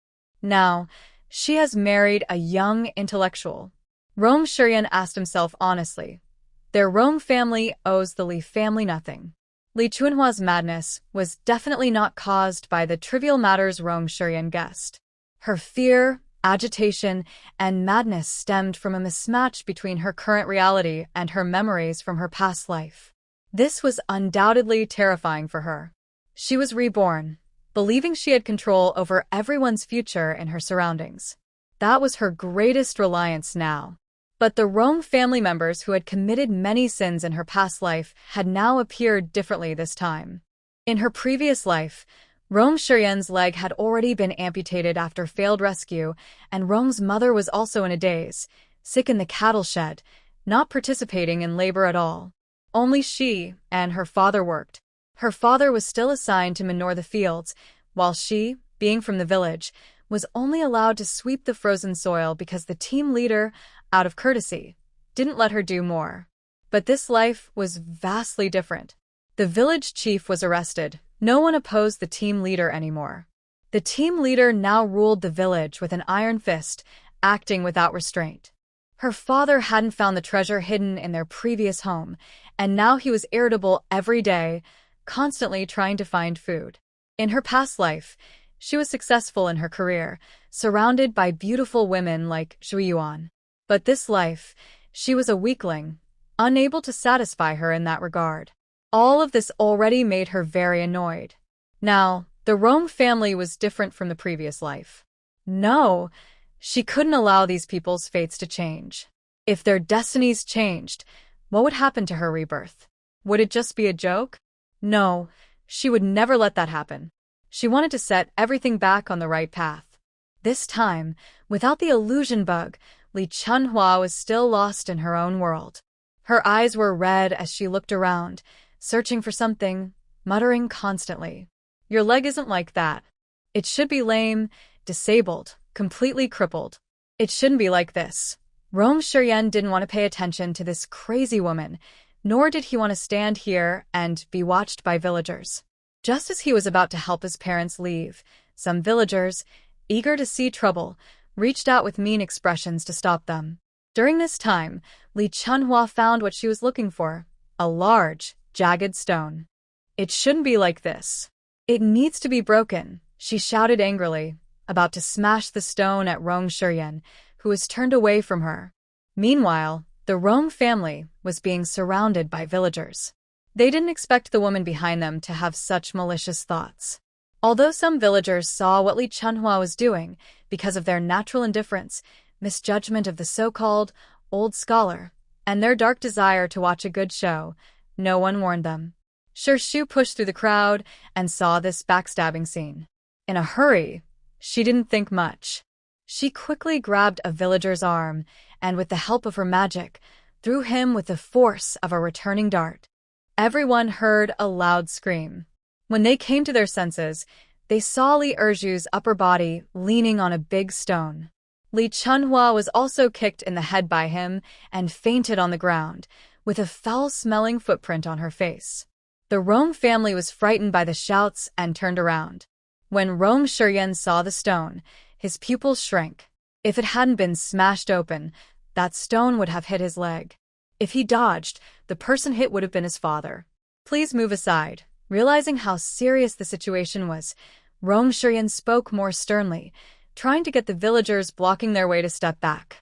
Now, she has married a young intellectual. Rong Shiryan asked himself honestly. Their Rong family owes the Li family nothing. Li Chunhua's madness was definitely not caused by the trivial matters Rong Shurian guessed. Her fear, agitation, and madness stemmed from a mismatch between her current reality and her memories from her past life. This was undoubtedly terrifying for her. She was reborn, believing she had control over everyone's future in her surroundings. That was her greatest reliance now. But the Rong family members who had committed many sins in her past life had now appeared differently this time. In her previous life, Rong Shurian's leg had already been amputated after failed rescue, and Rong's mother was also in a daze, sick in the cattle shed, not participating in labor at all. Only she and her father worked. Her father was still assigned to manure the fields, while she, being from the village, was only allowed to sweep the frozen soil because the team leader, out of courtesy, didn't let her do more. But this life was vastly different. The village chief was arrested. No one opposed the team leader anymore. The team leader now ruled the village with an iron fist, acting without restraint. Her father hadn't found the treasure hidden in their previous home, and now he was irritable every day, constantly trying to find food. In her past life, she was successful in her career, surrounded by beautiful women like Shui Yuan. But this life, she was a weakling, unable to satisfy her in that regard. All of this already made her very annoyed. Now, the Rong family was different from the previous life. No, she couldn't allow these people's fates to change. If their destinies changed, what would happen to her rebirth? Would it just be a joke? No, she would never let that happen. She wanted to set everything back on the right path. This time, without the illusion bug, Li Chunhua was still lost in her own world. Her eyes were red as she looked around, searching for something, muttering constantly. Your leg isn't like that. It should be lame, disabled, completely crippled. It shouldn't be like this. Rong Shurian didn't want to pay attention to this crazy woman, nor did he want to stand here and be watched by villagers. Just as he was about to help his parents leave, some villagers, eager to see trouble, reached out with mean expressions to stop them. During this time, Li Chunhua found what she was looking for, a large, jagged stone. It shouldn't be like this. It needs to be broken, she shouted angrily, about to smash the stone at Rong Shurian, who was turned away from her. Meanwhile, the Rong family was being surrounded by villagers. They didn't expect the woman behind them to have such malicious thoughts. Although some villagers saw what Li Chunhua was doing because of their natural indifference, misjudgment of the so-called old scholar, and their dark desire to watch a good show, no one warned them. Shu pushed through the crowd and saw this backstabbing scene. In a hurry, she didn't think much. She quickly grabbed a villager's arm and, with the help of her magic, threw him with the force of a returning dart. Everyone heard a loud scream. When they came to their senses, they saw Li Erju's upper body leaning on a big stone. Li Chunhua was also kicked in the head by him and fainted on the ground, with a foul-smelling footprint on her face. The Rong family was frightened by the shouts and turned around. When Rong Shurian saw the stone, his pupils shrank. If it hadn't been smashed open, that stone would have hit his leg. If he dodged, the person hit would have been his father. Please move aside. Realizing how serious the situation was, Rong Shurian spoke more sternly, trying to get the villagers blocking their way to step back.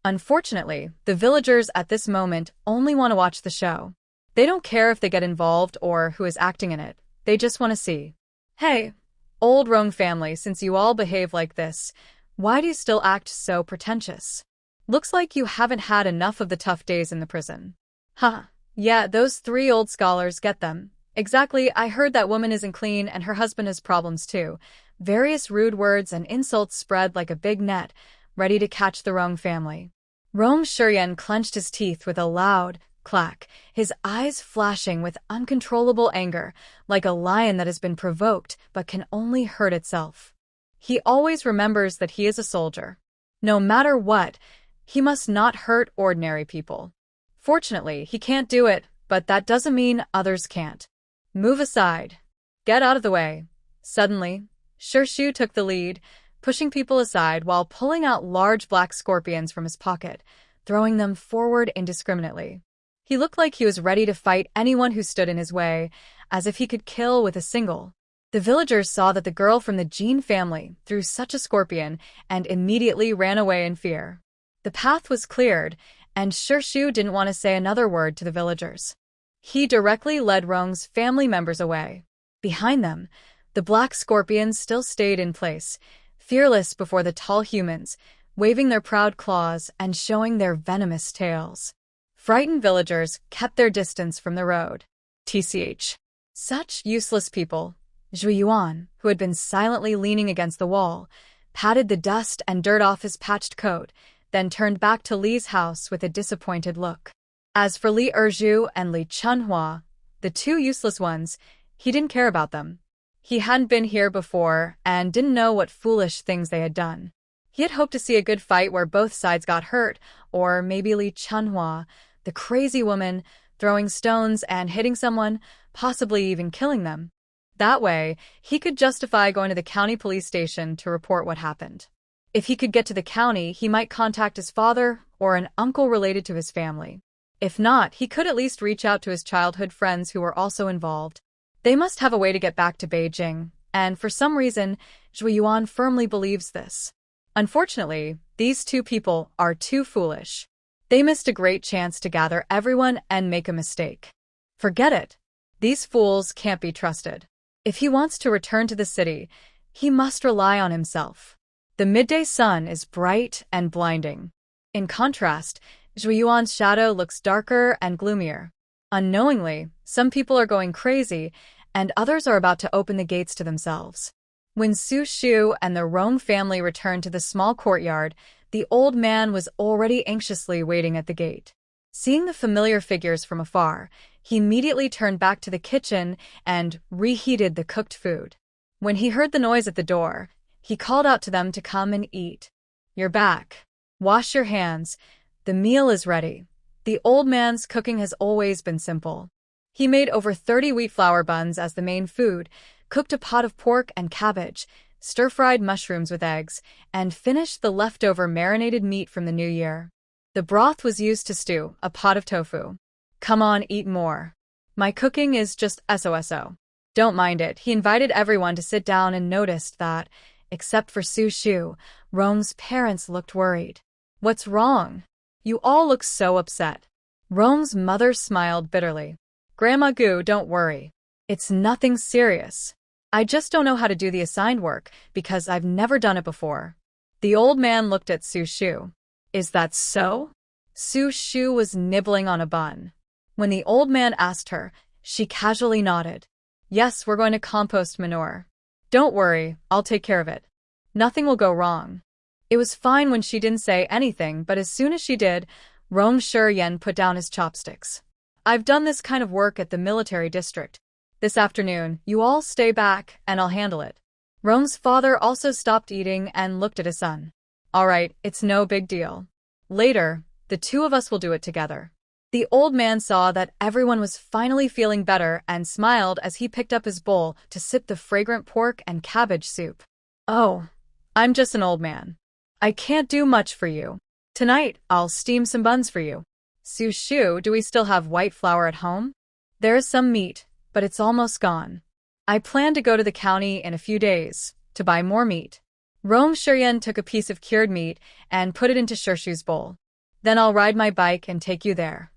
Unfortunately, the villagers at this moment only want to watch the show. They don't care if they get involved or who is acting in it. They just want to see. Hey, old Rong family, since you all behave like this, why do you still act so pretentious? Looks like you haven't had enough of the tough days in the prison. Huh, yeah, those 3 old scholars get them. Exactly, I heard that woman isn't clean and her husband has problems too. Various rude words and insults spread like a big net, ready to catch the Rong family. Rong Shurian clenched his teeth with a loud clack, his eyes flashing with uncontrollable anger, like a lion that has been provoked but can only hurt itself. He always remembers that he is a soldier. No matter what, he must not hurt ordinary people. Fortunately, he can't do it, but that doesn't mean others can't. Move aside. Get out of the way. Suddenly, Shu took the lead, pushing people aside while pulling out large black scorpions from his pocket, throwing them forward indiscriminately. He looked like he was ready to fight anyone who stood in his way, as if he could kill with a single. The villagers saw that the girl from the Jean family threw such a scorpion and immediately ran away in fear. The path was cleared, and Shu didn't want to say another word to the villagers. He directly led Rong's family members away. Behind them, the black scorpions still stayed in place, fearless before the tall humans, waving their proud claws and showing their venomous tails. Frightened villagers kept their distance from the road. TCH. Such useless people. Zhu Yuan, who had been silently leaning against the wall, patted the dust and dirt off his patched coat, then turned back to Li's house with a disappointed look. As for Li Erzhu and Li Chunhua, the two useless ones, he didn't care about them. He hadn't been here before and didn't know what foolish things they had done. He had hoped to see a good fight where both sides got hurt, or maybe Li Chunhua, the crazy woman, throwing stones and hitting someone, possibly even killing them. That way, he could justify going to the county police station to report what happened. If he could get to the county, he might contact his father or an uncle related to his family. If not, he could at least reach out to his childhood friends who were also involved. They must have a way to get back to Beijing, and for some reason, Zhu Yuan firmly believes this. Unfortunately, these two people are too foolish. They missed a great chance to gather everyone and make a mistake. Forget it. These fools can't be trusted. If he wants to return to the city, he must rely on himself. The midday sun is bright and blinding. In contrast, Zhu Yuan's shadow looks darker and gloomier. Unknowingly, some people are going crazy, and others are about to open the gates to themselves. When Su Shu and the Rong family returned to the small courtyard, the old man was already anxiously waiting at the gate. Seeing the familiar figures from afar, he immediately turned back to the kitchen and reheated the cooked food. When he heard the noise at the door, he called out to them to come and eat. "You're back. Wash your hands. The meal is ready." The old man's cooking has always been simple. He made over 30 wheat flour buns as the main food, cooked a pot of pork and cabbage, stir-fried mushrooms with eggs, and finished the leftover marinated meat from the new year. The broth was used to stew a pot of tofu. "Come on, eat more. My cooking is just SOSO. Don't mind it." He invited everyone to sit down and noticed that, except for Su Shu, Rong's parents looked worried. "What's wrong? You all look so upset." Rong's mother smiled bitterly. "Grandma Gu, don't worry. It's nothing serious. I just don't know how to do the assigned work because I've never done it before." The old man looked at Su Shu. "Is that so?" Su Shu was nibbling on a bun. When the old man asked her, she casually nodded. "Yes, we're going to compost manure. Don't worry, I'll take care of it. Nothing will go wrong." It was fine when she didn't say anything, but as soon as she did, Rong Shuryen put down his chopsticks. "I've done this kind of work at the military district. This afternoon, you all stay back, and I'll handle it." Rong's father also stopped eating and looked at his son. "All right, it's no big deal. Later, the two of us will do it together." The old man saw that everyone was finally feeling better and smiled as he picked up his bowl to sip the fragrant pork and cabbage soup. "Oh, I'm just an old man. I can't do much for you. Tonight, I'll steam some buns for you." "Su Shu, do we still have white flour at home?" "There is some meat, but it's almost gone. I plan to go to the county in a few days to buy more meat." Rong Shuryen took a piece of cured meat and put it into Shurshu's bowl. "Then I'll ride my bike and take you there."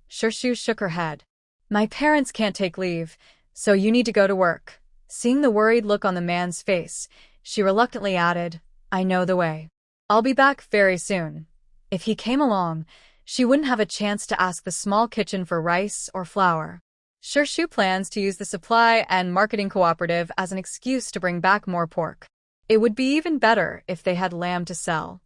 Shurshu shook her head. "My parents can't take leave, so you need to go to work." Seeing the worried look on the man's face, she reluctantly added, "I know the way. I'll be back very soon." If he came along, she wouldn't have a chance to ask the small kitchen for rice or flour. Shurshu plans to use the supply and marketing cooperative as an excuse to bring back more pork. It would be even better if they had lamb to sell.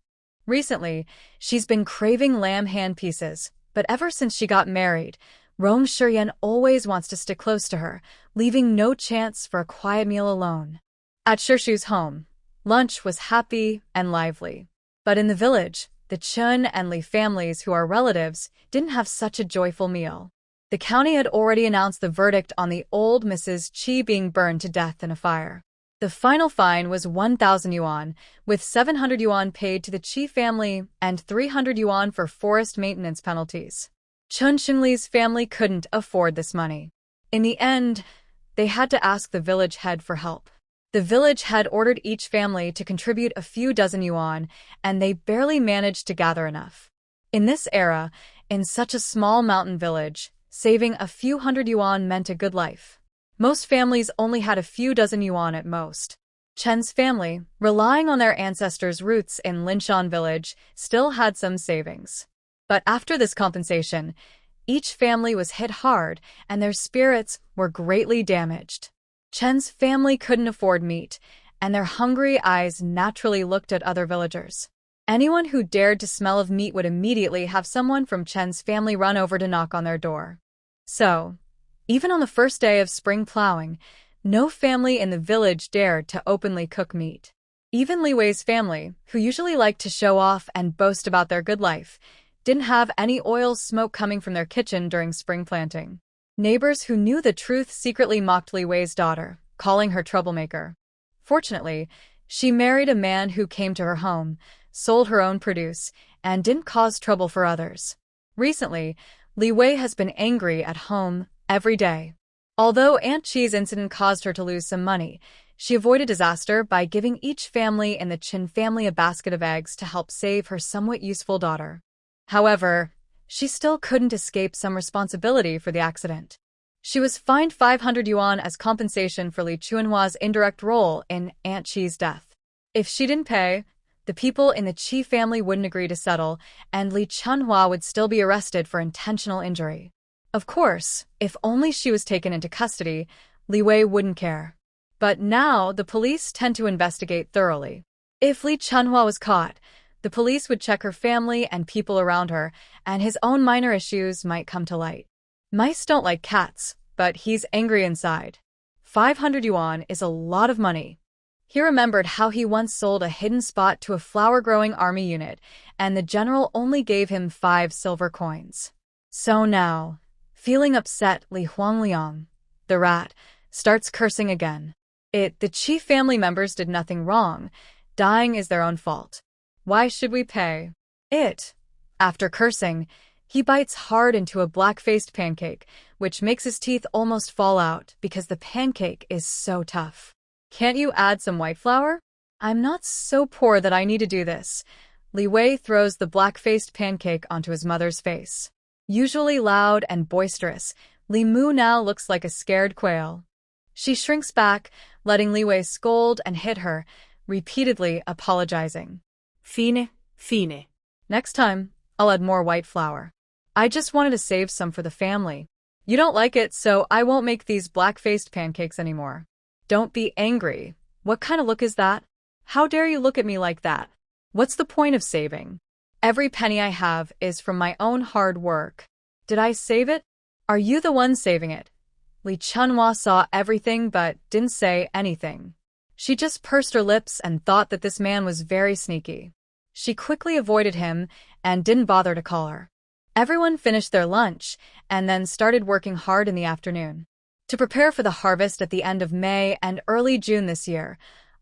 Recently, she's been craving lamb hand pieces, but ever since she got married, Rong Shuryen always wants to stick close to her, leaving no chance for a quiet meal alone. At Shurshu's home, lunch was happy and lively. But in the village, the Chun and Li families, who are relatives, didn't have such a joyful meal. The county had already announced the verdict on the old Mrs. Qi being burned to death in a fire. The final fine was 1,000 yuan, with 700 yuan paid to the Qi family and 300 yuan for forest maintenance penalties. Chun Xingli's family couldn't afford this money. In the end, they had to ask the village head for help. The village head ordered each family to contribute a few dozen yuan, and they barely managed to gather enough. In this era, in such a small mountain village, saving a few hundred yuan meant a good life. Most families only had a few dozen yuan at most. Chen's family, relying on their ancestors' roots in Linshan village, still had some savings. But after this compensation, each family was hit hard and their spirits were greatly damaged. Chen's family couldn't afford meat, and their hungry eyes naturally looked at other villagers. Anyone who dared to smell of meat would immediately have someone from Chen's family run over to knock on their door. So, even on the first day of spring plowing, no family in the village dared to openly cook meat. Even Li Wei's family, who usually liked to show off and boast about their good life, didn't have any oil smoke coming from their kitchen during spring planting. Neighbors who knew the truth secretly mocked Li Wei's daughter, calling her troublemaker. Fortunately, she married a man who came to her home, sold her own produce, and didn't cause trouble for others. Recently, Li Wei has been angry at home every day. Although Aunt Chi's incident caused her to lose some money, she avoided disaster by giving each family in the Chin family a basket of eggs to help save her somewhat useful daughter. However, she still couldn't escape some responsibility for the accident. She was fined 500 yuan as compensation for Li Chunhua's indirect role in Aunt Chi's death. If she didn't pay, the people in the Chi family wouldn't agree to settle, and Li Chunhua would still be arrested for intentional injury. Of course, if only she was taken into custody, Li Wei wouldn't care. But now the police tend to investigate thoroughly. If Li Chunhua was caught, the police would check her family and people around her, and his own minor issues might come to light. Mice don't like cats, but he's angry inside. 500 yuan is a lot of money. He remembered how he once sold a hidden spot to a flower-growing army unit, and the general only gave him 5 silver coins. So now, feeling upset, Li Huangliang, the rat, starts cursing again. The Chi family members did nothing wrong. Dying is their own fault. Why should we pay? After cursing, he bites hard into a black-faced pancake, which makes his teeth almost fall out because the pancake is so tough. Can't you add some white flour? I'm not so poor that I need to do this. Li Wei throws the black-faced pancake onto his mother's face. Usually loud and boisterous, Li Mu now looks like a scared quail. She shrinks back, letting Li Wei scold and hit her, repeatedly apologizing. Fine. Next time, I'll add more white flour. I just wanted to save some for the family. You don't like it, so I won't make these black-faced pancakes anymore. Don't be angry. What kind of look is that? How dare you look at me like that? What's the point of saving? Every penny I have is from my own hard work. Did I save it? Are you the one saving it? Li Chunhua saw everything but didn't say anything. She just pursed her lips and thought that this man was very sneaky. She quickly avoided him and didn't bother to call her. Everyone finished their lunch and then started working hard in the afternoon. To prepare for the harvest at the end of May and early June this year,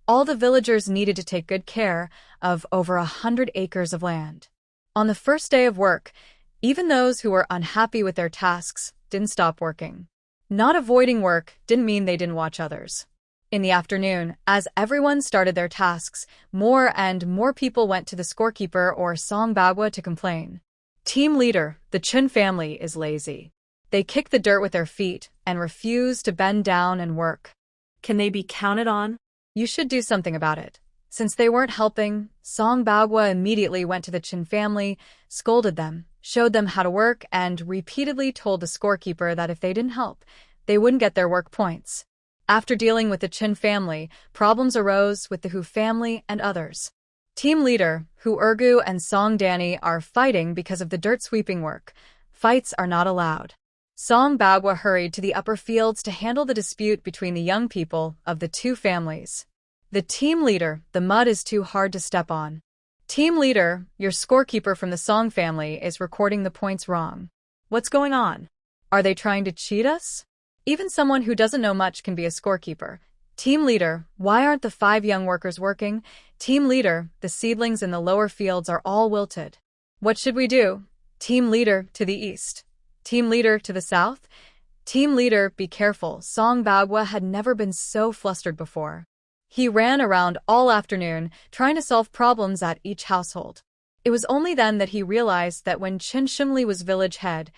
all the villagers needed to take good care of over 100 acres of land. On the first day of work, even those who were unhappy with their tasks didn't stop working. Not avoiding work didn't mean they didn't watch others. In the afternoon, as everyone started their tasks, more and more people went to the scorekeeper or Songbagwa to complain. Team leader, the Chun family, is lazy. They kick the dirt with their feet and refuse to bend down and work. Can they be counted on? You should do something about it. Since they weren't helping, Songbagwa immediately went to the Chin family, scolded them, showed them how to work, and repeatedly told the scorekeeper that if they didn't help, they wouldn't get their work points. After dealing with the Chin family, problems arose with the Hu family and others. Team leader, Hu Ergu and Song Danny, are fighting because of the dirt sweeping work. Fights are not allowed. Song Bagwa hurried to the upper fields to handle the dispute between the young people of the two families. The team leader, the mud is too hard to step on. Team leader, your scorekeeper from the Song family is recording the points wrong. What's going on? Are they trying to cheat us? Even someone who doesn't know much can be a scorekeeper. Team leader, why aren't the 5 young workers working? Team leader, the seedlings in the lower fields are all wilted. What should we do? Team leader, to the east. Team leader to the south? Team leader, be careful. Song Bagua had never been so flustered before. He ran around all afternoon, trying to solve problems at each household. It was only then that he realized that when Chen Shimli was village head,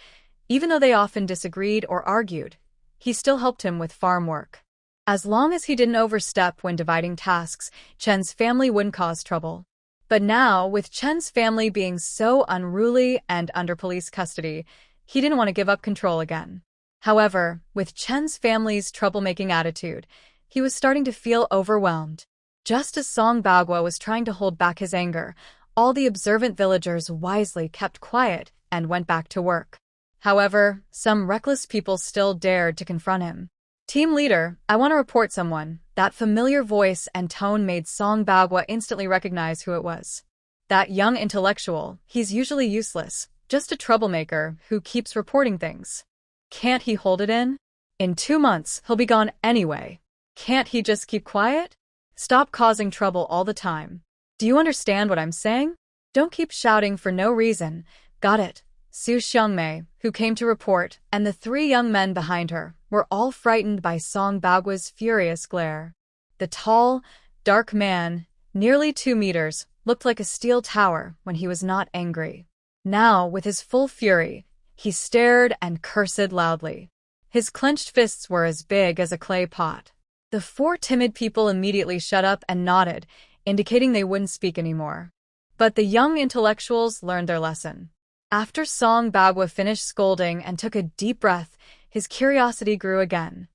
even though they often disagreed or argued, he still helped him with farm work. As long as he didn't overstep when dividing tasks, Chen's family wouldn't cause trouble. But now, with Chen's family being so unruly and under police custody, he didn't want to give up control again. However, with Chen's family's troublemaking attitude, he was starting to feel overwhelmed. Just as Song Bagua was trying to hold back his anger, all the observant villagers wisely kept quiet and went back to work. However, some reckless people still dared to confront him. Team leader, I want to report someone. That familiar voice and tone made Song Bagua instantly recognize who it was. That young intellectual, he's usually useless, just a troublemaker who keeps reporting things. Can't he hold it in? In 2 months, he'll be gone anyway. Can't he just keep quiet? Stop causing trouble all the time. Do you understand what I'm saying? Don't keep shouting for no reason. Got it. Su Xiangmei, who came to report, and the 3 young men behind her, were all frightened by Song Bagua's furious glare. The tall, dark man, nearly 2 meters, looked like a steel tower when he was not angry. Now, with his full fury, he stared and cursed loudly. His clenched fists were as big as a clay pot. The 4 timid people immediately shut up and nodded, indicating they wouldn't speak anymore. But the young intellectuals learned their lesson. After Song Bagua finished scolding and took a deep breath, his curiosity grew again.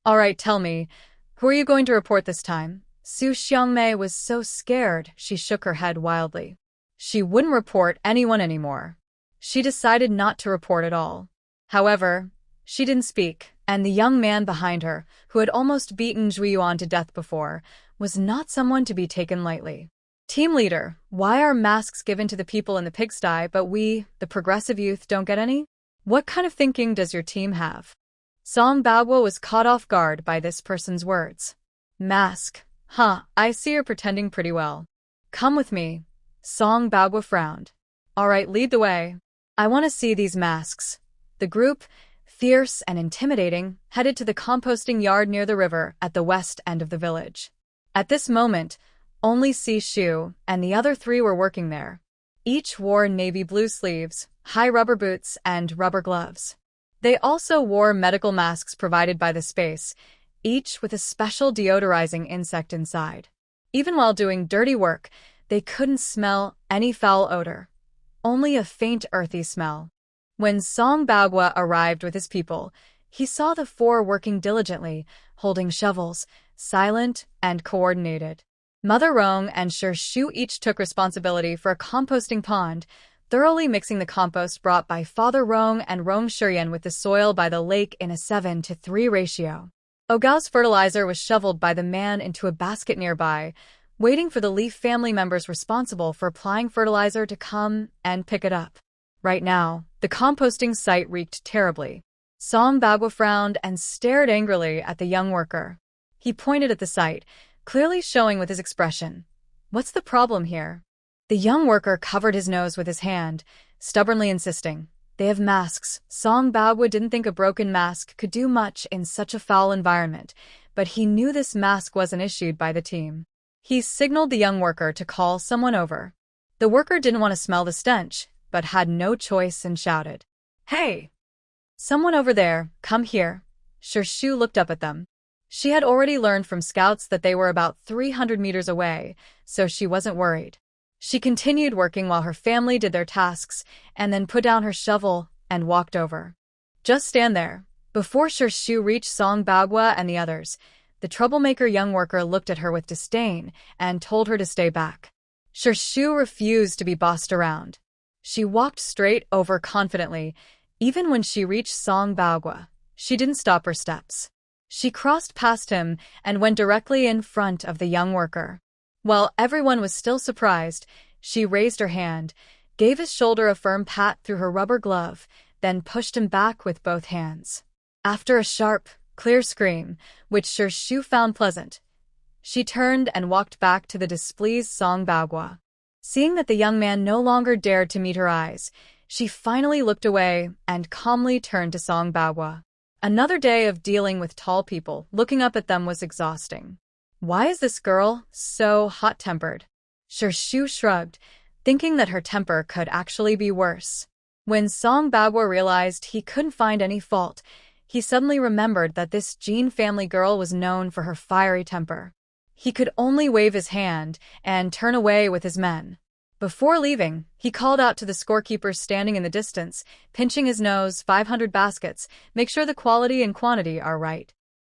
All right, tell me, who are you going to report this time? Su Xiangmei was so scared she shook her head wildly. She wouldn't report anyone anymore. She decided not to report at all. However, she didn't speak, and the young man behind her, who had almost beaten Zhu Yuan to death before, was not someone to be taken lightly. Team leader, why are masks given to the people in the pigsty but we, the progressive youth, don't get any? What kind of thinking does your team have? Song Bagua was caught off guard by this person's words. Mask. Huh, I see you're pretending pretty well. Come with me. Song Bagua frowned. All right, lead the way. I want to see these masks. The group, fierce and intimidating, headed to the composting yard near the river at the west end of the village. At this moment, only Si Shu and the other 3 were working there. Each wore navy blue sleeves, high rubber boots, and rubber gloves. They also wore medical masks provided by the space, each with a special deodorizing insect inside. Even while doing dirty work, they couldn't smell any foul odor, only a faint earthy smell. When Song Bagua arrived with his people, he saw the 4 working diligently, holding shovels, silent and coordinated. Mother Rong and Shi Shu each took responsibility for a composting pond, thoroughly mixing the compost brought by Father Rong and Rong Shiyan with the soil by the lake in a 7-to-3 ratio. Ogao's fertilizer was shoveled by the man into a basket nearby, waiting for the Leaf family members responsible for applying fertilizer to come and pick it up. Right now, the composting site reeked terribly. Song Bagua frowned and stared angrily at the young worker. He pointed at the site, clearly showing with his expression. What's the problem here? The young worker covered his nose with his hand, stubbornly insisting. They have masks. Song Bagua didn't think a broken mask could do much in such a foul environment, but he knew this mask wasn't issued by the team. He signaled the young worker to call someone over. The worker didn't want to smell the stench, but had no choice and shouted. Hey! Someone over there, come here. Shi Shu looked up at them. She had already learned from scouts that they were about 300 meters away, so she wasn't worried. She continued working while her family did their tasks, and then put down her shovel and walked over. Just stand there. Before Shi Shu reached Song Bagua and the others, the troublemaker young worker looked at her with disdain and told her to stay back. Shi Shu refused to be bossed around. She walked straight over confidently. Even when she reached Song Bagua, she didn't stop her steps. She crossed past him and went directly in front of the young worker. While everyone was still surprised, she raised her hand, gave his shoulder a firm pat through her rubber glove, then pushed him back with both hands. After a sharp, clear scream, which Shi Shu found pleasant, she turned and walked back to the displeased Song Bagua. Seeing that the young man no longer dared to meet her eyes, She finally looked away and calmly turned to Song Babwa. Another day of dealing with tall people. Looking up at them was exhausting. Why is this girl so hot-tempered? Shu shrugged, thinking that her temper could actually be worse. When Song Babwa realized he couldn't find any fault, he suddenly remembered that this Jin family girl was known for her fiery temper. He could only wave his hand and turn away with his men. Before leaving, he called out to the scorekeepers standing in the distance, pinching his nose. 500 baskets. Make sure the quality and quantity are right.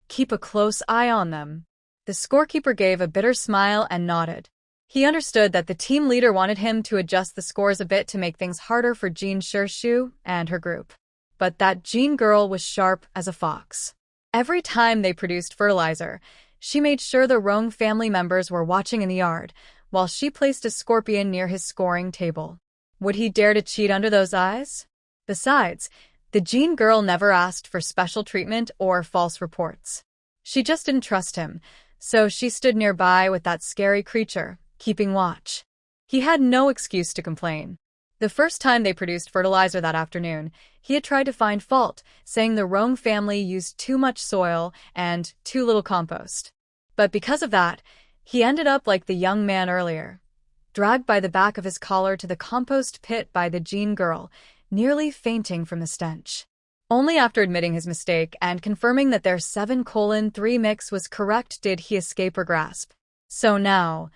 Keep a close eye on them. The scorekeeper gave a bitter smile and nodded. He understood that the team leader wanted him to adjust the scores a bit to make things harder for Jin Shu and her group. But that Jin girl was sharp as a fox. Every time they produced fertilizer, she made sure the Rong family members were watching in the yard, while she placed a scorpion near his scoring table. Would he dare to cheat under those eyes? Besides, the Jin girl never asked for special treatment or false reports. She just didn't trust him, so she stood nearby with that scary creature, keeping watch. He had no excuse to complain. The first time they produced fertilizer that afternoon, he had tried to find fault, saying the Rong family used too much soil and too little compost. But because of that, he ended up like the young man earlier, dragged by the back of his collar to the compost pit by the Jin girl, nearly fainting from the stench. Only after admitting his mistake and confirming that their 7:3 mix was correct did he escape her grasp. So now,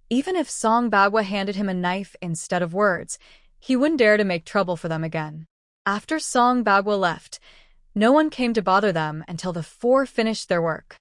even if Song Babwa handed him a knife instead of words, he wouldn't dare to make trouble for them again. After Song Babwa left, no one came to bother them until the four finished their work.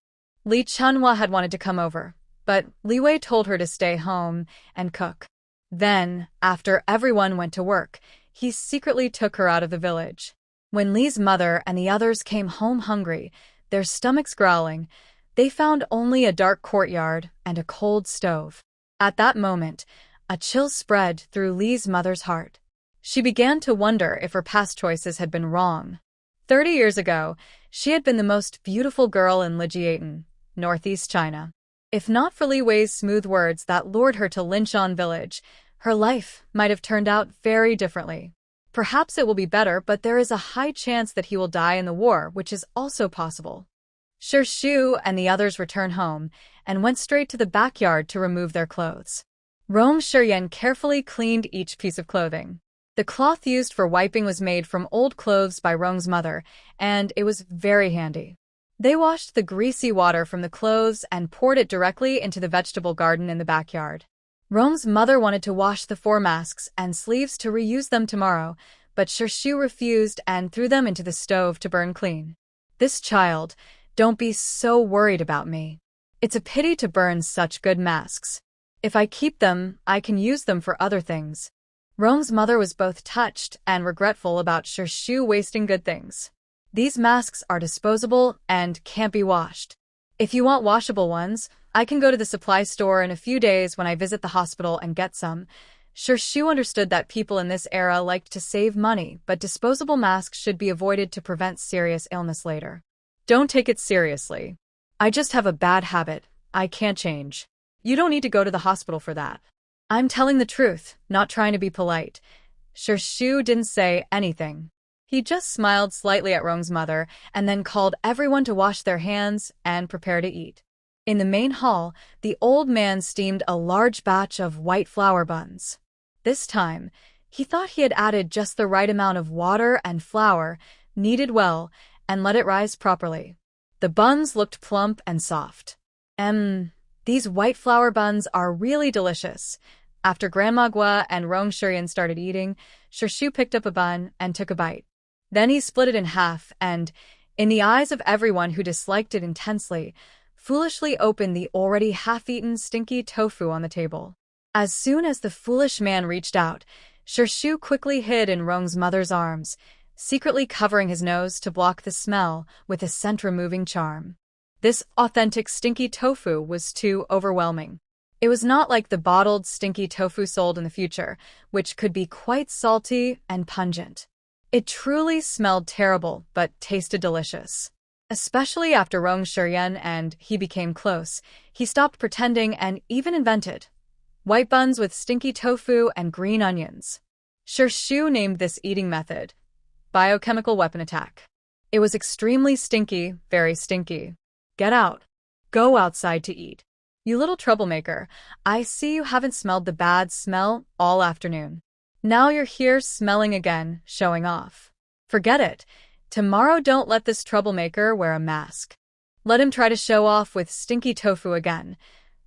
Li Chunhua had wanted to come over, but Li Wei told her to stay home and cook. Then, after everyone went to work, he secretly took her out of the village. When Li's mother and the others came home hungry, their stomachs growling, they found only a dark courtyard and a cold stove. At that moment, a chill spread through Li's mother's heart. She began to wonder if her past choices had been wrong. 30 years ago, she had been the most beautiful girl in Lijiaten, northeast China. If not for Li Wei's smooth words that lured her to Linshan village, her life might have turned out very differently. Perhaps it will be better, but there is a high chance that he will die in the war, which is also possible. Shu and the others returned home and went straight to the backyard to remove their clothes. Rong Shiyan carefully cleaned each piece of clothing. The cloth used for wiping was made from old clothes by Rong's mother, and it was very handy. They washed the greasy water from the clothes and poured it directly into the vegetable garden in the backyard. Rong's mother wanted to wash the 4 masks and sleeves to reuse them tomorrow, but Shu refused and threw them into the stove to burn clean. This child, don't be so worried about me. It's a pity to burn such good masks. If I keep them, I can use them for other things. Rong's mother was both touched and regretful about Shu wasting good things. These masks are disposable and can't be washed. If you want washable ones, I can go to the supply store in a few days when I visit the hospital and get some. Shu understood that people in this era liked to save money, but disposable masks should be avoided to prevent serious illness later. Don't take it seriously. I just have a bad habit. I can't change. You don't need to go to the hospital for that. I'm telling the truth, not trying to be polite. Shu didn't say anything. He just smiled slightly at Rong's mother and then called everyone to wash their hands and prepare to eat. In the main hall, the old man steamed a large batch of white flour buns. This time, he thought he had added just the right amount of water and flour, kneaded well, and let it rise properly. The buns looked plump and soft. These white flour buns are really delicious. After Grandma Gua and Rong Shiyan started eating, Shu picked up a bun and took a bite. Then he split it in half and, in the eyes of everyone who disliked it intensely, foolishly opened the already half-eaten stinky tofu on the table. As soon as the foolish man reached out, Shu quickly hid in Rong's mother's arms, secretly covering his nose to block the smell with a scent-removing charm. This authentic stinky tofu was too overwhelming. It was not like the bottled stinky tofu sold in the future, which could be quite salty and pungent. It truly smelled terrible, but tasted delicious. Especially after Rong Shiyan and he became close, he stopped pretending and even invented white buns with stinky tofu and green onions. Shu named this eating method biochemical weapon attack. It was extremely stinky, very stinky. Get out. Go outside to eat. You little troublemaker, I see you haven't smelled the bad smell all afternoon. Now you're here smelling again, showing off. Forget it. Tomorrow don't let this troublemaker wear a mask. Let him try to show off with stinky tofu again.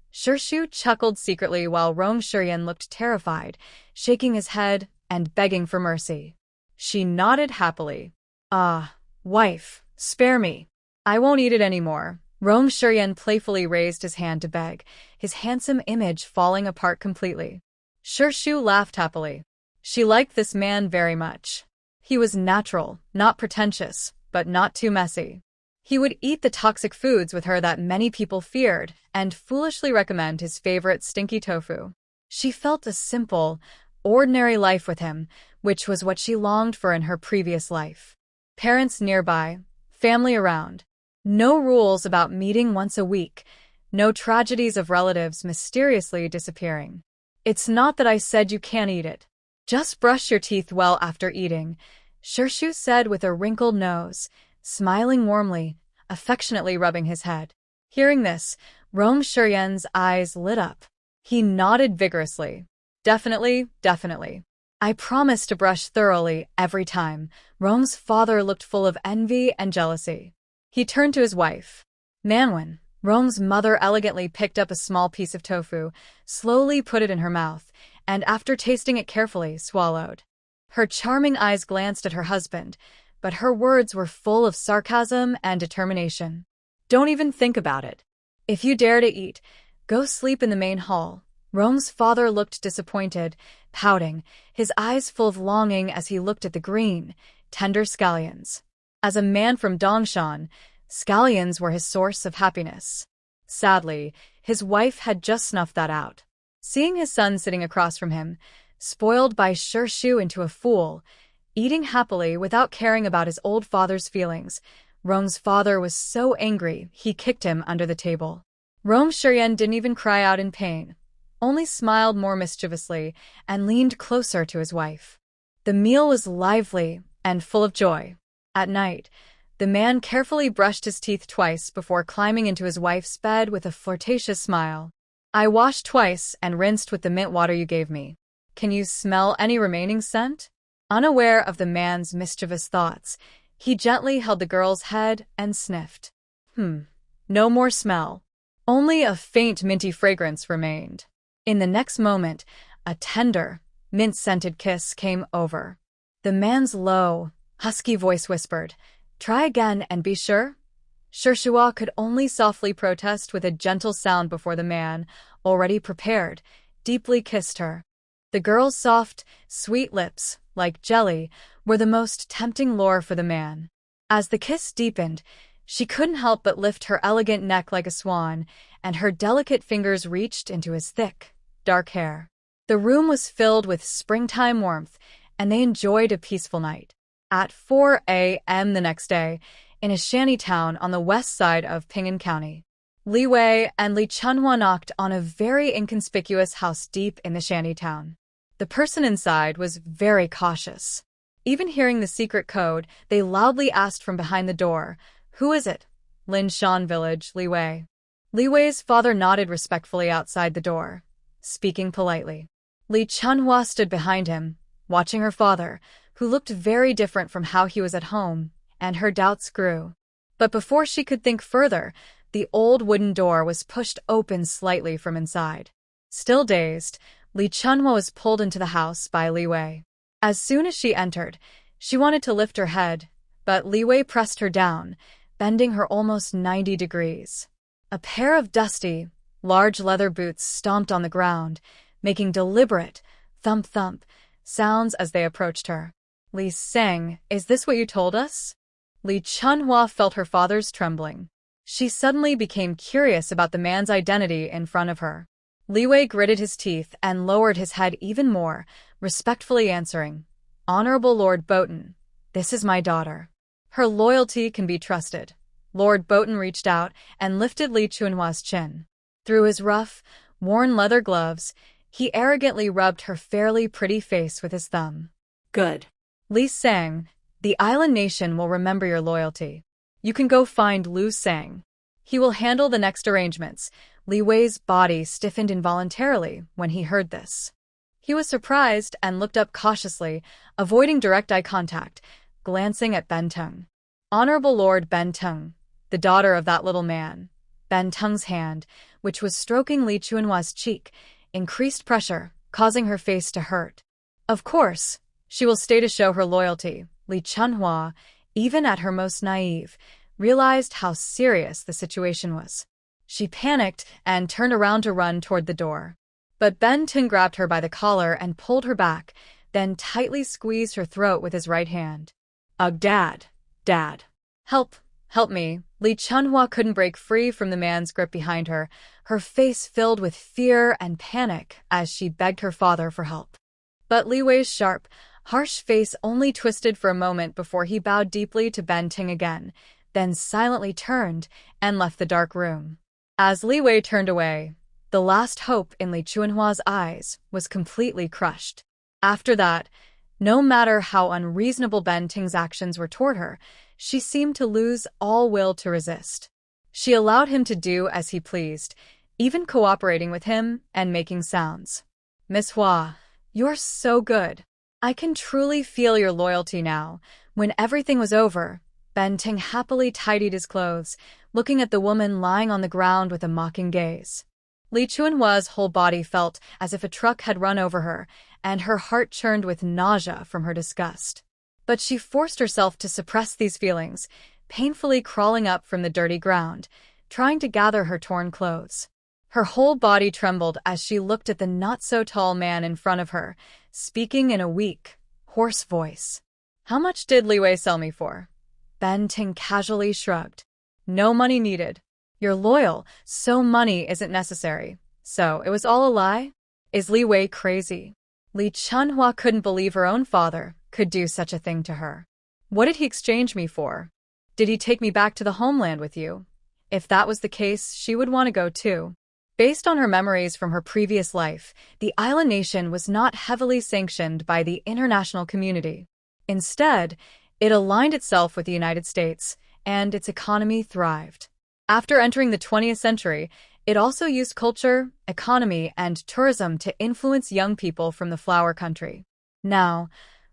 Shu chuckled secretly while Rong Shuryan looked terrified, shaking his head and begging for mercy. She nodded happily. Ah, wife, spare me. I won't eat it anymore. Rong Shuryan playfully raised his hand to beg, his handsome image falling apart completely. Shu laughed happily. She liked this man very much. He was natural, not pretentious, but not too messy. He would eat the toxic foods with her that many people feared and foolishly recommend his favorite stinky tofu. She felt a simple, ordinary life with him, which was what she longed for in her previous life. Parents nearby, family around. No rules about meeting once a week, no tragedies of relatives mysteriously disappearing. It's not that I said you can't eat it. Just brush your teeth well after eating, Shu said with a wrinkled nose, smiling warmly, affectionately rubbing his head. Hearing this, Rong Shuryan's eyes lit up. He nodded vigorously. Definitely, definitely. I promise to brush thoroughly every time. Rong's father looked full of envy and jealousy. He turned to his wife. Manhwa, Rong's mother elegantly picked up a small piece of tofu, slowly put it in her mouth, and after tasting it carefully, swallowed. Her charming eyes glanced at her husband, but her words were full of sarcasm and determination. Don't even think about it. If you dare to eat, go sleep in the main hall. Rong's father looked disappointed, pouting, his eyes full of longing as he looked at the green, tender scallions. As a man from Dongshan, scallions were his source of happiness. Sadly, his wife had just snuffed that out. Seeing his son sitting across from him, spoiled by Shu into a fool, eating happily without caring about his old father's feelings, Rong's father was so angry he kicked him under the table. Rong Shuryan didn't even cry out in pain, only smiled more mischievously and leaned closer to his wife. The meal was lively and full of joy. At night, the man carefully brushed his teeth twice before climbing into his wife's bed with a flirtatious smile. I washed twice and rinsed with the mint water you gave me. Can you smell any remaining scent? Unaware of the man's mischievous thoughts, he gently held the girl's head and sniffed. No more smell. Only a faint minty fragrance remained. In the next moment, a tender, mint-scented kiss came over. The man's low, husky voice whispered, "Try again and be sure." Shua could only softly protest with a gentle sound before the man, already prepared, deeply kissed her. The girl's soft, sweet lips, like jelly, were the most tempting lure for the man. As the kiss deepened, she couldn't help but lift her elegant neck like a swan, and her delicate fingers reached into his thick, dark hair. The room was filled with springtime warmth, and they enjoyed a peaceful night. At 4 a.m. the next day, in a shanty town on the west side of Ping'an County, Li Wei and Li Chunhua knocked on a very inconspicuous house deep in the shanty town. The person inside was very cautious. Even hearing the secret code, they loudly asked from behind the door, "Who is it?" "Lin Shan Village, Li Wei." Li Wei's father nodded respectfully outside the door, speaking politely. Li Chunhua stood behind him, watching her father, who looked very different from how he was at home, and her doubts grew. But before she could think further, the old wooden door was pushed open slightly from inside. Still dazed, Li Chunhua was pulled into the house by Li Wei. As soon as she entered, she wanted to lift her head, but Li Wei pressed her down, bending her almost 90 degrees. A pair of dusty, large leather boots stomped on the ground, making deliberate, thump-thump sounds as they approached her. "Li Seng, is this what you told us?" Li Chunhua felt her father's trembling. She suddenly became curious about the man's identity in front of her. Li Wei gritted his teeth and lowered his head even more, respectfully answering, "Honorable Lord Botan, this is my daughter. Her loyalty can be trusted." Lord Botan reached out and lifted Li Chunhua's chin. Through his rough, worn leather gloves, He arrogantly rubbed her fairly pretty face with his thumb. Good. Li sang, the island nation will remember your loyalty. You can go find Lu Sang. He will handle the next arrangements. Li Wei's body stiffened involuntarily when he heard this. He was surprised and looked up cautiously, avoiding direct eye contact, glancing at Benteng. Honorable Lord Benteng, the daughter of that little man. Benteng's hand, which was stroking Li Chunhua's cheek, increased pressure, causing her face to hurt. Of course, she will stay to show her loyalty. Li Chunhua, even at her most naive, realized how serious the situation was. She panicked and turned around to run toward the door. But Benteng grabbed her by the collar and pulled her back, then tightly squeezed her throat with his right hand. Ugh, Dad. Help me. Li Chunhua couldn't break free from the man's grip behind her, her face filled with fear and panic as she begged her father for help. But Li Wei's sharp, harsh face only twisted for a moment before he bowed deeply to Benteng again, then silently turned and left the dark room. As Li Wei turned away, the last hope in Li Chunhua's eyes was completely crushed. After that, no matter how unreasonable Benteng's actions were toward her, she seemed to lose all will to resist. She allowed him to do as he pleased, even cooperating with him and making sounds. Miss Hua, you're so good. I can truly feel your loyalty now. When everything was over, Benteng happily tidied his clothes, looking at the woman lying on the ground with a mocking gaze. Li Chunhua's whole body felt as if a truck had run over her, and her heart churned with nausea from her disgust. But she forced herself to suppress these feelings, painfully crawling up from the dirty ground, trying to gather her torn clothes. Her whole body trembled as she looked at the not-so-tall man in front of her, speaking in a weak, hoarse voice. How much did Li Wei sell me for? Benteng casually shrugged. No money needed. You're loyal, so money isn't necessary. So, it was all a lie? Is Li Wei crazy? Li Chunhua couldn't believe her own father could do such a thing to her. What did he exchange me for? Did he take me back to the homeland with you? If that was the case, she would want to go too. Based on her memories from her previous life, the island nation was not heavily sanctioned by the international community. Instead, it aligned itself with the United States, and its economy thrived. After entering the 20th century, it also used culture, economy, and tourism to influence young people from the flower country. Now,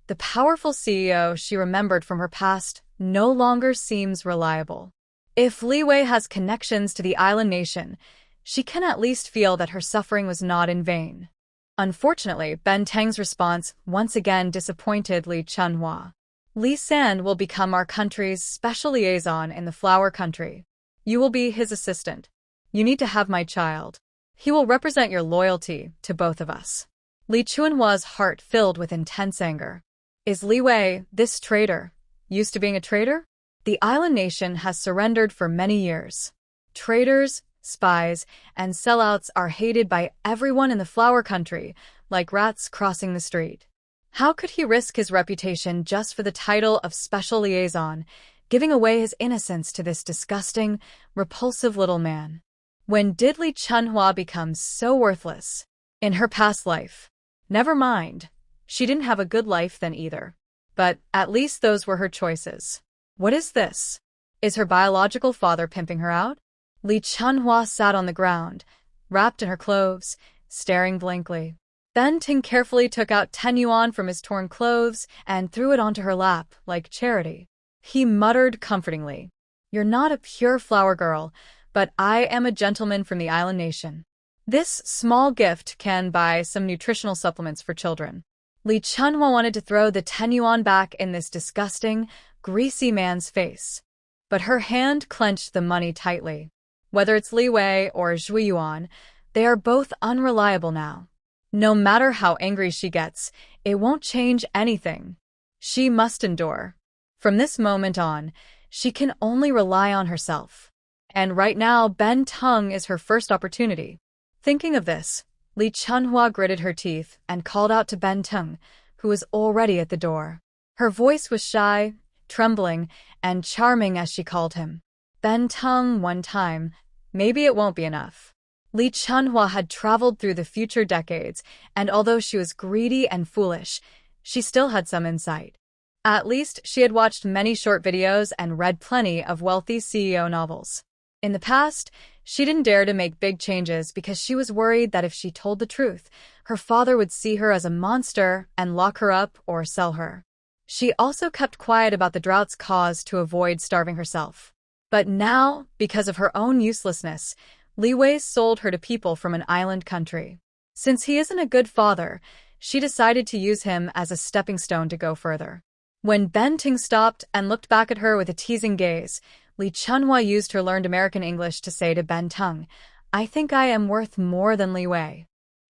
the powerful CEO she remembered from her past no longer seems reliable. If Li Wei has connections to the island nation, she can at least feel that her suffering was not in vain. Unfortunately, Benteng's response once again disappointed Li Chunhua. Li San will become our country's special liaison in the flower country. You will be his assistant. You need to have my child. He will represent your loyalty to both of us. Li Chunhua's heart filled with intense anger. Is Li Wei, this traitor, used to being a traitor? The island nation has surrendered for many years. Traitors, spies, and sellouts are hated by everyone in the flower country, like rats crossing the street. How could he risk his reputation just for the title of special liaison, giving away his innocence to this disgusting, repulsive little man? When did Li Chunhua become so worthless? In her past life. Never mind. She didn't have a good life then either. But at least those were her choices. What is this? Is her biological father pimping her out? Li Chunhua sat on the ground, wrapped in her clothes, staring blankly. Benteng carefully took out 10 yuan from his torn clothes and threw it onto her lap like charity. He muttered comfortingly, "You're not a pure flower girl, but I am a gentleman from the island nation. This small gift can buy some nutritional supplements for children." Li Chunhua wanted to throw the 10 yuan back in this disgusting, greasy man's face. But her hand clenched the money tightly. Whether it's Li Wei or Zhui Yuan, they are both unreliable now. No matter how angry she gets, it won't change anything. She must endure. From this moment on, she can only rely on herself. And right now, Benteng is her first opportunity. Thinking of this, Li Chunhua gritted her teeth and called out to Benteng, who was already at the door. Her voice was shy, trembling, and charming as she called him. Benteng, one time, maybe it won't be enough. Li Chunhua had traveled through the future decades, and although she was greedy and foolish, she still had some insight. At least, she had watched many short videos and read plenty of wealthy CEO novels. In the past, she didn't dare to make big changes because she was worried that if she told the truth, her father would see her as a monster and lock her up or sell her. She also kept quiet about the drought's cause to avoid starving herself. But now, because of her own uselessness, Li Wei sold her to people from an island country. Since he isn't a good father, she decided to use him as a stepping stone to go further. When Ben Ting stopped and looked back at her with a teasing gaze, Li Chunhua used her learned American English to say to Ben Ting, "I think I am worth more than Li Wei."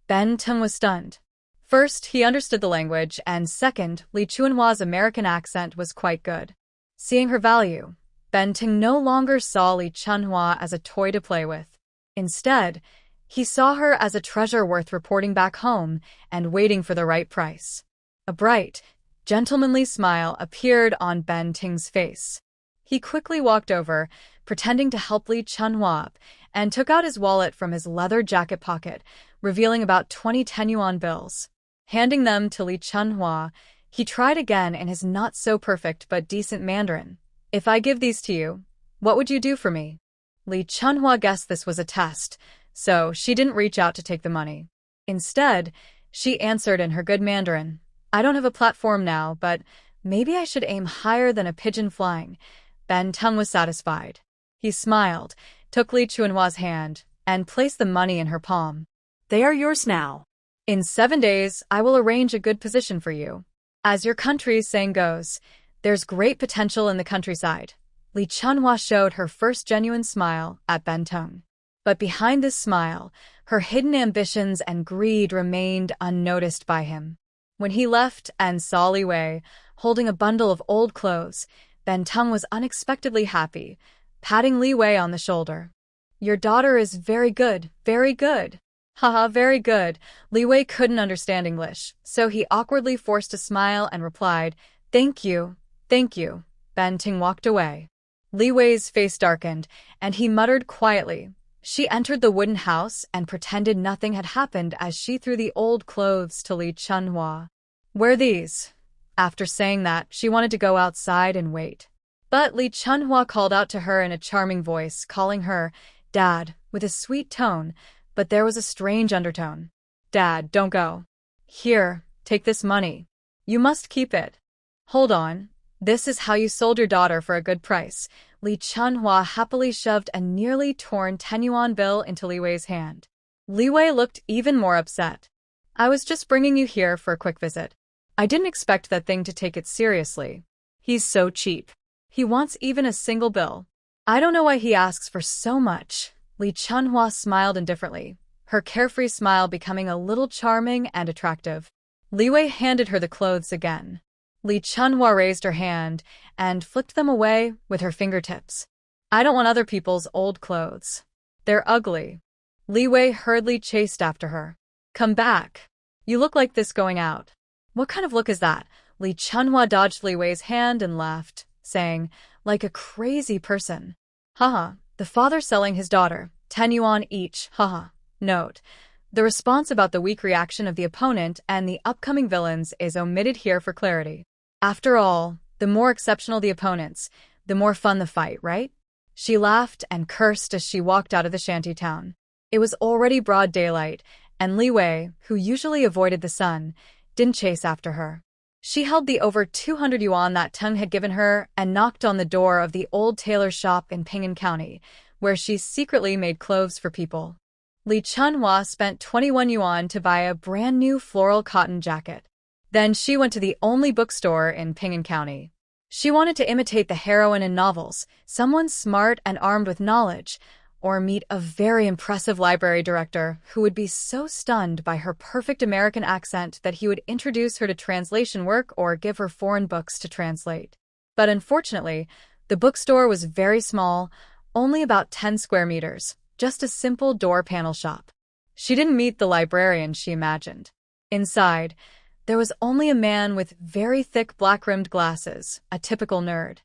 Ben Ting was stunned. First, he understood the language, and second, Li Chunhua's American accent was quite good. Seeing her value, Ben Ting no longer saw Li Chunhua as a toy to play with. Instead, he saw her as a treasure worth reporting back home and waiting for the right price. A bright, gentlemanly smile appeared on Ben Ting's face. He quickly walked over, pretending to help Li Chunhua up, and took out his wallet from his leather jacket pocket, revealing about 20 10-yuan bills. Handing them to Li Chunhua, he tried again in his not-so-perfect but decent Mandarin. "If I give these to you, what would you do for me?" Li Chunhua guessed this was a test, so she didn't reach out to take the money. Instead, she answered in her good Mandarin, "I don't have a platform now, but maybe I should aim higher than a pigeon flying." Ben Ting was satisfied. He smiled, took Li Chunhua's hand, and placed the money in her palm. They are yours now. "In 7 days, I will arrange a good position for you. As your country's saying goes, there's great potential in the countryside." Li Chunhua showed her first genuine smile at Ben Ting. But behind this smile, her hidden ambitions and greed remained unnoticed by him. When he left and saw Li Wei holding a bundle of old clothes, Ben Ting was unexpectedly happy, patting Li Wei on the shoulder. "Your daughter is very good, very good." "Haha, very good." Li Wei couldn't understand English, so he awkwardly forced a smile and replied, "Thank you, thank you." Ben Ting walked away. Li Wei's face darkened, and he muttered quietly. She entered the wooden house and pretended nothing had happened as she threw the old clothes to Li Chunhua. "Wear these." After saying that, she wanted to go outside and wait. But Li Chunhua called out to her in a charming voice, calling her Dad, with a sweet tone, but there was a strange undertone. "Dad, don't go. Here, take this money. You must keep it." "Hold on. This is how you sold your daughter for a good price." Li Chunhua happily shoved a nearly torn 10-yuan bill into Li Wei's hand. Li Wei looked even more upset. "I was just bringing you here for a quick visit. I didn't expect that thing to take it seriously. He's so cheap. He wants even a single bill. I don't know why he asks for so much." Li Chunhua smiled indifferently, her carefree smile becoming a little charming and attractive. Li Wei handed her the clothes again. Li Chunhua raised her hand and flicked them away with her fingertips. "I don't want other people's old clothes. They're ugly." Li Wei hurriedly chased after her. "Come back. You look like this going out." "What kind of look is that?" Li Chunhua dodged Li Wei's hand and laughed, saying, "Like a crazy person." "Haha, the father selling his daughter, 10 yuan each, haha." Note: the response about the weak reaction of the opponent and the upcoming villains is omitted here for clarity. After all, the more exceptional the opponents, the more fun the fight, right? She laughed and cursed as she walked out of the shantytown. It was already broad daylight, and Li Wei, who usually avoided the sun, didn't chase after her. She held the over 200 yuan that Tung had given her and knocked on the door of the old tailor shop in Ping'an County, where she secretly made clothes for people. Li Chunhua spent 21 yuan to buy a brand new floral cotton jacket. Then she went to the only bookstore in Ping'an County. She wanted to imitate the heroine in novels, someone smart and armed with knowledge, or meet a very impressive library director who would be so stunned by her perfect American accent that he would introduce her to translation work or give her foreign books to translate. But unfortunately, the bookstore was very small, only about 10 square meters, just a simple door panel shop. She didn't meet the librarian she imagined. Inside, there was only a man with very thick black-rimmed glasses, a typical nerd.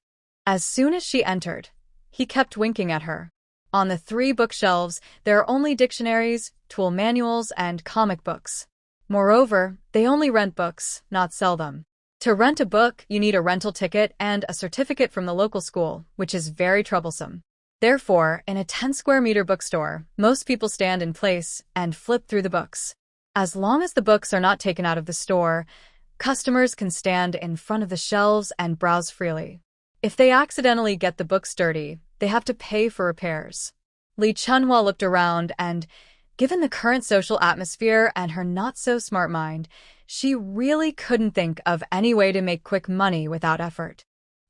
As soon as she entered, he kept winking at her. On the 3 bookshelves, there are only dictionaries, tool manuals, and comic books. Moreover, they only rent books, not sell them. To rent a book, you need a rental ticket and a certificate from the local school, which is very troublesome. Therefore, in a 10-square-meter bookstore, most people stand in place and flip through the books. As long as the books are not taken out of the store, customers can stand in front of the shelves and browse freely. If they accidentally get the books dirty, they have to pay for repairs. Lee Chunhwa looked around and, given the current social atmosphere and her not-so-smart mind, she really couldn't think of any way to make quick money without effort.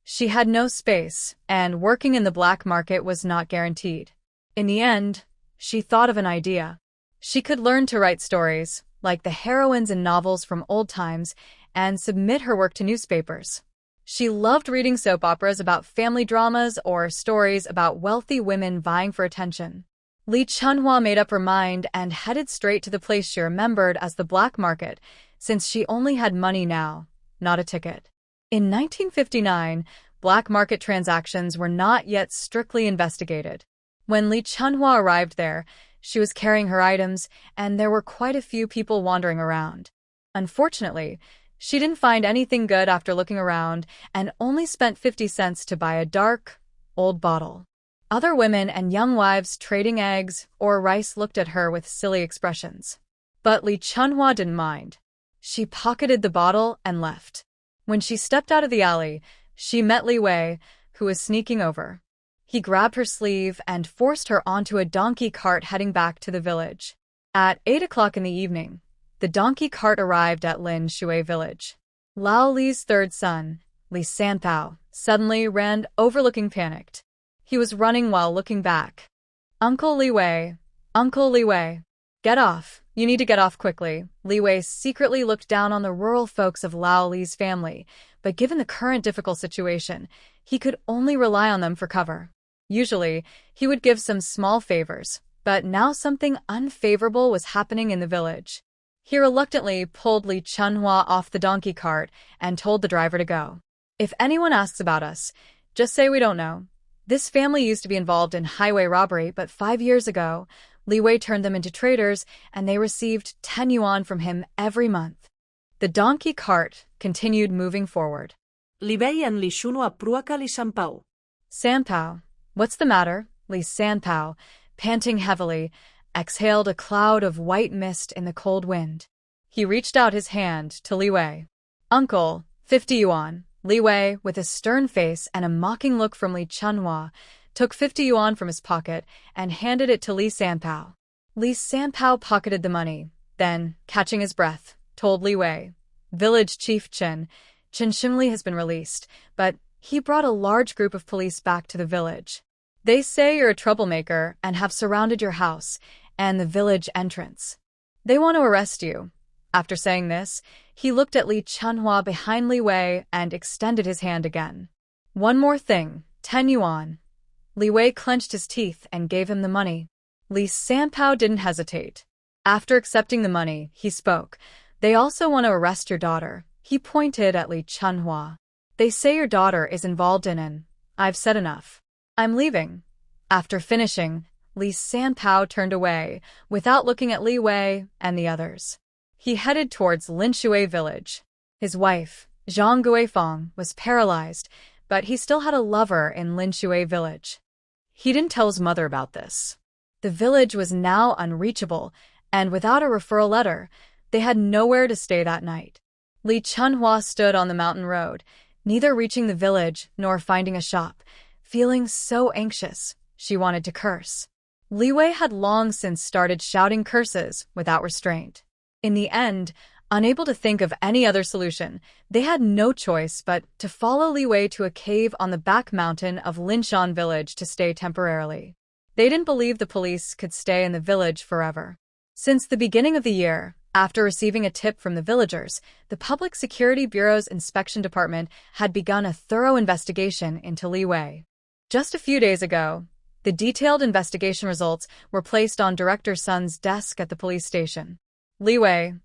She had no space, and working in the black market was not guaranteed. In the end, she thought of an idea. She could learn to write stories, like the heroines in novels from old times, and submit her work to newspapers. She loved reading soap operas about family dramas or stories about wealthy women vying for attention. Lee Chunhwa made up her mind and headed straight to the place she remembered as the black market, since she only had money now, not a ticket. In 1959, black market transactions were not yet strictly investigated. When Lee Chunhwa arrived there, she was carrying her items, and there were quite a few people wandering around. Unfortunately, she didn't find anything good after looking around and only spent 50 cents to buy a dark, old bottle. Other women and young wives trading eggs or rice looked at her with silly expressions. But Lee Chunhwa didn't mind. She pocketed the bottle and left. When she stepped out of the alley, she met Li Wei, who was sneaking over. He grabbed her sleeve and forced her onto a donkey cart heading back to the village. At 8 o'clock in the evening, the donkey cart arrived at Lin Shui village. Lao Li's third son, Li Sanpao, suddenly ran over looking panicked. He was running while looking back. Uncle Li Wei, Uncle Li Wei, get off. You need to get off quickly. Li Wei secretly looked down on the rural folks of Lao Li's family, but given the current difficult situation, he could only rely on them for cover. Usually, he would give some small favors, but now something unfavorable was happening in the village. He reluctantly pulled Lee Chunhwa off the donkey cart and told the driver to go. If anyone asks about us, just say we don't know. This family used to be involved in highway robbery, but 5 years ago, Li Wei turned them into traders, and they received 10 yuan from him every month. The donkey cart continued moving forward. Li Wei and Li Chunhwa pruaka Li Sanpao. Sanpao, what's the matter? Li Sanpao, panting heavily, exhaled a cloud of white mist in the cold wind. He reached out his hand to Li Wei. Uncle, 50 yuan. Li Wei, with a stern face and a mocking look from Lee Chunhwa, took 50 yuan from his pocket and handed it to Li Sanpao. Li Sanpao pocketed the money, then, catching his breath, told Li Wei, Village Chief Chen Shimli has been released, but he brought a large group of police back to the village. They say you're a troublemaker and have surrounded your house and the village entrance. They want to arrest you. After saying this, he looked at Lee Chunhwa behind Li Wei and extended his hand again. One more thing, 10 yuan. Li Wei clenched his teeth and gave him the money. Li Sanpao didn't hesitate. After accepting the money, he spoke. They also want to arrest your daughter. He pointed at Lee Chunhwa. They say your daughter is involved in an. I've said enough. I'm leaving. After finishing, Li Sanpao turned away, without looking at Li Wei and the others. He headed towards Lin Shui village. His wife, Zhang Guifang, was paralyzed, but he still had a lover in Lin Shui village. He didn't tell his mother about this. The village was now unreachable, and without a referral letter, they had nowhere to stay that night. Li Chunhwa stood on the mountain road, neither reaching the village nor finding a shop, feeling so anxious she wanted to curse. Li Wei had long since started shouting curses without restraint. In the end, unable to think of any other solution, they had no choice but to follow Li Wei to a cave on the back mountain of Linshan village to stay temporarily. They didn't believe the police could stay in the village forever. Since the beginning of the year, after receiving a tip from the villagers, the Public Security Bureau's inspection department had begun a thorough investigation into Li Wei. Just a few days ago, the detailed investigation results were placed on Director Sun's desk at the police station. Li Wei,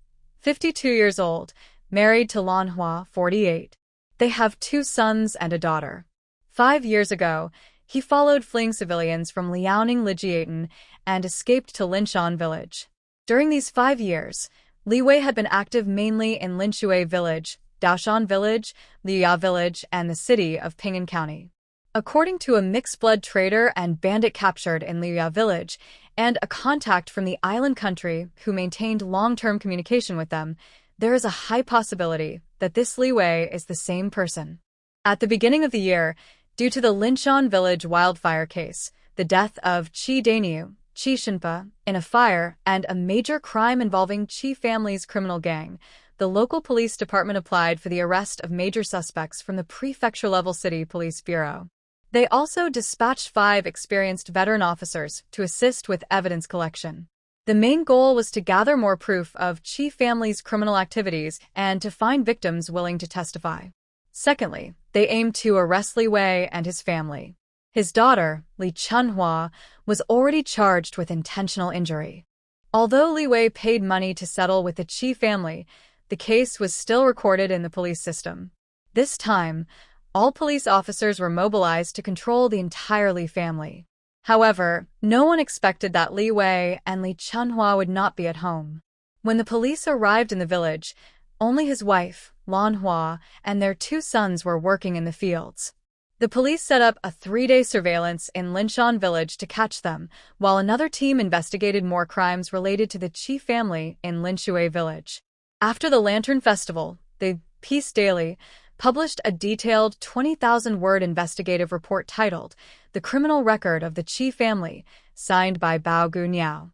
52 years old, married to Lanhua, 48. They have 2 sons and a daughter. 5 years ago, He followed fleeing civilians from Liaoning Lijiatin and escaped to Linshan village. During these 5 years, Li Wei had been active mainly in Linshui village, Daoshan village, Liya village, and the city of Ping'an County. According to a mixed-blood trader and bandit captured in Liya village, and a contact from the island country who maintained long-term communication with them, there is a high possibility that this Li Wei is the same person. At the beginning of the year, due to the Linshan village wildfire case, the death of Qi Dainiu, Qi Shinpa, in a fire, and a major crime involving Qi family's criminal gang, the local police department applied for the arrest of major suspects from the prefecture-level city police bureau. They also dispatched 5 experienced veteran officers to assist with evidence collection. The main goal was to gather more proof of Qi family's criminal activities and to find victims willing to testify. Secondly, they aimed to arrest Li Wei and his family. His daughter, Li Chunhua, was already charged with intentional injury. Although Li Wei paid money to settle with the Qi family, the case was still recorded in the police system. This time, all police officers were mobilized to control the entire Li family. However, no one expected that Li Wei and Li Chunhua would not be at home. When the police arrived in the village, only his wife, Lan Hua, and their 2 sons were working in the fields. The police set up a 3-day surveillance in Linshan village to catch them, while another team investigated more crimes related to the Qi family in Linshui village. After the Lantern Festival, the Peace Daily published a detailed 20,000-word investigative report titled The Criminal Record of the Qi Family, signed by Bao Gunyao.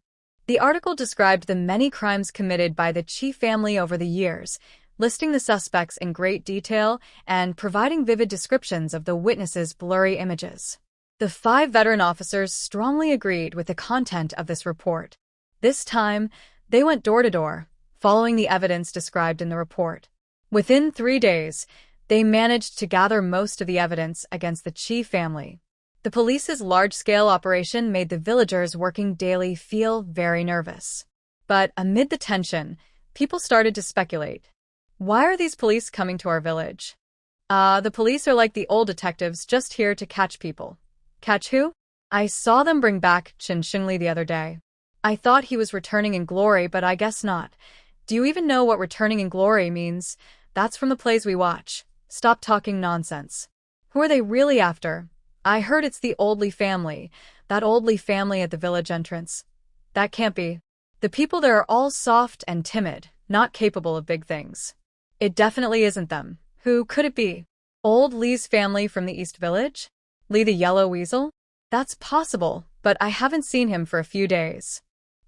The article described the many crimes committed by the Qi family over the years, listing the suspects in great detail and providing vivid descriptions of the witnesses' blurry images. The 5 veteran officers strongly agreed with the content of this report. This time, they went door to door, following the evidence described in the report. Within 3 days, they managed to gather most of the evidence against the Qi family. The police's large-scale operation made the villagers working daily feel very nervous. But amid the tension, people started to speculate. Why are these police coming to our village? The police are like the old detectives just here to catch people. Catch who? I saw them bring back Chen Xingli the other day. I thought he was returning in glory, but I guess not. Do you even know what returning in glory means? That's from the plays we watch. Stop talking nonsense. Who are they really after? I heard it's the old Li family, that old Li family at the village entrance. That can't be. The people there are all soft and timid, not capable of big things. It definitely isn't them. Who could it be? Old Li's family from the East Village? Li the Yellow Weasel? That's possible, but I haven't seen him for a few days.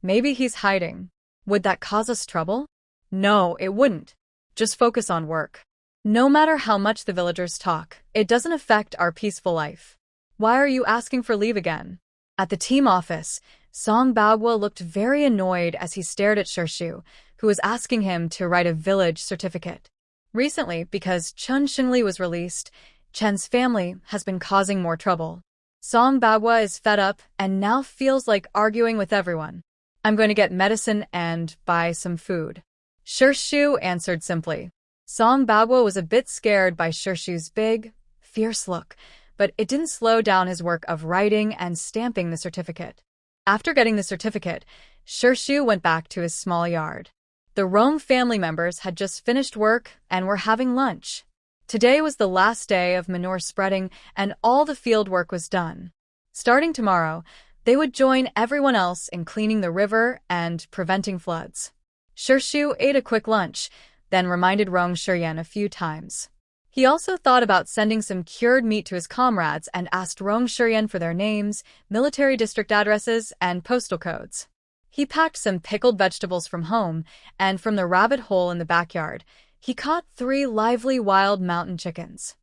Maybe he's hiding. Would that cause us trouble? No, it wouldn't. Just focus on work. No matter how much the villagers talk, it doesn't affect our peaceful life. Why are you asking for leave again? At the team office, Song Baogua looked very annoyed as he stared at Shirshu, who was asking him to write a village certificate. Recently, because Chen Xingli was released, Chen's family has been causing more trouble. Song Baogua is fed up and now feels like arguing with everyone. I'm going to get medicine and buy some food. Shirshu answered simply. Song Baogua was a bit scared by Shirshu's big, fierce look, but it didn't slow down his work of writing and stamping the certificate. After getting the certificate, Shirshu went back to his small yard. The Rome family members had just finished work and were having lunch. Today was the last day of manure spreading and all the field work was done. Starting tomorrow, they would join everyone else in cleaning the river and preventing floods. Shirshu ate a quick lunch, then reminded Rong Shiyan a few times. He also thought about sending some cured meat to his comrades and asked Rong Shiyan for their names, military district addresses, and postal codes. He packed some pickled vegetables from home, and from the rabbit hole in the backyard, he caught 3 lively wild mountain chickens.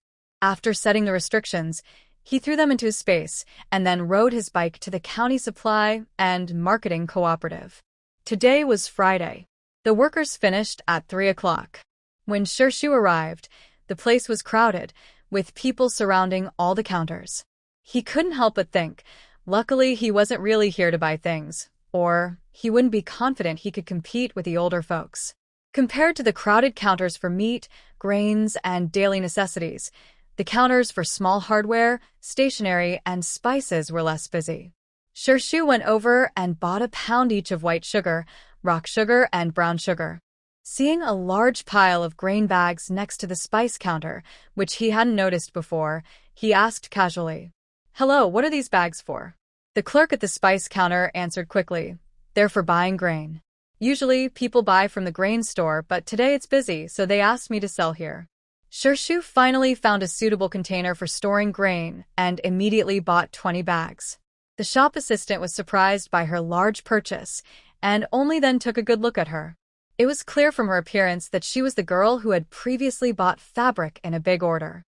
After setting the restrictions, he threw them into his space and then rode his bike to the county supply and marketing cooperative. Today was Friday. The workers finished at 3 o'clock. When Shirshu arrived, the place was crowded, with people surrounding all the counters. He couldn't help but think, luckily he wasn't really here to buy things, or he wouldn't be confident he could compete with the older folks. Compared to the crowded counters for meat, grains, and daily necessities, The counters for small hardware, stationery, and spices were less busy. Shu went over and bought a pound each of white sugar, rock sugar, and brown sugar. Seeing a large pile of grain bags next to the spice counter, which he hadn't noticed before, he asked casually, "Hello, what are these bags for?" The clerk at the spice counter answered quickly, "They're for buying grain. Usually, people buy from the grain store, but today it's busy, so they asked me to sell here." Shu finally found a suitable container for storing grain and immediately bought 20 bags. The shop assistant was surprised by her large purchase and only then took a good look at her. It was clear from her appearance that she was the girl who had previously bought fabric in a big order.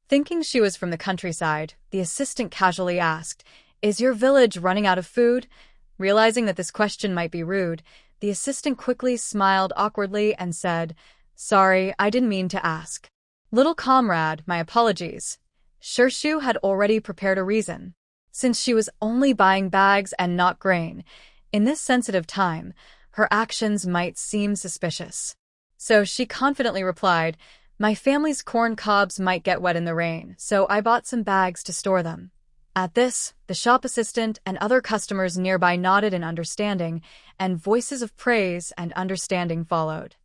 Thinking she was from the countryside, the assistant casually asked, "Is your village running out of food?" Realizing that this question might be rude, the assistant quickly smiled awkwardly and said, "Sorry, I didn't mean to ask." "Little comrade, my apologies." Shu had already prepared a reason. Since she was only buying bags and not grain, in this sensitive time, her actions might seem suspicious. So she confidently replied, "My family's corn cobs might get wet in the rain, so I bought some bags to store them." At this, the shop assistant and other customers nearby nodded in understanding, and voices of praise and understanding followed.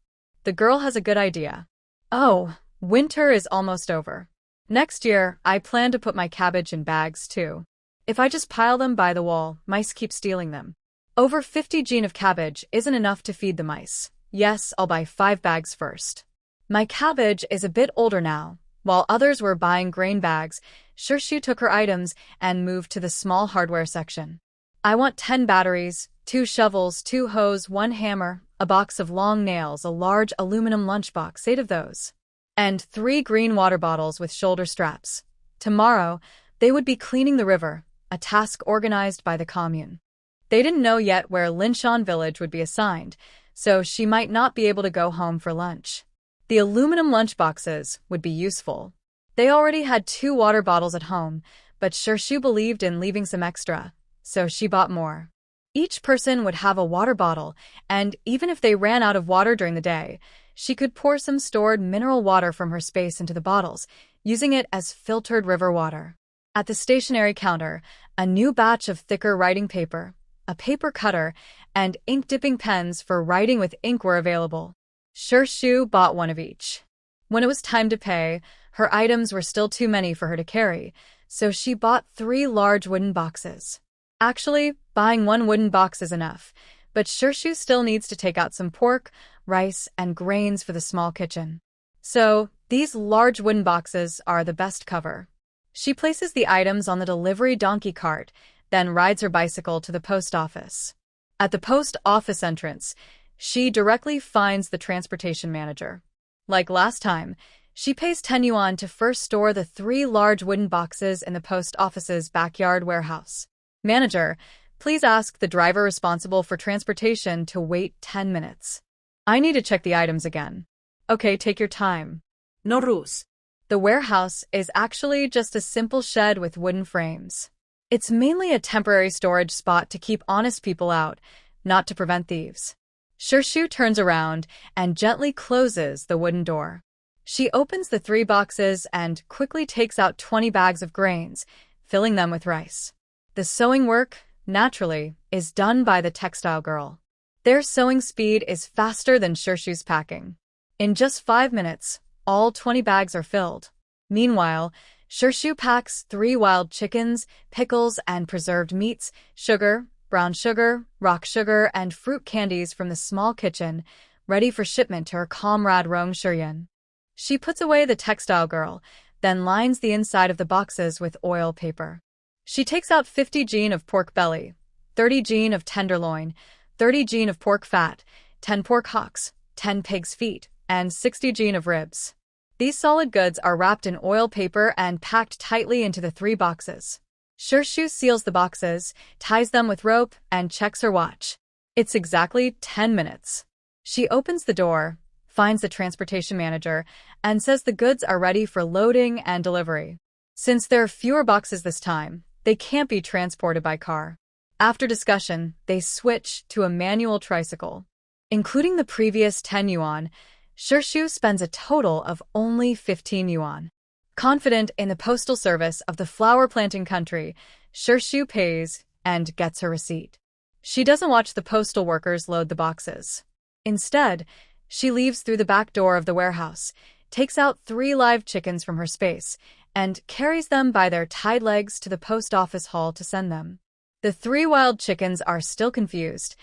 The girl has a good idea. "Oh, winter is almost over. Next year, I plan to put my cabbage in bags too. If I just pile them by the wall, mice keep stealing them. Over 50 gene of cabbage isn't enough to feed the mice. Yes, I'll buy 5 bags first." My cabbage is a bit older now. While others were buying grain bags, Shu took her items and moved to the small hardware section. "I want 10 batteries, 2 shovels, 2 hoes, 1 hammer, a box of long nails, a large aluminum lunchbox, 8 of those, and 3 green water bottles with shoulder straps." Tomorrow, they would be cleaning the river, a task organized by the commune. They didn't know yet where Linshan village would be assigned, so she might not be able to go home for lunch. The aluminum lunchboxes would be useful. They already had 2 water bottles at home, but Shu believed in leaving some extra, so she bought more. Each person would have a water bottle, and even if they ran out of water during the day, she could pour some stored mineral water from her space into the bottles, using it as filtered river water. At the stationery counter, a new batch of thicker writing paper, a paper cutter, and ink-dipping pens for writing with ink were available. Shu bought 1 of each. When it was time to pay, her items were still too many for her to carry, so she bought 3 large wooden boxes. Actually, buying 1 wooden box is enough, but Shu still needs to take out some pork, rice, and grains for the small kitchen. So, these large wooden boxes are the best cover. She places the items on the delivery donkey cart, then rides her bicycle to the post office. At the post office entrance, she directly finds the transportation manager. Like last time, she pays 10 yuan to first store the 3 large wooden boxes in the post office's backyard warehouse. "Manager, please ask the driver responsible for transportation to wait 10 minutes. I need to check the items again." "Okay, take your time." No rush. The warehouse is actually just a simple shed with wooden frames. It's mainly a temporary storage spot to keep honest people out, not to prevent thieves. Shu turns around and gently closes the wooden door. She opens the 3 boxes and quickly takes out 20 bags of grains, filling them with rice. The sewing work, naturally, is done by the textile girl. Their sewing speed is faster than Shu's packing. In just 5 minutes, all 20 bags are filled. Meanwhile, Shu packs 3 wild chickens, pickles and preserved meats, sugar, brown sugar, rock sugar, and fruit candies from the small kitchen, ready for shipment to her comrade Rong Shuryan. She puts away the textile girl, then lines the inside of the boxes with oil paper. She takes out 50 gene of pork belly, 30 gene of tenderloin, 30 gene of pork fat, 10 pork hocks, 10 pig's feet, and 60 gene of ribs. These solid goods are wrapped in oil paper and packed tightly into the 3 boxes. Shu seals the boxes, ties them with rope, and checks her watch. It's exactly 10 minutes. She opens the door, finds the transportation manager, and says the goods are ready for loading and delivery. Since there are fewer boxes this time, they can't be transported by car. After discussion, they switch to a manual tricycle. Including the previous 10 yuan, Shu spends a total of only 15 yuan. Confident in the postal service of the flower-planting country, Shirshu pays and gets her receipt. She doesn't watch the postal workers load the boxes. Instead, she leaves through the back door of the warehouse, takes out 3 live chickens from her space, and carries them by their tied legs to the post office hall to send them. The 3 wild chickens are still confused.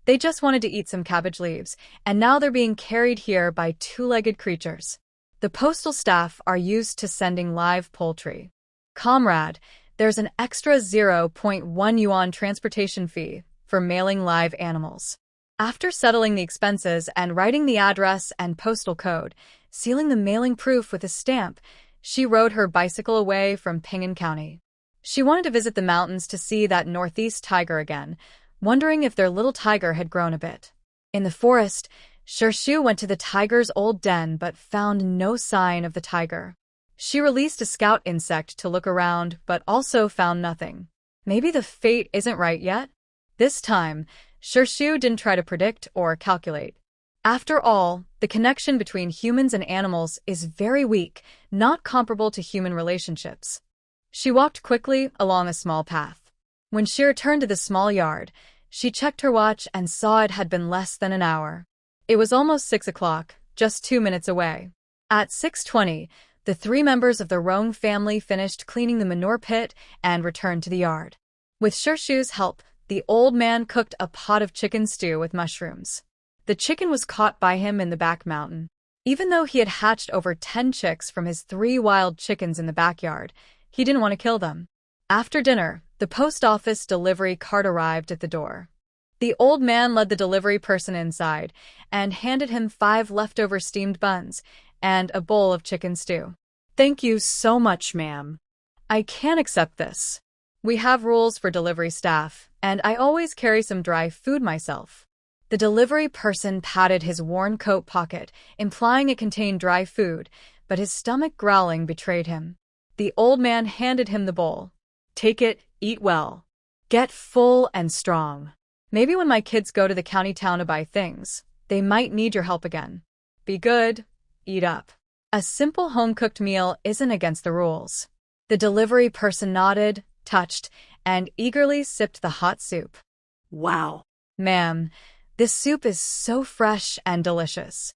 They just wanted to eat some cabbage leaves, and now they're being carried here by 2-legged creatures. The postal staff are used to sending live poultry. Comrade, there's an extra 0.1 yuan transportation fee for mailing live animals. After settling the expenses and writing the address and postal code, sealing the mailing proof with a stamp, she rode her bicycle away from Ping'an County. She wanted to visit the mountains to see that northeast tiger again, wondering if their little tiger had grown a bit. In the forest, Shirshu went to the tiger's old den but found no sign of the tiger. She released a scout insect to look around but also found nothing. Maybe the fate isn't right yet? This time, Shirshu didn't try to predict or calculate. After all, the connection between humans and animals is very weak, not comparable to human relationships. She walked quickly along a small path. When she returned to the small yard, she checked her watch and saw it had been less than an hour. It was almost 6 o'clock, just 2 minutes away. At 6:20, the 3 members of the Rong family finished cleaning the manure pit and returned to the yard. With Shirshu's help, the old man cooked a pot of chicken stew with mushrooms. The chicken was caught by him in the back mountain. Even though he had hatched over 10 chicks from his 3 wild chickens in the backyard, he didn't want to kill them. After dinner, the post office delivery cart arrived at the door. The old man led the delivery person inside and handed him 5 leftover steamed buns and a bowl of chicken stew. Thank you so much, ma'am. I can't accept this. We have rules for delivery staff, and I always carry some dry food myself. The delivery person patted his worn coat pocket, implying it contained dry food, but his stomach growling betrayed him. The old man handed him the bowl. Take it, eat well. Get full and strong. Maybe when my kids go to the county town to buy things, they might need your help again. Be good, eat up. A simple home-cooked meal isn't against the rules. The delivery person nodded, touched, and eagerly sipped the hot soup. Wow. Ma'am, this soup is so fresh and delicious.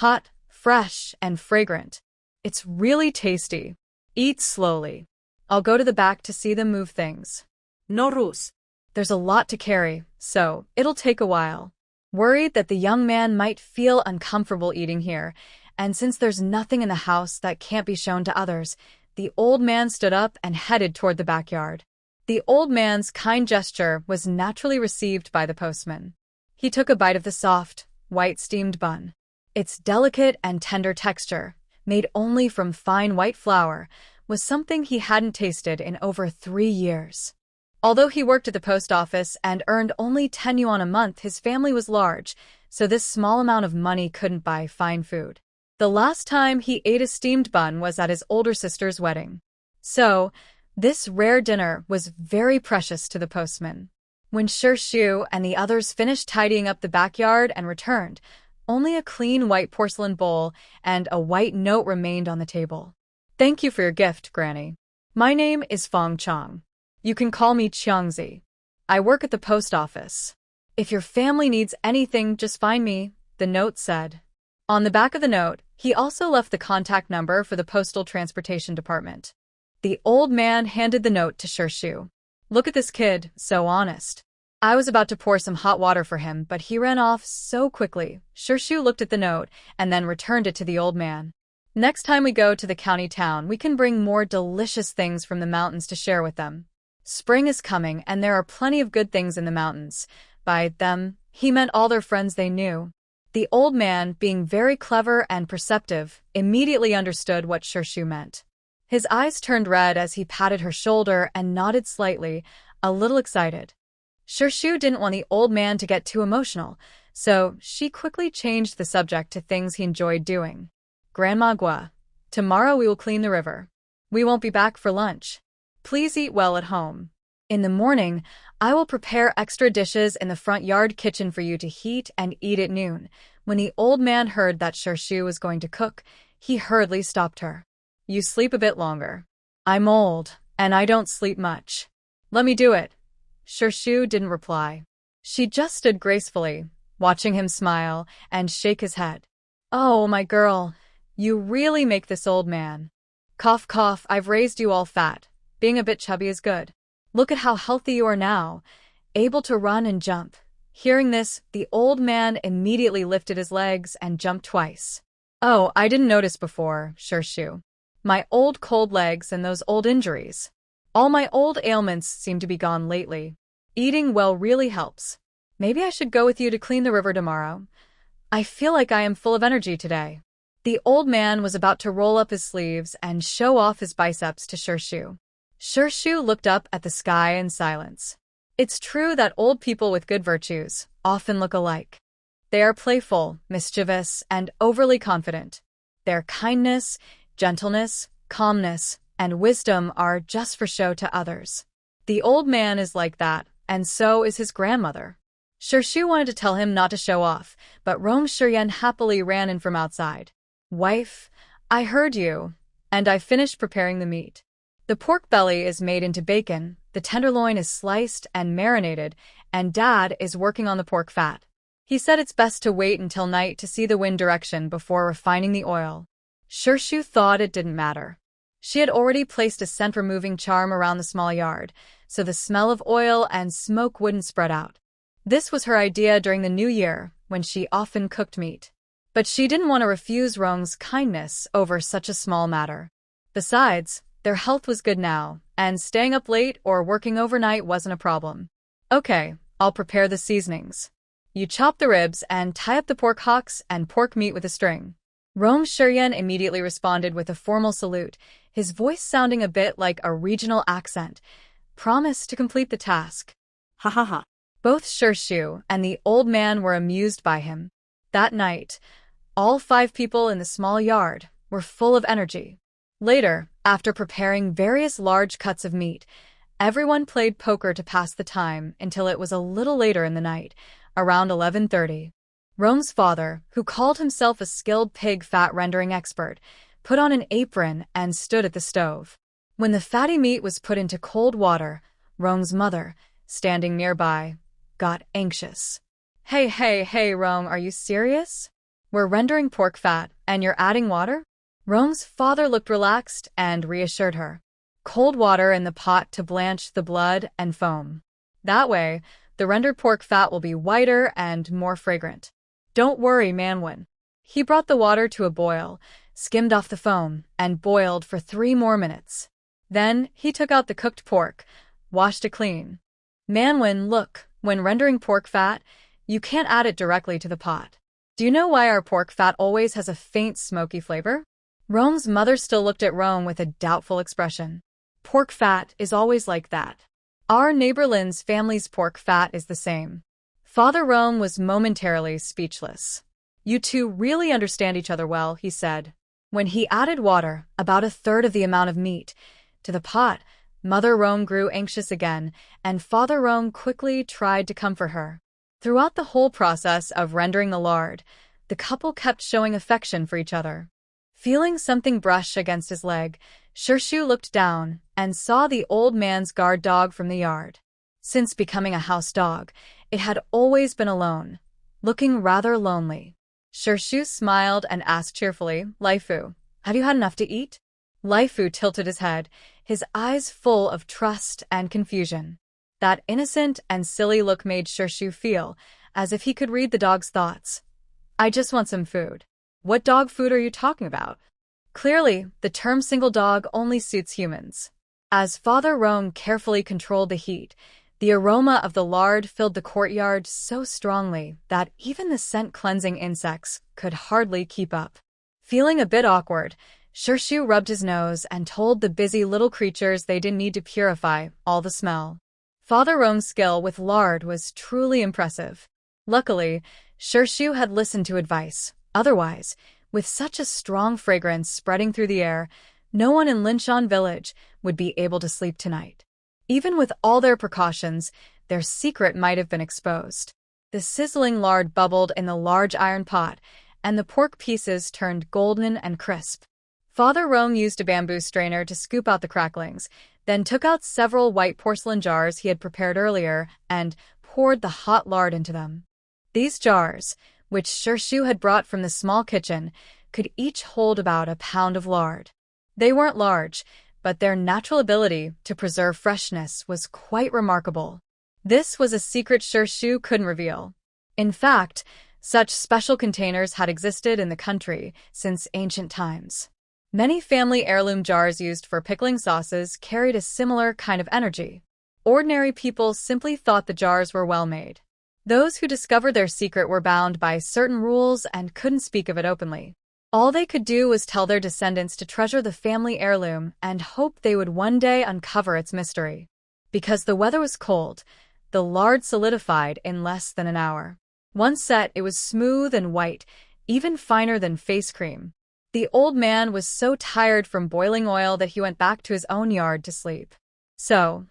Hot, fresh, and fragrant. It's really tasty. Eat slowly. I'll go to the back to see them move things. No rush. There's a lot to carry, so it'll take a while. Worried that the young man might feel uncomfortable eating here, and since there's nothing in the house that can't be shown to others, the old man stood up and headed toward the backyard. The old man's kind gesture was naturally received by the postman. He took a bite of the soft, white steamed bun. Its delicate and tender texture, made only from fine white flour, was something he hadn't tasted in over 3 years. Although he worked at the post office and earned only 10 yuan a month, his family was large, so this small amount of money couldn't buy fine food. The last time he ate a steamed bun was at his older sister's wedding. So, this rare dinner was very precious to the postman. When Shirshu and the others finished tidying up the backyard and returned, only a clean white porcelain bowl and a white note remained on the table. Thank you for your gift, Granny. My name is Fong Chong. You can call me Chiangzi. I work at the post office. If your family needs anything, just find me, the note said. On the back of the note, he also left the contact number for the Postal Transportation Department. The old man handed the note to Shirshu. Look at this kid, so honest. I was about to pour some hot water for him, but he ran off so quickly. Shirshu looked at the note and then returned it to the old man. Next time we go to the county town, we can bring more delicious things from the mountains to share with them. Spring is coming, and there are plenty of good things in the mountains. By them, he meant all their friends they knew. The old man, being very clever and perceptive, immediately understood what Shirshu meant. His eyes turned red as he patted her shoulder and nodded slightly, a little excited. Shirshu didn't want the old man to get too emotional, so she quickly changed the subject to things he enjoyed doing. Grandma Gua, tomorrow we will clean the river. We won't be back for lunch. Please eat well at home. In the morning, I will prepare extra dishes in the front yard kitchen for you to heat and eat at noon. When the old man heard that Shirshu was going to cook, he hurriedly stopped her. You sleep a bit longer. I'm old, and I don't sleep much. Let me do it. Shirshu didn't reply. She just stood gracefully, watching him smile and shake his head. Oh, my girl, you really make this old man. Cough, cough, I've raised you all fat. Being a bit chubby is good. Look at how healthy you are now, able to run and jump. Hearing this, the old man immediately lifted his legs and jumped twice. Oh, I didn't notice before, Shirshu. My old cold legs and those old injuries. All my old ailments seem to be gone lately. Eating well really helps. Maybe I should go with you to clean the river tomorrow. I feel like I am full of energy today. The old man was about to roll up his sleeves and show off his biceps to Shirshu. Shirshu looked up at the sky in silence. It's true that old people with good virtues often look alike. They are playful, mischievous, and overly confident. Their kindness, gentleness, calmness, and wisdom are just for show to others. The old man is like that, and so is his grandmother. Shirshu wanted to tell him not to show off, but Rong Shiyan happily ran in from outside. Wife, I heard you, and I finished preparing the meat. The pork belly is made into bacon, the tenderloin is sliced and marinated, and Dad is working on the pork fat. He said it's best to wait until night to see the wind direction before refining the oil. Shirshu thought it didn't matter. She had already placed a scent-removing charm around the small yard, so the smell of oil and smoke wouldn't spread out. This was her idea during the New Year, when she often cooked meat. But she didn't want to refuse Rong's kindness over such a small matter. Besides, their health was good now, and staying up late or working overnight wasn't a problem. Okay, I'll prepare the seasonings. You chop the ribs and tie up the pork hocks and pork meat with a string. Rong Shiyan immediately responded with a formal salute, his voice sounding a bit like a regional accent. Promise to complete the task. Ha ha ha. Both Shirshu and the old man were amused by him. That night, all 5 people in the small yard were full of energy. Later, after preparing various large cuts of meat, everyone played poker to pass the time until it was a little later in the night, around 11:30. Rong's father, who called himself a skilled pig fat rendering expert, put on an apron and stood at the stove. When the fatty meat was put into cold water, Rong's mother, standing nearby, got anxious. Hey, Rong, are you serious? We're rendering pork fat, and you're adding water? Rong's father looked relaxed and reassured her. Cold water in the pot to blanch the blood and foam. That way, the rendered pork fat will be whiter and more fragrant. Don't worry, Manhwa. He brought the water to a boil, skimmed off the foam, and boiled for 3 more minutes. Then, he took out the cooked pork, washed it clean. Manhwa, look, when rendering pork fat, you can't add it directly to the pot. Do you know why our pork fat always has a faint smoky flavor? Rong's mother still looked at Rong with a doubtful expression. Pork fat is always like that. Our neighbor Lin's family's pork fat is the same. Father Rong was momentarily speechless. You two really understand each other well, he said. When he added water, about 1/3 of the amount of meat, to the pot, Mother Rong grew anxious again, and Father Rong quickly tried to comfort her. Throughout the whole process of rendering the lard, the couple kept showing affection for each other. Feeling something brush against his leg, Shirshu looked down and saw the old man's guard dog from the yard. Since becoming a house dog, it had always been alone, looking rather lonely. Shirshu smiled and asked cheerfully, Laifu, have you had enough to eat? Laifu tilted his head, his eyes full of trust and confusion. That innocent and silly look made Shirshu feel as if he could read the dog's thoughts. I just want some food. What dog food are you talking about? Clearly, the term single dog only suits humans. As Father Rong carefully controlled the heat, the aroma of the lard filled the courtyard so strongly that even the scent-cleansing insects could hardly keep up. Feeling a bit awkward, Shirshu rubbed his nose and told the busy little creatures they didn't need to purify all the smell. Father Rong's skill with lard was truly impressive. Luckily, Shirshu had listened to advice. Otherwise, with such a strong fragrance spreading through the air, no one in Linshan village would be able to sleep tonight. Even with all their precautions, their secret might have been exposed. The sizzling lard bubbled in the large iron pot, and the pork pieces turned golden and crisp. Father Rome used a bamboo strainer to scoop out the cracklings, then took out several white porcelain jars he had prepared earlier and poured the hot lard into them. These jars, which Shirshu had brought from the small kitchen, could each hold about a pound of lard. They weren't large, but their natural ability to preserve freshness was quite remarkable. This was a secret Shirshu couldn't reveal. In fact, such special containers had existed in the country since ancient times. Many family heirloom jars used for pickling sauces carried a similar kind of energy. Ordinary people simply thought the jars were well made. Those who discovered their secret were bound by certain rules and couldn't speak of it openly. All they could do was tell their descendants to treasure the family heirloom and hope they would one day uncover its mystery. Because the weather was cold, the lard solidified in less than an hour. Once set, it was smooth and white, even finer than face cream. The old man was so tired from boiling oil that he went back to his own yard to sleep. So,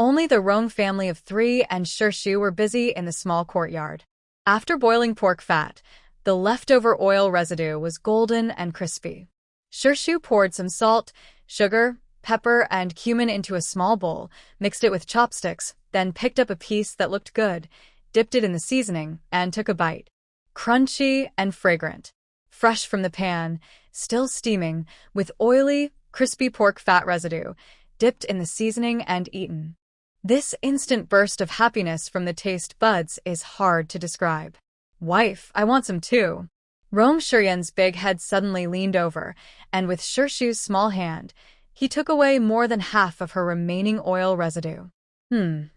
only the Rome family of 3 and Shirshu were busy in the small courtyard. After boiling pork fat, the leftover oil residue was golden and crispy. Shirshu poured some salt, sugar, pepper, and cumin into a small bowl, mixed it with chopsticks, then picked up a piece that looked good, dipped it in the seasoning, and took a bite. Crunchy and fragrant. Fresh from the pan, still steaming, with oily, crispy pork fat residue, dipped in the seasoning and eaten. This instant burst of happiness from the taste buds is hard to describe. Wife, I want some too. Rome Shuryen's big head suddenly leaned over, and with Shirshu's small hand, he took away more than half of her remaining oil residue. The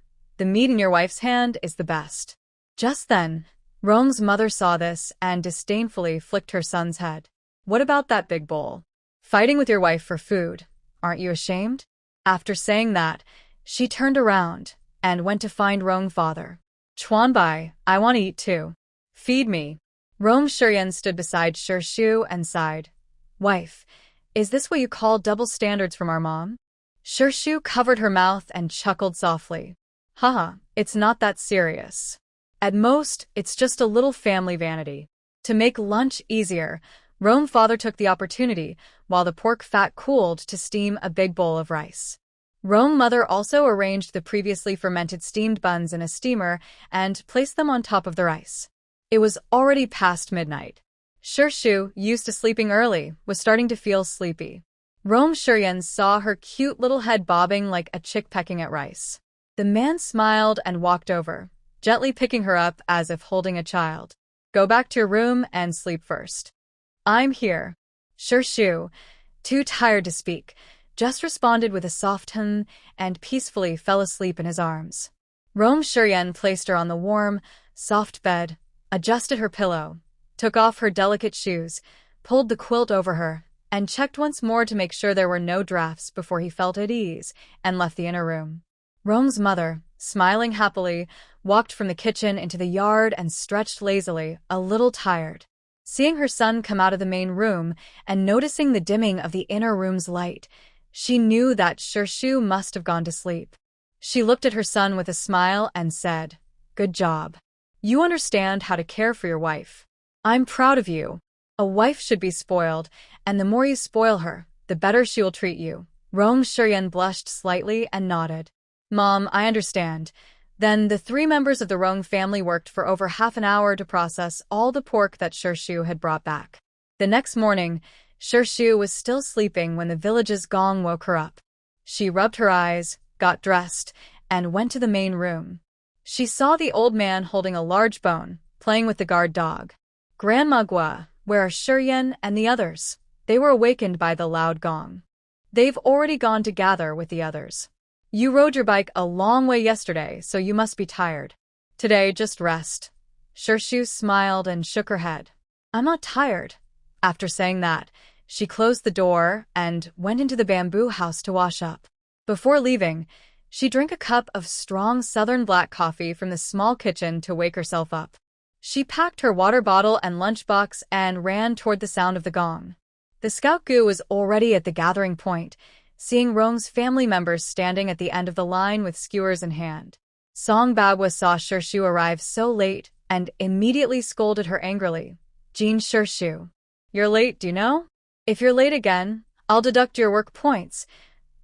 meat in your wife's hand is the best. Just then, Rome's mother saw this and disdainfully flicked her son's head. What about that big bowl? Fighting with your wife for food. Aren't you ashamed? After saying that, she turned around and went to find Rome father. Chuanbai, I want to eat too. Feed me. Rome Shuryen stood beside Shirshu and sighed. Wife, is this what you call double standards from our mom? Shirshu covered her mouth and chuckled softly. Haha, it's not that serious. At most, it's just a little family vanity. To make lunch easier, Rome father took the opportunity, while the pork fat cooled, to steam a big bowl of rice. Rome mother also arranged the previously fermented steamed buns in a steamer and placed them on top of the rice. It was already past midnight. Shirshu, used to sleeping early, was starting to feel sleepy. Rome Shuryen saw her cute little head bobbing like a chick pecking at rice. The man smiled and walked over, gently picking her up as if holding a child. Go back to your room and sleep first. I'm here. Shirshu, too tired to speak, just responded with a soft hum and peacefully fell asleep in his arms. Rome Shuryen placed her on the warm, soft bed, adjusted her pillow, took off her delicate shoes, pulled the quilt over her, and checked once more to make sure there were no drafts before he felt at ease and left the inner room. Rome's mother, smiling happily, walked from the kitchen into the yard and stretched lazily, a little tired. Seeing her son come out of the main room and noticing the dimming of the inner room's light, she knew that Shirshu must have gone to sleep. She looked at her son with a smile and said, Good job. You understand how to care for your wife. I'm proud of you. A wife should be spoiled, and the more you spoil her, the better she will treat you. Rome Shuryen blushed slightly and nodded. Mom, I understand. Then the 3 members of the Rome family worked for over half an hour to process all the pork that Shirshu had brought back. The next morning, Shirshu was still sleeping when the village's gong woke her up. She rubbed her eyes, got dressed, and went to the main room. She saw the old man holding a large bone, playing with the guard dog. Grandma Gua, where are Shuryen and the others? They were awakened by the loud gong. They've already gone to gather with the others. You rode your bike a long way yesterday, so you must be tired. Today, just rest. Shirshu smiled and shook her head. I'm not tired. After saying that, she closed the door and went into the bamboo house to wash up. Before leaving, she drank a cup of strong southern black coffee from the small kitchen to wake herself up. She packed her water bottle and lunchbox and ran toward the sound of the gong. The scout gu was already at the gathering point, seeing Rome's family members standing at the end of the line with skewers in hand. Song Babwa saw Shirshu arrive so late and immediately scolded her angrily. Jean Shirshu. You're late, do you know? If you're late again, I'll deduct your work points.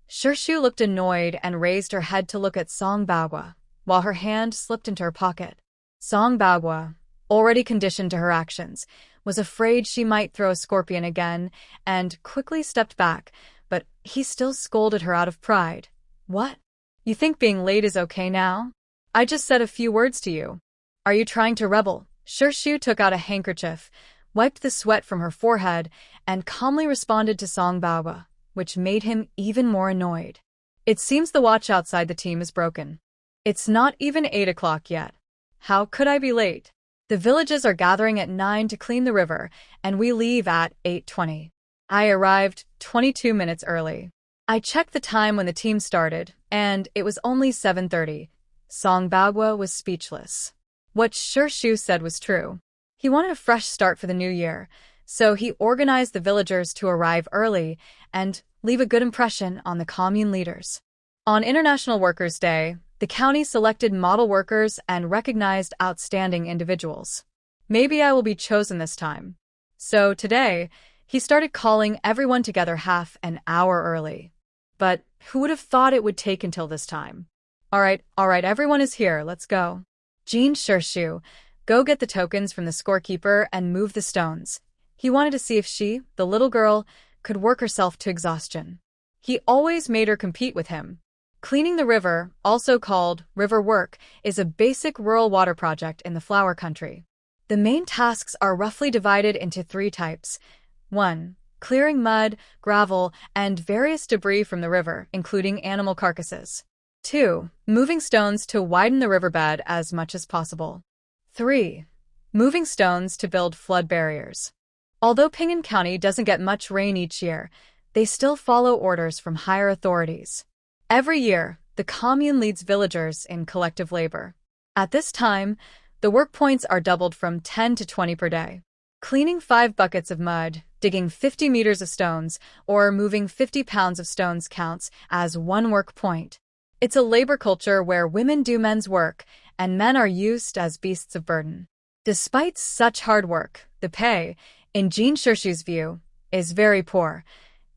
Shirshu looked annoyed and raised her head to look at Song Bagua, while her hand slipped into her pocket. Song Bagua, already conditioned to her actions, was afraid she might throw a scorpion again and quickly stepped back, but he still scolded her out of pride. What? You think being late is okay now? I just said a few words to you. Are you trying to rebel? Shirshu took out a handkerchief, wiped the sweat from her forehead, and calmly responded to Song Bagua, which made him even more annoyed. It seems the watch outside the team is broken. It's not even 8 o'clock yet. How could I be late? The villages are gathering at 9 to clean the river, and we leave at 8:20. I arrived 22 minutes early. I checked the time when the team started, and it was only 7:30. Song Bagua was speechless. What Shirshu said was true. He wanted a fresh start for the new year, so he organized the villagers to arrive early and leave a good impression on the commune leaders. On International Workers' Day, the county selected model workers and recognized outstanding individuals. Maybe I will be chosen this time. So today, he started calling everyone together half an hour early. But who would have thought it would take until this time? All right, everyone is here, let's go. Jean Shirshu, go get the tokens from the scorekeeper and move the stones. He wanted to see if she, the little girl, could work herself to exhaustion. He always made her compete with him. Cleaning the river, also called river work, is a basic rural water project in the flower country. The main tasks are roughly divided into 3 types. 1. Clearing mud, gravel, and various debris from the river, including animal carcasses. 2. Moving stones to widen the riverbed as much as possible. 3. Moving stones to build flood barriers. Although Ping'an County doesn't get much rain each year, they still follow orders from higher authorities. Every year, the commune leads villagers in collective labor. At this time, the work points are doubled from 10 to 20 per day. Cleaning 5 buckets of mud, digging 50 meters of stones, or moving 50 pounds of stones counts as 1 work point. It's a labor culture where women do men's work, and men are used as beasts of burden. Despite such hard work, the pay, in Jean Shirshu's view, is very poor.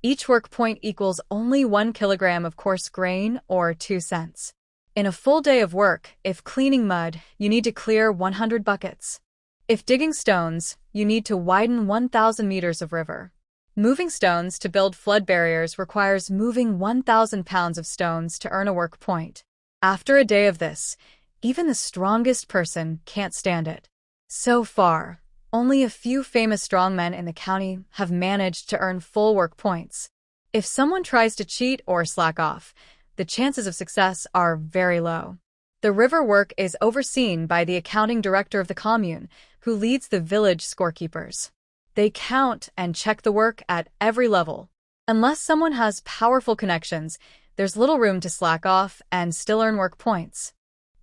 Each work point equals only 1 kilogram of coarse grain or 2 cents. In a full day of work, if cleaning mud, you need to clear 100 buckets. If digging stones, you need to widen 1,000 meters of river. Moving stones to build flood barriers requires moving 1,000 pounds of stones to earn a work point. After a day of this, even the strongest person can't stand it. So far, only a few famous strongmen in the county have managed to earn full work points. If someone tries to cheat or slack off, the chances of success are very low. The river work is overseen by the accounting director of the commune, who leads the village scorekeepers. They count and check the work at every level. Unless someone has powerful connections, there's little room to slack off and still earn work points.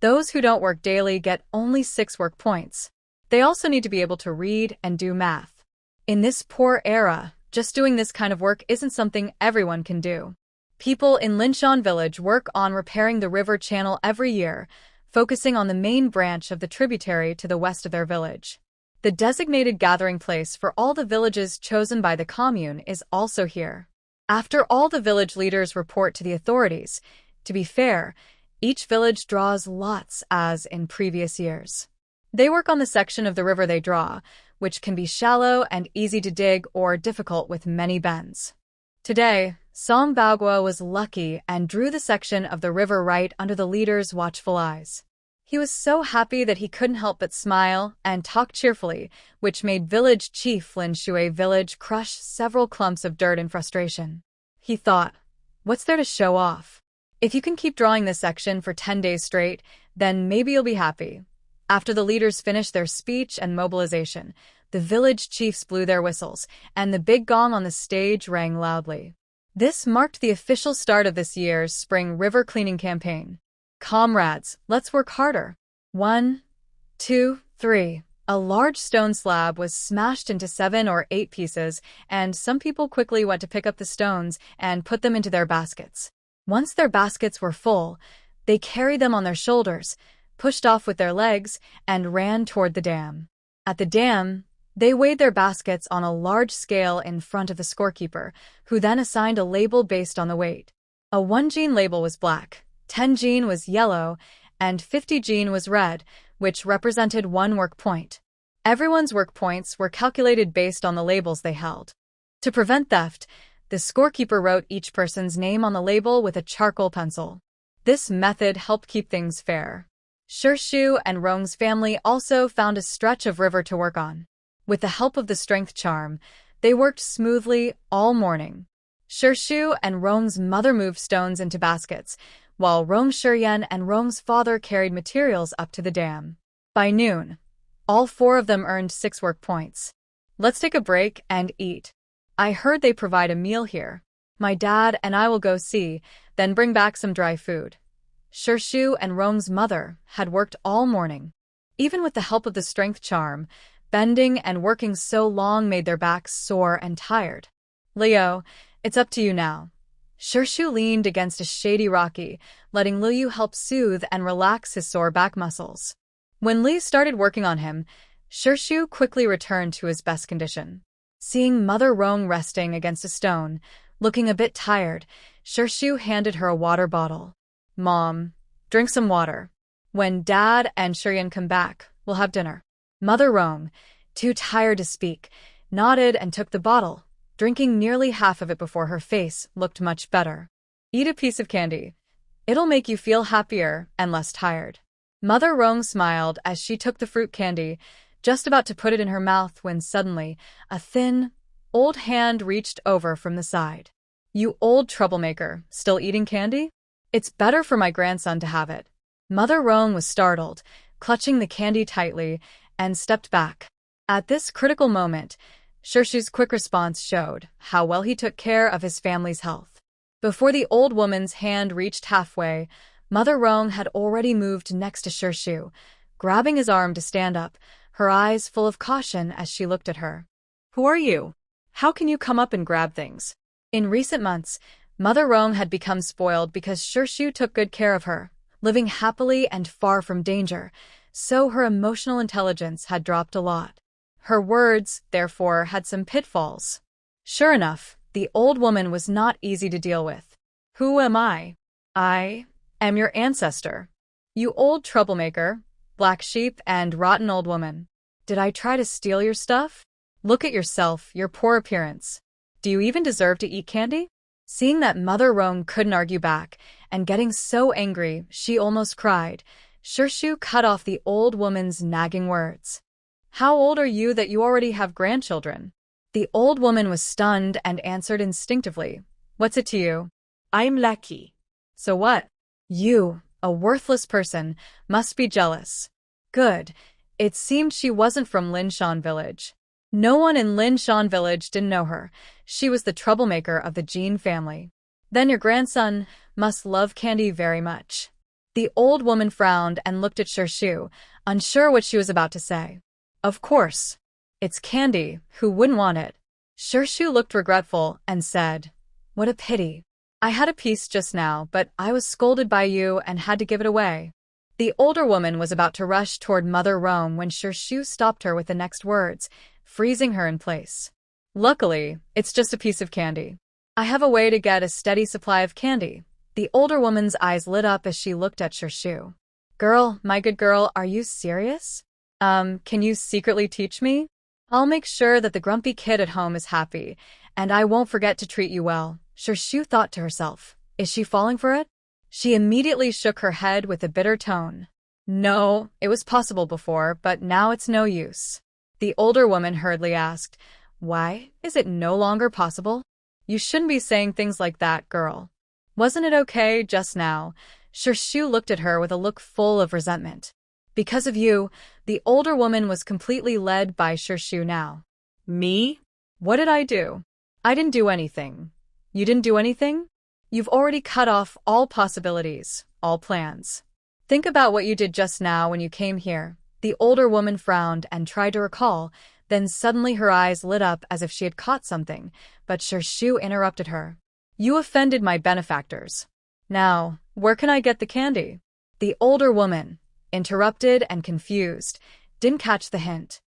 Those who don't work daily get only 6 work points. They also need to be able to read and do math. In this poor era, just doing this kind of work isn't something everyone can do. People in Linshan village work on repairing the river channel every year, focusing on the main branch of the tributary to the west of their village. The designated gathering place for all the villages chosen by the commune is also here. After all the village leaders report to the authorities, to be fair, each village draws lots as in previous years. They work on the section of the river they draw, which can be shallow and easy to dig or difficult with many bends. Today, Song Bagua was lucky and drew the section of the river right under the leader's watchful eyes. He was so happy that he couldn't help but smile and talk cheerfully, which made village chief Lin Shui Village crush several clumps of dirt in frustration. He thought, what's there to show off? If you can keep drawing this section for 10 days straight, then maybe you'll be happy. After the leaders finished their speech and mobilization, the village chiefs blew their whistles, and the big gong on the stage rang loudly. This marked the official start of this year's spring river cleaning campaign. Comrades, let's work harder. 1, 2, 3. A large stone slab was smashed into 7 or 8 pieces, and some people quickly went to pick up the stones and put them into their baskets. Once their baskets were full, they carried them on their shoulders, pushed off with their legs, and ran toward the dam. At the dam, They weighed their baskets on a large scale in front of the scorekeeper, who then assigned a label based on the weight. A 1 gene label was black, 10 gene was yellow, and 50 gene was red, which represented 1 work point. Everyone's work points were calculated based on the labels they held. To prevent theft, the scorekeeper wrote each person's name on the label with a charcoal pencil. This method helped keep things fair. Shirshu and Rong's family also found a stretch of river to work on. With the help of the strength charm, they worked smoothly all morning. Shirshu and Rong's mother moved stones into baskets, while Rong Shiryan and Rong's father carried materials up to the dam. By noon, all 4 of them earned 6 work points. Let's take a break and eat. I heard they provide a meal here. My dad and I will go see, then bring back some dry food. Shirshu and Rong's mother had worked all morning. Even with the help of the strength charm, bending and working so long made their backs sore and tired. Leo, it's up to you now. Shirshu leaned against a shady rocky, letting Liu help soothe and relax his sore back muscles. When Liu started working on him, Shirshu quickly returned to his best condition. Seeing Mother Rong resting against a stone, looking a bit tired, Shirshu handed her a water bottle. Mom, drink some water. When Dad and Shiryan come back, we'll have dinner. Mother Rong, too tired to speak, nodded and took the bottle, drinking nearly half of it before her face looked much better. Eat a piece of candy. It'll make you feel happier and less tired. Mother Rong smiled as she took the fruit candy, just about to put it in her mouth when suddenly a thin, old hand reached over from the side. You old troublemaker, still eating candy? It's better for my grandson to have it. Mother Rong was startled, clutching the candy tightly, and stepped back. At this critical moment, Shirshu's quick response showed how well he took care of his family's health. Before the old woman's hand reached halfway, Mother Rong had already moved next to Shirshu, grabbing his arm to stand up, her eyes full of caution as she looked at her. Who are you? How can you come up and grab things? In recent months, Mother Rong had become spoiled because Shirshu took good care of her, living happily and far from danger, so her emotional intelligence had dropped a lot. Her words, therefore, had some pitfalls. Sure enough, the old woman was not easy to deal with. Who am I? I am your ancestor. You old troublemaker, black sheep and rotten old woman. Did I try to steal your stuff? Look at yourself, your poor appearance. Do you even deserve to eat candy? Seeing that Mother Rong couldn't argue back, and getting so angry she almost cried, Shirshu cut off the old woman's nagging words. How old are you that you already have grandchildren? The old woman was stunned and answered instinctively. What's it to you? I'm lucky. So what? You, a worthless person, must be jealous. Good. It seemed she wasn't from Linshan village. No one in Linshan village didn't know her. She was the troublemaker of the Jean family. Then your grandson must love candy very much. The old woman frowned and looked at Shirshu, unsure what she was about to say. Of course. It's candy, who wouldn't want it? Shirshu looked regretful and said, What a pity. I had a piece just now, but I was scolded by you and had to give it away. The older woman was about to rush toward Mother Rome when Shirshu stopped her with the next words, freezing her in place. Luckily, it's just a piece of candy. I have a way to get a steady supply of candy. The older woman's eyes lit up as she looked at Shirshu. Girl, my good girl, are you serious? Can you secretly teach me? I'll make sure that the grumpy kid at home is happy, and I won't forget to treat you well. Shirshu thought to herself. Is she falling for it? She immediately shook her head with a bitter tone. No, it was possible before, but now it's no use. The older woman hurriedly asked, Why is it no longer possible? You shouldn't be saying things like that, girl. Wasn't it okay just now? Shirshu looked at her with a look full of resentment. Because of you, the older woman was completely led by Shirshu now. Me? What did I do? I didn't do anything. You didn't do anything? You've already cut off all possibilities, all plans. Think about what you did just now when you came here. The older woman frowned and tried to recall, then suddenly her eyes lit up as if she had caught something, but Shirshu interrupted her. You offended my benefactors. Now, where can I get the candy? The older woman, interrupted and confused, didn't catch the hint.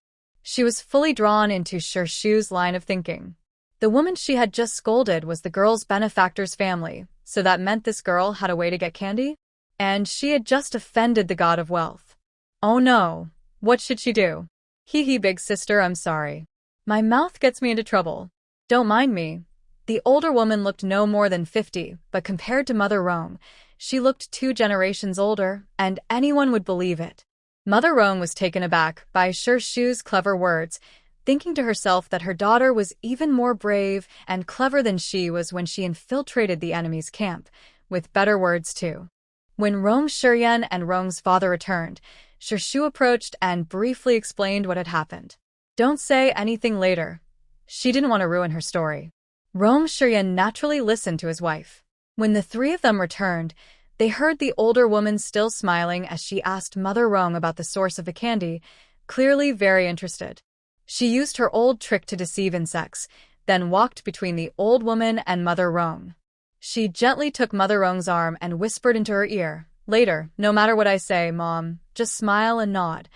She was fully drawn into Shu's line of thinking. The woman she had just scolded was the girl's benefactor's family, so that meant this girl had a way to get candy? And she had just offended the god of wealth. Oh no, what should she do? Hee hee, big sister, I'm sorry. My mouth gets me into trouble. Don't mind me. The older woman looked no more than 50, but compared to Mother Rong, she looked 2 generations older, and anyone would believe it. Mother Rong was taken aback by Shu's clever words, thinking to herself that her daughter was even more brave and clever than she was when she infiltrated the enemy's camp, with better words too. When Rong Shiryan and Rong's father returned, Shu approached and briefly explained what had happened. Don't say anything later. She didn't want to ruin her story. Rong Shiryan naturally listened to his wife. When the 3 of them returned, they heard the older woman still smiling as she asked Mother Rong about the source of the candy, clearly very interested. She used her old trick to deceive insects, then walked between the old woman and Mother Rong. She gently took Mother Rong's arm and whispered into her ear, "Later, no matter what I say, Mom, just smile and nod."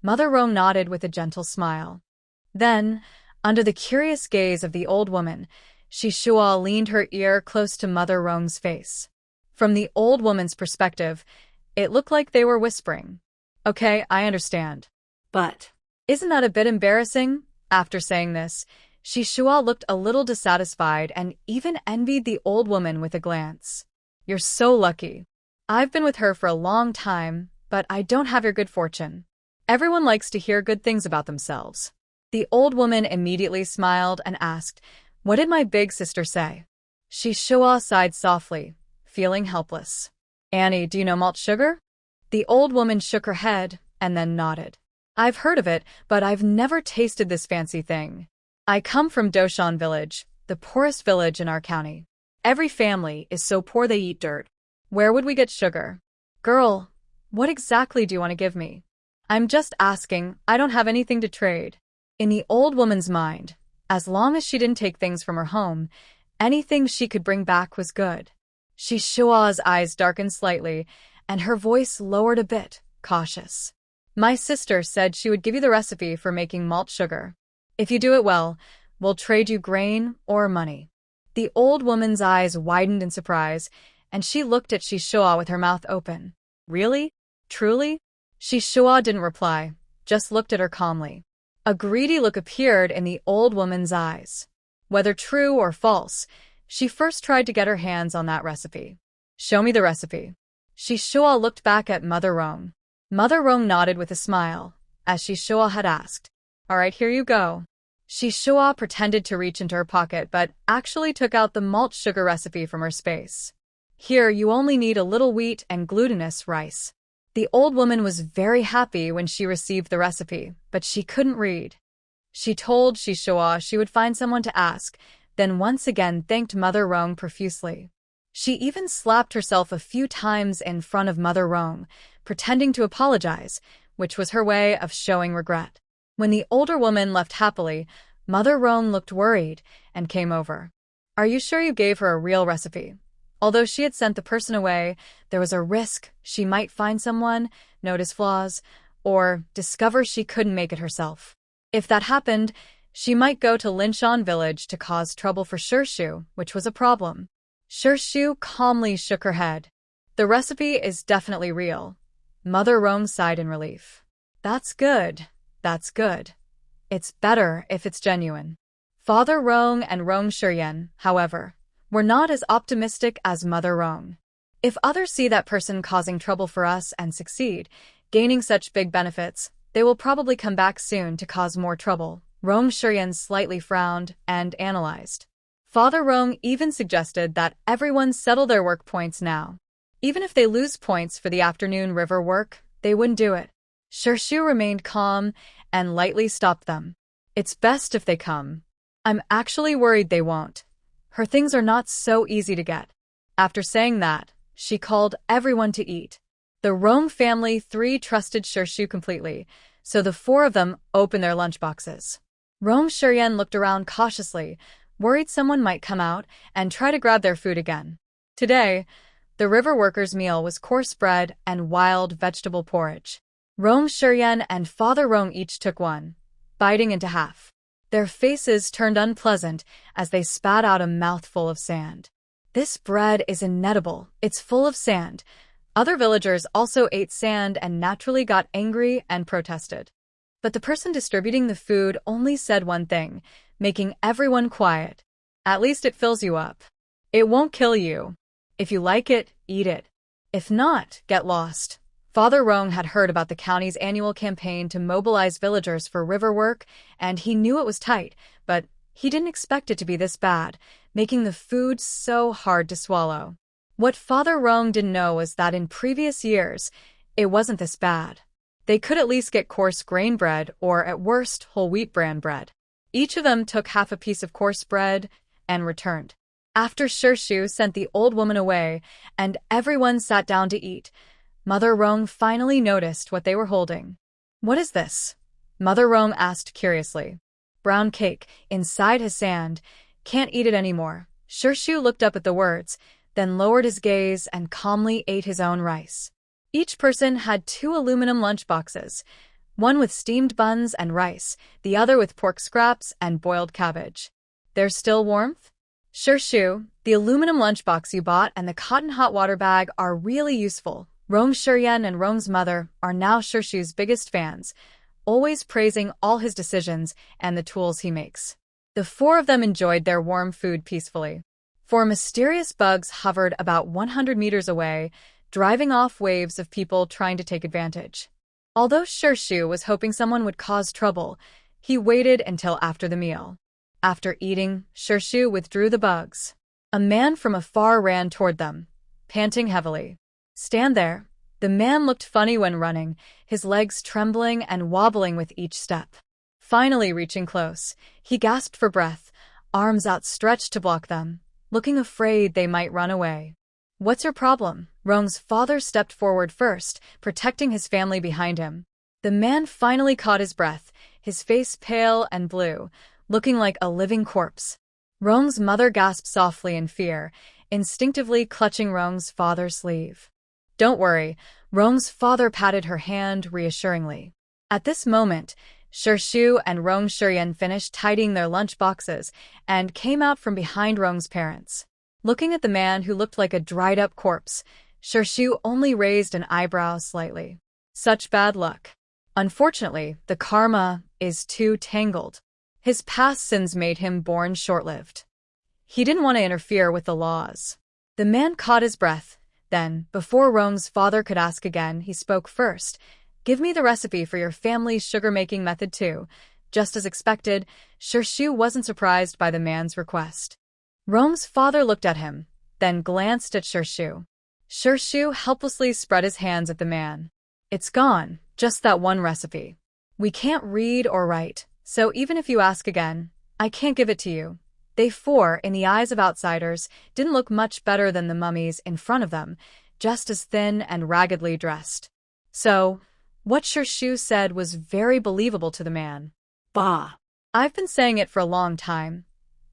Mother Rong nodded with a gentle smile. Then, under the curious gaze of the old woman, Shua leaned her ear close to Mother Rong's face. From the old woman's perspective, it looked like they were whispering. Okay, I understand. But isn't that a bit embarrassing? After saying this, Shua looked a little dissatisfied and even envied the old woman with a glance. You're so lucky. I've been with her for a long time, but I don't have your good fortune. Everyone likes to hear good things about themselves. The old woman immediately smiled and asked, "What did my big sister say?" Shua sighed softly, feeling helpless. "Annie, do you know malt sugar?" The old woman shook her head and then nodded. "I've heard of it, but I've never tasted this fancy thing. I come from Doshan village, the poorest village in our county. Every family is so poor they eat dirt. Where would we get sugar?" "Girl, what exactly do you want to give me?" "I'm just asking, I don't have anything to trade." In the old woman's mind, as long as she didn't take things from her home, anything she could bring back was good. Shua's eyes darkened slightly, and her voice lowered a bit, cautious. "My sister said she would give you the recipe for making malt sugar. If you do it well, we'll trade you grain or money." The old woman's eyes widened in surprise, and she looked at Shua with her mouth open. "Really? Truly?" Shua didn't reply, just looked at her calmly. A greedy look appeared in the old woman's eyes. Whether true or false, she first tried to get her hands on that recipe. "Show me the recipe." Shua looked back at Mother Rong. Mother Rong nodded with a smile, as Shua had asked. "All right, here you go." Shua pretended to reach into her pocket but actually took out the malt sugar recipe from her space. "Here, you only need a little wheat and glutinous rice." The old woman was very happy when she received the recipe, but she couldn't read. She told Shua she would find someone to ask, then once again thanked Mother Rong profusely. She even slapped herself a few times in front of Mother Rong, pretending to apologize, which was her way of showing regret. When the older woman left happily, Mother Rong looked worried and came over. "Are you sure you gave her a real recipe?" Although she had sent the person away, there was a risk she might find someone, notice flaws, or discover she couldn't make it herself. If that happened, she might go to Linshan village to cause trouble for Shu, which was a problem. Shu calmly shook her head. "The recipe is definitely real." Mother Rong sighed in relief. That's good. It's better if it's genuine." Father Rong and Rong Shiryan, however, were not as optimistic as Mother Rong. "If others see that person causing trouble for us and succeed, gaining such big benefits, they will probably come back soon to cause more trouble." Rong Shiryan slightly frowned and analyzed. Father Rong even suggested that everyone settle their work points now. Even if they lose points for the afternoon river work, they wouldn't do it. Shu remained calm and lightly stopped them. "It's best if they come. I'm actually worried they won't. Her things are not so easy to get." After saying that, she called everyone to eat. The Rong family 3 trusted Shu completely, so the 4 of them opened their lunchboxes. Rong Shiryan looked around cautiously, worried someone might come out and try to grab their food again. Today, the river workers' meal was coarse bread and wild vegetable porridge. Rong Shiryan and Father Rong each took one, biting into half. Their faces turned unpleasant as they spat out a mouthful of sand. This bread is inedible. It's full of sand. Other villagers also ate sand and naturally got angry and protested. But the person distributing the food only said one thing, making everyone quiet. At least it fills you up. It won't kill you. If you like it, eat it. If not, get lost. Father Rong had heard about the county's annual campaign to mobilize villagers for river work, and he knew it was tight, but he didn't expect it to be this bad, making the food so hard to swallow. What Father Rong didn't know was that in previous years, it wasn't this bad. They could at least get coarse grain bread or, at worst, whole wheat bran bread. Each of them took half a piece of coarse bread and returned. After Shirshu sent the old woman away and everyone sat down to eat, Mother Rong finally noticed what they were holding. "What is this?" Mother Rong asked curiously. "Brown cake, inside has sand. Can't eat it anymore." Shirshu looked up at the words, then lowered his gaze and calmly ate his own rice. Each person had 2 aluminum lunchboxes, one with steamed buns and rice, the other with pork scraps and boiled cabbage. "There's still warmth?" "Shirshu, the aluminum lunchbox you bought and the cotton hot water bag are really useful." Rong Shiryan and Rong's mother are now Shirshu's biggest fans, always praising all his decisions and the tools he makes. The 4 of them enjoyed their warm food peacefully. 4 mysterious bugs hovered about 100 meters away, driving off waves of people trying to take advantage. Although Shirshu was hoping someone would cause trouble, he waited until after the meal. After eating, Shirshu withdrew the bugs. A man from afar ran toward them, panting heavily. "Stand there." The man looked funny when running, his legs trembling and wobbling with each step. Finally reaching close, he gasped for breath, arms outstretched to block them, looking afraid they might run away. "What's your problem?" Rong's father stepped forward first, protecting his family behind him. The man finally caught his breath, his face pale and blue, looking like a living corpse. Rong's mother gasped softly in fear, instinctively clutching Rong's father's sleeve. "Don't worry," Rong's father patted her hand reassuringly. At this moment, Shirshu and Rong Shiryan finished tidying their lunch boxes and came out from behind Rong's parents. Looking at the man who looked like a dried-up corpse, Shirshu only raised an eyebrow slightly. "Such bad luck." Unfortunately, the karma is too tangled. His past sins made him born short-lived. He didn't want to interfere with the laws. The man caught his breath. Then, before Rong's father could ask again, he spoke first. "Give me the recipe for your family's sugar-making method too." Just as expected, Shirshu wasn't surprised by the man's request. Rong's father looked at him, then glanced at Shirshu. Shirshu helplessly spread his hands at the man. "It's gone, just that one recipe. We can't read or write, so even if you ask again, I can't give it to you." They 4, in the eyes of outsiders, didn't look much better than the mummies in front of them, just as thin and raggedly dressed. So, what Shirshu said was very believable to the man. "Bah! I've been saying it for a long time.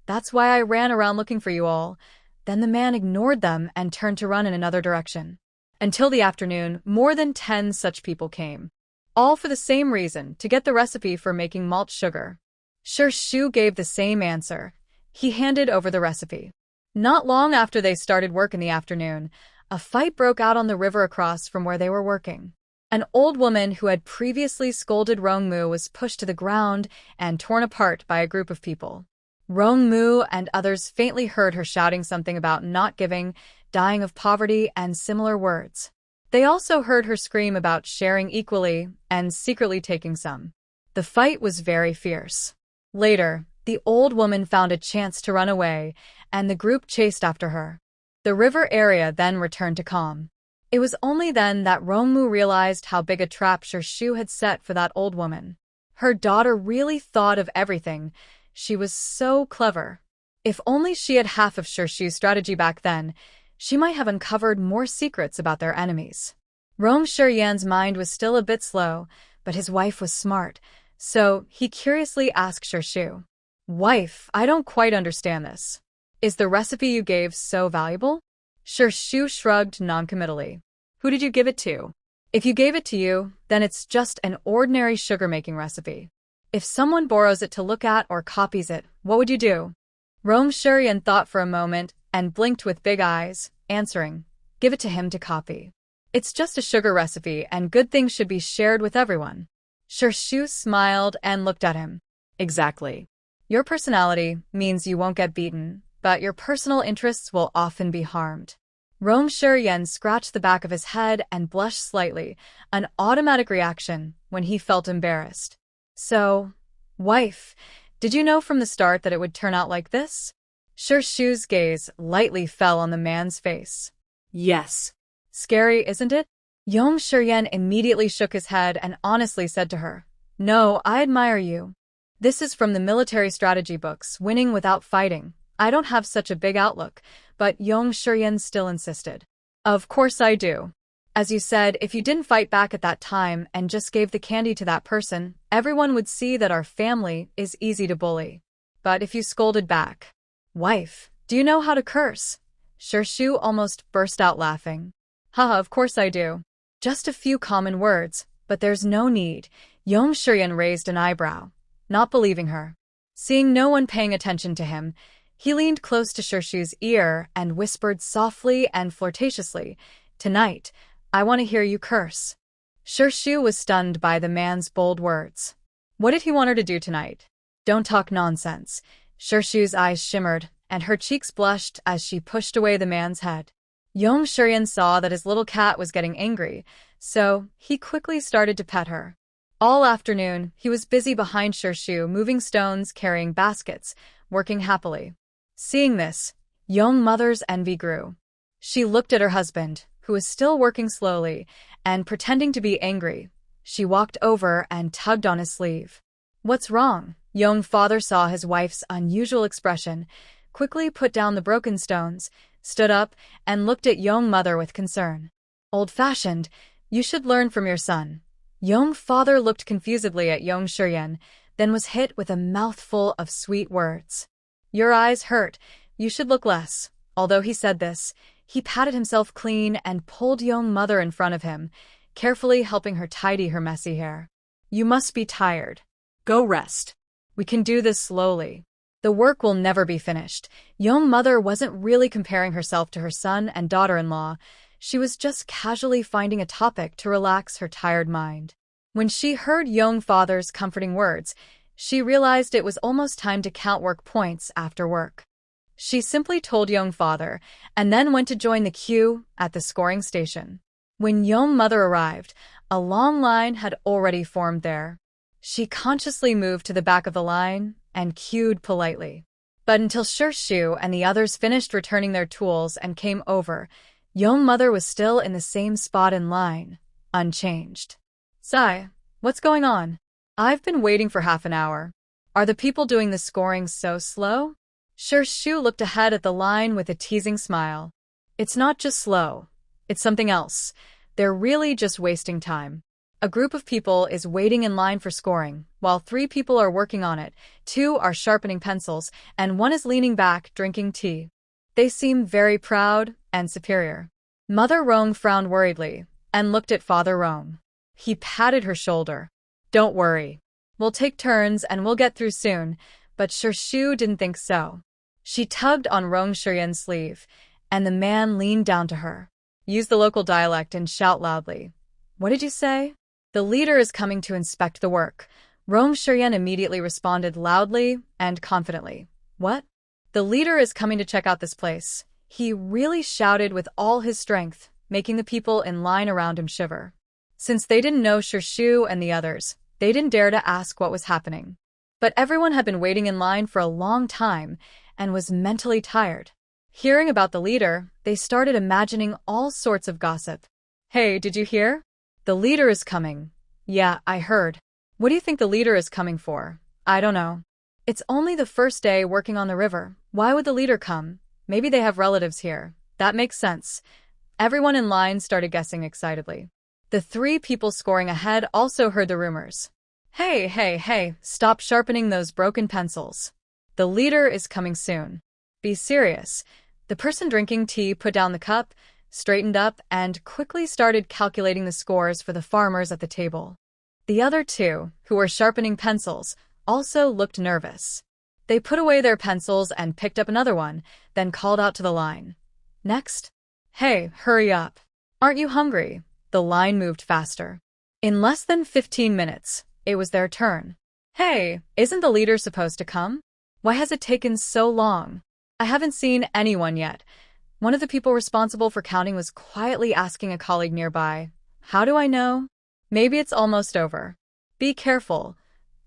That's why I ran around looking for you all." Then the man ignored them and turned to run in another direction. Until the afternoon, more than 10 such people came. All for the same reason, to get the recipe for making malt sugar. Shirshu gave the same answer. He handed over the recipe. Not long after they started work in the afternoon, a fight broke out on the river across from where they were working. An old woman who had previously scolded Rongmu was pushed to the ground and torn apart by a group of people. Rongmu and others faintly heard her shouting something about not giving, dying of poverty, and similar words. They also heard her scream about sharing equally and secretly taking some. The fight was very fierce. Later, the old woman found a chance to run away, and the group chased after her. The river area then returned to calm. It was only then that Rongmu realized how big a trap Shirshu had set for that old woman. Her daughter really thought of everything. She was so clever. If only she had half of Shirshu's strategy back then, she might have uncovered more secrets about their enemies. Rong Shiryan's mind was still a bit slow, but his wife was smart, so he curiously asked Shirshu, "Wife, I don't quite understand this. Is the recipe you gave so valuable?" Shirshu shrugged noncommittally. "Who did you give it to?" "If you gave it to you, then it's just an ordinary sugar-making recipe. If someone borrows it to look at or copies it, what would you do? Rong Shuryan thought for a moment and blinked with big eyes, answering, give it to him to copy. It's just a sugar recipe and good things should be shared with everyone. Shu smiled and looked at him. Exactly. Your personality means you won't get beaten, but your personal interests will often be harmed. Rong Shuryan scratched the back of his head and blushed slightly, an automatic reaction when he felt embarrassed. So, wife, did you know from the start that it would turn out like this? Shu's gaze lightly fell on the man's face. Yes. Scary, isn't it? Yong Shuryan immediately shook his head and honestly said to her, no, I admire you. This is from the military strategy books, winning without fighting. I don't have such a big outlook, but Yong Shuryan still insisted. Of course I do. As you said, if you didn't fight back at that time and just gave the candy to that person, everyone would see that our family is easy to bully. But if you scolded back... Wife, do you know how to curse? Shu almost burst out laughing. Haha, of course I do. Just a few common words, but there's no need. Yong Shuryan raised an eyebrow, not believing her. Seeing no one paying attention to him, he leaned close to Shu's ear and whispered softly and flirtatiously, tonight, I want to hear you curse. Shu was stunned by the man's bold words. What did he want her to do tonight? Don't talk nonsense. Shu's eyes shimmered, and her cheeks blushed as she pushed away the man's head. Yong Shuryan saw that his little cat was getting angry, so he quickly started to pet her. All afternoon, he was busy behind Shu, moving stones, carrying baskets, working happily. Seeing this, Yong Mother's envy grew. She looked at her husband, who was still working slowly, and pretending to be angry. She walked over and tugged on his sleeve. What's wrong? Yong Father saw his wife's unusual expression, quickly put down the broken stones, stood up, and looked at Yong Mother with concern. Old-fashioned, you should learn from your son. Yong Father looked confusedly at Yong Shuryan, then was hit with a mouthful of sweet words. Your eyes hurt, you should look less. Although he said this, he patted himself clean and pulled Yong Mother in front of him, carefully helping her tidy her messy hair. You must be tired. Go rest. We can do this slowly. The work will never be finished. Yong Mother wasn't really comparing herself to her son and daughter-in-law. She was just casually finding a topic to relax her tired mind. When she heard Yong Father's comforting words, she realized it was almost time to count work points after work. She simply told Yong Father, and then went to join the queue at the scoring station. When Yong Mother arrived, a long line had already formed there. She consciously moved to the back of the line and queued politely. But until Shu and the others finished returning their tools and came over, Yong Mother was still in the same spot in line, unchanged. Sigh, what's going on? I've been waiting for half an hour. Are the people doing the scoring so slow? Shu looked ahead at the line with a teasing smile. It's not just slow. It's something else. They're really just wasting time. A group of people is waiting in line for scoring, while 3 people are working on it, 2 are sharpening pencils, and 1 is leaning back, drinking tea. They seem very proud and superior. Mother Rong frowned worriedly and looked at Father Rong. He patted her shoulder. Don't worry. We'll take turns and we'll get through soon, but Shu didn't think so. She tugged on Rong Shuryan's sleeve, and the man leaned down to her. Use the local dialect and shout loudly. What did you say? The leader is coming to inspect the work. Rong Shuryan immediately responded loudly and confidently. What? The leader is coming to check out this place. He really shouted with all his strength, making the people in line around him shiver. Since they didn't know Shu and the others, they didn't dare to ask what was happening. But everyone had been waiting in line for a long time and was mentally tired. Hearing about the leader, they started imagining all sorts of gossip. Hey, did you hear? The leader is coming. Yeah, I heard. What do you think the leader is coming for? I don't know. It's only the first day working on the river. Why would the leader come? Maybe they have relatives here. That makes sense. Everyone in line started guessing excitedly. The 3 people scoring ahead also heard the rumors. Hey, stop sharpening those broken pencils. The leader is coming soon. Be serious. The person drinking tea put down the cup, straightened up, and quickly started calculating the scores for the farmers at the table. The other two, who were sharpening pencils, also looked nervous. They put away their pencils and picked up another one, then called out to the line. Next. Hey, hurry up. Aren't you hungry? The line moved faster. In less than 15 minutes, it was their turn. Hey, isn't the leader supposed to come? Why has it taken so long? I haven't seen anyone yet. One of the people responsible for counting was quietly asking a colleague nearby. How do I know? Maybe it's almost over. Be careful.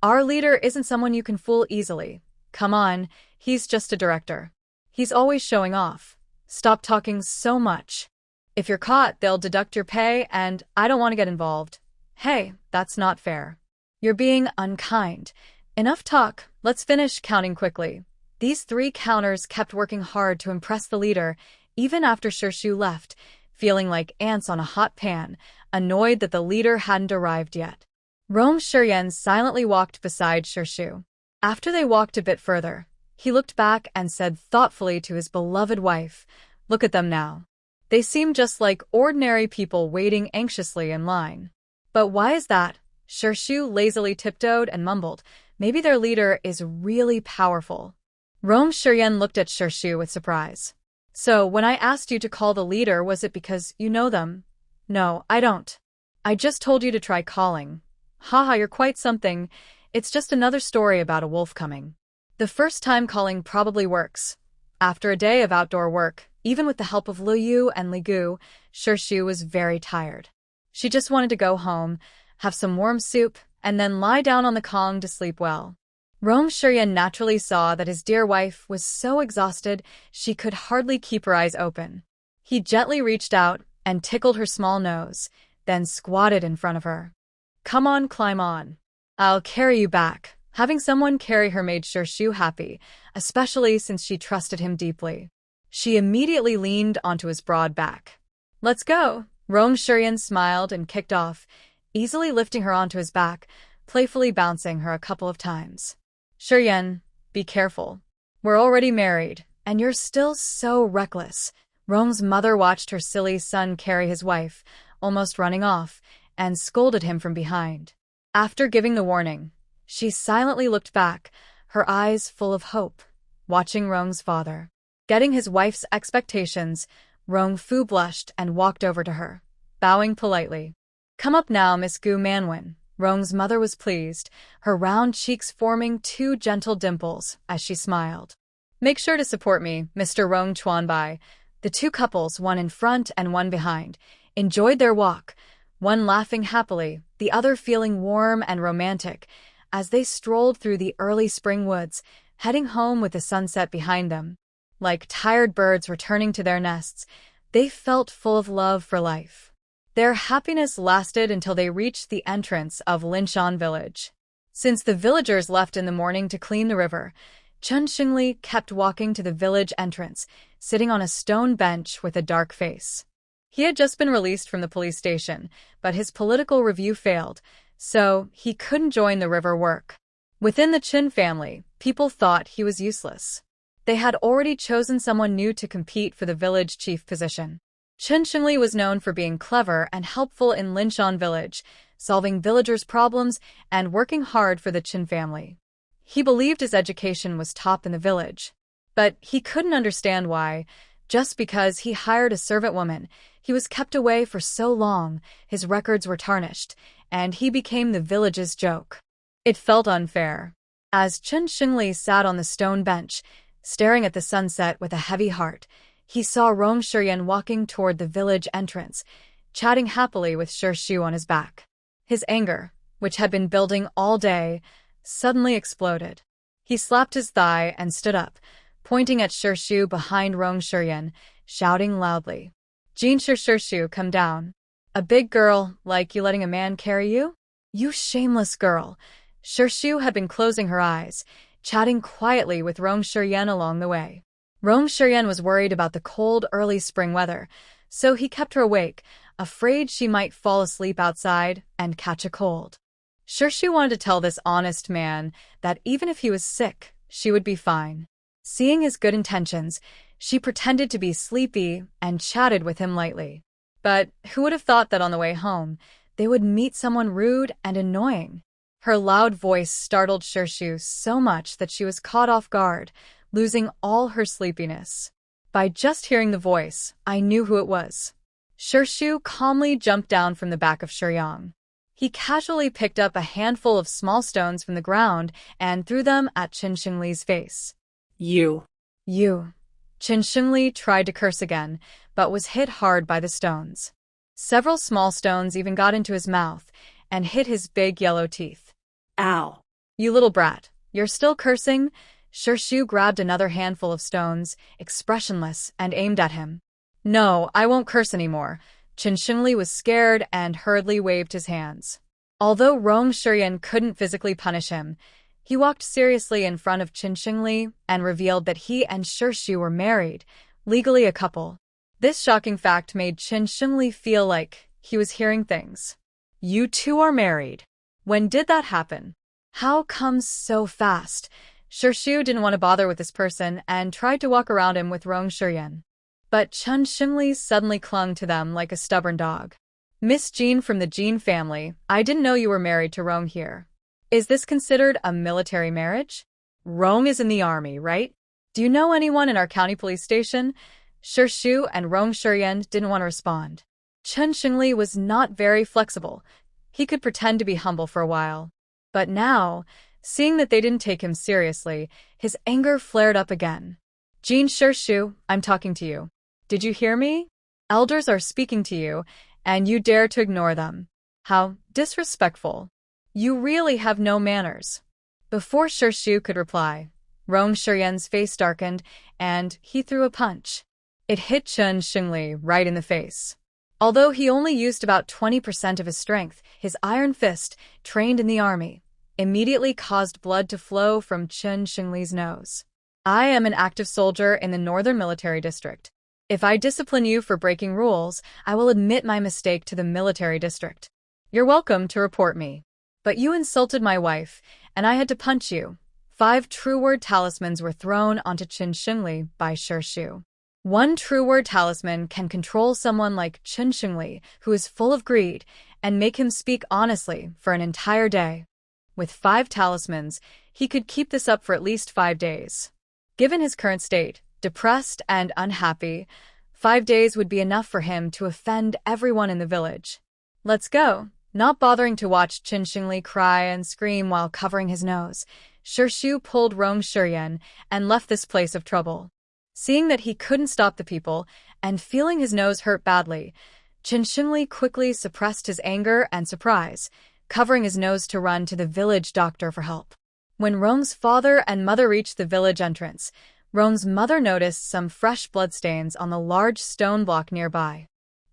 Our leader isn't someone you can fool easily. Come on, he's just a director. He's always showing off. Stop talking so much. If you're caught, they'll deduct your pay, and I don't want to get involved. Hey, that's not fair. You're being unkind. Enough talk, let's finish counting quickly. These three counters kept working hard to impress the leader, even after Shirshu left, feeling like ants on a hot pan, annoyed that the leader hadn't arrived yet. Rong Shiryan silently walked beside Shirshu. After they walked a bit further, he looked back and said thoughtfully to his beloved wife, "Look at them now. They seem just like ordinary people waiting anxiously in line." But why is that? Shirshu lazily tiptoed and mumbled, "Maybe their leader is really powerful." Rong Shiryan looked at Shirshu with surprise. "So, when I asked you to call the leader, was it because you know them?" "No, I don't. I just told you to try calling." "Haha, you're quite something. It's just another story about a wolf coming." The first time calling probably works. After a day of outdoor work, even with the help of Lu Yu and Li Gu, Shirshu was very tired. She just wanted to go home, have some warm soup, and then lie down on the Kong to sleep well. Rong Shiryan naturally saw that his dear wife was so exhausted she could hardly keep her eyes open. He gently reached out and tickled her small nose, then squatted in front of her. "Come on, climb on. I'll carry you back." Having someone carry her made Shirshu happy, especially since she trusted him deeply. She immediately leaned onto his broad back. "Let's go." Rong Shiryan smiled and kicked off, easily lifting her onto his back, playfully bouncing her a couple of times. "Shiryan, be careful. We're already married, and you're still so reckless." Rong's mother watched her silly son carry his wife, almost running off, and scolded him from behind. After giving the warning, she silently looked back, her eyes full of hope, watching Rong's father. Getting his wife's expectations, Rong Fu blushed and walked over to her, bowing politely. "Come up now, Miss Gu Manwin." Rong's mother was pleased, her round cheeks forming two gentle dimples as she smiled. "Make sure to support me, Mr. Rong Chuanbai." The two couples, one in front and one behind, enjoyed their walk, one laughing happily, the other feeling warm and romantic, as they strolled through the early spring woods, heading home with the sunset behind them. Like tired birds returning to their nests, they felt full of love for life. Their happiness lasted until they reached the entrance of Linshan village. Since the villagers left in the morning to clean the river, Chen Xingli kept walking to the village entrance, sitting on a stone bench with a dark face. He had just been released from the police station, but his political review failed, so he couldn't join the river work. Within the Qin family, people thought he was useless. They had already chosen someone new to compete for the village chief position. Chen Xingli was known for being clever and helpful in Linshan village, solving villagers' problems and working hard for the Qin family. He believed his education was top in the village, but he couldn't understand why, just because he hired a servant woman, he was kept away for so long, his records were tarnished, and he became the village's joke. It felt unfair. As Chen Xingli sat on the stone bench, staring at the sunset with a heavy heart, he saw Rong Shiryan walking toward the village entrance, chatting happily with Shirshu on his back. His anger, which had been building all day, suddenly exploded. He slapped his thigh and stood up, pointing at Shirshu behind Rong Shiryan, shouting loudly, "Jin Shirshu, come down. A big girl, like you letting a man carry you? You shameless girl." Shirshu had been closing her eyes, chatting quietly with Rong Shiryan along the way. Rong Shiryan was worried about the cold early spring weather, so he kept her awake, afraid she might fall asleep outside and catch a cold. Shirshu wanted to tell this honest man that even if he was sick, she would be fine. Seeing his good intentions, she pretended to be sleepy and chatted with him lightly. But who would have thought that on the way home, they would meet someone rude and annoying. Her loud voice startled Shirshu so much that she was caught off guard, losing all her sleepiness. By just hearing the voice, I knew who it was. Shirshu calmly jumped down from the back of Shiryang. He casually picked up a handful of small stones from the ground and threw them at Qin Shengli's face. You. Qin Shengli tried to curse again, but was hit hard by the stones. Several small stones even got into his mouth and hit his big yellow teeth. Ow. You little brat, you're still cursing? Shirshu grabbed another handful of stones, expressionless, and aimed at him. No, I won't curse anymore. Qin Shengli was scared and hurriedly waved his hands. Although Rong Shuryan couldn't physically punish him, he walked seriously in front of Qin Shengli and revealed that he and Shirshu were married, legally a couple. This shocking fact made Qin Shengli feel like he was hearing things. You two are married. When did that happen? How come so fast? Shirshu didn't want to bother with this person and tried to walk around him with Rong Shuryan. But Qin Shengli suddenly clung to them like a stubborn dog. Miss Jean from the Jean family, I didn't know you were married to Rong here. Is this considered a military marriage? Rong is in the army, right? Do you know anyone in our county police station? Shirshu and Rong Shuryan didn't want to respond. Qin Shengli was not very flexible. He could pretend to be humble for a while. But now, seeing that they didn't take him seriously, his anger flared up again. Jean Shirshu, I'm talking to you. Did you hear me? Elders are speaking to you, and you dare to ignore them. How disrespectful. You really have no manners. Before Shirshu could reply, Rong Shuryan's face darkened, and he threw a punch. It hit Qin Shengli right in the face. Although he only used about 20% of his strength, his iron fist, trained in the army, immediately caused blood to flow from Qin Shengli's nose. I am an active soldier in the Northern Military District. If I discipline you for breaking rules, I will admit my mistake to the military district. You're welcome to report me. But you insulted my wife, and I had to punch you. 5 true word talismans were thrown onto Qin Shengli by Shirshu. 1 true word talisman can control someone like Qin Shengli, who is full of greed, and make him speak honestly for an entire day. With 5 talismans, he could keep this up for at least 5 days. Given his current state, depressed and unhappy, 5 days would be enough for him to offend everyone in the village. Let's go. Not bothering to watch Qin Shengli cry and scream while covering his nose, Shirshu pulled Rong Shuryan and left this place of trouble. Seeing that he couldn't stop the people, and feeling his nose hurt badly, Qin Shengli quickly suppressed his anger and surprise, covering his nose to run to the village doctor for help. When Rong's father and mother reached the village entrance, Rong's mother noticed some fresh bloodstains on the large stone block nearby.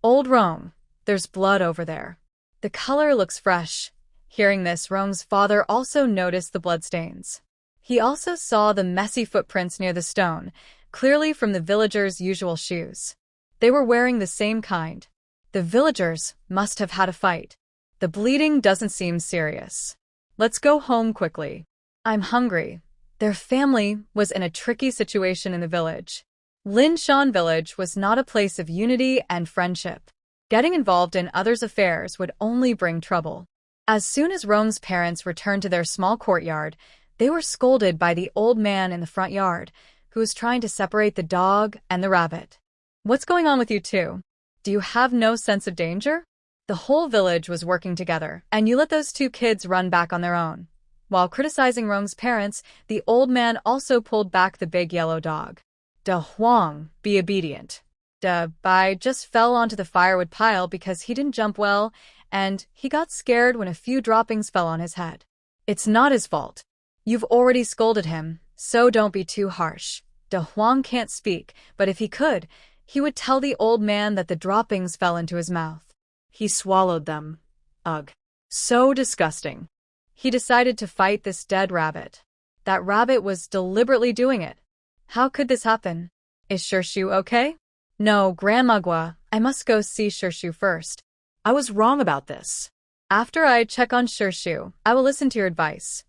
Old Rong, there's blood over there. The color looks fresh. Hearing this, Rong's father also noticed the bloodstains. He also saw the messy footprints near the stone, clearly from the villagers' usual shoes. They were wearing the same kind. The villagers must have had a fight. The bleeding doesn't seem serious. Let's go home quickly. I'm hungry. Their family was in a tricky situation in the village. Linshan village was not a place of unity and friendship. Getting involved in others' affairs would only bring trouble. As soon as Rong's parents returned to their small courtyard, they were scolded by the old man in the front yard, who was trying to separate the dog and the rabbit. What's going on with you two? Do you have no sense of danger? The whole village was working together, and you let those 2 kids run back on their own. While criticizing Rong's parents, the old man also pulled back the big yellow dog. Da Huang, be obedient. Da Bai just fell onto the firewood pile because he didn't jump well, and he got scared when a few droppings fell on his head. It's not his fault. You've already scolded him, so don't be too harsh. Da Huang can't speak, but if he could, he would tell the old man that the droppings fell into his mouth. He swallowed them. Ugh. So disgusting. He decided to fight this dead rabbit. That rabbit was deliberately doing it. How could this happen? Is Shirshu okay? No, Grandma Gua, I must go see Shirshu first. I was wrong about this. After I check on Shirshu, I will listen to your advice.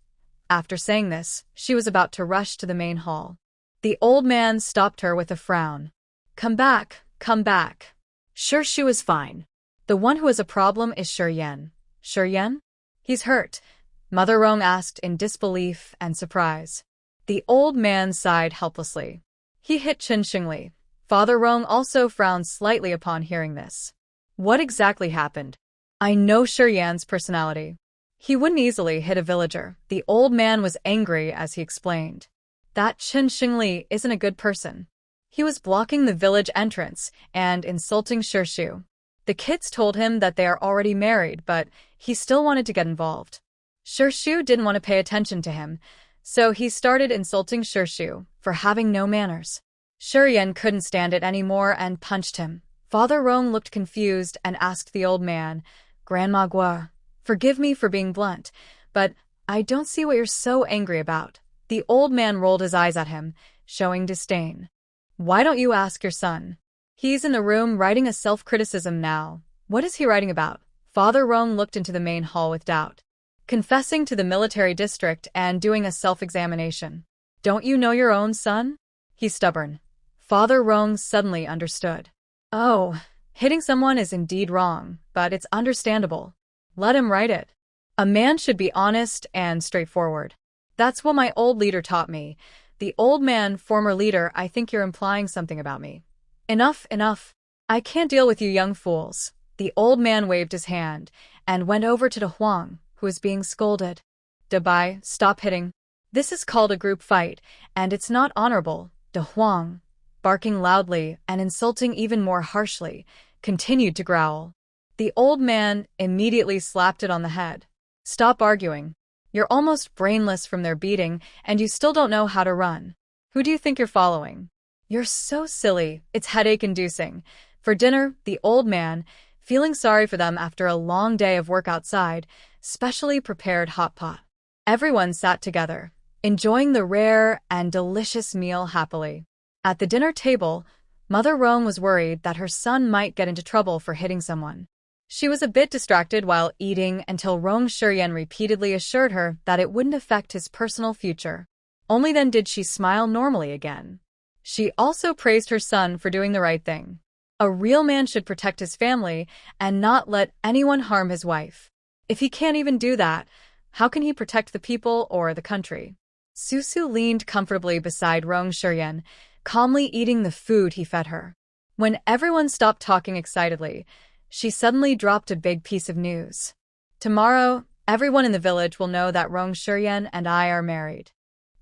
After saying this, she was about to rush to the main hall. The old man stopped her with a frown. Come back, come back. Shirshu is fine. The one who has a problem is Shuryen. Shuryen? He's hurt, Mother Rong asked in disbelief and surprise. The old man sighed helplessly. He hit Qinshengli. Father Rong also frowned slightly upon hearing this. What exactly happened? I know Shuryen's personality. He wouldn't easily hit a villager. The old man was angry as he explained. That Qinshengli isn't a good person. He was blocking the village entrance and insulting Shishu. The kids told him that they are already married, but he still wanted to get involved. Shishu didn't want to pay attention to him, so he started insulting Shishu for having no manners. Shuryen couldn't stand it anymore and punched him. Father Rong looked confused and asked the old man, Grandma Gua, forgive me for being blunt, but I don't see what you're so angry about. The old man rolled his eyes at him, showing disdain. Why don't you ask your son? He's in the room writing a self-criticism now. What is he writing about? Father Rong looked into the main hall with doubt. Confessing to the military district and doing a self-examination. Don't you know your own son? He's stubborn. Father Rong suddenly understood. Oh, hitting someone is indeed wrong, but it's understandable. Let him write it. A man should be honest and straightforward. That's what my old leader taught me. The old man, former leader, I think you're implying something about me. Enough, enough. I can't deal with you young fools. The old man waved his hand and went over to De Huang, who was being scolded. Bai, stop hitting. This is called a group fight, and it's not honorable. De Huang, barking loudly and insulting even more harshly, continued to growl. The old man immediately slapped it on the head. Stop arguing. You're almost brainless from their beating, and you still don't know how to run. Who do you think you're following? You're so silly, it's headache-inducing. For dinner, the old man, feeling sorry for them after a long day of work outside, specially prepared hot pot. Everyone sat together, enjoying the rare and delicious meal happily. At the dinner table, Mother Rong was worried that her son might get into trouble for hitting someone. She was a bit distracted while eating until Rong Shuryen repeatedly assured her that it wouldn't affect his personal future. Only then did she smile normally again. She also praised her son for doing the right thing. A real man should protect his family and not let anyone harm his wife. If he can't even do that, how can he protect the people or the country? Susu leaned comfortably beside Rong Shuryen, calmly eating the food he fed her. When everyone stopped talking excitedly, she suddenly dropped a big piece of news. Tomorrow, everyone in the village will know that Rong Shuryen and I are married.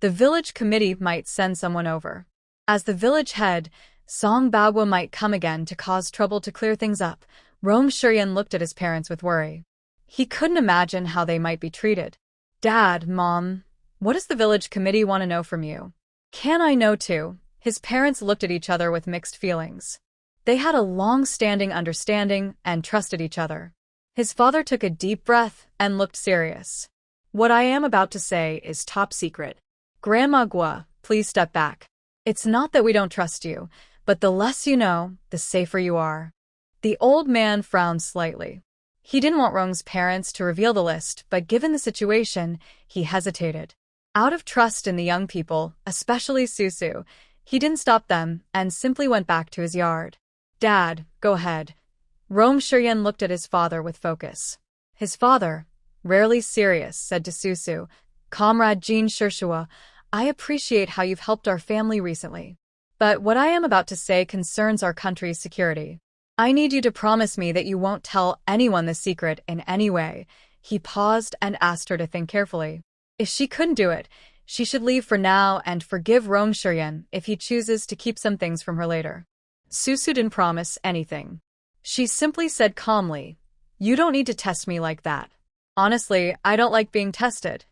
The village committee might send someone over. As the village head, Song Bagua might come again to cause trouble to clear things up. Rong Shuryen looked at his parents with worry. He couldn't imagine how they might be treated. Dad, Mom, what does the village committee want to know from you? Can I know too? His parents looked at each other with mixed feelings. They had a long-standing understanding and trusted each other. His father took a deep breath and looked serious. What I am about to say is top secret. Grandma Gua, please step back. It's not that we don't trust you, but the less you know, the safer you are. The old man frowned slightly. He didn't want Rong's parents to reveal the list, but given the situation, he hesitated. Out of trust in the young people, especially Susu, he didn't stop them and simply went back to his yard. Dad, go ahead. Rong Shuryen looked at his father with focus. His father, rarely serious, said to Susu, Comrade Jean Shishua, I appreciate how you've helped our family recently. But what I am about to say concerns our country's security. I need you to promise me that you won't tell anyone the secret in any way. He paused and asked her to think carefully. If she couldn't do it, she should leave for now and forgive Rong Shuryen if he chooses to keep some things from her later. Susu didn't promise anything. She simply said calmly, You don't need to test me like that. Honestly, I don't like being tested.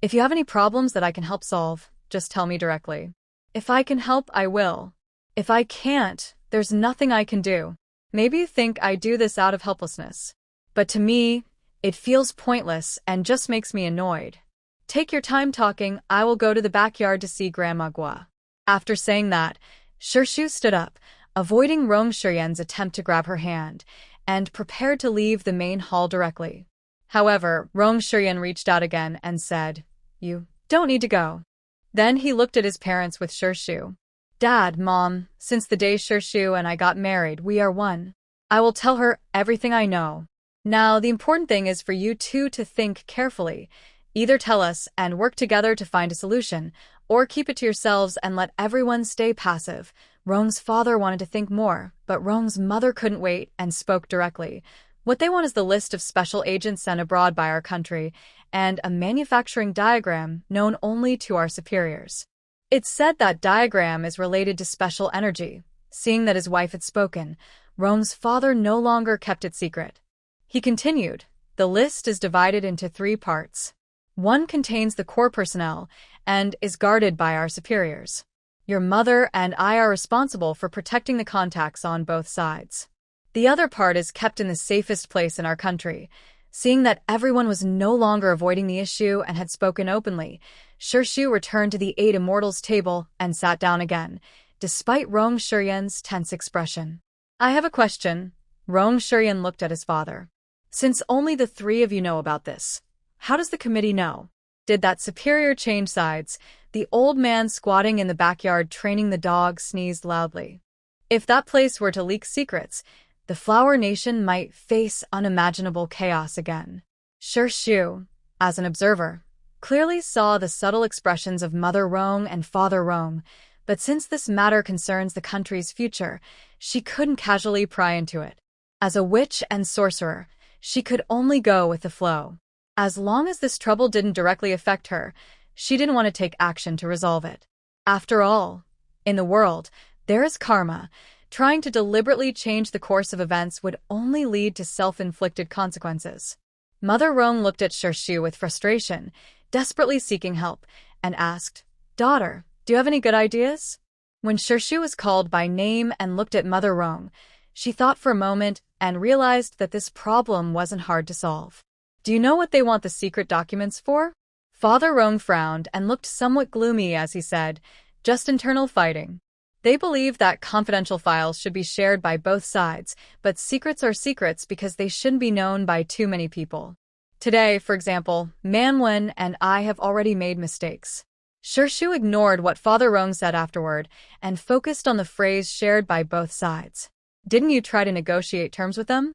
If you have any problems that I can help solve, just tell me directly. If I can help, I will. If I can't, there's nothing I can do. Maybe you think I do this out of helplessness. But to me, it feels pointless and just makes me annoyed. Take your time talking, I will go to the backyard to see Grandma Gua. After saying that, Shishu stood up, avoiding Rong Shuryen's attempt to grab her hand, and prepared to leave the main hall directly. However, Rong Shuryen reached out again and said, You don't need to go. Then he looked at his parents with Shishu. Dad, Mom, since the day Shishu and I got married, we are one. I will tell her everything I know. Now, the important thing is for you two to think carefully. Either tell us and work together to find a solution, or keep it to yourselves and let everyone stay passive. Rong's father wanted to think more, but Rong's mother couldn't wait and spoke directly. What they want is the list of special agents sent abroad by our country, and a manufacturing diagram known only to our superiors. It's said that diagram is related to special energy. Seeing that his wife had spoken, Rong's father no longer kept it secret. He continued, the list is divided into 3 parts. One contains the core personnel and is guarded by our superiors. Your mother and I are responsible for protecting the contacts on both sides. The other part is kept in the safest place in our country. Seeing that everyone was no longer avoiding the issue and had spoken openly, Shu returned to the 8 immortals table and sat down again, despite Rong Shiyan's tense expression. I have a question. Rong Shiyan looked at his father. Since only the 3 of you know about this, how does the committee know? Did that superior change sides? The old man squatting in the backyard training the dog sneezed loudly. If that place were to leak secrets, the Flower Nation might face unimaginable chaos again. Shu, as an observer, clearly saw the subtle expressions of Mother Rong and Father Rong, but since this matter concerns the country's future, she couldn't casually pry into it. As a witch and sorcerer, she could only go with the flow. As long as this trouble didn't directly affect her, she didn't want to take action to resolve it. After all, in the world, there is karma. Trying to deliberately change the course of events would only lead to self-inflicted consequences. Mother Rong looked at Shu with frustration, desperately seeking help, and asked, Daughter, do you have any good ideas? When Shu was called by name and looked at Mother Rong, she thought for a moment and realized that this problem wasn't hard to solve. Do you know what they want the secret documents for? Father Rong frowned and looked somewhat gloomy as he said, just internal fighting. They believe that confidential files should be shared by both sides, but secrets are secrets because they shouldn't be known by too many people. Today, for example, Manhwa and I have already made mistakes. Shu ignored what Father Rong said afterward and focused on the phrase shared by both sides. Didn't you try to negotiate terms with them?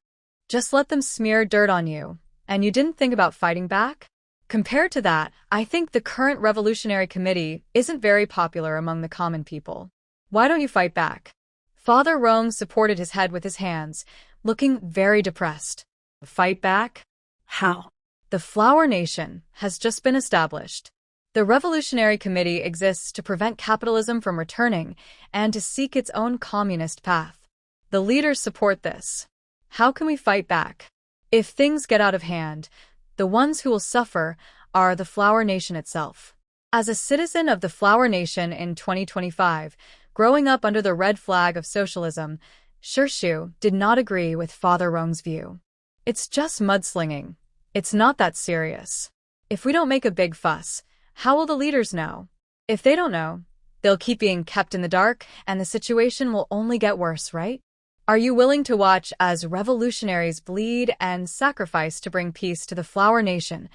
Just let them smear dirt on you, and you didn't think about fighting back? Compared to that, I think the current Revolutionary Committee isn't very popular among the common people. Why don't you fight back? Father Rong supported his head with his hands, looking very depressed. Fight back? How? The Flower Nation has just been established. The Revolutionary Committee exists to prevent capitalism from returning and to seek its own communist path. The leaders support this. How can we fight back? If things get out of hand, the ones who will suffer are the Flower Nation itself. As a citizen of the Flower Nation in 2025, growing up under the red flag of socialism, Shu did not agree with Father Rong's view. It's just mudslinging. It's not that serious. If we don't make a big fuss, how will the leaders know? If they don't know, they'll keep being kept in the dark and the situation will only get worse, right? Are you willing to watch as revolutionaries bleed and sacrifice to bring peace to the Flower Nation,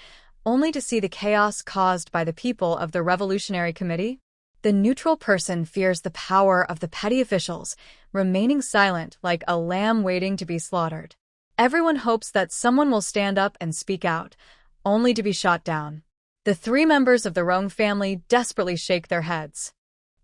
only to see the chaos caused by the people of the Revolutionary Committee? The neutral person fears the power of the petty officials, remaining silent like a lamb waiting to be slaughtered. Everyone hopes that someone will stand up and speak out, only to be shot down. The 3 members of the Rong family desperately shake their heads.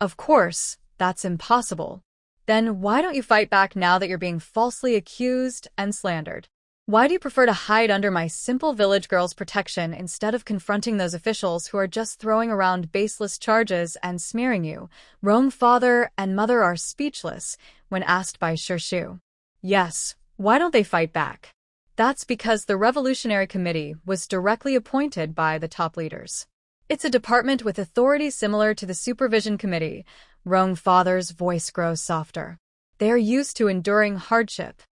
Of course, that's impossible. Then why don't you fight back now that you're being falsely accused and slandered? Why do you prefer to hide under my simple village girl's protection instead of confronting those officials who are just throwing around baseless charges and smearing you? Rong father and mother are speechless when asked by Shu. Yes, why don't they fight back? That's because the Revolutionary Committee was directly appointed by the top leaders. It's a department with authority similar to the Supervision Committee. Rong father's voice grows softer. They are used to enduring hardship.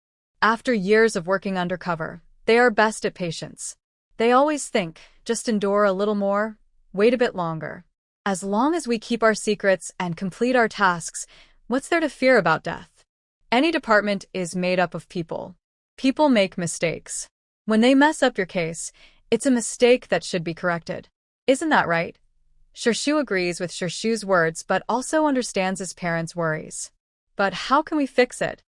After years of working undercover, they are best at patience. They always think, just endure a little more, wait a bit longer. As long as we keep our secrets and complete our tasks, what's there to fear about death? Any department is made up of people. People make mistakes. When they mess up your case, it's a mistake that should be corrected. Isn't that right? Shu agrees with Shu's words but also understands his parents' worries. But how can we fix it?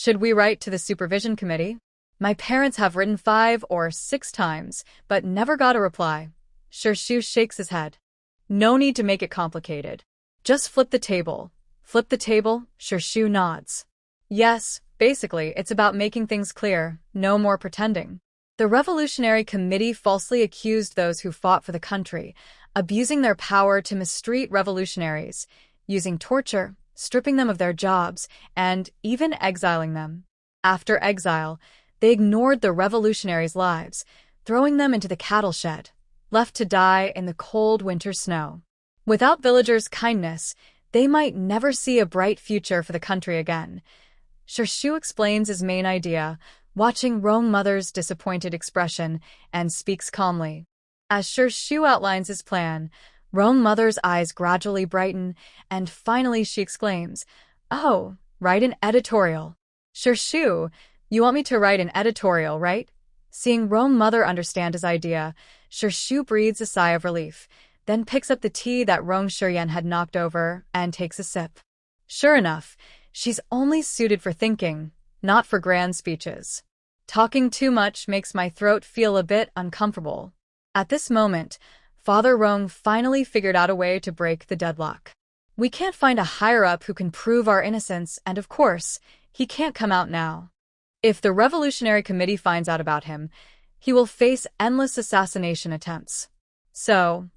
Should we write to the supervision committee? My parents have written 5 or 6 times, but never got a reply. Shu shakes his head. No need to make it complicated. Just flip the table. Flip the table, Shu nods. Yes, basically, it's about making things clear, no more pretending. The Revolutionary Committee falsely accused those who fought for the country, abusing their power to mistreat revolutionaries, using torture, stripping them of their jobs, and even exiling them. After exile, they ignored the revolutionaries' lives, throwing them into the cattle shed, left to die in the cold winter snow. Without villagers' kindness, they might never see a bright future for the country again. Shu explains his main idea, watching Rong Mother's disappointed expression, and speaks calmly. As Shu outlines his plan, Rong Mother's eyes gradually brighten, and finally she exclaims, "Oh, write an editorial." Shu, you want me to write an editorial, right? Seeing Rong Mother understand his idea, Shu breathes a sigh of relief, then picks up the tea that Rong Shiryan had knocked over and takes a sip. Sure enough, she's only suited for thinking, not for grand speeches. Talking too much makes my throat feel a bit uncomfortable. At this moment, Father Rong finally figured out a way to break the deadlock. We can't find a higher-up who can prove our innocence, and of course, he can't come out now. If the Revolutionary Committee finds out about him, he will face endless assassination attempts. So,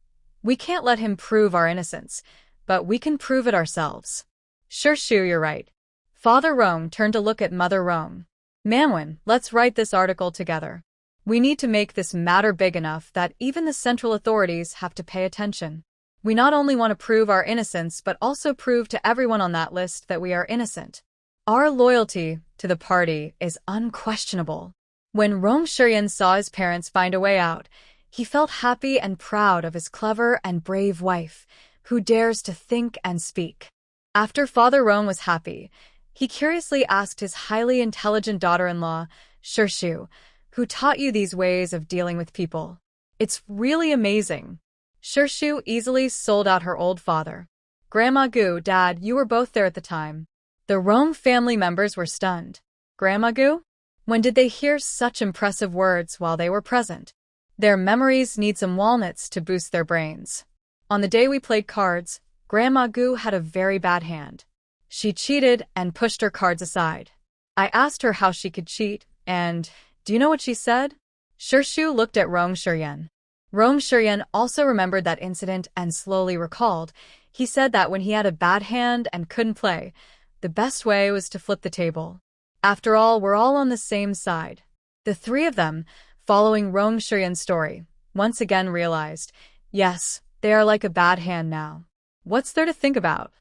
we can't let him prove our innocence, but we can prove it ourselves. Shu, you're right. Father Rong turned to look at Mother Rong. Manhwa, let's write this article together. We need to make this matter big enough that even the central authorities have to pay attention. We not only want to prove our innocence but also prove to everyone on that list that we are innocent. Our loyalty to the party is unquestionable. When Rong Shiryan saw his parents find a way out, he felt happy and proud of his clever and brave wife, who dares to think and speak. After Father Rong was happy, he curiously asked his highly intelligent daughter-in-law, Shu, who taught you these ways of dealing with people. It's really amazing. Shu easily sold out her old father. Grandma Gu, Dad, you were both there at the time. The Rong family members were stunned. Grandma Gu? When did they hear such impressive words while they were present? Their memories need some walnuts to boost their brains. On the day we played cards, Grandma Gu had a very bad hand. She cheated and pushed her cards aside. I asked her how she could cheat, and do you know what she said? Shu looked at Rong Shiryan. Rong Shiryan also remembered that incident and slowly recalled. He said that when he had a bad hand and couldn't play, the best way was to flip the table. After all, we're all on the same side. The three of them, following Rong Shiryan's story, once again realized, yes, they are like a bad hand now. What's there to think about?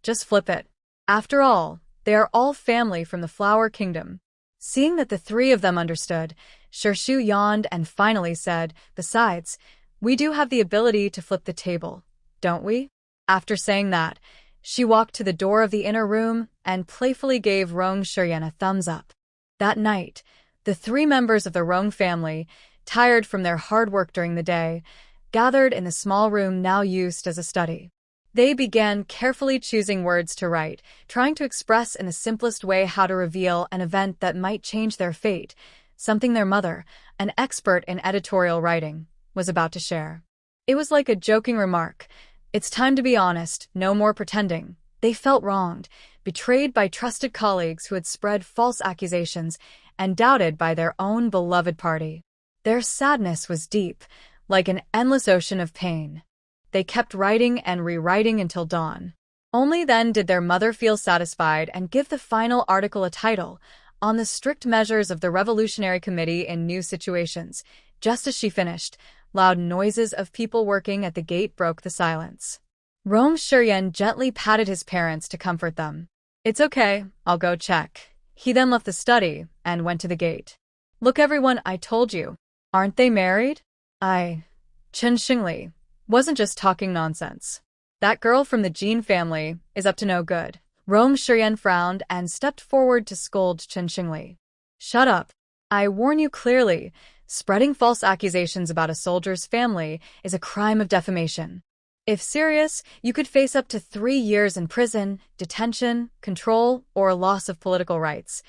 Just flip it. After all, they are all family from the Flower Kingdom. Seeing that the three of them understood, Shu yawned and finally said, besides, we do have the ability to flip the table, don't we? After saying that, she walked to the door of the inner room and playfully gave Rong Shiryan a thumbs up. That night, the 3 members of the Rong family, tired from their hard work during the day, gathered in the small room now used as a study. They began carefully choosing words to write, trying to express in the simplest way how to reveal an event that might change their fate, something their mother, an expert in editorial writing, was about to share. It was like a joking remark. It's time to be honest, no more pretending. They felt wronged, betrayed by trusted colleagues who had spread false accusations, and doubted by their own beloved party. Their sadness was deep, like an endless ocean of pain. They kept writing and rewriting until dawn. Only then did their mother feel satisfied and give the final article a title, On the Strict Measures of the Revolutionary Committee in New Situations. Just as she finished, loud noises of people working at the gate broke the silence. Rong Shiryan gently patted his parents to comfort them. It's okay, I'll go check. He then left the study and went to the gate. Look everyone, I told you. Aren't they married? Chen Xingli wasn't just talking nonsense. That girl from the Jin family is up to no good. Rong Shiryan frowned and stepped forward to scold Chen Xingli. Shut up. I warn you clearly, spreading false accusations about a soldier's family is a crime of defamation. If serious, you could face up to 3 years in prison, detention, control, or loss of political rights.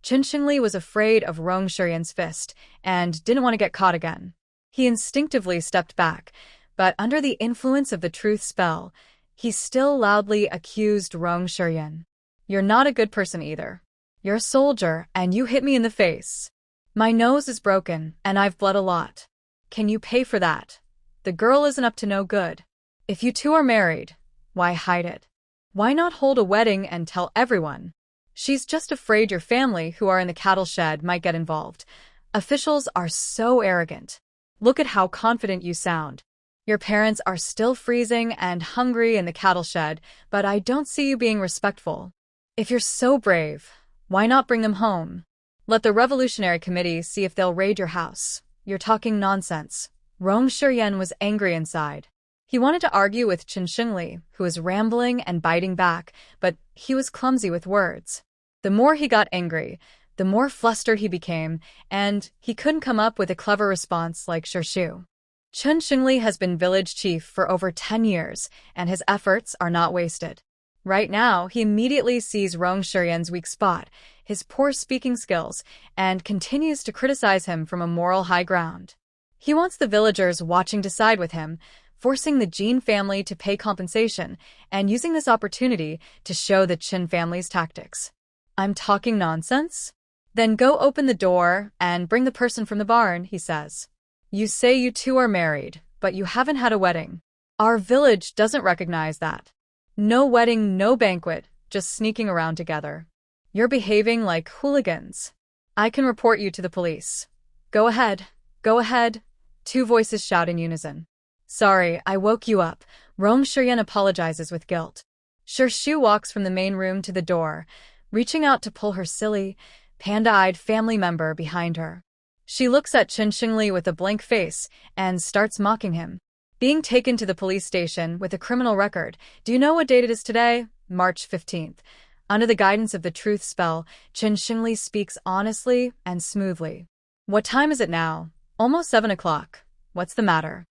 Qin Shengli was afraid of Rong Shiyan's fist and didn't want to get caught again. He instinctively stepped back, but under the influence of the truth spell, he still loudly accused Rong Shiyan. "You're not a good person either. You're a soldier, and you hit me in the face. My nose is broken, and I've bled a lot. Can you pay for that? The girl isn't up to no good. If you two are married, why hide it? Why not hold a wedding and tell everyone? She's just afraid your family, who are in the cattle shed, might get involved. Officials are so arrogant. Look at how confident you sound. Your parents are still freezing and hungry in the cattle shed, but I don't see you being respectful. If you're so brave, why not bring them home? Let the Revolutionary Committee see if they'll raid your house. You're talking nonsense." Rong Shiyan was angry inside. He wanted to argue with Qin Shengli, who was rambling and biting back, but he was clumsy with words. The more he got angry, the more flustered he became, and he couldn't come up with a clever response like Shirshu. Qin Shengli has been village chief for over 10 years, and his efforts are not wasted. Right now, he immediately sees Rong Shiyan's weak spot, his poor speaking skills, and continues to criticize him from a moral high ground. He wants the villagers watching to side with him, forcing the Jin family to pay compensation, and using this opportunity to show the Qin family's tactics. "I'm talking nonsense? Then go open the door and bring the person from the barn," he says. "You say you two are married, but you haven't had a wedding. Our village doesn't recognize that. No wedding, no banquet, just sneaking around together. You're behaving like hooligans. I can report you to the police." "Go ahead, go ahead," two voices shout in unison. "Sorry, I woke you up." Rong Shiyan apologizes with guilt. Shirshu walks from the main room to the door, reaching out to pull her silly, panda-eyed family member behind her. She looks at Qin Shengli with a blank face and starts mocking him. Being taken to the police station with a criminal record. Do you know what date it is today? March 15th. Under the guidance of the truth spell, Qin Shengli speaks honestly and smoothly. "What time is it now?" "Almost 7 o'clock. What's the matter?"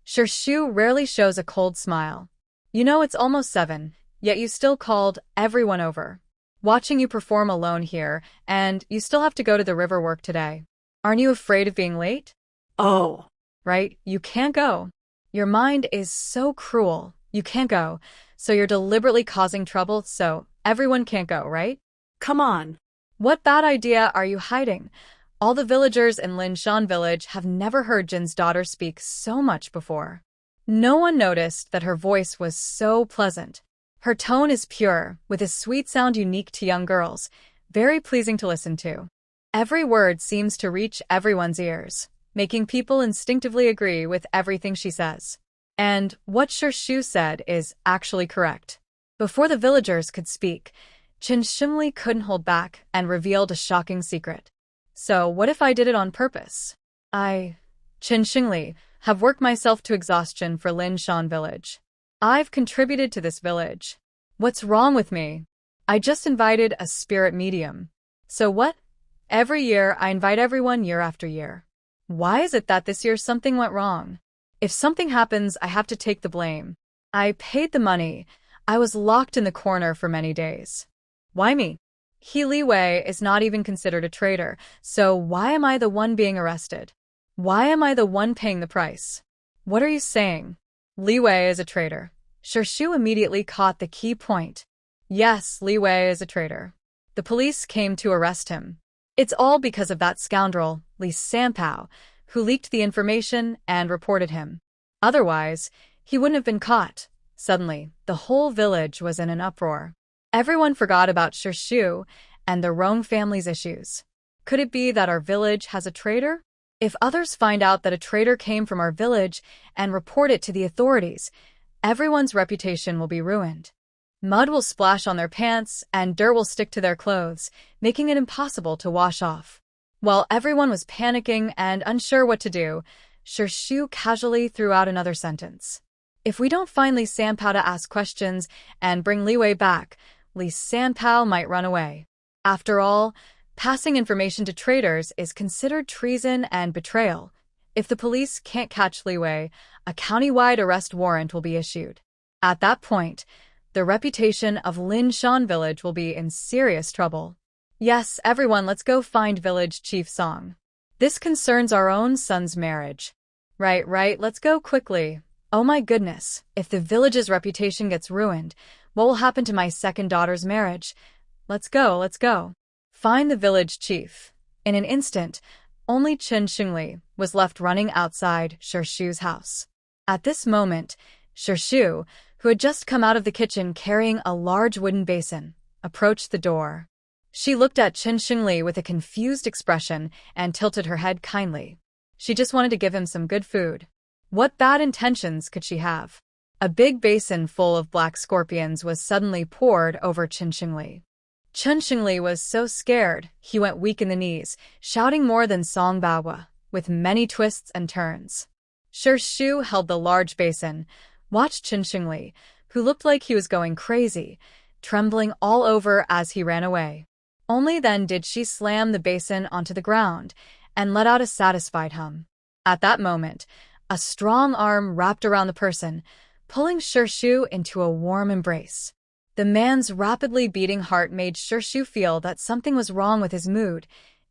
Shirshu rarely shows a cold smile. "You know it's almost 7, yet you still called everyone over. Watching you perform alone here, and you still have to go to the river work today. Aren't you afraid of being late?" Oh, "Right, you can't go. Your mind is so cruel. You can't go, so you're deliberately causing trouble so everyone can't go, right?" come on. "What bad idea are you hiding? All the villagers in Linshan village have never heard Jin's daughter speak so much before." No one noticed that her voice was so pleasant. Her tone is pure, with a sweet sound unique to young girls, very pleasing to listen to. Every word seems to reach everyone's ears, making people instinctively agree with everything she says. And what Shirshu said is actually correct. Before the villagers could speak, Qin Shengli couldn't hold back and revealed a shocking secret. "So what if I did it on purpose? I, Qin Shengli, have worked myself to exhaustion for Linshan village. I've contributed to this village. What's wrong with me? I just invited a spirit medium. So what? Every year I invite everyone year after year. Why is it that this year something went wrong? If something happens, I have to take the blame. I paid the money. I was locked in the corner for many days. Why me? Li Wei is not even considered a traitor, so why am I the one being arrested? Why am I the one paying the price? What are you saying? Li Wei is a traitor." Shirshu immediately caught the key point. Yes, Li Wei is a traitor. The police came to arrest him. It's all because of that scoundrel, Li Sanpao, who leaked the information and reported him. Otherwise, he wouldn't have been caught. Suddenly, the whole village was in an uproar. Everyone forgot about Shirshu and the Rong family's issues. Could it be that our village has a traitor? If others find out that a traitor came from our village and report it to the authorities, everyone's reputation will be ruined. Mud will splash on their pants and dirt will stick to their clothes, making it impossible to wash off. While everyone was panicking and unsure what to do, Shirshu casually threw out another sentence. If we don't find Li Sanpao to ask questions and bring Li Wei back, Li Sanpao might run away. After all, passing information to traitors is considered treason and betrayal. If the police can't catch Li Wei, a county-wide arrest warrant will be issued. At that point, the reputation of Linshan village will be in serious trouble. Yes, everyone, let's go find village chief song. This concerns our own son's marriage. Right, let's go quickly. Oh my goodness, if the village's reputation gets ruined, what will happen to my second daughter's marriage? Let's go. Find the village chief. In an instant, only Chen Xingli was left running outside Shu's house. At this moment, Shu, who had just come out of the kitchen carrying a large wooden basin, approached the door. She looked at Chen Xingli with a confused expression and tilted her head kindly. She just wanted to give him some good food. What bad intentions could she have? A big basin full of black scorpions was suddenly poured over Chen Xingli. Chen Xingli was so scared, he went weak in the knees, shouting more than Song Baowa, with many twists and turns. Shu held the large basin, watched Chen Xingli, who looked like he was going crazy, trembling all over as he ran away. Only then did she slam the basin onto the ground and let out a satisfied hum. At that moment, a strong arm wrapped around the person, pulling Shu into a warm embrace. The man's rapidly beating heart made Shu feel that something was wrong with his mood,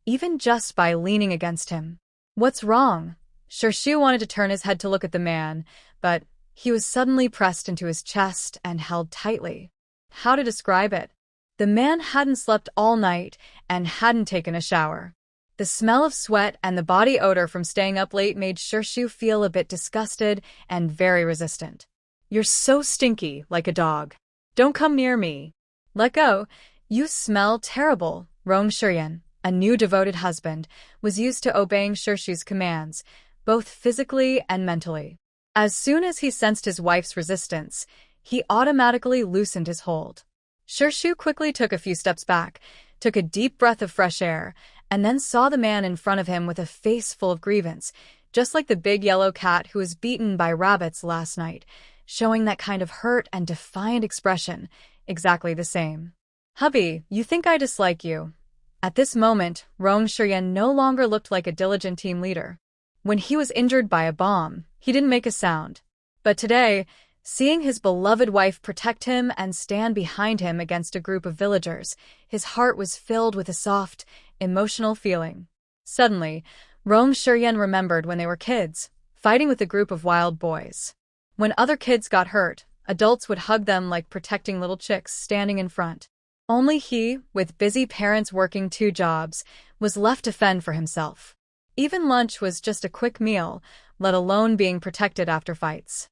even just by leaning against him. What's wrong? Shu wanted to turn his head to look at the man, but he was suddenly pressed into his chest and held tightly. How to describe it? The man hadn't slept all night and hadn't taken a shower. The smell of sweat and the body odor from staying up late made Shu feel a bit disgusted and very resistant. You're so stinky, like a dog. Don't come near me. Let go. You smell terrible. Rong Shiyan, a new devoted husband, was used to obeying Shu's commands, both physically and mentally. As soon as he sensed his wife's resistance, he automatically loosened his hold. Shu quickly took a few steps back, took a deep breath of fresh air, and then saw the man in front of him with a face full of grievance, just like the big yellow cat who was beaten by rabbits last night, showing that kind of hurt and defiant expression, exactly the same. Hubby, you think I dislike you. At this moment, Rong Shiyan no longer looked like a diligent team leader. When he was injured by a bomb, he didn't make a sound. But today, seeing his beloved wife protect him and stand behind him against a group of villagers, his heart was filled with a soft, emotional feeling. Suddenly, Rong Shiyan remembered when they were kids, fighting with a group of wild boys. When other kids got hurt, adults would hug them like protecting little chicks standing in front. Only he, with busy parents working 2 jobs, was left to fend for himself. Even lunch was just a quick meal, let alone being protected after fights.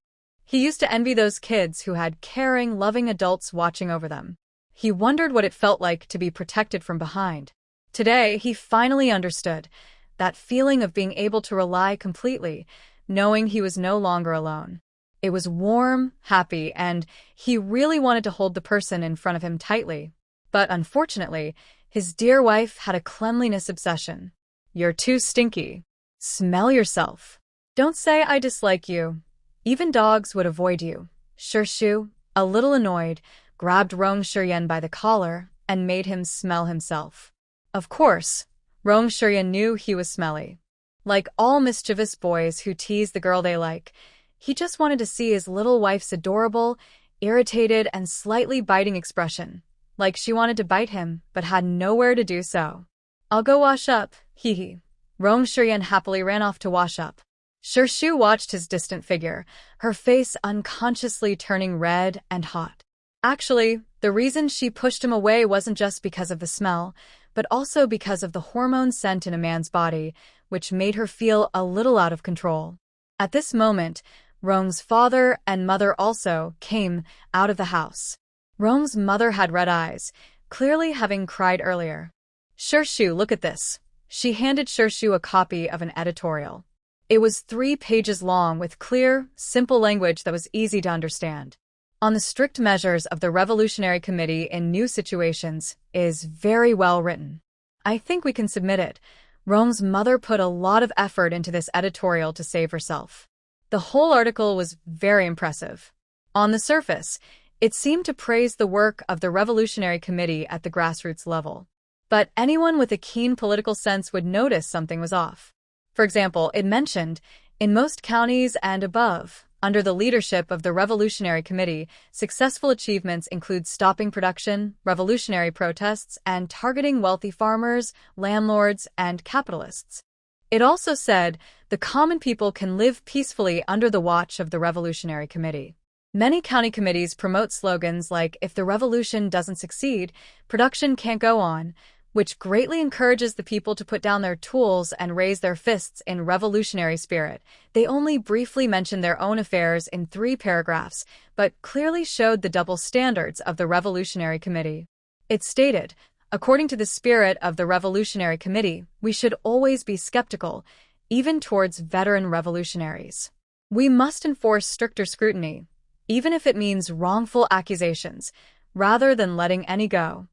He used to envy those kids who had caring, loving adults watching over them. He wondered what it felt like to be protected from behind. Today, he finally understood that feeling of being able to rely completely, knowing he was no longer alone. It was warm, happy, and he really wanted to hold the person in front of him tightly. But unfortunately, his dear wife had a cleanliness obsession. You're too stinky. Smell yourself. Don't say I dislike you. Even dogs would avoid you. Shu, a little annoyed, grabbed Rong Shiyan by the collar and made him smell himself. Of course, Rong Shiyan knew he was smelly. Like all mischievous boys who tease the girl they like, he just wanted to see his little wife's adorable, irritated, and slightly biting expression, like she wanted to bite him but had nowhere to do so. I'll go wash up, hee. Rong Shiyan happily ran off to wash up. Shu watched his distant figure, her face unconsciously turning red and hot. Actually, the reason she pushed him away wasn't just because of the smell, but also because of the hormone scent in a man's body, which made her feel a little out of control. At this moment, Rong's father and mother also came out of the house. Rong's mother had red eyes, clearly having cried earlier. Shu, look at this. She handed Shu a copy of an editorial. It was 3 pages long with clear, simple language that was easy to understand. On the strict measures of the Revolutionary Committee in new situations is very well written. I think we can submit it. Rong's mother put a lot of effort into this editorial to save herself. The whole article was very impressive. On the surface, it seemed to praise the work of the Revolutionary Committee at the grassroots level. But anyone with a keen political sense would notice something was off. For example, it mentioned, in most counties and above, Under the leadership of the Revolutionary Committee, successful achievements include stopping production, revolutionary protests, and targeting wealthy farmers, landlords, and capitalists. It also said the common people can live peacefully under the watch of the Revolutionary Committee. Many county committees promote slogans like, "If the revolution doesn't succeed, production can't go on," which greatly encourages the people to put down their tools and raise their fists in revolutionary spirit. They only briefly mentioned their own affairs in 3 paragraphs, but clearly showed the double standards of the Revolutionary Committee. It stated, "According to the spirit of the Revolutionary Committee, we should always be skeptical, even towards veteran revolutionaries. We must enforce stricter scrutiny, even if it means wrongful accusations, rather than letting any go.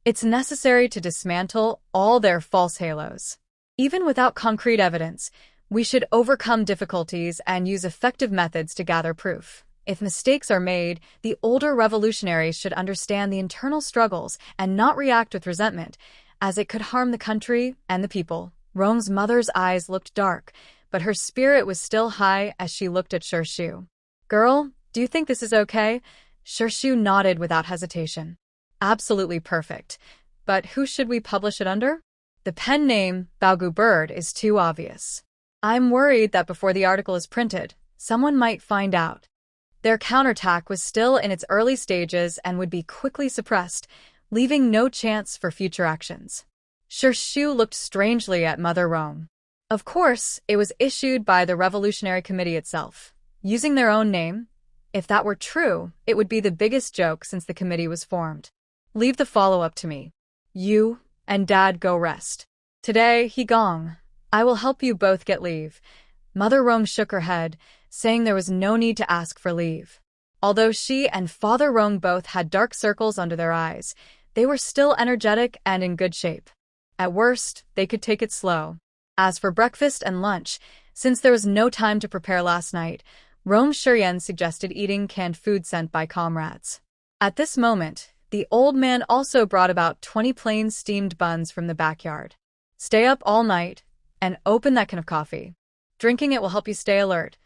It's necessary to dismantle all their false halos. Even without concrete evidence, we should overcome difficulties and use effective methods to gather proof. If mistakes are made, the older revolutionaries should understand the internal struggles and not react with resentment, as it could harm the country and the people." Rong's mother's eyes looked dark, but her spirit was still high as she looked at Shirshu. "Girl, do you think this is okay?" Shirshu nodded without hesitation. "Absolutely perfect. But who should we publish it under? The pen name, Baogu Bird, is too obvious. I'm worried that before the article is printed, someone might find out." Their counterattack was still in its early stages and would be quickly suppressed, leaving no chance for future actions. Shirshu looked strangely at Mother Rong. Of course, it was issued by the Revolutionary Committee itself, using their own name. If that were true, it would be the biggest joke since the committee was formed. "Leave the follow-up to me. You and Dad go rest. Today, he gong. I will help you both get leave." Mother Rong shook her head, saying there was no need to ask for leave. Although she and Father Rong both had dark circles under their eyes, they were still energetic and in good shape. At worst, they could take it slow. As for breakfast and lunch, since there was no time to prepare last night, Rong Shuryen suggested eating canned food sent by comrades. At this moment, the old man also brought about 20 plain steamed buns from the backyard. "Stay up all night and open that can of coffee. Drinking it will help you stay alert.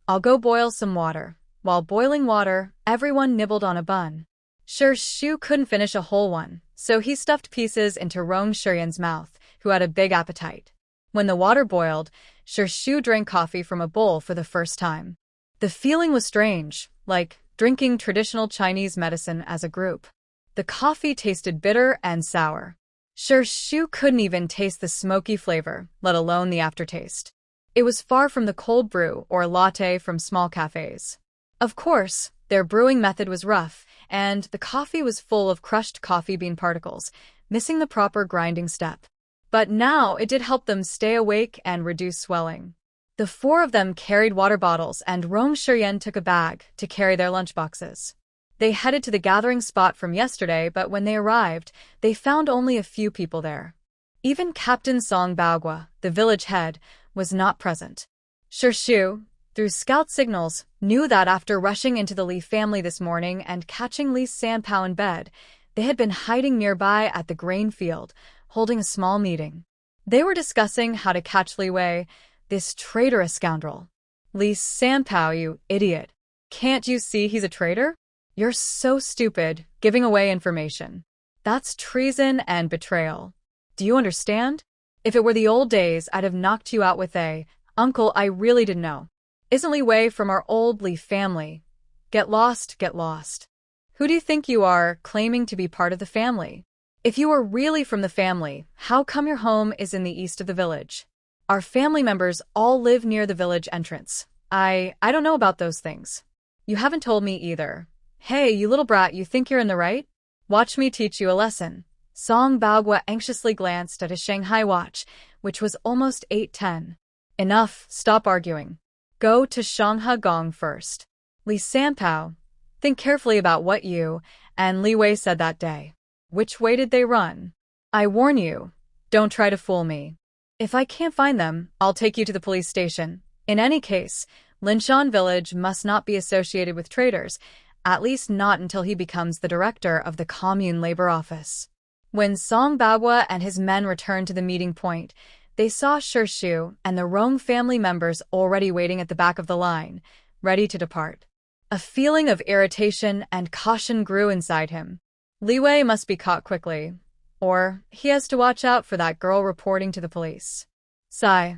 I'll go boil some water." While boiling water, everyone nibbled on a bun. Shirshu couldn't finish a whole one, so he stuffed pieces into Rong Shuryen's mouth, who had a big appetite. When the water boiled, Shirshu drank coffee from a bowl for the first time. The feeling was strange, like drinking traditional Chinese medicine as a group. The coffee tasted bitter and sour. Shirshu couldn't even taste the smoky flavor, let alone the aftertaste. It was far from the cold brew or latte from small cafes. Of course, their brewing method was rough, and the coffee was full of crushed coffee bean particles, missing the proper grinding step. But now it did help them stay awake and reduce swelling. The 4 of them carried water bottles, and Rong Shuryen took a bag to carry their lunchboxes. They headed to the gathering spot from yesterday, but when they arrived, they found only a few people there. Even Captain Song Baogua, the village head, was not present. Shirshu, through scout signals, knew that after rushing into the Li family this morning and catching Li Sanpao in bed, they had been hiding nearby at the grain field, holding a small meeting. They were discussing how to catch Li Wei, this traitorous scoundrel. "Li Sanpao, you idiot. Can't you see he's a traitor? You're so stupid, giving away information. That's treason and betrayal. Do you understand? If it were the old days, I'd have knocked you out with a, 'Uncle, I really didn't know. Isn't Li Wei from our old Li family? Get lost, get lost. Who do you think you are, claiming to be part of the family? If you are really from the family, how come your home is in the east of the village? Our family members all live near the village entrance. I don't know about those things. You haven't told me either. Hey, you little brat, you think you're in the right? Watch me teach you a lesson." Song Baogua anxiously glanced at his Shanghai watch, which was almost 8:10. "Enough, stop arguing. Go to Shanghai Gong first. Li Sanpao, think carefully about what you and Li Wei said that day. Which way did they run? I warn you, don't try to fool me. If I can't find them, I'll take you to the police station. In any case, Linshan village must not be associated with traitors, at least not until he becomes the director of the Commune Labor Office." When Song Baogua and his men returned to the meeting point, they saw Shirshu and the Rong family members already waiting at the back of the line, ready to depart. A feeling of irritation and caution grew inside him. Li Wei must be caught quickly, or he has to watch out for that girl reporting to the police. Sigh.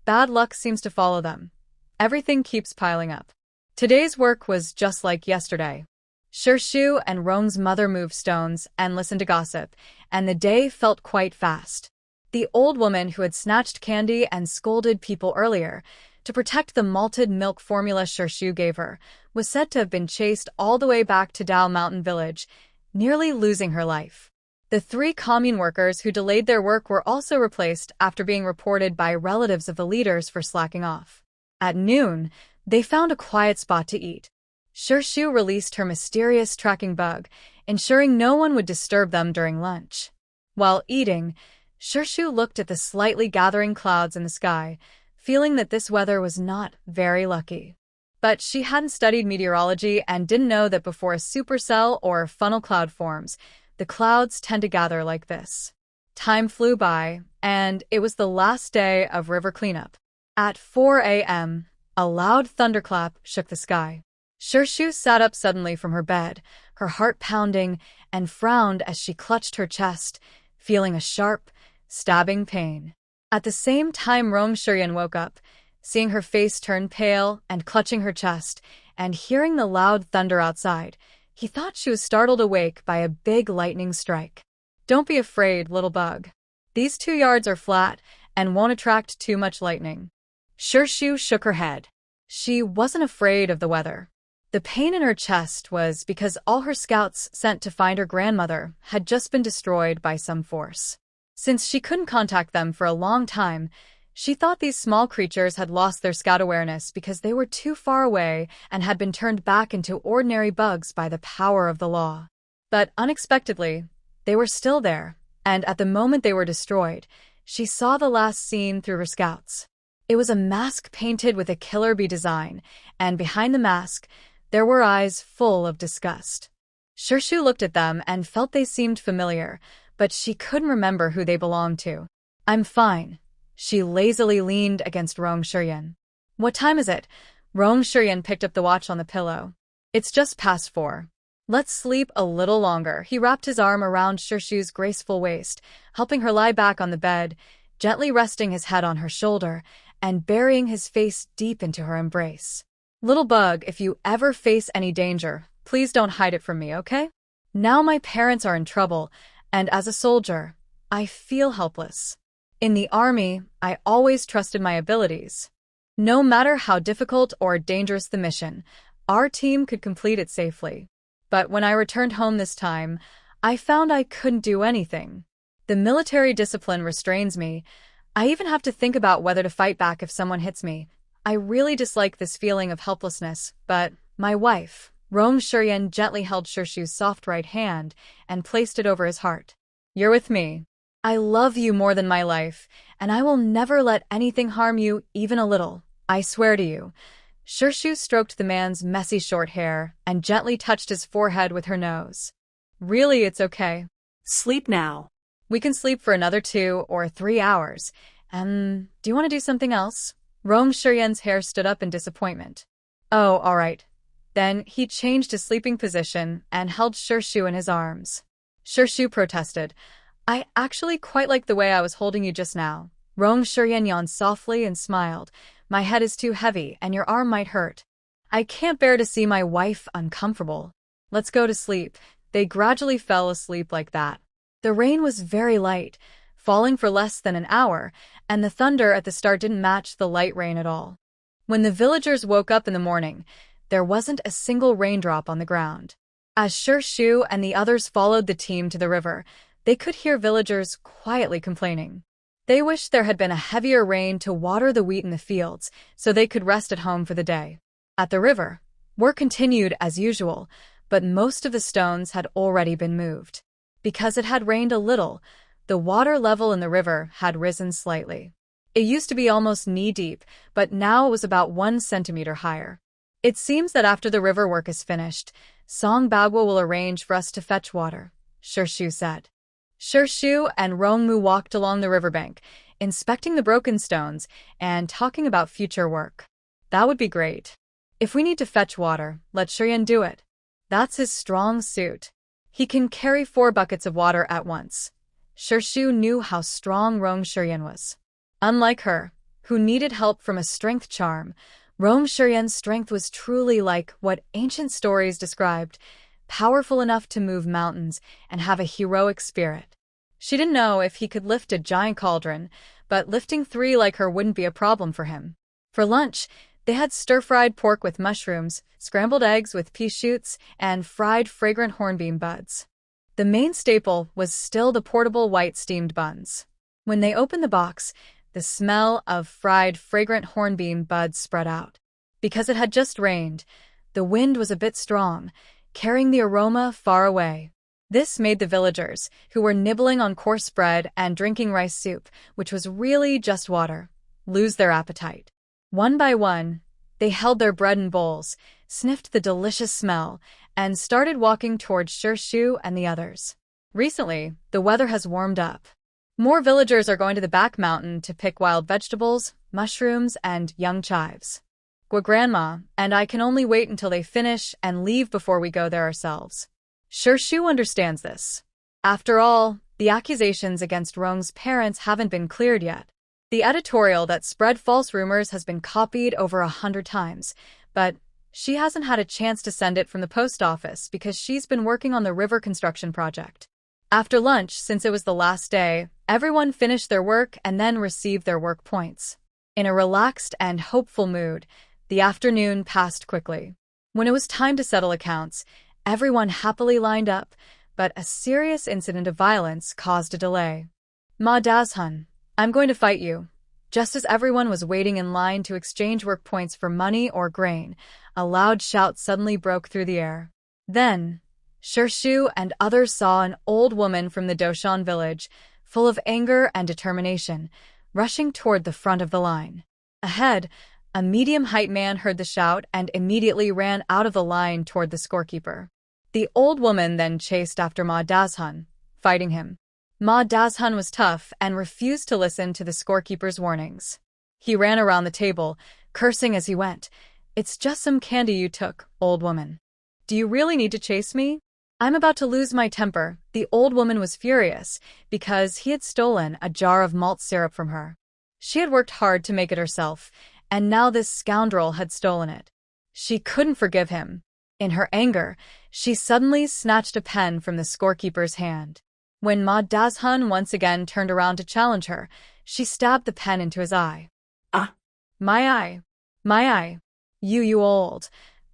Bad luck seems to follow them. Everything keeps piling up. Today's work was just like yesterday. Shu and Rong's mother moved stones and listened to gossip, and the day felt quite fast. The old woman who had snatched candy and scolded people earlier to protect the malted milk formula Shu gave her was said to have been chased all the way back to Dao Mountain Village, nearly losing her life. The 3 commune workers who delayed their work were also replaced after being reported by relatives of the leaders for slacking off. At noon, they found a quiet spot to eat. Shu released her mysterious tracking bug, ensuring no one would disturb them during lunch. While eating, Shu looked at the slightly gathering clouds in the sky, feeling that this weather was not very lucky. But she hadn't studied meteorology and didn't know that before a supercell or funnel cloud forms, the clouds tend to gather like this. Time flew by, and it was the last day of river cleanup. At 4 a.m., a loud thunderclap shook the sky. Shu sat up suddenly from her bed, her heart pounding, and frowned as she clutched her chest, feeling a sharp, stabbing pain. At the same time, Rong Shuryan woke up, seeing her face turn pale and clutching her chest, and hearing the loud thunder outside. He thought she was startled awake by a big lightning strike. Don't be afraid, little bug. These 2 yards are flat and won't attract too much lightning. Shu shook her head. She wasn't afraid of the weather. The pain in her chest was because all her scouts sent to find her grandmother had just been destroyed by some force. Since she couldn't contact them for a long time, she thought these small creatures had lost their scout awareness because they were too far away and had been turned back into ordinary bugs by the power of the law. But unexpectedly, they were still there, and at the moment they were destroyed, she saw the last scene through her scouts. It was a mask painted with a killer bee design, and behind the mask, there were eyes full of disgust. Shu looked at them and felt they seemed familiar, but she couldn't remember who they belonged to. I'm fine. She lazily leaned against Rong Shuryan. What time is it? Rong Shuryan picked up the watch on the pillow. It's just past 4. Let's sleep a little longer. He wrapped his arm around Shu's graceful waist, helping her lie back on the bed, gently resting his head on her shoulder, and burying his face deep into her embrace. Little bug, if you ever face any danger, please don't hide it from me, okay? Now my parents are in trouble, and as a soldier, I feel helpless. In the army, I always trusted my abilities. No matter how difficult or dangerous the mission, our team could complete it safely. But when I returned home this time, I found I couldn't do anything. The military discipline restrains me. I even have to think about whether to fight back if someone hits me. I really dislike this feeling of helplessness, but my wife, Rong Shuryan, gently held Shu's soft right hand and placed it over his heart. You're with me. I love you more than my life, and I will never let anything harm you even a little. I swear to you. Shu stroked the man's messy short hair and gently touched his forehead with her nose. Really, it's okay. Sleep now. We can sleep for another 2 or 3 hours. Do you want to do something else? Rong Shuryan's hair stood up in disappointment. Oh, all right. Then he changed his sleeping position and held Shu in his arms. Shu protested. I actually quite like the way I was holding you just now. Rong Shuryan yawned softly and smiled. My head is too heavy and your arm might hurt. I can't bear to see my wife uncomfortable. Let's go to sleep. They gradually fell asleep like that. The rain was very light, falling for less than an hour, and the thunder at the start didn't match the light rain at all. When the villagers woke up in the morning, there wasn't a single raindrop on the ground. As Shu and the others followed the team to the river, they could hear villagers quietly complaining. They wished there had been a heavier rain to water the wheat in the fields so they could rest at home for the day. At the river, work continued as usual, but most of the stones had already been moved. Because it had rained a little, the water level in the river had risen slightly. It used to be almost knee-deep, but now it was about 1 centimeter higher. It seems that after the river work is finished, Song Bagua will arrange for us to fetch water, Shu said. Shu and Rongmu walked along the riverbank, inspecting the broken stones and talking about future work. That would be great. If we need to fetch water, let Shiryan do it. That's his strong suit. He can carry 4 buckets of water at once. Shirshu knew how strong Rong Shiryan was. Unlike her, who needed help from a strength charm, Rong Shiryan's strength was truly like what ancient stories described, powerful enough to move mountains and have a heroic spirit. She didn't know if he could lift a giant cauldron, but lifting 3 like her wouldn't be a problem for him. For lunch, they had stir-fried pork with mushrooms, scrambled eggs with pea shoots, and fried fragrant hornbeam buds. The main staple was still the portable white steamed buns. When they opened the box, the smell of fried fragrant hornbeam buds spread out. Because it had just rained, the wind was a bit strong, carrying the aroma far away. This made the villagers, who were nibbling on coarse bread and drinking rice soup, which was really just water, lose their appetite. One by one, they held their bread in bowls, sniffed the delicious smell, and started walking towards Shirshu and the others. Recently, the weather has warmed up. More villagers are going to the back mountain to pick wild vegetables, mushrooms, and young chives. Grandma and I can only wait until they finish and leave before we go there ourselves. Shirshu understands this. After all, the accusations against Rong's parents haven't been cleared yet. The editorial that spread false rumors has been copied over 100 times, but she hasn't had a chance to send it from the post office because she's been working on the river construction project. After lunch, since it was the last day, everyone finished their work and then received their work points. In a relaxed and hopeful mood, the afternoon passed quickly. When it was time to settle accounts, everyone happily lined up, but a serious incident of violence caused a delay. Ma Dazhun, I'm going to fight you. Just as everyone was waiting in line to exchange work points for money or grain, a loud shout suddenly broke through the air. Then, Shirshu and others saw an old woman from the Doshan village, full of anger and determination, rushing toward the front of the line. Ahead, a medium-height man heard the shout and immediately ran out of the line toward the scorekeeper. The old woman then chased after Ma Dazhun, fighting him. Ma Dazhun was tough and refused to listen to the scorekeeper's warnings. He ran around the table, cursing as he went. "It's just some candy you took, old woman. Do you really need to chase me? I'm about to lose my temper." The old woman was furious because he had stolen a jar of malt syrup from her. She had worked hard to make it herself, and now this scoundrel had stolen it. She couldn't forgive him. In her anger, she suddenly snatched a pen from the scorekeeper's hand. When Ma Dazhun once again turned around to challenge her, she stabbed the pen into his eye. "Ah! My eye! My eye! You old!"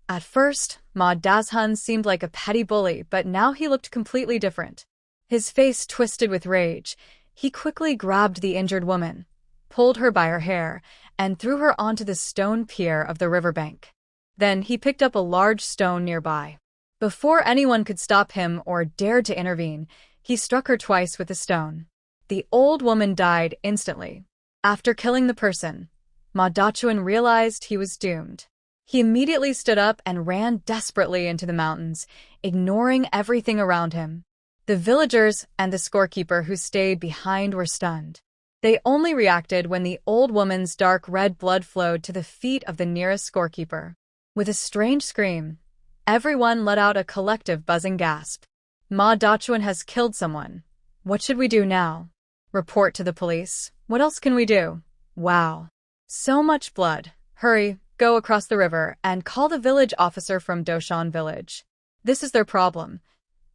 At first, Ma Dazhun seemed like a petty bully, but now he looked completely different. His face twisted with rage. He quickly grabbed the injured woman, pulled her by her hair, and threw her onto the stone pier of the riverbank. Then he picked up a large stone nearby. Before anyone could stop him or dared to intervene, he struck her twice with the stone. The old woman died instantly. After killing the person, Ma Dazhun realized he was doomed. He immediately stood up and ran desperately into the mountains, ignoring everything around him. The villagers and the scorekeeper who stayed behind were stunned. They only reacted when the old woman's dark red blood flowed to the feet of the nearest scorekeeper. With a strange scream, everyone let out a collective buzzing gasp. Ma Dazhun has killed someone. What should we do now? Report to the police? What else can we do? Wow. So much blood. Hurry, go across the river and call the village officer from Doshan village. This is their problem.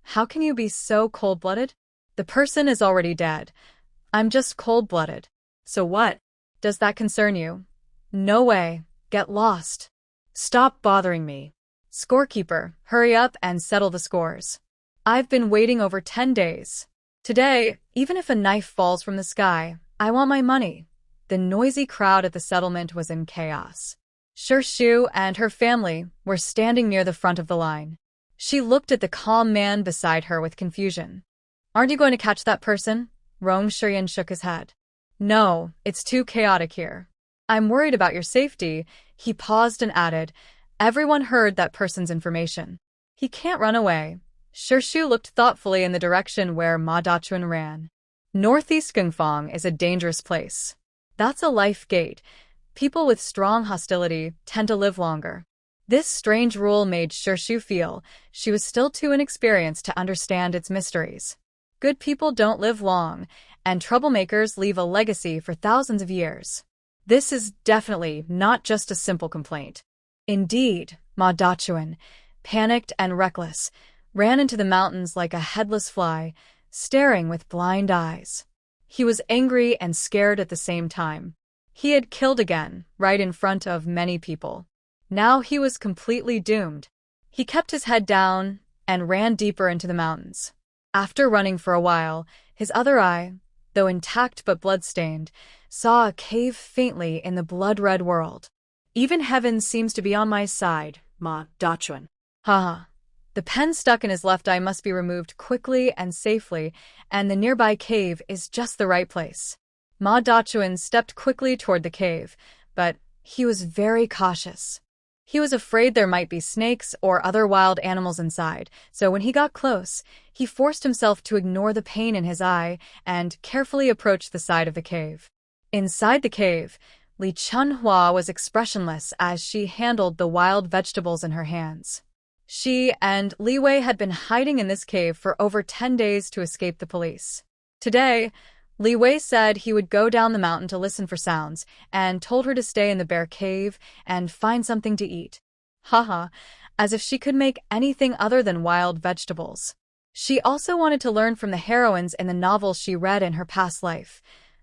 How can you be so cold-blooded? The person is already dead. I'm just cold-blooded. So what? Does that concern you? No way. Get lost. Stop bothering me. Scorekeeper, hurry up and settle the scores. I've been waiting over 10 days. Today, even if a knife falls from the sky, I want my money. The noisy crowd at the settlement was in chaos. Shirshu and her family were standing near the front of the line. She looked at the calm man beside her with confusion. Aren't you going to catch that person? Rong Shiryan shook his head. No, it's too chaotic here. I'm worried about your safety. He paused and added, everyone heard that person's information. He can't run away. Shirshu looked thoughtfully in the direction where Ma Dazhun ran. Northeast Gungfang is a dangerous place. That's a life gate. People with strong hostility tend to live longer. This strange rule made Shu feel she was still too inexperienced to understand its mysteries. Good people don't live long, and troublemakers leave a legacy for thousands of years. This is definitely not just a simple complaint. Indeed, Ma Dachuan, panicked and reckless, ran into the mountains like a headless fly, staring with blind eyes. He was angry and scared at the same time. He had killed again, right in front of many people. Now he was completely doomed. He kept his head down and ran deeper into the mountains. After running for a while, his other eye, though intact but blood-stained, saw a cave faintly in the blood-red world. Even heaven seems to be on my side, Ma Dachuan. Haha. The pen stuck in his left eye must be removed quickly and safely, and the nearby cave is just the right place. Ma Dachuan stepped quickly toward the cave, but he was very cautious. He was afraid there might be snakes or other wild animals inside, so when he got close, he forced himself to ignore the pain in his eye and carefully approached the side of the cave. Inside the cave, Li Chunhua was expressionless as she handled the wild vegetables in her hands. She and Li Wei had been hiding in this cave for over 10 days to escape the police. Today, Li Wei said he would go down the mountain to listen for sounds and told her to stay in the bear cave and find something to eat. Haha, as if she could make anything other than wild vegetables. She also wanted to learn from the heroines in the novels she read in her past life,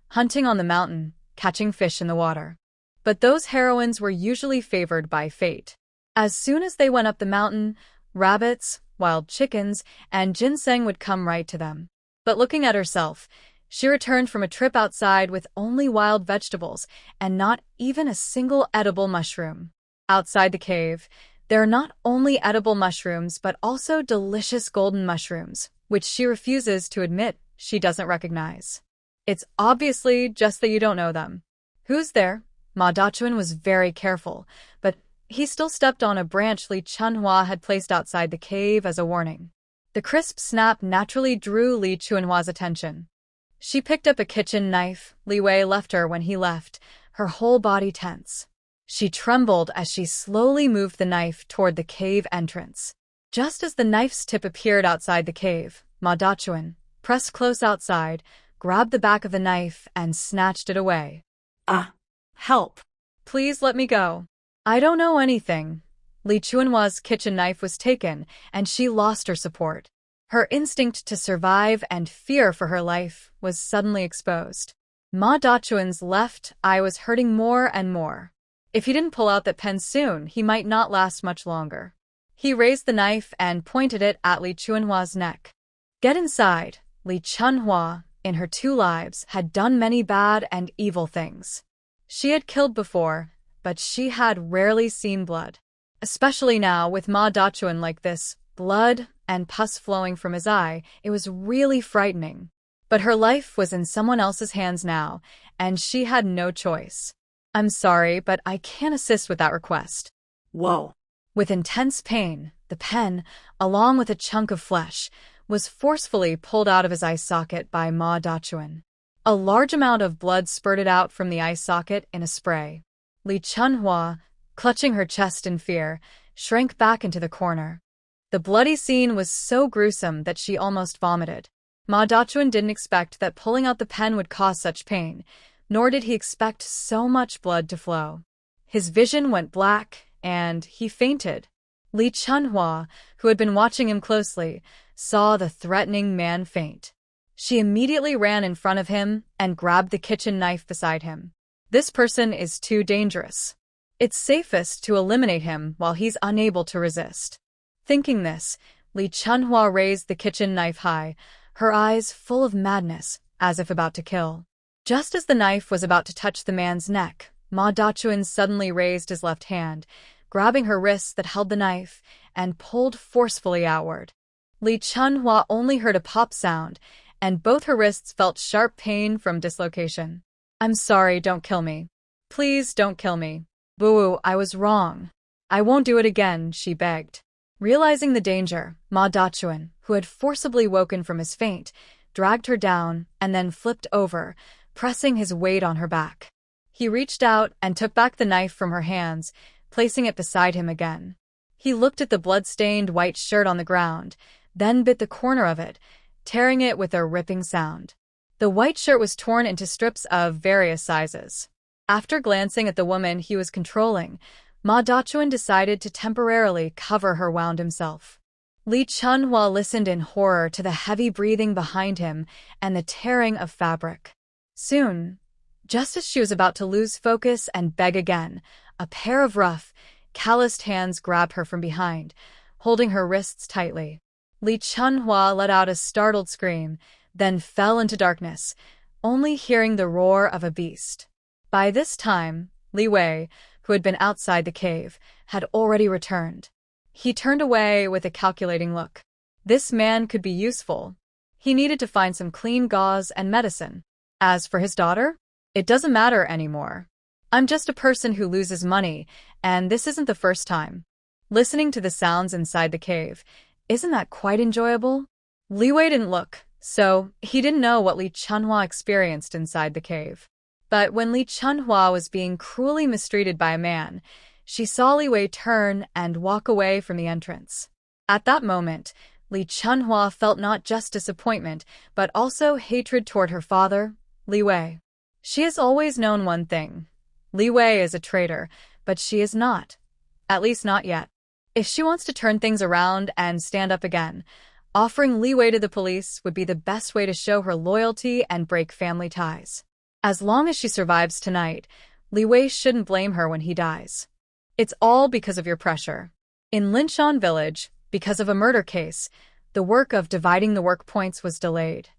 hunting on the mountain, catching fish in the water. But those heroines were usually favored by fate. As soon as they went up the mountain, rabbits, wild chickens, and ginseng would come right to them. But looking at herself, she returned from a trip outside with only wild vegetables and not even a single edible mushroom. Outside the cave, there are not only edible mushrooms but also delicious golden mushrooms, which she refuses to admit she doesn't recognize. It's obviously just that you don't know them. Who's there? Ma Dachuan was very careful, but he still stepped on a branch Li Chunhua had placed outside the cave as a warning. The crisp snap naturally drew Li Chunhua's attention. She picked up a kitchen knife Li Wei left her when he left, her whole body tense. She trembled as she slowly moved the knife toward the cave entrance. Just as the knife's tip appeared outside the cave, Ma Dachuan, pressed close outside, grabbed the back of the knife and snatched it away. Help. Please let me go. I don't know anything. Li Chunhua's kitchen knife was taken, and she lost her support. Her instinct to survive and fear for her life was suddenly exposed. Ma Dachuan's left eye was hurting more and more. If he didn't pull out that pen soon, he might not last much longer. He raised the knife and pointed it at Li Chunhua's neck. Get inside. Li Chunhua, in her 2 lives, had done many bad and evil things. She had killed before, but she had rarely seen blood. Especially now, with Ma Dachuan like this, blood and pus flowing from his eye, it was really frightening. But her life was in someone else's hands now, and she had no choice. I'm sorry, but I can't assist with that request. Whoa. With intense pain, the pen, along with a chunk of flesh, was forcefully pulled out of his eye socket by Ma Dachuan. A large amount of blood spurted out from the eye socket in a spray. Li Chunhua, clutching her chest in fear, shrank back into the corner. The bloody scene was so gruesome that she almost vomited. Ma Dachuan didn't expect that pulling out the pen would cause such pain, nor did he expect so much blood to flow. His vision went black, and he fainted. Li Chunhua, who had been watching him closely, saw the threatening man faint. She immediately ran in front of him and grabbed the kitchen knife beside him. This person is too dangerous. It's safest to eliminate him while he's unable to resist. Thinking this, Li Chunhua raised the kitchen knife high, her eyes full of madness, as if about to kill. Just as the knife was about to touch the man's neck, Ma Dachuan suddenly raised his left hand, grabbing her wrists that held the knife, and pulled forcefully outward. Li Chunhua only heard a pop sound, and both her wrists felt sharp pain from dislocation. I'm sorry, don't kill me. Please don't kill me. Boo, I was wrong. I won't do it again, she begged. Realizing the danger, Ma Dachuan, who had forcibly woken from his faint, dragged her down and then flipped over, pressing his weight on her back. He reached out and took back the knife from her hands, placing it beside him again. He looked at the blood-stained white shirt on the ground, then bit the corner of it, tearing it with a ripping sound. The white shirt was torn into strips of various sizes. After glancing at the woman he was controlling, Ma Dachuan decided to temporarily cover her wound himself. Lee Chunhua listened in horror to the heavy breathing behind him and the tearing of fabric. Soon, just as she was about to lose focus and beg again, a pair of rough, calloused hands grabbed her from behind, holding her wrists tightly. Lee Chunhua let out a startled scream, then fell into darkness, only hearing the roar of a beast. By this time, Li Wei, who had been outside the cave, had already returned. He turned away with a calculating look. This man could be useful. He needed to find some clean gauze and medicine. As for his daughter, it doesn't matter anymore. I'm just a person who loses money, and this isn't the first time. Listening to the sounds inside the cave, isn't that quite enjoyable? Li Wei didn't look, so he didn't know what Li Chunhua experienced inside the cave. But when Li Chunhua was being cruelly mistreated by a man, she saw Li Wei turn and walk away from the entrance. At that moment, Li Chunhua felt not just disappointment, but also hatred toward her father, Li Wei. She has always known one thing. Li Wei is a traitor, but she is not. At least not yet. If she wants to turn things around and stand up again, offering Li Wei to the police would be the best way to show her loyalty and break family ties. As long as she survives tonight, Li Wei shouldn't blame her when he dies. It's all because of your pressure. In Linshan village, because of a murder case, the work of dividing the work points was delayed.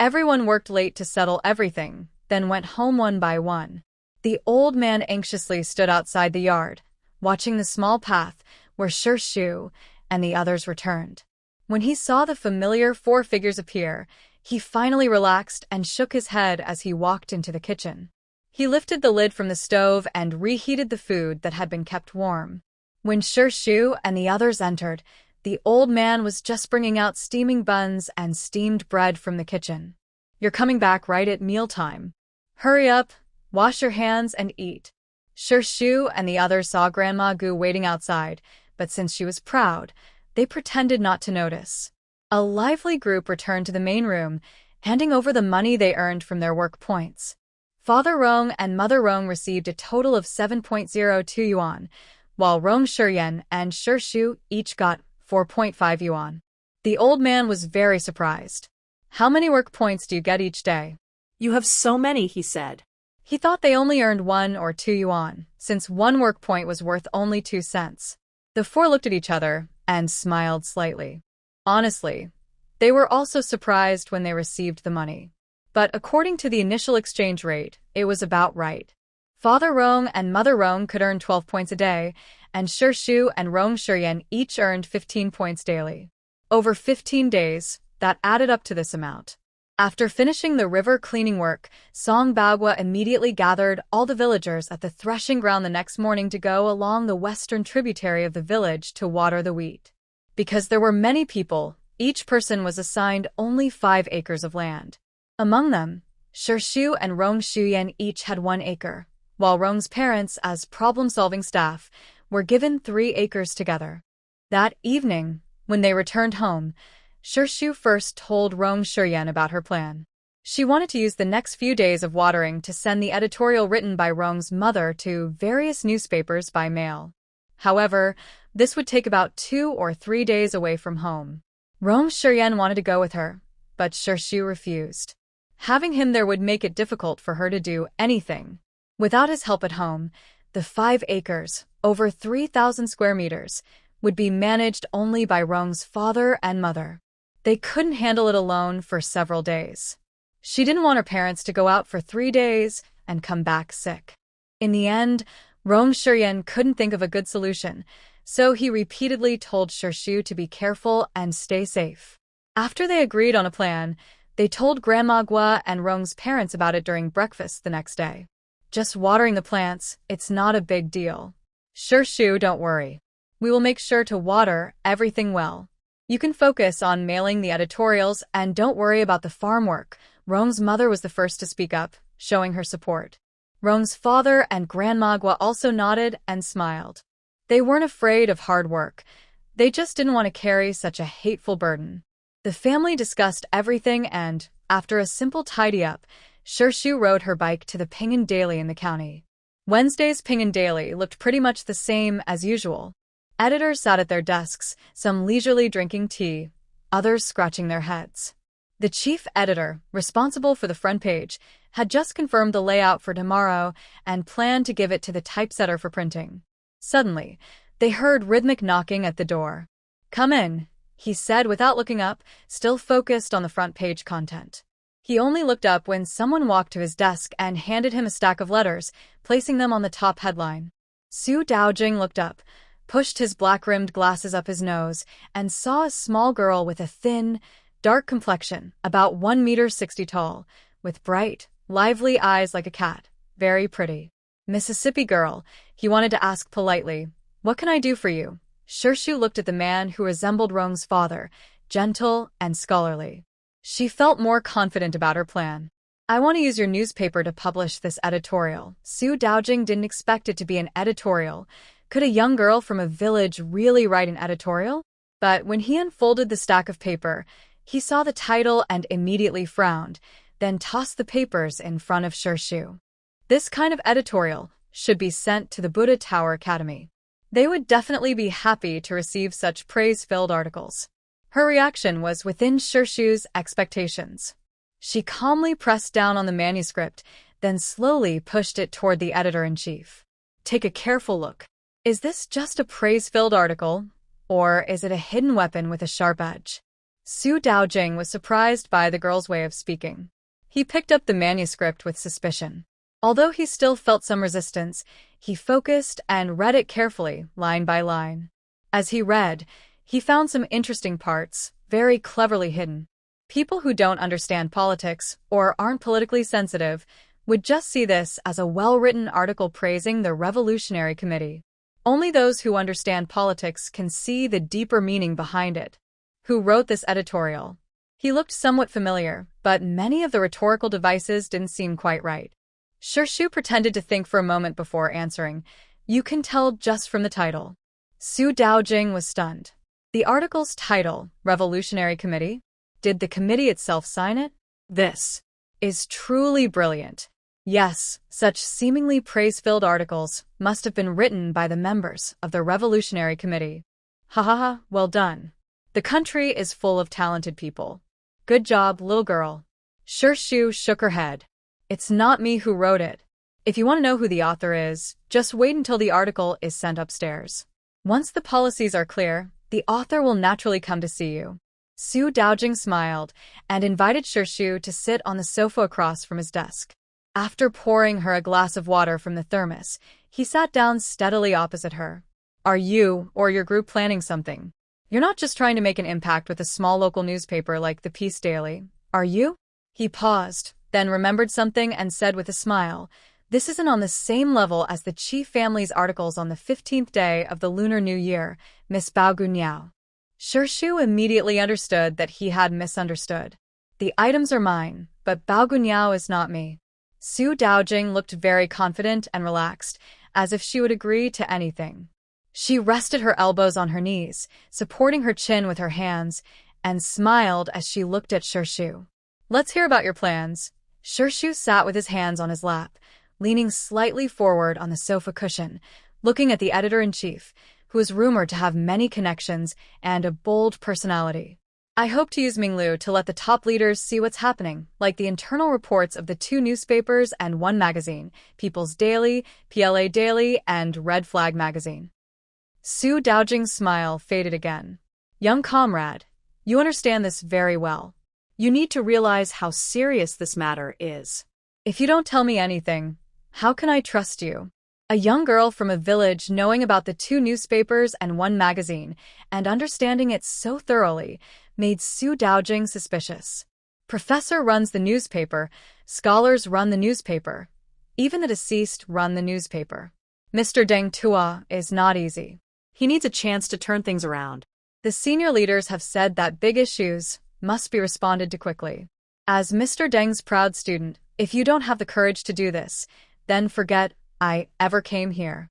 Everyone worked late to settle everything, then went home one by one. The old man anxiously stood outside the yard, watching the small path where Shu and the others returned. When he saw the familiar four figures appear, he finally relaxed and shook his head as he walked into the kitchen. He lifted the lid from the stove and reheated the food that had been kept warm. When Shu and the others entered, the old man was just bringing out steaming buns and steamed bread from the kitchen. You're coming back right at mealtime. Hurry up, wash your hands and eat. Shu and the others saw Grandma Gu waiting outside, but since she was proud, they pretended not to notice. A lively group returned to the main room, handing over the money they earned from their work points. Father Rong and Mother Rong received a total of 7.02 yuan, while Rong Shiyan and Shu each got 4.5 yuan. The old man was very surprised. How many work points do you get each day? You have so many, he said. He thought they only earned 1 or 2 yuan, since one work point was worth only 2 cents. The four looked at each other and smiled slightly. Honestly, they were also surprised when they received the money. But according to the initial exchange rate, it was about right. Father Rong and Mother Rong could earn 12 points a day, and Shu and Rong Shiyan each earned 15 points daily. Over 15 days, that added up to this amount. After finishing the river cleaning work, Song Bagua immediately gathered all the villagers at the threshing ground the next morning to go along the western tributary of the village to water the wheat. Because there were many people, each person was assigned only 5 acres of land. Among them, Shu and Rong Shiyan each had 1 acre, while Rong's parents, as problem-solving staff, were given 3 acres together. That evening, when they returned home, Shu first told Rong Shiyan about her plan. She wanted to use the next few days of watering to send the editorial written by Rong's mother to various newspapers by mail. However, this would take about 2 or 3 days away from home. Rong Shiyan wanted to go with her, but Shu refused. Having him there would make it difficult for her to do anything. Without his help at home, the 5 acres, over 3,000 square meters, would be managed only by Rong's father and mother. They couldn't handle it alone for several days. She didn't want her parents to go out for 3 days and come back sick. In the end, Rong Shiyan couldn't think of a good solution, so he repeatedly told Shu to be careful and stay safe. After they agreed on a plan, they told Grandma Gua and Rong's parents about it during breakfast the next day. Just watering the plants, it's not a big deal. Shu, don't worry. We will make sure to water everything well. You can focus on mailing the editorials and don't worry about the farm work. Rong's mother was the first to speak up, showing her support. Rong's father and Grandma Gua also nodded and smiled. They weren't afraid of hard work. They just didn't want to carry such a hateful burden. The family discussed everything and, after a simple tidy-up, Shirshu rode her bike to the Pinyin Daily in the county. Wednesday's Pinyin Daily looked pretty much the same as usual. Editors sat at their desks, some leisurely drinking tea, others scratching their heads. The chief editor, responsible for the front page, had just confirmed the layout for tomorrow and planned to give it to the typesetter for printing. Suddenly, they heard rhythmic knocking at the door. "Come in," he said without looking up, still focused on the front page content. He only looked up when someone walked to his desk and handed him a stack of letters, placing them on the top headline. Su Daojing looked up, pushed his black-rimmed glasses up his nose, and saw a small girl with a thin, dark complexion, about 1.60 meters tall, with bright, lively eyes like a cat. Very pretty. "Mississippi girl," he wanted to ask politely. "What can I do for you?" Shirshu looked at the man who resembled Rong's father, gentle and scholarly. She felt more confident about her plan. "I want to use your newspaper to publish this editorial." Su Daojing didn't expect it to be an editorial. Could a young girl from a village really write an editorial? But when he unfolded the stack of paper, he saw the title and immediately frowned, then tossed the papers in front of Shirshu. This kind of editorial should be sent to the Buddha Tower Academy. They would definitely be happy to receive such praise-filled articles. Her reaction was within Shirshu's expectations. She calmly pressed down on the manuscript, then slowly pushed it toward the editor-in-chief. "Take a careful look. Is this just a praise-filled article, or is it a hidden weapon with a sharp edge?" Su Daojing was surprised by the girl's way of speaking. He picked up the manuscript with suspicion. Although he still felt some resistance, he focused and read it carefully, line by line. As he read, he found some interesting parts, very cleverly hidden. People who don't understand politics or aren't politically sensitive would just see this as a well-written article praising the Revolutionary Committee. Only those who understand politics can see the deeper meaning behind it. Who wrote this editorial? He looked somewhat familiar, but many of the rhetorical devices didn't seem quite right. Shirshu pretended to think for a moment before answering. "You can tell just from the title." Su Daojing was stunned. The article's title, Revolutionary Committee? Did the committee itself sign it? This is truly brilliant. Yes, such seemingly praise-filled articles must have been written by the members of the Revolutionary Committee. Ha ha ha, well done. The country is full of talented people. Good job, little girl. Shirshu shook her head. "It's not me who wrote it. If you want to know who the author is, just wait until the article is sent upstairs. Once the policies are clear, the author will naturally come to see you." Su Daojing smiled and invited Shirshu to sit on the sofa across from his desk. After pouring her a glass of water from the thermos, he sat down steadily opposite her. "Are you or your group planning something? You're not just trying to make an impact with a small local newspaper like the Peace Daily, are you?" He paused, then remembered something and said with a smile, "This isn't on the same level as the chief family's articles on the 15th day of the Lunar New Year, Miss Bao Gunyao." Shirshu immediately understood that he had misunderstood. "The items are mine, but Bao Gunyao is not me." Su Daojing looked very confident and relaxed, as if she would agree to anything. She rested her elbows on her knees, supporting her chin with her hands, and smiled as she looked at Shirshu. "Let's hear about your plans." Shirshu sat with his hands on his lap, leaning slightly forward on the sofa cushion, looking at the editor-in-chief, who was rumored to have many connections and a bold personality. "I hope to use Minglu to let the top leaders see what's happening, like the internal reports of the 2 newspapers and 1 magazine, People's Daily, PLA Daily, and Red Flag magazine." Su Daojing's smile faded again. "Young comrade, you understand this very well. You need to realize how serious this matter is. If you don't tell me anything, how can I trust you?" A young girl from a village knowing about the 2 newspapers and 1 magazine and understanding it so thoroughly made Su Daojing suspicious. Professor runs the newspaper, scholars run the newspaper, even the deceased run the newspaper. Mr. Deng Tua is not easy. He needs a chance to turn things around. The senior leaders have said that big issues must be responded to quickly. As Mr. Deng's proud student, if you don't have the courage to do this, then forget I ever came here.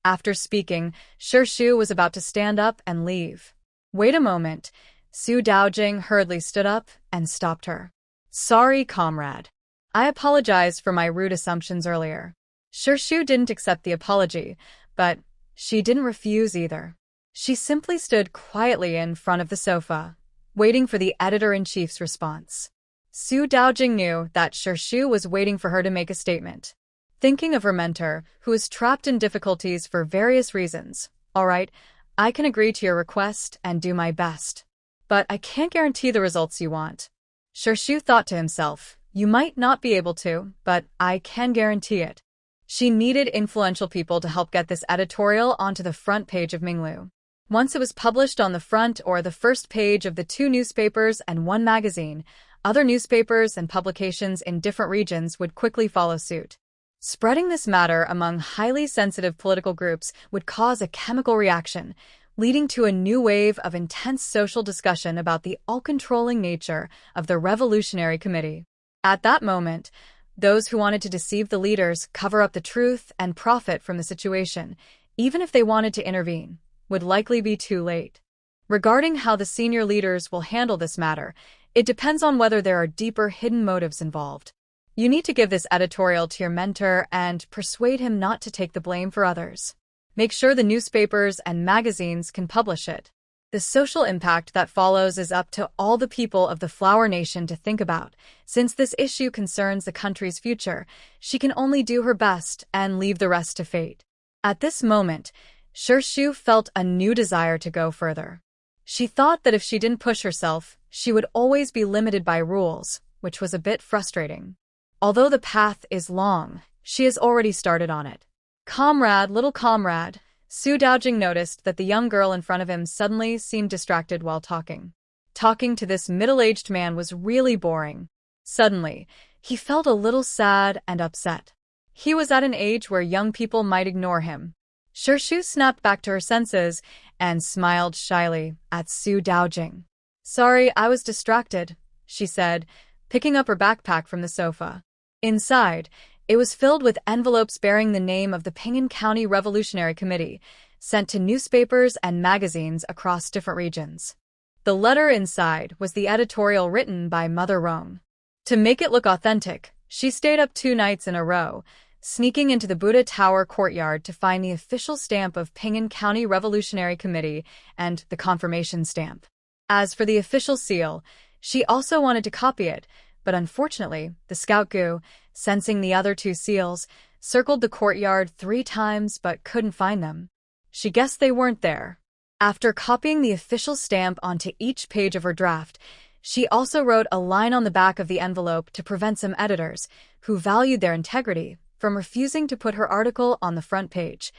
After speaking, Shu was about to stand up and leave. Wait a moment. Su Daojing hurriedly stood up and stopped her. Sorry, comrade. I apologize for my rude assumptions earlier. Shu didn't accept the apology, but she didn't refuse either. She simply stood quietly in front of the sofa, waiting for the editor-in-chief's response. Su Daojing knew that Shu was waiting for her to make a statement. Thinking of her mentor, who was trapped in difficulties for various reasons. All right, I can agree to your request and do my best. But I can't guarantee the results you want. Shu thought to himself, you might not be able to, but I can guarantee it. She needed influential people to help get this editorial onto the front page of Minglu. Once it was published on the front or the first page of the 2 newspapers and 1 magazine, other newspapers and publications in different regions would quickly follow suit. Spreading this matter among highly sensitive political groups would cause a chemical reaction, leading to a new wave of intense social discussion about the all-controlling nature of the Revolutionary Committee. At that moment, those who wanted to deceive the leaders, cover up the truth, and profit from the situation, even if they wanted to intervene, would likely be too late. Regarding how the senior leaders will handle this matter, it depends on whether there are deeper hidden motives involved. You need to give this editorial to your mentor and persuade him not to take the blame for others. Make sure the newspapers and magazines can publish it. The social impact that follows is up to all the people of the Flower Nation to think about. Since this issue concerns the country's future, she can only do her best and leave the rest to fate. At this moment, Shu felt a new desire to go further. She thought that if she didn't push herself, she would always be limited by rules, which was a bit frustrating. Although the path is long, she has already started on it. Comrade, little comrade. Su Daojing noticed that the young girl in front of him suddenly seemed distracted while talking. Talking to this middle-aged man was really boring. Suddenly, he felt a little sad and upset. He was at an age where young people might ignore him. Shu snapped back to her senses and smiled shyly at Su Daojing. Sorry, I was distracted, she said, picking up her backpack from the sofa. Inside, it was filled with envelopes bearing the name of the Pingan County Revolutionary Committee, sent to newspapers and magazines across different regions. The letter inside was the editorial written by Mother Rong. To make it look authentic, she stayed up 2 nights in a row, sneaking into the Buddha Tower courtyard to find the official stamp of Pingan County Revolutionary Committee and the confirmation stamp. As for the official seal, she also wanted to copy it, but unfortunately, the scout Gu, sensing the other 2 seals, circled the courtyard 3 times but couldn't find them. She guessed they weren't there. After copying the official stamp onto each page of her draft, she also wrote a line on the back of the envelope to prevent some editors, who valued their integrity, from refusing to put her article on the front page.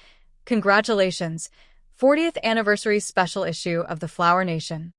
Congratulations, 40th anniversary special issue of the Flower Nation.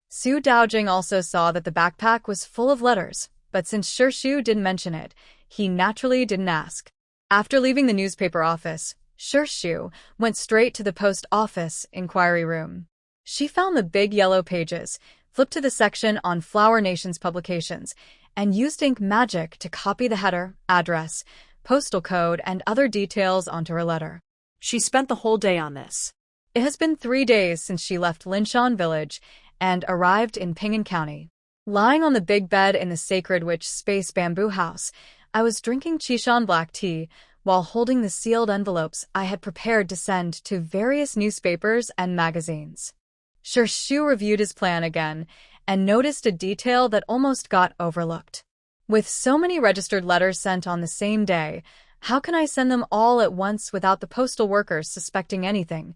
Su Daojing also saw that the backpack was full of letters, but since Shu didn't mention it, he naturally didn't ask. After leaving the newspaper office, Shu went straight to the post office inquiry room. She found the big yellow pages, flipped to the section on Flower Nation's publications, and used ink magic to copy the header, address, postal code, and other details onto her letter. She spent the whole day on this. It has been 3 days since she left Linshan Village and arrived in Pingan County. Lying on the big bed in the Sacred Witch Space Bamboo House, I was drinking Chishan black tea while holding the sealed envelopes I had prepared to send to various newspapers and magazines. Shu reviewed his plan again and noticed a detail that almost got overlooked. With so many registered letters sent on the same day, how can I send them all at once without the postal workers suspecting anything?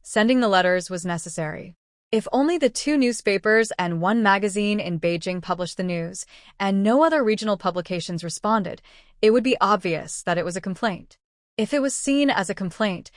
Sending the letters was necessary. If only the 2 newspapers and 1 magazine in Beijing published the news, and no other regional publications responded, it would be obvious that it was a complaint. If it was seen as a complaint,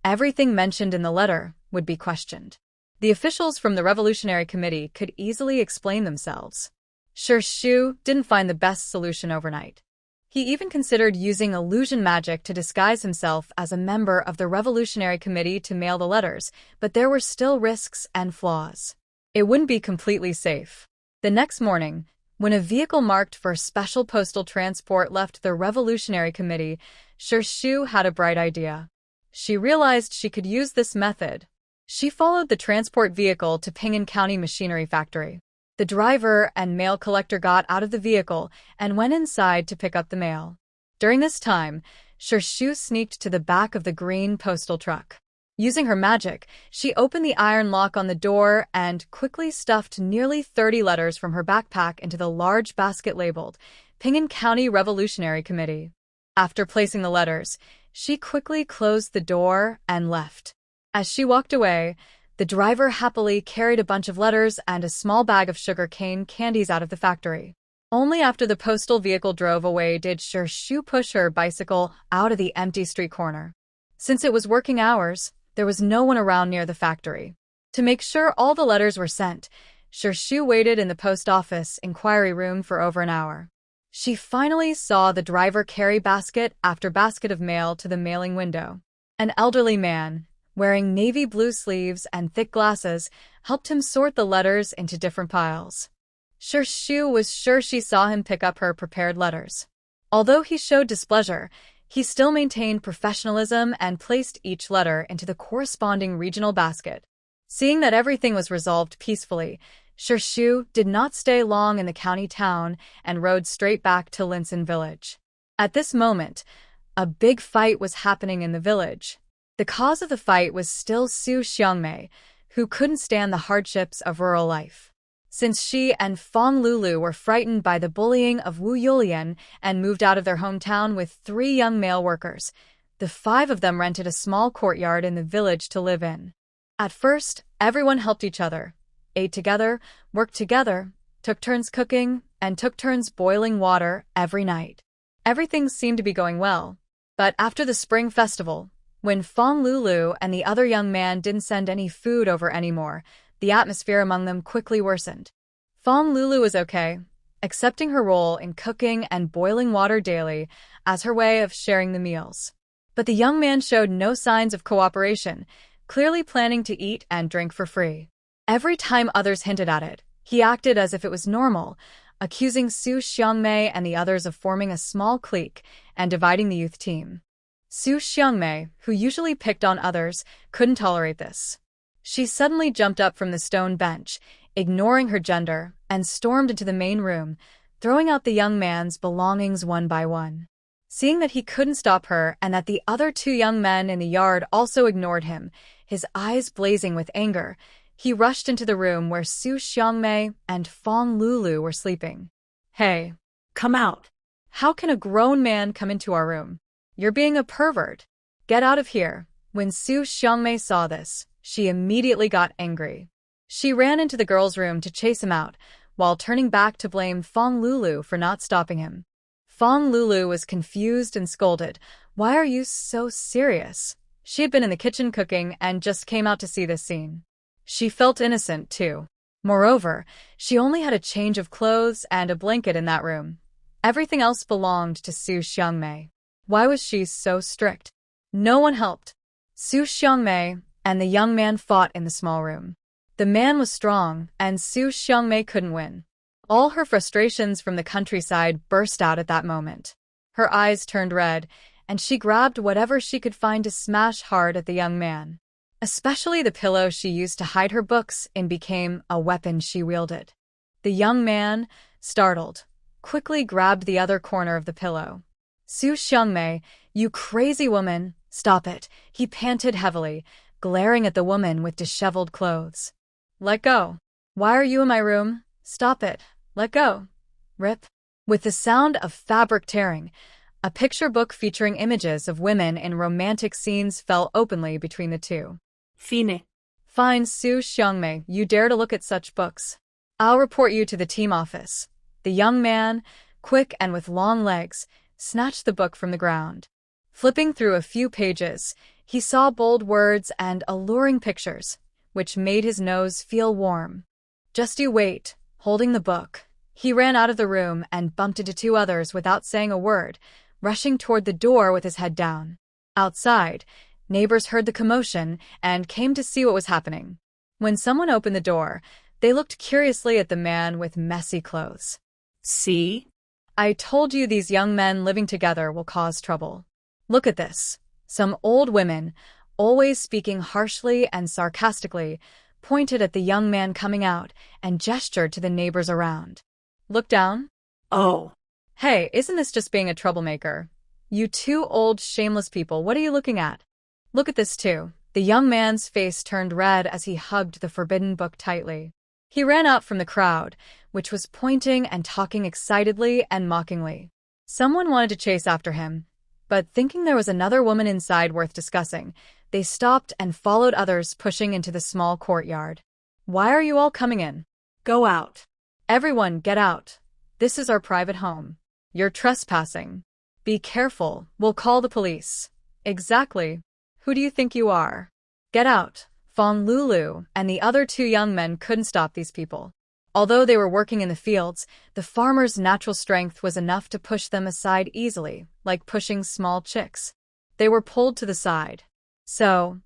everything mentioned in the letter would be questioned. The officials from the Revolutionary Committee could easily explain themselves. Shu didn't find the best solution overnight. He even considered using illusion magic to disguise himself as a member of the Revolutionary Committee to mail the letters, but there were still risks and flaws. It wouldn't be completely safe. The next morning, when a vehicle marked for special postal transport left the Revolutionary Committee, Shu had a bright idea. She realized she could use this method. She followed the transport vehicle to Ping'an County Machinery Factory. The driver and mail collector got out of the vehicle and went inside to pick up the mail. During this time, Shu sneaked to the back of the green postal truck. Using her magic, she opened the iron lock on the door and quickly stuffed nearly 30 letters from her backpack into the large basket labeled Ping'an County Revolutionary Committee. After placing the letters, she quickly closed the door and left. As she walked away, the driver happily carried a bunch of letters and a small bag of sugar cane candies out of the factory. Only after the postal vehicle drove away did Shu push her bicycle out of the empty street corner. Since it was working hours, there was no one around near the factory. To make sure all the letters were sent, Shu waited in the post office inquiry room for over an hour. She finally saw the driver carry basket after basket of mail to the mailing window. An elderly man, wearing navy blue sleeves and thick glasses, helped him sort the letters into different piles. Shu was sure she saw him pick up her prepared letters. Although he showed displeasure, he still maintained professionalism and placed each letter into the corresponding regional basket. Seeing that everything was resolved peacefully, Shu did not stay long in the county town and rode straight back to Linson village. At this moment, a big fight was happening in the village. The cause of the fight was still Su Xiangmei, who couldn't stand the hardships of rural life. Since she and Fong Lulu were frightened by the bullying of Wu Yulian and moved out of their hometown with 3 young male workers, the 5 of them rented a small courtyard in the village to live in. At first, everyone helped each other, ate together, worked together, took turns cooking, and took turns boiling water every night. Everything seemed to be going well. But after the spring festival, when Fong Lulu and the other young man didn't send any food over anymore, the atmosphere among them quickly worsened. Fong Lulu was okay, accepting her role in cooking and boiling water daily as her way of sharing the meals. But the young man showed no signs of cooperation, clearly planning to eat and drink for free. Every time others hinted at it, he acted as if it was normal, accusing Su Xiangmei and the others of forming a small clique and dividing the youth team. Su Xiangmei, who usually picked on others, couldn't tolerate this. She suddenly jumped up from the stone bench, ignoring her gender, and stormed into the main room, throwing out the young man's belongings one by one. Seeing that he couldn't stop her and that the other 2 young men in the yard also ignored him, his eyes blazing with anger, he rushed into the room where Su Xiangmei and Fong Lulu were sleeping. "Hey, come out. How can a grown man come into our room? You're being a pervert. Get out of here." When Su Xiangmei saw this, she immediately got angry. She ran into the girls' room to chase him out, while turning back to blame Fong Lulu for not stopping him. Fong Lulu was confused and scolded. "Why are you so serious?" She had been in the kitchen cooking and just came out to see this scene. She felt innocent, too. Moreover, she only had a change of clothes and a blanket in that room. Everything else belonged to Su Xiangmei. Why was she so strict? No one helped. Su Xiangmei and the young man fought in the small room. The man was strong, and Su Xiangmei couldn't win. All her frustrations from the countryside burst out at that moment. Her eyes turned red, and she grabbed whatever she could find to smash hard at the young man. Especially the pillow she used to hide her books in became a weapon she wielded. The young man, startled, quickly grabbed the other corner of the pillow. "Su Xiangmei, you crazy woman, stop it," he panted heavily, glaring at the woman with disheveled clothes. "Let go. Why are you in my room? Stop it. Let go." Rip. With the sound of fabric tearing, a picture book featuring images of women in romantic scenes fell openly between the two. Fine. "Fine, Su Xiangmei, you dare to look at such books. I'll report you to the team office." The young man, quick and with long legs, snatched the book from the ground. Flipping through a few pages, he saw bold words and alluring pictures, which made his nose feel warm. "Just you wait," holding the book. He ran out of the room and bumped into 2 others without saying a word, rushing toward the door with his head down. Outside, neighbors heard the commotion and came to see what was happening. When someone opened the door, they looked curiously at the man with messy clothes. "See? I told you these young men living together will cause trouble. Look at this." Some old women, always speaking harshly and sarcastically, pointed at the young man coming out and gestured to the neighbors around. Look down. Oh. Hey, isn't this just being a troublemaker? You two old, shameless people, what are you looking at? Look at this too. The young man's face turned red as he hugged the forbidden book tightly. He ran out from the crowd, which was pointing and talking excitedly and mockingly. Someone wanted to chase after him, but thinking there was another woman inside worth discussing, they stopped and followed others pushing into the small courtyard. Why are you all coming in? Go out. Everyone, get out. This is our private home. You're trespassing. Be careful, we'll call the police. Exactly. Who do you think you are? Get out. Fong Lulu and the other two young men couldn't stop these people. Although they were working in the fields, the farmers' natural strength was enough to push them aside easily, like pushing small chicks. They were pulled to the side. So,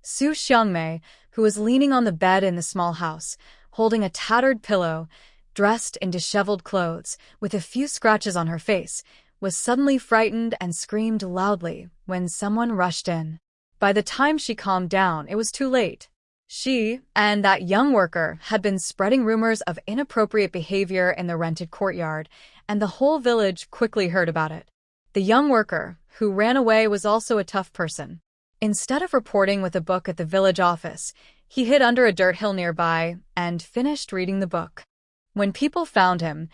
Su Xiangmei, who was leaning on the bed in the small house, holding a tattered pillow, dressed in disheveled clothes, with a few scratches on her face, was suddenly frightened and screamed loudly when someone rushed in. By the time she calmed down, it was too late. She and that young worker had been spreading rumors of inappropriate behavior in the rented courtyard, and the whole village quickly heard about it. The young worker, who ran away, was also a tough person. Instead of reporting with a book at the village office, he hid under a dirt hill nearby and finished reading the book. When people found him,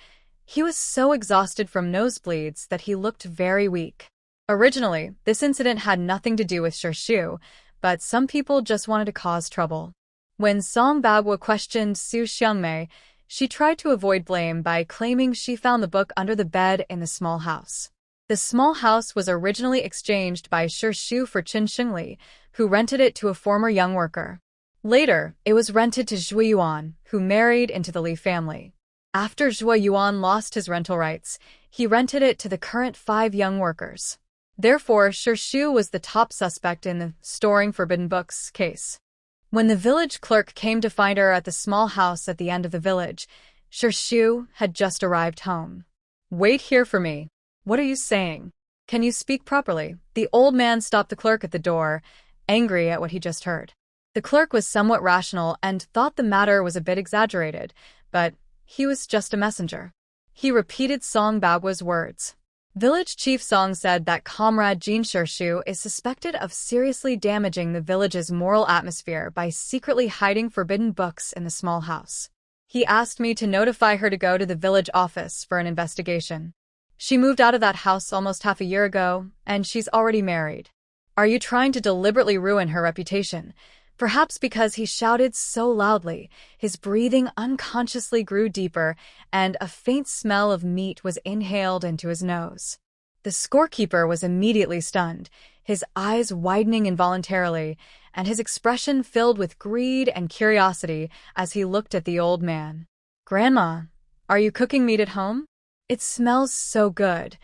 he was so exhausted from nosebleeds that he looked very weak. Originally, this incident had nothing to do with Shu, but some people just wanted to cause trouble. When Song Bagua questioned Su Xiangmei, she tried to avoid blame by claiming she found the book under the bed in the small house. The small house was originally exchanged by Shu for Qin Xingli, who rented it to a former young worker. Later, it was rented to Zhuo Yuan, who married into the Li family. After Zhuo Yuan lost his rental rights, he rented it to the current 5 young workers. Therefore, Shu was the top suspect in the storing forbidden books case. When the village clerk came to find her at the small house at the end of the village, Shu had just arrived home. Wait here for me. What are you saying? Can you speak properly? The old man stopped the clerk at the door, angry at what he just heard. The clerk was somewhat rational and thought the matter was a bit exaggerated, but he was just a messenger. He repeated Song Bagua's words. Village Chief Song said that Comrade Jin Shu is suspected of seriously damaging the village's moral atmosphere by secretly hiding forbidden books in the small house. He asked me to notify her to go to the village office for an investigation. She moved out of that house almost half a year ago, and she's already married. Are you trying to deliberately ruin her reputation? Perhaps because he shouted so loudly, his breathing unconsciously grew deeper, and a faint smell of meat was inhaled into his nose. The scorekeeper was immediately stunned, his eyes widening involuntarily, and his expression filled with greed and curiosity as he looked at the old man. Grandma, are you cooking meat at home? It smells so good.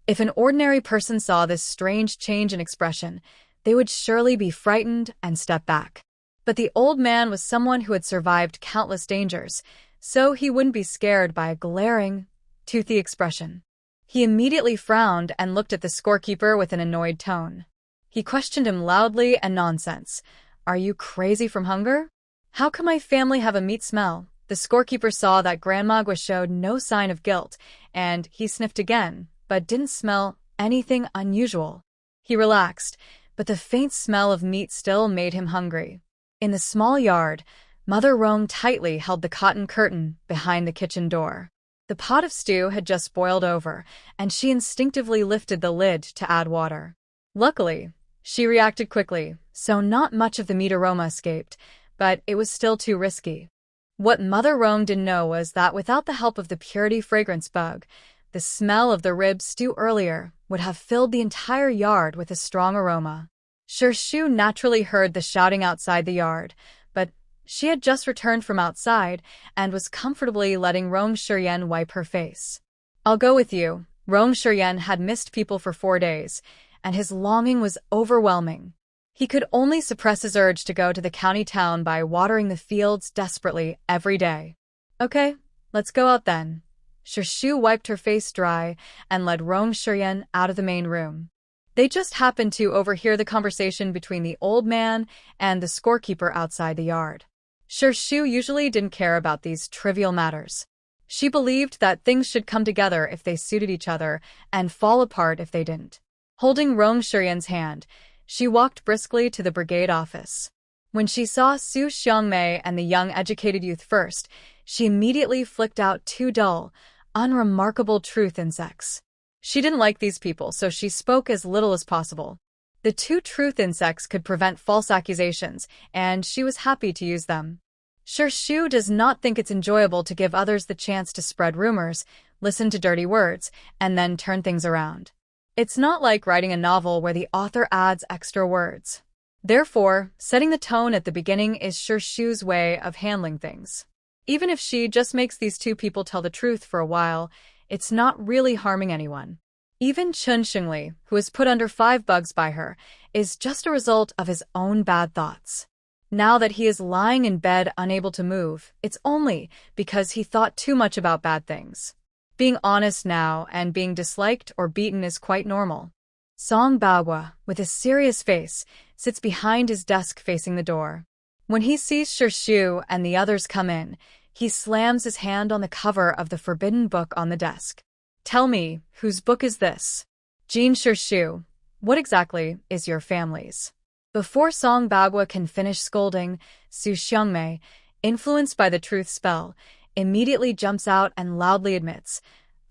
If an ordinary person saw this strange change in expression, they would surely be frightened and step back. But the old man was someone who had survived countless dangers, so he wouldn't be scared by a glaring, toothy expression. He immediately frowned and looked at the scorekeeper with an annoyed tone. He questioned him loudly and nonsense. Are you crazy from hunger? How can my family have a meat smell? The scorekeeper saw that Grandma Gua showed no sign of guilt, and he sniffed again, but didn't smell anything unusual. He relaxed, but the faint smell of meat still made him hungry. In the small yard, Mother Rong tightly held the cotton curtain behind the kitchen door. The pot of stew had just boiled over, and she instinctively lifted the lid to add water. Luckily, she reacted quickly, so not much of the meat aroma escaped, but it was still too risky. What Mother Rong didn't know was that without the help of the purity fragrance bug, the smell of the rib stew earlier would have filled the entire yard with a strong aroma. Shu naturally heard the shouting outside the yard, but she had just returned from outside and was comfortably letting Rong Shiyan wipe her face. I'll go with you. Rong Shiyan had missed people for 4 days, and his longing was overwhelming. He could only suppress his urge to go to the county town by watering the fields desperately every day. Okay, let's go out then. Shu wiped her face dry and led Rong Shiyan out of the main room. They just happened to overhear the conversation between the old man and the scorekeeper outside the yard. Shu usually didn't care about these trivial matters. She believed that things should come together if they suited each other and fall apart if they didn't. Holding Rong Shurian's hand, she walked briskly to the brigade office. When she saw Su Xiangmei and the young educated youth first, she immediately flicked out two dull, unremarkable truth insects. She didn't like these people, so she spoke as little as possible. The two truth insects could prevent false accusations, and she was happy to use them. Shu does not think it's enjoyable to give others the chance to spread rumors, listen to dirty words, and then turn things around. It's not like writing a novel where the author adds extra words. Therefore, setting the tone at the beginning is Shu's way of handling things. Even if she just makes these two people tell the truth for a while, it's not really harming anyone. Even Chun Xingli, who is put under 5 bugs by her, is just a result of his own bad thoughts. Now that he is lying in bed unable to move, it's only because he thought too much about bad things. Being honest now and being disliked or beaten is quite normal. Song Baohua, with a serious face, sits behind his desk facing the door. When he sees Shu and the others come in, he slams his hand on the cover of the forbidden book on the desk. Tell me, whose book is this? Jin Shu, what exactly is your family's? Before Song Baohua can finish scolding, Su Xiangmei, influenced by the truth spell, immediately jumps out and loudly admits,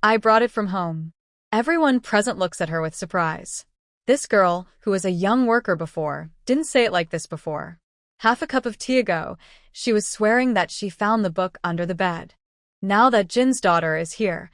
I brought it from home. Everyone present looks at her with surprise. This girl, who was a young worker before, didn't say it like this before. Half a cup of tea ago, she was swearing that she found the book under the bed. Now that Jin's daughter is here,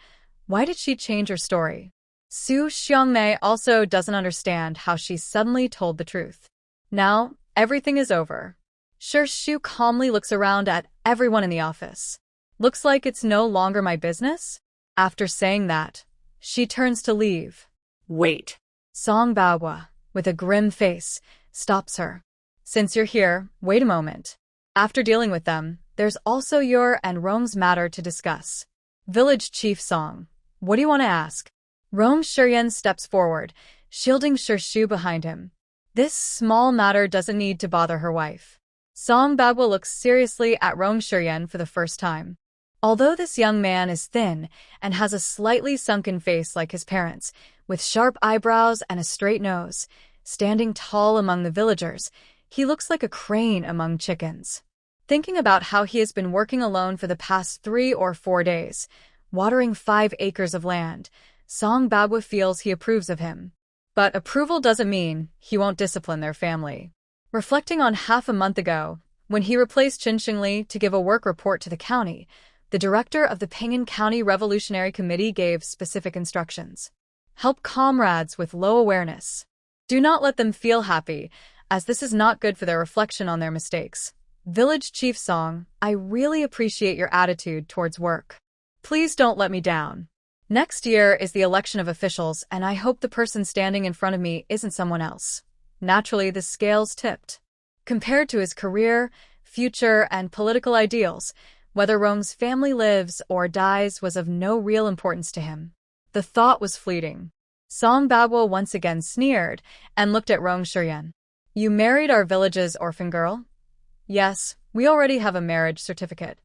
why did she change her story? Su Xiangmei also doesn't understand how she suddenly told the truth. Now, everything is over. Shu calmly looks around at everyone in the office. Looks like it's no longer my business? After saying that, she turns to leave. Wait. Song Baohua, with a grim face, stops her. Since you're here, wait a moment. After dealing with them, there's also your and Rong's matter to discuss. Village Chief Song, what do you want to ask? Rong Shurian steps forward, shielding Shu behind him. This small matter doesn't need to bother her wife. Song Baohua looks seriously at Rong Shurian for the first time. Although this young man is thin and has a slightly sunken face like his parents, with sharp eyebrows and a straight nose, standing tall among the villagers, he looks like a crane among chickens. Thinking about how he has been working alone for the past 3 or 4 days, watering 5 acres of land, Song Baohua feels he approves of him. But approval doesn't mean he won't discipline their family. Reflecting on half a month ago, when he replaced Qin Xingli to give a work report to the county, the director of the Pingan County Revolutionary Committee gave specific instructions. Help comrades with low awareness. Do not let them feel happy, as this is not good for their reflection on their mistakes. Village Chief Song, I really appreciate your attitude towards work. Please don't let me down. Next year is the election of officials, and I hope the person standing in front of me isn't someone else. Naturally, the scales tipped. Compared to his career, future, and political ideals, whether Rong's family lives or dies was of no real importance to him. The thought was fleeting. Song Baohua once again sneered and looked at Rong Shurian. You married our village's orphan girl? Yes, we already have a marriage certificate.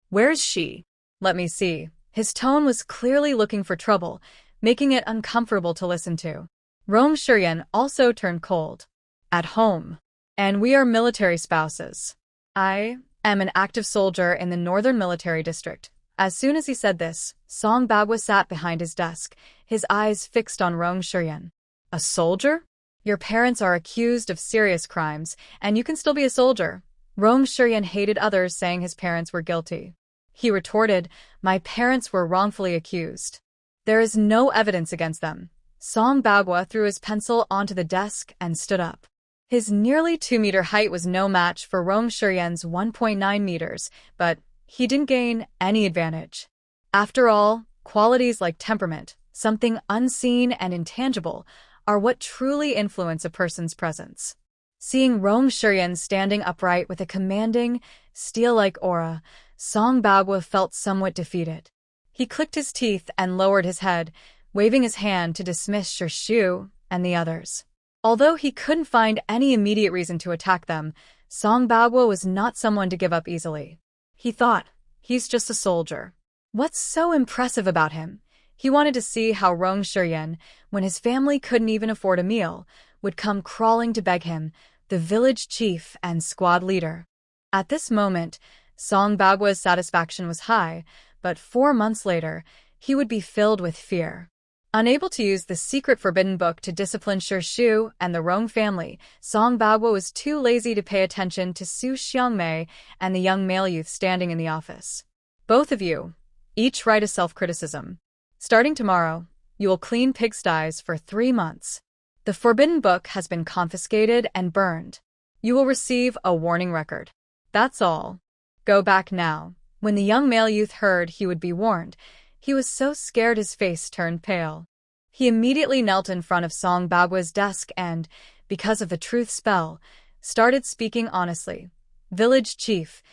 Where's she? Let me see. His tone was clearly looking for trouble, making it uncomfortable to listen to. Rong Shurian also turned cold. At home. And we are military spouses. I am an active soldier in the Northern Military District. As soon as he said this, Song Baohua sat behind his desk, his eyes fixed on Rong Shurian. A soldier? Your parents are accused of serious crimes, and you can still be a soldier. Rong Shurian hated others saying his parents were guilty. He retorted, my parents were wrongfully accused. There is no evidence against them. Song Baohua threw his pencil onto the desk and stood up. His nearly 2-meter height was no match for Rong Shurian's 1.9 meters, but he didn't gain any advantage. After all, qualities like temperament, something unseen and intangible, are what truly influence a person's presence. Seeing Rong Shurian standing upright with a commanding, steel-like aura, Song Baohua felt somewhat defeated. He clicked his teeth and lowered his head, waving his hand to dismiss Shu. and the others. Although he couldn't find any immediate reason to attack them, Song Bagua was not someone to give up easily. He thought, he's just a soldier. What's so impressive about him? He wanted to see how Rong Shiryan, when his family couldn't even afford a meal, would come crawling to beg him, the village chief and squad leader. At this moment, Song Bagua's satisfaction was high, but 4 months later, he would be filled with fear. Unable to use the secret forbidden book to discipline Shu and the Rong family, Song Bagua was too lazy to pay attention to Su Xiangmei and the young male youth standing in the office. Both of you, each write a self-criticism. Starting tomorrow, you will clean pigsties for 3 months. The forbidden book has been confiscated and burned. You will receive a warning record. That's all. Go back now. When the young male youth heard he would be warned, he was so scared his face turned pale. He immediately knelt in front of Song Bagua's desk and, because of the truth spell, started speaking honestly. Village Chief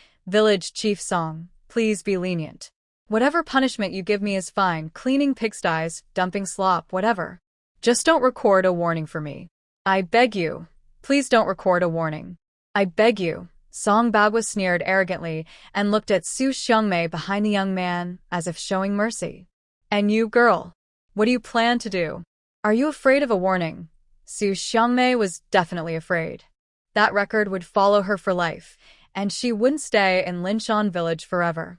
Song, please be lenient. Whatever punishment you give me is fine, cleaning pigsties, dumping slop, whatever. Just don't record a warning for me. I beg you. Please don't record a warning. I beg you. Song Bagua sneered arrogantly and looked at Su Xiangmei behind the young man as if showing mercy. And you, girl, what do you plan to do? Are you afraid of a warning? Su Xiangmei was definitely afraid. That record would follow her for life, and she wouldn't stay in Linshan village forever.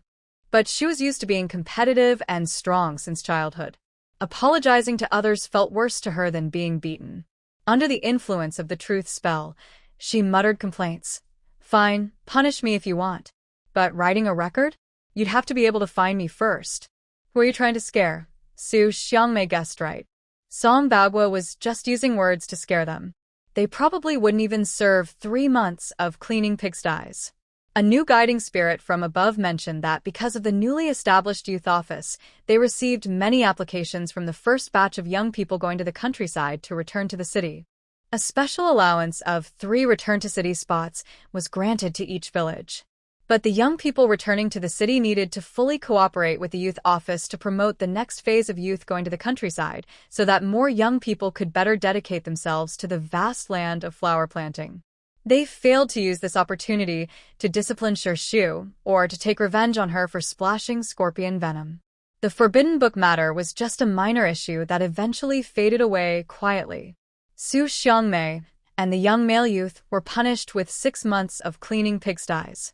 But she was used to being competitive and strong since childhood. Apologizing to others felt worse to her than being beaten. Under the influence of the truth spell, she muttered complaints. Fine, punish me if you want. But writing a record? You'd have to be able to find me first. Who are you trying to scare? Su Xiangmei guessed right. Song Bagua was just using words to scare them. They probably wouldn't even serve 3 months of cleaning pigsties. A new guiding spirit from above mentioned that because of the newly established youth office, they received many applications from the first batch of young people going to the countryside to return to the city. A special allowance of 3 return-to-city spots was granted to each village. But the young people returning to the city needed to fully cooperate with the youth office to promote the next phase of youth going to the countryside so that more young people could better dedicate themselves to the vast land of flower planting. They failed to use this opportunity to discipline Shu or to take revenge on her for splashing scorpion venom. The forbidden book matter was just a minor issue that eventually faded away quietly. Su Xiangmei and the young male youth were punished with 6 months of cleaning pigsties.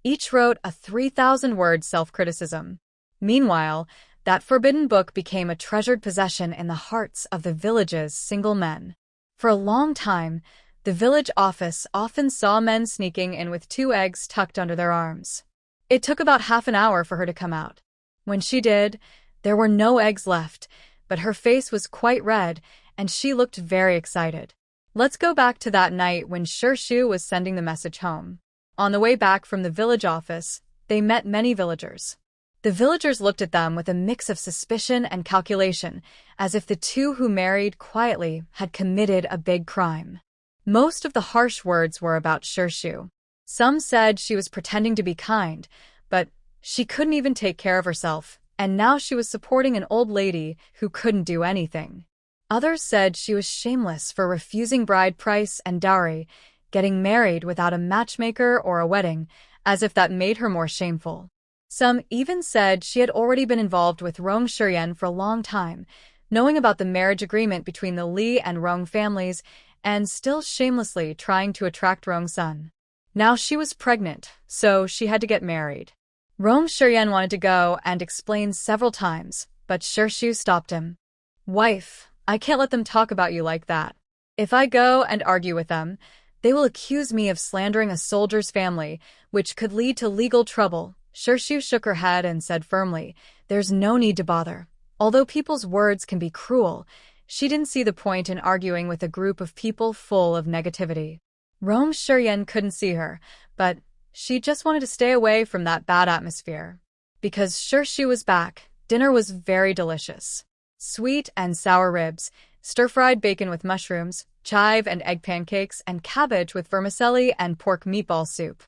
Each wrote a 3,000-word self-criticism. Meanwhile, that forbidden book became a treasured possession in the hearts of the village's single men. For a long time, the village office often saw men sneaking in with 2 eggs tucked under their arms. It took about half an hour for her to come out. When she did, there were no eggs left, but her face was quite red, and she looked very excited. Let's go back to that night when Shu was sending the message home. On the way back from the village office, they met many villagers. The villagers looked at them with a mix of suspicion and calculation, as if the 2 who married quietly had committed a big crime. Most of the harsh words were about Shu. Some said she was pretending to be kind, but she couldn't even take care of herself, and now she was supporting an old lady who couldn't do anything. Others said she was shameless for refusing bride price and dowry, getting married without a matchmaker or a wedding, as if that made her more shameful. Some even said she had already been involved with Rong Shiryan for a long time, knowing about the marriage agreement between the Li and Rong families, and still shamelessly trying to attract Rong's son. Now she was pregnant, so she had to get married. Rong Shiryan wanted to go and explain several times, but Shu stopped him. Wife, I can't let them talk about you like that. If I go and argue with them, they will accuse me of slandering a soldier's family, which could lead to legal trouble. Shu shook her head and said firmly, there's no need to bother. Although people's words can be cruel, she didn't see the point in arguing with a group of people full of negativity. Rong Shiryan couldn't see her, but she just wanted to stay away from that bad atmosphere. Because Shu was back, dinner was very delicious. Sweet and sour ribs, stir-fried bacon with mushrooms, chive and egg pancakes, and cabbage with vermicelli and pork meatball soup.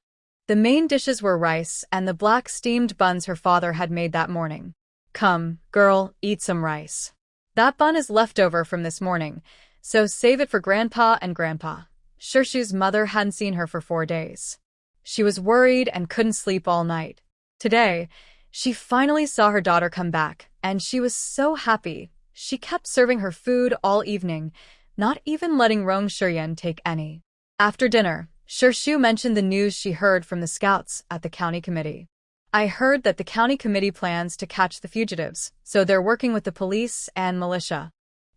The main dishes were rice and the black steamed buns her father had made that morning. Come, girl, eat some rice. That bun is leftover from this morning, So save it for Grandpa and Grandpa. Shirshu's mother hadn't seen her for 4 days. She was worried and couldn't sleep all night. Today, she finally saw her daughter come back, and she was so happy. She kept serving her food all evening, not even letting Rong Shiryan take any. After dinner, Shirshu mentioned the news she heard from the scouts at the county committee. I heard that the county committee plans to catch the fugitives, so they're working with the police and militia.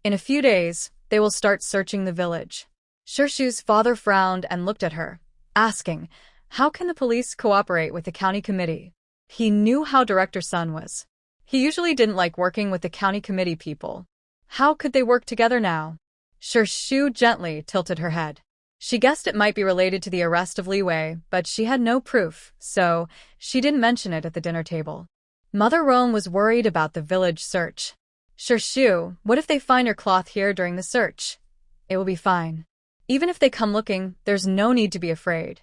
In a few days, they will start searching the village. Shirshu's father frowned and looked at her, asking, how can the police cooperate with the county committee? He knew how direct her son was. He usually didn't like working with the county committee people. How could they work together now? Shirshu gently tilted her head. She guessed it might be related to the arrest of Li Wei, but she had no proof, so she didn't mention it at the dinner table. Mother Rome was worried about the village search. Shirshu, what if they find your cloth here during the search? It will be fine. Even if they come looking, there's no need to be afraid.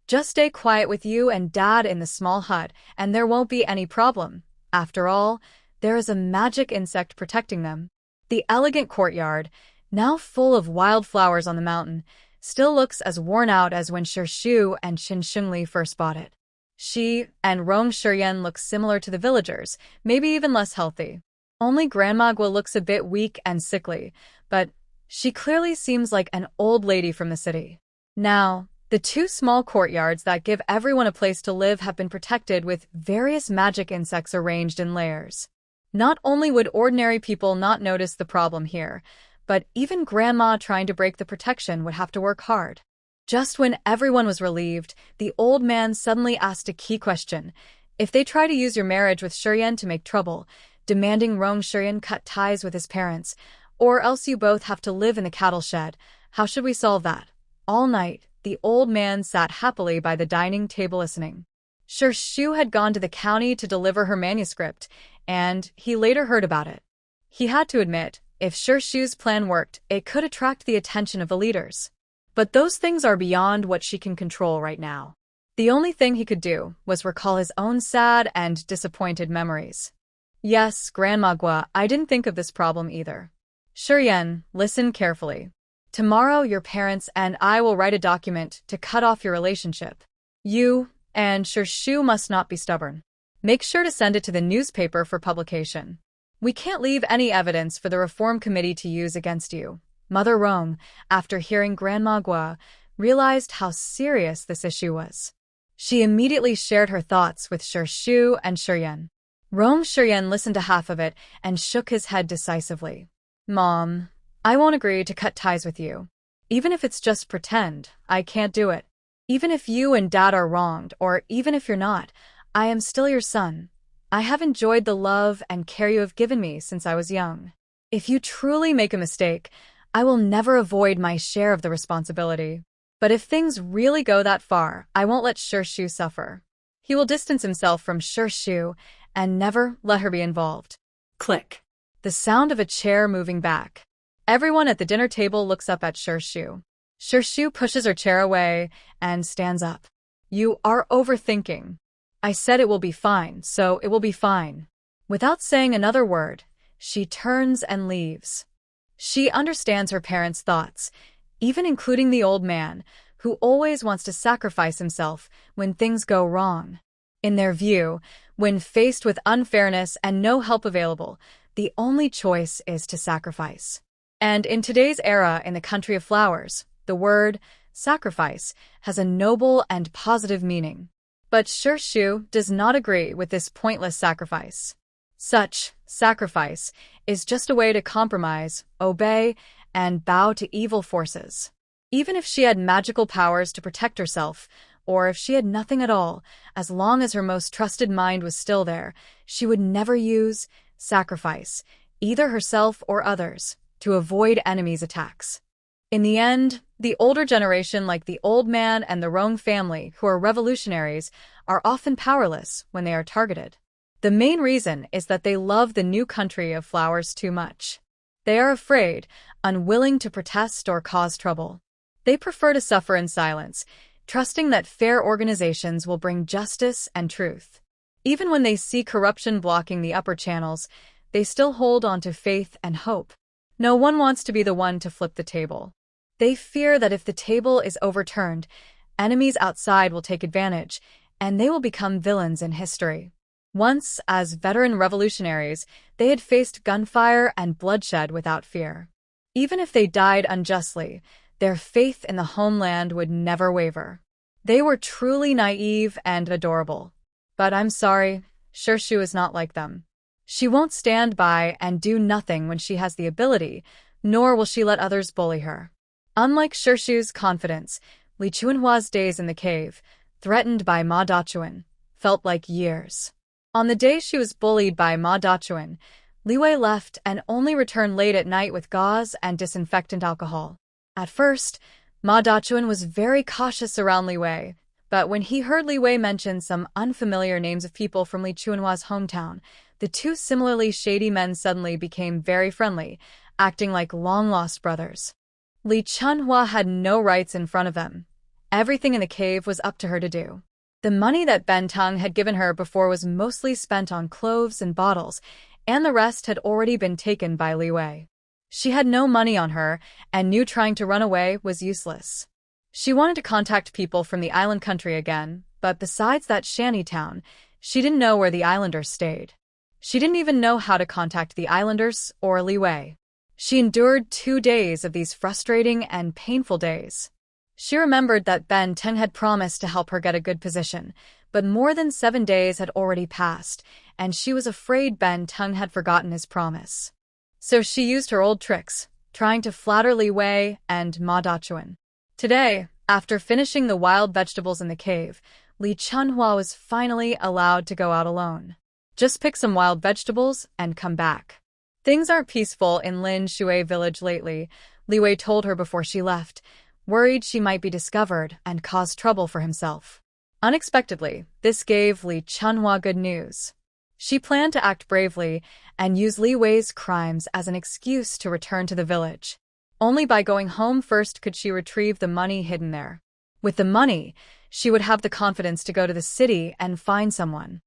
Just stay quiet with you and Dad in the small hut, and there won't be any problem. After all, there is a magic insect protecting them. The elegant courtyard, now full of wildflowers on the mountain, still looks as worn out as when Shirshu and Qin Shengli first bought it. She and Rong Shiryan look similar to the villagers, maybe even less healthy. Only Grandma Gua looks a bit weak and sickly, but she clearly seems like an old lady from the city. Now, the 2 small courtyards that give everyone a place to live have been protected with various magic insects arranged in layers. Not only would ordinary people not notice the problem here, but even Grandma trying to break the protection would have to work hard. Just when everyone was relieved, the old man suddenly asked a key question. If they try to use your marriage with Shiryan to make trouble, demanding Rong Shiryan cut ties with his parents, or else you both have to live in the cattle shed, how should we solve that? All night, the old man sat happily by the dining table listening. Shirshu had gone to the county to deliver her manuscript, and he later heard about it. He had to admit, if Shirshu's plan worked, it could attract the attention of the leaders. But those things are beyond what she can control right now. The only thing he could do was recall his own sad and disappointed memories. Yes, Grandma Gua, I didn't think of this problem either. Shiryan, listen carefully. Tomorrow your parents and I will write a document to cut off your relationship. You and Shirshu must not be stubborn. Make sure to send it to the newspaper for publication. We can't leave any evidence for the reform committee to use against you. Mother Rome, after hearing Grandma Gua, realized how serious this issue was. She immediately shared her thoughts with Shirshu and Shiryan. Rong Shiryan listened to half of it and shook his head decisively. Mom, I won't agree to cut ties with you. Even if it's just pretend, I can't do it. Even if you and Dad are wronged, or even if you're not, I am still your son. I have enjoyed the love and care you have given me since I was young. If you truly make a mistake, I will never avoid my share of the responsibility. But if things really go that far, I won't let Shirshu suffer. He will distance himself from Shirshu and never let her be involved. Click. The sound of a chair moving back. Everyone at the dinner table looks up at Shirshu. Shirshu pushes her chair away and stands up. You are overthinking. I said it will be fine, so it will be fine. Without saying another word, she turns and leaves. She understands her parents' thoughts, even including the old man, who always wants to sacrifice himself when things go wrong. In their view, when faced with unfairness and no help available, the only choice is to sacrifice. And in today's era in the country of flowers, the word sacrifice has a noble and positive meaning. But Shirshu does not agree with this pointless sacrifice. Such sacrifice is just a way to compromise, obey, and bow to evil forces. Even if she had magical powers to protect herself, or if she had nothing at all, as long as her most trusted mind was still there, she would never use sacrifice, either herself or others, to avoid enemies' attacks. In the end, the older generation, like the old man and the Rong family, who are revolutionaries, are often powerless when they are targeted. The main reason is that they love the new country of flowers too much. They are afraid, unwilling to protest or cause trouble. They prefer to suffer in silence, trusting that fair organizations will bring justice and truth. Even when they see corruption blocking the upper channels, they still hold on to faith and hope. No one wants to be the one to flip the table. They fear that if the table is overturned, enemies outside will take advantage, and they will become villains in history. Once, as veteran revolutionaries, they had faced gunfire and bloodshed without fear. Even if they died unjustly, their faith in the homeland would never waver. They were truly naive and adorable. But I'm sorry, Shirshu is not like them. She won't stand by and do nothing when she has the ability, nor will she let others bully her. Unlike Shirshu's confidence, Li Chuanhua's days in the cave, threatened by Ma Dachuan, felt like years. On the day she was bullied by Ma Dachuan, Li Wei left and only returned late at night with gauze and disinfectant alcohol. At first, Ma Dachuan was very cautious around Li Wei, but when he heard Li Wei mention some unfamiliar names of people from Li Chuanhua's hometown, the two similarly shady men suddenly became very friendly, acting like long-lost brothers. Li Chuanhua had no rights in front of them. Everything in the cave was up to her to do. The money that Ben Tung had given her before was mostly spent on clothes and bottles, and the rest had already been taken by Li Wei. She had no money on her, and knew trying to run away was useless. She wanted to contact people from the island country again, but besides that shanty town, she didn't know where the islanders stayed. She didn't even know how to contact the islanders or Li Wei. She endured 2 days of these frustrating and painful days. She remembered that Ben Tung had promised to help her get a good position, but more than 7 days had already passed, and she was afraid Ben Tung had forgotten his promise. So she used her old tricks, trying to flatter Li Wei and Ma Dachuan. Today, after finishing the wild vegetables in the cave, Li Chuanhua was finally allowed to go out alone. Just pick some wild vegetables and come back. Things aren't peaceful in Lin Shui village lately, Li Wei told her before she left, worried she might be discovered and cause trouble for himself. Unexpectedly, this gave Li Chuanhua good news. She planned to act bravely and use Li Wei's crimes as an excuse to return to the village. Only by going home first could she retrieve the money hidden there. With the money, she would have the confidence to go to the city and find someone.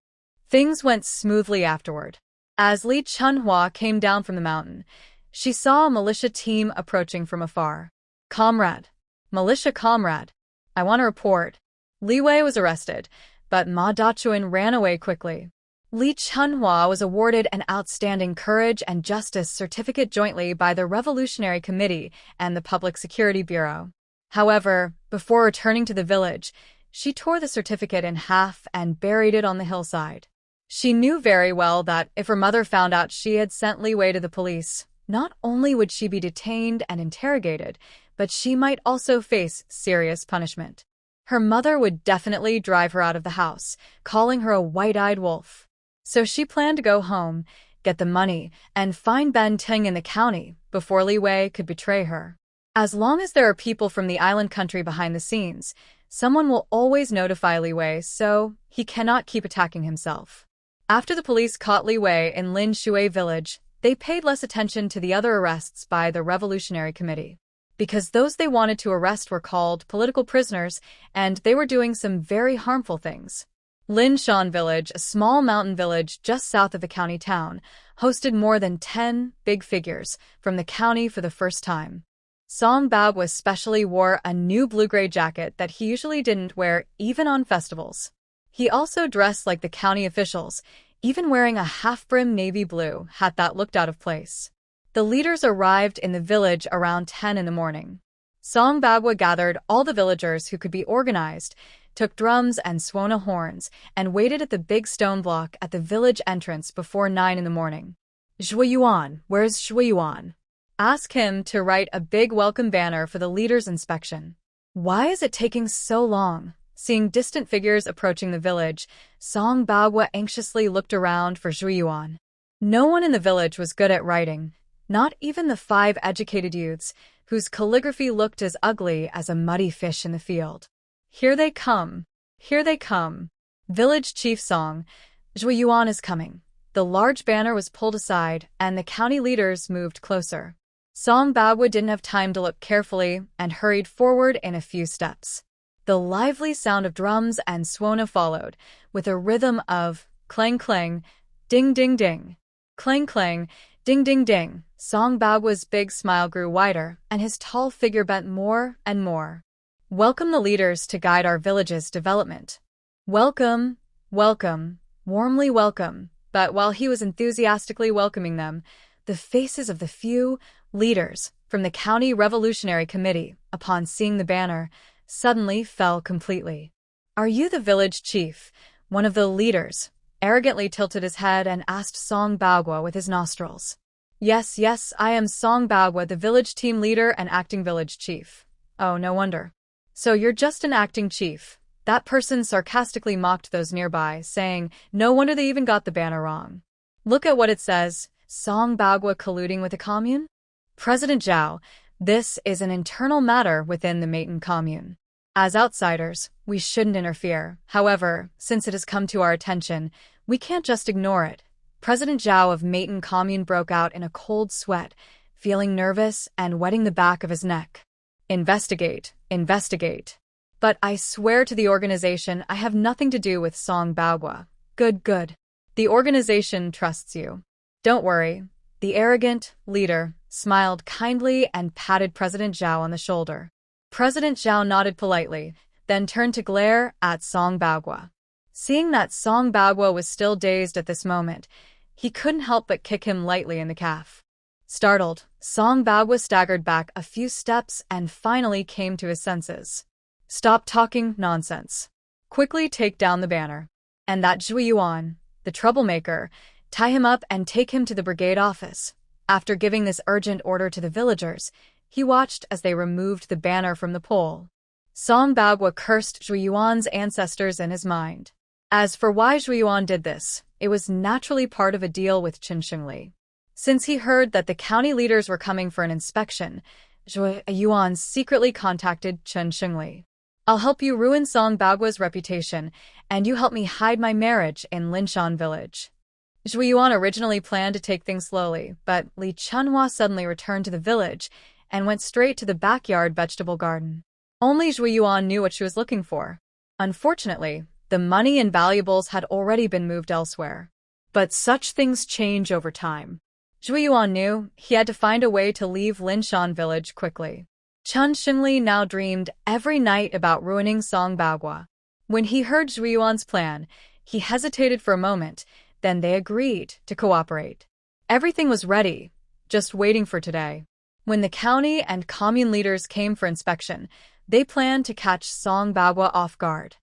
Things went smoothly afterward. As Li Chuanhua came down from the mountain, she saw a militia team approaching from afar. "Comrade. Militia comrade. I want to report." Li Wei was arrested, but Ma Dachuan ran away quickly. Li Chuanhua was awarded an Outstanding Courage and Justice certificate jointly by the Revolutionary Committee and the Public Security Bureau. However, before returning to the village, she tore the certificate in half and buried it on the hillside. She knew very well that if her mother found out she had sent Li Wei to the police, not only would she be detained and interrogated, but she might also face serious punishment. Her mother would definitely drive her out of the house, calling her a white-eyed wolf. So she planned to go home, get the money, and find Ben Tung in the county before Li Wei could betray her. As long as there are people from the island country behind the scenes, someone will always notify Li Wei, so he cannot keep attacking himself. After the police caught Li Wei in Lin Shui village, they paid less attention to the other arrests by the Revolutionary Committee. Because those they wanted to arrest were called political prisoners, and they were doing some very harmful things. Lin Shan village, a small mountain village just south of the county town, hosted more than 10 big figures from the county for the first time. Song Bao especially wore a new blue-gray jacket that he usually didn't wear even on festivals. He also dressed like the county officials, even wearing a half-brim navy blue hat that looked out of place. The leaders arrived in the village around 10 in the morning. Song Bao gathered all the villagers who could be organized, took drums and Swana horns, and waited at the big stone block at the village entrance before 9 in the morning. "Zhuiyuan, where's Zhuiyuan?" Ask him to write a big welcome banner for the leader's inspection. Why is it taking so long? Seeing distant figures approaching the village, Song Bao anxiously looked around for Zhuiyuan. No one in the village was good at writing, not even the 5 educated youths, whose calligraphy looked as ugly as a muddy fish in the field. "Here they come! Here they come!" Village chief song, "Zhuiyuan is coming." The large banner was pulled aside, and the county leaders moved closer. Song Bao didn't have time to look carefully and hurried forward in a few steps. The lively sound of drums and Swana followed, with a rhythm of clang clang, ding ding ding, clang clang, Ding ding ding. Song Bagwa's big smile grew wider, and his tall figure bent more and more. Welcome the leaders to guide our village's development. Welcome, welcome, warmly welcome. But while he was enthusiastically welcoming them, the faces of the few leaders from the County Revolutionary Committee, upon seeing the banner, suddenly fell completely. Are you the village chief? One of the leaders arrogantly tilted his head and asked Song Bagwa with his nostrils. Yes, yes, I am Song Bagwa, the village team leader and acting village chief. Oh, no wonder. So you're just an acting chief. That person sarcastically mocked those nearby, saying, no wonder they even got the banner wrong. Look at what it says, Song Bagwa colluding with the commune? President Zhao, this is an internal matter within the Maton commune. As outsiders, we shouldn't interfere. However, since it has come to our attention, we can't just ignore it. President Zhao of Maton commune broke out in a cold sweat, feeling nervous and wetting the back of his neck. Investigate, investigate. But I swear to the organization I have nothing to do with Song Bagwa. Good, good. The organization trusts you. Don't worry. The arrogant leader smiled kindly and patted President Zhao on the shoulder. President Zhao nodded politely, then turned to glare at Song Bagwa. Seeing that Song Bagwa was still dazed at this moment, he couldn't help but kick him lightly in the calf. Startled, Song Bagwa staggered back a few steps and finally came to his senses. Stop talking nonsense. Quickly take down the banner. And that Zhu Yuan, the troublemaker, tie him up and take him to the brigade office. After giving this urgent order to the villagers, he watched as they removed the banner from the pole. Song Bagwa cursed Zhu Yuan's ancestors in his mind. As for why Zhu Yuan did this, it was naturally part of a deal with Qin Shengli. Since he heard that the county leaders were coming for an inspection, Zhu Yuan secretly contacted Qin Shengli. I'll help you ruin Song Bagwa's reputation, and you help me hide my marriage in Linshan village. Zhu Yuan originally planned to take things slowly, but Li Chunhua suddenly returned to the village and went straight to the backyard vegetable garden. Only Zhu Yuan knew what she was looking for. Unfortunately, the money and valuables had already been moved elsewhere. But such things change over time. Zhu Yuan knew he had to find a way to leave Linshan village quickly. Qin Shengli now dreamed every night about ruining Song Bagwa. When he heard Zhu Yuan's plan, he hesitated for a moment, then they agreed to cooperate. Everything was ready, just waiting for today. When the county and commune leaders came for inspection, they planned to catch Song Bagwa off guard.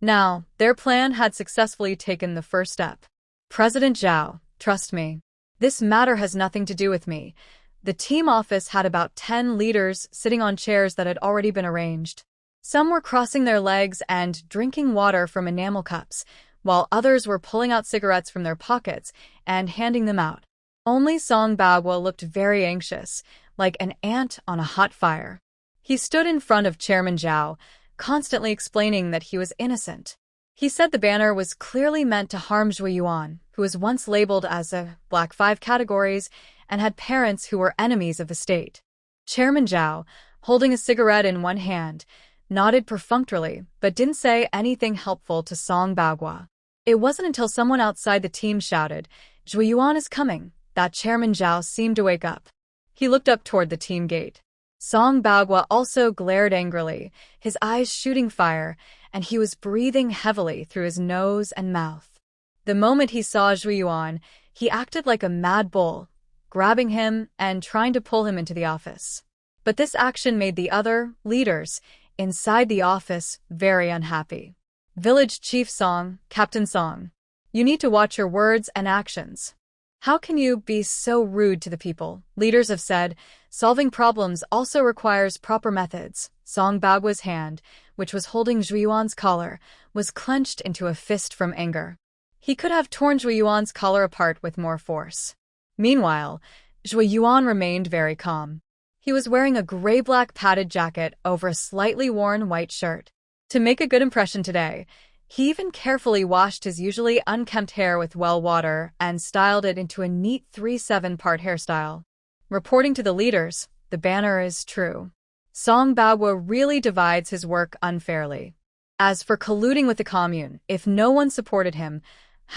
Now, their plan had successfully taken the first step. President Zhao, trust me. This matter has nothing to do with me. The team office had about 10 leaders sitting on chairs that had already been arranged. Some were crossing their legs and drinking water from enamel cups, while others were pulling out cigarettes from their pockets and handing them out. Only Song Bagwa looked very anxious, like an ant on a hot fire. He stood in front of Chairman Zhao, constantly explaining that he was innocent. He said the banner was clearly meant to harm Zhu Yuan, who was once labeled as a Black 5 categories and had parents who were enemies of the state. Chairman Zhao, holding a cigarette in one hand, nodded perfunctorily but didn't say anything helpful to Song Bagwa. It wasn't until someone outside the team shouted, "Zhu Yuan is coming," that Chairman Zhao seemed to wake up. He looked up toward the team gate. Song Bagwa also glared angrily, his eyes shooting fire, and he was breathing heavily through his nose and mouth. The moment he saw Zhu Yuan, he acted like a mad bull, grabbing him and trying to pull him into the office. But this action made the other leaders inside the office very unhappy. Village Chief Song, Captain Song, you need to watch your words and actions. How can you be so rude to the people? Leaders have said, solving problems also requires proper methods. Song Bagwa's hand, which was holding Zhu Yuan's collar, was clenched into a fist from anger. He could have torn Zhu Yuan's collar apart with more force. Meanwhile, Zhu Yuan remained very calm. He was wearing a gray-black padded jacket over a slightly worn white shirt. To make a good impression today, he even carefully washed his usually unkempt hair with well water and styled it into a neat 3/7-part hairstyle. Reporting to the leaders, the banner is true. Song Bagwa really divides his work unfairly. As for colluding with the commune, if no one supported him,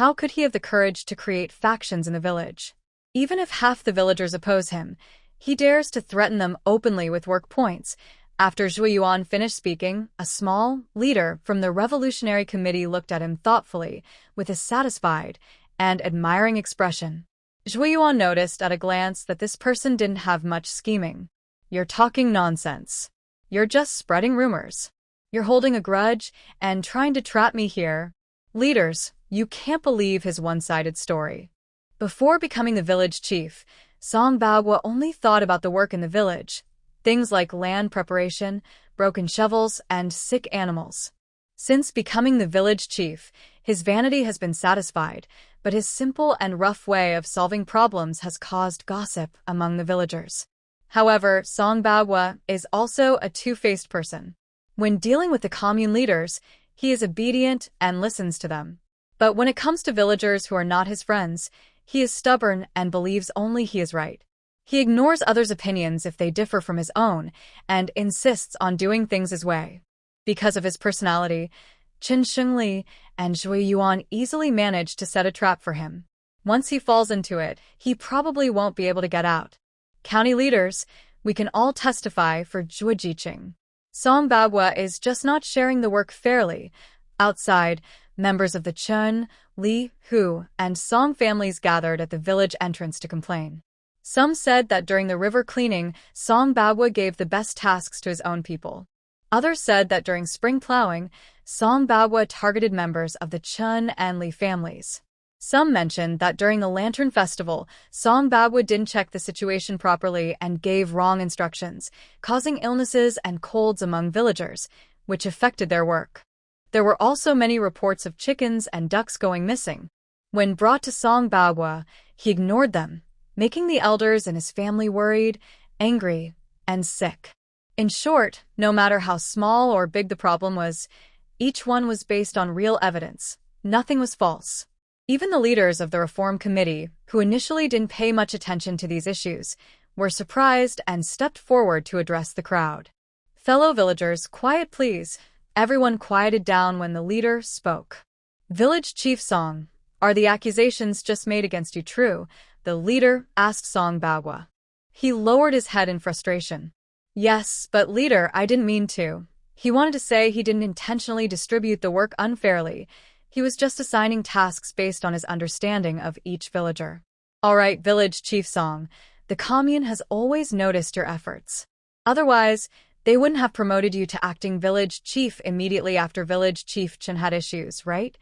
how could he have the courage to create factions in the village? Even if half the villagers oppose him, he dares to threaten them openly with work points. After Zhu Yuan finished speaking, a small leader from the Revolutionary Committee looked at him thoughtfully, with a satisfied and admiring expression. Zhu Yuan noticed at a glance that this person didn't have much scheming. "You're talking nonsense. You're just spreading rumors. You're holding a grudge and trying to trap me here." Leaders, you can't believe his one-sided story. Before becoming the village chief, Song Bagua only thought about the work in the village, things like land preparation, broken shovels, and sick animals. Since becoming the village chief, his vanity has been satisfied, but his simple and rough way of solving problems has caused gossip among the villagers. However, Song Bagua is also a two-faced person. When dealing with the commune leaders, he is obedient and listens to them. But when it comes to villagers who are not his friends, he is stubborn and believes only he is right. He ignores others' opinions if they differ from his own and insists on doing things his way. Because of his personality, Qin Shengli and Zhui Yuan easily manage to set a trap for him. Once he falls into it, he probably won't be able to get out. County leaders, we can all testify for Zhuo Jiqing. Song Bagua is just not sharing the work fairly. Outside, members of the Chen, Li, Hu, and Song families gathered at the village entrance to complain. Some said that during the river cleaning, Song Bagua gave the best tasks to his own people. Others said that during spring plowing, Song Bagua targeted members of the Chen and Li families. Some mentioned that during the Lantern Festival, Song Bagua didn't check the situation properly and gave wrong instructions, causing illnesses and colds among villagers, which affected their work. There were also many reports of chickens and ducks going missing. When brought to Song Bagua, he ignored them, making the elders and his family worried, angry, and sick. In short, no matter how small or big the problem was, each one was based on real evidence. Nothing was false. Even the leaders of the Reform Committee, who initially didn't pay much attention to these issues, were surprised and stepped forward to address the crowd. "Fellow villagers, quiet please." Everyone quieted down when the leader spoke. "Village Chief Song, are the accusations just made against you true?" the leader asked Song Bagua. He lowered his head in frustration. "Yes, but leader, I didn't mean to." He wanted to say he didn't intentionally distribute the work unfairly. He was just assigning tasks based on his understanding of each villager. "All right, Village Chief Song, the commune has always noticed your efforts. Otherwise, they wouldn't have promoted you to acting village chief immediately after Village Chief Chen had issues, right?"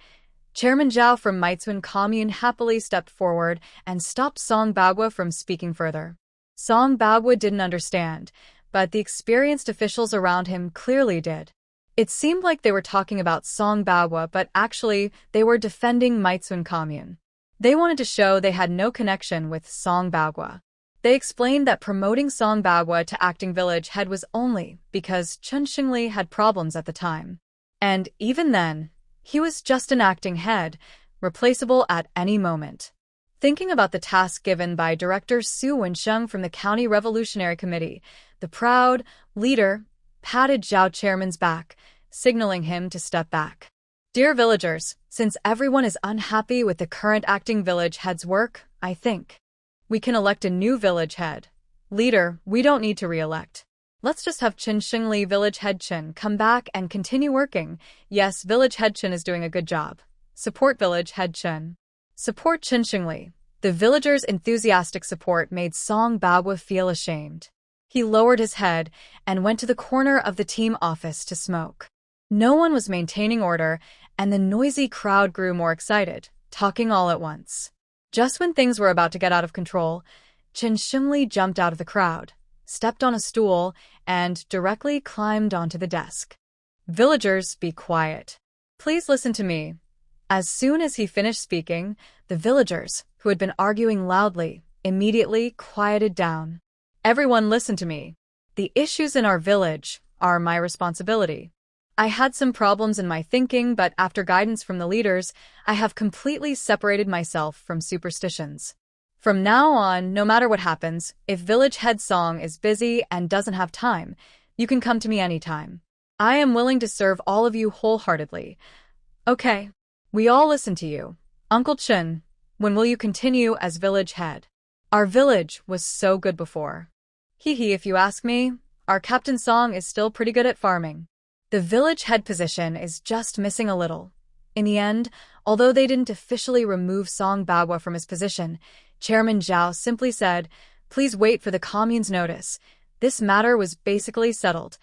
Chairman Zhao from Meizun Commune happily stepped forward and stopped Song Bagua from speaking further. Song Bagua didn't understand, but the experienced officials around him clearly did. It seemed like they were talking about Song Bagua, but actually they were defending Meizun Commune. They wanted to show they had no connection with Song Bagua. They explained that promoting Song Bagua to acting village head was only because Chen Xingli had problems at the time. And even then, he was just an acting head, replaceable at any moment. Thinking about the task given by Director Su Wensheng from the County Revolutionary Committee, the proud leader patted Zhao Chairman's back, signaling him to step back. "Dear villagers, since everyone is unhappy with the current acting village head's work, I think we can elect a new village head. Leader, we don't need to re-elect. Let's just have Qin Shengli Village Head Qin come back and continue working. Yes, Village Head Qin is doing a good job. Support Village Head Qin. Support Qin Shengli." The villagers' enthusiastic support made Song Bagua feel ashamed. He lowered his head and went to the corner of the team office to smoke. No one was maintaining order, and the noisy crowd grew more excited, talking all at once. Just when things were about to get out of control, Qin Shengli jumped out of the crowd, stepped on a stool, and directly climbed onto the desk. "Villagers, be quiet. Please listen to me." As soon as he finished speaking, the villagers, who had been arguing loudly, immediately quieted down. "Everyone listen to me. The issues in our village are my responsibility. I had some problems in my thinking, but after guidance from the leaders, I have completely separated myself from superstitions. From now on, no matter what happens, if Village Head Song is busy and doesn't have time, you can come to me anytime. I am willing to serve all of you wholeheartedly. Okay, we all listen to you. Uncle Chen, when will you continue as village head?" Our village was so good before. Hee hee, if you ask me, our Captain Song is still pretty good at farming. The village head position is just missing a little. In the end, although they didn't officially remove Song Bagua from his position, Chairman Zhao simply said, "Please wait for the commune's notice." This matter was basically settled.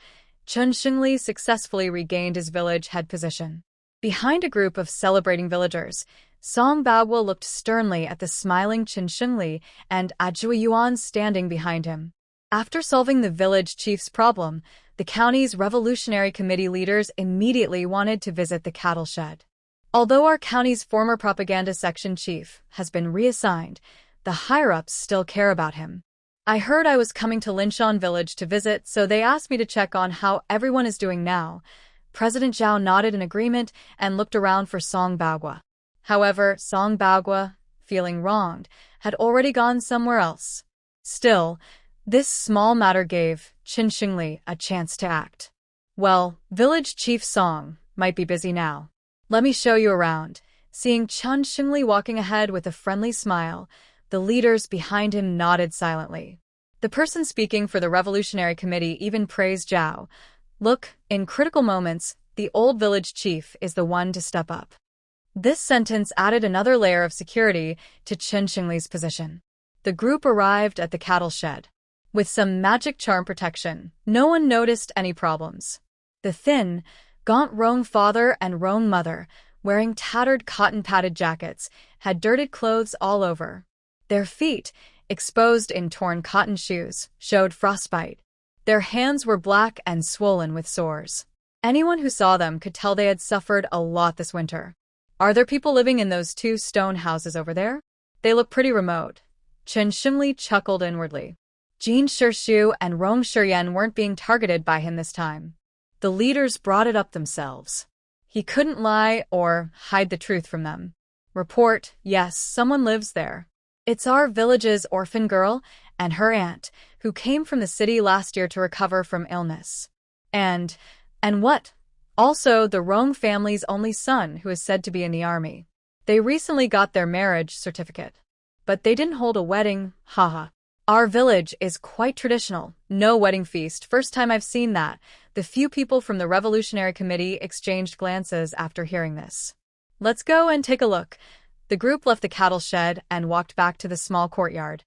Chen Xingli successfully regained his village head position. Behind a group of celebrating villagers, Song Bagua looked sternly at the smiling Chen Xingli and Ajua Yuan standing behind him. After solving the village chief's problem, the county's revolutionary committee leaders immediately wanted to visit the cattle shed. Although our county's former propaganda section chief has been reassigned, the higher-ups still care about him. I heard I was coming to Linshan village to visit, so they asked me to check on how everyone is doing now. President Zhao nodded in agreement and looked around for Song Bagua. However, Song Bagua, feeling wronged, had already gone somewhere else. Still, this small matter gave Chen Xingli a chance to act. Well, village chief Song might be busy now. Let me show you around. Seeing Chen Xingli walking ahead with a friendly smile, the leaders behind him nodded silently. The person speaking for the Revolutionary Committee even praised Zhao. Look, in critical moments, the old village chief is the one to step up. This sentence added another layer of security to Chen Xingli's position. The group arrived at the cattle shed. With some magic charm protection, no one noticed any problems. The thin, gaunt Rong father and Rong mother, wearing tattered cotton-padded jackets, had dirted clothes all over. Their feet, exposed in torn cotton shoes, showed frostbite. Their hands were black and swollen with sores. Anyone who saw them could tell they had suffered a lot this winter. Are there people living in those 2 stone houses over there? They look pretty remote. Chen Xingli chuckled inwardly. Jin Shishu and Rong Shiyan weren't being targeted by him this time. The leaders brought it up themselves. He couldn't lie or hide the truth from them. Report, yes, someone lives there. It's our village's orphan girl and her aunt, who came from the city last year to recover from illness. And what? Also, the Rong family's only son, who is said to be in the army. They recently got their marriage certificate. But they didn't hold a wedding, haha. Our village is quite traditional, no wedding feast, first time I've seen that. The few people from the Revolutionary Committee exchanged glances after hearing this. Let's go and take a look. The group left the cattle shed and walked back to the small courtyard.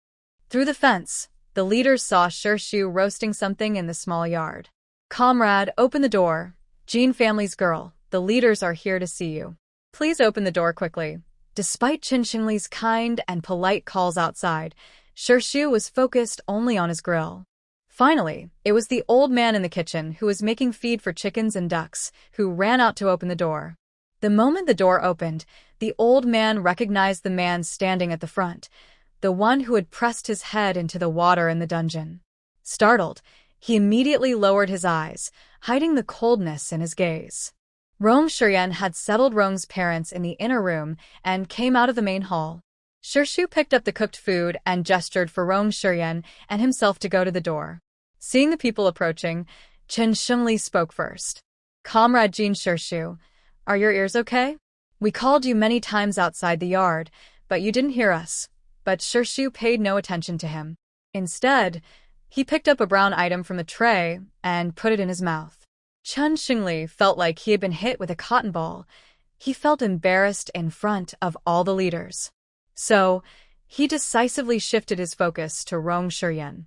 Through the fence, the leaders saw Shishu roasting something in the small yard. Comrade, open the door. Jean family's girl, the leaders are here to see you. Please open the door quickly. Despite Chen Xingli's kind and polite calls outside, Shishu was focused only on his grill. Finally, it was the old man in the kitchen who was making feed for chickens and ducks, who ran out to open the door. The moment the door opened, the old man recognized the man standing at the front, the one who had pressed his head into the water in the dungeon. Startled, he immediately lowered his eyes, hiding the coldness in his gaze. Rong Shiyan had settled Rong's parents in the inner room and came out of the main hall. Shishu picked up the cooked food and gestured for Rong Shiyan and himself to go to the door. Seeing the people approaching, Chen Xingli spoke first. Comrade Jin Shishu, are your ears okay? We called you many times outside the yard, but you didn't hear us. But Shishu paid no attention to him. Instead, he picked up a brown item from the tray and put it in his mouth. Chen Xingli felt like he had been hit with a cotton ball. He felt embarrassed in front of all the leaders. So, he decisively shifted his focus to Rong Shiyan.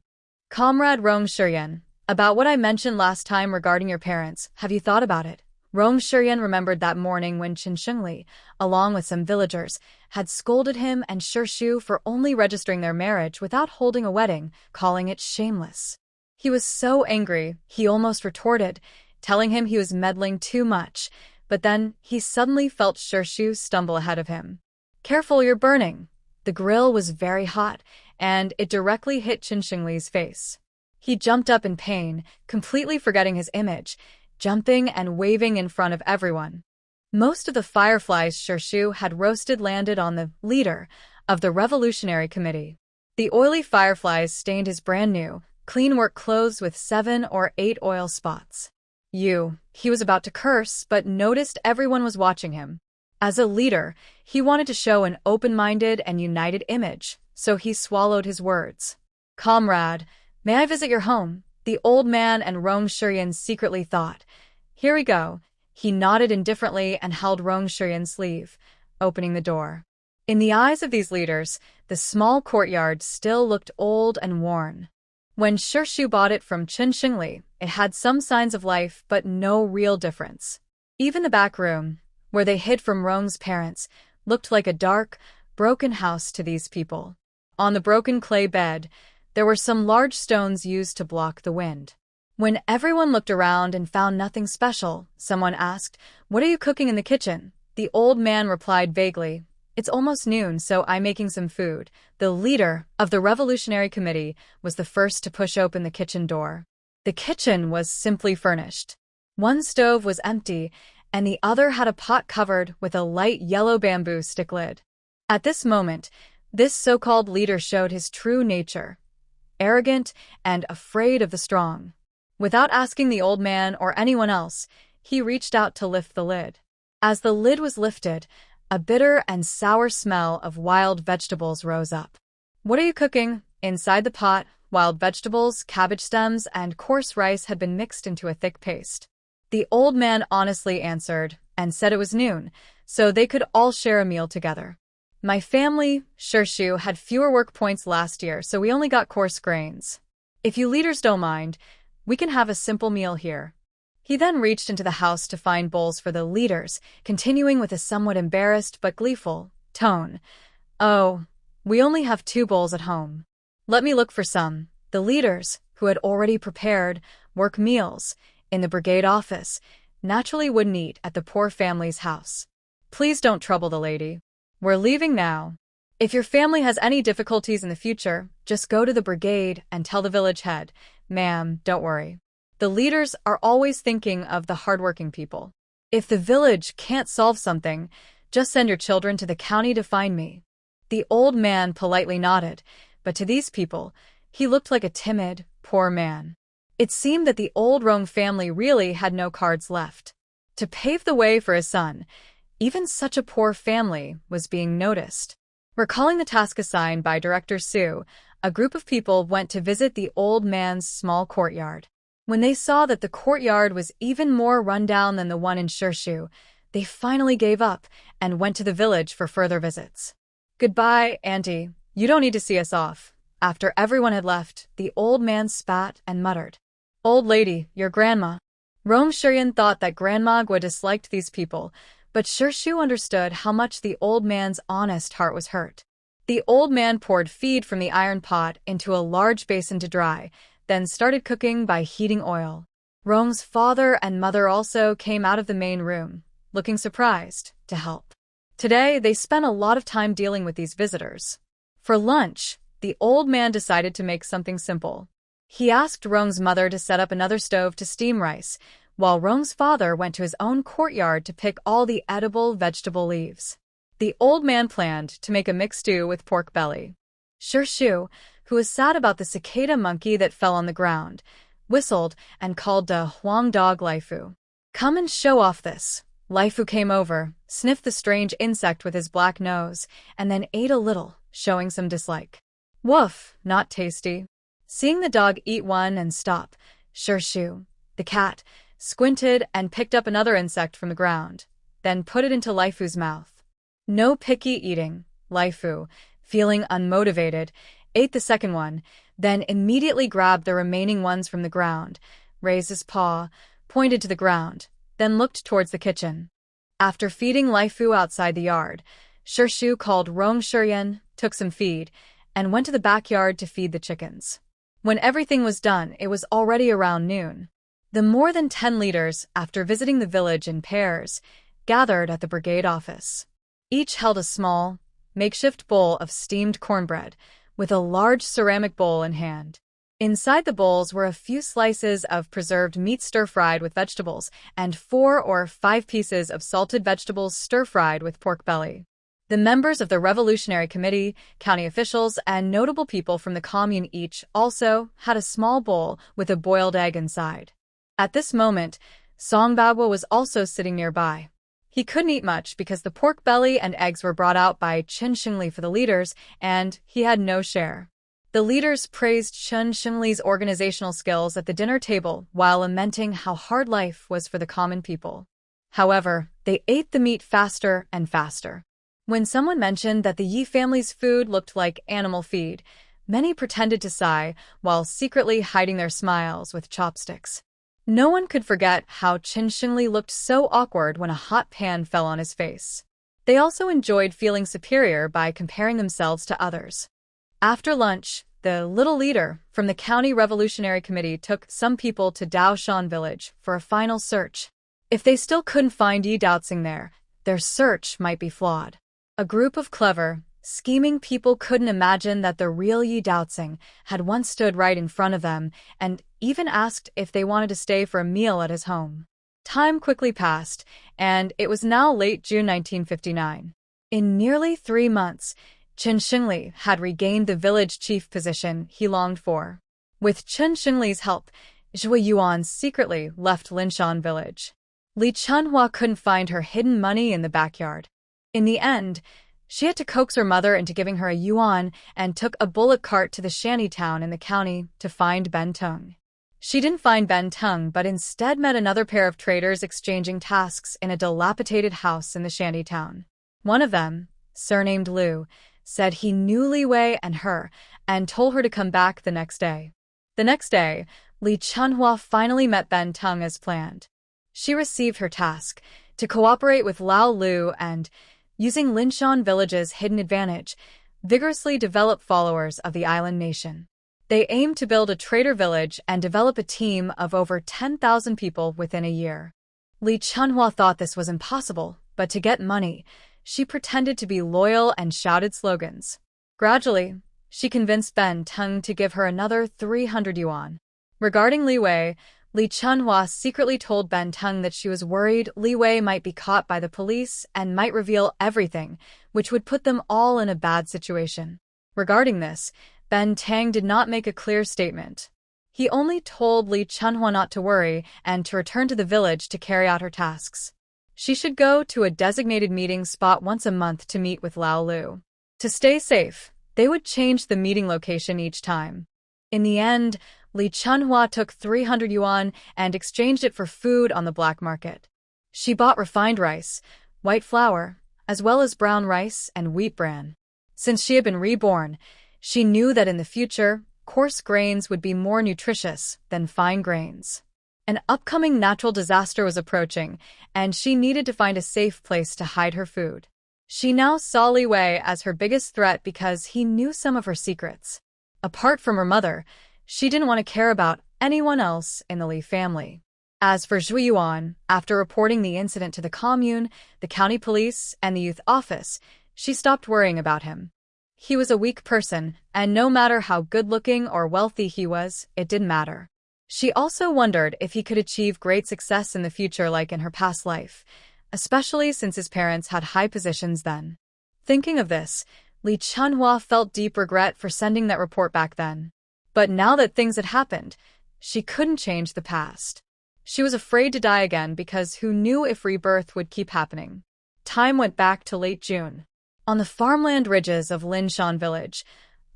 Comrade Rong Shiyan, about what I mentioned last time regarding your parents, have you thought about it? Rong Shiyan remembered that morning when Chen Xingli, along with some villagers, had scolded him and Shishu for only registering their marriage without holding a wedding, calling it shameless. He was so angry, he almost retorted, telling him he was meddling too much, but then he suddenly felt Shishu stumble ahead of him. Careful, you're burning. The grill was very hot, and it directly hit Chen Xingli's face. He jumped up in pain, completely forgetting his image, jumping and waving in front of everyone. Most of the fireflies Shishu had roasted landed on the leader of the Revolutionary Committee. The oily fireflies stained his brand-new, clean work clothes with 7 or 8 oil spots. He was about to curse, but noticed everyone was watching him. As a leader, he wanted to show an open-minded and united image, so he swallowed his words. "Comrade, may I visit your home?" the old man and Rong Shuryan secretly thought. "Here we go." He nodded indifferently and held Rong Shuryan's sleeve, opening the door. In the eyes of these leaders, the small courtyard still looked old and worn. When Shu bought it from Chen Xingli, it had some signs of life but no real difference. Even the back room, where they hid from Rong's parents, looked like a dark, broken house to these people. On the broken clay bed, there were some large stones used to block the wind. When everyone looked around and found nothing special, someone asked, "What are you cooking in the kitchen?" The old man replied vaguely, "It's almost noon, so I'm making some food." The leader of the Revolutionary Committee was the first to push open the kitchen door. The kitchen was simply furnished. One stove was empty, and the other had a pot covered with a light yellow bamboo stick lid. At this moment, this so-called leader showed his true nature, arrogant and afraid of the strong. Without asking the old man or anyone else, he reached out to lift the lid. As the lid was lifted, a bitter and sour smell of wild vegetables rose up. "What are you cooking?" Inside the pot, wild vegetables, cabbage stems, and coarse rice had been mixed into a thick paste. The old man honestly answered and said it was noon, so they could all share a meal together. "My family, Shu, had fewer work points last year, so we only got coarse grains. If you leaders don't mind, we can have a simple meal here." He then reached into the house to find bowls for the leaders, continuing with a somewhat embarrassed but gleeful tone. "Oh, we only have 2 bowls at home. Let me look for some." The leaders, who had already prepared work meals in the brigade office, naturally wouldn't eat at the poor family's house. "Please don't trouble the lady. We're leaving now. If your family has any difficulties in the future, just go to the brigade and tell the village head. Ma'am, don't worry. The leaders are always thinking of the hardworking people. If the village can't solve something, just send your children to the county to find me." The old man politely nodded, but to these people, he looked like a timid, poor man. It seemed that the old Rong family really had no cards left. To pave the way for his son, even such a poor family was being noticed. Recalling the task assigned by Director Su, a group of people went to visit the old man's small courtyard. When they saw that the courtyard was even more rundown than the one in Shu, they finally gave up and went to the village for further visits. "Goodbye, Auntie. You don't need to see us off." After everyone had left, the old man spat and muttered, "Old lady, your grandma." Rong Shuryan thought that Grandma Gua disliked these people, but Shu understood how much the old man's honest heart was hurt. The old man poured feed from the iron pot into a large basin to dry, then started cooking by heating oil. Rong's father and mother also came out of the main room, looking surprised, to help. Today, they spent a lot of time dealing with these visitors. For lunch, the old man decided to make something simple. He asked Rong's mother to set up another stove to steam rice, while Rong's father went to his own courtyard to pick all the edible vegetable leaves. The old man planned to make a mixed stew with pork belly. Shu, who was sad about the cicada monkey that fell on the ground, whistled and called to Huang dog Laifu. "Come and show off this." Laifu came over, sniffed the strange insect with his black nose, and then ate a little, showing some dislike. "Woof, not tasty." Seeing the dog eat one and stop, Shu, the cat, squinted and picked up another insect from the ground, then put it into Laifu's mouth. No picky eating. Laifu, feeling unmotivated, ate the second one, then immediately grabbed the remaining ones from the ground, raised his paw, pointed to the ground, then looked towards the kitchen. After feeding Laifu outside the yard, Shu called Rong Shuryan, took some feed, and went to the backyard to feed the chickens. When everything was done, it was already around noon. The more than 10 leaders, after visiting the village in pairs, gathered at the brigade office. Each held a small, makeshift bowl of steamed cornbread, with a large ceramic bowl in hand. Inside the bowls were a few slices of preserved meat stir-fried with vegetables and 4 or 5 pieces of salted vegetables stir-fried with pork belly. The members of the Revolutionary Committee, county officials, and notable people from the commune each also had a small bowl with a boiled egg inside. At this moment, Song Bagua was also sitting nearby. He couldn't eat much because the pork belly and eggs were brought out by Chen Xingli for the leaders, and he had no share. The leaders praised Chen Xingli's organizational skills at the dinner table while lamenting how hard life was for the common people. However, they ate the meat faster and faster. When someone mentioned that the Yi family's food looked like animal feed, many pretended to sigh while secretly hiding their smiles with chopsticks. No one could forget how Chen Xingli looked so awkward when a hot pan fell on his face. They also enjoyed feeling superior by comparing themselves to others. After lunch, the little leader from the County Revolutionary Committee took some people to Daoshan village for a final search. If they still couldn't find Yi Daoxing there, their search might be flawed. A group of clever, scheming people couldn't imagine that the real Yi Daoxing had once stood right in front of them and even asked if they wanted to stay for a meal at his home. Time quickly passed, and it was now late June 1959. In nearly 3 months, Chen Xingli had regained the village chief position he longed for. With Chen Xingli's help, Zhui Yuan secretly left Linshan village. Li Chunhua couldn't find her hidden money in the backyard. In the end, she had to coax her mother into giving her a yuan and took a bullock cart to the shanty town in the county to find Ben Tung. She didn't find Ben Tung, but instead met another pair of traders exchanging tasks in a dilapidated house in the shanty town. One of them, surnamed Liu, said he knew Li Wei and her and told her to come back the next day. The next day, Li Chunhua finally met Ben Tung as planned. She received her task to cooperate with Lao Lu and, using Linshan village's hidden advantage, vigorously develop followers of the island nation. They aimed to build a trader village and develop a team of over 10,000 people within a year. Li Chunhua thought this was impossible, but to get money, she pretended to be loyal and shouted slogans. Gradually, she convinced Ben Tung to give her another 300 yuan. Regarding Li Wei, Li Chunhua secretly told Ben Tung that she was worried Li Wei might be caught by the police and might reveal everything, which would put them all in a bad situation. Regarding this, Ben Tung did not make a clear statement. He only told Li Chunhua not to worry and to return to the village to carry out her tasks. She should go to a designated meeting spot once a month to meet with Lao Lu. To stay safe, they would change the meeting location each time. In the end, Li Chunhua took 300 yuan and exchanged it for food on the black market. She bought refined rice, white flour, as well as brown rice and wheat bran. Since she had been reborn, she knew that in the future, coarse grains would be more nutritious than fine grains. An upcoming natural disaster was approaching, and she needed to find a safe place to hide her food. She now saw Li Wei as her biggest threat because he knew some of her secrets. Apart from her mother, she didn't want to care about anyone else in the Li family. As for Zhui Yuan, after reporting the incident to the commune, the county police, and the youth office, she stopped worrying about him. He was a weak person, and no matter how good-looking or wealthy he was, it didn't matter. She also wondered if he could achieve great success in the future like in her past life, especially since his parents had high positions then. Thinking of this, Li Chunhua felt deep regret for sending that report back then. But now that things had happened, she couldn't change the past. She was afraid to die again because who knew if rebirth would keep happening. Time went back to late June. On the farmland ridges of Linshan village,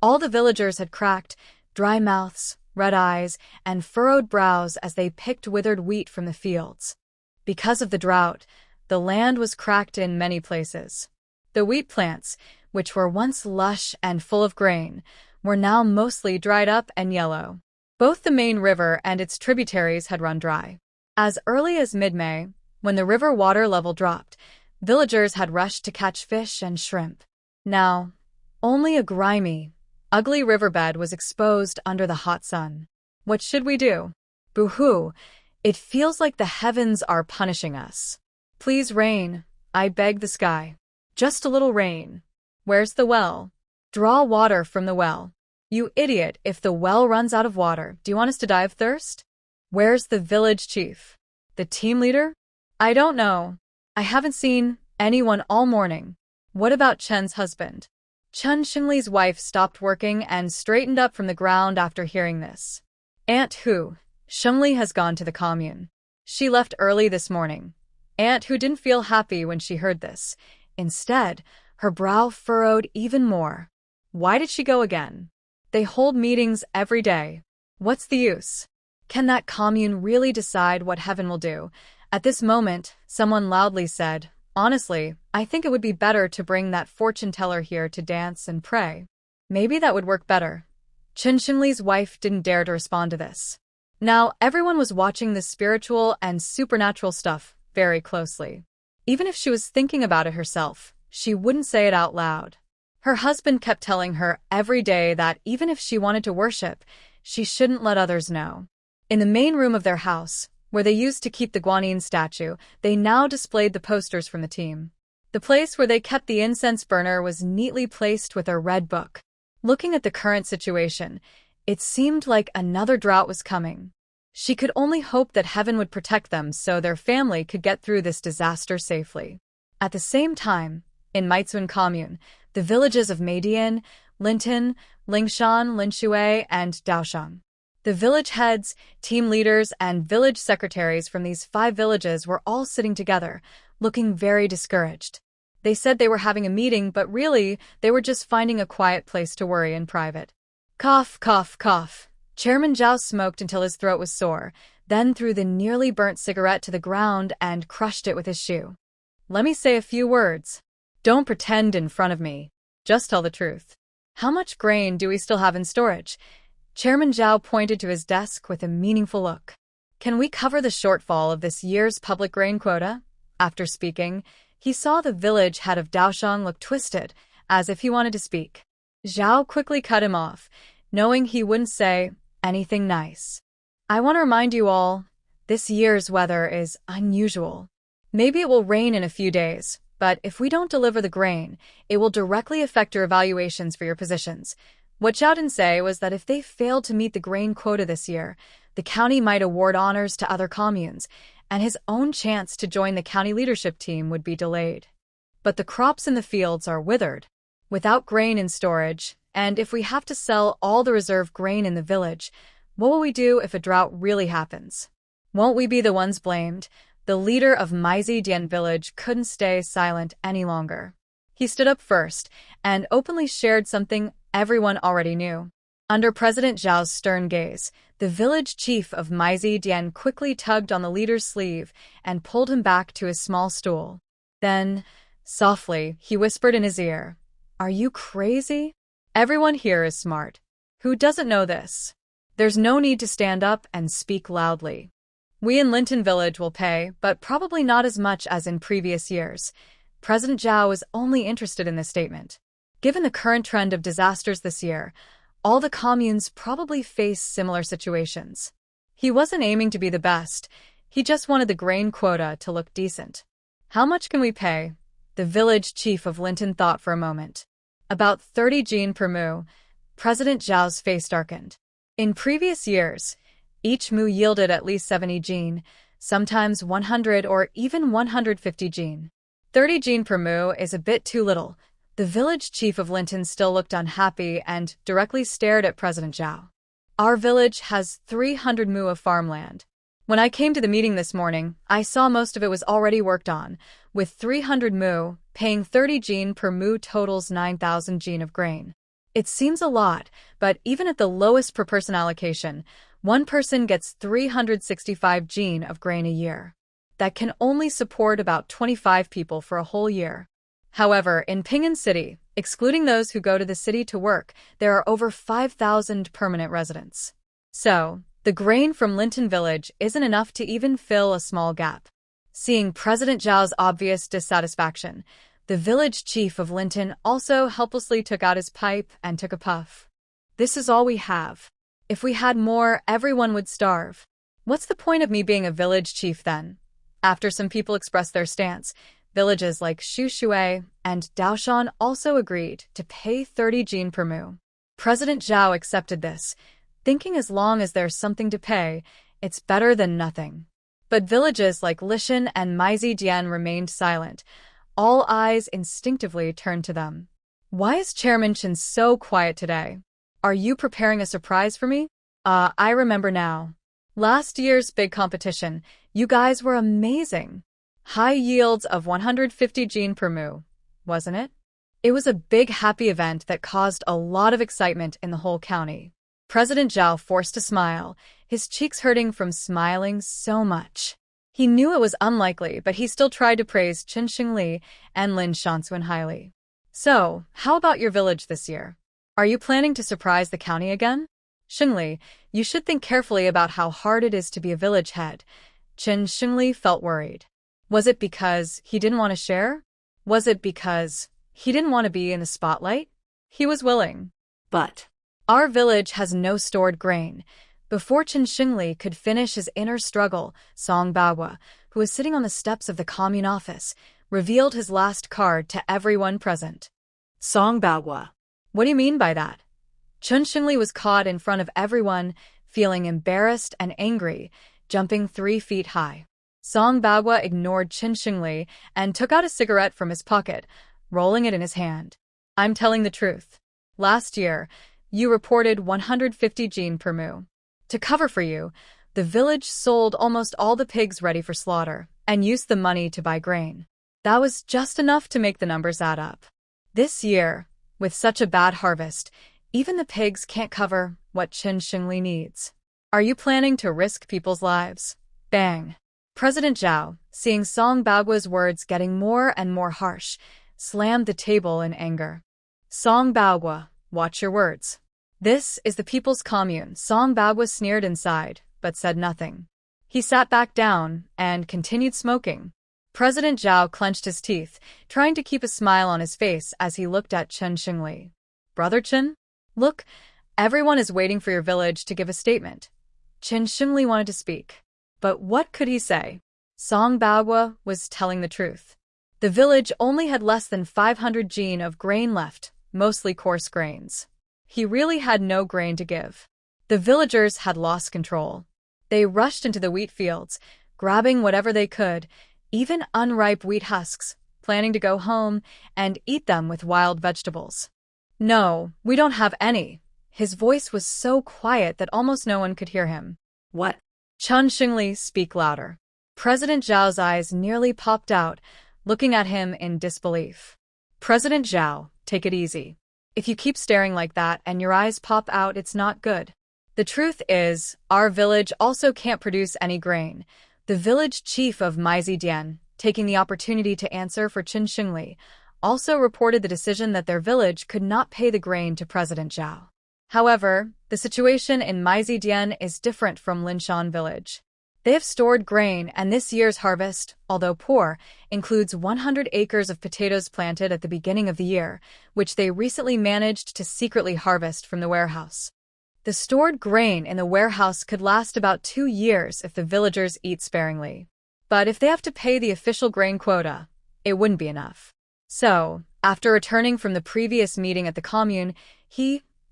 all the villagers had cracked, dry mouths, red eyes, and furrowed brows as they picked withered wheat from the fields. Because of the drought, the land was cracked in many places. The wheat plants, which were once lush and full of grain, were now mostly dried up and yellow. Both the main river and its tributaries had run dry. As early as mid-May, when the river water level dropped, villagers had rushed to catch fish and shrimp. Now, only a grimy, ugly riverbed was exposed under the hot sun. What should we do? Boo-hoo! It feels like the heavens are punishing us. Please rain, I beg the sky. Just a little rain. Where's the well? Draw water from the well. You idiot, if the well runs out of water, do you want us to die of thirst? Where's the village chief? The team leader? I don't know. I haven't seen anyone all morning. What about Chen's husband? Chen Xingli's wife stopped working and straightened up from the ground after hearing this. Aunt Hu, Xingli has gone to the commune. She left early this morning. aunt who didn't feel happy when she heard this. Instead, her brow furrowed even more. Why did she go again? They hold meetings every day. What's the use? Can that commune really decide what heaven will do? At this moment, someone loudly said, "Honestly, I think it would be better to bring that fortune teller here to dance and pray. Maybe that would work better." Chen Xinli's wife didn't dare to respond to this. Now, everyone was watching this spiritual and supernatural stuff very closely. Even if she was thinking about it herself, she wouldn't say it out loud. Her husband kept telling her every day that even if she wanted to worship, she shouldn't let others know. In the main room of their house, where they used to keep the Guanyin statue, they now displayed the posters from the team. The place where they kept the incense burner was neatly placed with a red book. Looking at the current situation, it seemed like another drought was coming. She could only hope that heaven would protect them so their family could get through this disaster safely. At the same time, in Meizun Commune, the villages of Meidian, Linton, Lingshan, Linshui, and Daoshang. The village heads, team leaders, and village secretaries from these 5 villages were all sitting together, looking very discouraged. They said they were having a meeting, but really, they were just finding a quiet place to worry in private. Cough, cough, cough. Chairman Zhao smoked until his throat was sore, then threw the nearly burnt cigarette to the ground and crushed it with his shoe. Let me say a few words. Don't pretend in front of me. Just tell the truth. How much grain do we still have in storage? Chairman Zhao pointed to his desk with a meaningful look. Can we cover the shortfall of this year's public grain quota? After speaking, he saw the village head of Daoshang look twisted, as if he wanted to speak. Zhao quickly cut him off, knowing he wouldn't say anything nice. I want to remind you all, this year's weather is unusual. Maybe it will rain in a few days, but if we don't deliver the grain, it will directly affect your evaluations for your positions. What Zhao didn't say was that if they failed to meet the grain quota this year, the county might award honors to other communes, and his own chance to join the county leadership team would be delayed. But the crops in the fields are withered, without grain in storage, and if we have to sell all the reserve grain in the village, what will we do if a drought really happens? Won't we be the ones blamed? The leader of Maizi Dian village couldn't stay silent any longer. He stood up first and openly shared something everyone already knew. Under President Zhao's stern gaze, the village chief of Maizi Dian quickly tugged on the leader's sleeve and pulled him back to his small stool. Then, softly, he whispered in his ear, "Are you crazy? Everyone here is smart. Who doesn't know this? There's no need to stand up and speak loudly. We in Linton Village will pay, but probably not as much as in previous years." President Zhao was only interested in this statement. Given the current trend of disasters this year, all the communes probably face similar situations. He wasn't aiming to be the best, he just wanted the grain quota to look decent. How much can we pay? The village chief of Linton thought for a moment. About 30 jin per mu. President Zhao's face darkened. In previous years, each mu yielded at least 70 jin, sometimes 100 or even 150 jin. 30 jin per mu is a bit too little. The village chief of Linton still looked unhappy and directly stared at President Zhao. Our village has 300 mu of farmland. When I came to the meeting this morning, I saw most of it was already worked on. With 300 mu, paying 30 jin per mu totals 9,000 jin of grain. It seems a lot, but even at the lowest per person allocation, one person gets 365 jin of grain a year. That can only support about 25 people for a whole year. However, in Ping'an City, excluding those who go to the city to work, there are over 5,000 permanent residents. So, the grain from Linton Village isn't enough to even fill a small gap. Seeing President Zhao's obvious dissatisfaction, the village chief of Linton also helplessly took out his pipe and took a puff. This is all we have. If we had more, everyone would starve. What's the point of me being a village chief then? After some people expressed their stance, villages like Shushui and Daoshan also agreed to pay 30 jin per mu. President Zhao accepted this, thinking as long as there's something to pay, it's better than nothing. But villages like Lishan and Maizi Dian remained silent. All eyes instinctively turned to them. Why is Chairman Chen so quiet today? Are you preparing a surprise for me? I remember now. Last year's big competition, you guys were amazing. High yields of 150 gene per mu, wasn't it? It was a big happy event that caused a lot of excitement in the whole county. President Zhao forced a smile, his cheeks hurting from smiling so much. He knew it was unlikely, but he still tried to praise Qin Xingli and Lin Shanxuan highly. So, how about your village this year? Are you planning to surprise the county again? Xingli, you should think carefully about how hard it is to be a village head. Qin Xingli felt worried. Was it because he didn't want to share? Was it because he didn't want to be in the spotlight? He was willing. But our village has no stored grain. Before Qin Xingli could finish his inner struggle, Song Baohua, who was sitting on the steps of the commune office, revealed his last card to everyone present. Song Baohua. What do you mean by that? Qin Xingli was caught in front of everyone, feeling embarrassed and angry, jumping 3 feet high. Song Baohua ignored Qin Xingli and took out a cigarette from his pocket, rolling it in his hand. I'm telling the truth. Last year, you reported 150 gene per mu. To cover for you, the village sold almost all the pigs ready for slaughter and used the money to buy grain. That was just enough to make the numbers add up. This year, with such a bad harvest, even the pigs can't cover what Qin Xingli needs. Are you planning to risk people's lives? Bang! President Zhao, seeing Song Baohua's words getting more and more harsh, slammed the table in anger. Song Baohua, watch your words. This is the People's Commune. Song Baohua sneered inside, but said nothing. He sat back down and continued smoking. President Zhao clenched his teeth, trying to keep a smile on his face as he looked at Qin Xingli. Brother Qin? Look, everyone is waiting for your village to give a statement. Qin Xingli wanted to speak. But what could he say? Song Baohua was telling the truth. The village only had less than 500 gene of grain left, mostly coarse grains. He really had no grain to give. The villagers had lost control. They rushed into the wheat fields, grabbing whatever they could, even unripe wheat husks, planning to go home and eat them with wild vegetables. No, we don't have any. His voice was so quiet that almost no one could hear him. What? Qin Xingli, speak louder. President Zhao's eyes nearly popped out, looking at him in disbelief. President Zhao, take it easy. If you keep staring like that and your eyes pop out, it's not good. The truth is, our village also can't produce any grain. The village chief of Maizidian, taking the opportunity to answer for Qin Xingli, also reported the decision that their village could not pay the grain to President Zhao. However, the situation in Maizidian is different from Linshan village. They have stored grain, and this year's harvest, although poor, includes 100 acres of potatoes planted at the beginning of the year, which they recently managed to secretly harvest from the warehouse. The stored grain in the warehouse could last about 2 years if the villagers eat sparingly. But if they have to pay the official grain quota, it wouldn't be enough. So, after returning from the previous meeting at the commune,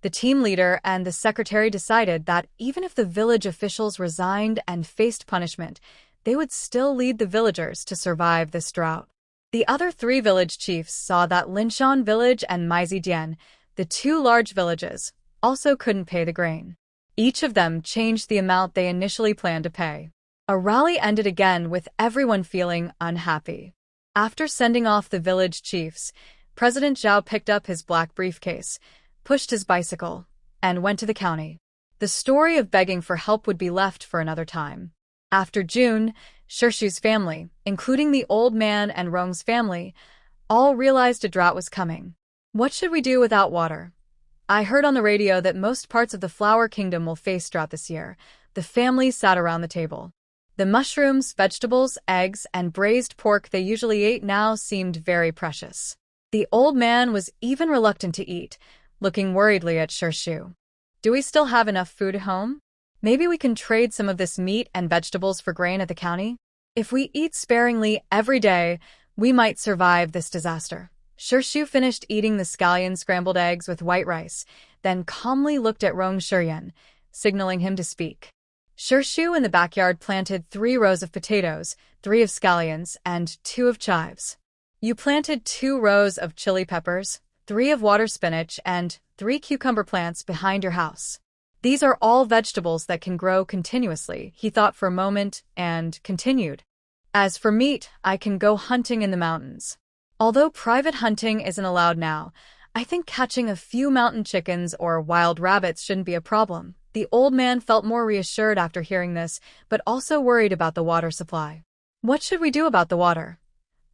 the team leader and the secretary decided that even if the village officials resigned and faced punishment, they would still lead the villagers to survive this drought. The other 3 village chiefs saw that Linshan village and Maizidian, the 2 large villages, also couldn't pay the grain. Each of them changed the amount they initially planned to pay. A rally ended again with everyone feeling unhappy. After sending off the village chiefs, President Zhao picked up his black briefcase, pushed his bicycle, and went to the county. The story of begging for help would be left for another time. After June, Shirshu's family, including the old man and Rong's family, all realized a drought was coming. What should we do without water? I heard on the radio that most parts of the Flower Kingdom will face drought this year. The family sat around the table. The mushrooms, vegetables, eggs, and braised pork they usually ate now seemed very precious. The old man was even reluctant to eat, looking worriedly at Shirshu. Do we still have enough food at home? Maybe we can trade some of this meat and vegetables for grain at the county? If we eat sparingly every day, we might survive this disaster. Shirshu finished eating the scallion scrambled eggs with white rice, then calmly looked at Rong Shiryan, signaling him to speak. Shirshu in the backyard planted 3 rows of potatoes, 3 of scallions, and 2 of chives. You planted 2 rows of chili peppers, 3 of water spinach, and 3 cucumber plants behind your house. These are all vegetables that can grow continuously, he thought for a moment, and continued. As for meat, I can go hunting in the mountains. Although private hunting isn't allowed now, I think catching a few mountain chickens or wild rabbits shouldn't be a problem. The old man felt more reassured after hearing this, but also worried about the water supply. What should we do about the water?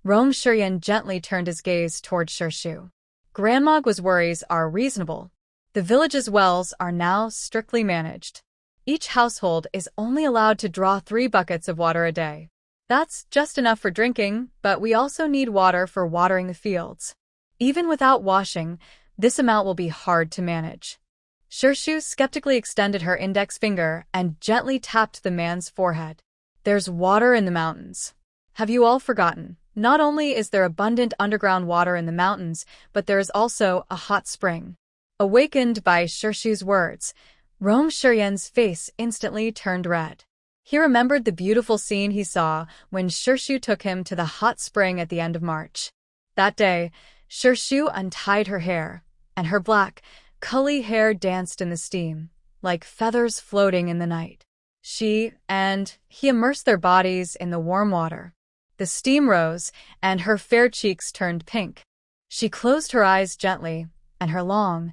Rong Shiryan gently turned his gaze toward Shirshu. Grandma Gua's worries are reasonable. The village's wells are now strictly managed. Each household is only allowed to draw 3 buckets of water a day. That's just enough for drinking, but we also need water for watering the fields. Even without washing, this amount will be hard to manage. Shirshu skeptically extended her index finger and gently tapped the man's forehead. There's water in the mountains. Have you all forgotten? Not only is there abundant underground water in the mountains, but there is also a hot spring. Awakened by Shirshu's words, Rong Shiryan's face instantly turned red. He remembered the beautiful scene he saw when Shirshu took him to the hot spring at the end of March. That day, Shirshu untied her hair, and her black, curly hair danced in the steam, like feathers floating in the night. She and he immersed their bodies in the warm water. The steam rose, and her fair cheeks turned pink. She closed her eyes gently, and her long,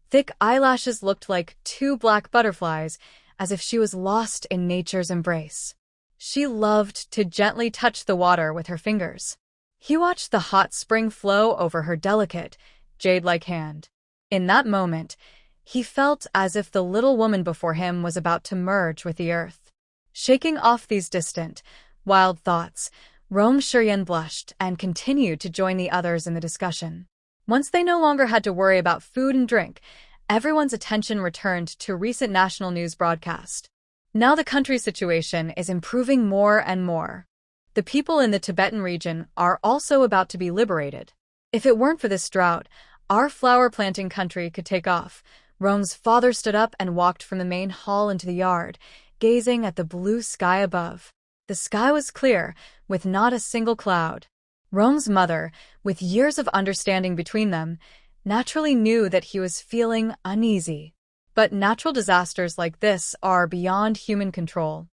thick eyelashes looked like 2 black butterflies, as if she was lost in nature's embrace. She loved to gently touch the water with her fingers. He watched the hot spring flow over her delicate, jade-like hand. In that moment, he felt as if the little woman before him was about to merge with the earth. Shaking off these distant, wild thoughts, Rong Shiryan blushed and continued to join the others in the discussion. Once they no longer had to worry about food and drink, everyone's attention returned to recent national news broadcast. Now the country's situation is improving more and more. The people in the Tibetan region are also about to be liberated. If it weren't for this drought, our flower-planting country could take off. Rong's father stood up and walked from the main hall into the yard, gazing at the blue sky above. The sky was clear, with not a single cloud. Rong's mother, with years of understanding between them, naturally knew that he was feeling uneasy. But natural disasters like this are beyond human control.